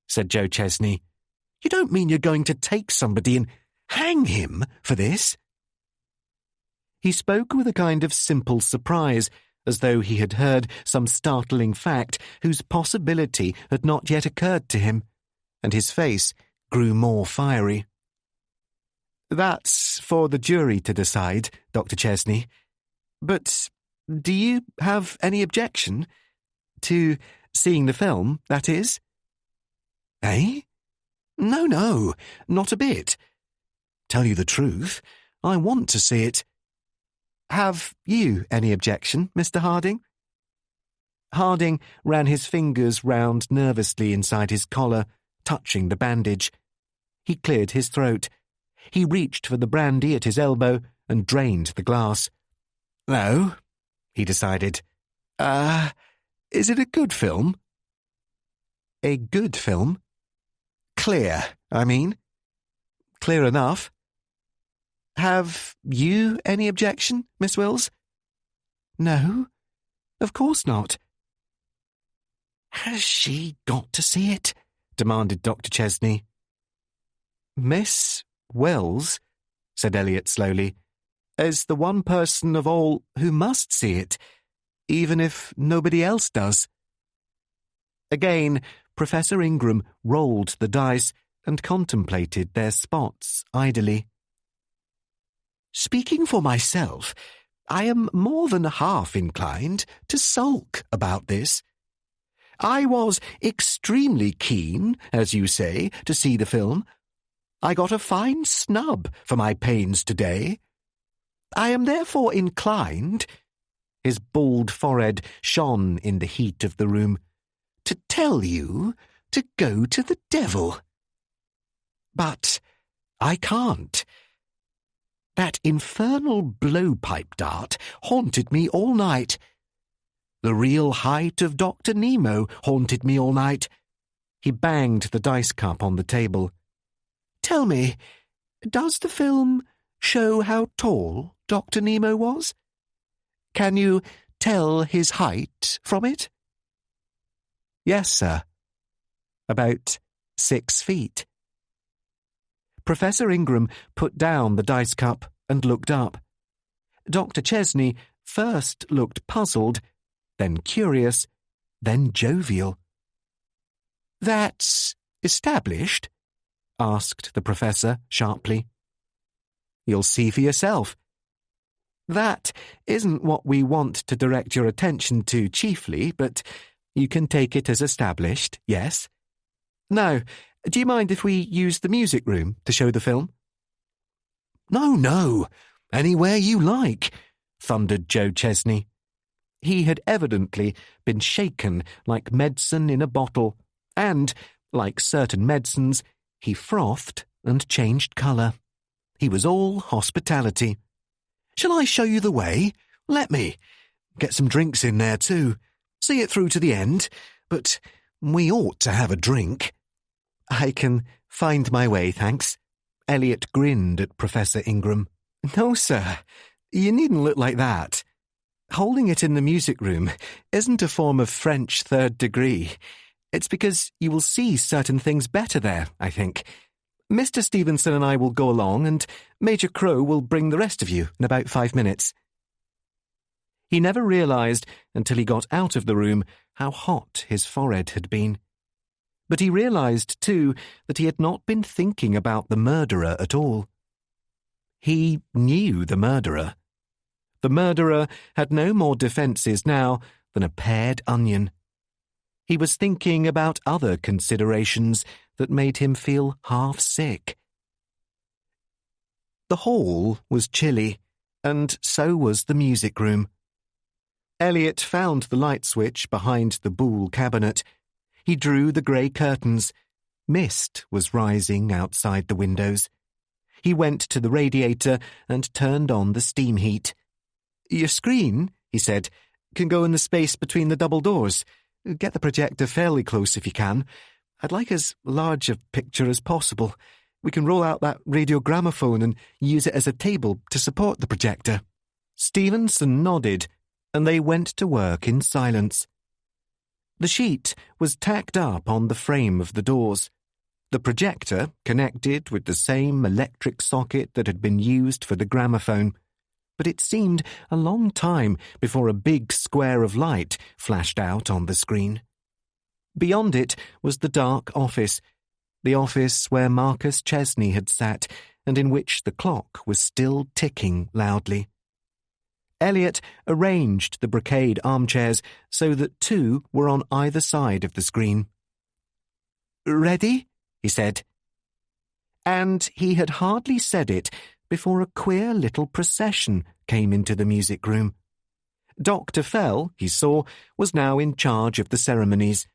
B: said Joe Chesney. "You don't mean you're going to take somebody and hang him for this?"
A: He spoke with a kind of simple surprise, as though he had heard some startling fact whose possibility had not yet occurred to him, and his face grew more fiery. "That's for the jury to decide, Dr. Chesney. But do you have any objection to seeing the film, that is?"
B: "Eh? No, not a bit. Tell you the truth, I want to see it."
A: "Have you any objection, Mr. Harding?" Harding ran his fingers round nervously inside his collar, touching the bandage. He cleared his throat. He reached for the brandy at his elbow and drained the glass.
B: "No," he decided. Is it a good film?"
A: "A good film?"
B: "Clear, I mean."
A: "Clear enough. Have you any objection, Miss Wills?"
B: No, of course not. Has she got to see it? Demanded Dr. Chesney. Miss Wells, said Elliot slowly, is the one person of all who must see it, even if nobody else does. Again, Professor Ingram rolled the dice and contemplated their spots idly. Speaking for myself, I am more than half inclined to sulk about this. I was extremely keen, as you say, to see the film. I got a fine snub for my pains today. I am therefore inclined, his bald forehead shone in the heat of the room, to tell you to go to the devil. But I can't. That infernal blowpipe dart haunted me all night. The real height of Dr. Nemo haunted me all night. He banged the dice cup on the table. Tell me, does the film show how tall Dr. Nemo was? Can you tell his height from it? Yes, sir. About 6 feet. Professor Ingram put down the dice cup and looked up. Dr. Chesney first looked puzzled, then curious, then jovial. That's established? Asked the professor sharply. You'll see for yourself. That isn't what we want to direct your attention to chiefly, but you can take it as established, yes? Now, do you mind if we use the music room to show the film? No, anywhere you like, thundered Joe Chesney. He had evidently been shaken like medicine in a bottle, and, like certain medicines, he frothed and changed colour. He was all hospitality. Shall I show you the way? Let me. Get some drinks in there too. See it through to the end, but we ought to have a drink. I can find my way, thanks. Elliot grinned at Professor Ingram. No, sir, you needn't look like that. Holding it in the music room isn't a form of French third degree. It's because you will see certain things better there, I think. Mr. Stevenson and I will go along, and Major Crow will bring the rest of you in about 5 minutes. He never realised, until he got out of the room, how hot his forehead had been. But he realised, too, that he had not been thinking about the murderer at all. He knew the murderer. The murderer had no more defences now than a pared onion. He was thinking about other considerations that made him feel half sick. The hall was chilly, and so was the music room. Elliot found the light switch behind the Boule cabinet. He drew the grey curtains. Mist was rising outside the windows. He went to the radiator and turned on the steam heat. Your screen, he said, can go in the space between the double doors. Get the projector fairly close if you can. I'd like as large a picture as possible. We can roll out that radiogramophone and use it as a table to support the projector. Stevenson nodded, and they went to work in silence. The sheet was tacked up on the frame of the doors. The projector connected with the same electric socket that had been used for the gramophone, but it seemed a long time before a big square of light flashed out on the screen. Beyond it was the dark office, the office where Marcus Chesney had sat and in which the clock was still ticking loudly. Elliot arranged the brocade armchairs so that 2 were on either side of the screen. "Ready?" he said. And he had hardly said it before a queer little procession came into the music room. Dr. Fell, he saw, was now in charge of the ceremonies.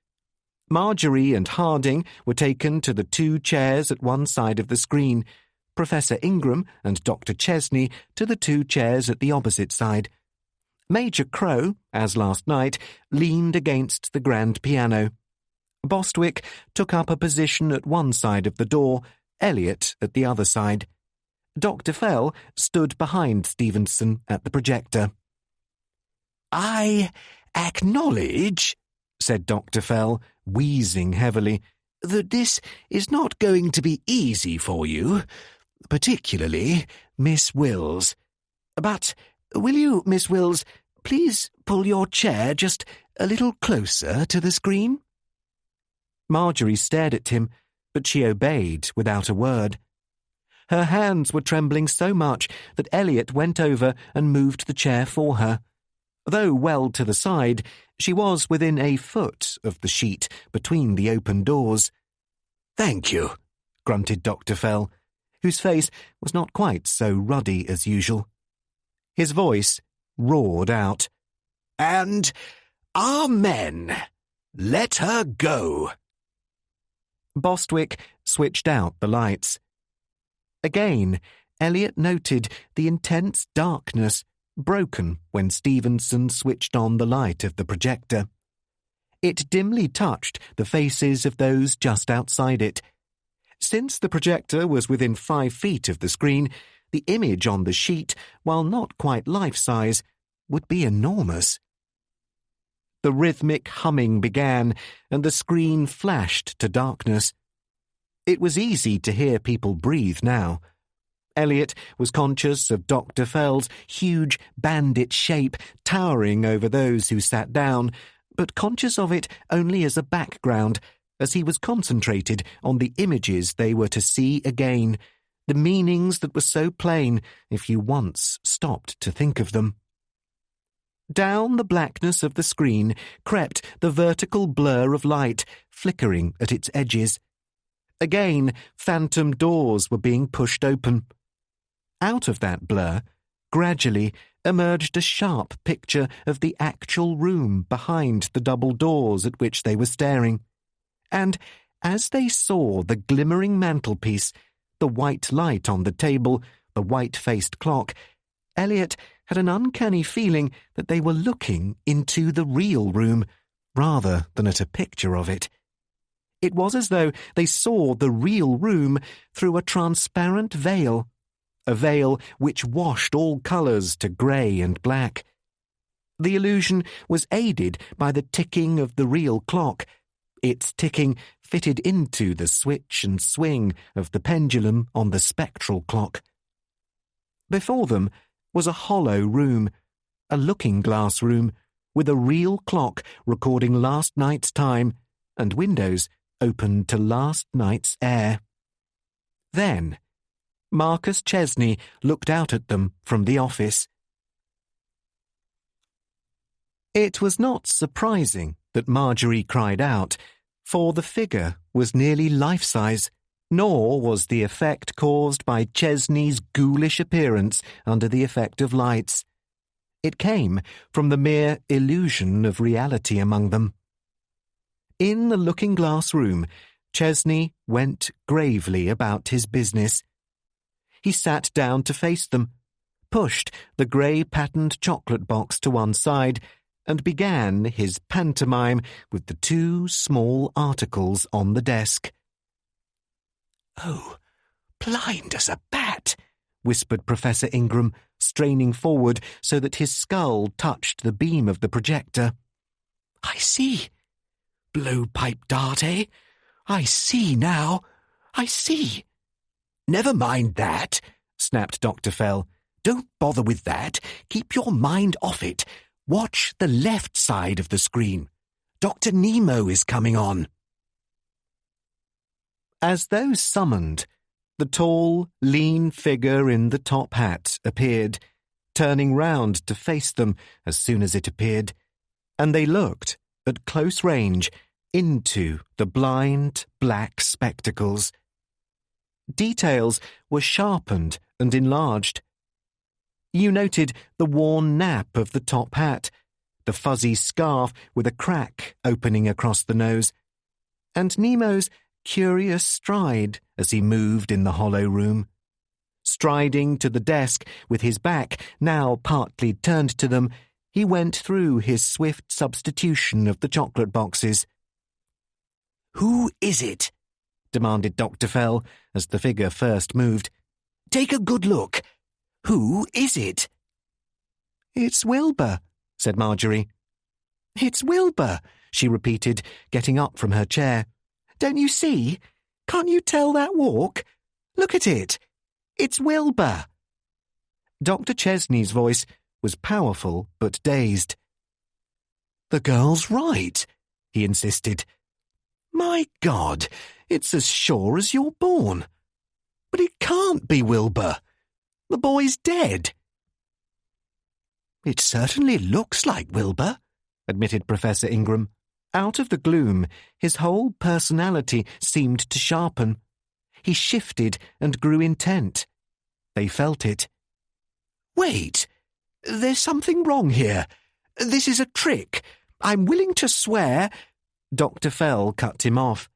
B: Marjorie and Harding were taken to the 2 chairs at one side of the screen, Professor Ingram and Dr. Chesney to the 2 chairs at the opposite side. Major Crow, as last night, leaned against the grand piano. Bostwick took up a position at one side of the door, Elliot at the other side. Dr. Fell stood behind Stevenson at the projector. I acknowledge, said Dr. Fell, wheezing heavily, that this is not going to be easy for you, particularly Miss Wills. But will you, Miss Wills, please pull your chair just a little closer to the screen? Marjorie stared at him, but she obeyed without a word. Her hands were trembling so much that Elliot went over and moved the chair for her. Though well to the side, she was within a foot of the sheet between the open doors. "Thank you," grunted Dr. Fell, whose face was not quite so ruddy as usual. His voice roared out, "And amen! Let her go!" Bostwick switched out the lights. Again, Elliot noted the intense darkness, broken when Stevenson switched on the light of the projector. It dimly touched the faces of those just outside it. Since the projector was within 5 feet of the screen, the image on the sheet, while not quite life-size, would be enormous. The rhythmic humming began, and the screen flashed to darkness. It was easy to hear people breathe now. Elliot was conscious of Dr. Fell's huge bandit shape towering over those who sat down, but conscious of it only as a background, as he was concentrated on the images they were to see again, the meanings that were so plain if you once stopped to think of them. Down the blackness of the screen crept the vertical blur of light, flickering at its edges. Again, phantom doors were being pushed open. Out of that blur, gradually emerged a sharp picture of the actual room behind the double doors at which they were staring. And as they saw the glimmering mantelpiece, the white light on the table, the white-faced clock, Elliot had an uncanny feeling that they were looking into the real room, rather than at a picture of it. It was as though they saw the real room through a transparent veil, a veil which washed all colours to grey and black. The illusion was aided by the ticking of the real clock. Its ticking fitted into the switch and swing of the pendulum on the spectral clock. Before them was a hollow room, a looking-glass room, with a real clock recording last night's time and windows open to last night's air. Then Marcus Chesney looked out at them from the office. It was not surprising that Marjorie cried out, for the figure was nearly life-size, nor was the effect caused by Chesney's ghoulish appearance under the effect of lights. It came from the mere illusion of reality among them. In the looking-glass room, Chesney went gravely about his business. He sat down to face them, pushed the grey-patterned chocolate box to one side, and began his pantomime with the 2 small articles on the desk. "Oh, blind as a bat," whispered Professor Ingram, straining forward so that his skull touched the beam of the projector. "I see. Blowpipe dart, eh? I see now. I see." "Never mind that," snapped Dr. Fell. "Don't bother with that. Keep your mind off it. Watch the left side of the screen. Dr. Nemo is coming on." As though summoned, the tall, lean figure in the top hat appeared, turning round to face them as soon as it appeared, and they looked, at close range, into the blind, black spectacles. Details were sharpened and enlarged. You noted the worn nap of the top hat, the fuzzy scarf with a crack opening across the nose, and Nemo's curious stride as he moved in the hollow room. Striding to the desk with his back now partly turned to them, he went through his swift substitution of the chocolate boxes. "Who is it?" demanded Dr. Fell as the figure first moved. "Take a good look. Who is it?" "It's Wilbur,"
A: said Marjorie. "It's Wilbur," she repeated, getting up from her chair. "Don't you see? Can't you tell that walk? Look at it. It's Wilbur." Dr. Chesney's voice was powerful but dazed. "The girl's right," he insisted. "My God, it's as sure as you're born. But it can't be Wilbur. The boy's dead." "It certainly looks like Wilbur," admitted Professor Ingram. Out of the gloom, his whole personality seemed to sharpen. He shifted and grew intent. They felt it. "Wait, there's something wrong here. This is a trick. I'm willing to swear—" Dr. Fell cut him off.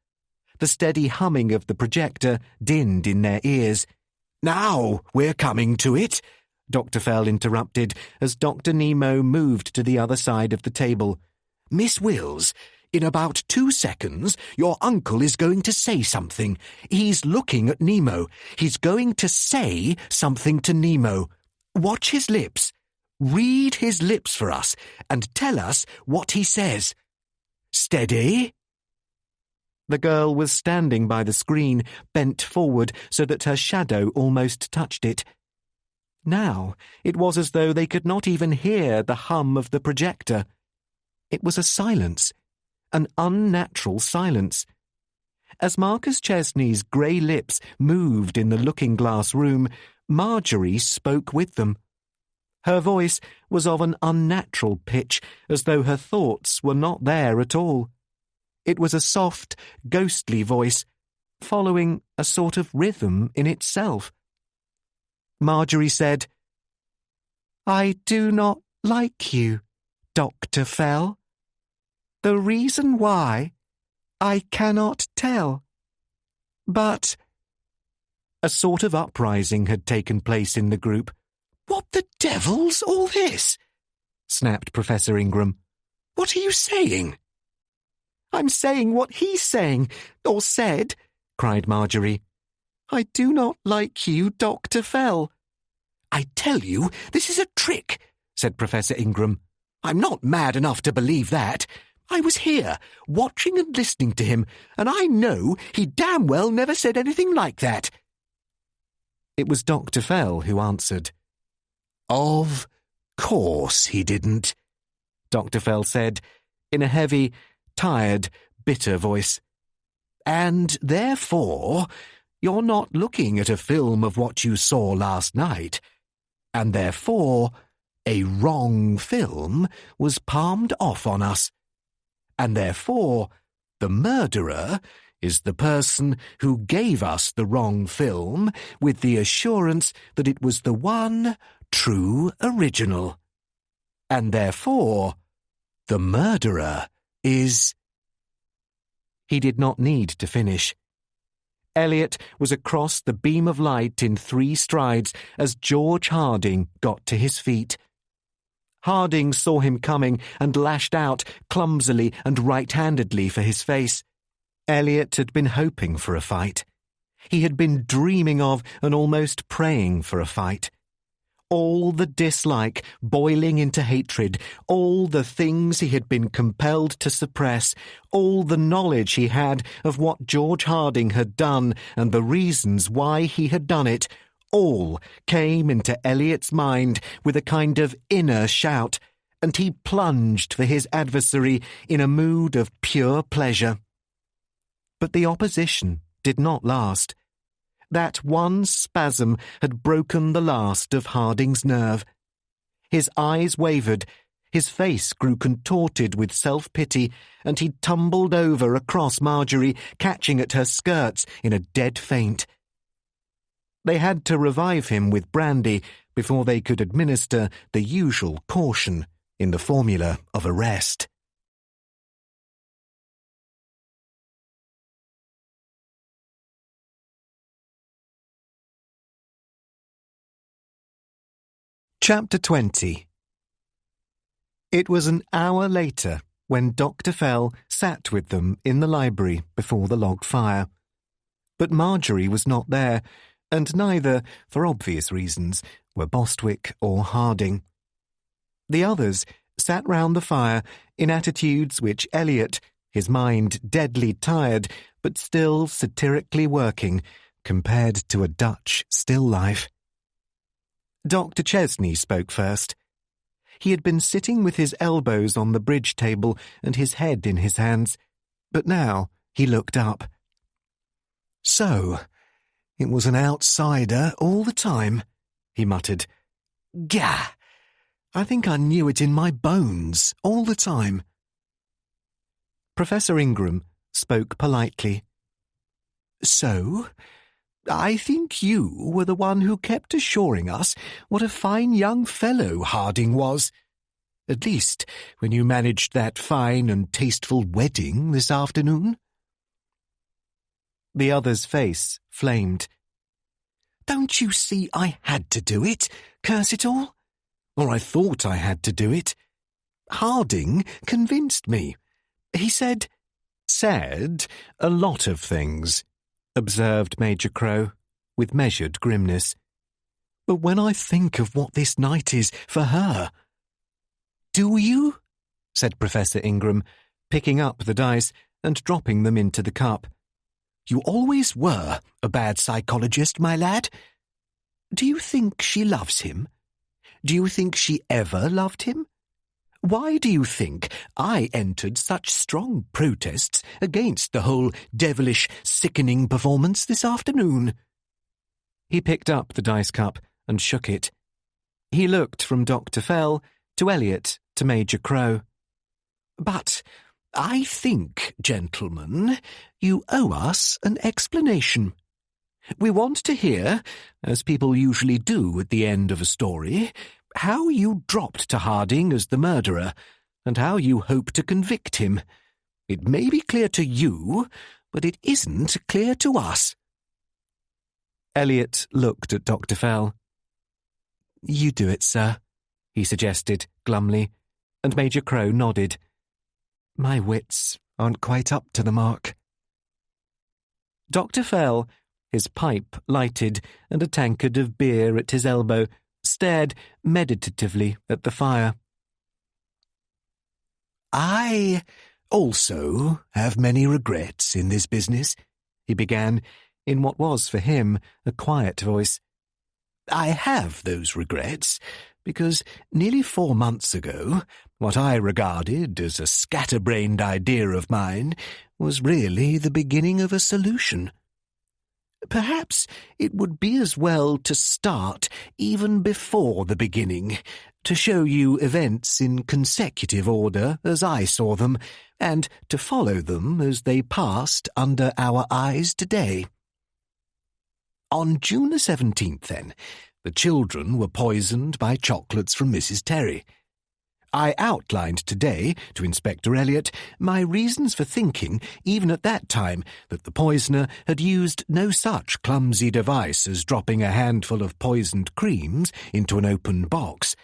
A: The steady humming of the projector dinned in their ears. "Now we're coming to it," Dr. Fell interrupted as Dr. Nemo moved to the other side of the table. "Miss Wills, in about 2 seconds, your uncle is going to say something. He's looking at Nemo. He's going to say something to Nemo. Watch his lips. Read his lips for us and tell us what he says. Steady." The girl was standing by the screen, bent forward so that her shadow almost touched it. Now it was as though they could not even hear the hum of the projector. It was a silence, an unnatural silence. As Marcus Chesney's grey lips moved in the looking-glass room, Marjorie spoke with them. Her voice was of an unnatural pitch, as though her thoughts were not there at all. It was a soft, ghostly voice, following a sort of rhythm in itself. Marjorie said, "I do not like you, Dr. Fell. The reason why, I cannot tell. But—" A sort of uprising had taken place in the group. "What the devil's all this?" snapped Professor Ingram. "What are you saying?" "I'm saying what he's saying, or said," cried Marjorie. "I do not like you, Dr. Fell." "I tell you, this is a trick," said Professor Ingram. "I'm not mad enough to believe that. I was here, watching and listening to him, and I know he damn well never said anything like that." It was Dr. Fell who answered. "Of course he didn't," Dr. Fell said, in a heavy, tired, bitter voice. "And therefore, you're not looking at a film of what you saw last night. And therefore, a wrong film was palmed off on us. And therefore, the murderer is the person who gave us the wrong film with the assurance that it was the one true original. And therefore, the murderer is—" He did not need to finish. Elliot was across the beam of light in 3 strides as George Harding got to his feet. Harding saw him coming and lashed out clumsily and right-handedly for his face. Elliot had been hoping for a fight. He had been dreaming of and almost praying for a fight. All the dislike boiling into hatred, all the things he had been compelled to suppress, all the knowledge he had of what George Harding had done and the reasons why he had done it, all came into Elliot's mind with a kind of inner shout, and he plunged for his adversary in a mood of pure pleasure. But the opposition did not last. That one spasm had broken the last of Harding's nerve. His eyes wavered, his face grew contorted with self-pity, and he tumbled over across Marjorie, catching at her skirts in a dead faint. They had to revive him with brandy before they could administer the usual caution in the formula of arrest. Chapter 20. It was an hour later when Dr. Fell sat with them in the library before the log fire. But Marjorie was not there, and neither, for obvious reasons, were Bostwick or Harding. The others, sat round the fire in attitudes which Elliot, his mind deadly tired but still satirically working, compared to a Dutch still life. Dr. Chesney spoke first. He had been sitting with his elbows on the bridge table and his head in his hands, but now he looked up.
B: "So, it was an outsider all the time," he muttered. "Gah! I think I knew it in my bones all the time."
A: Professor Ingram spoke politely.
B: "So, I think you were the one who kept assuring us what a fine young fellow Harding was. At least, when you managed that fine and tasteful wedding this afternoon."
A: The other's face flamed.
B: "Don't you see I had to do it, curse it all? Or I thought I had to do it. Harding convinced me. He said—"
A: "Said a lot of things," observed Major Crow, with measured grimness.
B: "But when I think of what this night is for her—" "Do you?"
A: said Professor Ingram, picking up the dice and dropping them into the cup.
B: "You always were a bad psychologist, my lad. Do you think she loves him? Do you think she ever loved him? Why do you think I entered such strong protests against the whole devilish, sickening performance this afternoon?"
A: He picked up the dice cup and shook it. He looked from Dr. Fell to Elliot to Major Crow.
B: "But I think, gentlemen, you owe us an explanation. We want to hear, as people usually do at the end of a story, how you dropped to Harding as the murderer, and how you hope to convict him. It may be clear to you, but it isn't clear to us."
A: Elliot looked at Dr. Fell.
B: "You do it, sir,"
A: he suggested glumly, and Major Crow nodded.
B: "My wits aren't quite up to the mark."
A: Dr. Fell, his pipe lighted and a tankard of beer at his elbow, stared meditatively at the fire.
B: "I also have many regrets in this business," he began, in what was for him a quiet voice. "I have those regrets because nearly 4 months ago, what I regarded as a scatterbrained idea of mine was really the beginning of a solution. Perhaps it would be as well to start even before the beginning, to show you events in consecutive order as I saw them, and to follow them as they passed under our eyes today. On June the 17th, then, the children were poisoned by chocolates from Mrs. Terry. I outlined today to Inspector Elliot my reasons for thinking, even at that time, that the poisoner had used no such clumsy device as dropping a handful of poisoned creams into an open box.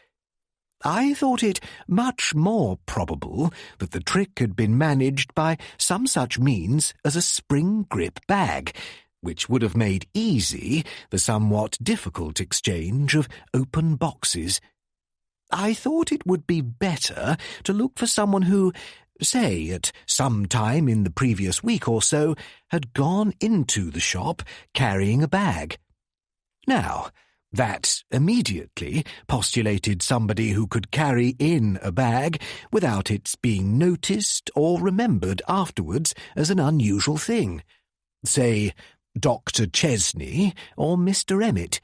B: I thought it much more probable that the trick had been managed by some such means as a spring grip bag, which would have made easy the somewhat difficult exchange of open boxes. I thought it would be better to look for someone who, say, at some time in the previous week or so, had gone into the shop carrying a bag. Now, that immediately postulated somebody who could carry in a bag without its being noticed or remembered afterwards as an unusual thing. Say, Dr. Chesney or Mr. Emmett.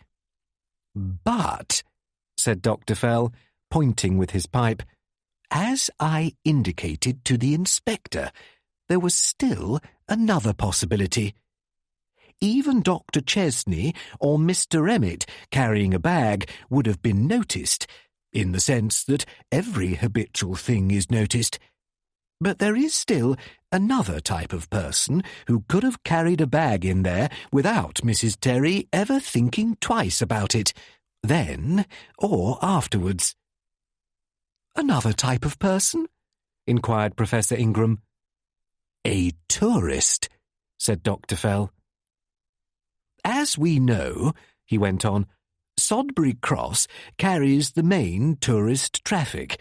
B: But, said Dr. Fell, pointing with his pipe, as I indicated to the inspector, there was still another possibility. Even Dr. Chesney or Mr. Emmett carrying a bag would have been noticed, in the sense that every habitual thing is noticed. But there is still another type of person who could have carried a bag in there without Mrs. Terry ever thinking twice about it, then or afterwards. "Another type of person?" inquired Professor Ingram. "A tourist," said Dr. Fell. "As we know," he went on, "Sodbury Cross carries the main tourist traffic.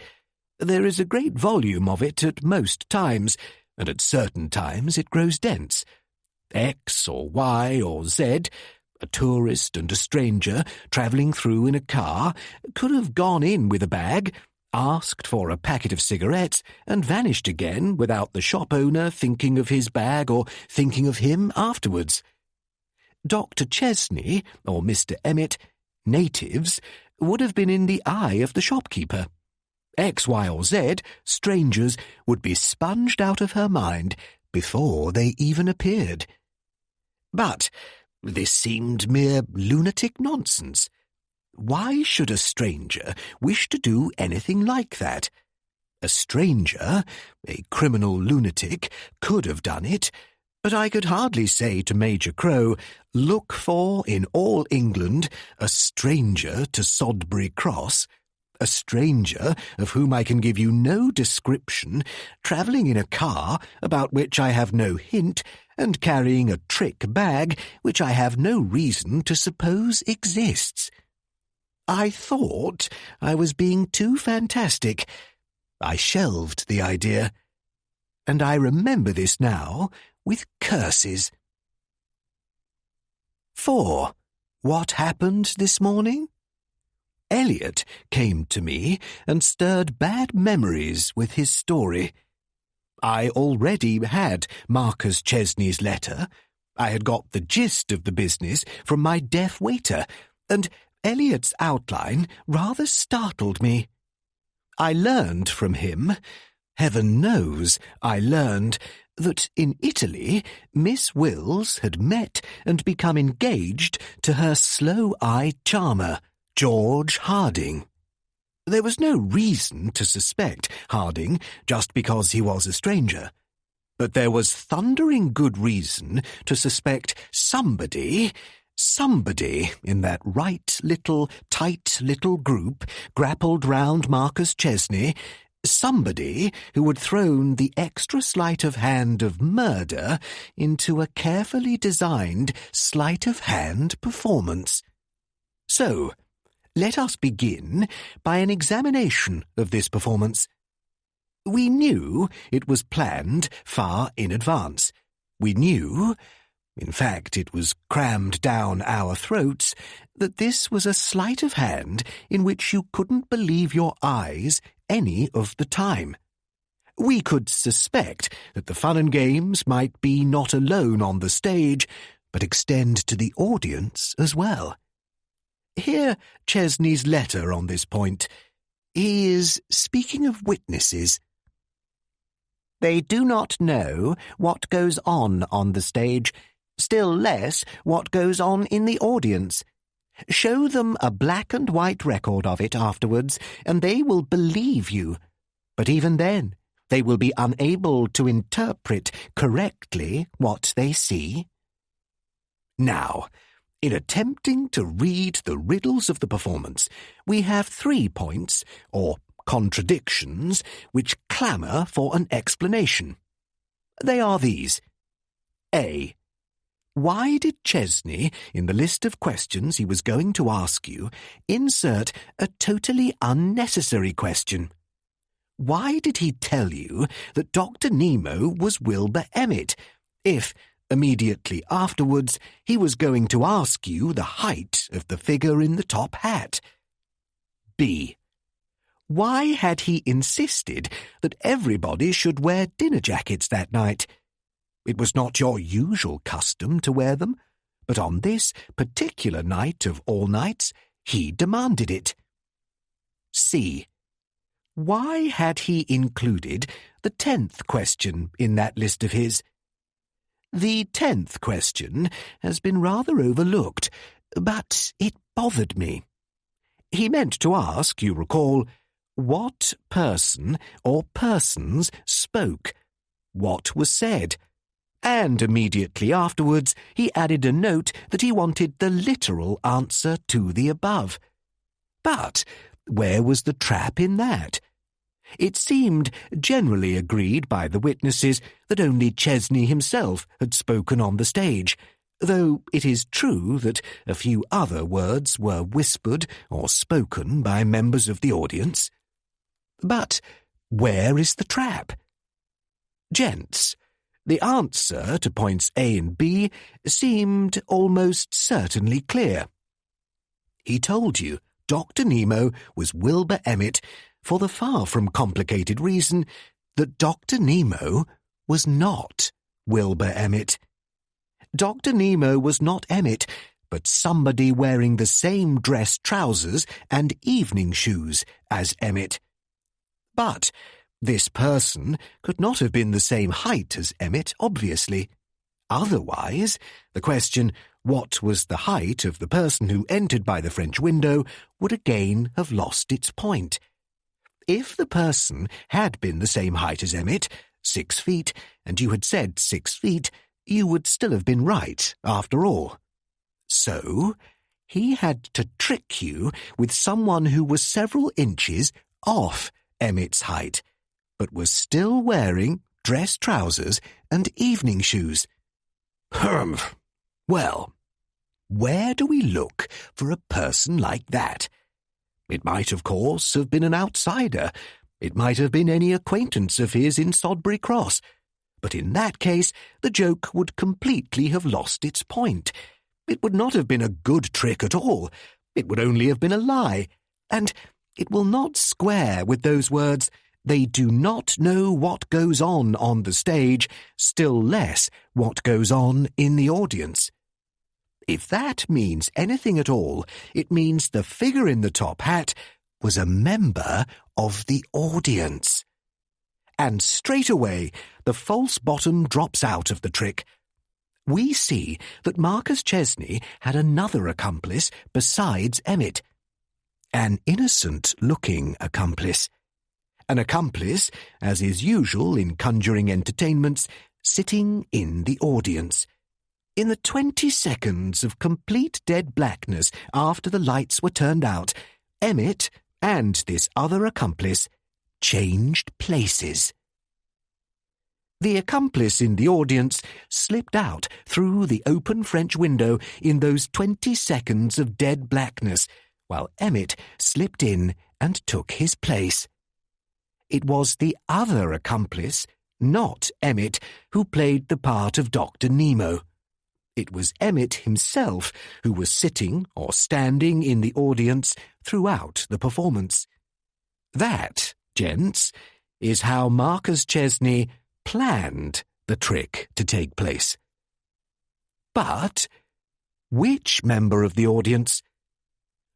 B: There is a great volume of it at most times, and at certain times it grows dense. X or Y or Z, a tourist and a stranger travelling through in a car, could have gone in with a bag, asked for a packet of cigarettes, and vanished again without the shop owner thinking of his bag or thinking of him afterwards. Dr. Chesney or Mr. Emmett, natives, would have been in the eye of the shopkeeper. X, Y, or Z, strangers, would be sponged out of her mind before they even appeared. But this seemed mere lunatic nonsense. Why should a stranger wish to do anything like that? A stranger, a criminal lunatic, could have done it, but I could hardly say to Major Crow, "Look for, in all England, a stranger to Sodbury Cross," a stranger of whom I can give you no description, travelling in a car about which I have no hint, and carrying a trick bag which I have no reason to suppose exists. I thought I was being too fantastic. I shelved the idea, and I remember this now with curses. 4. What happened this morning? Elliot came to me and stirred bad memories with his story. I already had Marcus Chesney's letter. I had got the gist of the business from my deaf waiter, and Elliot's outline rather startled me. I learned from him, heaven knows I learned, that in Italy Miss Wills had met and become engaged to her slow-eyed charmer, George Harding. There was no reason to suspect Harding just because he was a stranger, but there was thundering good reason to suspect somebody in that tight little group grappled round Marcus Chesney, somebody who had thrown the extra sleight of hand of murder into a carefully designed sleight of hand performance. So, let us begin by an examination of this performance. We knew it was planned far in advance. We knew, in fact it was crammed down our throats, that this was a sleight of hand in which you couldn't believe your eyes any of the time. We could suspect that the fun and games might be not alone on the stage, but extend to the audience as well. Hear Chesney's letter on this point. He is speaking of witnesses. They do not know what goes on the stage, still less what goes on in the audience. Show them a black and white record of it afterwards, and they will believe you. But even then, they will be unable to interpret correctly what they see. Now, in attempting to read the riddles of the performance, we have 3 points, or contradictions, which clamour for an explanation. They are these. A. Why did Chesney, in the list of questions he was going to ask you, insert a totally unnecessary question? Why did he tell you that Dr. Nemo was Wilbur Emmett, if, immediately afterwards, he was going to ask you the height of the figure in the top hat? B. Why had he insisted that everybody should wear dinner jackets that night? It was not your usual custom to wear them, but on this particular night of all nights, he demanded it. C. Why had he included the 10th question in that list of his? The 10th question has been rather overlooked, but it bothered me. He meant to ask, you recall, what person or persons spoke, what was said, and immediately afterwards he added a note that he wanted the literal answer to the above. But where was the trap in that? It seemed generally agreed by the witnesses that only Chesney himself had spoken on the stage, though it is true that a few other words were whispered or spoken by members of the audience. But where is the trap? Gents, the answer to points A and B seemed almost certainly clear. He told you Dr. Nemo was Wilbur Emmett for the far from complicated reason that Dr. Nemo was not Wilbur Emmett. Dr. Nemo was not Emmett, but somebody wearing the same dress trousers and evening shoes as Emmett. But this person could not have been the same height as Emmett, obviously. Otherwise, the question, what was the height of the person who entered by the French window, would again have lost its point. If the person had been the same height as Emmett, 6 feet, and you had said 6 feet, you would still have been right, after all. So, he had to trick you with someone who was several inches off Emmett's height, but was still wearing dress trousers and evening shoes. Well, where do we look for a person like that? It might, of course, have been an outsider. It might have been any acquaintance of his in Sodbury Cross. But in that case, the joke would completely have lost its point. It would not have been a good trick at all. It would only have been a lie. And it will not square with those words, "They do not know what goes on the stage, still less what goes on in the audience." If that means anything at all, it means the figure in the top hat was a member of the audience. And straight away, the false bottom drops out of the trick. We see that Marcus Chesney had another accomplice besides Emmett. An innocent-looking accomplice. An accomplice, as is usual in conjuring entertainments, sitting in the audience. In the 20 seconds of complete dead blackness after the lights were turned out, Emmett and this other accomplice changed places. The accomplice in the audience slipped out through the open French window in those 20 seconds of dead blackness, while Emmett slipped in and took his place. It was the other accomplice, not Emmett, who played the part of Dr. Nemo. It was Emmett himself who was sitting or standing in the audience throughout the performance. That, gents, is how Marcus Chesney planned the trick to take place. But which member of the audience?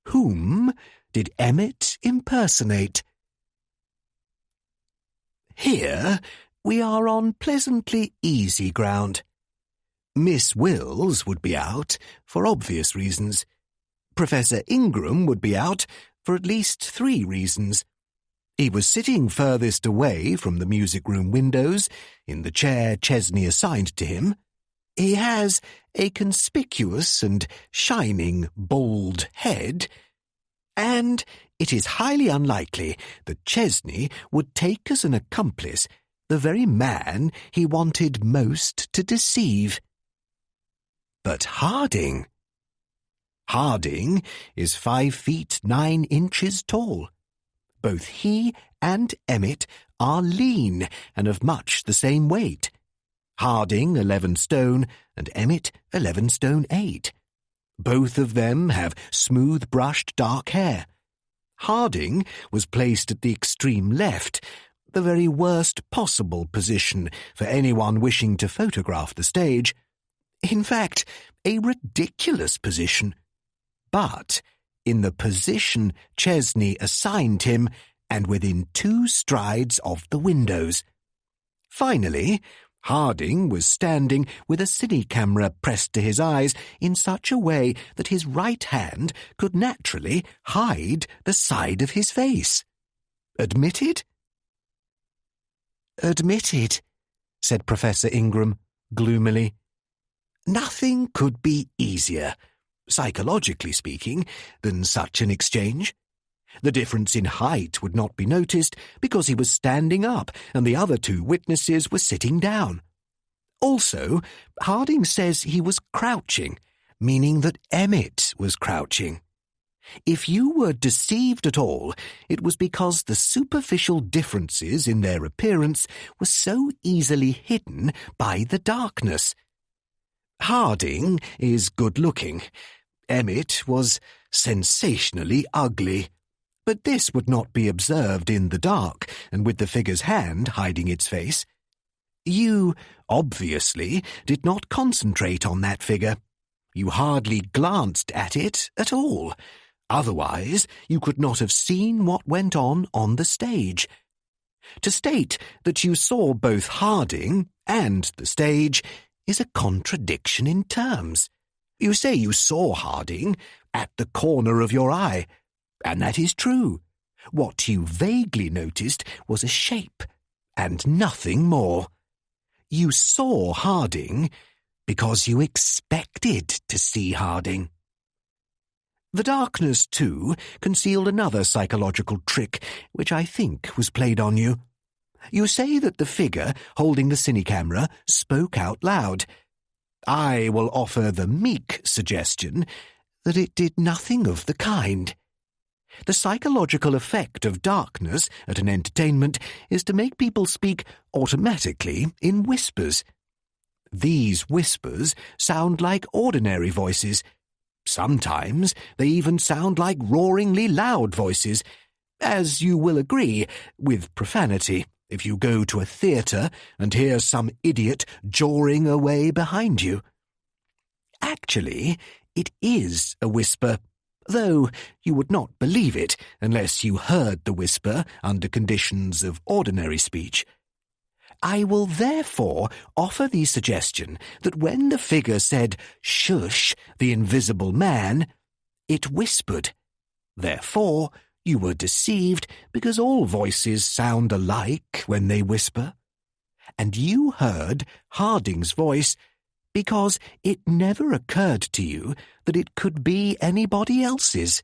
B: Whom did Emmett impersonate? Here we are on pleasantly easy ground. Miss Wills would be out, for obvious reasons. Professor Ingram would be out for at least 3 reasons. He was sitting furthest away from the music room windows, in the chair Chesney assigned to him. He has a conspicuous and shining bald head, and it is highly unlikely that Chesney would take as an accomplice the very man he wanted most to deceive. But Harding is 5 feet 9 inches tall. Both he and Emmett are lean and of much the same weight. Harding 11 stone and Emmett 11 stone 8. Both of them have smooth-brushed dark hair. Harding was placed at the extreme left, the very worst possible position for anyone wishing to photograph the stage. In fact, a ridiculous position. But in the position Chesney assigned him, and within 2 strides of the windows. Finally, Harding was standing with a cine camera pressed to his eyes in such a way that his right hand could naturally hide the side of his face. Admitted? Admitted, said Professor Ingram gloomily. Nothing could be easier, psychologically speaking, than such an exchange. The difference in height would not be noticed because he was standing up and the other 2 witnesses were sitting down. Also, Harding says he was crouching, meaning that Emmett was crouching. If you were deceived at all, it was because the superficial differences in their appearance were so easily hidden by the darkness. Harding is good-looking. Emmett was sensationally ugly. But this would not be observed in the dark and with the figure's hand hiding its face. You, obviously, did not concentrate on that figure. You hardly glanced at it at all. Otherwise, you could not have seen what went on the stage. To state that you saw both Harding and the stage is a contradiction in terms. You say you saw Harding at the corner of your eye, and that is true. What you vaguely noticed was a shape, and nothing more. You saw Harding because you expected to see Harding. The darkness, too, concealed another psychological trick, which I think was played on you. You say that the figure holding the cine-camera spoke out loud. I will offer the meek suggestion that it did nothing of the kind. The psychological effect of darkness at an entertainment is to make people speak automatically in whispers. These whispers sound like ordinary voices. Sometimes they even sound like roaringly loud voices, as you will agree, with profanity, if you go to a theatre and hear some idiot jawing away behind you. Actually, it is a whisper, though you would not believe it unless you heard the whisper under conditions of ordinary speech. I will therefore offer the suggestion that when the figure said, "Shush, the invisible man," it whispered. Therefore, you were deceived because all voices sound alike when they whisper. And you heard Harding's voice because it never occurred to you that it could be anybody else's.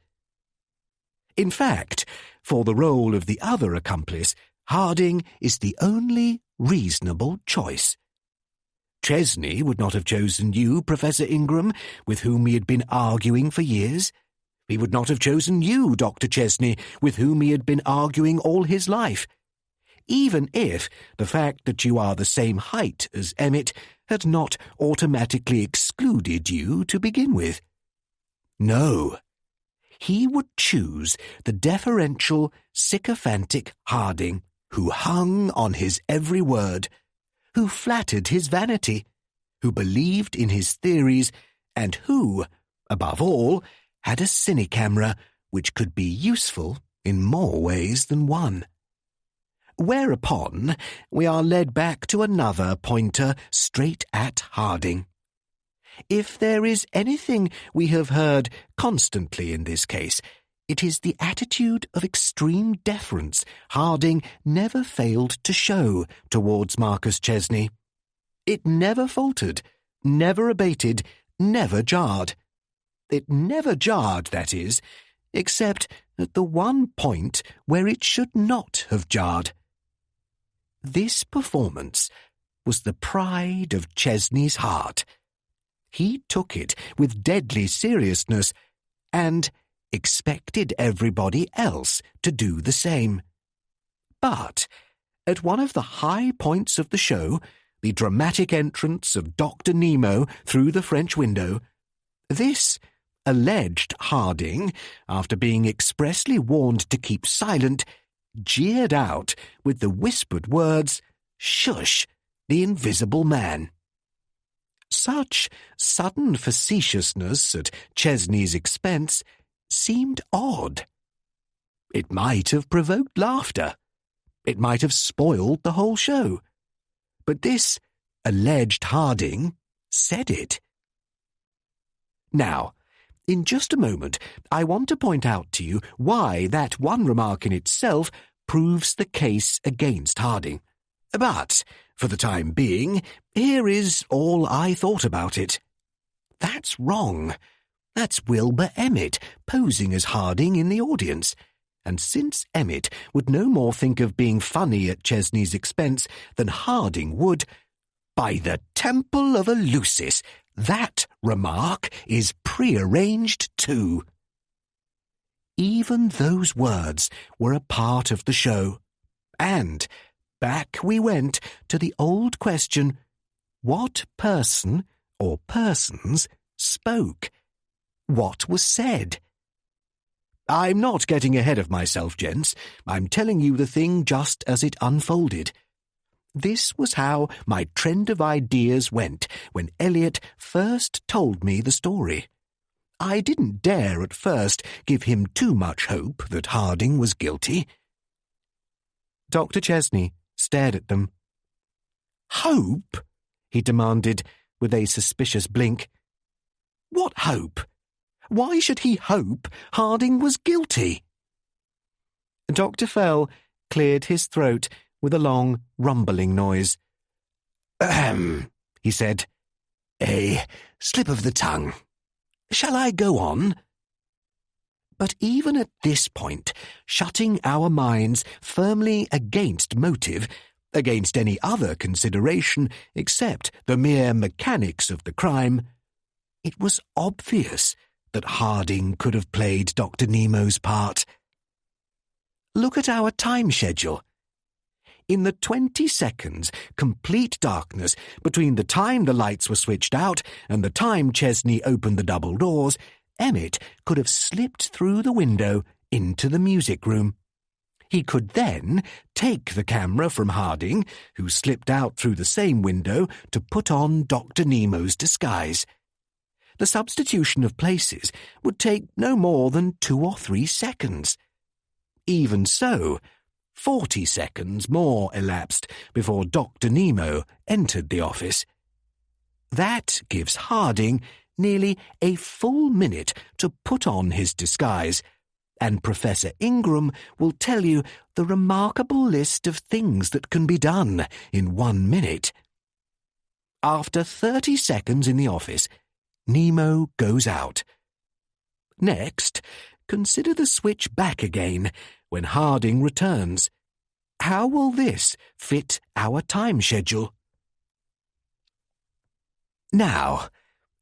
B: In fact, for the role of the other accomplice, Harding is the only reasonable choice. Chesney would not have chosen you, Professor Ingram, with whom he had been arguing for years. He would not have chosen you, Dr. Chesney, with whom he had been arguing all his life. Even if the fact that you are the same height as Emmett had not automatically excluded you to begin with. No. He would choose the deferential, sycophantic Harding, who hung on his every word, who flattered his vanity, who believed in his theories, and who, above all, had a cine-camera which could be useful in more ways than one. Whereupon we are led back to another pointer straight at Harding. If there is anything we have heard constantly in this case, it is the attitude of extreme deference Harding never failed to show towards Marcus Chesney. It never faltered, never abated, never jarred. It never jarred, that is, except at the one point where it should not have jarred. This performance was the pride of Chesney's heart. He took it with deadly seriousness and expected everybody else to do the same. But at one of the high points of the show, the dramatic entrance of Dr. Nemo through the French window, this alleged Harding, after being expressly warned to keep silent, jeered out with the whispered words, "Shush, the invisible man." Such sudden facetiousness at Chesney's expense seemed odd. It might have provoked laughter. It might have spoiled the whole show. But this alleged Harding said it. Now, in just a moment, I want to point out to you why that one remark in itself proves the case against Harding. But, for the time being, here is all I thought about it. That's wrong. That's Wilbur Emmett posing as Harding in the audience. And since Emmett would no more think of being funny at Chesney's expense than Harding would, by the temple of Eleusis, that remark is prearranged too. Even those words were a part of the show. And back we went to the old question, what person or persons spoke? What was said? I'm not getting ahead of myself, gents. I'm telling you the thing just as it unfolded. This was how my trend of ideas went when Elliot first told me the story. I didn't dare at first give him too much hope that Harding was guilty. Dr. Chesney stared at them. Hope? He demanded with a suspicious blink. What hope? Why should he hope Harding was guilty? Dr. Fell cleared his throat with a long, rumbling noise. Ahem, he said. A slip of the tongue. Shall I go on? But even at this point, shutting our minds firmly against motive, against any other consideration except the mere mechanics of the crime, it was obvious that Harding could have played Dr. Nemo's part. Look at our time schedule. In the 20 seconds complete darkness between the time the lights were switched out and the time Chesney opened the double doors, Emmett could have slipped through the window into the music room. He could then take the camera from Harding, who slipped out through the same window to put on Dr. Nemo's disguise. The substitution of places would take no more than 2 or 3 seconds. Even so, 40 seconds more elapsed before Dr. Nemo entered the office. That gives Harding nearly a full minute to put on his disguise, and Professor Ingram will tell you the remarkable list of things that can be done in 1 minute. After 30 seconds in the office, Nemo goes out. Next, consider the switch back again when Harding returns. How will this fit our time schedule? Now,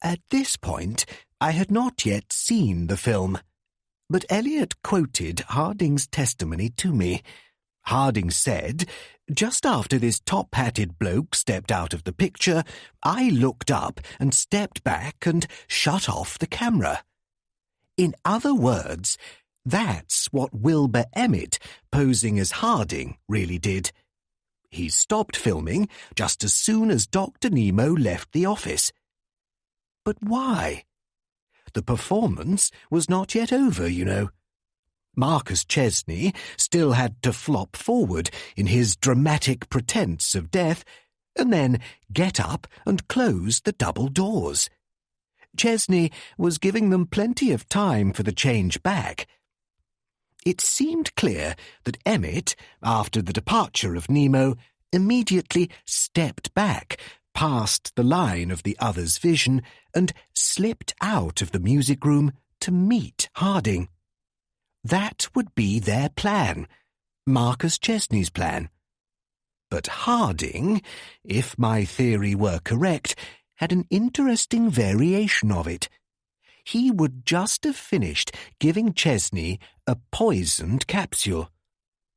B: at this point, I had not yet seen the film, but Elliot quoted Harding's testimony to me. Harding said, just after this top-hatted bloke stepped out of the picture, I looked up and stepped back and shut off the camera. In other words, that's what Wilbur Emmett, posing as Harding, really did. He stopped filming just as soon as Dr. Nemo left the office. But why? The performance was not yet over, you know. Marcus Chesney still had to flop forward in his dramatic pretense of death and then get up and close the double doors. Chesney was giving them plenty of time for the change back. It seemed clear that Emmett, after the departure of Nemo, immediately stepped back past the line of the other's vision and slipped out of the music room to meet Harding. That would be their plan, Marcus Chesney's plan. But Harding, if my theory were correct, had an interesting variation of it. He would just have finished giving Chesney a poisoned capsule.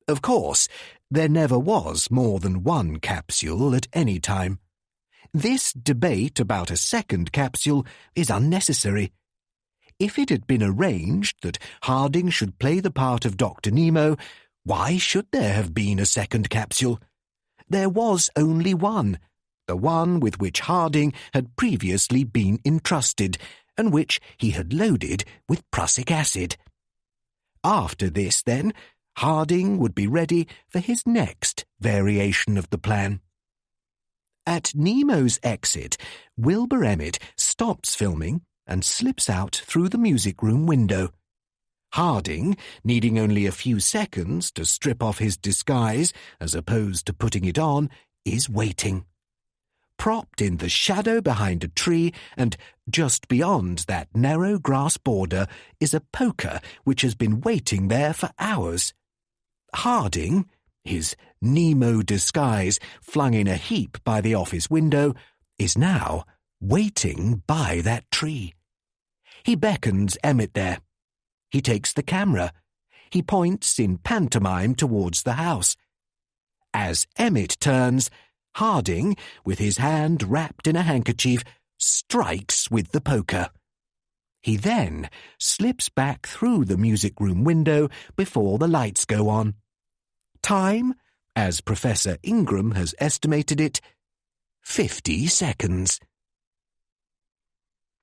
B: Of course, there never was more than one capsule at any time. This debate about a second capsule is unnecessary. If it had been arranged that Harding should play the part of Dr. Nemo, why should there have been a second capsule? There was only one, the one with which Harding had previously been entrusted, and which he had loaded with prussic acid. After this, then, Harding would be ready for his next variation of the plan. At Nemo's exit, Wilbur Emmett stops filming and slips out through the music room window. Harding, needing only a few seconds to strip off his disguise as opposed to putting it on, is waiting. Propped in the shadow behind a tree and just beyond that narrow grass border is a poker which has been waiting there for hours. Harding, his Nemo disguise flung in a heap by the office window, is now waiting by that tree. He beckons Emmett there. He takes the camera. He points in pantomime towards the house. As Emmett turns, Harding, with his hand wrapped in a handkerchief, strikes with the poker. He then slips back through the music room window before the lights go on. Time, as Professor Ingram has estimated it, 50 seconds.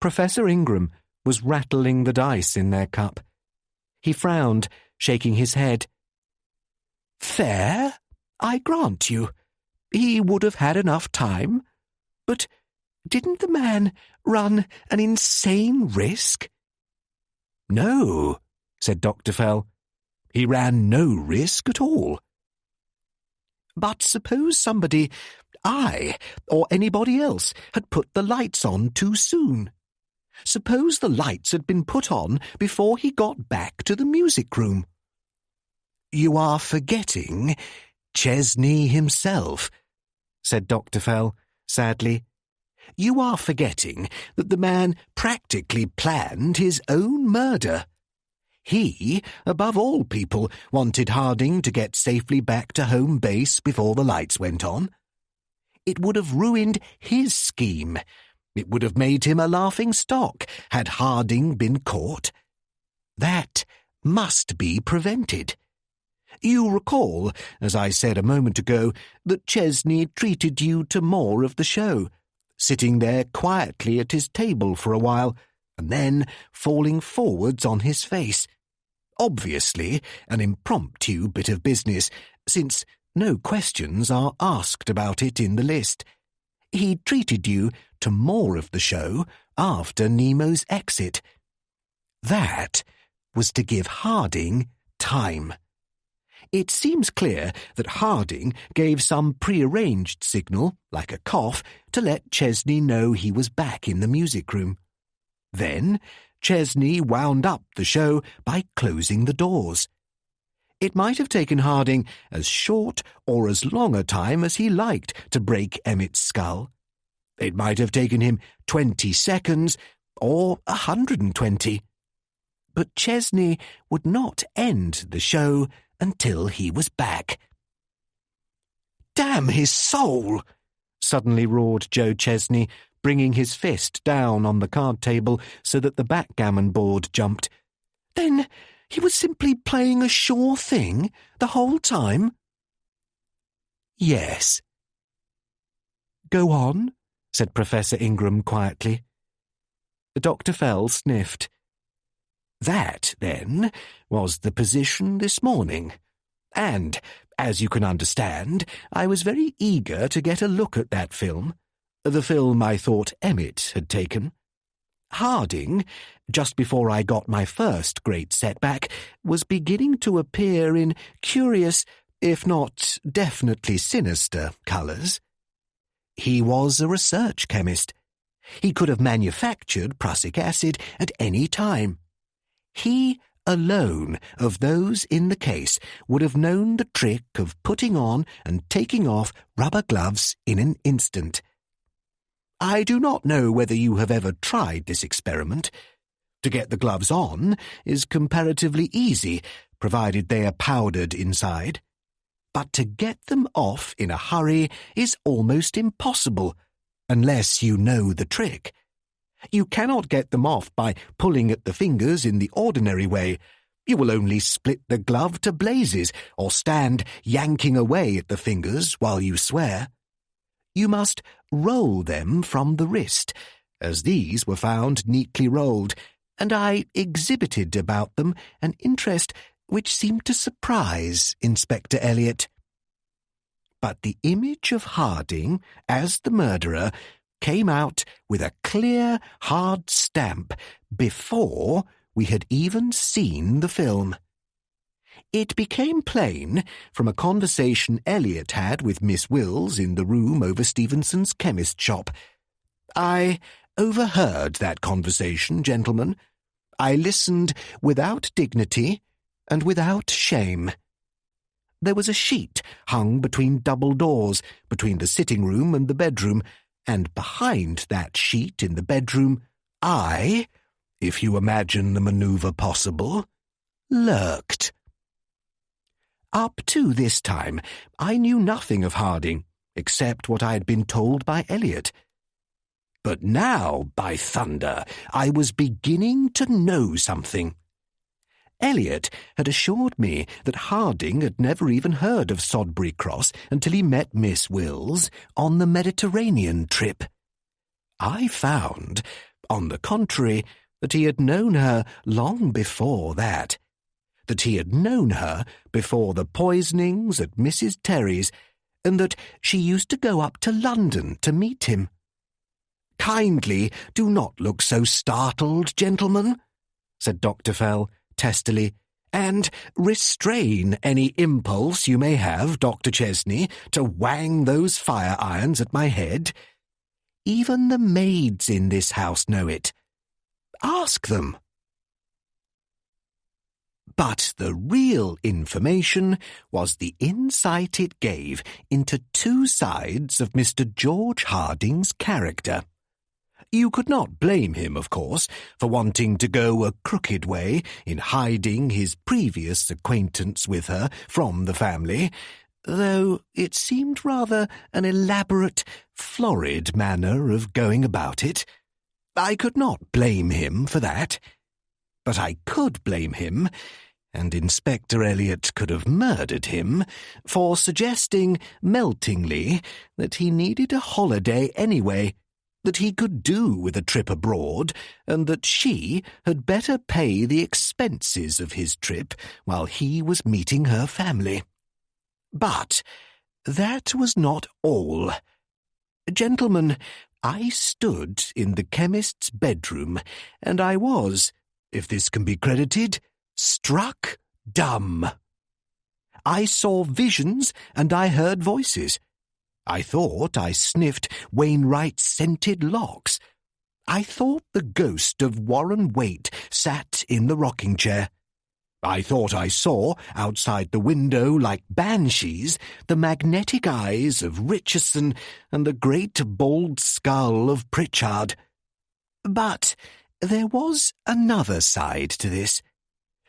B: Professor Ingram was rattling the dice in their cup. He frowned, shaking his head. Fair, I grant you. He would have had enough time. But didn't the man run an insane risk? No, said Dr. Fell. He ran no risk at all. But suppose somebody, I or anybody else, had put the lights on too soon. Suppose the lights had been put on before he got back to the music room. You are forgetting Chesney himself, said Dr. Fell, sadly. You are forgetting that the man practically planned his own murder. He, above all people, wanted Harding to get safely back to home base before the lights went on. It would have ruined his scheme. It would have made him a laughing stock had Harding been caught. That must be prevented. You recall, as I said a moment ago, that Chesney treated you to more of the show, sitting there quietly at his table for a while, and then falling forwards on his face. Obviously an impromptu bit of business, since no questions are asked about it in the list. He treated you to more of the show after Nemo's exit. That was to give Harding time. It seems clear that Harding gave some prearranged signal, like a cough, to let Chesney know he was back in the music room. Then Chesney wound up the show by closing the doors. It might have taken Harding as short or as long a time as he liked to break Emmett's skull. It might have taken him 20 seconds or 120. But Chesney would not end the show until he was back. "Damn his soul!" suddenly roared Joe Chesney, bringing his fist down on the card table so that the backgammon board jumped. "Then he was simply playing a sure thing the whole time?" "Yes." "Go on," said Professor Ingram quietly. Dr. Fell sniffed. "That, then, was the position this morning. And, as you can understand, I was very eager to get a look at that film, the film I thought Emmett had taken. Harding, just before I got my first great setback, was beginning to appear in curious, if not definitely sinister, colours. He was a research chemist. He could have manufactured prussic acid at any time. He alone of those in the case would have known the trick of putting on and taking off rubber gloves in an instant. I do not know whether you have ever tried this experiment. To get the gloves on is comparatively easy, provided they are powdered inside. But to get them off in a hurry is almost impossible, unless you know the trick. You cannot get them off by pulling at the fingers in the ordinary way. You will only split the glove to blazes or stand yanking away at the fingers while you swear. You must roll them from the wrist, as these were found neatly rolled, and I exhibited about them an interest which seemed to surprise Inspector Elliot. But the image of Harding as the murderer came out with a clear, hard stamp before we had even seen the film. It became plain from a conversation Elliot had with Miss Wills in the room over Stevenson's chemist shop. I overheard that conversation, gentlemen. I listened without dignity and without shame. There was a sheet hung between double doors, between the sitting room and the bedroom, and behind that sheet in the bedroom, I, if you imagine the manoeuvre possible, lurked. Up to this time, I knew nothing of Harding, except what I had been told by Elliot. But now, by thunder, I was beginning to know something. Elliot had assured me that Harding had never even heard of Sodbury Cross until he met Miss Wills on the Mediterranean trip. I found, on the contrary, that he had known her long before that he had known her before the poisonings at Mrs. Terry's, and that she used to go up to London to meet him. "Kindly do not look so startled, gentlemen," said Dr. Fell testily, "and restrain any impulse you may have, Dr. Chesney, to wang those fire-irons at my head. Even the maids in this house know it. Ask them." But the real information was the insight it gave into two sides of Mr. George Harding's character. You could not blame him, of course, for wanting to go a crooked way in hiding his previous acquaintance with her from the family, though it seemed rather an elaborate, florid manner of going about it. I could not blame him for that. But I could blame him, and Inspector Elliot could have murdered him, for suggesting meltingly that he needed a holiday anyway, that he could do with a trip abroad, and that she had better pay the expenses of his trip while he was meeting her family. But that was not all. Gentlemen, I stood in the chemist's bedroom, and I was, if this can be credited, struck dumb. I saw visions and I heard voices. I thought I sniffed Wainwright's scented locks. I thought the ghost of Warren Waite sat in the rocking-chair. I thought I saw, outside the window like banshees, the magnetic eyes of Richardson and the great bald skull of Pritchard. But there was another side to this.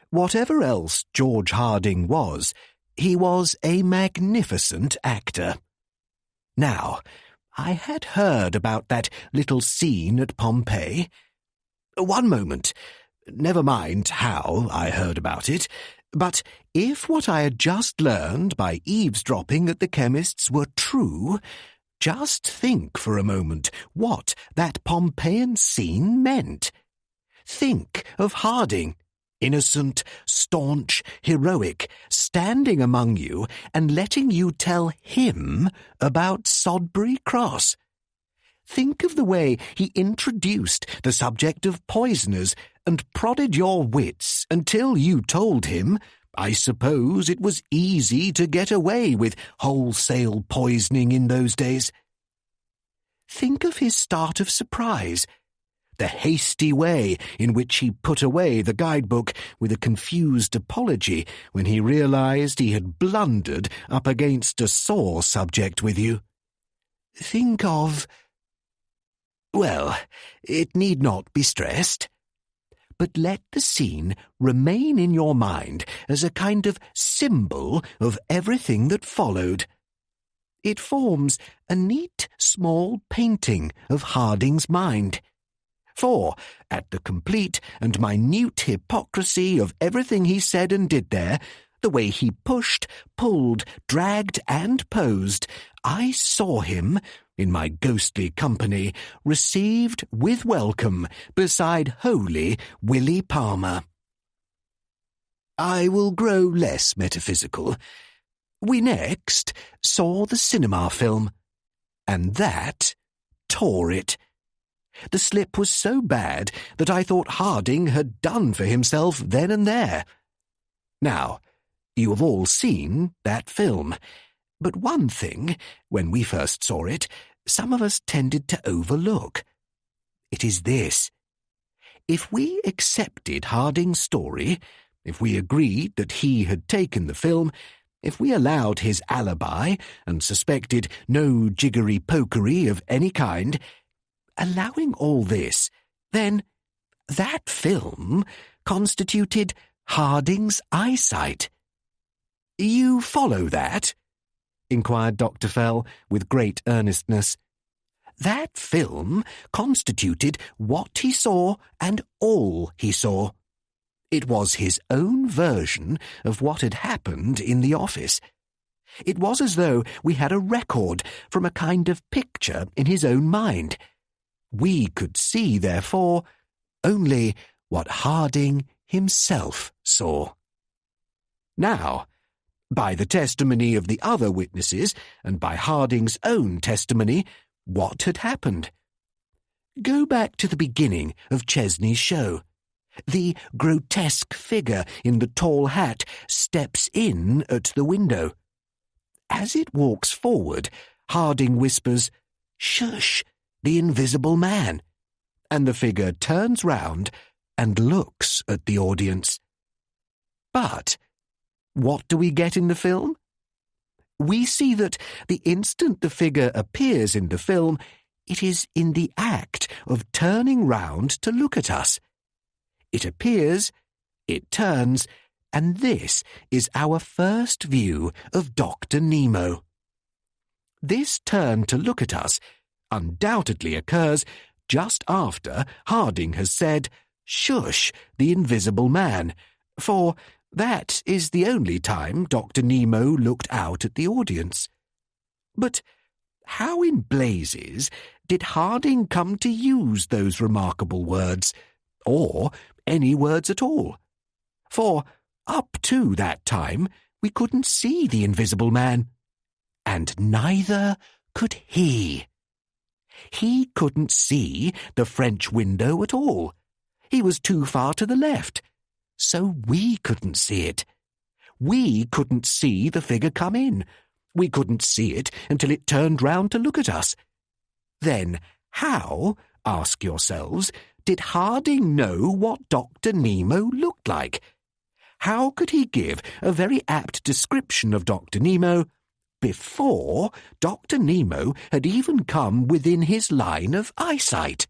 B: Whatever else George Harding was, he was a magnificent actor. Now, I had heard about that little scene at Pompeii. One moment. Never mind how I heard about it, but if what I had just learned by eavesdropping at the chemist's were true, just think for a moment what that Pompeian scene meant. Think of Harding, innocent, staunch, heroic, standing among you and letting you tell him about Sodbury Cross. Think of the way he introduced the subject of poisoners and prodded your wits until you told him, I suppose it was easy to get away with wholesale poisoning in those days. Think of his start of surprise, the hasty way in which he put away the guidebook with a confused apology when he realized he had blundered up against a sore subject with you. Think of... Well, it need not be stressed. But let the scene remain in your mind as a kind of symbol of everything that followed. It forms a neat small painting of Harding's mind. For, at the complete and minute hypocrisy of everything he said and did there, the way he pushed, pulled, dragged, and posed, I saw him, in my ghostly company, received with welcome beside holy Willie Palmer. I will grow less metaphysical. We next saw the cinema film, and that tore it. The slip was so bad that I thought Harding had done for himself then and there. Now, you have all seen that film, but one thing, when we first saw it, some of us tended to overlook. It is this. If we accepted Harding's story, if we agreed that he had taken the film, if we allowed his alibi and suspected no jiggery-pokery of any kind, allowing all this, then that film constituted Harding's eyesight. You follow that? Inquired Dr. Fell with great earnestness. That film constituted what he saw and all he saw. It was his own version of what had happened in the office. It was as though we had a record from a kind of picture in his own mind. We could see, therefore, only what Harding himself saw. Now, by the testimony of the other witnesses and by Harding's own testimony, what had happened? Go back to the beginning of Chesney's show. The grotesque figure in the tall hat steps in at the window. As it walks forward, Harding whispers, "Shush, the invisible man," and the figure turns round and looks at the audience. But what do we get in the film? We see that the instant the figure appears in the film, it is in the act of turning round to look at us. It appears, it turns, and this is our first view of Dr. Nemo. This turn to look at us undoubtedly occurs just after Harding has said, "Shush, the invisible man," for that is the only time Dr. Nemo looked out at the audience. But how in blazes did Harding come to use those remarkable words, or any words at all? For up to that time we couldn't see the invisible man, and neither could he. He couldn't see the French window at all. He was too far to the left, so we couldn't see it. We couldn't see the figure come in. We couldn't see it until it turned round to look at us. Then how, ask yourselves, did Harding know what Dr. Nemo looked like? How could he give a very apt description of Dr. Nemo before Dr. Nemo had even come within his line of eyesight?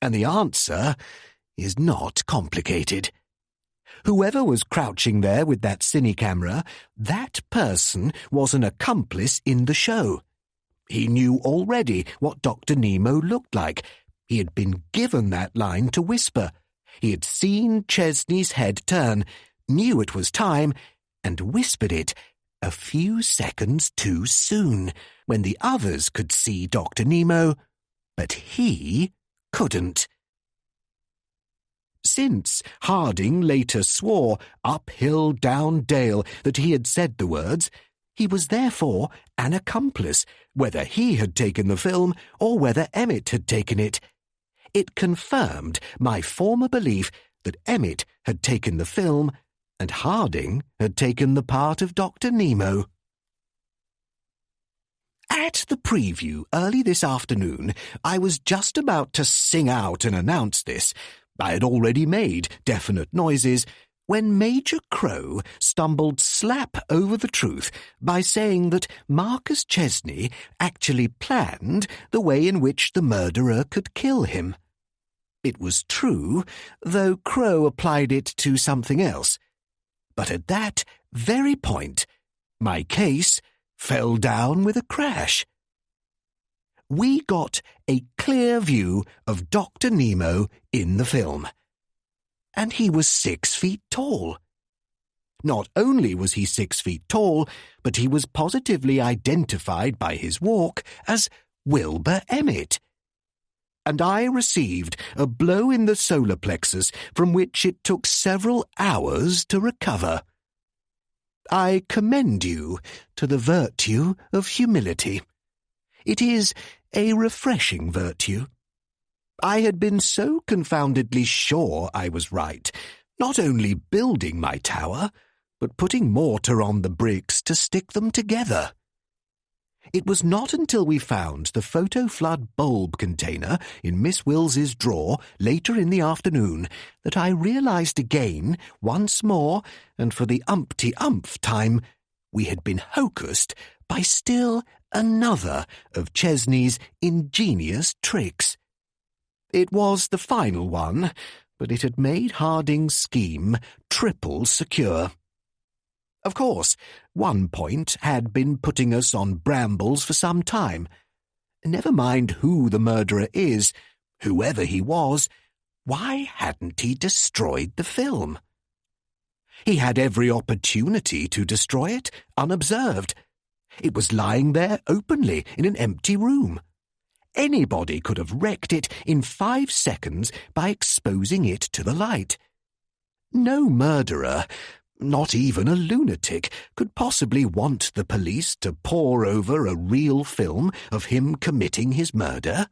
B: And the answer is not complicated. Whoever was crouching there with that cine camera, that person was an accomplice in the show. He knew already what Dr. Nemo looked like. He had been given that line to whisper. He had seen Chesney's head turn, knew it was time, and whispered it a few seconds too soon, when the others could see Dr. Nemo, but he couldn't. Since Harding later swore up hill down dale that he had said the words, he was therefore an accomplice, whether he had taken the film or whether Emmett had taken it. It confirmed my former belief that Emmett had taken the film and Harding had taken the part of Dr. Nemo. At the preview early this afternoon, I was just about to sing out and announce this. I had already made definite noises when Major Crow stumbled slap over the truth by saying that Marcus Chesney actually planned the way in which the murderer could kill him. It was true, though Crow applied it to something else. But at that very point, my case fell down with a crash. We got a clear view of Dr. Nemo in the film. And he was 6 feet tall. Not only was he 6 feet tall, but he was positively identified by his walk as Wilbur Emmett. And I received a blow in the solar plexus from which it took several hours to recover. I commend you to the virtue of humility. It is a refreshing virtue. I had been so confoundedly sure I was right, not only building my tower, but putting mortar on the bricks to stick them together. It was not until we found the photo-flood bulb container in Miss Wills's drawer later in the afternoon that I realized again, once more, and for the umpty-umph time, we had been hocussed by still another of Chesney's ingenious tricks. It was the final one, but it had made Harding's scheme triple secure. Of course, one point had been putting us on brambles for some time. Never mind who the murderer is, whoever he was, why hadn't he destroyed the film? He had every opportunity to destroy it, unobserved. It was lying there openly in an empty room. Anybody could have wrecked it in 5 seconds by exposing it to the light. No murderer, not even a lunatic, could possibly want the police to pore over a real film of him committing his murder.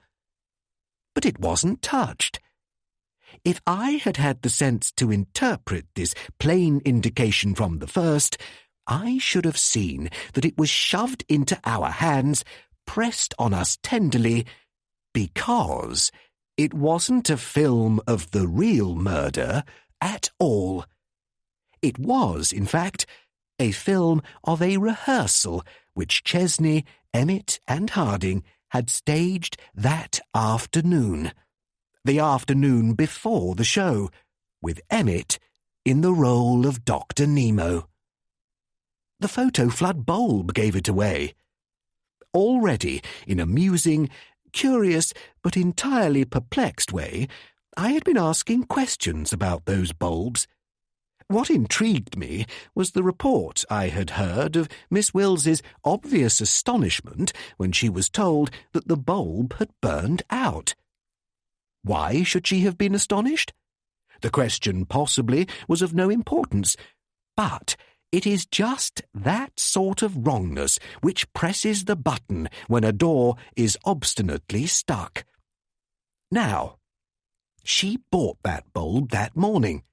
B: But it wasn't touched. If I had had the sense to interpret this plain indication from the first, I should have seen that it was shoved into our hands, pressed on us tenderly, because it wasn't a film of the real murder at all. It was, in fact, a film of a rehearsal which Chesney, Emmett, and Harding had staged that afternoon, the afternoon before the show, with Emmett in the role of Dr. Nemo. The photo-flood bulb gave it away. Already, in a musing, curious, but entirely perplexed way, I had been asking questions about those bulbs. What intrigued me was the report I had heard of Miss Wills's obvious astonishment when she was told that the bulb had burned out. Why should she have been astonished? The question possibly was of no importance, but it is just that sort of wrongness which presses the button when a door is obstinately stuck. Now, she bought that bulb that morning.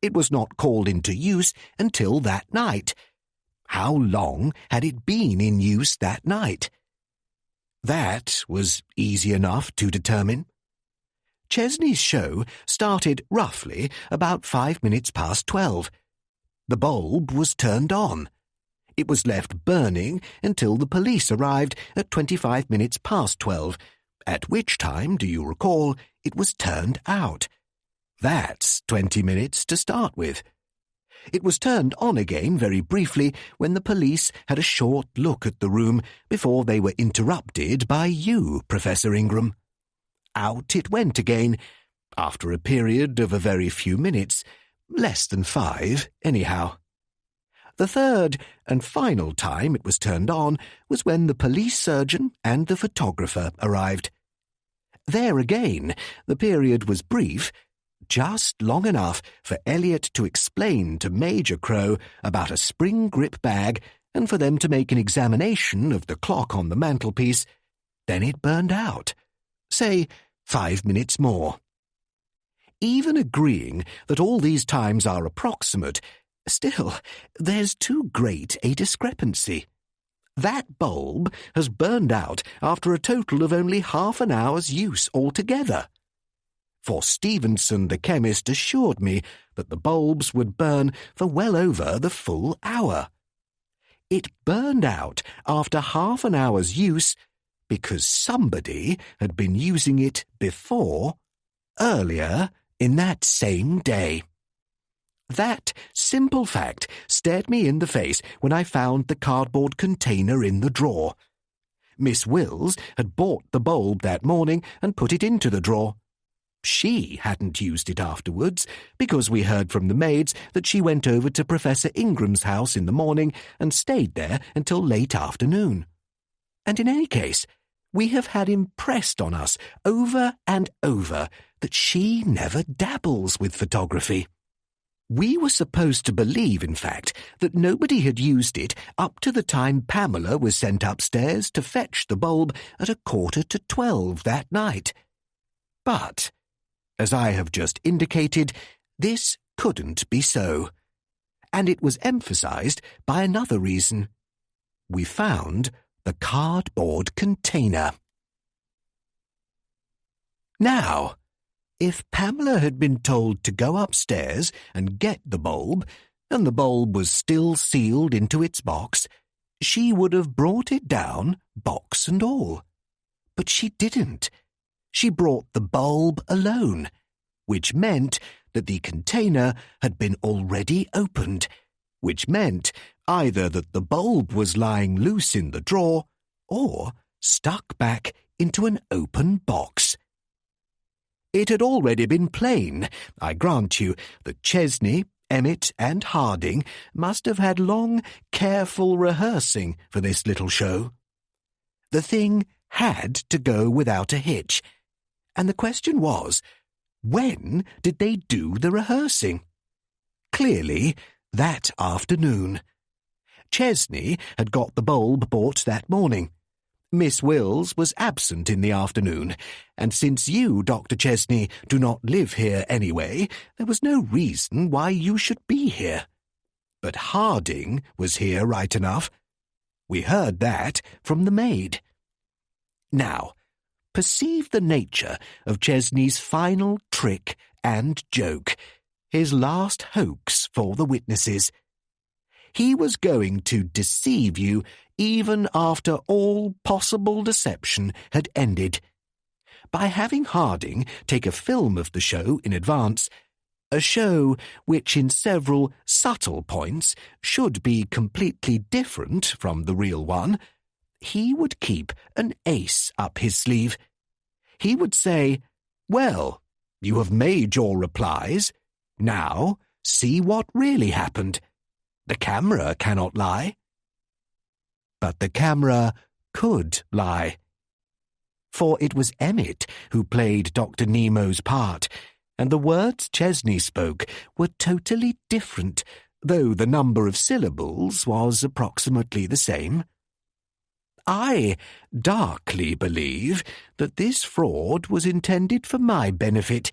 B: It was not called into use until that night. How long had it been in use that night? That was easy enough to determine. Chesney's show started roughly about 5 minutes past 12. The bulb was turned on. It was left burning until the police arrived at 25 minutes past 12, at which time, do you recall, it was turned out. That's 20 minutes to start with. It was turned on again very briefly when the police had a short look at the room before they were interrupted by you, Professor Ingram. Out it went again, after a period of a very few minutes, less than 5, anyhow. The third and final time it was turned on was when the police surgeon and the photographer arrived. There again, the period was brief, just long enough for Elliot to explain to Major Crow about a spring grip bag and for them to make an examination of the clock on the mantelpiece. Then it burned out. Say, 5 minutes more. Even agreeing that all these times are approximate, still, there's too great a discrepancy. That bulb has burned out after a total of only half an hour's use altogether. For Stevenson the chemist assured me that the bulbs would burn for well over the full hour. It burned out after half an hour's use because somebody had been using it before, earlier in that same day. That simple fact stared me in the face when I found the cardboard container in the drawer. Miss Wills had bought the bulb that morning and put it into the drawer. She hadn't used it afterwards, because we heard from the maids that she went over to Professor Ingram's house in the morning and stayed there until late afternoon. And in any case, we have had impressed on us over and over that she never dabbles with photography. We were supposed to believe, in fact, that nobody had used it up to the time Pamela was sent upstairs to fetch the bulb at 11:45 that night. But, as I have just indicated, this couldn't be so. And it was emphasized by another reason. We found the cardboard container. Now, if Pamela had been told to go upstairs and get the bulb, and the bulb was still sealed into its box, she would have brought it down, box and all. But she didn't. She brought the bulb alone,
C: which meant that the container had been already opened, which meant either that the bulb was lying loose in the drawer or stuck back into an open box. It had already been plain, I grant you, that Chesney, Emmett and Harding must have had long, careful rehearsing for this little show. The thing had to go without a hitch, and the question was, when did they do the rehearsing? Clearly, that afternoon. Chesney had got the bulb bought that morning. Miss Wills was absent in the afternoon, and since you, Dr. Chesney, do not live here anyway, there was no reason why you should be here. But Harding was here right enough. We heard that from the maid. Now, perceive the nature of Chesney's final trick and joke, his last hoax for the witnesses. He was going to deceive you even after all possible deception had ended. By having Harding take a film of the show in advance, a show which in several subtle points should be completely different from the real one, he would keep an ace up his sleeve. He would say, "Well, you have made your replies. Now, see what really happened. The camera cannot lie." But the camera could lie. For it was Emmett who played Dr. Nemo's part, and the words Chesney spoke were totally different, though the number of syllables was approximately the same. I darkly believe that this fraud was intended for my benefit.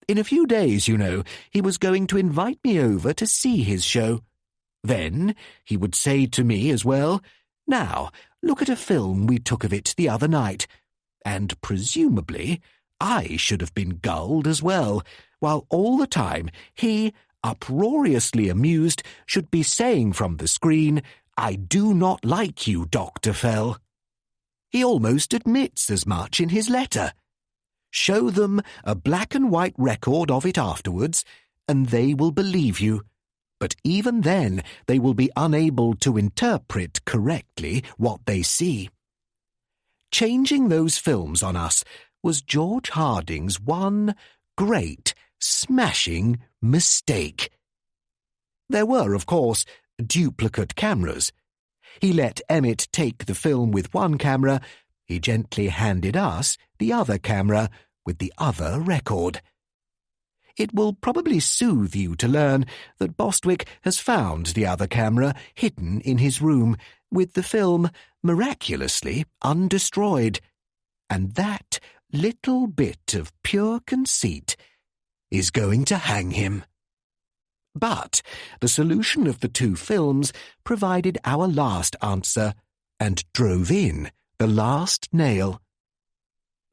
C: In a few days, you know, he was going to invite me over to see his show. Then he would say to me as well, "Now, look at a film we took of it the other night," and presumably I should have been gulled as well, while all the time he, uproariously amused, should be saying from the screen, "I do not like you, Dr. Fell." He almost admits as much in his letter. Show them a black and white record of it afterwards, and they will believe you. But even then they will be unable to interpret correctly what they see. Changing those films on us was George Harding's one great, smashing mistake. There were, of course, duplicate cameras. He let Emmett take the film with one camera. He gently handed us the other camera with the other record. It will probably soothe you to learn that Bostwick has found the other camera hidden in his room, with the film miraculously undestroyed. And that little bit of pure conceit is going to hang him. But the solution of the two films provided our last answer and drove in the last nail.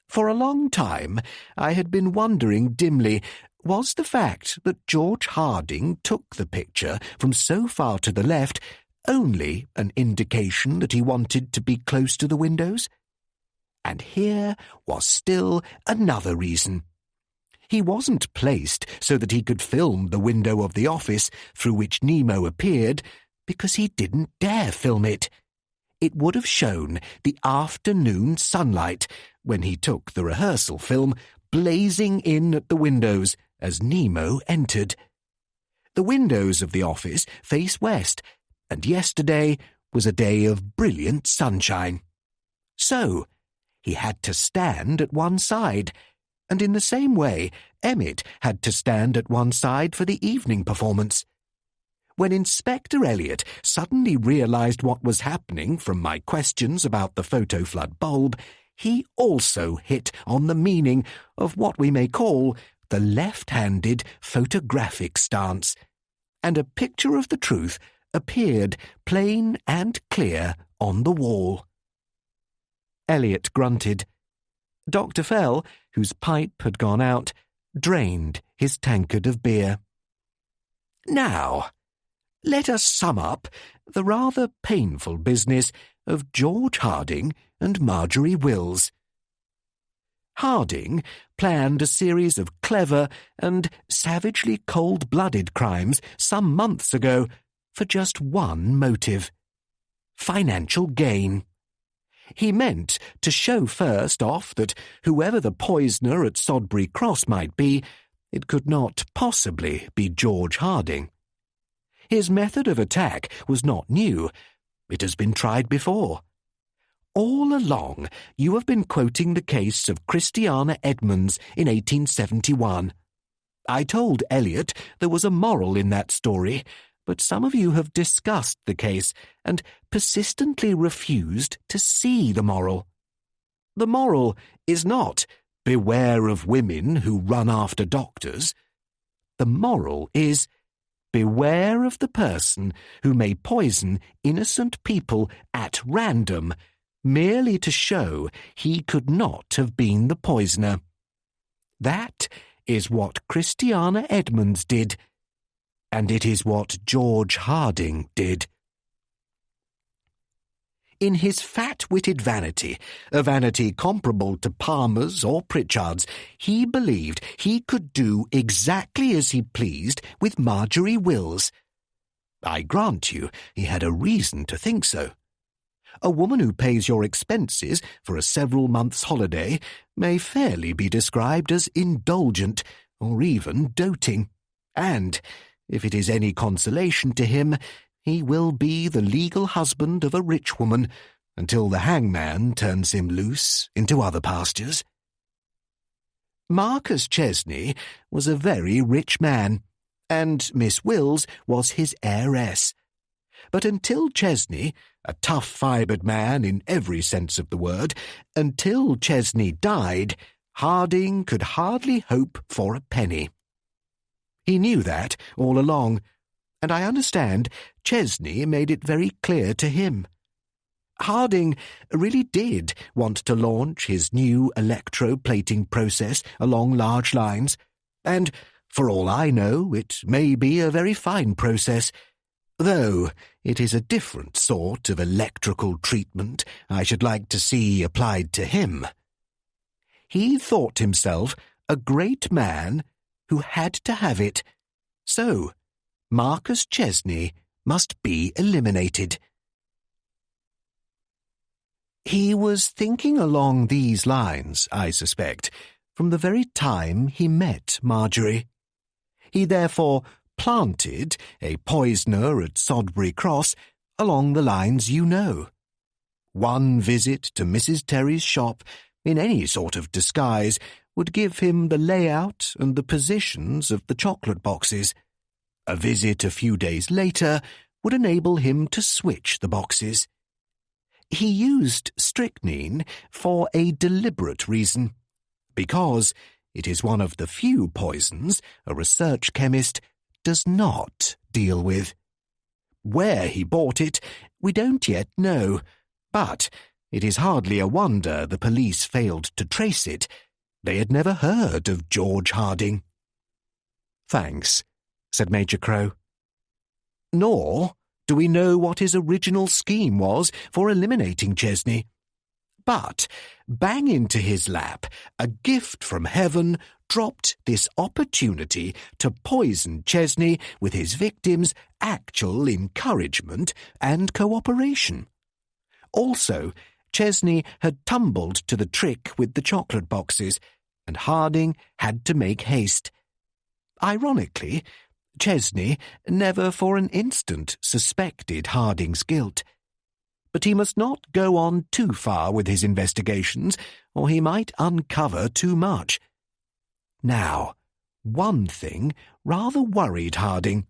C: For a long time I had been wondering dimly, was the fact that George Harding took the picture from so far to the left only an indication that he wanted to be close to the windows? And here was still another reason. He wasn't placed so that he could film the window of the office through which Nemo appeared, because he didn't dare film it. It would have shown the afternoon sunlight when he took the rehearsal film blazing in at the windows as Nemo entered. The windows of the office face west, and yesterday was a day of brilliant sunshine. So he had to stand at one side, and in the same way Emmett had to stand at one side for the evening performance. When Inspector Elliot suddenly realized what was happening from my questions about the photoflood bulb, he also hit on the meaning of what we may call the left-handed photographic stance, and a picture of the truth appeared plain and clear on the wall. Elliot grunted. Dr. Fell, whose pipe had gone out, drained his tankard of beer. Now, let us sum up the rather painful business of George Harding and Marjorie Wills.
B: Harding planned a series of clever and savagely cold-blooded crimes some months ago for just one motive: financial gain. He meant to show first off that whoever the poisoner at Sodbury Cross might be, it could not possibly be George Harding. His method of attack was not new. It has been tried before. All along, you have been quoting the case of Christiana Edmonds in 1871. I told Elliot there was a moral in that story, but some of you have discussed the case and persistently refused to see the moral. The moral is not beware of women who run after doctors. The moral is beware of the person who may poison innocent people at random, merely to show he could not have been the poisoner. That is what Christiana Edmonds did, and it is what George Harding did. In his fat-witted vanity, a vanity comparable to Palmer's or Pritchard's, he believed he could do exactly as he pleased with Marjorie Wills. I grant you he had a reason to think so. A woman who pays your expenses for a several months' holiday may fairly be described as indulgent or even doting, and, if it is any consolation to him, he will be the legal husband of a rich woman until the hangman turns him loose into other pastures. Marcus Chesney was a very rich man, and Miss Wills was his heiress. But until Chesney, a tough-fibred man in every sense of the word, until Chesney died, Harding could hardly hope for a penny. He knew that all along, and I understand Chesney made it very clear to him. Harding really did want to launch his new electroplating process along large lines, and, for all I know, it may be a very fine process, though it is a different sort of electrical treatment I should like to see applied to him. He thought himself a great man who had to have it, so Marcus Chesney must be eliminated. He was thinking along these lines, I suspect, from the very time he met Marjorie. He therefore planted a poisoner at Sodbury Cross along the lines you know. One visit to Mrs. Terry's shop in any sort of disguise would give him the layout and the positions of the chocolate boxes. A visit a few days later would enable him to switch the boxes. He used strychnine for a deliberate reason, because it is one of the few poisons a research chemist does not deal with. Where he bought it, we don't yet know, but it is hardly a wonder the police failed to trace it. They had never heard of George Harding. "Thanks," said Major Crow. "Nor do we know what his original scheme was for eliminating Chesney. But, bang into his lap, a gift from heaven dropped this opportunity to poison Chesney with his victim's actual encouragement and cooperation. Also, Chesney had tumbled to the trick with the chocolate boxes, and Harding had to make haste. Ironically, Chesney never for an instant suspected Harding's guilt. But he must not go on too far with his investigations, or he might uncover too much. Now, one thing rather worried Harding.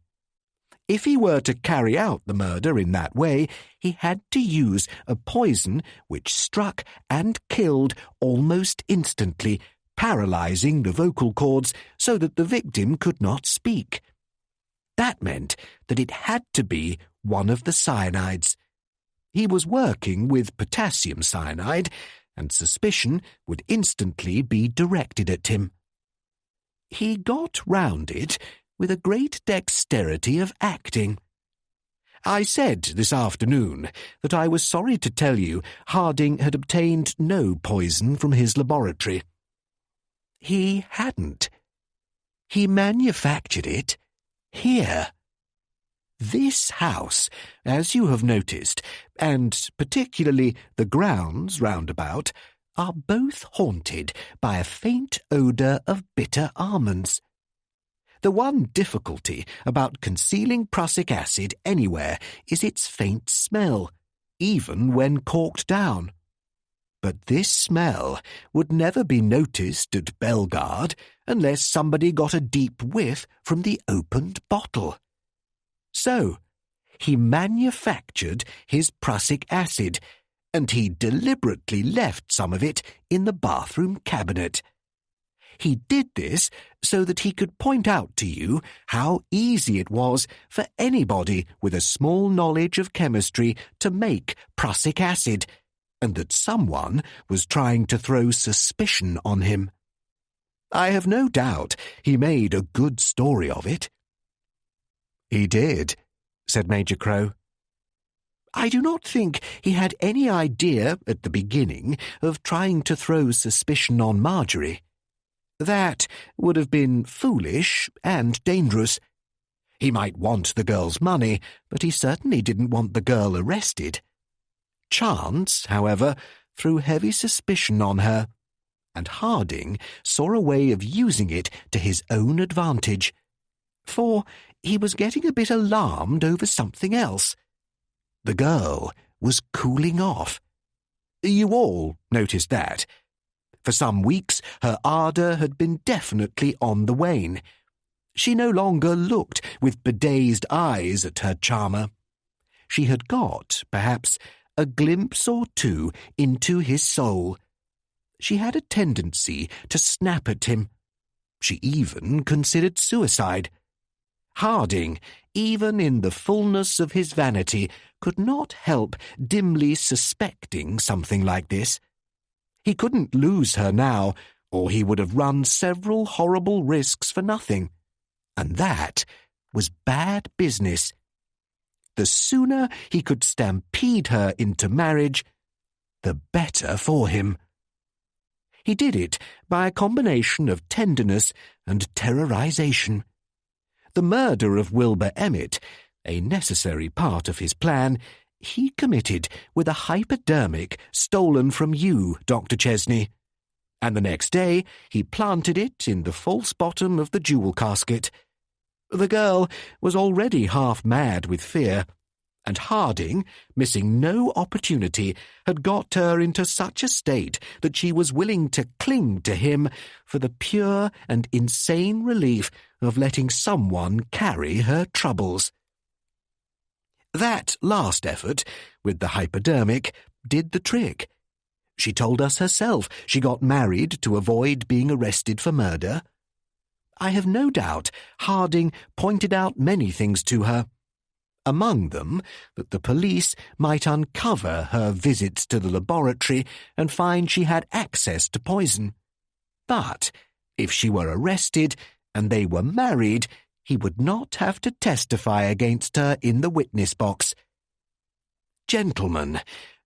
B: If he were to carry out the murder in that way, he had to use a poison which struck and killed almost instantly, paralyzing the vocal cords so that the victim could not speak. That meant that it had to be one of the cyanides. He was working with potassium cyanide, and suspicion would instantly be directed at him. He got round it with a great dexterity of acting. I said this afternoon that I was sorry to tell you Harding had obtained no poison from his laboratory. he hadn't. He manufactured it here. This house, as you have noticed, and particularly the grounds round about, are both haunted by a faint odour of bitter almonds. The one difficulty about concealing prussic acid anywhere is its faint smell, even when corked down. But this smell would never be noticed at Bellegarde unless somebody got a deep whiff from the opened bottle. So, he manufactured his prussic acid, and he deliberately left some of it in the bathroom cabinet. He did this so that he could point out to you how easy it was for anybody with a small knowledge of chemistry to make prussic acid, and that someone was trying to throw suspicion on him. I have no doubt he made a good story of it. "He did," said Major Crow. "I do not think he had any idea at the beginning of trying to throw suspicion on Marjorie. That would have been foolish and dangerous. He might want the girl's money, but he certainly didn't want the girl arrested. Chance, however, threw heavy suspicion on her, and Harding saw a way of using it to his own advantage, for he was getting a bit alarmed over something else. The girl was cooling off. You all noticed that. For some weeks her ardour had been definitely on the wane. She no longer looked with bedazed eyes at her charmer. She had got, perhaps, a glimpse or two into his soul. She had a tendency to snap at him. She even considered suicide. Harding, even in the fullness of his vanity, could not help dimly suspecting something like this. He couldn't lose her now, or he would have run several horrible risks for nothing. And that was bad business. The sooner he could stampede her into marriage, the better for him. He did it by a combination of tenderness and terrorization. The murder of Wilbur Emmett, a necessary part of his plan, he committed with a hypodermic stolen from you, Dr. Chesney. And the next day he planted it in the false bottom of the jewel casket. The girl was already half mad with fear, and Harding, missing no opportunity, had got her into such a state that she was willing to cling to him for the pure and insane relief of letting someone carry her troubles. That last effort, with the hypodermic, did the trick. She told us herself she got married to avoid being arrested for murder. I have no doubt Harding pointed out many things to her. Among them, that the police might uncover her visits to the laboratory and find she had access to poison. But if she were arrested and they were married, he would not have to testify against her in the witness box. Gentlemen,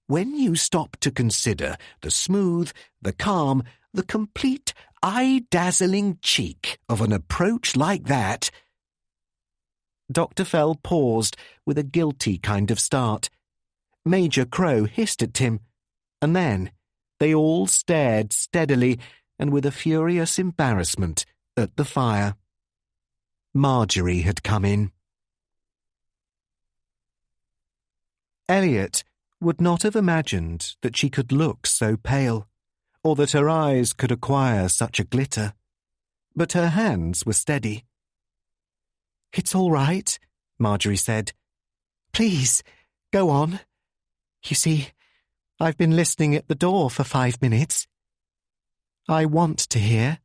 B: when you stop to consider the smooth, the calm, the complete, eye-dazzling cheek of an approach like that— Dr. Fell paused with a guilty kind of start. Major Crow hissed at him, and then they all stared steadily and with a furious embarrassment at the fire. Marjorie had come in. Elliot would not have imagined that she could look so pale, or that her eyes could acquire such a glitter, but her hands were steady. "It's all right," Marjorie said. "Please, go on. You see, I've been listening at the door for 5 minutes. I want to hear."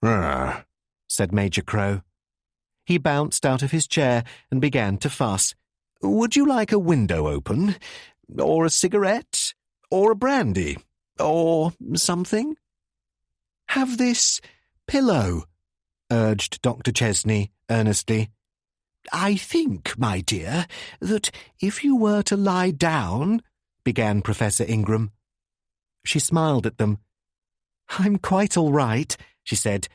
C: "Rrr,"
B: said Major Crow. He bounced out of his chair and began to fuss. "Would you like a window open? Or a cigarette? Or a brandy? Or something?" "Have this pillow," urged Dr. Chesney earnestly. "I think, my dear, that if you were to lie down—" began Professor Ingram. She smiled at them.
A: "I'm quite all right," she said.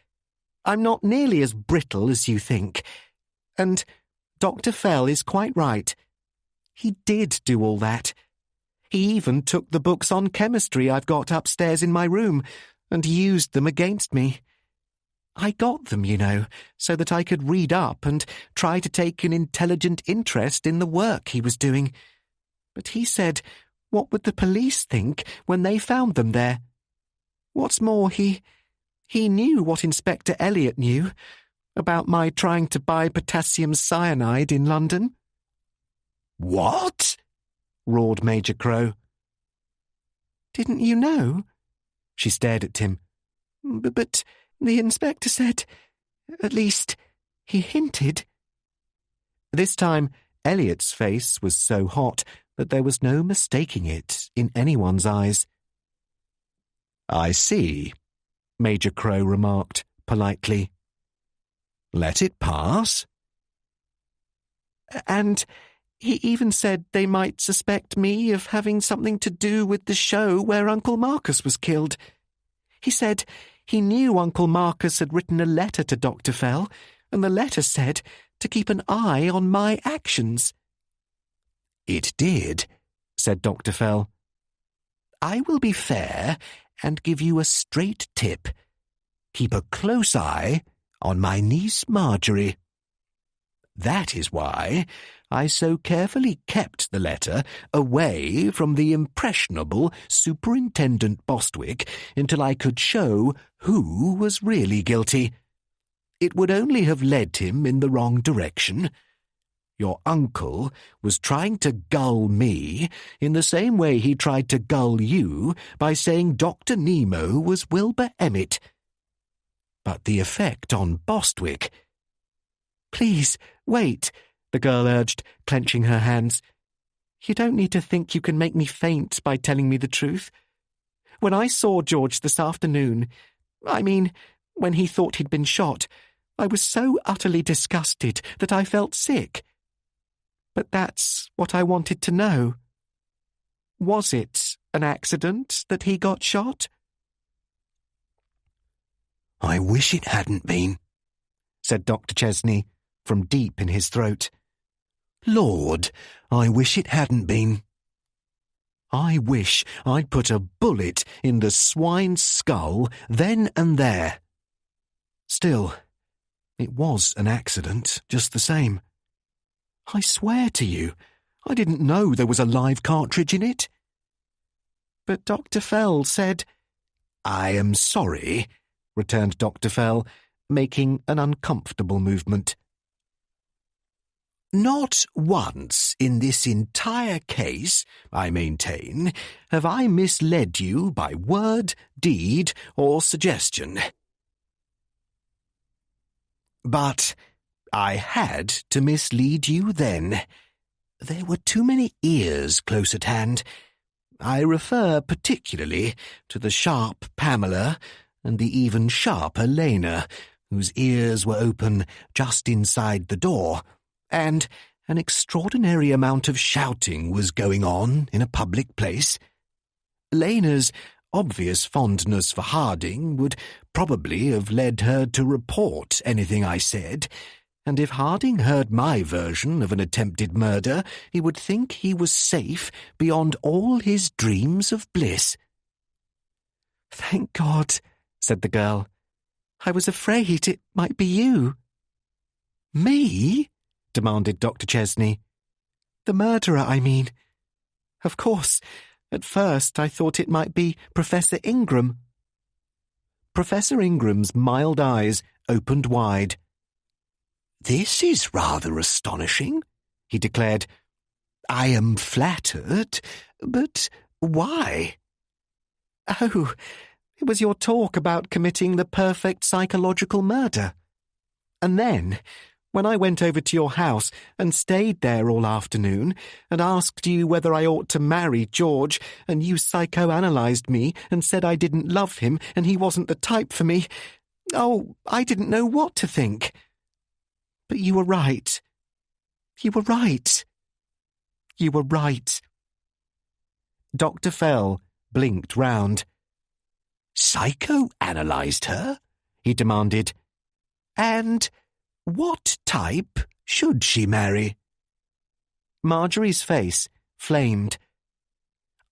A: "I'm not nearly as brittle as you think. And Dr. Fell is quite right. He did do all that. He even took the books on chemistry I've got upstairs in my room and used them against me. I got them, you know, so that I could read up and try to take an intelligent interest in the work he was doing. But he said, what would the police think when they found them there? What's more, he knew what Inspector Elliot knew about my trying to buy potassium cyanide in London."
C: "What?"
A: roared Major Crow. "Didn't you know?" She stared at him. But the inspector said, at least, he hinted." This time, Elliot's face was so hot that there was no mistaking it in anyone's eyes.
B: "I see," Major Crow remarked politely. "Let it pass."
A: "And he even said they might suspect me of having something to do with the show where Uncle Marcus was killed. He said he knew Uncle Marcus had written a letter to Dr. Fell, and the letter said to keep an eye on my actions."
B: "It did," said Dr. Fell.
A: "I will be fair and give you a straight tip.
B: Keep a close eye on my niece Marjorie. That is why I so carefully kept the letter away from the impressionable Superintendent Bostwick until I could show who was really guilty. It would only have led him in the wrong direction. Your uncle was trying to gull me in the same way he tried to gull you by saying Dr. Nemo was Wilbur Emmett. But the effect on Bostwick—"
A: "Please, wait," the girl urged, clenching her hands. "You don't need to think you can make me faint by telling me the truth. When I saw George this afternoon, when he thought he'd been shot, I was so utterly disgusted that I felt sick. But that's what I wanted to know. Was it an accident that he got shot?"
C: "I wish it hadn't been,"
A: said Dr. Chesney from deep in his throat.
C: "Lord, I wish it hadn't been.
B: I wish I'd put a bullet in the swine's skull then and there. Still, it was an accident just the same. I swear to you, I didn't know there was a live cartridge in it."
A: "But Dr. Fell said—"
B: "I am sorry," returned Dr. Fell, making an uncomfortable movement. "Not once in this entire case, I maintain, have I misled you by word, deed, or suggestion. But I had to mislead you then. There were too many ears close at hand. I refer particularly to the sharp Pamela and the even sharper Lena, whose ears were open just inside the door, and an extraordinary amount of shouting was going on in a public place. Lena's obvious fondness for Harding would probably have led her to report anything I said, and if Harding heard my version of an attempted murder, he would think he was safe beyond all his dreams of bliss."
A: "Thank God," said the girl. "I was afraid it might be you."
B: "Me?"
A: demanded Dr. Chesney. "The murderer, I mean. Of course, at first I thought it might be Professor Ingram."
B: Professor Ingram's mild eyes opened wide.
C: "This is rather astonishing,"
B: he declared.
C: "I am flattered, but why?"
A: "Oh, it was your talk about committing the perfect psychological murder. And then, when I went over to your house and stayed there all afternoon and asked you whether I ought to marry George, and you psychoanalyzed me and said I didn't love him and he wasn't the type for me, I didn't know what to think. But you were right. You were right. You were right." Dr. Fell blinked round.
C: Psychoanalysed her? He demanded. And what type should she marry?
B: Marjorie's face flamed.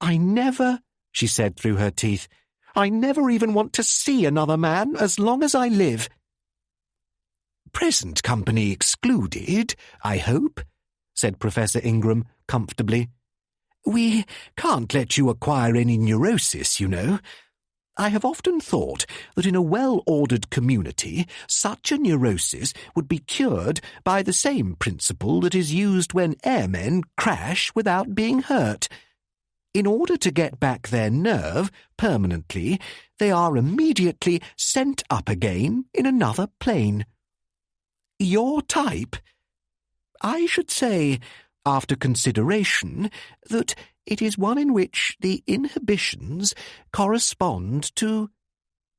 B: I never, she said through her teeth, I never even want to see another man as long as I live.
C: Present company excluded, I hope, said Professor Ingram comfortably. We can't let you acquire any neurosis, you know. I have often thought that in a well-ordered community, such a neurosis would be cured by the same principle that is used when airmen crash without being hurt. In order to get back their nerve permanently, they are immediately sent up again in another plane. Your type? I should say, after consideration, that it is one in which the inhibitions correspond to—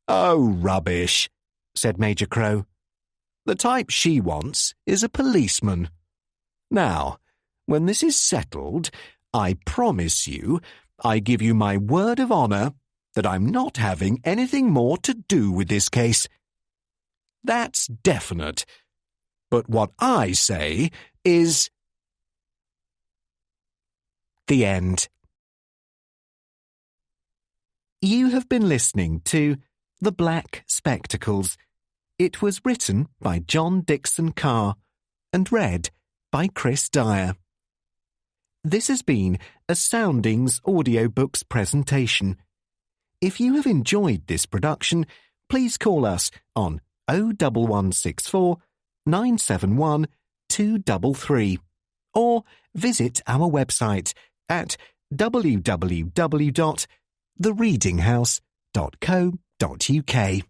B: Oh, rubbish, said Major Crow. The type she wants is a policeman. Now, when this is settled, I promise you, I give you my word of honour that I'm not having anything more to do with this case. That's definite. But what I say is— The end. You have been listening to The Black Spectacles. It was written by John Dickson Carr and read by Chris Dyer. This has been a Soundings Audiobooks presentation. If you have enjoyed this production, please call us on 01164 971 233 or visit our website at www.thereadinghouse.co.uk.